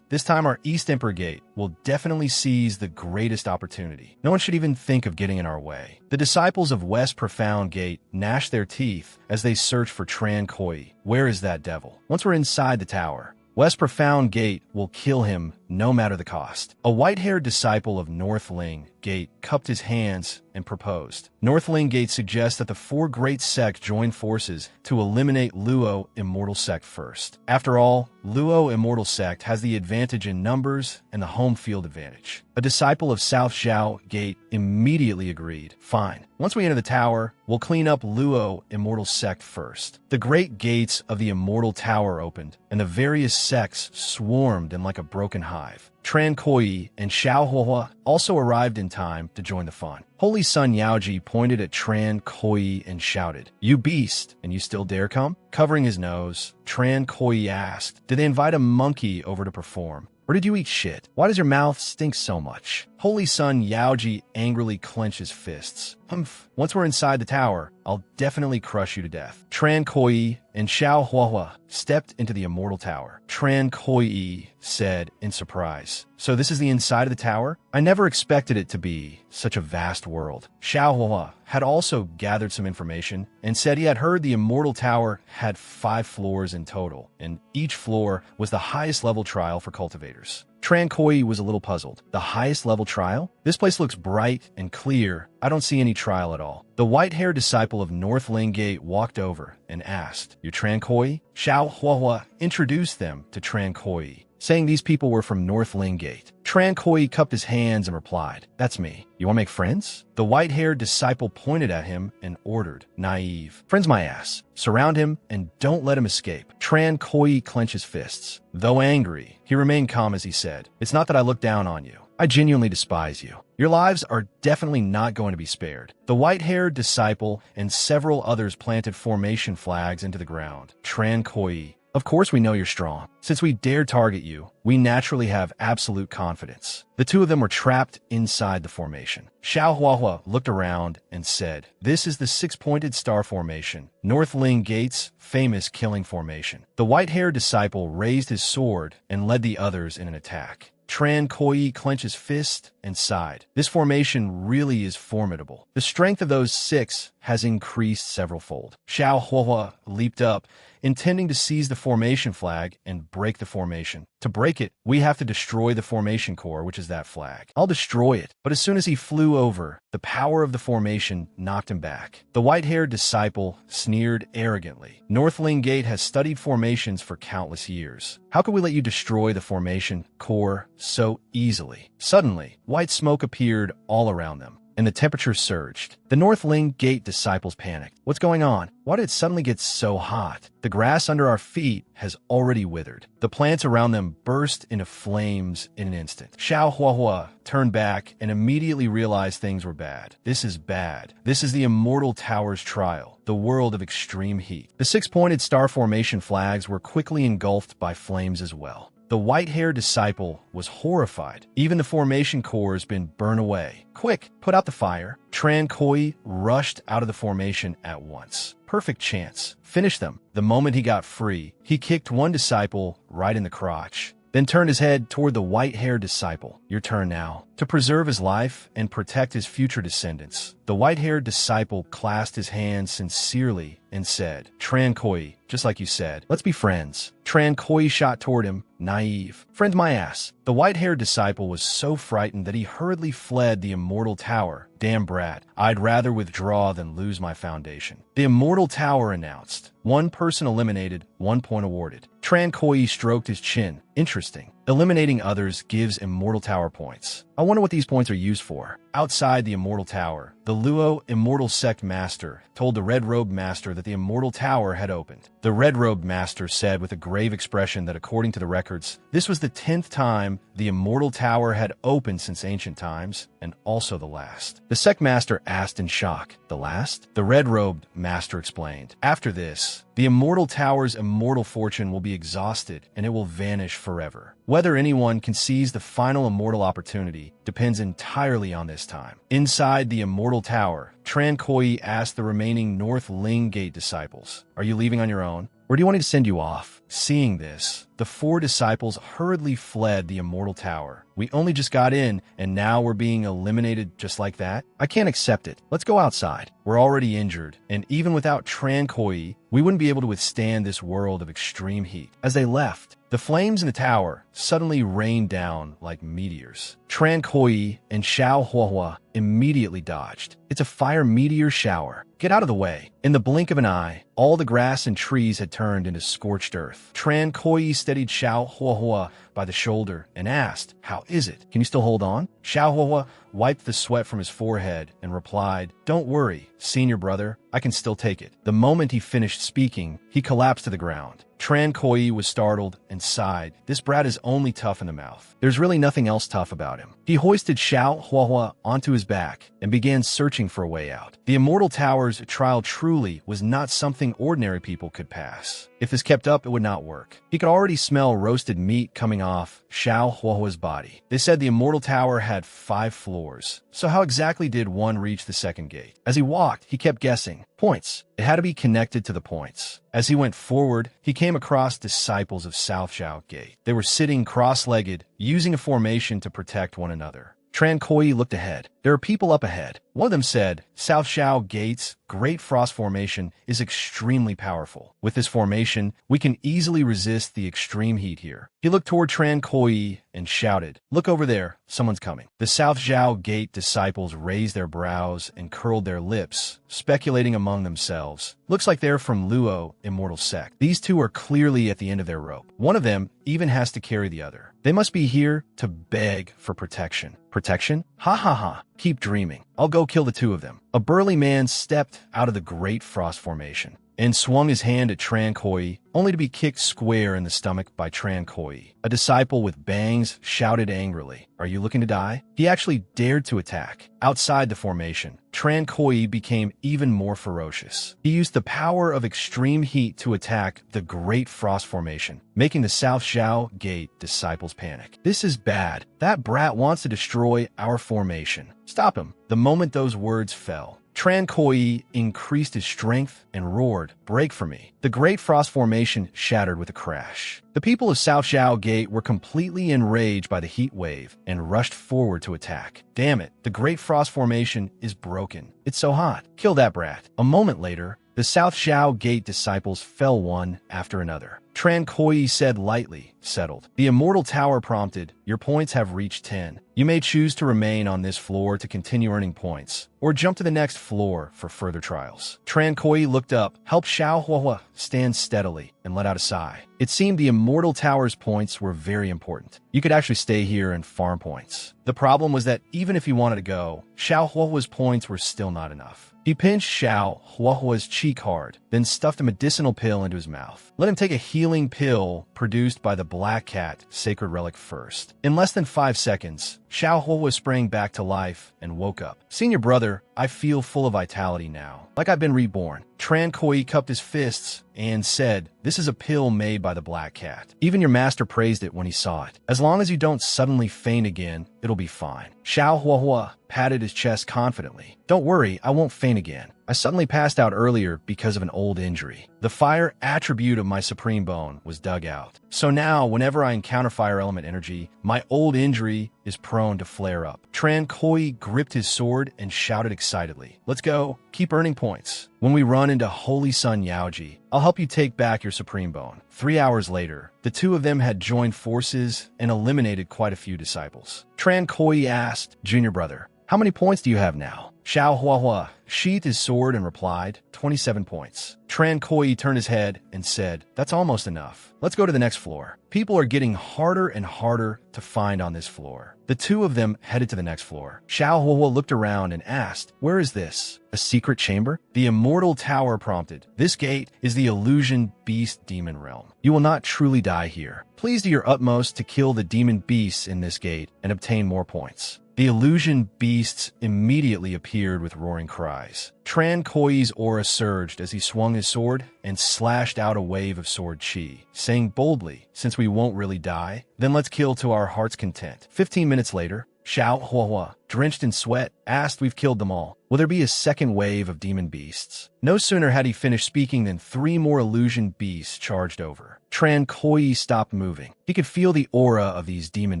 This time our East Emperor Gate will definitely seize the greatest opportunity. No one should even think of getting in our way. The disciples of West Profound Gate gnashed their teeth as they searched for Tran Koi. Where is that devil? Once we're inside the tower, West Profound Gate will kill him no matter the cost. A white-haired disciple of Northling Gate cupped his hands and proposed. Northling Gate suggests that the 4 great sects join forces to eliminate Luo Immortal Sect first. After all, Luo Immortal Sect has the advantage in numbers and the home field advantage. A disciple of South Zhao Gate immediately agreed. "Fine. Once we enter the tower, we'll clean up Luo Immortal Sect first." The great gates of the Immortal Tower opened, and the various sects swarmed in like a broken hive. Tran Koi and Xiao Huahua also arrived in time to join the fun. Holy Sun Yaoji pointed at Tran Koi and shouted, "You beast, and you still dare come?" Covering his nose, Tran Koi asked, "Did they invite a monkey over to perform? Or did you eat shit? Why does your mouth stink so much?" Holy Sun Yaoji angrily clenched his fists. "Humph. Once we're inside the tower, I'll definitely crush you to death." Tran Koi and Xiao Huahua stepped into the Immortal Tower. Tran Koi said in surprise, "So this is the inside of the tower? I never expected it to be such a vast world." Xiao Huahua had also gathered some information and said he had heard the Immortal Tower had 5 floors in total, and each floor was the highest level trial for cultivators. Tran Koi was a little puzzled. "The highest level trial? This place looks bright and clear. I don't see any trial at all." The white-haired disciple of Northling Gate walked over and asked, "You Tran Koi?" Xiao Huahua introduced them to Tran Koi, saying these people were from Northling Gate. Tran Koi cupped his hands and replied, "That's me. You want to make friends?" The white-haired disciple pointed at him and ordered, "Naive. Friends my ass. Surround him and don't let him escape." Tran Koi clenched his fists. Though angry, he remained calm as he said, "It's not that I look down on you. I genuinely despise you. Your lives are definitely not going to be spared." The white-haired disciple and several others planted formation flags into the ground. Tran Koi, "Of course we know you're strong. Since we dare target you, we naturally have absolute confidence." The 2 of them were trapped inside the formation. Xiao Huahua looked around and said, "This is the 6-pointed star formation, Northling Gate's famous killing formation." The white-haired disciple raised his sword and led the others in an attack. Tran Koi clenched his fist and sighed. This formation really is formidable. The strength of those 6 has increased severalfold. Xiao Huahua leaped up, intending to seize the formation flag and break the formation. To break it, we have to destroy the formation core, which is that flag. I'll destroy it. But as soon as he flew over, the power of the formation knocked him back. The white-haired disciple sneered arrogantly. Northling Gate has studied formations for countless years. How could we let you destroy the formation core so easily? Suddenly, white smoke appeared all around them, and the temperature surged. The Northling Gate disciples panicked. What's going on? Why did it suddenly get so hot? The grass under our feet has already withered. The plants around them burst into flames in an instant. Xiao Huahua turned back and immediately realized things were bad. This is bad. This is the Immortal Tower's trial, the world of extreme heat. The 6-pointed star formation flags were quickly engulfed by flames as well. The white-haired disciple was horrified. Even the formation core has been burned away. Quick, put out the fire. Tran Koi rushed out of the formation at once. Perfect chance. Finish them. The moment he got free, he kicked one disciple right in the crotch, then turned his head toward the white-haired disciple. Your turn now. To preserve his life and protect his future descendants, the white-haired disciple clasped his hands sincerely and said, Tran Koi, just like you said, let's be friends. Tran Koi shot toward him, naive. Friend my ass. The white-haired disciple was so frightened that he hurriedly fled the Immortal Tower. Damn brat, I'd rather withdraw than lose my foundation. The Immortal Tower announced. 1 person eliminated, 1 point awarded. Tran Koi stroked his chin. Interesting. Eliminating others gives Immortal Tower points. I wonder what these points are used for. Outside the Immortal Tower, the Luo Immortal Sect Master told the Red-Robed Master that the Immortal Tower had opened. The Red-Robed Master said with a grave expression that according to the records, this was the 10th time the Immortal Tower had opened since ancient times, and also the last. The Sect Master asked in shock, the last? The Red-Robed Master explained. After this, the Immortal Tower's immortal fortune will be exhausted and it will vanish forever. Whether anyone can seize the final immortal opportunity depends entirely on this time. Inside the Immortal Tower, Tran Koi asked the remaining Northling Gate disciples, are you leaving on your own? Or do you want me to send you off? Seeing this, the 4 disciples hurriedly fled the Immortal Tower. We only just got in, and now we're being eliminated just like that? I can't accept it. Let's go outside. We're already injured, and even without Tran Koi, we wouldn't be able to withstand this world of extreme heat. As they left, the flames in the tower suddenly rained down like meteors. Tran Koi and Xiao Huahua immediately dodged. It's a fire meteor shower. Get out of the way. In the blink of an eye, all the grass and trees had turned into scorched earth. Tran Koi steadied Xiao Huahua by the shoulder and asked, how is it? Can you still hold on? Xiao Huahua wiped the sweat from his forehead and replied, don't worry, senior brother, I can still take it. The moment he finished speaking, he collapsed to the ground. Tran Koi was startled and sighed. This brat is only tough in the mouth. There's really nothing else tough about him. He hoisted Xiao Huahua onto his back and began searching for a way out. The Immortal Tower's trial truly was not something ordinary people could pass. If this kept up, it would not work. He could already smell roasted meat coming off Xiao Huahua's body. They said the Immortal Tower had 5 floors. So how exactly did one reach the second gate? As he walked, he kept guessing. Points. It had to be connected to the points. As he went forward, he came across disciples of South Xiao Gate. They were sitting cross-legged, using a formation to protect one another. Tran Koi looked ahead. There are people up ahead. One of them said, South Xiao Gate's Great Frost Formation is extremely powerful. With this formation, we can easily resist the extreme heat here. He looked toward Tran Koi and shouted, look over there, someone's coming. The South Xiao Gate disciples raised their brows and curled their lips, speculating among themselves. Looks like they're from Luo Immortal Sect. These 2 are clearly at the end of their rope. One of them even has to carry the other. They must be here to beg for protection. Protection? Ha ha ha. Keep dreaming. I'll go kill the 2 of them. A burly man stepped out of the Great Frost Formation and swung his hand at Tran Koi, only to be kicked square in the stomach by Tran Koi. A disciple with bangs shouted angrily, are you looking to die? He actually dared to attack. Outside the formation, Tran Koi became even more ferocious. He used the power of extreme heat to attack the Great Frost Formation, making the South Xiao Gate disciples panic. This is bad. That brat wants to destroy our formation. Stop him. The moment those words fell, Tran Koi increased his strength and roared, "Break for me." The Great Frost Formation shattered with a crash. The people of South Xiao Gate were completely enraged by the heat wave and rushed forward to attack. Damn it, the Great Frost Formation is broken. It's so hot. Kill that brat. A moment later, the South Xiao Gate disciples fell one after another. Tran Koi said lightly, settled. The Immortal Tower prompted, "Your points have reached 10. You may choose to remain on this floor to continue earning points, or jump to the next floor for further trials." Tran Koi looked up, helped Xiao Huahua stand steadily, and let out a sigh. It seemed the Immortal Tower's points were very important. You could actually stay here and farm points. The problem was that even if he wanted to go, Xiao Huahua's points were still not enough. He pinched Xiao Huahua's cheek hard, then stuffed a medicinal pill into his mouth. Let him take a healing pill produced by the Black Cat Sacred Relic first. In less than 5 seconds, Xiao Huahua sprang back to life and woke up. "Senior brother, I feel full of vitality now, like I've been reborn." Tran Koi cupped his fists and said, "This is a pill made by the Black Cat. Even your master praised it when he saw it. As long as you don't suddenly faint again, it'll be fine." Xiao Huahua patted his chest confidently. "Don't worry, I won't faint again. I suddenly passed out earlier because of an old injury. The fire attribute of my supreme bone was dug out. So now, whenever I encounter fire element energy, my old injury is prone to flare up." Tran Koi gripped his sword and shouted excitedly, "Let's go. Keep earning points. When we run into Holy Sun Yaoji, I'll help you take back your supreme bone." 3 hours later, the two of them had joined forces and eliminated quite a few disciples. Tran Koi asked, "Junior brother, how many points do you have now?" Xiao Huahua sheathed his sword and replied, 27 points. Tran Koi turned his head and said, "That's almost enough. Let's go to the next floor. People are getting harder and harder to find on this floor." The two of them headed to the next floor. Xiao Huahua looked around and asked, "Where is this? A secret chamber?" The Immortal Tower prompted, "This gate is the Illusion Beast Demon Realm. You will not truly die here. Please do your utmost to kill the demon beasts in this gate and obtain more points." The illusion beasts immediately appeared with roaring cries. Tran Koi's aura surged as he swung his sword and slashed out a wave of sword chi, saying boldly, "Since we won't really die, then let's kill to our heart's content." 15 minutes later, Xiao Huahua, drenched in sweat, asked, "We've killed them all. Will there be a second wave of demon beasts?" No sooner had he finished speaking than 3 more illusion beasts charged over. Tran Koi stopped moving. He could feel the aura of these demon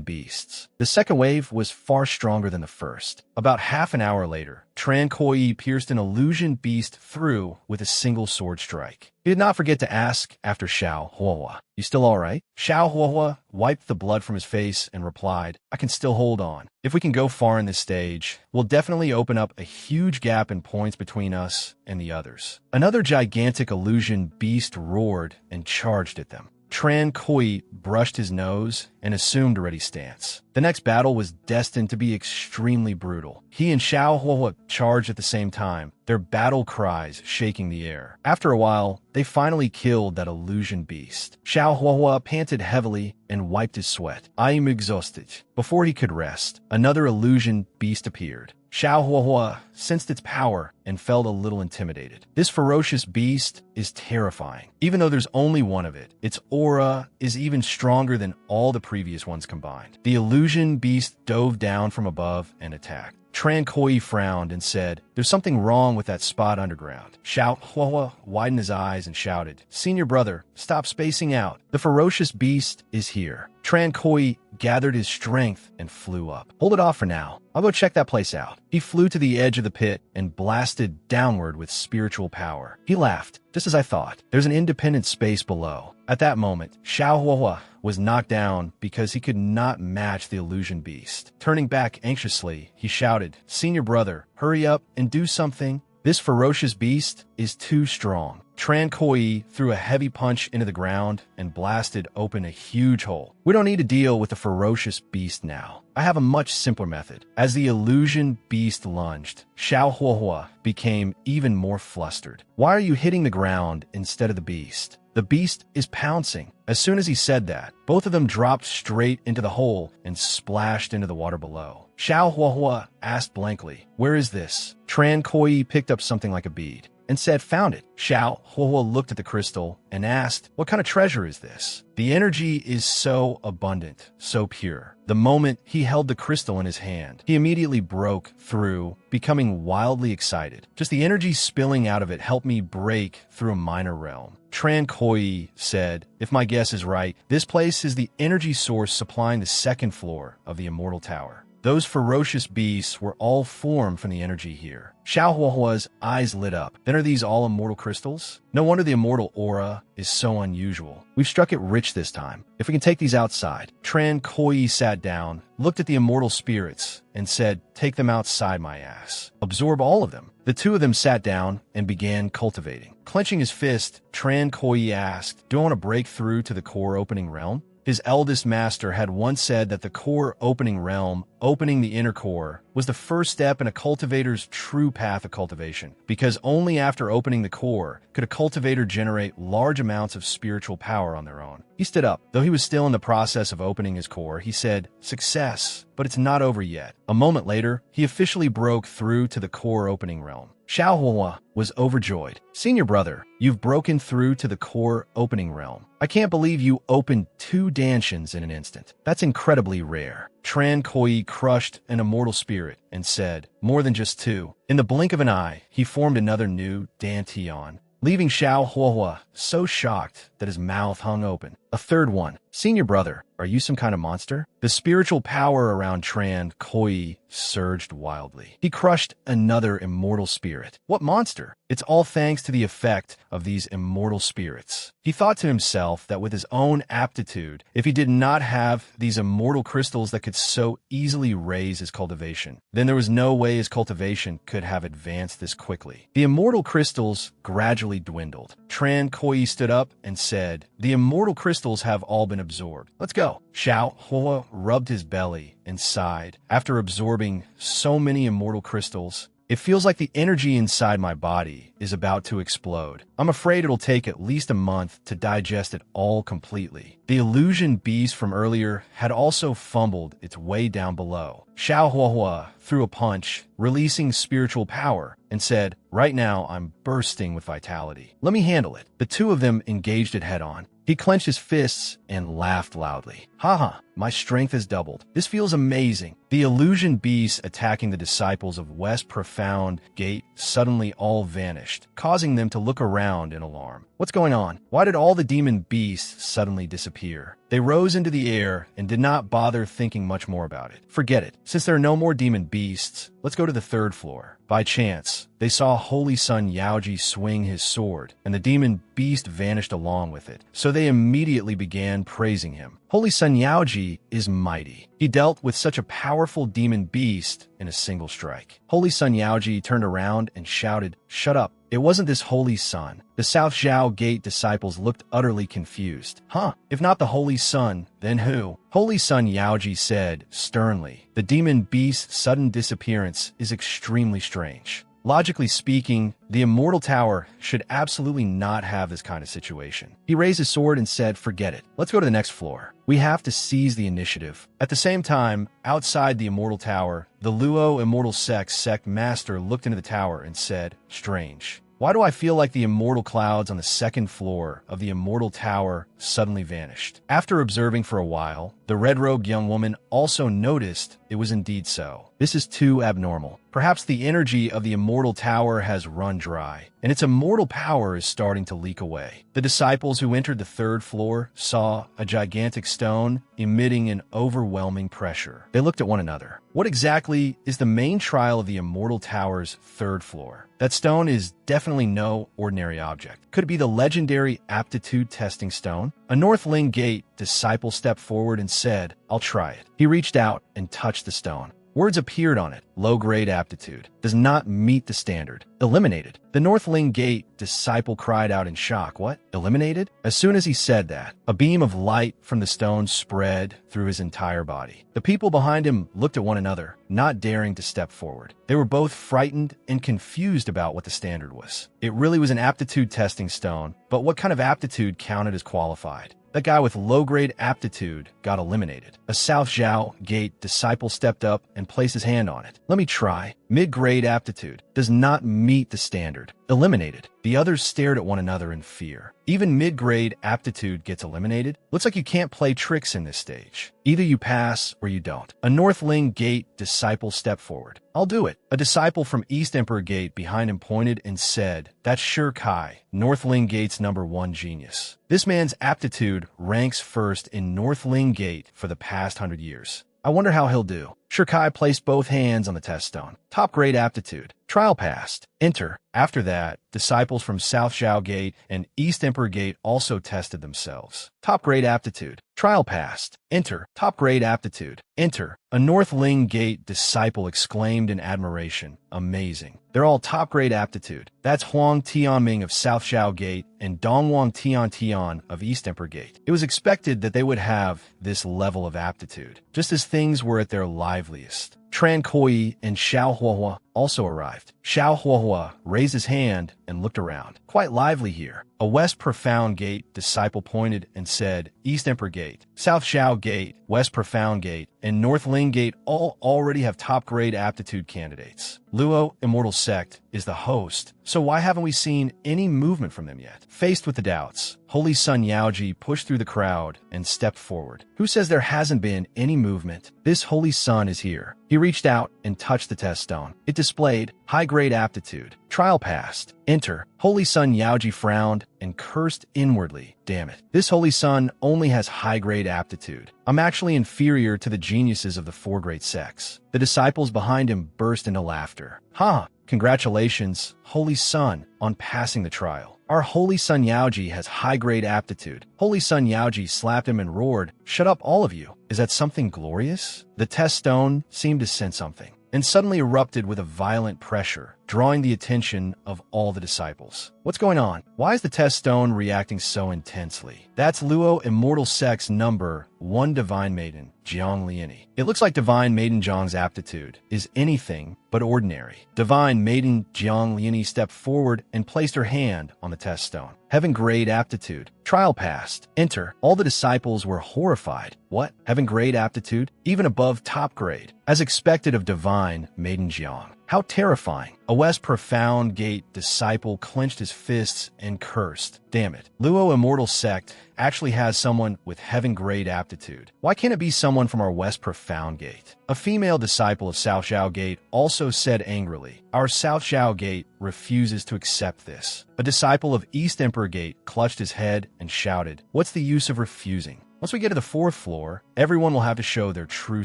beasts. The second wave was far stronger than the first. About half an hour later, Tran Koi pierced an illusion beast through with a single sword strike. He did not forget to ask after Xiao Huahua, "You still all right?" Xiao Huahua wiped the blood from his face and replied, "I can still hold on. If we can go far in this stage, we'll definitely open up a huge gap in points between us and the others." Another gigantic illusion beast roared and charged at them. Tran Koi brushed his nose and assumed a ready stance. The next battle was destined to be extremely brutal. He and Xiao Huahua charged at the same time, their battle cries shaking the air. After a while, they finally killed that illusion beast. Xiao Huahua panted heavily and wiped his sweat. "I am exhausted." Before he could rest, another illusion beast appeared. Xiao Huahua sensed its power and felt a little intimidated. This ferocious beast is terrifying. Even though there's only one of it, its aura is even stronger than all the previous ones combined. The illusion beast dove down from above and attacked. Tran Koi frowned and said, "There's something wrong with that spot underground." Xiao Huahua widened his eyes and shouted, "Senior brother, stop spacing out. The ferocious beast is here." Tran Koi gathered his strength and flew up. "Hold it off for now. I'll go check that place out." He flew to the edge of the pit and blasted downward with spiritual power. He laughed, just as I thought. There's an independent space below. At that moment, Xiao Huahua was knocked down because he could not match the illusion beast. Turning back anxiously, he shouted, "Senior brother, hurry up and do something. This ferocious beast is too strong." Tran Koi threw a heavy punch into the ground and blasted open a huge hole. "We don't need to deal with the ferocious beast now. I have a much simpler method." As the illusion beast lunged, Xiao Huahua became even more flustered. "Why are you hitting the ground instead of the beast? The beast is pouncing." As soon as he said that, both of them dropped straight into the hole and splashed into the water below. Xiao Huahua asked blankly, "Where is this?" Tran Koi picked up something like a bead. and said, "Found it." Xiao Huo looked at the crystal and asked, "What kind of treasure is this?" The energy is so abundant, so pure. The moment he held the crystal in his hand, he immediately broke through, becoming wildly excited. Just the energy spilling out of it helped me break through a minor realm. Tran Koi said, "If my guess is right, this place is the energy source supplying the second floor of the Immortal Tower. Those ferocious beasts were all formed from the energy here." Xiao Huahua's eyes lit up. Then are these all immortal crystals? No wonder the immortal aura is so unusual. We've struck it rich this time. If we can take these outside. Tran Koi sat down, looked at the immortal spirits, and said, "Take them outside, my ass. Absorb all of them." The two of them sat down and began cultivating. Clenching his fist, Tran Koi asked, "Do I want to break through to the core opening realm?" His eldest master had once said that the core opening realm, opening the inner core, was the first step in a cultivator's true path of cultivation, because only after opening the core could a cultivator generate large amounts of spiritual power on their own. He stood up. Though he was still in the process of opening his core, he said, "Success, but it's not over yet." A moment later, he officially broke through to the core opening realm. Xiao Hua was overjoyed. "Senior brother, you've broken through to the core opening realm. I can't believe you opened 2 danshians in an instant. That's incredibly rare." Tran Koi crushed an immortal spirit and said, "More than just 2. In the blink of an eye, he formed another new dantian, leaving Xiao Huahua so shocked that his mouth hung open. A third one. "Senior brother, are you some kind of monster?" The spiritual power around Tran Koi surged wildly. He crushed another immortal spirit. What monster? It's all thanks to the effect of these immortal spirits. He thought to himself that with his own aptitude, if he did not have these immortal crystals that could so easily raise his cultivation, then there was no way his cultivation could have advanced this quickly. The immortal crystals gradually dwindled. Tran Koi stood up and said, "The immortal crystals have all been absorbed. Let's go." Xiao Hua rubbed his belly and sighed. After absorbing so many immortal crystals, it feels like the energy inside my body is about to explode. I'm afraid it'll take at least a month to digest it all completely. The illusion beast from earlier had also fumbled its way down below. Xiao Huahua threw a punch, releasing spiritual power, and said, "Right now I'm bursting with vitality. Let me handle it." The two of them engaged it head-on. He clenched his fists and laughed loudly. "Haha, my strength has doubled. This feels amazing." The illusion beasts attacking the disciples of West Profound Gate suddenly all vanished, causing them to look around in alarm. What's going on? Why did all the demon beasts suddenly disappear? They rose into the air and did not bother thinking much more about it. Forget it. Since there are no more demon beasts, let's go to the 3rd floor. By chance, they saw Holy Sun Yaoji swing his sword, and the demon beast vanished along with it. So they immediately began praising him. Holy Sun Yaoji is mighty. He dealt with such a powerful demon beast in a single strike. Holy Sun Yaoji turned around and shouted, "Shut up. It wasn't this Holy Sun." The South Zhao Gate disciples looked utterly confused. "Huh? If not the Holy Sun, then who?" Holy Sun Yaoji said sternly, "The demon beast's sudden disappearance is extremely strange. Logically speaking, the Immortal Tower should absolutely not have this kind of situation." He raised his sword and said, "Forget it. Let's go to the next floor. We have to seize the initiative." At the same time, outside the Immortal Tower, the Luo Immortal Sect Master looked into the tower and said, "Strange. Why do I feel like the immortal clouds on the 2nd floor of the Immortal Tower suddenly vanished?" After observing for a while, the red-robed young woman also noticed it was indeed so. This is too abnormal. Perhaps the energy of the Immortal Tower has run dry, and its immortal power is starting to leak away. The disciples who entered the 3rd floor saw a gigantic stone emitting an overwhelming pressure. They looked at one another. What exactly is the main trial of the Immortal Tower's 3rd floor? That stone is definitely no ordinary object. Could it be the legendary aptitude testing stone? A Northling Gate disciple stepped forward and said, "I'll try it." He reached out and touched the stone. Words appeared on it. Low-grade aptitude. Does not meet the standard. Eliminated. The Northling Gate disciple cried out in shock. What? Eliminated? As soon as he said that, a beam of light from the stone spread through his entire body. The people behind him looked at one another, not daring to step forward. They were both frightened and confused about what the standard was. It really was an aptitude testing stone, but what kind of aptitude counted as qualified? That guy with low-grade aptitude got got eliminated. A South Zhao Gate disciple stepped up and placed his hand on it. Let me try. Mid-grade aptitude. Does not meet the standard. Eliminated. The others stared at one another in fear. Even mid-grade aptitude gets eliminated? Looks like you can't play tricks in this stage. Either you pass or you don't. A Northling Gate disciple stepped forward. I'll do it. A disciple from East Emperor Gate behind him pointed and said, "That's sure Kai, Northling Gate's #1 genius." This man's aptitude ranks first in Northling Gate for the past 100 years. I wonder how he'll do. Shirkai placed both hands on the test stone. Top grade aptitude. Trial passed. Enter. After that, disciples from South Zhao Gate and East Emperor Gate also tested themselves. Top grade aptitude. Trial passed. Enter. Top grade aptitude. Enter. A Northling Gate disciple exclaimed in admiration. Amazing. They're all top grade aptitude. That's Huang Tianming of South Zhao Gate and Dongwang Tian of East Emperor Gate. It was expected that they would have this level of aptitude, just as things were at their liveliest. Tran Koi and Xiao Huahua also arrived. Xiao Huahua raised his hand and looked around. Quite lively here. A West Profound Gate disciple pointed and said, "East Emperor Gate, South Zhao Gate, West Profound Gate, and Northling Gate all already have top-grade aptitude candidates. Luo Immortal Sect is the host, so why haven't we seen any movement from them yet?" Faced with the doubts, Holy Sun Yaoji pushed through the crowd and stepped forward. Who says there hasn't been any movement? This Holy Sun is here. He reached out and touched the test stone. It displayed high-grade aptitude. Trial passed. Enter. Holy Sun Yaoji frowned and cursed inwardly. Damn it. This Holy Sun only has high-grade aptitude. I'm actually inferior to the geniuses of the 4 great sects. The disciples behind him burst into laughter. Ha! Congratulations, Holy Sun, on passing the trial. Our Holy Sun Yaoji has high-grade aptitude. Holy Sun Yaoji slapped him and roared, "Shut up, all of you. Is that something glorious?" The test stone seemed to sense something, and suddenly erupted with a violent pressure, drawing the attention of all the disciples. What's going on? Why is the test stone reacting so intensely? That's Luo Immortal Sect's #1 Divine Maiden, Jiang Liani. It looks like Divine Maiden Jiang's aptitude is anything but ordinary. Divine Maiden Jiang Liani stepped forward and placed her hand on the test stone. Heaven grade aptitude. Trial passed. Enter. All the disciples were horrified. What? Heaven grade aptitude? Even above top grade. As expected of Divine Maiden Jiang. How terrifying. A West Profound Gate disciple clenched his fists and cursed. Damn it. Luo Immortal Sect actually has someone with heaven grade aptitude. Why can't it be someone from our West Profound Gate? A female disciple of South Zhao Gate also said angrily, "Our South Zhao Gate refuses to accept this." A disciple of East Emperor Gate clutched his head and shouted, "What's the use of refusing? Once we get to the 4th floor, everyone will have to show their true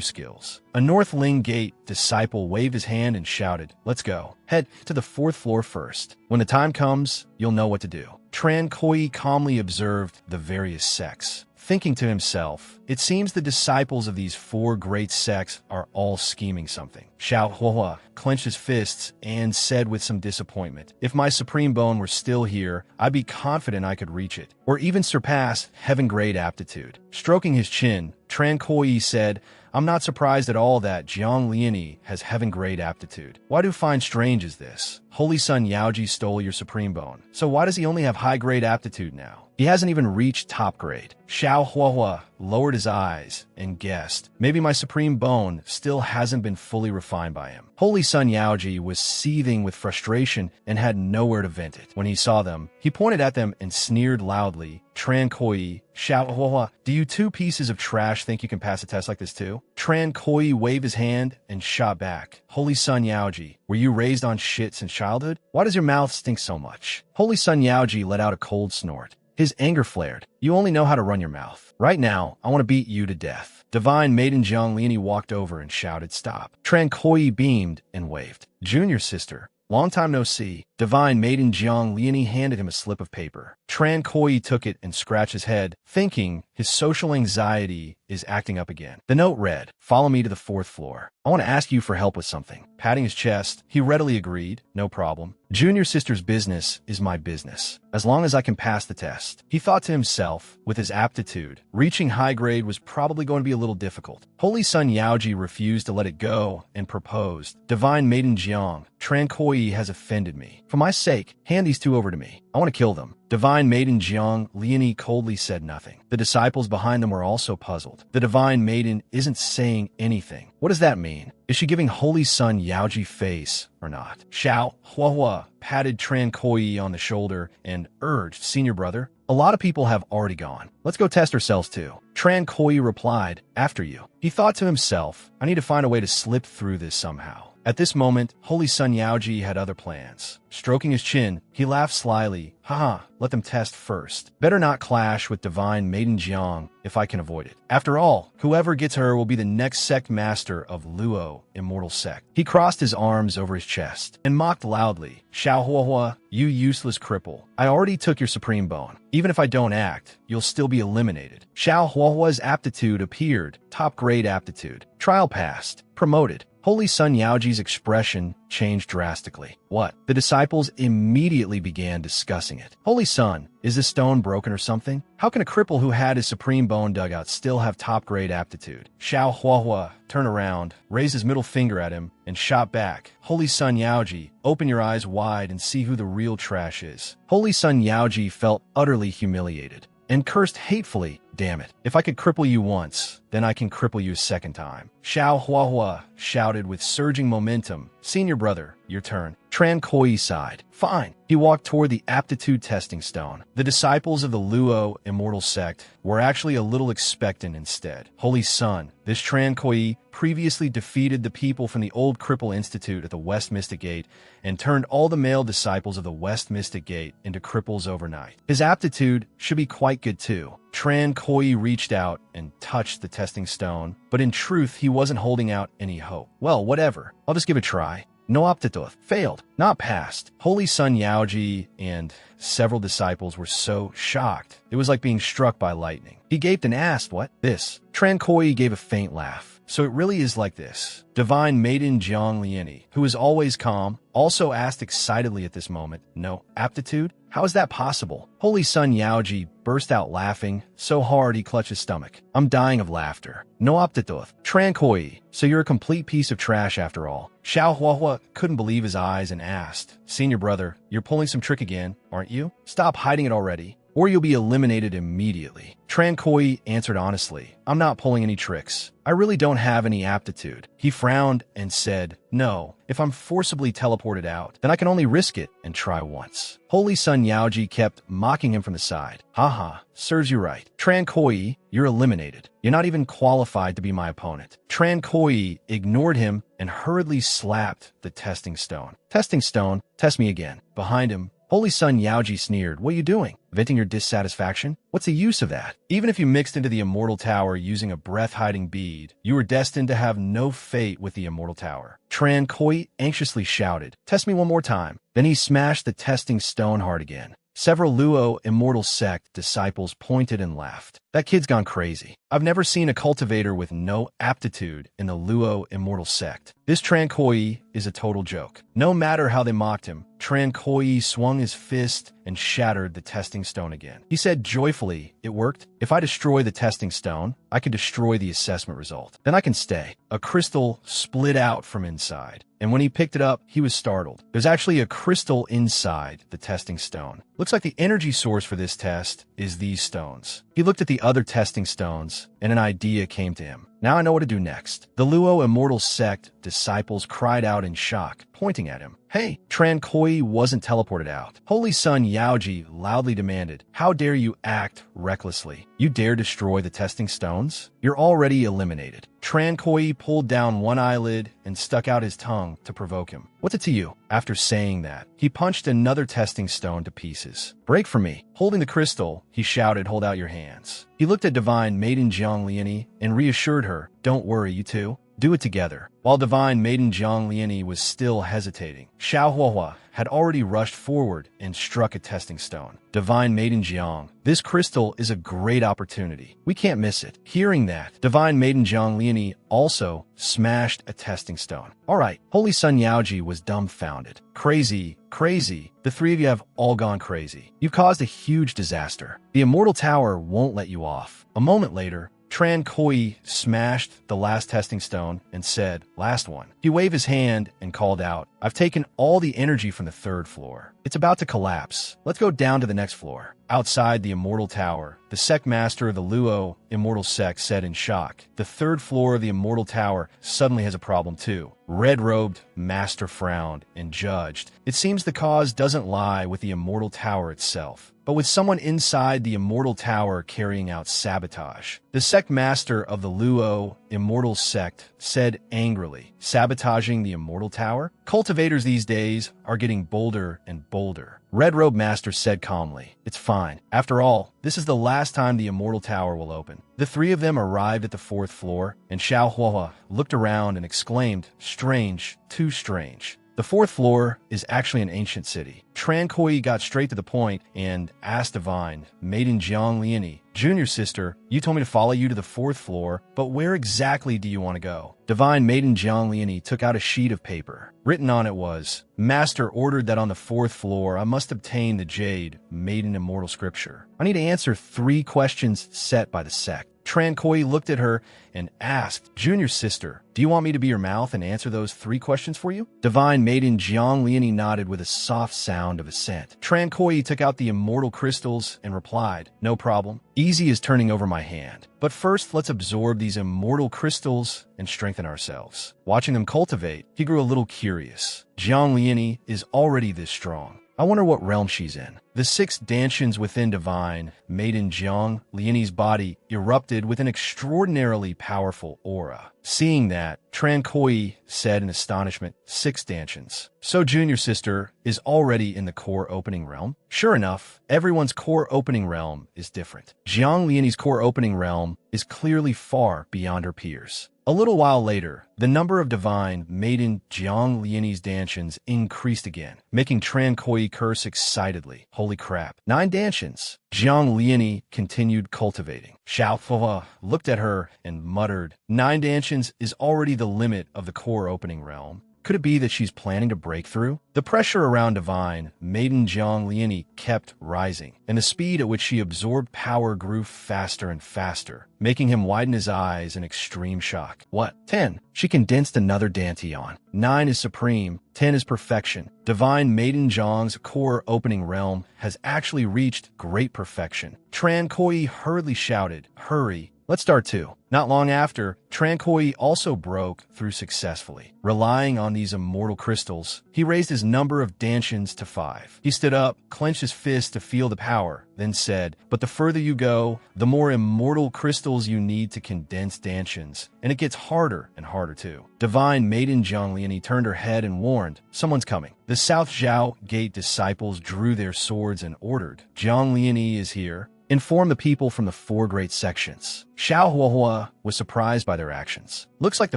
skills." A Northling Gate disciple waved his hand and shouted, "Let's go. Head to the 4th floor first. When the time comes, you'll know what to do." Tran Koi calmly observed the various sects, thinking to himself, it seems the disciples of these 4 great sects are all scheming something. Xiao Huahua clenched his fists and said with some disappointment, "If my Supreme Bone were still here, I'd be confident I could reach it, or even surpass heaven grade aptitude." Stroking his chin, Tran Koi said, "I'm not surprised at all that Jiang Liani has heaven grade aptitude. Why do you find strange is this? Holy Sun Yaoji stole your Supreme Bone, so why does he only have high grade aptitude now? He hasn't even reached top grade." Xiao Huahua lowered his eyes and guessed, maybe my Supreme Bone still hasn't been fully refined by him. Holy Sun Yaoji was seething with frustration and had nowhere to vent it. When he saw them, he pointed at them and sneered loudly, "Tran Koi, Xiao Huahua, do you 2 pieces of trash think you can pass a test like this too?" Tran Koi waved his hand and shot back, "Holy Sun Yaoji, were you raised on shit since childhood? Why does your mouth stink so much?" Holy Sun Yaoji let out a cold snort. His anger flared. "You only know how to run your mouth. Right now, I want to beat you to death." Divine Maiden Jiang Liani walked over and shouted, "Stop." Tran Koi beamed and waved. "Junior sister, long time no see." Divine Maiden Jiang Liani handed him a slip of paper. Tran Koi took it and scratched his head, thinking his social anxiety is acting up again. The note read, "Follow me to the 4th floor. I want to ask you for help with something." Patting his chest, he readily agreed, "No problem. Junior sister's business is my business, as long as I can pass the test." He thought to himself, with his aptitude, reaching high grade was probably going to be a little difficult. Holy Sun Yaoji refused to let it go and proposed, "Divine Maiden Jiang, Tran Koi has offended me. For my sake, hand these 2 over to me. I want to kill them." Divine Maiden Jiang Liani coldly said nothing. The disciples behind them were also puzzled. The Divine Maiden isn't saying anything. What does that mean? Is she giving Holy Sun Yaoji face or not? Xiao Huahua patted Tran Koi on the shoulder and urged, Senior brother, a lot of people have already gone. Let's go test ourselves too. Tran Koi replied, after you. He thought to himself, I need to find a way to slip through this somehow. At this moment, Holy Sun Yaoji had other plans. Stroking his chin, he laughed slyly. Haha, let them test first. Better not clash with Divine Maiden Jiang if I can avoid it. After all, whoever gets her will be the next sect master of Luo, immortal sect. He crossed his arms over his chest and mocked loudly. Xiao Huahua, you useless cripple. I already took your supreme bone. Even if I don't act, you'll still be eliminated. Xiao Huahua's aptitude appeared. Top grade aptitude. Trial passed. Promoted. Holy Sun Yaoji's expression changed drastically. What? The disciples immediately began discussing it. Holy Sun, is this stone broken or something? How can a cripple who had his supreme bone dug out still have top-grade aptitude? Xiao Huahua turned around, raised his middle finger at him, and shot back. Holy Sun Yaoji, open your eyes wide and see who the real trash is. Holy Sun Yaoji felt utterly humiliated and cursed hatefully. Damn it. If I could cripple you once, then I can cripple you a second time. Xiao Huahua shouted with surging momentum. Senior brother, your turn. Tran Koi sighed. Fine. He walked toward the aptitude testing stone. The disciples of the Luo immortal sect were actually a little expectant instead. Holy Sun, this Tran Koi previously defeated the people from the old Cripple Institute at the West Mystic Gate and turned all the male disciples of the West Mystic Gate into cripples overnight. His aptitude should be quite good too. Tran Koi reached out and touched the testing stone, but in truth, he wasn't holding out any hope. Well, whatever. I'll just give it a try. No aptitude. Failed. Not passed. Holy Sun Yaoji and several disciples were so shocked. It was like being struck by lightning. He gaped and asked, what? This. Tran Koi gave a faint laugh. So it really is like this. Divine Maiden Jiang Liani, who is always calm, also asked excitedly at this moment, no aptitude? How is that possible? Holy Sun Yaoji burst out laughing so hard he clutched his stomach. I'm dying of laughter. No aptitude. Tran Koi, so you're a complete piece of trash after all. Xiao Huahua couldn't believe his eyes and asked, Senior brother, you're pulling some trick again, aren't you? Stop hiding it already, or you'll be eliminated immediately. Tran Koi answered honestly, I'm not pulling any tricks. I really don't have any aptitude. He frowned and said, no, if I'm forcibly teleported out, then I can only risk it and try once. Holy Sun Yaoji kept mocking him from the side. Haha, serves you right. Tran Koi, you're eliminated. You're not even qualified to be my opponent. Tran Koi ignored him and hurriedly slapped the testing stone. Testing stone, test me again. Behind him, Holy Sun Yaoji sneered, what are you doing? Venting your dissatisfaction? What's the use of that? Even if you mixed into the Immortal Tower using a breath-hiding bead, you were destined to have no fate with the Immortal Tower. Tran Koi anxiously shouted, test me one more time. Then he smashed the testing stone hard again. Several Luo immortal sect disciples pointed and laughed. That kid's gone crazy. I've never seen a cultivator with no aptitude in the Luo immortal sect. This Tran Koi is a total joke. No matter how they mocked him, Tran Koi swung his fist and shattered the testing stone again. He said joyfully, it worked. If I destroy the testing stone, I can destroy the assessment result. Then I can stay. A crystal split out from inside, and when he picked it up, he was startled. There's actually a crystal inside the testing stone. Looks like the energy source for this test is these stones. He looked at the other testing stones, and an idea came to him. Now I know what to do next. The Luo Immortal Sect disciples cried out in shock, pointing at him. Hey, Tran Koi wasn't teleported out. Holy Sun Yaoji loudly demanded, how dare you act recklessly? You dare destroy the testing stones? You're already eliminated. Tran Koi pulled down one eyelid and stuck out his tongue to provoke him. What's it to you? After saying that, he punched another testing stone to pieces. Break from me. Holding the crystal, he shouted, hold out your hands. He looked at Divine Maiden Jiang Liani and reassured her, don't worry, you two. Do it together. While Divine Maiden Jiang Liani was still hesitating, Xiao Huahua had already rushed forward and struck a testing stone. Divine Maiden Jiang, this crystal is a great opportunity. We can't miss it. Hearing that, Divine Maiden Jiang Liani also smashed a testing stone. All right, Holy Sun Yaoji was dumbfounded. Crazy, crazy. The three of you have all gone crazy. You've caused a huge disaster. The Immortal Tower won't let you off. A moment later, Tran Koi smashed the last testing stone and said, "Last one." He waved his hand and called out, "I've taken all the energy from the third floor. It's about to collapse. Let's go down to the next floor." Outside the Immortal Tower, the sect master of the Luo Immortal Sect said in shock, "The third floor of the Immortal Tower suddenly has a problem too." Red-robed master frowned and judged. It seems the cause doesn't lie with the Immortal Tower itself, but with someone inside the Immortal Tower carrying out sabotage. The sect master of the Luo Immortal Sect said angrily, "Sabotaging the Immortal Tower? Cultivators these days are getting bolder and bolder." Red-robed master said calmly, "It's fine. After all, this is the last time the Immortal Tower will open." The three of them arrived at the fourth floor, and Xiao Hua looked around and exclaimed, "Strange, too strange." The fourth floor is actually an ancient city. Tran Koi got straight to the point and asked Divine, Maiden Jiang Liani, "Junior sister, you told me to follow you to the fourth floor, but where exactly do you want to go?" Divine Maiden Jiang Liani took out a sheet of paper. Written on it was, "Master ordered that on the fourth floor I must obtain the jade, Maiden Immortal Scripture. I need to answer 3 questions set by the sect." Tran Koi looked at her and asked, "Junior sister, do you want me to be your mouth and answer those 3 questions for you?" Divine Maiden Jiang Liani nodded with a soft sound of assent. Tran Koi took out the immortal crystals and replied, "No problem. Easy as turning over my hand. But first, let's absorb these immortal crystals and strengthen ourselves." Watching them cultivate, he grew a little curious. Jiang Liani is already this strong. I wonder what realm she's in. The 6 dantians within Divine Maiden Jiang Liani's body erupted with an extraordinarily powerful aura. Seeing that, Tran Koi said in astonishment, 6 dantians. So Junior Sister is already in the core opening realm? Sure enough, everyone's core opening realm is different. Jiang Liani's core opening realm is clearly far beyond her peers. A little while later, the number of Divine Maiden Jiang Liani's dantians increased again, making Tran Koi curse excitedly. Holy crap. 9 dantians. Jiang Liani continued cultivating. Xiao Fua looked at her and muttered, 9 dantians is already the limit of the core opening realm. Could it be that she's planning to break through? The pressure around Divine Maiden Jiang Liani kept rising, and the speed at which she absorbed power grew faster and faster, making him widen his eyes in extreme shock. What? 10. She condensed another dantian. 9 is supreme, 10 is perfection. Divine Maiden Jiang's core opening realm has actually reached great perfection. Tran Koi hurriedly shouted, "Hurry! Let's start too." Not long after, Tran Koi also broke through successfully. Relying on these immortal crystals, he raised his number of dantians to 5. He stood up, clenched his fist to feel the power, then said, "But the further you go, the more immortal crystals you need to condense dantians, and it gets harder and harder too." Divine Maiden Jiang Liani turned her head and warned, "Someone's coming." The South Zhao Gate disciples drew their swords and ordered, "Jiang Liani is here. Inform the people from the 4 great sections." Xiao Huahua was surprised by their actions. Looks like the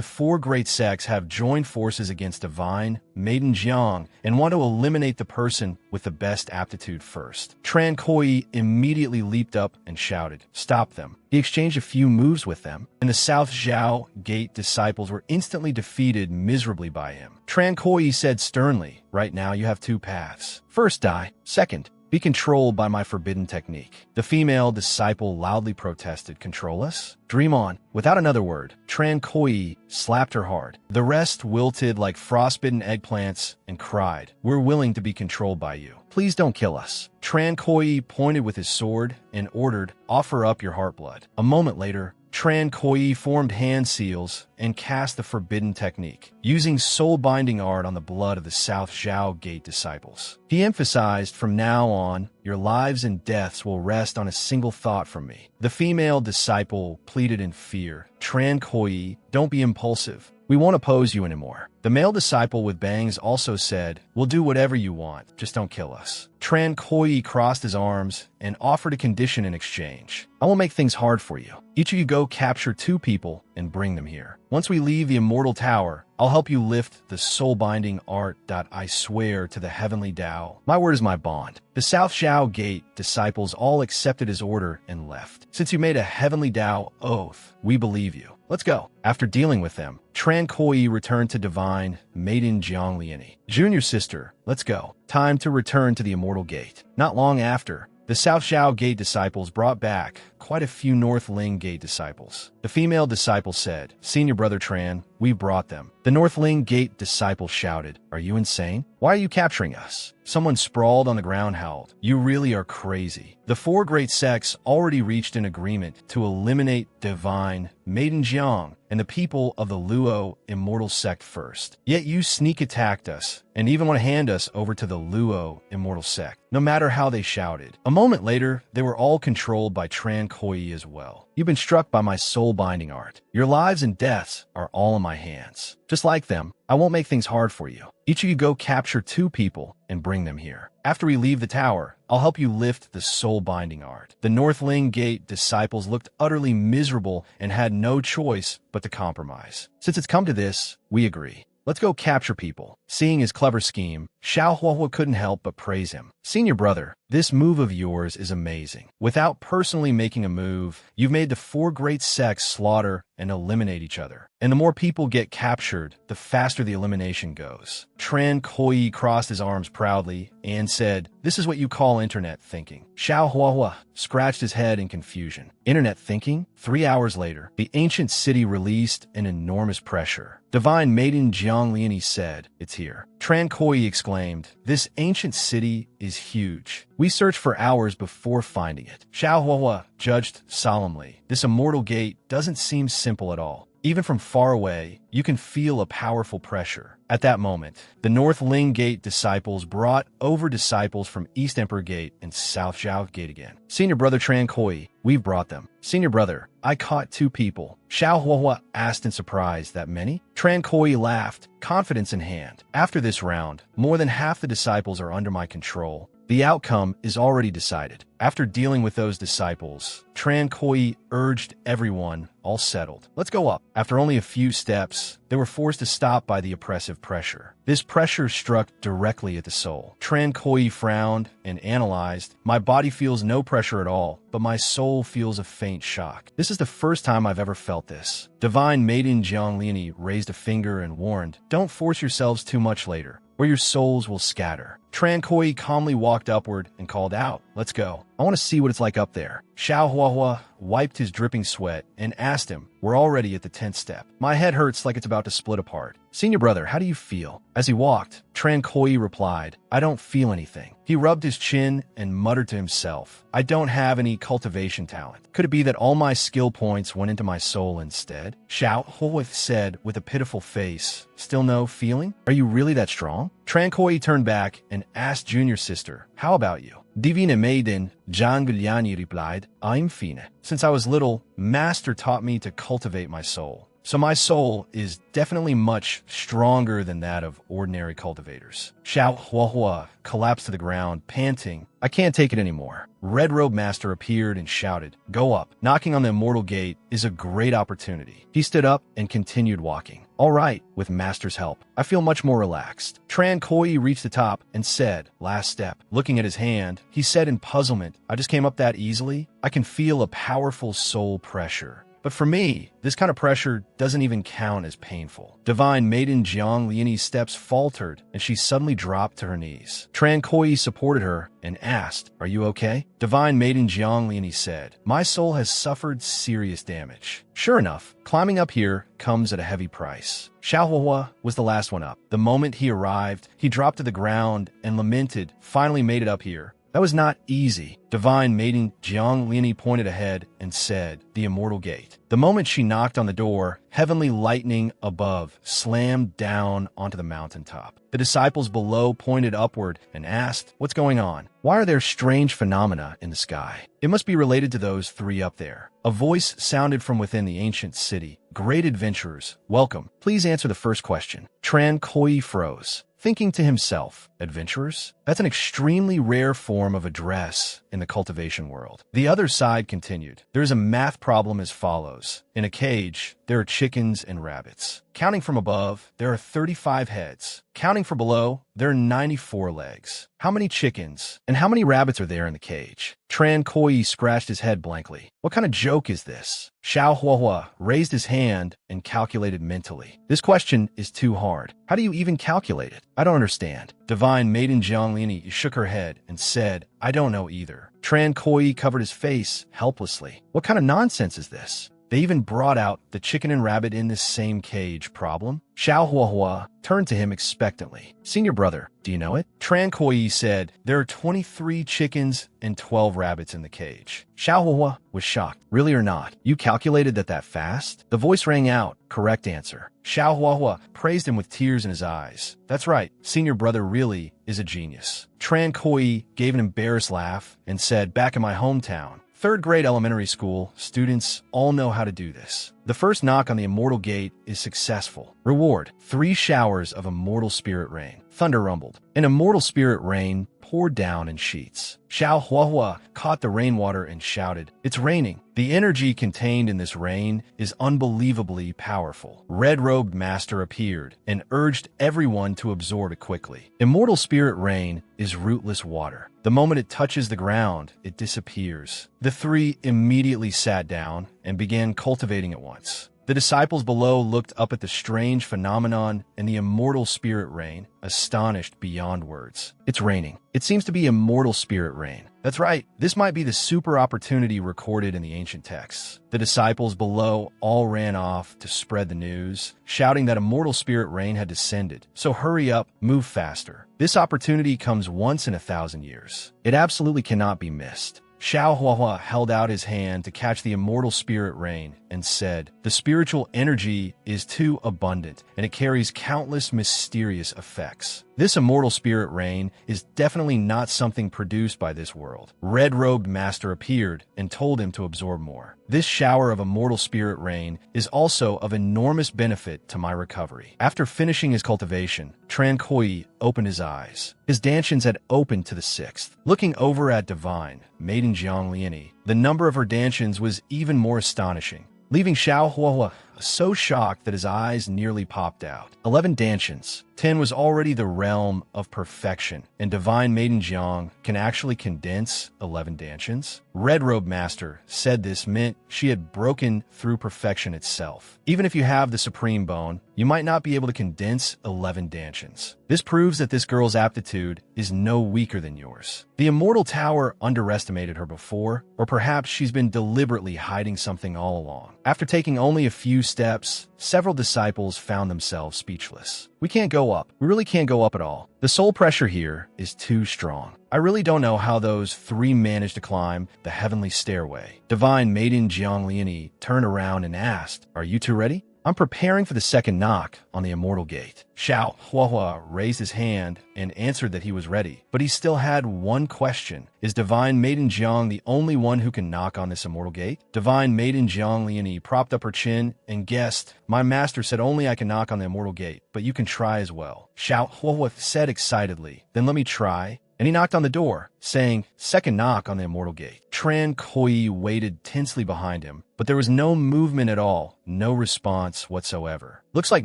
4 great sects have joined forces against Divine Maiden Jiang and want to eliminate the person with the best aptitude first. Tran Koi immediately leaped up and shouted, "Stop them." He exchanged a few moves with them, and the South Zhao Gate disciples were instantly defeated miserably by him. Tran Koi said sternly, "Right now you have 2 paths. First, die. Second, be controlled by my forbidden technique." The female disciple loudly protested, "Control us? Dream on." Without another word, Tran Koi slapped her hard. The rest wilted like frostbitten eggplants and cried, "We're willing to be controlled by you. Please don't kill us." Tran Koi pointed with his sword and ordered, "Offer up your heartblood." A moment later, Tran Koi formed hand seals and cast the forbidden technique, using soul-binding art on the blood of the South Zhao Gate disciples. He emphasized, "From now on, your lives and deaths will rest on a single thought from me." The female disciple pleaded in fear, "Tran Koi, don't be impulsive. We won't oppose you anymore." The male disciple with bangs also said, "We'll do whatever you want, just don't kill us." Tran Koi crossed his arms and offered a condition in exchange. "I will make things hard for you. Each of you go capture 2 people and bring them here. Once we leave the Immortal Tower, I'll help you lift the soul-binding art that I swear to the heavenly Tao. My word is my bond." The South Zhao Gate disciples all accepted his order and left. "Since you made a heavenly Tao oath, we believe you. Let's go." After dealing with them, Tran Koi returned to Divine Maiden Jiang Liani. "Junior sister, let's go. Time to return to the Immortal Gate." Not long after, the South Zhao Gate disciples brought back quite a few North Ling Gate disciples. The female disciple said, "Senior Brother Tran, we brought them." The North Ling Gate disciple shouted, "Are you insane? Why are you capturing us?" Someone sprawled on the ground howled, "You really are crazy." The four great sects already reached an agreement to eliminate Divine, Maiden Jiang, and the people of the Luo Immortal Sect first. Yet you sneak attacked us, and even want to hand us over to the Luo Immortal Sect, no matter how they shouted. A moment later, they were all controlled by Tran Koi as well. You've been struck by my soul-binding art. Your lives and deaths are all in my hands. Just like them, I won't make things hard for you. Each of you go capture 2 people and bring them here. After we leave the tower, I'll help you lift the soul-binding art. The North Ling Gate disciples looked utterly miserable and had no choice but to compromise. Since it's come to this, we agree. Let's go capture people. Seeing his clever scheme, Xiao Huahua couldn't help but praise him. Senior brother, this move of yours is amazing. Without personally making a move, you've made the 4 great sects slaughter and eliminate each other. And the more people get captured, the faster the elimination goes. Tran Koi crossed his arms proudly and said, "This is what you call internet thinking." Xiao Huahua scratched his head in confusion. Internet thinking? 3 hours later, the ancient city released an enormous pressure. Divine Maiden Jiang Liani said, "It's here." Tran Koi exclaimed, "This ancient city is huge. We searched for hours before finding it." Xiao Huahua judged solemnly, "This immortal gate doesn't seem simple at all. Even from far away, you can feel a powerful pressure." At that moment, the North Ling Gate disciples brought over disciples from East Emperor Gate and South Zhao Gate again. "Senior Brother Tran Koi, we've brought them." "Senior Brother, I caught 2 people." Xiao Huahua asked in surprise, "That many?" Tran Koi laughed, confidence in hand. "After this round, more than half the disciples are under my control. The outcome is already decided." After dealing with those disciples, Tran Koi urged everyone, all settled. "Let's go up." After only a few steps, they were forced to stop by the oppressive pressure. This pressure struck directly at the soul. Tran Koi frowned and analyzed. "My body feels no pressure at all, but my soul feels a faint shock. This is the first time I've ever felt this." Divine Maiden Jiang Liani raised a finger and warned, "Don't force yourselves too much later, or your souls will scatter." Tran Koi calmly walked upward and called out, "Let's go. I want to see what it's like up there." Xiao Huahua wiped his dripping sweat and asked him, "We're already at the 10th step. My head hurts like it's about to split apart." "Senior brother, how do you feel?" As he walked, Tran Koi replied, "I don't feel anything." He rubbed his chin and muttered to himself, "I don't have any cultivation talent. Could it be that all my skill points went into my soul instead?" Xiao Huahua said with a pitiful face, "Still no feeling? Are you really that strong?" Tran Koi turned back and asked junior sister, "How about you?" Divine Maiden Jiang Liani replied, "I'm fine. Since I was little, Master taught me to cultivate my soul. So my soul is definitely much stronger than that of ordinary cultivators." Xiao Huahua collapsed to the ground, panting, "I can't take it anymore." Red Robe Master appeared and shouted, "Go up. Knocking on the immortal gate is a great opportunity." He stood up and continued walking. "All right, with Master's help, I feel much more relaxed." Tran Koi reached the top and said, "Last step." Looking at his hand, he said in puzzlement, "I just came up that easily? I can feel a powerful soul pressure. But for me, this kind of pressure doesn't even count as painful." Divine Maiden Jiang Liani's steps faltered, and she suddenly dropped to her knees. Tran Koi supported her and asked, "Are you okay?" Divine Maiden Jiang Liani said, "My soul has suffered serious damage." Sure enough, climbing up here comes at a heavy price. Xiao Huahua was the last one up. The moment he arrived, he dropped to the ground and lamented, "Finally made it up here. That was not easy." Divine Maiden Jiang Liani pointed ahead and said, "The immortal gate." The moment she knocked on the door, heavenly lightning above slammed down onto the mountaintop. The disciples below pointed upward and asked, "What's going on? Why are there strange phenomena in the sky?" "It must be related to those 3 up there." A voice sounded from within the ancient city. "Great adventurers, welcome. Please answer the first question." Tran Koi froze, thinking to himself, "Adventurers? That's an extremely rare form of address in the cultivation world." The other side continued, "There is a math problem as follows. In a cage, there are chickens and rabbits. Counting from above, there are 35 heads. Counting from below, there are 94 legs. How many chickens and how many rabbits are there in the cage? Tran Koi scratched his head blankly. What kind of joke is this? Xiao Huahua raised his hand and calculated mentally. This question is too hard. How do you even calculate it? I don't understand. Divine Maiden Jianglini shook her head and said, I don't know either. Tran Koi covered his face helplessly. What kind of nonsense is this? They even brought out the chicken and rabbit in this same cage problem? Xiao Huahua turned to him expectantly. Senior brother, do you know it? Tran Koi said, there are 23 chickens and 12 rabbits in the cage. Xiao Huahua was shocked. Really or not? You calculated that fast? The voice rang out. Correct answer. Xiao Huahua praised him with tears in his eyes. That's right. Senior brother really is a genius. Tran Koi gave an embarrassed laugh and said, back in my hometown, third grade elementary school, students all know how to do this. The first knock on the immortal gate is successful. Reward, 3 showers of immortal spirit rain. Thunder rumbled. An immortal spirit rain poured down in sheets. Xiao Huahua caught the rainwater and shouted, it's raining. The energy contained in this rain is unbelievably powerful. Red-robed master appeared and urged everyone to absorb it quickly. Immortal spirit rain is rootless water. The moment it touches the ground, it disappears. The 3 immediately sat down and began cultivating at once. The disciples below looked up at the strange phenomenon and the immortal spirit rain, astonished beyond words. It's raining. It seems to be immortal spirit rain. That's right. This might be the super opportunity recorded in the ancient texts. The disciples below all ran off to spread the news, shouting that immortal spirit rain had descended. So hurry up, move faster. This opportunity comes once in 1,000 years. It absolutely cannot be missed. Xiao Huahua held out his hand to catch the immortal spirit rain and said, the spiritual energy is too abundant and it carries countless mysterious effects. This immortal spirit rain is definitely not something produced by this world. Red-robed master appeared and told him to absorb more. This shower of immortal spirit rain is also of enormous benefit to my recovery. After finishing his cultivation, Tran Koi opened his eyes. His dantians had opened to the 6th. Looking over at Divine Maiden Jiangliani, the number of her dantians was even more astonishing, leaving Xiao Huahua so shocked that his eyes nearly popped out. 11 dantians. 10 was already the realm of perfection, and Divine Maiden Jiang can actually condense 11 dantians. Red Robe Master said this meant she had broken through perfection itself. Even if you have the Supreme Bone, you might not be able to condense 11 dantians. This proves that this girl's aptitude is no weaker than yours. The Immortal Tower underestimated her before, or perhaps she's been deliberately hiding something all along. After taking only a few steps, several disciples found themselves speechless. We can't go up. We really can't go up at all. The soul pressure here is too strong. I really don't know how those 3 managed to climb the heavenly stairway. Divine Maiden Jiangliani turned around and asked, are you 2 ready? I'm preparing for the second knock on the immortal gate. Xiao Huahua raised his hand and answered that he was ready, but he still had one question. Is Divine Maiden Jiang the only one who can knock on this immortal gate? Divine Maiden Jiangliani propped up her chin and guessed, my master said only I can knock on the immortal gate, but you can try as well. Xiao Huahua said excitedly, then let me try. And he knocked on the door, saying, second knock on the immortal gate. Tran Koi waited tensely behind him, but there was no movement at all, no response whatsoever. Looks like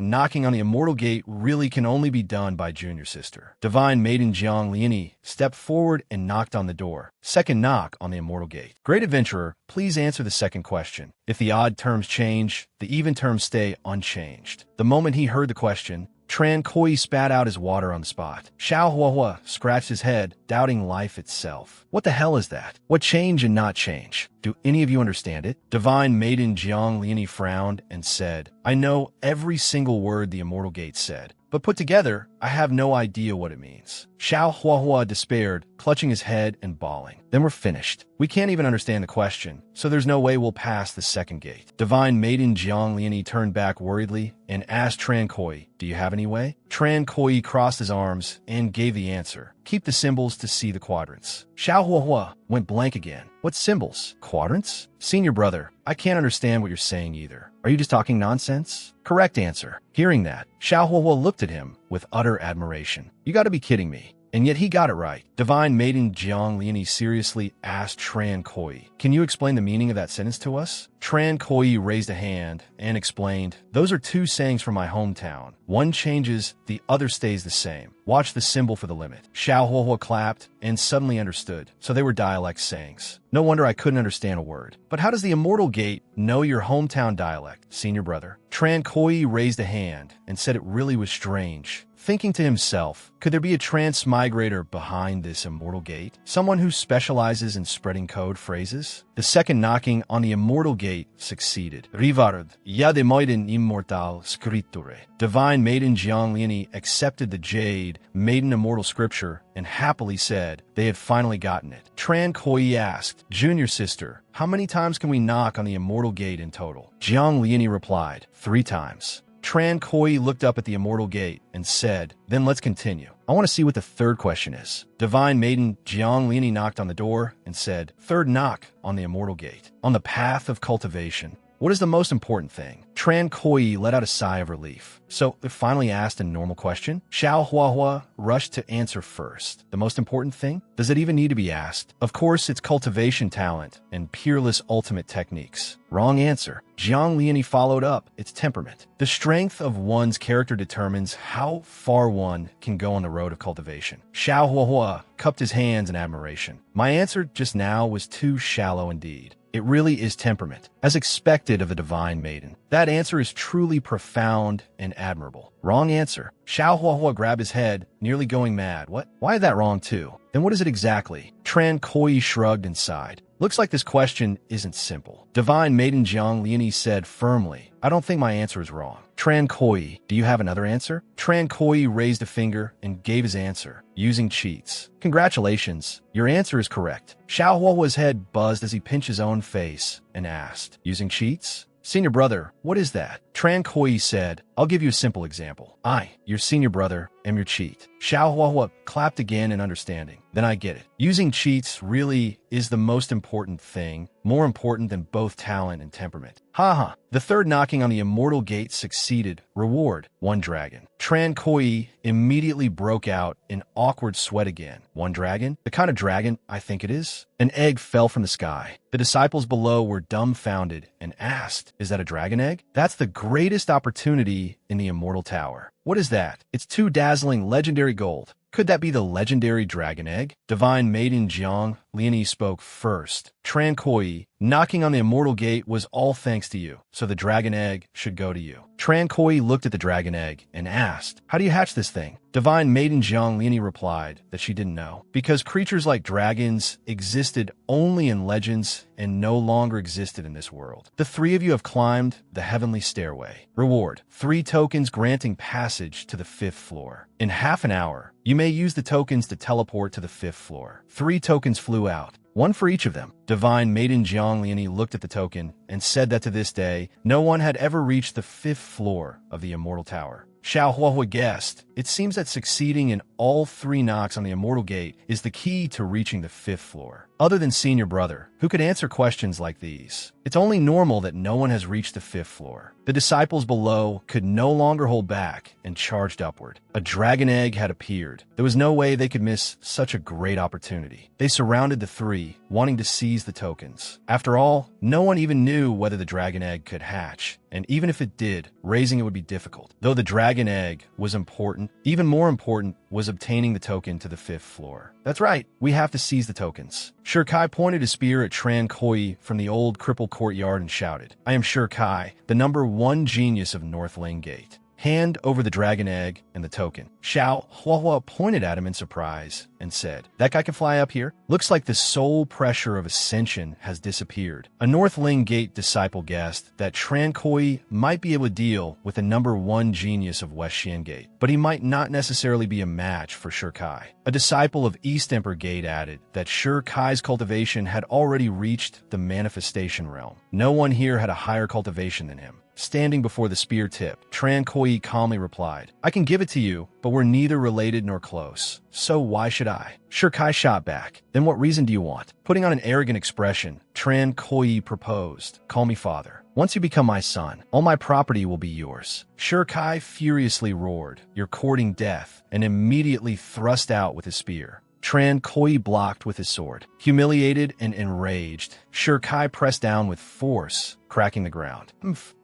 knocking on the immortal gate really can only be done by junior sister. Divine Maiden Jiangliani stepped forward and knocked on the door. Second knock on the immortal gate. Great adventurer, please answer the second question. If the odd terms change, the even terms stay unchanged. The moment he heard the question, Tran Koi spat out his water on the spot. Xiao Huahua scratched his head, doubting life itself. What the hell is that? What change and not change? Do any of you understand it? Divine Maiden Jiangliani frowned and said, I know every single word the immortal gate said, but put together, I have no idea what it means. Xiao Huahua despaired, clutching his head and bawling. Then we're finished. We can't even understand the question, so there's no way we'll pass the second gate. Divine Maiden Jiangliani turned back worriedly and asked Tran Koi, do you have any way? Tran Koi crossed his arms and gave the answer. Keep the symbols to see the quadrants. Xiao Huahua went blank again. What symbols? Quadrants? Senior brother, I can't understand what you're saying either. Are you just talking nonsense? Correct answer. Hearing that, Xiao Huahua looked at him with utter admiration. You gotta be kidding me. and yet he got it right. Divine Maiden Jiang Liani seriously asked Tran Koi, "Can you explain the meaning of that sentence to us?" Tran Koi raised a hand and explained, "Those are two sayings from my hometown. One changes, the other stays the same. Watch the symbol for the limit." Xiao Huohuo clapped and suddenly understood, so they were dialect sayings. No wonder I couldn't understand a word. But how does the Immortal Gate know your hometown dialect, senior brother? Tran Koi raised a hand and said it really was strange. Thinking to himself, could there be a transmigrator behind this Immortal Gate? Someone who specializes in spreading code phrases? The second knocking on the Immortal Gate succeeded. Rivard, ja de Maiden Immortal Scripture. Divine Maiden Jiang Liani accepted the Jade, Maiden Immortal Scripture, and happily said they had finally gotten it. Tran Koi asked, "Junior sister, how many times can we knock on the Immortal Gate in total?" Jiang Liani replied, 3 times. Tran Koi looked up at the Immortal Gate and said, "Then let's continue. I want to see what the third question is." Divine Maiden Jiang Liani knocked on the door and said, "Third knock on the Immortal Gate. On the path of cultivation, what is the most important thing?" Tran Koi let out a sigh of relief. So it finally asked a normal question. Xiao Huahua rushed to answer first. The most important thing? Does it even need to be asked? Of course, it's cultivation talent and peerless ultimate techniques. Wrong answer. Jiang Liani followed up, it's temperament. The strength of one's character determines how far one can go on the road of cultivation. Xiao Huahua cupped his hands in admiration. My answer just now was too shallow indeed. It really is temperament, as expected of a divine maiden. That answer is truly profound and admirable. Wrong answer. Xiao Huahua grabbed his head, nearly going mad. What? Why is that wrong too? Then what is it exactly? Tran Koi shrugged and sighed. Looks like this question isn't simple. Divine Maiden Jiang Liani said firmly, "I don't think my answer is wrong." Tran Koi, do you have another answer? Tran Koi raised a finger and gave his answer, using cheats. Congratulations, your answer is correct. Xiao Huahua's head buzzed as he pinched his own face and asked, "Using cheats? Senior brother, what is that?" Tran Koi said, "I'll give you a simple example. I, your senior brother, am your cheat." Xiao Huahua clapped again in understanding. Then I get it. Using cheats really is the most important thing, more important than both talent and temperament. Haha. The third knocking on the Immortal Gate succeeded. Reward, 1 dragon. Tran Koi immediately broke out in awkward sweat again. 1 dragon? The kind of dragon I think it is? An egg fell from the sky. The disciples below were dumbfounded and asked, "Is that a dragon egg?" That's the greatest opportunity in the Immortal Tower. What is that? It's 2 dazzling legendary gold. Could that be the legendary dragon egg? Divine Maiden Jiang Liani spoke first. Tran Koi, knocking on the Immortal Gate was all thanks to you, so the dragon egg should go to you. Tran Koi looked at the dragon egg and asked, "How do you hatch this thing?" Divine Maiden Jiang Liani replied that she didn't know, because creatures like dragons existed only in legends and no longer existed in this world. The 3 of you have climbed the heavenly stairway. Reward, 3 tokens granting passage to the 5th floor. In half an hour, you may use the tokens to teleport to the 5th floor. 3 tokens flew out, 1 for each of them. Divine Maiden Jiang Liani looked at the token and said that to this day, no one had ever reached the 5th floor of the Immortal Tower. Xiao Huahua guessed, it seems that succeeding in all 3 knocks on the Immortal Gate is the key to reaching the 5th floor. Other than senior brother, who could answer questions like these? It's only normal that no one has reached the 5th floor. The disciples below could no longer hold back and charged upward. A dragon egg had appeared. There was no way they could miss such a great opportunity. They surrounded the 3, wanting to seize the tokens. After all, no one even knew whether the dragon egg could hatch, and even if it did, raising it would be difficult. Though the dragon egg was important, even more important was obtaining the token to the 5th floor. That's right, we have to seize the tokens. Sure Kai pointed his spear at Tran Koi from the old crippled courtyard and shouted, "I am Sure Kai, the number 1 genius of North Lane Gate. Hand over the dragon egg and the token." Xiao Huahua pointed at him in surprise and said, "That guy can fly up here? Looks like the soul pressure of ascension has disappeared." A North Lane Gate disciple guessed that Tran Koi might be able to deal with the number 1 genius of West Xian Gate, but he might not necessarily be a match for Sure Kai. A disciple of East Emperor Gate added that Sure Kai's cultivation had already reached the manifestation realm. No one here had a higher cultivation than him. Standing before the spear tip, Tran Koi calmly replied, "I can give it to you, but we're neither related nor close. So why should I?" Sure Kai shot back, "Then what reason do you want?" Putting on an arrogant expression, Tran Koi proposed, "Call me father." Once you become my son, all my property will be yours." Shirkai furiously roared, "You're courting death," and immediately thrust out with his spear. Tran Koi blocked with his sword. Humiliated and enraged, Shirkai pressed down with force, cracking the ground.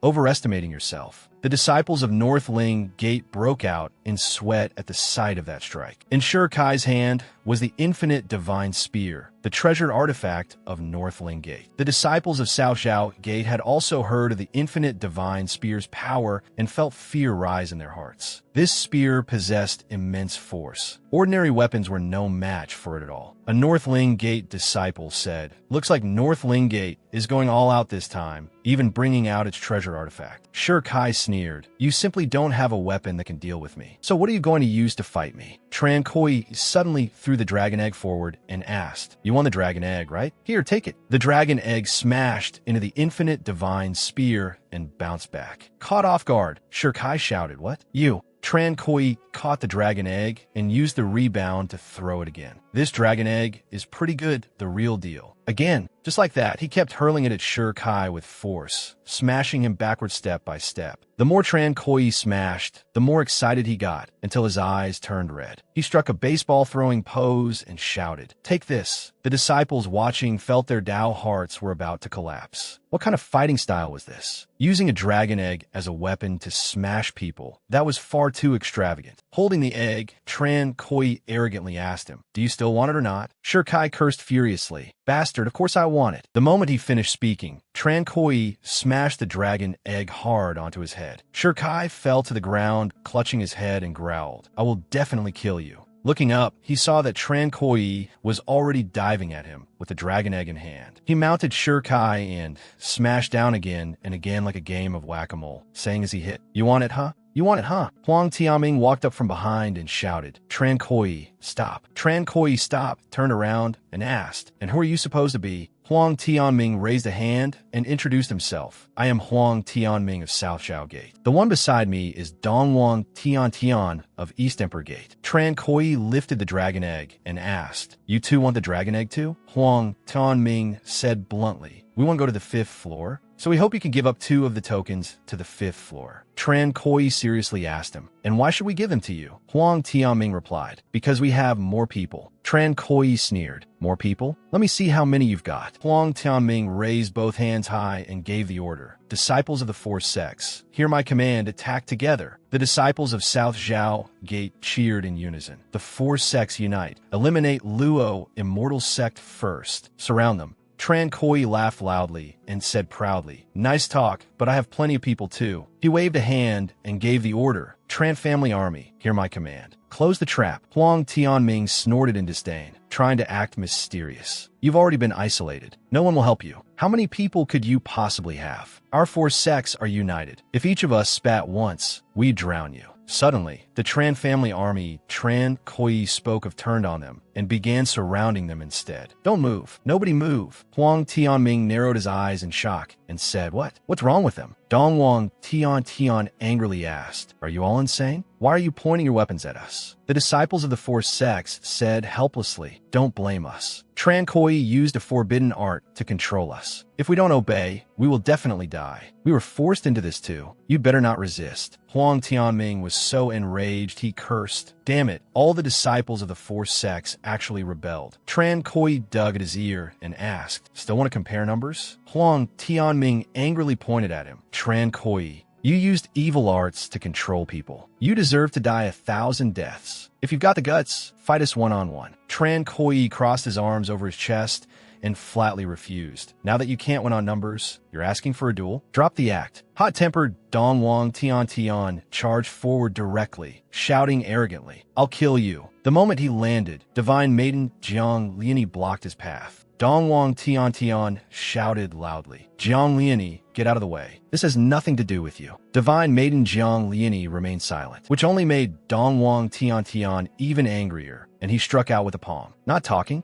Overestimating yourself. The disciples of North Ling Gate broke out in sweat at the sight of that strike. In Shirkai's hand was the infinite divine spear, the treasured artifact of North Ling Gate. The disciples of South Zhao Gate had also heard of the infinite divine spear's power and felt fear rise in their hearts. This spear possessed immense force. Ordinary weapons were no match for it at all. A North Ling Gate disciple said, "Looks like North Ling Gate is going all out this time, even bringing out its treasure artifact." Shirkai sneered, "You simply don't have a weapon that can deal with me. So what are you going to use to fight me?" Tran Koi suddenly threw the dragon egg forward and asked, "You want the dragon egg, right? Here, take it." The dragon egg smashed into the infinite divine spear and bounced back. Caught off guard, Shirkai shouted, "What? You?" Tran Koi caught the dragon egg and used the rebound to throw it again. "This dragon egg is pretty good, the real deal." Again, just like that, he kept hurling it at Shirkai with force, smashing him backward step by step. The more Tran Koi smashed, the more excited he got, until his eyes turned red. He struck a baseball-throwing pose and shouted, "Take this." The disciples watching felt their Tao hearts were about to collapse. What kind of fighting style was this? Using a dragon egg as a weapon to smash people, that was far too extravagant. Holding the egg, Tran Koi arrogantly asked him, "Do you still want it or not?" Shirkai cursed furiously. "Bastard, of course I want it." The moment he finished speaking, Tran Koi smashed the dragon egg hard onto his head. Shirkai fell to the ground, clutching his head, and growled, "I will definitely kill you." Looking up, he saw that Tran Koi was already diving at him with the dragon egg in hand. He mounted Shirkai and smashed down again and again like a game of whack-a-mole, saying as he hit, "You want it, huh? You want it, huh?" Huang Tianming walked up from behind and shouted, "Tran Koi, stop." Tran Koi stopped, turned around, and asked, "And who are you supposed to be?" Huang Tianming raised a hand and introduced himself. "I am Huang Tianming of South Zhao Gate. The one beside me is Dongwang Tian of East Emperor Gate." Tran Koi lifted the dragon egg and asked, "You too want the dragon egg too?" Huang Tianming said bluntly, "We want to go to the 5th floor, so we hope you can give up 2 of the tokens to the 5th floor." Tran Koi seriously asked him, "And why should we give them to you?" Huang Tianming replied, "Because we have more people." Tran Koi sneered, "More people? Let me see how many you've got." Huang Tianming raised both hands high and gave the order, "Disciples of the 4 sects, hear my command, attack together." The disciples of South Zhao Gate cheered in unison. The 4 sects unite. Eliminate Luo, immortal sect first. Surround them. Tran Koi laughed loudly and said proudly, "Nice talk, but I have plenty of people too." He waved a hand and gave the order, "Tran family army, hear my command. Close the trap." Huang Tianming snorted in disdain, trying to act mysterious. "You've already been isolated. No one will help you. How many people could you possibly have? Our 4 sects are united. If each of us spat once, we drown you." Suddenly, the Tran family army, Tran Koi spoke of, turned on them and began surrounding them instead. "Don't move. Nobody move." Huang Tianming narrowed his eyes in shock and said, What's wrong with them?" Dongwang Tian angrily asked, "Are you all insane? Why are you pointing your weapons at us?" The disciples of the 4 sects said helplessly, "Don't blame us. Tran Koi used a forbidden art to control us. If we don't obey, we will definitely die. We were forced into this too. You'd better not resist." Huang Tianming was so enraged he cursed. Damn it, all the disciples of the 4 sects actually rebelled. Tran Koi dug at his ear and asked, "Still want to compare numbers?" Huang Tianming angrily pointed at him. "Tran Koi, you used evil arts to control people. You deserve to die 1,000 deaths. If you've got the guts, fight us one-on-one." Tran Koi crossed his arms over his chest and flatly refused. "Now that you can't win on numbers, you're asking for a duel? Drop the act." Hot-tempered Dongwang Tian charged forward directly, shouting arrogantly, "I'll kill you." The moment he landed, Divine Maiden Jiang Liani blocked his path. Dongwang Tian shouted loudly, "Jiang Liani, get out of the way. This has nothing to do with you." Divine Maiden Jiang Liani remained silent, which only made Dongwang Tian even angrier. and he struck out with a palm. Not talking.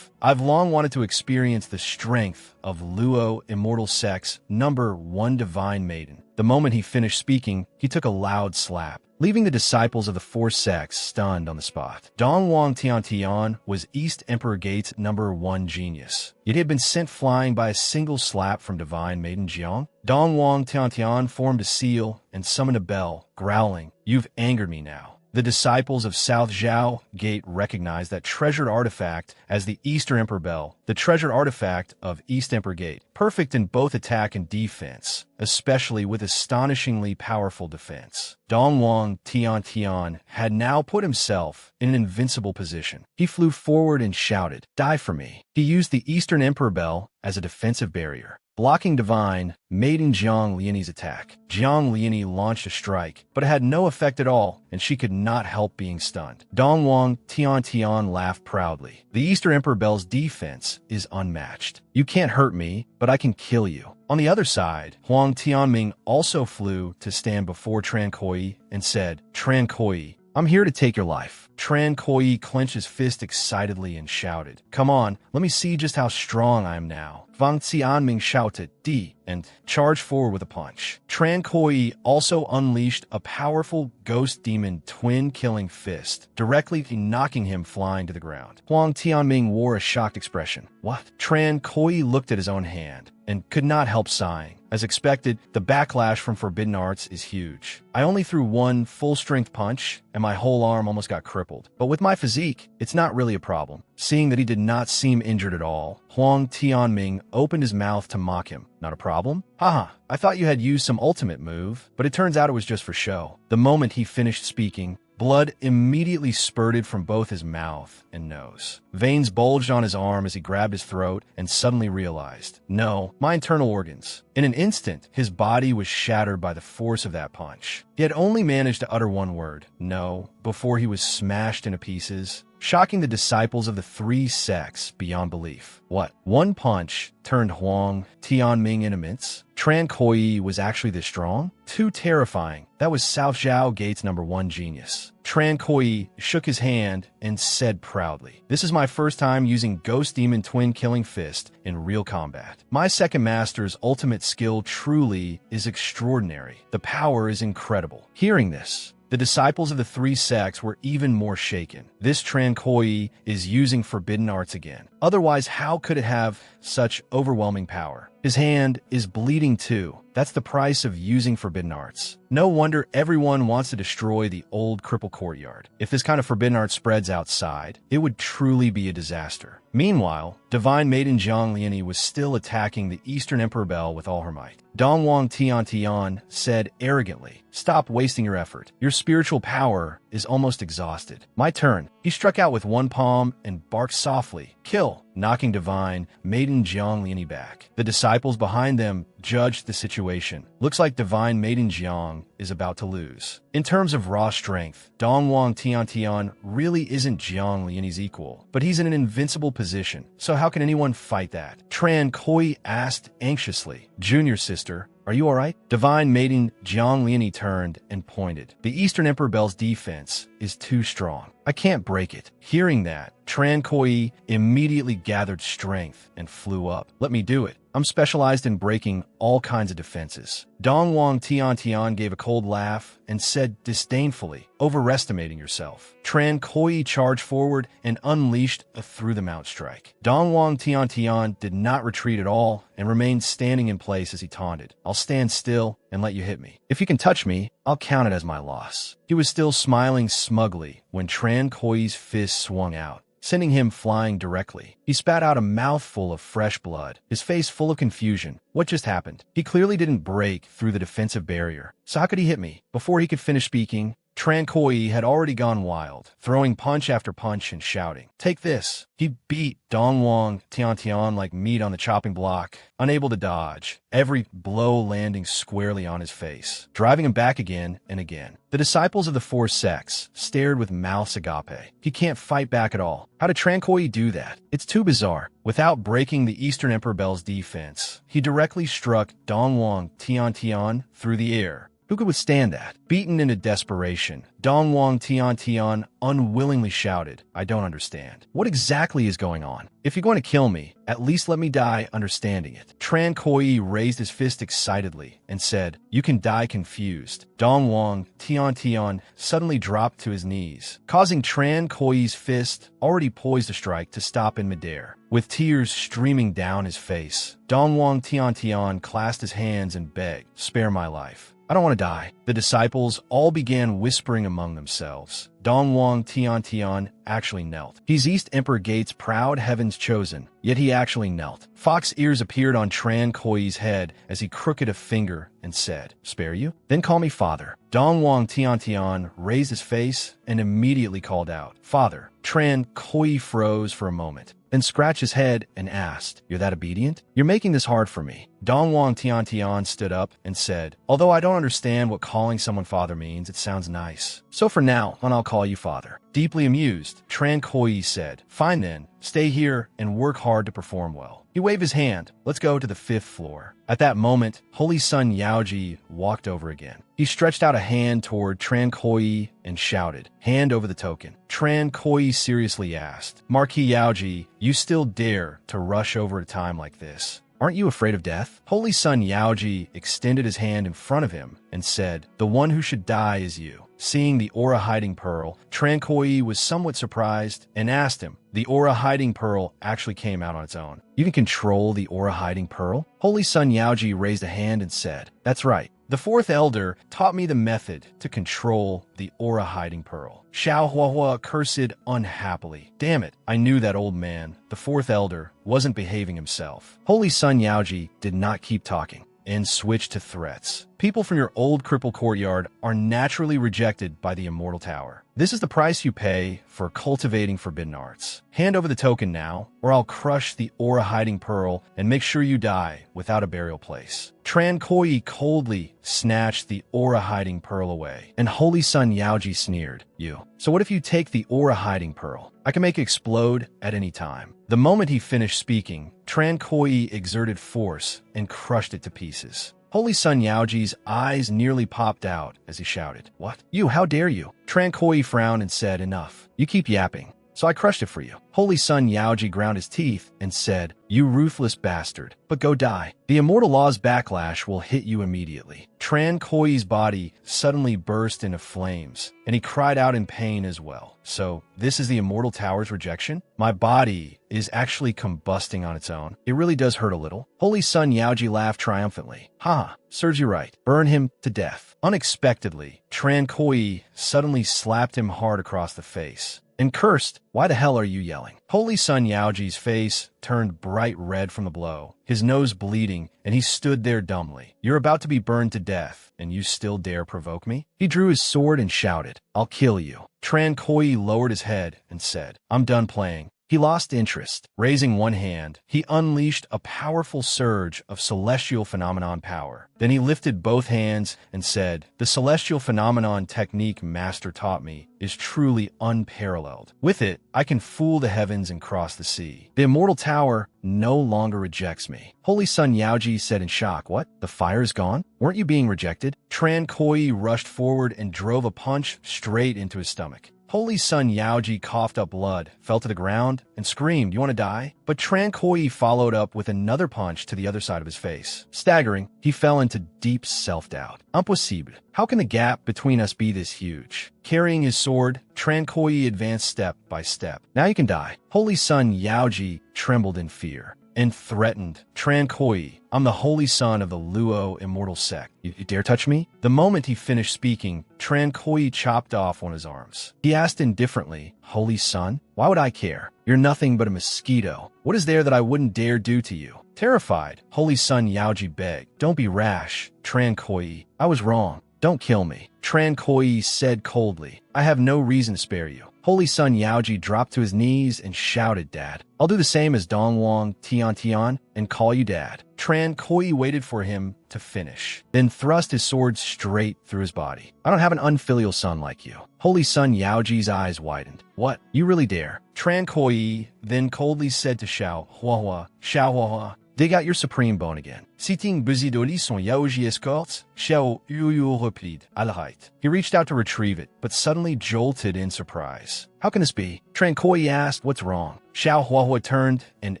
I've long wanted to experience the strength of Luo Immortal Sex #1 Divine Maiden. The moment he finished speaking, he took a loud slap, leaving the disciples of the four sects stunned on the spot. Dongwang Tiantian was East Emperor Gate's #1 genius, yet he had been sent flying by a single slap from Divine Maiden Jiang. Dongwang Tiantian formed a seal and summoned a bell, growling, "You've angered me now." The disciples of South Zhao Gate recognized that treasured artifact as the Eastern Emperor Bell, the treasured artifact of East Emperor Gate, perfect in both attack and defense, especially with astonishingly powerful defense. Dongwang Tiantian had now put himself in an invincible position. He flew forward and shouted, "Die for me." He used the Eastern Emperor Bell as a defensive barrier, blocking Divine Maiden Jiang Lianyi's attack. Jiang Lianyi launched a strike, but it had no effect at all, and she could not help being stunned. Dongwang Tiantian laughed proudly. The Eastern Emperor Bell's defense is unmatched. You can't hurt me, but I can kill you. On the other side, Huang Tianming also flew to stand before Tran Koi and said, "Tran Koi, I'm here to take your life." Tran Koi clenched his fist excitedly and shouted, "Come on, let me see just how strong I am now." Wang Xianming shouted, "D," and charged forward with a punch. Tran Koi also unleashed a powerful ghost demon twin-killing fist, directly knocking him flying to the ground. Huang Tianming wore a shocked expression. What? Tran Koi looked at his own hand and could not help sighing. As expected, the backlash from Forbidden Arts is huge. I only threw one full-strength punch, and my whole arm almost got crippled. But with my physique, it's not really a problem. Seeing that he did not seem injured at all, Huang Tianming opened his mouth to mock him. Not a problem? Haha, I thought you had used some ultimate move, but it turns out it was just for show. The moment he finished speaking, blood immediately spurted from both his mouth and nose. Veins bulged on his arm as he grabbed his throat and suddenly realized, no, my internal organs. In an instant, his body was shattered by the force of that punch. He had only managed to utter one word, no, before he was smashed into pieces, shocking the disciples of the three sects beyond belief. What? One punch turned Huang Tianming into mince? Tran Koi was actually this strong? Too terrifying. That was South Zhao Gate's #1 genius. Tran Koi shook his hand and said proudly, "This is my first time using Ghost Demon Twin Killing Fist in real combat. My second master's ultimate skill truly is extraordinary. The power is incredible." Hearing this, the disciples of the three sects were even more shaken. This Tran Koi is using Forbidden Arts again. Otherwise, how could it have such overwhelming power? His hand is bleeding too. That's the price of using Forbidden Arts. No wonder everyone wants to destroy the old cripple courtyard. If this kind of Forbidden Art spreads outside, it would truly be a disaster. Meanwhile, Divine Maiden Jiang Lianyi was still attacking the Eastern Emperor Bell with all her might. Dongwang Tiantian said arrogantly, "Stop wasting your effort. Your spiritual power is almost exhausted. My turn." He struck out with one palm and barked softly, "Kill," knocking Divine Maiden Jiang Lianyi back. The disciples behind them judged the situation. Looks like Divine Maiden Jiang is about to lose. In terms of raw strength, Dongwang Tiantian really isn't Jiang Lianyi's equal, but he's in an invincible position, so how can anyone fight that? Tran Koi asked anxiously, "Junior sister, are you alright?" Divine Maiden Jiang Lianyi turned and pointed. "The Eastern Emperor Bell's defense is too strong. I can't break it." Hearing that, Tran Koi immediately gathered strength and flew up. "Let me do it. I'm specialized in breaking all kinds of defenses." Dongwang Tiantian gave a cold laugh and said disdainfully, "Overestimating yourself." Tran Koi charged forward and unleashed a through-the-mount strike. Dongwang Tiantian did not retreat at all and remained standing in place as he taunted, "I'll stand still and let you hit me. If you can touch me, I'll count it as my loss." He was still smiling smugly when Tran Koi's fist swung out, sending him flying directly. He spat out a mouthful of fresh blood, his face full of confusion. What just happened? He clearly didn't break through the defensive barrier. So how could he hit me? Before he could finish speaking, Tran Koi had already gone wild, throwing punch after punch and shouting, "Take this!" He beat Dongwang Tiantian like meat on the chopping block, unable to dodge, every blow landing squarely on his face, driving him back again and again. The disciples of the four sects stared with mouths agape. He can't fight back at all. How did Tran Koi do that? It's too bizarre. Without breaking the Eastern Emperor Bell's defense, he directly struck Dongwang Tiantian through the air, Who could withstand that? Beaten into desperation, Dong Wang Tian unwillingly shouted, I don't understand. What exactly is going on? If you're going to kill me, at least let me die understanding it. Tran Koi raised his fist excitedly and said, you can die confused. Dong Wang Tian suddenly dropped to his knees, causing Tran Koi's fist, already poised to strike, to stop in midair. With tears streaming down his face, Dong Wang Tian clasped his hands and begged, spare my life. I don't want to die. The disciples all began whispering among themselves. Dong Wang Tian actually knelt. He's East Emperor Gate's proud heaven's chosen, yet he actually knelt. Fox ears appeared on Tran Koi's head as he crooked a finger and said, spare you? Then call me father. Dong Wang Tian raised his face and immediately called out, father. Tran Koi froze for a moment, then scratched his head and asked, you're that obedient? You're making this hard for me. Dong Wang Tian stood up and said, although I don't understand what calling someone father means, it sounds nice. So for now, I'll call you father. Deeply amused, Tran Koi said, fine then, stay here and work hard to perform well. He waved his hand. Let's go to the 5th floor. At that moment, Holy Son Yaoji walked over again. He stretched out a hand toward Tran Koi and shouted, hand over the token. Tran Koi seriously asked, Marquis Yaoji, you still dare to rush over a time like this? Aren't you afraid of death? Holy Son Yaoji extended his hand in front of him and said, the one who should die is you. Seeing the aura hiding pearl, Tran Koi was somewhat surprised and asked him, the aura hiding pearl actually came out on its own. You can control the aura hiding pearl? Holy Son Yaoji raised a hand and said, that's right. The 4th elder taught me the method to control the aura hiding pearl. Xiao Huahua cursed unhappily. Damn it, I knew that old man, the 4th elder, wasn't behaving himself. Holy Son Yaoji did not keep talking and switched to threats. People from your old crippled courtyard are naturally rejected by the Immortal Tower. This is the price you pay for cultivating forbidden arts. Hand over the token now, or I'll crush the aura hiding pearl and make sure you die without a burial place. Tran Koi coldly snatched the aura hiding pearl away, and Holy Son Yaoji sneered, you. So what if you take the aura hiding pearl? I can make it explode at any time. The moment he finished speaking, Tran Koi exerted force and crushed it to pieces. Holy Son Yaoji's eyes nearly popped out as he shouted, what? You, how dare you? Tran Koi frowned and said, enough. You keep yapping. So I crushed it for you. Holy Son Yaoji ground his teeth and said, you ruthless bastard, but go die. The immortal law's backlash will hit you immediately. Tran Koi's body suddenly burst into flames, and he cried out in pain as well. So this is the Immortal Tower's rejection? My body is actually combusting on its own. It really does hurt a little. Holy Son Yaoji laughed triumphantly. Ha, serves you right. Burn him to death. Unexpectedly, Tran Koi suddenly slapped him hard across the face and cursed, why the hell are you yelling? Holy Son Yaoji's face turned bright red from the blow, his nose bleeding, and he stood there dumbly. You're about to be burned to death, and you still dare provoke me? He drew his sword and shouted, I'll kill you. Tran Koi lowered his head and said, I'm done playing. He lost interest. Raising one hand, he unleashed a powerful surge of celestial phenomenon power. Then he lifted both hands and said, the celestial phenomenon technique Master taught me is truly unparalleled. With it, I can fool the heavens and cross the sea. The Immortal Tower no longer rejects me. Holy Son Yaoji said in shock, what? The fire is gone? Weren't you being rejected? Tran Koi rushed forward and drove a punch straight into his stomach. Holy Son Yaoji coughed up blood, fell to the ground, and screamed, you want to die? But Tran Koi followed up with another punch to the other side of his face. Staggering, he fell into deep self-doubt. Impossible. How can the gap between us be this huge? Carrying his sword, Tran Koi advanced step by step. Now you can die. Holy Son Yaoji trembled in fear and threatened, Tran Koi, I'm the holy son of the Luo immortal sect. You dare touch me? The moment he finished speaking, Tran Koi chopped off one of his arms. He asked indifferently, Holy Son? Why would I care? You're nothing but a mosquito. What is there that I wouldn't dare do to you? Terrified, Holy Son Yaoji begged, don't be rash, Tran Koi. I was wrong. Don't kill me. Tran Koi said coldly, I have no reason to spare you. Holy Son Yaoji dropped to his knees and shouted, Dad. I'll do the same as Dong Wang Tian and call you Dad. Tran Koi waited for him to finish, then thrust his sword straight through his body. I don't have an unfilial son like you. Holy Son Yaoji's eyes widened. What? You really dare? Tran Koi then coldly said to Xiao Huahua, dig out your supreme bone again. Sitting busy d'oli son yaoji escorts, Xiao Yuyu replied, Alright. He reached out to retrieve it, but suddenly jolted in surprise. How can this be? Tran Koi asked what's wrong. Xiao Huahua turned and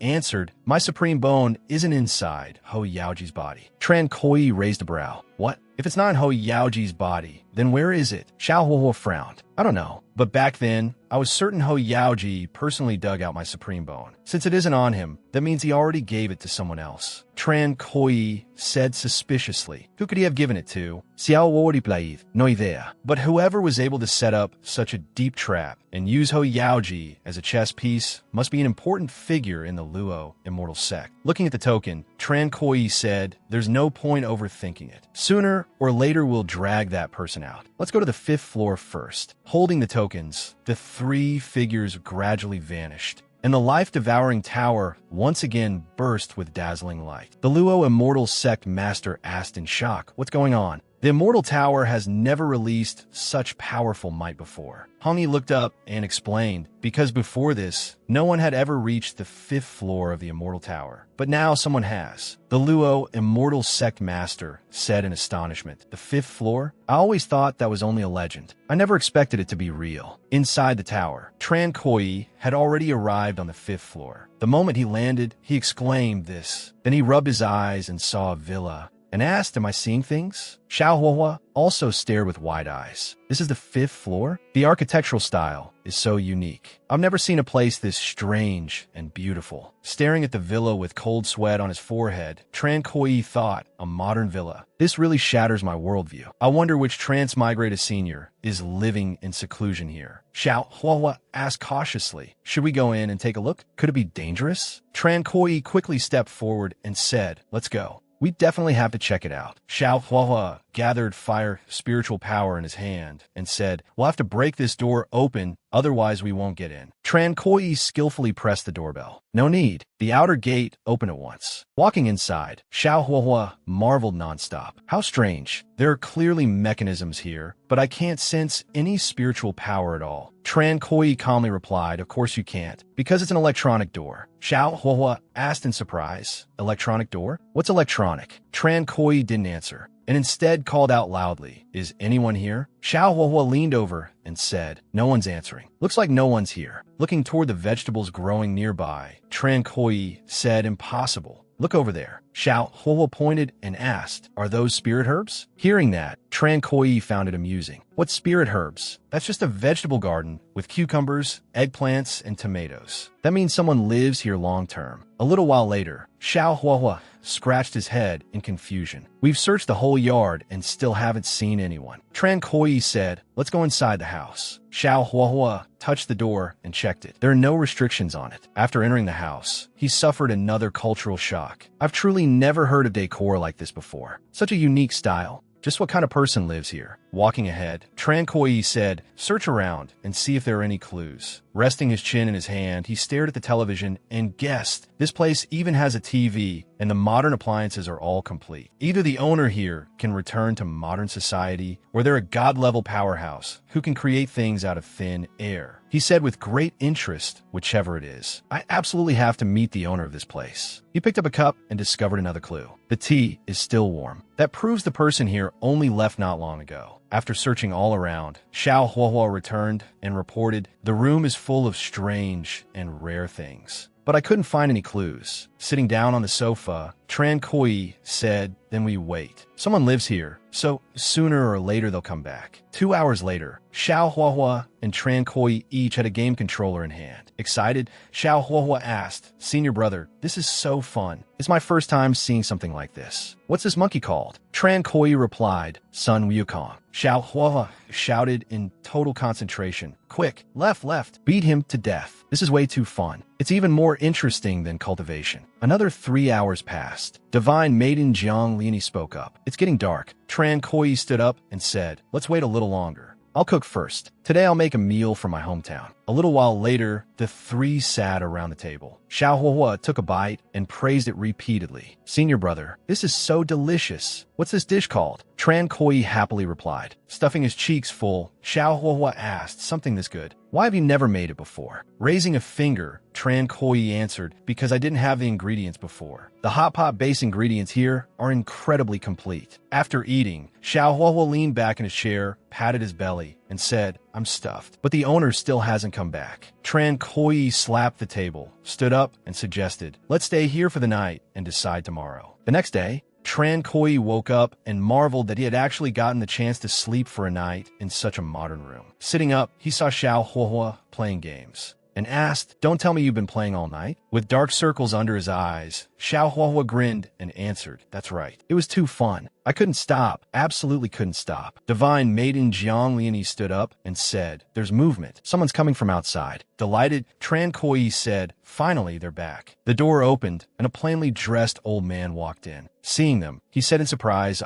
answered, My supreme bone isn't inside Ho Yaoji's body. Tran Koi raised a brow. What? If it's not in Ho Yaoji's body, then where is it? Xiao Huahua frowned. I don't know. But back then, I was certain Ho Yaoji personally dug out my supreme bone. Since it isn't on him, that means he already gave it to someone else. Tran Koi said suspiciously. Who could he have given it to? Xiao Huahua replied, No idea. But whoever was able to set up such a deep trap and use Ho Yaoji as a chess piece must be an important figure in the Luo immortal sect. Looking at the token, Tran Koi said, There's no point overthinking it. Sooner or later we'll drag that person out. Let's go to the 5th floor first. Holding the tokens, the 3 figures gradually vanished, and the life-devouring tower once again burst with dazzling light. The Luo immortal sect master asked in shock, What's going on? The Immortal Tower has never released such powerful might before. Hongyi looked up and explained, because before this, no one had ever reached the 5th floor of the Immortal Tower. But now someone has. The Luo Immortal Sect Master said in astonishment, The 5th floor? I always thought that was only a legend. I never expected it to be real. Inside the tower, Tran Koi had already arrived on the 5th floor. The moment he landed, he exclaimed this. Then he rubbed his eyes and saw a villa and asked, Am I seeing things? Xiao Huahua also stared with wide eyes. This is the 5th floor? The architectural style is so unique. I've never seen a place this strange and beautiful. Staring at the villa with cold sweat on his forehead, Tran Koi thought, a modern villa. This really shatters my worldview. I wonder which transmigrated senior is living in seclusion here. Xiao Huahua asked cautiously, Should we go in and take a look? Could it be dangerous? Tran Koi quickly stepped forward and said, Let's go. We definitely have to check it out. Xiao Huahua gathered fire spiritual power in his hand and said, We'll have to break this door open, otherwise we won't get in. Tran Koi skillfully pressed the doorbell. No need. The outer gate opened at once. Walking inside, Xiao Huahua marveled nonstop. How strange. There are clearly mechanisms here, but I can't sense any spiritual power at all. Tran Koi calmly replied, Of course you can't, because it's an electronic door. Xiao Huahua asked in surprise, Electronic door? What's electronic? Tran Koi didn't answer, and instead called out loudly, Is anyone here? Xiao Huahua leaned over and said, No one's answering. Looks like no one's here. Looking toward the vegetables growing nearby, Tran Koi said, Impossible. Look over there. Xiao Huahua pointed and asked, Are those spirit herbs? Hearing that, Tran Koi found it amusing. What's spirit herbs? That's just a vegetable garden with cucumbers, eggplants, and tomatoes. That means someone lives here long term. A little while later, Xiao Huahua scratched his head in confusion. We've searched the whole yard and still haven't seen anyone. Tran Koi said, Let's go inside the house. Xiao Huahua touched the door and checked it. There are no restrictions on it. After entering the house, he suffered another cultural shock. I've truly never heard of decor like this before. Such a unique style. Just what kind of person lives here? Walking ahead, Tran Koi said, Search around and see if there are any clues. Resting his chin in his hand, he stared at the television and guessed, This place even has a TV, and the modern appliances are all complete. Either the owner here can return to modern society, or they're a god-level powerhouse who can create things out of thin air. He said with great interest, whichever it is. I absolutely have to meet the owner of this place. He picked up a cup and discovered another clue. The tea is still warm. That proves the person here only left not long ago. After searching all around, Xiao Huahua returned and reported, The room is full of strange and rare things. But I couldn't find any clues. Sitting down on the sofa, Tran Koi said, Then we wait. Someone lives here, so sooner or later they'll come back. 2 hours later, Xiao Huahua and Tran Koi each had a game controller in hand. Excited, Xiao Huahua asked, Senior brother, this is so fun. It's my first time seeing something like this. What's this monkey called? Tran Koi replied, Sun Wukong. Xiao Huahua shouted in total concentration, Quick, left, beat him to death. This is way too fun. It's even more interesting than cultivation. Another 3 hours passed. Divine Maiden Jiang Liani spoke up. It's getting dark. Tran Koi stood up and said, Let's wait a little longer. I'll cook first. Today I'll make a meal from my hometown. A little while later, the three sat around the table. Xiao Huahua took a bite and praised it repeatedly. Senior brother, this is so delicious. What's this dish called? Tran Koi happily replied. Stuffing his cheeks full, Xiao Huahua asked, something this good. Why have you never made it before? Raising a finger, Tran Koi answered, because I didn't have the ingredients before. The hot pot base ingredients here are incredibly complete. After eating, Xiao Huahua leaned back in his chair, patted his belly, and said, I'm stuffed. But the owner still hasn't come back. Tran Koi slapped the table, stood up, and suggested, let's stay here for the night and decide tomorrow. The next day, Tran Koi woke up and marveled that he had actually gotten the chance to sleep for a night in such a modern room. Sitting up, he saw Xiao Huahua playing games and asked, don't tell me you've been playing all night? With dark circles under his eyes, Xiao Huahua grinned and answered, that's right. It was too fun. I couldn't stop. Absolutely couldn't stop. Divine Maiden Jiang Liani stood up and said, there's movement. Someone's coming from outside. Delighted, Tran Koi said, finally, they're back. The door opened and a plainly dressed old man walked in. Seeing them, he said in surprise,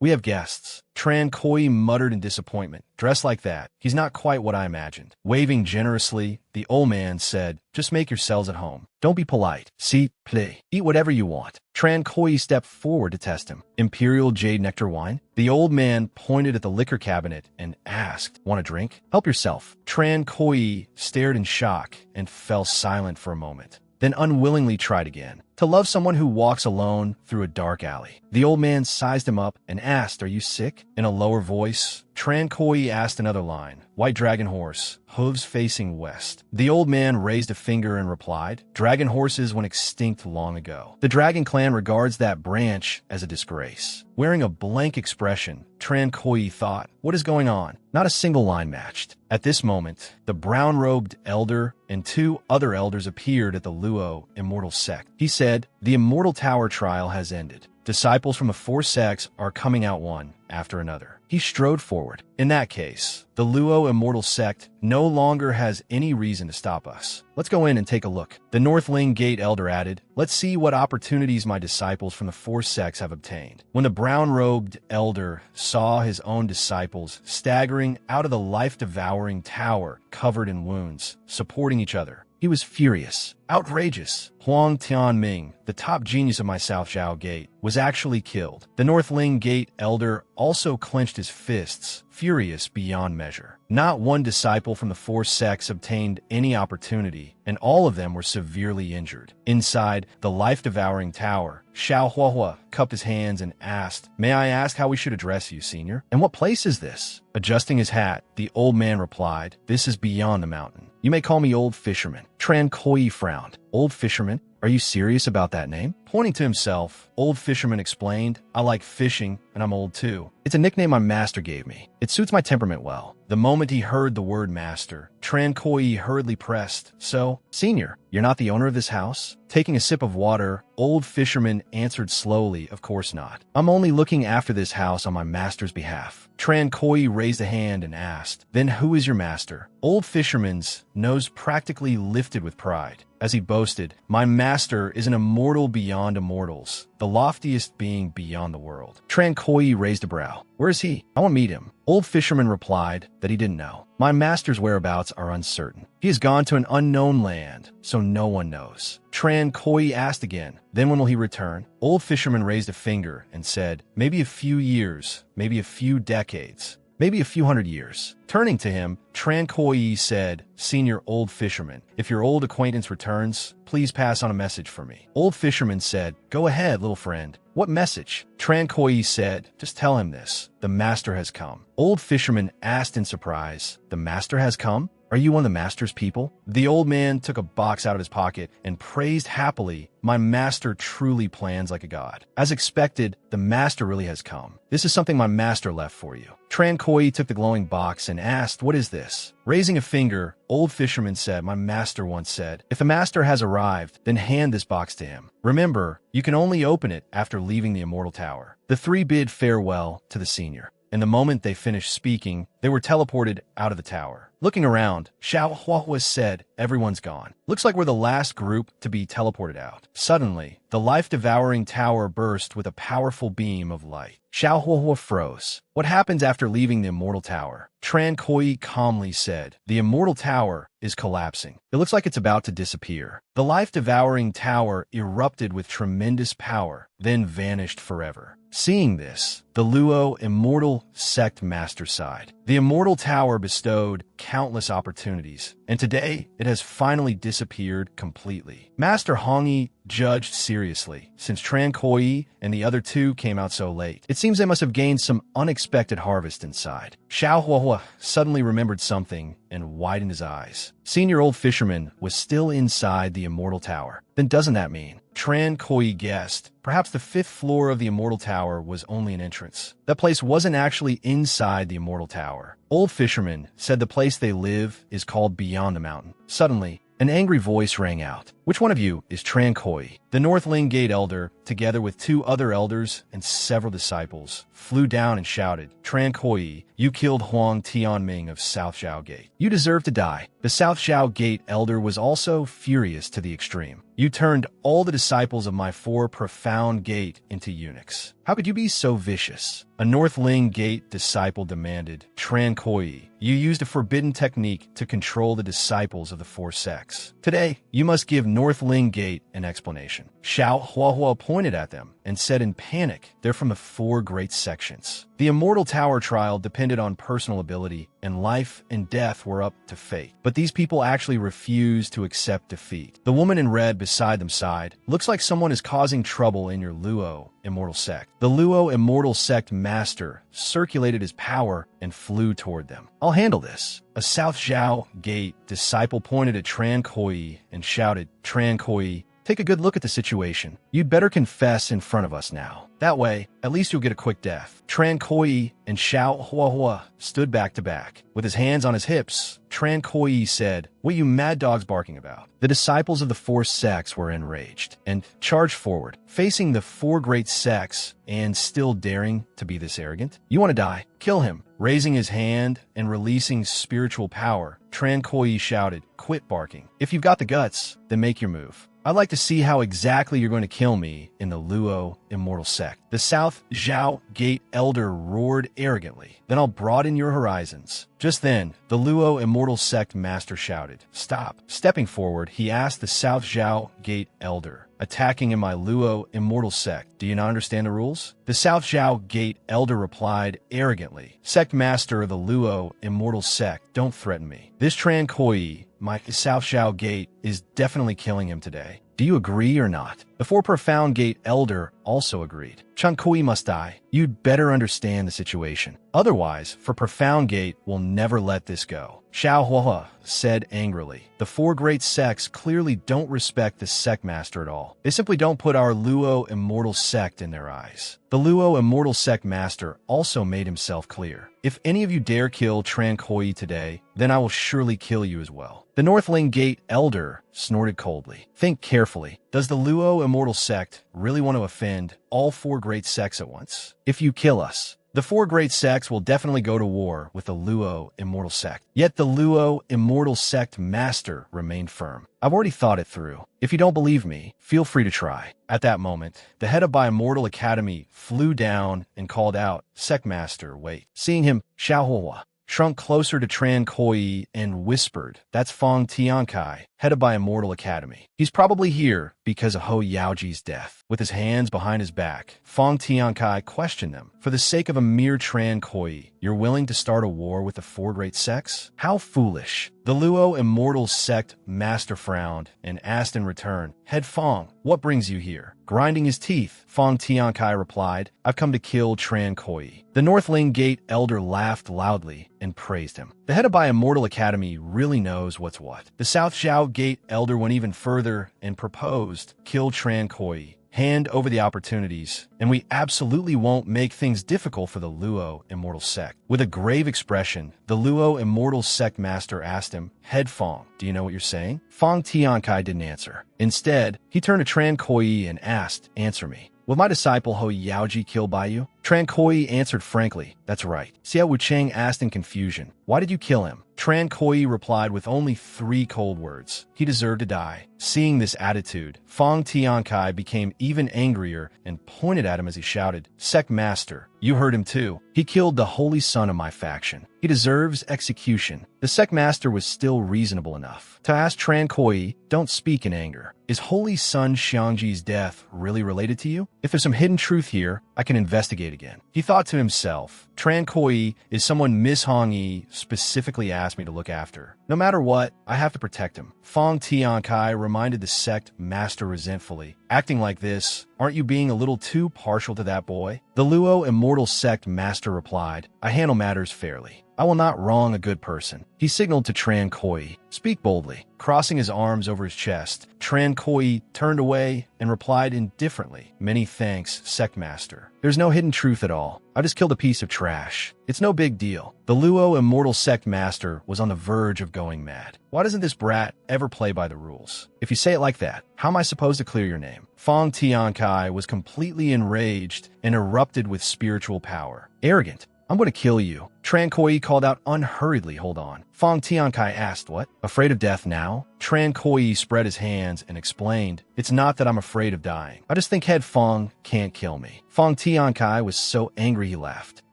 we have guests. Tran Koi muttered in disappointment. Dressed like that, he's not quite what I imagined. Waving generously, the old man said, just make yourselves at home. Don't be polite. See, play. Eat whatever you want. Tran Koi stepped forward to test him. Imperial Jade Nectar wine? The old man pointed at the liquor cabinet and asked, want a drink? Help yourself. Tran Koi stared in shock and fell silent for a moment, then unwillingly tried again. To love someone who walks alone through a dark alley. The old man sized him up and asked, are you sick? In a lower voice, Tran Koi asked another line. White dragon horse, hooves facing west. The old man raised a finger and replied, dragon horses went extinct long ago. The dragon clan regards that branch as a disgrace. Wearing a blank expression, Tran Koi thought, what is going on? Not a single line matched. At this moment, the brown-robed elder and two other elders appeared at the Luo immortal sect. He said, the immortal tower trial has ended. Disciples from the four sects are coming out one after another. He strode forward. In that case, the Luo immortal sect no longer has any reason to stop us. Let's go in and take a look. The Northling Gate elder added, let's see what opportunities my disciples from the four sects have obtained. When the brown-robed elder saw his own disciples staggering out of the life-devouring tower covered in wounds, supporting each other, he was furious, outrageous. Huang Tianming, the top genius of my South Zhao Gate, was actually killed. The Northling Gate elder also clenched his fists, furious beyond measure. Not one disciple from the four sects obtained any opportunity, and all of them were severely injured. Inside the life-devouring tower, Xiao Huahua cupped his hands and asked, may I ask how we should address you, senior? And what place is this? Adjusting his hat, the old man replied, this is beyond the mountain. You may call me Old Fisherman. Tran Koi frowned. Old Fisherman? Are you serious about that name? Pointing to himself, Old Fisherman explained, I like fishing, and I'm old too. It's a nickname my master gave me. It suits my temperament well. The moment he heard the word master, Tran Koi hurriedly pressed, so, senior, you're not the owner of this house? Taking a sip of water, Old Fisherman answered slowly, of course not. I'm only looking after this house on my master's behalf. Tran Koi raised a hand and asked, then who is your master? Old Fisherman's nose practically lifted with pride. As he boasted, my master is an immortal beyond immortals, the loftiest being beyond the world. Tran Koi raised a brow. Where is he? I want to meet him. Old Fisherman replied that he didn't know. My master's whereabouts are uncertain. He has gone to an unknown land, so no one knows. Tran Koi asked again, then when will he return? Old Fisherman raised a finger and said, maybe a few years, maybe a few decades, maybe a few hundred years. Turning to him, Tran Koi said, Senior Old Fisherman, if your old acquaintance returns, please pass on a message for me. Old Fisherman said, go ahead, little friend. What message? Tran Koi said, just tell him this. The master has come. Old Fisherman asked in surprise, the master has come? Are you one of the master's people? The old man took a box out of his pocket and praised happily, my master truly plans like a god. As expected, the master really has come. This is something my master left for you. Tran Koi took the glowing box and asked, what is this? Raising a finger, Old Fisherman said, my master once said, if the master has arrived, then hand this box to him. Remember, you can only open it after leaving the immortal tower. The three bid farewell to the senior. And the moment they finished speaking, They were teleported out of the tower. Looking around, Xiao Huahua said, "Everyone's gone. Looks like we're the last group to be teleported out." Suddenly, the life-devouring tower burst with a powerful beam of light. Xiao Huahua froze. "What happens after leaving the Immortal Tower?" Tran Koi calmly said, "The Immortal Tower is collapsing. It looks like it's about to disappear." The life-devouring tower erupted with tremendous power, then vanished forever. Seeing this, the Luo Immortal Sect Master sighed. The Immortal Tower bestowed countless opportunities, and today it has finally disappeared completely. Master Hongyi judged seriously, since Tran Koi and the other two came out so late. It seems they must have gained some unexpected harvest inside. Xiao Huahua suddenly remembered something and widened his eyes. Senior Old Fisherman was still inside the Immortal Tower. Then doesn't that mean? Tran Koi guessed. Perhaps the 5th floor of the Immortal Tower was only an entrance. That place wasn't actually inside the Immortal Tower. Old Fisherman said the place they live is called Beyond the Mountain. Suddenly, an angry voice rang out. "Which one of you is Tran Koi?" The Northling Gate Elder, together with 2 other elders and several disciples, flew down and shouted, "Tran Koi, you killed Huang Tianming of South Xiao Gate. You deserve to die." The South Xiao Gate Elder was also furious to the extreme. "You turned all the disciples of my 4 profound gate into eunuchs. How could you be so vicious?" A Northling Gate disciple demanded, "Tran Koi, you used a forbidden technique to control the disciples of the 4 sects. Today, you must give Northling Gate an explanation." Xiao Huahua pointed at them and said in panic, "They're from the 4 great sections. The Immortal Tower trial depended on personal ability, and life and death were up to fate. But these people actually refused to accept defeat." The woman in red beside them sighed. "Looks like someone is causing trouble in your Luo Immortal Sect." The Luo Immortal Sect Master circulated his power and flew toward them. "I'll handle this." A South Xiao Gate disciple pointed at Tran Koi and shouted, "Tran Koi, take a good look at the situation. You'd better confess in front of us now. That way, at least you'll get a quick death." Tran Koi and Xiao Huahua stood back to back. With his hands on his hips, Tran Koi said, "What you mad dogs barking about?" The disciples of the 4 sects were enraged and charged forward, facing the 4 great sects and still daring to be this arrogant. "You want to die? Kill him." Raising his hand and releasing spiritual power, Tran Koi shouted, "Quit barking. If you've got the guts, then make your move. I'd like to see how exactly you're going to kill me in the Luo Immortal Sect." The South Xiao Gate Elder roared arrogantly, "Then I'll broaden your horizons." Just then, the Luo Immortal Sect Master shouted, "Stop." Stepping forward, he asked the South Xiao Gate Elder, "Attacking in my Luo Immortal Sect, do you not understand the rules?" The South Xiao Gate Elder replied arrogantly, "Sect Master of the Luo Immortal Sect, don't threaten me. This Tran Koi, my South Xiao Gate, is definitely killing him today. Do you agree or not?" The 4 Profound Gate Elder also agreed. "Tran Koi must die. You'd better understand the situation. Otherwise, for Profound Gate will never let this go." Xiao Huahua said angrily, "The 4 great sects clearly don't respect the sect master at all. They simply don't put our Luo Immortal Sect in their eyes." The Luo Immortal Sect Master also made himself clear. "If any of you dare kill Tran Koi today, then I will surely kill you as well." The Northling Gate Elder snorted coldly. "Think carefully. Does the Luo Immortal Sect really want to offend all 4 great sects at once? If you kill us, the 4 great sects will definitely go to war with the Luo Immortal Sect." Yet the Luo Immortal Sect Master remained firm. "I've already thought it through. If you don't believe me, feel free to try." At that moment, the head of Immortal Academy flew down and called out, "Sect Master, wait." Seeing him, Xiao Huahua shrunk closer to Tran Koi and whispered, "That's Fong Tiankai, head of Immortal Academy. He's probably here because of Ho Yaoji's death." With his hands behind his back, Fong Tiankai questioned them. "For the sake of a mere Tran Koi, you're willing to start a war with the 4 great sects? How foolish." The Luo Immortal Sect Master frowned and asked in return, "Head Fong, what brings you here?" Grinding his teeth, Fong Tiankai replied, "I've come to kill Tran Koi." The Northling Gate Elder laughed loudly and praised him. The head of Immortal Academy really knows what's what. The South Xiao Gate Elder went even further and proposed, "Kill Tran Koi. Hand over the opportunities, and we absolutely won't make things difficult for the Luo Immortal Sect." With a grave expression, the Luo Immortal Sect Master asked him, "Head Fong, do you know what you're saying?" Fong Tiankai didn't answer. Instead, he turned to Tran Koi and asked, "Answer me. Was my disciple Ho Yaoji killed by you?" Tran Koi answered frankly, "That's right." Xiao Wucheng asked in confusion, "Why did you kill him?" Tran Koi replied with only 3 cold words. He deserved to die. Seeing this attitude, Fong Tiankai became even angrier and pointed at him as he shouted, "Sect Master, you heard him too. He killed the holy son of my faction. He deserves execution." The Sect Master was still reasonable enough to ask Tran Koi, "Don't speak in anger. Is holy son Xiangji's death really related to you? If there's some hidden truth here, I can investigate again." He thought to himself, Tran Koi is someone Miss Hong Yi specifically asked me to look after. No matter what, I have to protect him. Fong Tiankai reminded the sect master resentfully. "Acting like this, aren't you being a little too partial to that boy?" The Luo immortal sect master replied, "I handle matters fairly. I will not wrong a good person." He signaled to Tran Koi, "Speak boldly." Crossing his arms over his chest, Tran Koi turned away and replied indifferently, "Many thanks, sect master. There's no hidden truth at all. I just killed a piece of trash. It's no big deal." The Luo immortal sect master was on the verge of going mad. Why doesn't this brat ever play by the rules? If you say it like that, how am I supposed to clear your name? Fong Tiankai was completely enraged and erupted with spiritual power. "Arrogant. I'm going to kill you." Tran Koi called out unhurriedly, "Hold on." Fong Tiankai asked, "What? Afraid of death now?" Tran Koi spread his hands and explained, "It's not that I'm afraid of dying. I just think Head Fong can't kill me." Fong Tiankai was so angry he laughed.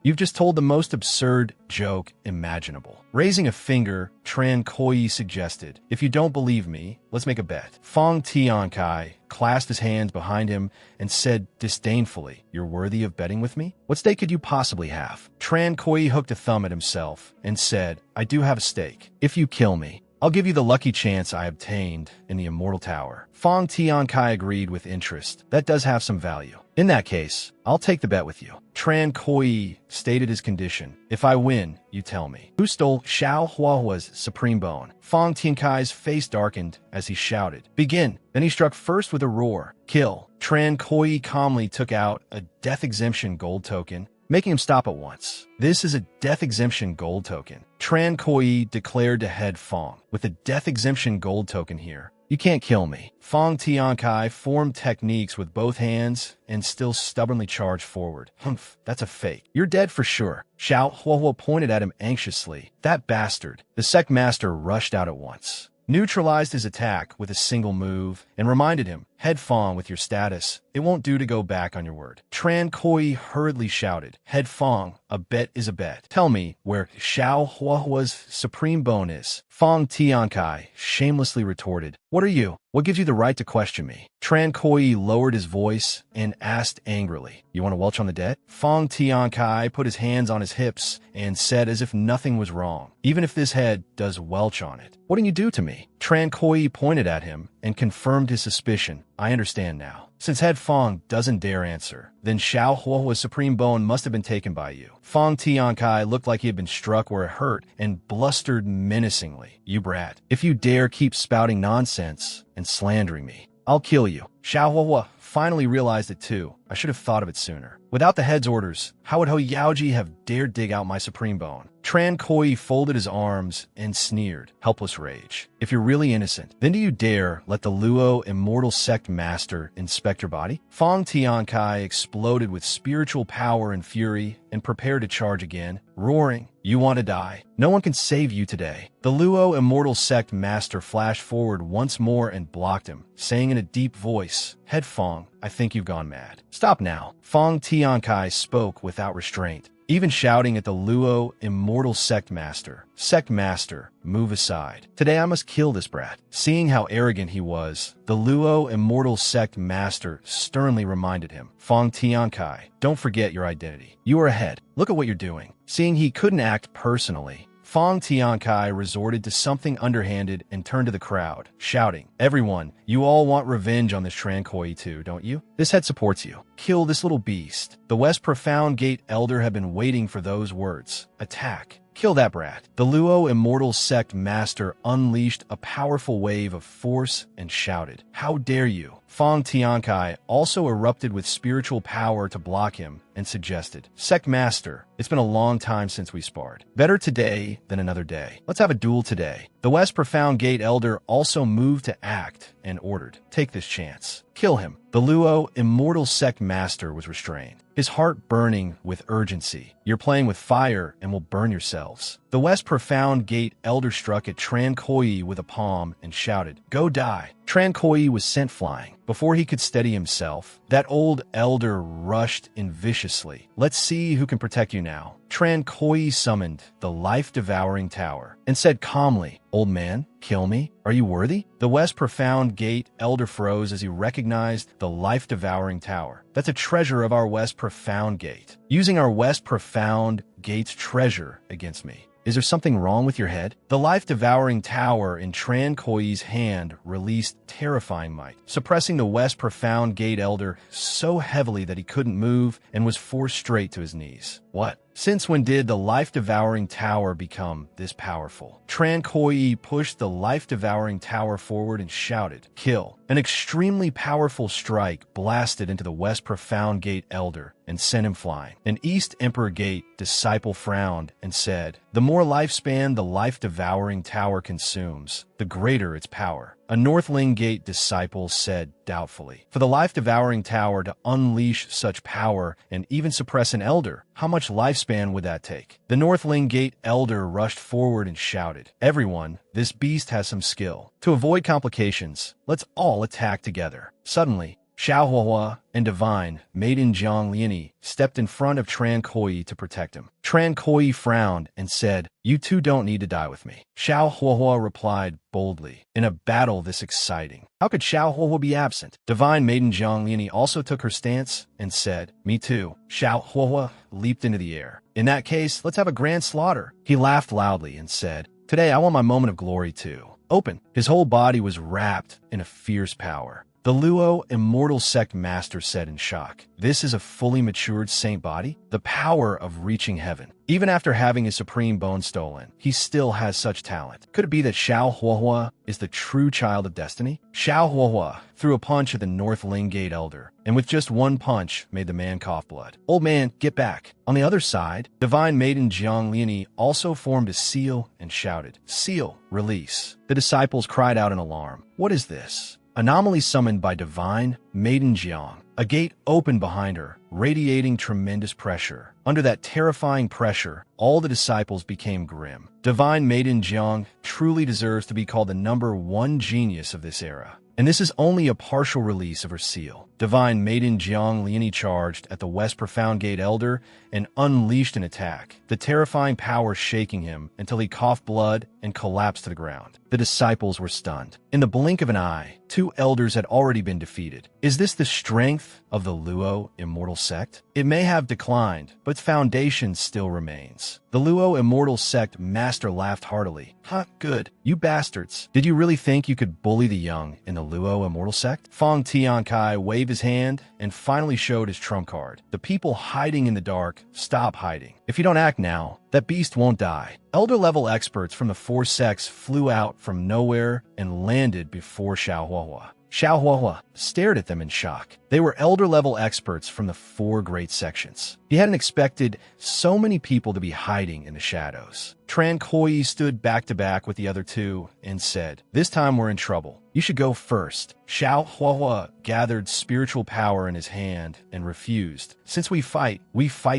"You've just told the most absurd joke imaginable." Raising a finger, Tran Koi suggested, "If you don't believe me, let's make a bet." Fong Tiankai clasped his hands behind him and said disdainfully, "You're worthy of betting with me? What stake could you possibly have?" Tran Koi hooked a thumb at himself and said, "I do have a stake. If you kill me, I'll give you the lucky chance I obtained in the Immortal Tower." Fong Tiankai agreed with interest. "That does have some value. In that case, I'll take the bet with you." Tran Koi stated his condition. "If I win, you tell me. Who stole Xiao Huahua's supreme bone?" Fong Tiankai's face darkened as he shouted, "Begin." Then he struck first with a roar, "Kill." Tran Koi calmly took out a death exemption gold token, making him stop at once. "This is a death exemption gold token." Tran Koi declared to Head Fong, "With a death exemption gold token here, you can't kill me." Fong Tiankai formed techniques with both hands and still stubbornly charged forward. "Humph, that's a fake. You're dead for sure." Xiao Huahua pointed at him anxiously. "That bastard." The sect master rushed out at once, neutralized his attack with a single move, and reminded him, "Head Fong, with your status, it won't do to go back on your word." Tran Koi hurriedly shouted, "Head Fong, a bet is a bet. Tell me where Xiao Huahua's supreme bone is." Fong Tiankai shamelessly retorted, "What are you? What gives you the right to question me?" Tran Koi lowered his voice and asked angrily, "You want to welch on the dead?" Fong Tiankai put his hands on his hips and said as if nothing was wrong, "Even if this head does welch on it, what can you do to me?" Tran Koi pointed at him and confirmed his suspicion. "I understand now. Since Head Fong doesn't dare answer, then Xiao Huahua's supreme bone must have been taken by you." Fong Tiankai looked like he had been struck where it hurt and blustered menacingly, "You brat. If you dare keep spouting nonsense and slandering me, I'll kill you." Xiao Huahua finally realized it too. "I should have thought of it sooner. Without the head's orders, how would Ho Yaoji have dared dig out my supreme bone?" Tran Koi folded his arms and sneered, helpless rage. "If you're really innocent, then do you dare let the Luo immortal sect master inspect your body?" Fong Tiankai exploded with spiritual power and fury and prepared to charge again, roaring, "You want to die? No one can save you today." The Luo immortal sect master flashed forward once more and blocked him, saying in a deep voice, "Head Fong, I think you've gone mad. Stop now." Fong Tiankai spoke without restraint, even shouting at the Luo immortal sect master, "Sect master, move aside. Today I must kill this brat." Seeing how arrogant he was, the Luo immortal sect master sternly reminded him, "Fong Tiankai, don't forget your identity. You are ahead. Look at what you're doing." Seeing he couldn't act personally, Fong Tiankai resorted to something underhanded and turned to the crowd, shouting, "Everyone, you all want revenge on this Tran Koi too, don't you? This head supports you. Kill this little beast." The West Profound Gate Elder had been waiting for those words. Attack. Kill that brat. The Luo immortal sect master unleashed a powerful wave of force and shouted, "How dare you? Fong Tiankai also erupted with spiritual power to block him and suggested, Sect Master, it's been a long time since we sparred. Better today than another day. Let's have a duel today. The West Profound Gate Elder also moved to act and ordered, take this chance. Kill him. The Luo Immortal Sect Master was restrained, his heart burning with urgency. You're playing with fire and will burn yourselves. The West Profound Gate Elder struck at Tran Koi with a palm and shouted, Go die. Tran Koi was sent flying. Before he could steady himself, that old elder rushed in viciously. Let's see who can protect you now. Tran Koi summoned the life-devouring tower and said calmly, Old man, kill me? Are you worthy? The West Profound Gate Elder froze as he recognized the life-devouring tower. That's a treasure of our West Profound Gate. Using our West Profound Gate's treasure against me. Is there something wrong with your head? The life-devouring tower in Tran Koi's hand released terrifying might, suppressing the West Profound Gate Elder so heavily that he couldn't move and was forced straight to his knees. What? Since when did the life-devouring tower become this powerful? Tran Koi pushed the life-devouring tower forward and shouted, Kill. An extremely powerful strike blasted into the West Profound Gate Elder and sent him flying. An East Emperor Gate disciple frowned and said, The more lifespan the life-devouring tower consumes, the greater its power. A Northling Gate disciple said doubtfully, For the life-devouring tower to unleash such power and even suppress an elder, how much lifespan would that take? The Northling Gate Elder rushed forward and shouted, Everyone, this beast has some skill. To avoid complications, let's all attack together. Suddenly, Xiao Huahua and Divine, Maiden Jiang Liani, stepped in front of Tran Koi to protect him. Tran Koi frowned and said, You two don't need to die with me. Xiao Huahua replied boldly, In a battle this exciting, how could Xiao Huahua be absent? Divine Maiden Jiang Liani also took her stance and said, Me too. Xiao Huahua leaped into the air. In that case, let's have a grand slaughter. He laughed loudly and said, Today I want my moment of glory too. Open. His whole body was wrapped in a fierce power. The Luo Immortal Sect Master said in shock, This is a fully matured saint body? The power of reaching heaven. Even after having his supreme bone stolen, he still has such talent. Could it be that Xiao Huahua is the true child of destiny? Xiao Huahua threw a punch at the Northling Gate Elder, and with just one punch made the man cough blood. Old man, get back. On the other side, Divine Maiden Jiang Liani also formed a seal and shouted, Seal, release. The disciples cried out in alarm. What is this? Anomaly summoned by Divine Maiden Jiang. A gate opened behind her, radiating tremendous pressure. Under that terrifying pressure, all the disciples became grim. Divine Maiden Jiang truly deserves to be called the #1 genius of this era. And this is only a partial release of her seal. Divine Maiden Jiang Liani charged at the West Profound Gate Elder and unleashed an attack, the terrifying power shaking him until he coughed blood and collapsed to the ground. The disciples were stunned. In the blink of an eye, 2 elders had already been defeated. Is this the strength of the Luo Immortal Sect? It may have declined, but its foundation still remains. The Luo Immortal Sect Master laughed heartily. Good. You bastards. Did you really think you could bully the young in the Luo Immortal Sect? Fong Tiankai waved his hand and finally showed his trump card. The people hiding in the dark, stop hiding. If you don't act now, that beast won't die. Elder-level experts from the 4 sects flew out from nowhere and landed before Xiao Huahua. Xiao Huahua stared at them in shock. They were elder-level experts from the 4 great sections. He hadn't expected so many people to be hiding in the shadows. Tran Koi stood back-to-back with the other 2 and said, This time we're in trouble. You should go first. Xiao Huahua gathered spiritual power in his hand and refused. Since we fight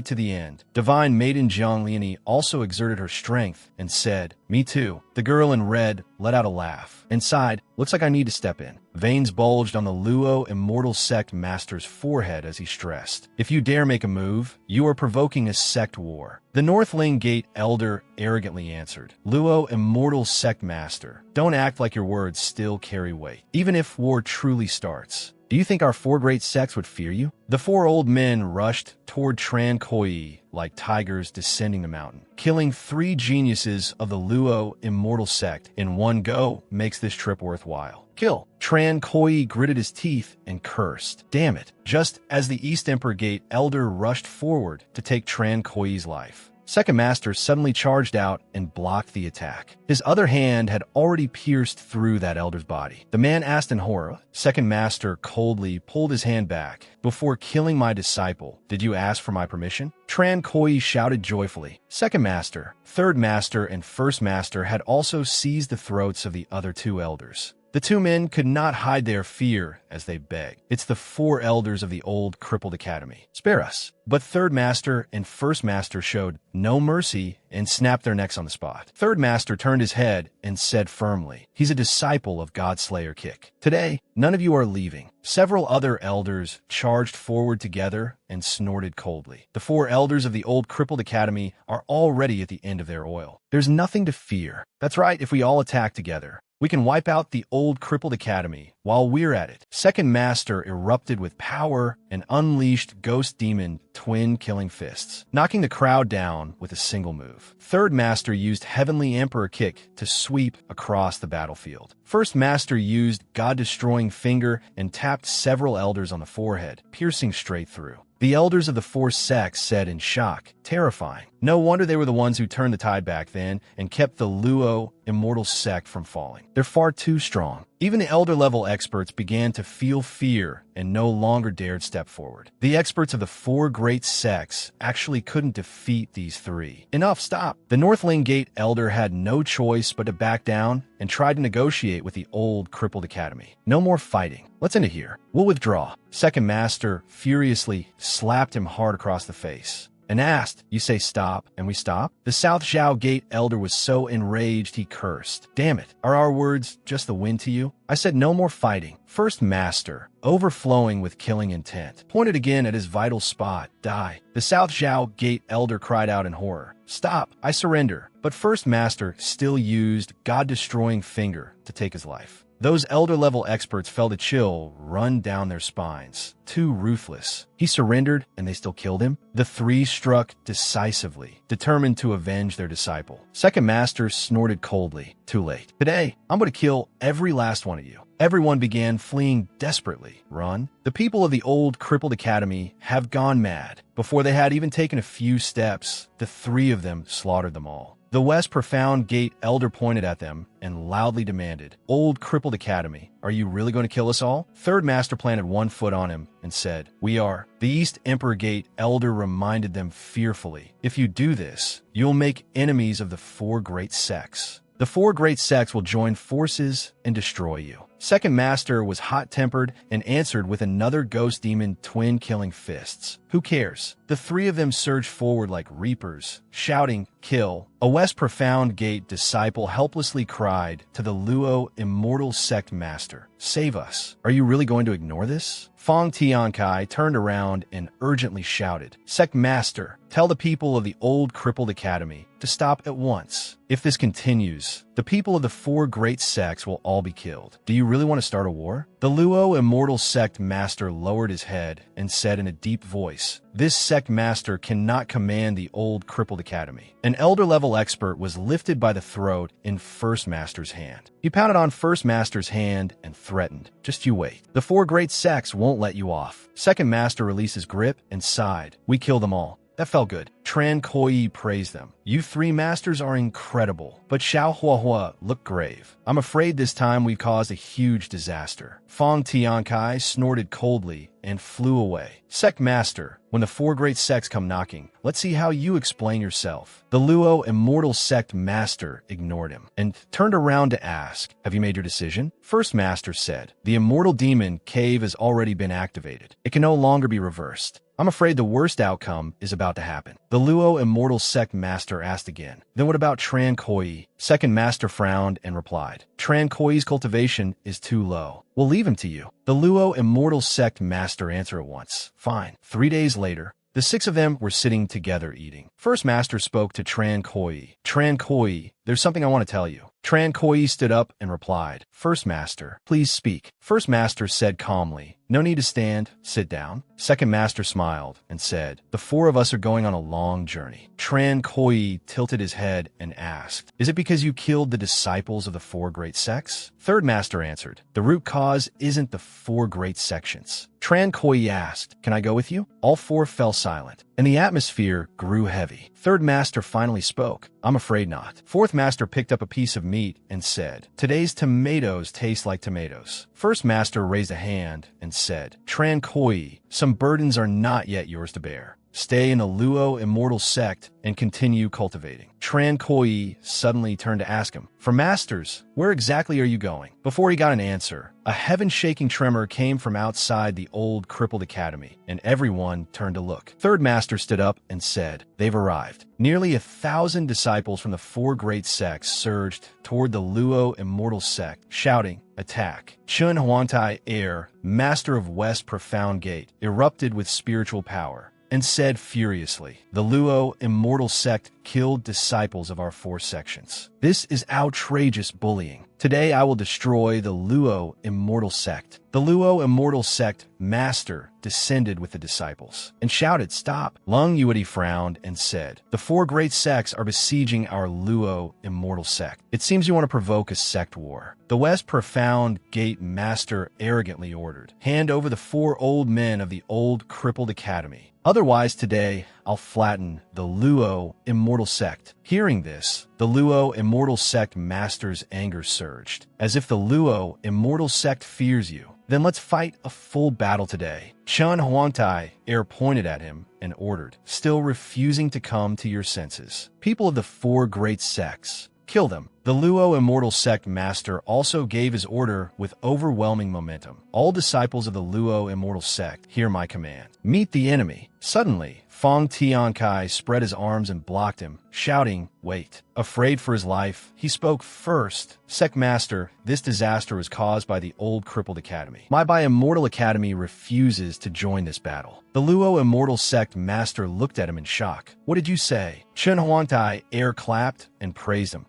to the end. Divine Maiden Jiang Liani also exerted her strength and said, Me too. The girl in red let out a laugh and sighed, Looks like I need to step in. Veins bulged on the Luo Immortal Sect Master's forehead as he stressed. If you dare make a move, you are provoking a sect war. The Northling Gate Elder arrogantly answered, Luo Immortal Sect Master, don't act like your words still carry weight. Even if war truly starts, do you think our 4 great sects would fear you? The 4 old men rushed toward Tran Koi like tigers descending the mountain. Killing 3 geniuses of the Luo Immortal Sect in one go makes this trip worthwhile. Kill. Tran Koi gritted his teeth and cursed. Damn it. Just as the East Emperor Gate Elder rushed forward to take Tran Koi's life. Second Master suddenly charged out and blocked the attack. His other hand had already pierced through that elder's body. The man asked in horror. Second Master coldly pulled his hand back. Before killing my disciple, did you ask for my permission? Tran Koi shouted joyfully. Second Master, Third Master, and First Master had also seized the throats of the other two elders. The two men could not hide their fear as they begged. It's the four elders of the old crippled academy. Spare us. But Third Master and First Master showed no mercy and snapped their necks on the spot. Third Master turned his head and said firmly, he's a disciple of Godslayer Kick. Today, none of you are leaving. Several other elders charged forward together and snorted coldly. The four elders of the old crippled academy are already at the end of their oil. There's nothing to fear. That's right, if we all attack together, we can wipe out the old crippled academy while we're at it. Second Master erupted with power and unleashed Ghost Demon twin killing fists, knocking the crowd down with a single move. Third Master used Heavenly Emperor Kick to sweep across the battlefield. First Master used God-destroying finger and tapped several elders on the forehead, piercing straight through. The elders of the four sects said in shock, terrifying. No wonder they were the ones who turned the tide back then and kept the Luo immortal sect from falling. They're far too strong. Even the elder-level experts began to feel fear and no longer dared step forward. The experts of the four great sects actually couldn't defeat these three. Enough, stop. The Northlane Gate elder had no choice but to back down and tried to negotiate with the old crippled academy. No more fighting. Let's end it here. We'll withdraw. Second Master furiously slapped him hard across the face and asked, you say stop, and we stop? The South Zhao Gate elder was so enraged he cursed. Damn it, are our words just the wind to you? I said no more fighting. First Master, overflowing with killing intent, pointed again at his vital spot. Die. The South Zhao Gate elder cried out in horror. Stop, I surrender. But First Master still used God-destroying finger to take his life. Those elder-level experts felt a chill run down their spines. Too ruthless. He surrendered, and they still killed him? The three struck decisively, determined to avenge their disciple. Second Master snorted coldly. Too late. Today, I'm going to kill every last one of you. Everyone began fleeing desperately. Run. The people of the old crippled academy have gone mad. Before they had even taken a few steps, the three of them slaughtered them all. The West Profound Gate elder pointed at them and loudly demanded, Old crippled academy, are you really going to kill us all? Third Master planted one foot on him and said, we are. The East Emperor Gate elder reminded them fearfully, if you do this, you'll make enemies of the four great sects. The four great sects will join forces and destroy you. Second Master was hot-tempered and answered with another Ghost Demon twin killing fists. Who cares? The three of them surged forward like reapers, shouting, kill. A West Profound Gate disciple helplessly cried to the Luo Immortal Sect Master, save us. Are you really going to ignore this? Fong Tiankai turned around and urgently shouted, Sect Master, tell the people of the old crippled academy to stop at once. If this continues, the people of the four great sects will all be killed. Do you really want to start a war? The Luo Immortal Sect Master lowered his head and said in a deep voice, this sect master cannot command the old crippled academy. An elder-level expert was lifted by the throat in First Master's hand. He pounded on First Master's hand and threatened, just you wait. The four great sects won't let you off. Second Master released his grip and sighed. We kill them all. That felt good. Tran Koi praised them. You three masters are incredible. But Xiao Huahua looked grave. I'm afraid this time we've caused a huge disaster. Fong Tiankai snorted coldly and flew away. Sect Master, when the four great sects come knocking, let's see how you explain yourself. The Luo Immortal Sect Master ignored him and turned around to ask, have you made your decision? First Master said, the Immortal Demon Cave has already been activated. It can no longer be reversed. I'm afraid the worst outcome is about to happen. The Luo Immortal Sect Master asked again, then what about Tran Koi? Second Master frowned and replied, Tran Koi's cultivation is too low. We'll leave him to you. The Luo Immortal Sect Master answered at once. Fine. 3 days later, the six of them were sitting together eating. First Master spoke to Tran Koi. Tran Koi, there's something I want to tell you. Tran Koi stood up and replied, First Master, please speak. First Master said calmly, No need to stand, sit down. Second master smiled and said, the four of us are going on a long journey. Tran Koi tilted his head and asked, is it because you killed the disciples of the four great sects? Third master answered, the root cause isn't the four great sections. Tran Koi asked, can I go with you? All four fell silent, and the atmosphere grew heavy. Third master finally spoke, I'm afraid not. Fourth master picked up a piece of meat and said, today's tomatoes taste like tomatoes. First master raised a hand and said, Tran Koi, some burdens are not yet yours to bear. Stay in the Luo immortal sect and continue cultivating. Tran Koi suddenly turned to ask him, for masters, where exactly are you going? Before he got an answer, a heaven-shaking tremor came from outside the old crippled academy, and everyone turned to look. Third master stood up and said, they've arrived. Nearly 1,000 disciples from the four great sects surged toward the Luo immortal sect, shouting, attack. Chun Huantai Air, master of West Profound Gate, erupted with spiritual power and said furiously, the Luo immortal sect killed disciples of our four sections. This is outrageous bullying. Today I will destroy the Luo immortal sect. The Luo immortal sect master descended with the disciples and shouted, stop. Lung Yuadi frowned and said, the four great sects are besieging our Luo immortal sect. It seems you want to provoke a sect war. The West Profound Gate master arrogantly ordered, hand over the four old men of the old crippled academy. Otherwise today, I'll flatten the Luo immortal sect. Hearing this, the Luo immortal sect master's anger surged. As if the Luo immortal sect fears you, then let's fight a full battle today. Chun Huangtai Air pointed at him and ordered, still refusing to come to your senses. People of the four great sects, kill them. The Luo immortal sect master also gave his order with overwhelming momentum. All disciples of the Luo immortal sect, hear my command. Meet the enemy. Suddenly, Fong Tiankai spread his arms and blocked him, shouting, wait. Afraid for his life, he spoke first. Sect master, this disaster was caused by the old crippled academy. My Immortal Academy refuses to join this battle. The Luo immortal sect master looked at him in shock. What did you say? Chun Huangtai Air clapped and praised him.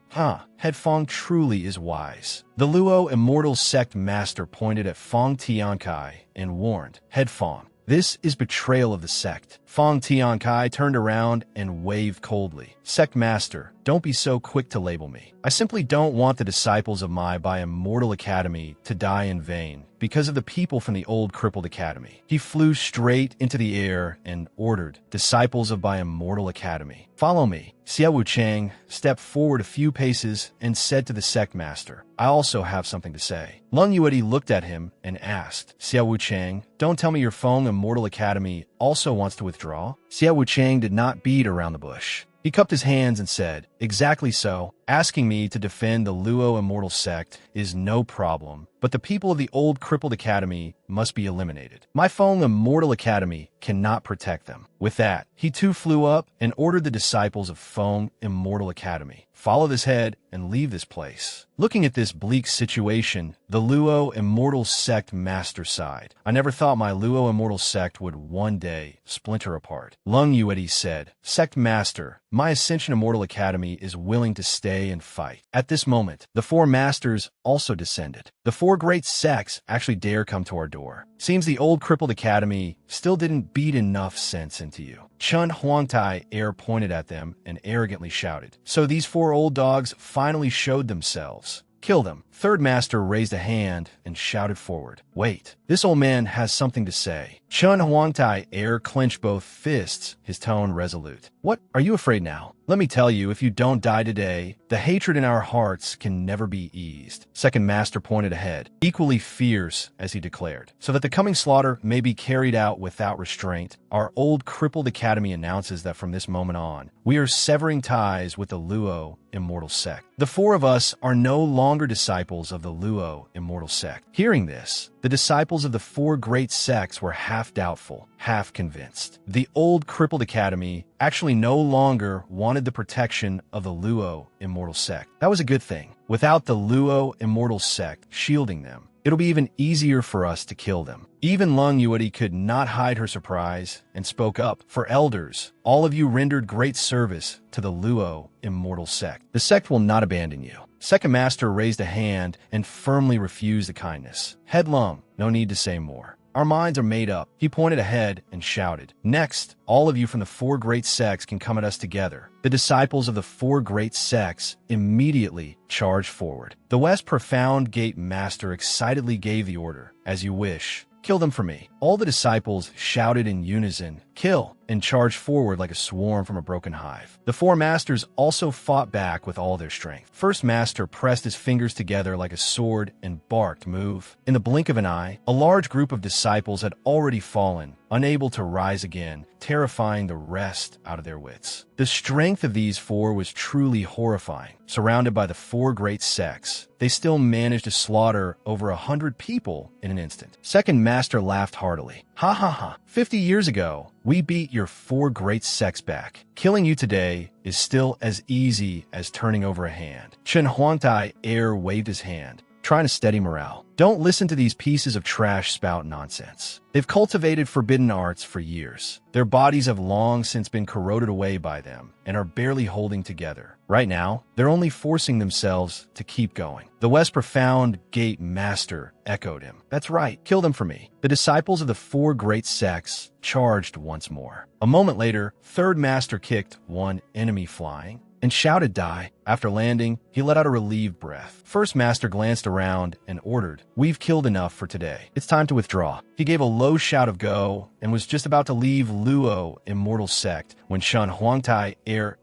Head Fong truly is wise. The Luo immortal sect master pointed at Fong Tiankai and warned, Head Fong, this is betrayal of the sect. Fong Tiankai turned around and waved coldly. Sect master, don't be so quick to label me. I simply don't want the disciples of my Immortal Academy to die in vain because of the people from the old crippled academy. He flew straight into the air and ordered, disciples of Immortal Academy, follow me. Xia Wuchang stepped forward a few paces and said to the sect master, I also have something to say. Lung Yuadi looked at him and asked, Xia Wuchang, don't tell me your Fong Immortal Academy also wants to withdraw? Xia Wuchang did not beat around the bush. He cupped his hands and said, exactly so. Asking me to defend the Luo immortal sect is no problem, but the people of the old crippled academy must be eliminated. My Fong Immortal Academy cannot protect them. With that, he too flew up and ordered the disciples of Fong Immortal Academy, follow this head and leave this place. Looking at this bleak situation, the Luo immortal sect master sighed. I never thought my Luo immortal sect would one day splinter apart. Lung Yuedi said, Sect master, my Ascension Immortal Academy is willing to stay and fight. At this moment, the four masters also descended. The four great sects actually dare come to our door. Seems the old crippled academy still didn't beat enough sense into you. Chun Huangtai Air pointed at them and arrogantly shouted. So these four old dogs finally showed themselves. Kill them. Third master raised a hand and shouted forward. Wait, this old man has something to say. Chun Huangtai Air clenched both fists, his tone resolute. What, are you afraid now? Let me tell you, if you don't die today, the hatred in our hearts can never be eased. Second master pointed ahead, equally fierce as he declared. So that the coming slaughter may be carried out without restraint, our old crippled academy announces that from this moment on, we are severing ties with the Luo immortal sect. The four of us are no longer disciples of the Luo immortal sect. Hearing this, the disciples of the four great sects were half doubtful, half convinced. The old crippled academy actually no longer wanted the protection of the Luo immortal sect. That was a good thing. Without the Luo immortal sect shielding them, it'll be even easier for us to kill them. Even Lung Yuadi could not hide her surprise and spoke up. For elders, all of you rendered great service to the Luo immortal sect. The sect will not abandon you. Second master raised a hand and firmly refused the kindness. Head Lung, no need to say more. Our minds are made up. He pointed ahead and shouted, "Next, all of you from the four great sects can come at us together." The disciples of the four great sects immediately charged forward. The West Profound Gate Master excitedly gave the order, "As you wish. Kill them for me." All the disciples shouted in unison, "Kill," and charged forward like a swarm from a broken hive. The four masters also fought back with all their strength. First master pressed his fingers together like a sword and barked, "Move." In the blink of an eye, a large group of disciples had already fallen, unable to rise again, terrifying the rest out of their wits. The strength of these four was truly horrifying. Surrounded by the four great sects, they still managed to slaughter over 100 people in an instant. Second master laughed heartily. "Ha ha ha. 50 years ago, we beat your four great sects back. Killing you today is still as easy as turning over a hand." Chen Huangtai waved his hand, trying to steady morale. "Don't listen to these pieces of trash spout nonsense. They've cultivated forbidden arts for years. Their bodies have long since been corroded away by them and are barely holding together. Right now, they're only forcing themselves to keep going." The West Profound Gate Master echoed him. "That's right, kill them for me." The disciples of the four great sects charged once more. A moment later, third master kicked one enemy flying and shouted, "Die." After landing, he let out a relieved breath. First master glanced around and ordered, "We've killed enough for today. It's time to withdraw." He gave a low shout of go and was just about to leave Luo Immortal Sect when Shen Huangtai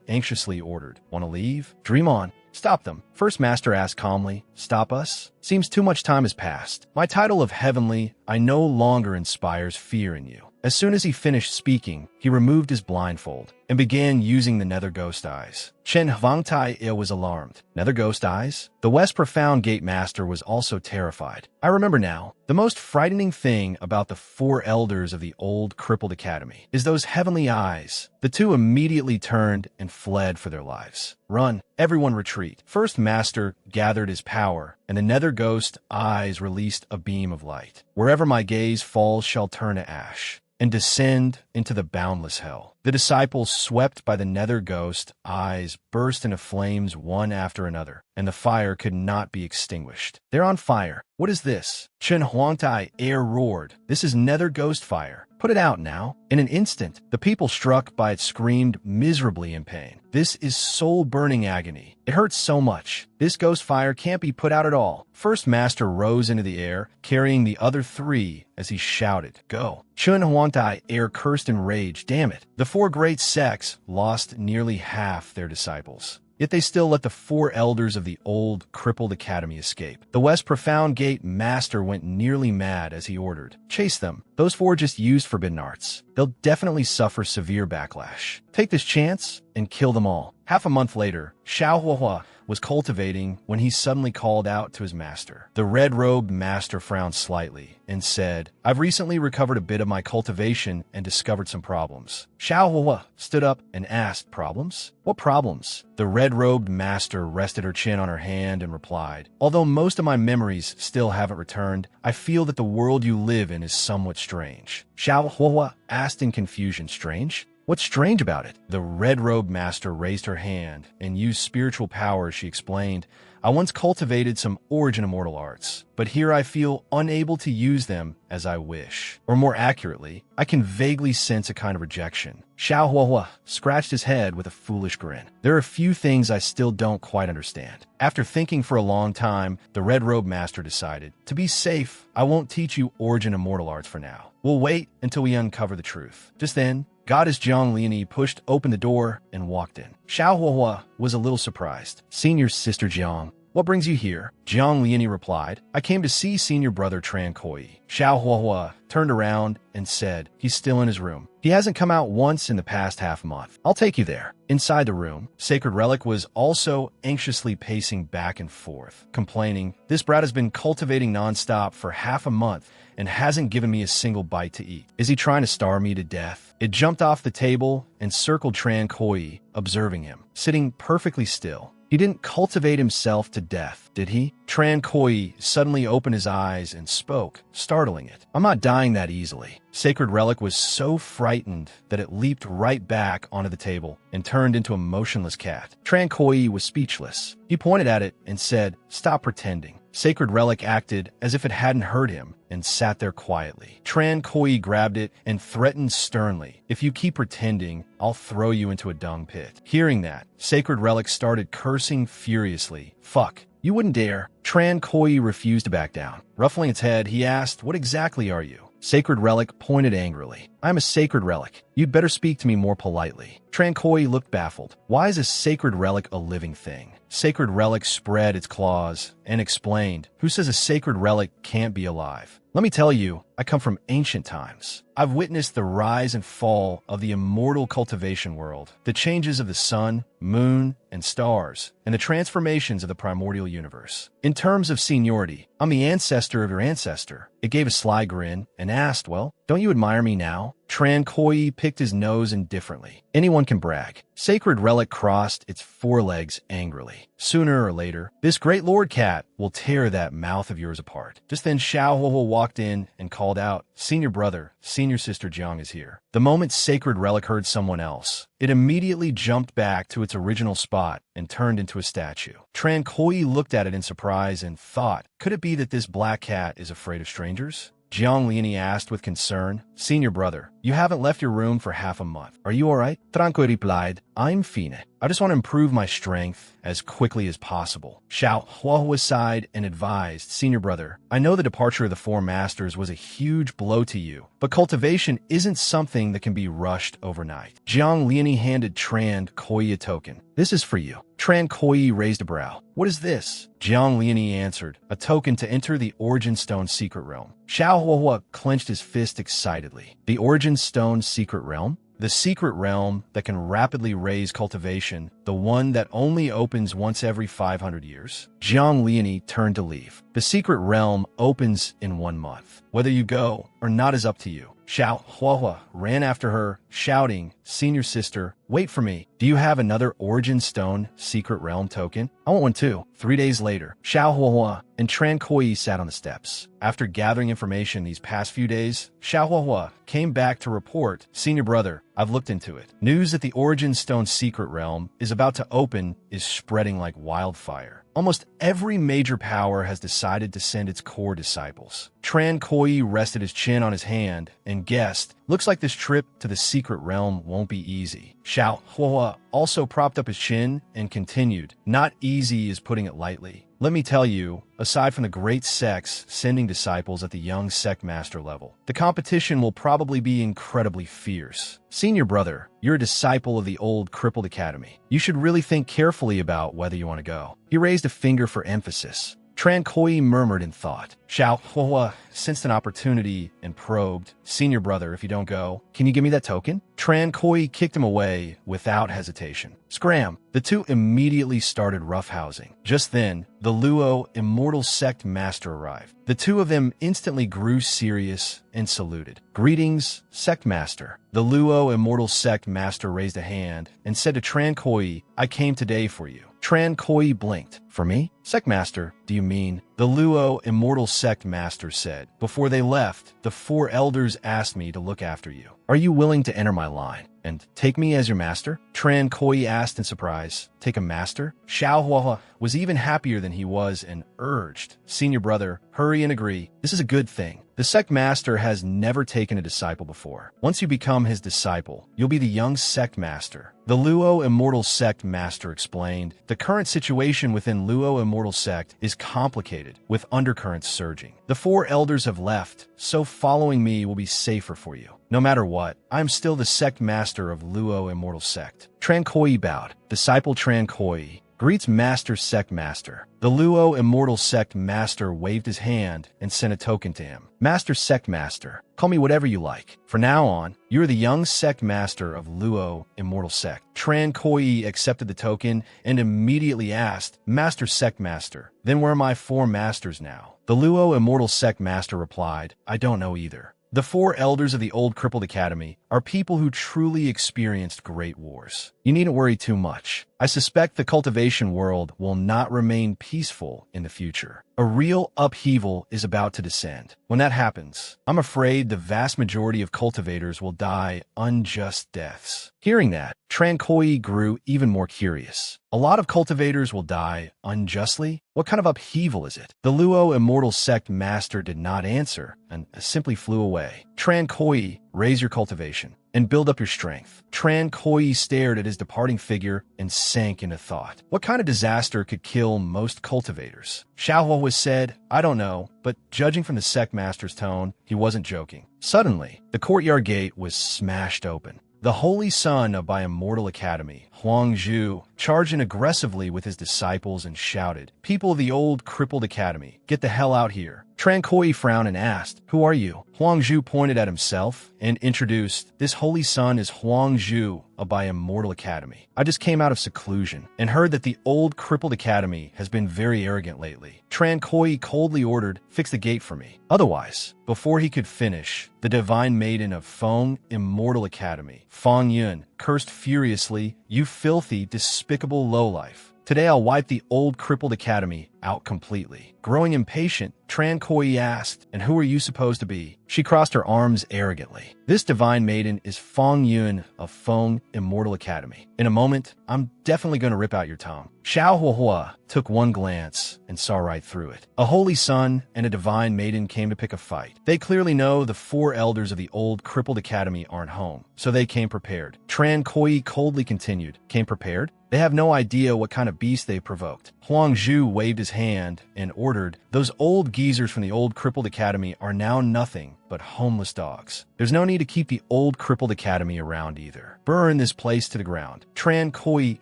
anxiously ordered, "Want to leave? Dream on. Stop them." First master asked calmly, "Stop us? Seems too much time has passed. My title of Heavenly I no longer inspires fear in you." As soon as he finished speaking, he removed his blindfold and began using the nether ghost eyes. Chen Huangtai was alarmed. Nether ghost eyes? The West Profound Gate Master was also terrified. "I remember now. The most frightening thing about the four elders of the old crippled academy is those heavenly eyes." The two immediately turned and fled for their lives. "Run. Everyone retreat." First master gathered his power, and the nether ghost eyes released a beam of light. "Wherever my gaze falls shall turn to ash and descend into the boundless hell." The disciples, swept by the nether ghost eyes, burst into flames one after another, and the fire could not be extinguished. "They're on fire. What is this?" Chen Huangtai roared. "This is nether ghost fire. Put it out now." In an instant, the people struck by it screamed miserably in pain. "This is soul-burning agony. It hurts so much. This ghost fire can't be put out at all." First master rose into the air, carrying the other three as he shouted, "Go." Chen Huangtai cursed in rage. "Damn it. The four great sects lost nearly half their disciples. Yet they still let the four elders of the old, crippled academy escape." The West Profound Gate Master went nearly mad as he ordered, "Chase them. Those four just used forbidden arts. They'll definitely suffer severe backlash. Take this chance and kill them all." Half a month later, Xiao Huahua was cultivating when he suddenly called out to his master. The red-robed master frowned slightly and said, "I've recently recovered a bit of my cultivation and discovered some problems." Xiao Huahua stood up and asked, "Problems? What problems?" The red-robed master rested her chin on her hand and replied, "Although most of my memories still haven't returned, I feel that the world you live in is somewhat strange." Xiao Huahua asked in confusion, "Strange? What's strange about it?" The red-robed master raised her hand and used spiritual power. She explained, "I once cultivated some origin immortal arts, but here I feel unable to use them as I wish. Or more accurately, I can vaguely sense a kind of rejection." Xiao Huahua scratched his head with a foolish grin. "There are a few things I still don't quite understand." After thinking for a long time, the red-robed master decided, "To be safe, I won't teach you origin immortal arts for now. We'll wait until we uncover the truth." Just then, Goddess Jiang Liani pushed open the door and walked in. Xiao Huahua was a little surprised. "Senior Sister Jiang, what brings you here?" Jiang Liani replied, "I came to see Senior Brother Tran Koi." Xiao Huahua turned around and said, "He's still in his room. He hasn't come out once in the past half month. I'll take you there." Inside the room, Sacred Relic was also anxiously pacing back and forth, complaining, "This brat has been cultivating nonstop for half a month and hasn't given me a single bite to eat. Is he trying to starve me to death?" It jumped off the table and circled Tran Koi, observing him, sitting perfectly still. He didn't cultivate himself to death, did he? Tran Koi suddenly opened his eyes and spoke, startling it. "I'm not dying that easily." Sacred Relic was so frightened that it leaped right back onto the table and turned into a motionless cat. Tran Koi was speechless. He pointed at it and said, "Stop pretending. Sacred Relic acted as if it hadn't heard him and sat there quietly. Tran Koi grabbed it and threatened sternly, "If you keep pretending, I'll throw you into a dung pit." Hearing that, Sacred Relic started cursing furiously. "Fuck. You wouldn't dare." Tran Koi refused to back down. Ruffling its head, he asked, "What exactly are you?" Sacred Relic pointed angrily. "I'm a Sacred Relic. You'd better speak to me more politely." Tran Koi looked baffled. Why is a Sacred Relic a living thing? Sacred Relic spread its claws and explained, "Who says a Sacred Relic can't be alive? Let me tell you, I come from ancient times. I've witnessed the rise and fall of the immortal cultivation world, the changes of the sun, moon, and stars, and the transformations of the primordial universe. In terms of seniority, I'm the ancestor of your ancestor." It gave a sly grin and asked, "Well, don't you admire me now?" Tran Koi picked his nose indifferently. "Anyone can brag." Sacred Relic crossed its forelegs angrily. "Sooner or later, this great Lord Cat will tear that mouth of yours apart." Just then Xiao Huohuo walked in and called out, "Senior brother, senior sister Jiang is here." The moment Sacred Relic heard someone else, it immediately jumped back to its original spot and turned into a statue. Tran Koi looked at it in surprise and thought, could it be that this black cat is afraid of strangers? Jiang Liani asked with concern, "Senior brother, you haven't left your room for half a month. Are you all right?" Tranco replied, "I'm fine. I just want to improve my strength as quickly as possible." Xiao Huahua sighed and advised, "Senior brother, I know the departure of the four masters was a huge blow to you, but cultivation isn't something that can be rushed overnight." Jiang Liani handed Tran Koi a token. "This is for you." Tran Koi raised a brow. "What is this?" Jiang Liani answered, "A token to enter the Origin Stone secret realm." Xiao Huahua clenched his fist excitedly. The Origin Stone secret realm? The secret realm that can rapidly raise cultivation, the one that only opens once every 500 years? Jiang Liani turned to leave. "The secret realm opens in 1 month. Whether you go or not is up to you." Xiao Huahua ran after her, shouting, "Senior sister, wait for me. Do you have another Origin Stone secret realm token? I want one too." 3 days later, Xiao Huahua and Tran Koi sat on the steps. After gathering information these past few days, Xiao Huahua came back to report, "Senior brother, I've looked into it. News that the Origin Stone secret realm is about to open is spreading like wildfire. Almost every major power has decided to send its core disciples." Tran Koi rested his chin on his hand and guessed, "Looks like this trip to the secret realm won't be easy." Xiao Huahua also propped up his chin and continued, "Not easy is putting it lightly. Let me tell you, aside from the great sects sending disciples at the young sect master level, the competition will probably be incredibly fierce. Senior brother, you're a disciple of the old crippled academy. You should really think carefully about whether you want to go." He raised a finger for emphasis. Tran Koi murmured in thought. Xiao Huahua sensed an opportunity and probed, "Senior brother, if you don't go, can you give me that token?" Tran Koi kicked him away without hesitation. Scram! The two immediately started roughhousing. Just then, the Luo Immortal Sect Master arrived. The two of them instantly grew serious and saluted. "Greetings, Sect Master." The Luo Immortal Sect Master raised a hand and said to Tran Koi, "I came today for you." Tran Koi blinked. "For me? Sect Master, do you mean?" The Luo Immortal Sect Master said. "Before they left, the 4 elders asked me to look after you. Are you willing to enter my line and take me as your master?" Tran Koi asked in surprise. "Take a master?" Xiao Huahua was even happier than he was and urged, "Senior brother, hurry and agree. This is a good thing. The sect master has never taken a disciple before. Once you become his disciple, you'll be the young sect master." The Luo Immortal Sect Master explained, "The current situation within Luo Immortal Sect is complicated, with undercurrents surging. The 4 elders have left, so following me will be safer for you. No matter what, I am still the sect master of Luo Immortal Sect." Tran Koi bowed. Disciple Tran Koi greets Master Sect Master. The Luo Immortal Sect Master waved his hand and sent a token to him. "Master Sect Master, call me whatever you like. From now on, you are the young Sect Master of Luo Immortal Sect." Tran Koi accepted the token and immediately asked, "Master Sect Master, then where are my 4 masters now?" The Luo Immortal Sect Master replied, "I don't know either. The 4 elders of the old crippled academy are people who truly experienced great wars. You needn't worry too much. I suspect the cultivation world will not remain peaceful in the future. A real upheaval is about to descend. When that happens, I'm afraid the vast majority of cultivators will die unjust deaths. Hearing that, Tran Koi grew even more curious. A lot of cultivators will die unjustly? What kind of upheaval is it? The Luo Immortal Sect Master did not answer and simply flew away. Tran Koi, raise your cultivation and build up your strength. Tran Koi stared at his departing figure and sank into thought. What kind of disaster could kill most cultivators? Xiaohua was said, I don't know, but judging from the sect master's tone, he wasn't joking. Suddenly, the courtyard gate was smashed open. The Holy Son of By Immortal Academy, Huang Zhu, charged in aggressively with his disciples and shouted, People of the old crippled academy, get the hell out here. Tran Koi frowned and asked, Who are you? Huang Zhu pointed at himself and introduced, This Holy Son is Huang Zhu of By Immortal Academy. I just came out of seclusion and heard that the old crippled academy has been very arrogant lately. Tran Koi coldly ordered, Fix the gate for me. Otherwise, before he could finish, the divine maiden of Feng Immortal Academy, Fang Yun, cursed furiously, You filthy, despicable lowlife. Today I'll wipe the old crippled academy out completely. Growing impatient, Tran Koi asked, And who are you supposed to be? She crossed her arms arrogantly. This divine maiden is Fang Yun of Feng Immortal Academy. In a moment, I'm definitely going to rip out your tongue. Xiaohua took one glance and saw right through it. A holy son and a divine maiden came to pick a fight. They clearly know the four elders of the old crippled academy aren't home, so they came prepared. Tran Koi coldly continued, Came prepared? They have no idea what kind of beast they provoked. Huang Zhu waved his hand and ordered, Those old geezers from the old crippled academy are now nothing but homeless dogs. There's no need to keep the old crippled academy around either. Burn this place to the ground. Tran Koi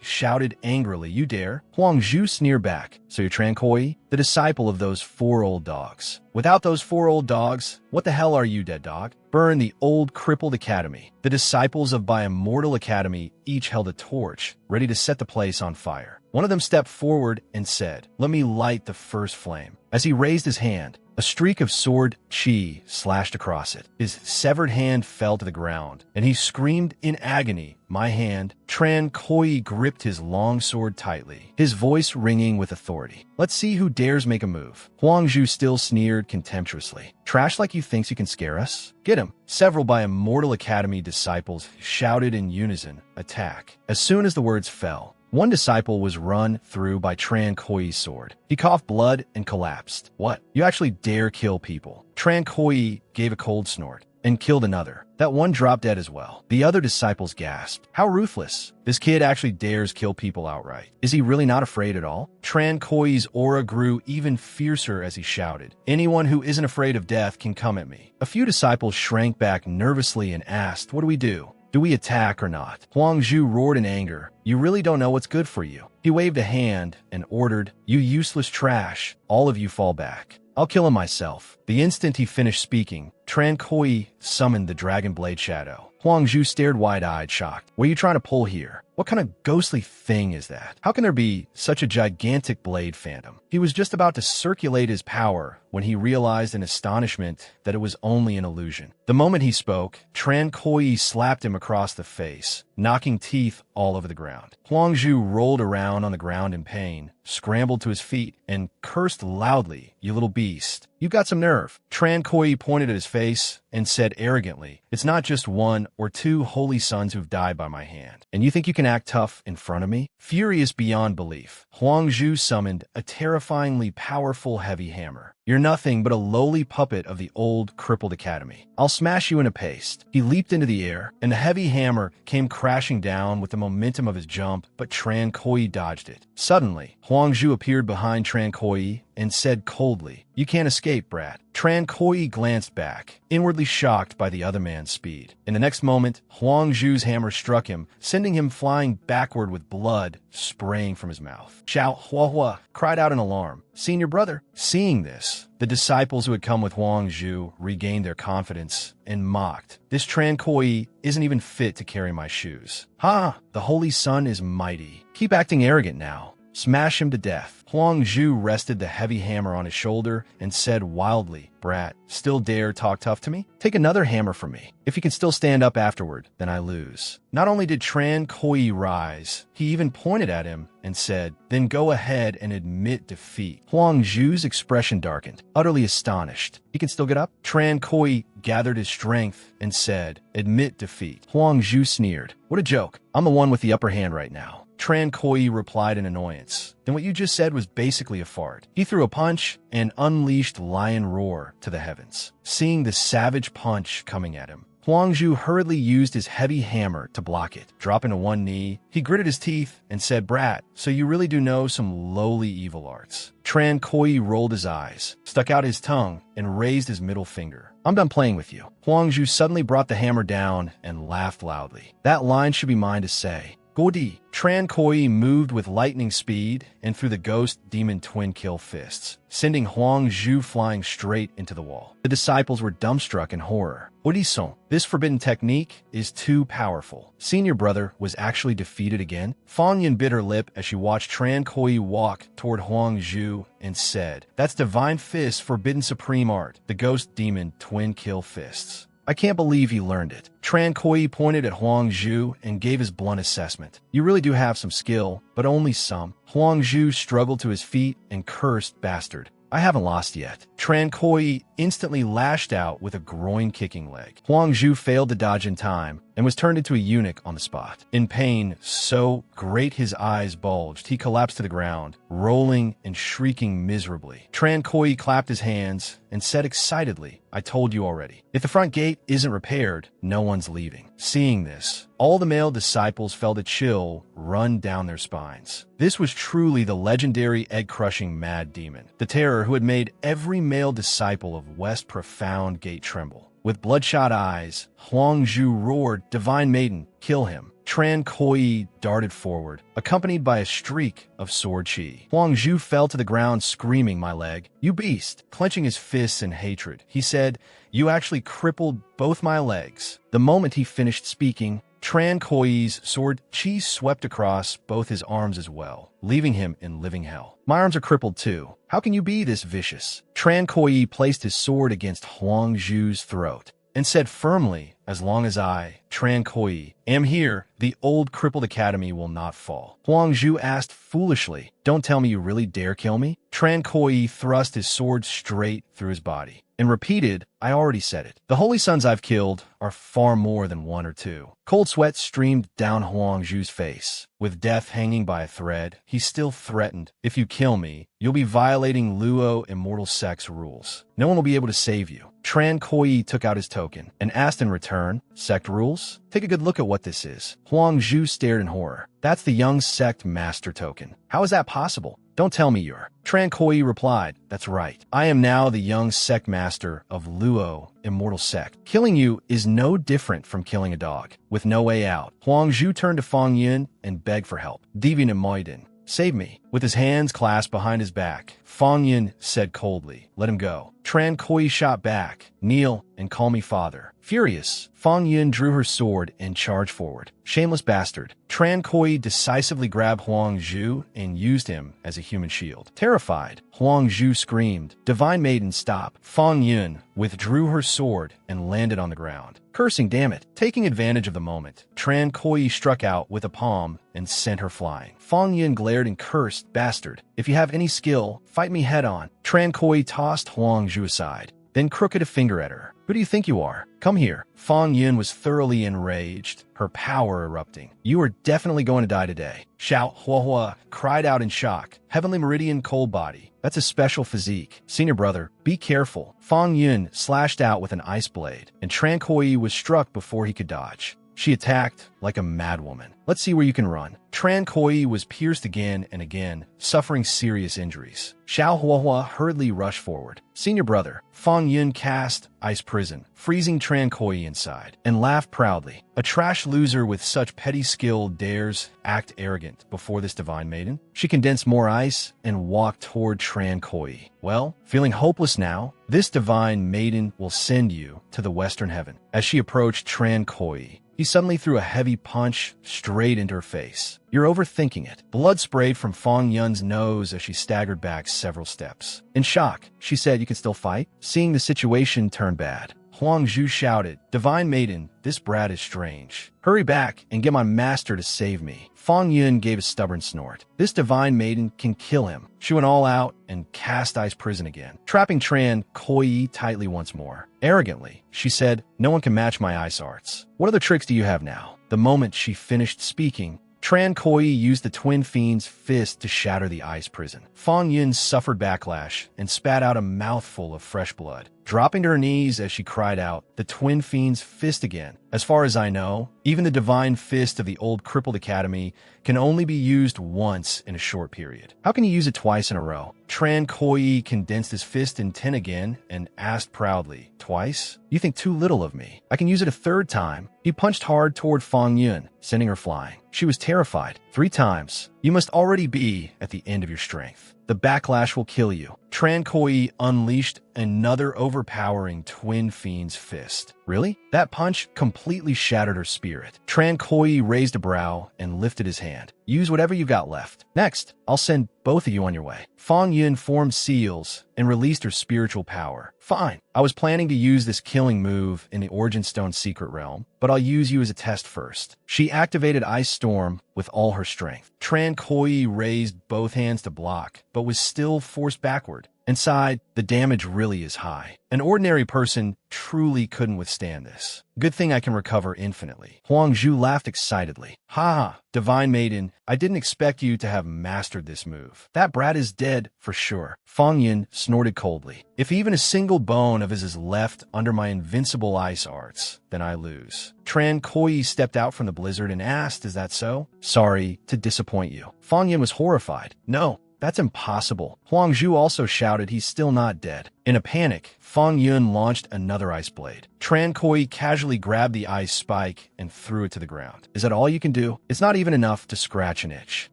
shouted angrily, You dare? Huang Zhu sneered back. So you're Tran Koi, the disciple of those four old dogs. Without those four old dogs, what the hell are you, dead dog? Burn the old crippled academy. The disciples of By Immortal Academy each held a torch, ready to set the place on fire. One of them stepped forward and said, Let me light the first flame. As he raised his hand, a streak of sword chi slashed across it. His severed hand fell to the ground, and he screamed in agony, My hand. Tran Koi gripped his long sword tightly, his voice ringing with authority. Let's see who dares make a move. Huang Zhu still sneered contemptuously. Trash like you thinks you can scare us? Get him. Several By Immortal Academy disciples shouted in unison, Attack. As soon as the words fell, one disciple was run through by Tran Koi's sword. He coughed blood and collapsed. What? You actually dare kill people? Tran Koi gave a cold snort and killed another. That one dropped dead as well. The other disciples gasped. How ruthless. This kid actually dares kill people outright. Is he really not afraid at all? Tran Koi's aura grew even fiercer as he shouted. Anyone who isn't afraid of death can come at me. A few disciples shrank back nervously and asked, What do we do? Do we attack or not? Huang Zhu roared in anger. You really don't know what's good for you. He waved a hand and ordered, You useless trash, all of you fall back. I'll kill him myself. The instant he finished speaking, Tran Koi summoned the Dragon Blade Shadow. Huang Zhu stared wide-eyed, shocked. What are you trying to pull here? What kind of ghostly thing is that? How can there be such a gigantic blade phantom? He was just about to circulate his power when he realized in astonishment that it was only an illusion. The moment he spoke, Tran Koi slapped him across the face, knocking teeth all over the ground. Huang Zhu rolled around on the ground in pain, scrambled to his feet, and cursed loudly, You little beast. You've got some nerve. Tran Koi pointed at his face and said arrogantly, It's not just one or two holy sons who've died by my hand. And you think you can act tough in front of me? Furious beyond belief, Huang Zhu summoned a terrifyingly powerful heavy hammer. You're nothing but a lowly puppet of the old crippled academy. I'll smash you into paste. He leaped into the air, and the heavy hammer came crashing down with the momentum of his jump, but Tran Koi dodged it. Suddenly, Huang Zhu appeared behind Tran Koi and said coldly, You can't escape, brat. Tran Koi glanced back, inwardly shocked by the other man's speed. In the next moment, Huang Zhu's hammer struck him, sending him flying backward with blood spraying from his mouth. Xiaohua cried out in alarm, Seeing your brother. Seeing this, the disciples who had come with Huang Zhu regained their confidence and mocked. This Tran Koi isn't even fit to carry my shoes. Ha! The Holy Sun is mighty. Keep acting arrogant now. Smash him to death. Huang Zhu rested the heavy hammer on his shoulder and said wildly, "Brat, still dare talk tough to me? Take another hammer from me. If you can still stand up afterward, then I lose." Not only did Tran Koi rise, he even pointed at him and said, "Then go ahead and admit defeat." Huang Zhu's expression darkened, utterly astonished. "He can still get up?" Tran Koi gathered his strength and said, "Admit defeat." Huang Zhu sneered. "What a joke. I'm the one with the upper hand right now." Tran Koi replied in annoyance. "Then what you just said was basically a fart." He threw a punch and unleashed lion roar to the heavens. Seeing the savage punch coming at him, Huang Zhu hurriedly used his heavy hammer to block it. Dropping to one knee, he gritted his teeth and said, "Brat, so you really do know some lowly evil arts." Tran Koi rolled his eyes, stuck out his tongue, and raised his middle finger. "I'm done playing with you." Huang Zhu suddenly brought the hammer down and laughed loudly. "That line should be mine to say. Godi." Tran Koi moved with lightning speed and threw the ghost demon twin kill fists, sending Huang Zhu flying straight into the wall. The disciples were dumbstruck in horror. "Odison, this forbidden technique is too powerful." Senior brother was actually defeated again. Fang Yin bit her lip as she watched Tran Koi walk toward Huang Zhu and said, "That's Divine Fist's forbidden supreme art, the ghost demon twin kill fists. I can't believe he learned it." Tran Koi pointed at Huang Zhu and gave his blunt assessment. "You really do have some skill, but only some." Huang Zhu struggled to his feet and cursed, "Bastard. I haven't lost yet." Tran Koi instantly lashed out with a groin-kicking leg. Huang Zhu failed to dodge in time and was turned into a eunuch on the spot. In pain so great his eyes bulged, he collapsed to the ground, rolling and shrieking miserably. Tran Koi clapped his hands and said excitedly, "I told you already. If the front gate isn't repaired, no one's leaving." Seeing this, all the male disciples felt a chill run down their spines. This was truly the legendary egg-crushing mad demon, the terror who had made every male disciple of West Profound Gate tremble. With bloodshot eyes, Huang Zhu roared, "Divine Maiden, kill him." Tran Koi darted forward, accompanied by a streak of sword chi. Huang Zhu fell to the ground screaming, "My leg, you beast!" Clenching his fists in hatred, he said, "You actually crippled both my legs." The moment he finished speaking, Tran Koi's sword chi swept across both his arms as well, leaving him in living hell. "My arms are crippled too. How can you be this vicious?" Tran Koi placed his sword against Huang Zhu's throat and said firmly, "As long as I, Tran Koi, am here, the old crippled academy will not fall." Huang Zhu asked foolishly, "Don't tell me you really dare kill me?" Tran Koi thrust his sword straight through his body and repeated, "I already said it. The holy sons I've killed are far more than one or two." Cold sweat streamed down Huang Zhu's face. With death hanging by a thread, he still threatened, "If you kill me, you'll be violating Luo immortal sex rules. No one will be able to save you." Tran Koi took out his token and asked in return, "Sect rules? Take a good look at what this is." Huang Zhu stared in horror. "That's the young sect master token. How is that possible? Don't tell me you're." Tran Koi replied, "That's right. I am now the young sect master of Luo immortal sect. Killing you is no different from killing a dog. With no way out." Huang Zhu turned to Fang Yin and begged for help. "Divine Moiden, save me." With his hands clasped behind his back, Fang Yin said coldly, "Let him go." Tran Koi shot back, "Kneel and call me father." Furious, Fang Yin drew her sword and charged forward. "Shameless bastard." Tran Koi decisively grabbed Huang Zhu and used him as a human shield. Terrified, Huang Zhu screamed, "Divine Maiden, stop." Fang Yin withdrew her sword and landed on the ground, cursing, "Damn it." Taking advantage of the moment, Tran Koi struck out with a palm and sent her flying. Fang Yin glared and cursed, "Bastard, if you have any skill, fight me head on." Tran Koi tossed Huang Zhu aside, then crooked a finger at her. "Who do you think you are? Come here." Fang Yin was thoroughly enraged, her power erupting. "You are definitely going to die today." Xiao Huahua cried out in shock. "Heavenly Meridian cold body. That's a special physique. Senior brother, be careful." Fang Yin slashed out with an ice blade, and Tran Koi was struck before he could dodge. She attacked like a madwoman. "Let's see where you can run." Tran Koi was pierced again and again, suffering serious injuries. Xiao Huahua hurriedly rushed forward. "Senior brother." Fang Yin cast Ice Prison, freezing Tran Koi inside, and laughed proudly. "A trash loser with such petty skill dares act arrogant before this divine maiden?" She condensed more ice and walked toward Tran Koi. "Well, feeling hopeless now, this divine maiden will send you to the western heaven." As she approached Tran Koi, he suddenly threw a heavy punch straight into her face. You're overthinking it. Blood sprayed from Fang Yun's nose as she staggered back several steps. In shock, she said, "You can still fight?" Seeing the situation turn bad, Huang Zhu shouted, "Divine Maiden, this brat is strange. Hurry back and get my master to save me." Fang Yun gave a stubborn snort. This Divine Maiden can kill him. She went all out and cast ice prison again, trapping Tran Koi tightly once more. Arrogantly, she said, "No one can match my ice arts. What other tricks do you have now?" The moment she finished speaking, Tran Koi used the Twin Fiend's fist to shatter the ice prison. Fang Yun suffered backlash and spat out a mouthful of fresh blood, dropping to her knees as she cried out, "The Twin Fiend's fist again. As far as I know, even the divine fist of the old crippled academy can only be used once in a short period. How can you use it twice in a row?" Tran Koi condensed his fist in 10 again and asked proudly, "Twice? You think too little of me. I can use it a third time." He punched hard toward Fang Yun, sending her flying. She was terrified. 3 times. You must already be at the end of your strength. The backlash will kill you. Tran Koi unleashed another overpowering Twin Fiend's fist. Really? That punch completely shattered her spirit. Tran Koi raised a brow and lifted his hand. "Use whatever you've got left. Next, I'll send both of you on your way." Fang Yun formed seals and released her spiritual power. "Fine. I was planning to use this killing move in the Origin Stone secret realm, but I'll use you as a test first." She activated Ice Storm with all her strength. Tran Koi raised both hands to block, but was still forced backward. Inside, the damage really is high. An ordinary person truly couldn't withstand this. Good thing I can recover infinitely. Huang Zhu laughed excitedly. "Ha! Divine Maiden, I didn't expect you to have mastered this move. That brat is dead for sure." Fang Yun snorted coldly. "If even a single bone of his is left under my invincible ice arts, then I lose." Tran Koi stepped out from the blizzard and asked, "Is that so?" "Sorry to disappoint you." Fang Yun was horrified. "No. That's impossible." Huang Zhu also shouted he's still not dead. In a panic, Fang Yun launched another ice blade. Tran Koi casually grabbed the ice spike and threw it to the ground. "Is that all you can do? It's not even enough to scratch an itch."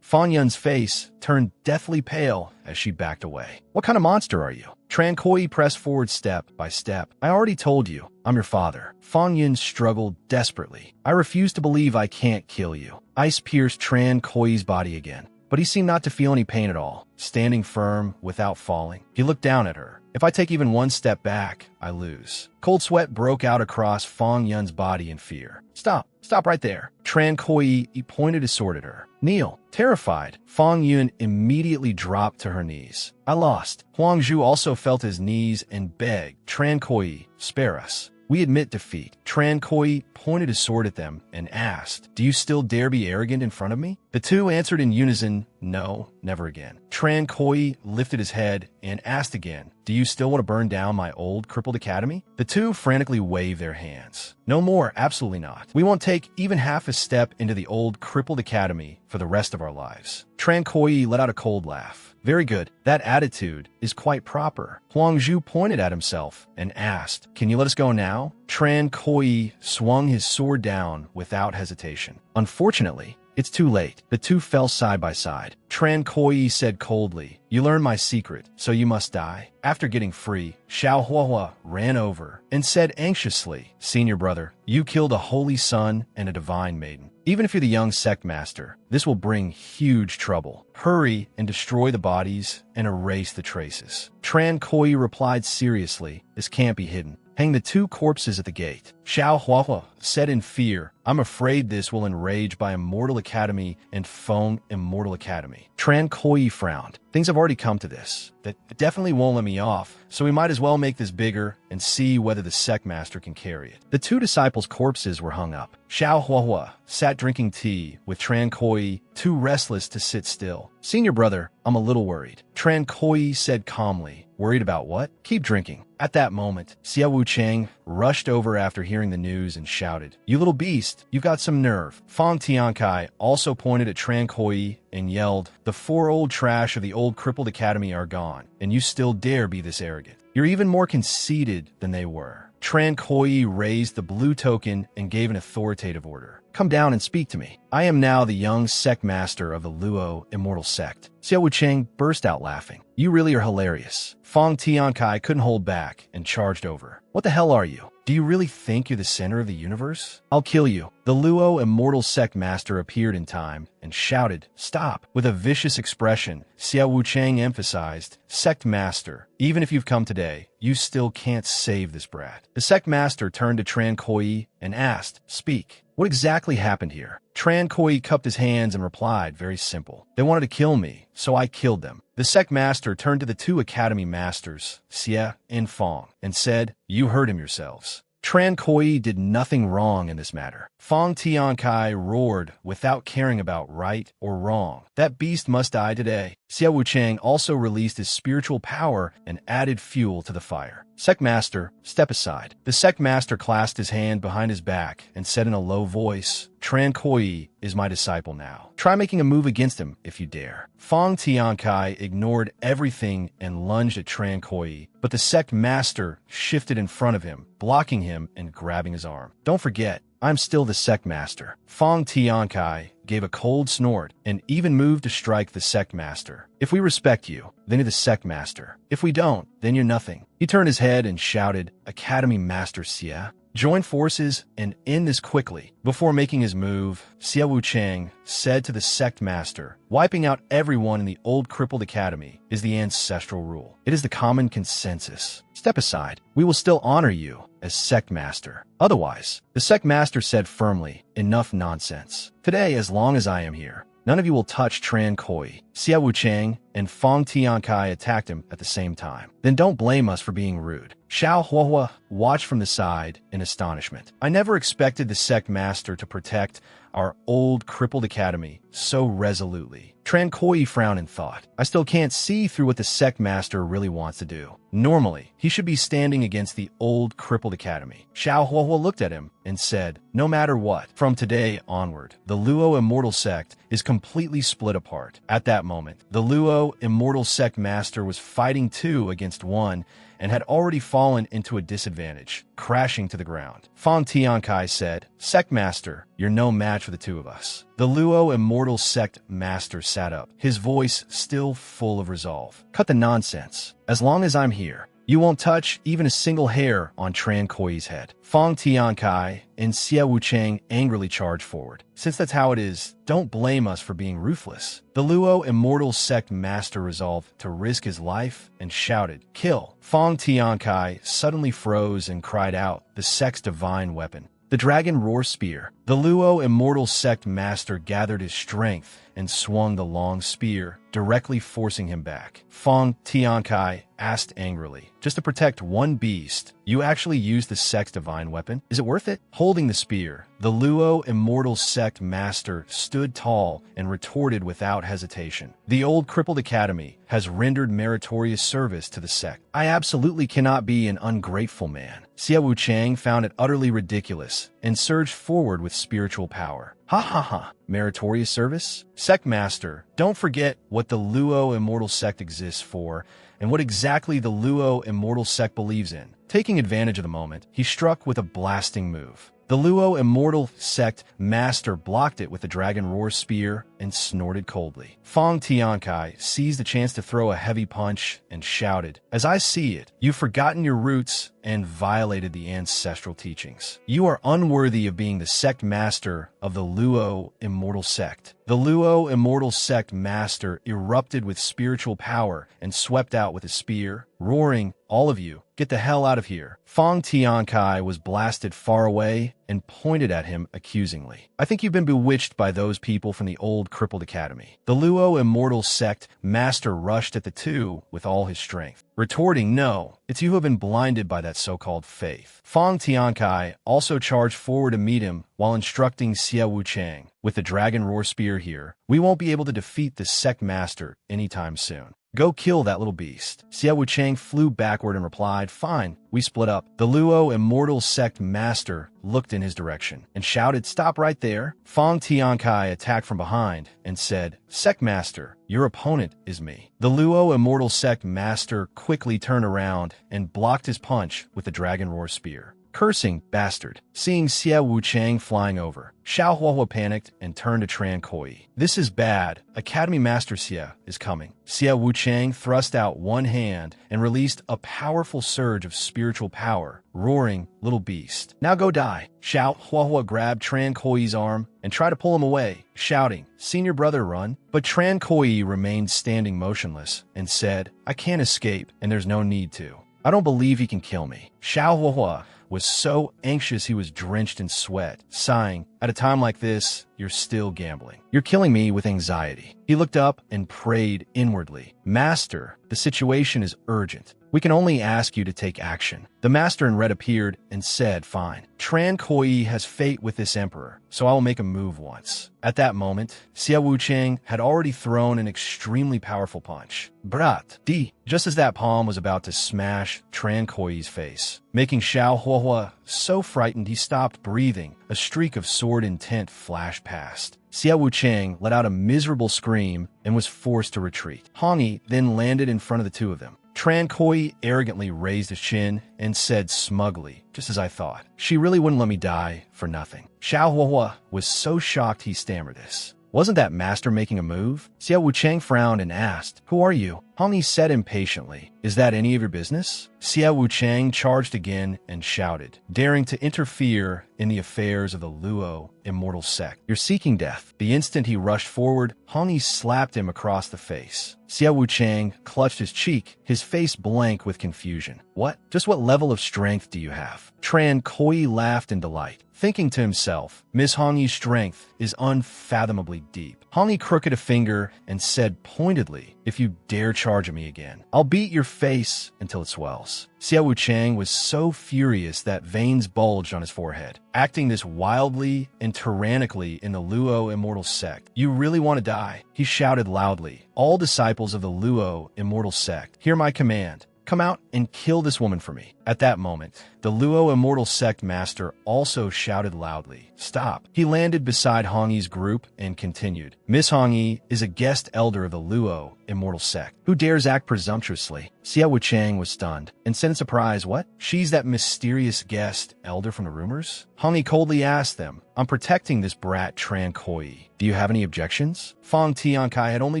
Fang Yun's face turned deathly pale as she backed away. "What kind of monster are you?" Tran Koi pressed forward step by step. "I already told you, I'm your father." Fang Yun struggled desperately. "I refuse to believe I can't kill you." Ice pierced Tran Koi's body again, but he seemed not to feel any pain at all, standing firm without falling. He looked down at her. "If I take even one step back, I lose." Cold sweat broke out across Fang Yun's body in fear. Stop right there." Tran Koi pointed his sword at her. "Kneel." Terrified, Fang Yun immediately dropped to her knees. "I lost." Huang Zhu also felt his knees and begged, "Tran Koi, spare us. We admit defeat." Tran Koi pointed his sword at them and asked, "Do you still dare be arrogant in front of me?" The two answered in unison, "No, never again." Tran Koi lifted his head and asked again, "Do you still want to burn down my old crippled academy?" The two frantically waved their hands. "No more, absolutely not. We won't take even half a step into the old crippled academy for the rest of our lives." Tran Koi let out a cold laugh. "Very good. That attitude is quite proper." Huang Zhu pointed at himself and asked, "Can you let us go now?" Tran Koi swung his sword down without hesitation. "Unfortunately, it's too late." The two fell side by side. Tran Koi said coldly, "You learned my secret, so you must die." After getting free, Xiao Huahua ran over and said anxiously, "Senior brother, you killed a holy son and a divine maiden. Even if you're the young sect master, this will bring huge trouble. Hurry and destroy the bodies and erase the traces." Tran Koi replied seriously, "This can't be hidden. Hang the two corpses at the gate." Xiao Huahua said in fear, "I'm afraid this will enrage by Immortal Academy and Feng Immortal Academy." Tran Koi frowned. "Things have already come to this. That definitely won't let me off, so we might as well make this bigger and see whether the sect master can carry it." The two disciples' corpses were hung up. Xiao Huahua sat drinking tea with Tran Koi, too restless to sit still. "Senior brother, I'm a little worried." Tran Koi said calmly, "Worried about what?" "Keep drinking." At that moment, Xia Wu Cheng rushed over after hearing the news and shouted, "You little beast, you've got some nerve." Fang Tiankai also pointed at Tran Koi and yelled, "The 4 old trash of the old crippled academy are gone, and you still dare be this arrogant. You're even more conceited than they were." Tran Koi raised the blue token and gave an authoritative order. Come down and speak to me. I am now the young sect master of the Luo immortal sect. Xiao Wucheng burst out laughing. You really are hilarious. Fong Tiankai couldn't hold back and charged over. What the hell are you? Do you really think you're the center of the universe? I'll kill you. The Luo immortal sect master appeared in time and shouted, Stop! With a vicious expression, Xiao Wucheng emphasized, Sect master, even if you've come today, you still can't save this brat. The sect master turned to Tran Koi and asked, Speak. What exactly happened here? Tran Koi cupped his hands and replied, very simple. They wanted to kill me, so I killed them. The sect master turned to the two academy masters, Xie and Fong, and said, You heard him yourselves. Tran Koi did nothing wrong in this matter. Fong Tiankai roared without caring about right or wrong. That beast must die today. Xiao Wucheng also released his spiritual power and added fuel to the fire. Sect Master, step aside. The Sect Master clasped his hand behind his back and said in a low voice, Tran Koi is my disciple now. Try making a move against him if you dare. Fong Tiankai ignored everything and lunged at Tran Koi, but the Sect Master shifted in front of him, blocking him and grabbing his arm. Don't forget, I'm still the Sect Master. Fong Tiankai gave a cold snort and even moved to strike the Sect Master. If we respect you, then you're the Sect Master. If we don't, then you're nothing. He turned his head and shouted, Academy Master Xie. Join forces and end this quickly. Before making his move, Xiao Wucheng said to the Sect Master, Wiping out everyone in the old crippled academy is the ancestral rule. It is the common consensus. Step aside. We will still honor you as Sect Master. Otherwise, the Sect Master said firmly, Enough nonsense. Today, as long as I am here, none of you will touch Tran Koi. Xiao Wucheng and Fong Tiankai attacked him at the same time. Then don't blame us for being rude. Xiao Huahua watched from the side in astonishment. I never expected the Sect Master to protect our old crippled academy so resolutely. Tran Koi frowned and thought, I still can't see through what the Sect Master really wants to do. Normally, he should be standing against the old crippled academy. Xiao Huahua looked at him and said, No matter what, from today onward, the Luo immortal sect is completely split apart. At that moment, the Luo immortal sect master was fighting two against one and had already fallen into a disadvantage, crashing to the ground. Fong Tiankai said, Sect Master, you're no match for the two of us. The Luo immortal sect master sat up, his voice still full of resolve. Cut the nonsense. As long as I'm here, you won't touch even a single hair on Tran Koi's head. Fong Tiankai and Xiao Wucheng angrily charged forward. Since that's how it is, don't blame us for being ruthless. The Luo immortal sect master resolved to risk his life and shouted, Kill! Fong Tiankai suddenly froze and cried out, the sect's divine weapon. The Dragon Roar Spear. The Luo immortal sect master gathered his strength and swung the long spear, directly forcing him back. Fong Tiankai asked angrily, just to protect one beast, you actually used the sect's divine weapon? Is it worth it? Holding the spear, the Luo immortal sect master stood tall and retorted without hesitation. The old crippled academy has rendered meritorious service to the sect. I absolutely cannot be an ungrateful man. Xiao Wucheng found it utterly ridiculous and surged forward with spiritual power. Ha ha ha. Meritorious service? Sect Master, don't forget what the Luo immortal sect exists for and what exactly the Luo immortal sect believes in. Taking advantage of the moment, he struck with a blasting move. The Luo immortal sect master blocked it with the Dragon Roar Spear and snorted coldly. Fong Tiankai seized the chance to throw a heavy punch and shouted, As I see it, you've forgotten your roots and violated the ancestral teachings. You are unworthy of being the sect master of the Luo immortal sect. The Luo immortal sect master erupted with spiritual power and swept out with a spear, roaring, All of you, get the hell out of here. Fong Tiankai was blasted far away and pointed at him accusingly. I think you've been bewitched by those people from the old crippled academy. The Luo immortal sect master rushed at the two with all his strength, retorting, No, it's you who have been blinded by that so-called faith. Fong Tiankai also charged forward to meet him while instructing Xiao Wucheng. With the Dragon Roar Spear here, we won't be able to defeat the sect master anytime soon. Go kill that little beast. Xie Wuchang flew backward and replied, fine. We split up. The Luo Immortal Sect Master looked in his direction and shouted, stop right there. Fang Tiankai attacked from behind and said, Sect Master, your opponent is me. The Luo Immortal Sect Master quickly turned around and blocked his punch with the Dragon Roar Spear. Cursing bastard. Seeing Xie Wuchang flying over, Xiao Huahua panicked and turned to Tran Koi. This is bad. Academy Master Xie is coming. Xie Wuchang thrust out one hand and released a powerful surge of spiritual power, roaring, little beast, now go die. Xiao Huahua grabbed Tran Koi's arm and tried to pull him away, shouting, senior brother, run. But Tran Koi remained standing motionless and said, I can't escape and there's no need to. I don't believe he can kill me. Xiao Huahua was so anxious he was drenched in sweat, sighing, at a time like this, you're still gambling. You're killing me with anxiety. He looked up and prayed inwardly, Master, the situation is urgent. We can only ask you to take action. The Master in red appeared and said, fine. Tran Koi has fate with this emperor, so I will make a move once. At that moment, Xie Wuchang had already thrown an extremely powerful punch. Brat, D, just as that palm was about to smash Tran Koi's face, making Xiao Huahua so frightened he stopped breathing. A streak of sword intent flashed past. Xie Wuchang let out a miserable scream and was forced to retreat. Hongi then landed in front of the two of them. Tran Koi arrogantly raised his chin and said smugly, just as I thought. She really wouldn't let me die for nothing. Xiao Huahua was so shocked he stammered this. Wasn't that master making a move? Xie Wuchang frowned and asked, who are you? Hongi said impatiently, is that any of your business? Xie Wuchang charged again and shouted, daring to interfere in the affairs of the Luo Immortal Sect. You're seeking death. The instant he rushed forward, Hongi slapped him across the face. Xie Wuchang clutched his cheek, his face blank with confusion. What? Just what level of strength do you have? Tran Koi laughed in delight, thinking to himself, Miss Hongi's strength is unfathomably deep. Hongi crooked a finger and said pointedly, if you dare charge at me again, I'll beat your face until it swells. Xie Wuchang was so furious that veins bulged on his forehead. Acting this wildly and tyrannically in the Luo Immortal Sect. You really want to die? He shouted loudly. All disciples of the Luo Immortal Sect, hear my command. Come out and kill this woman for me. At that moment, the Luo Immortal Sect Master also shouted loudly, stop. He landed beside Hongi's group and continued, Miss Hongi is a guest elder of the Luo Immortal Sect. Who dares act presumptuously? Xie Wuchang was stunned and said in surprise, what? She's that mysterious guest elder from the rumors? Hongi coldly asked them, I'm protecting this brat Tran Koi. Do you have any objections? Fang Tiankai had only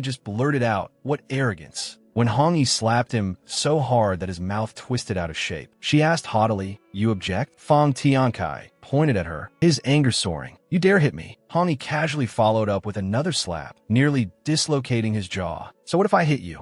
just blurted out, what arrogance. When Hongi slapped him so hard that his mouth twisted out of shape, she asked haughtily, you object? Fang Tiankai pointed at her, his anger soaring. You dare hit me? Hongi casually followed up with another slap, nearly dislocating his jaw. So what if I hit you?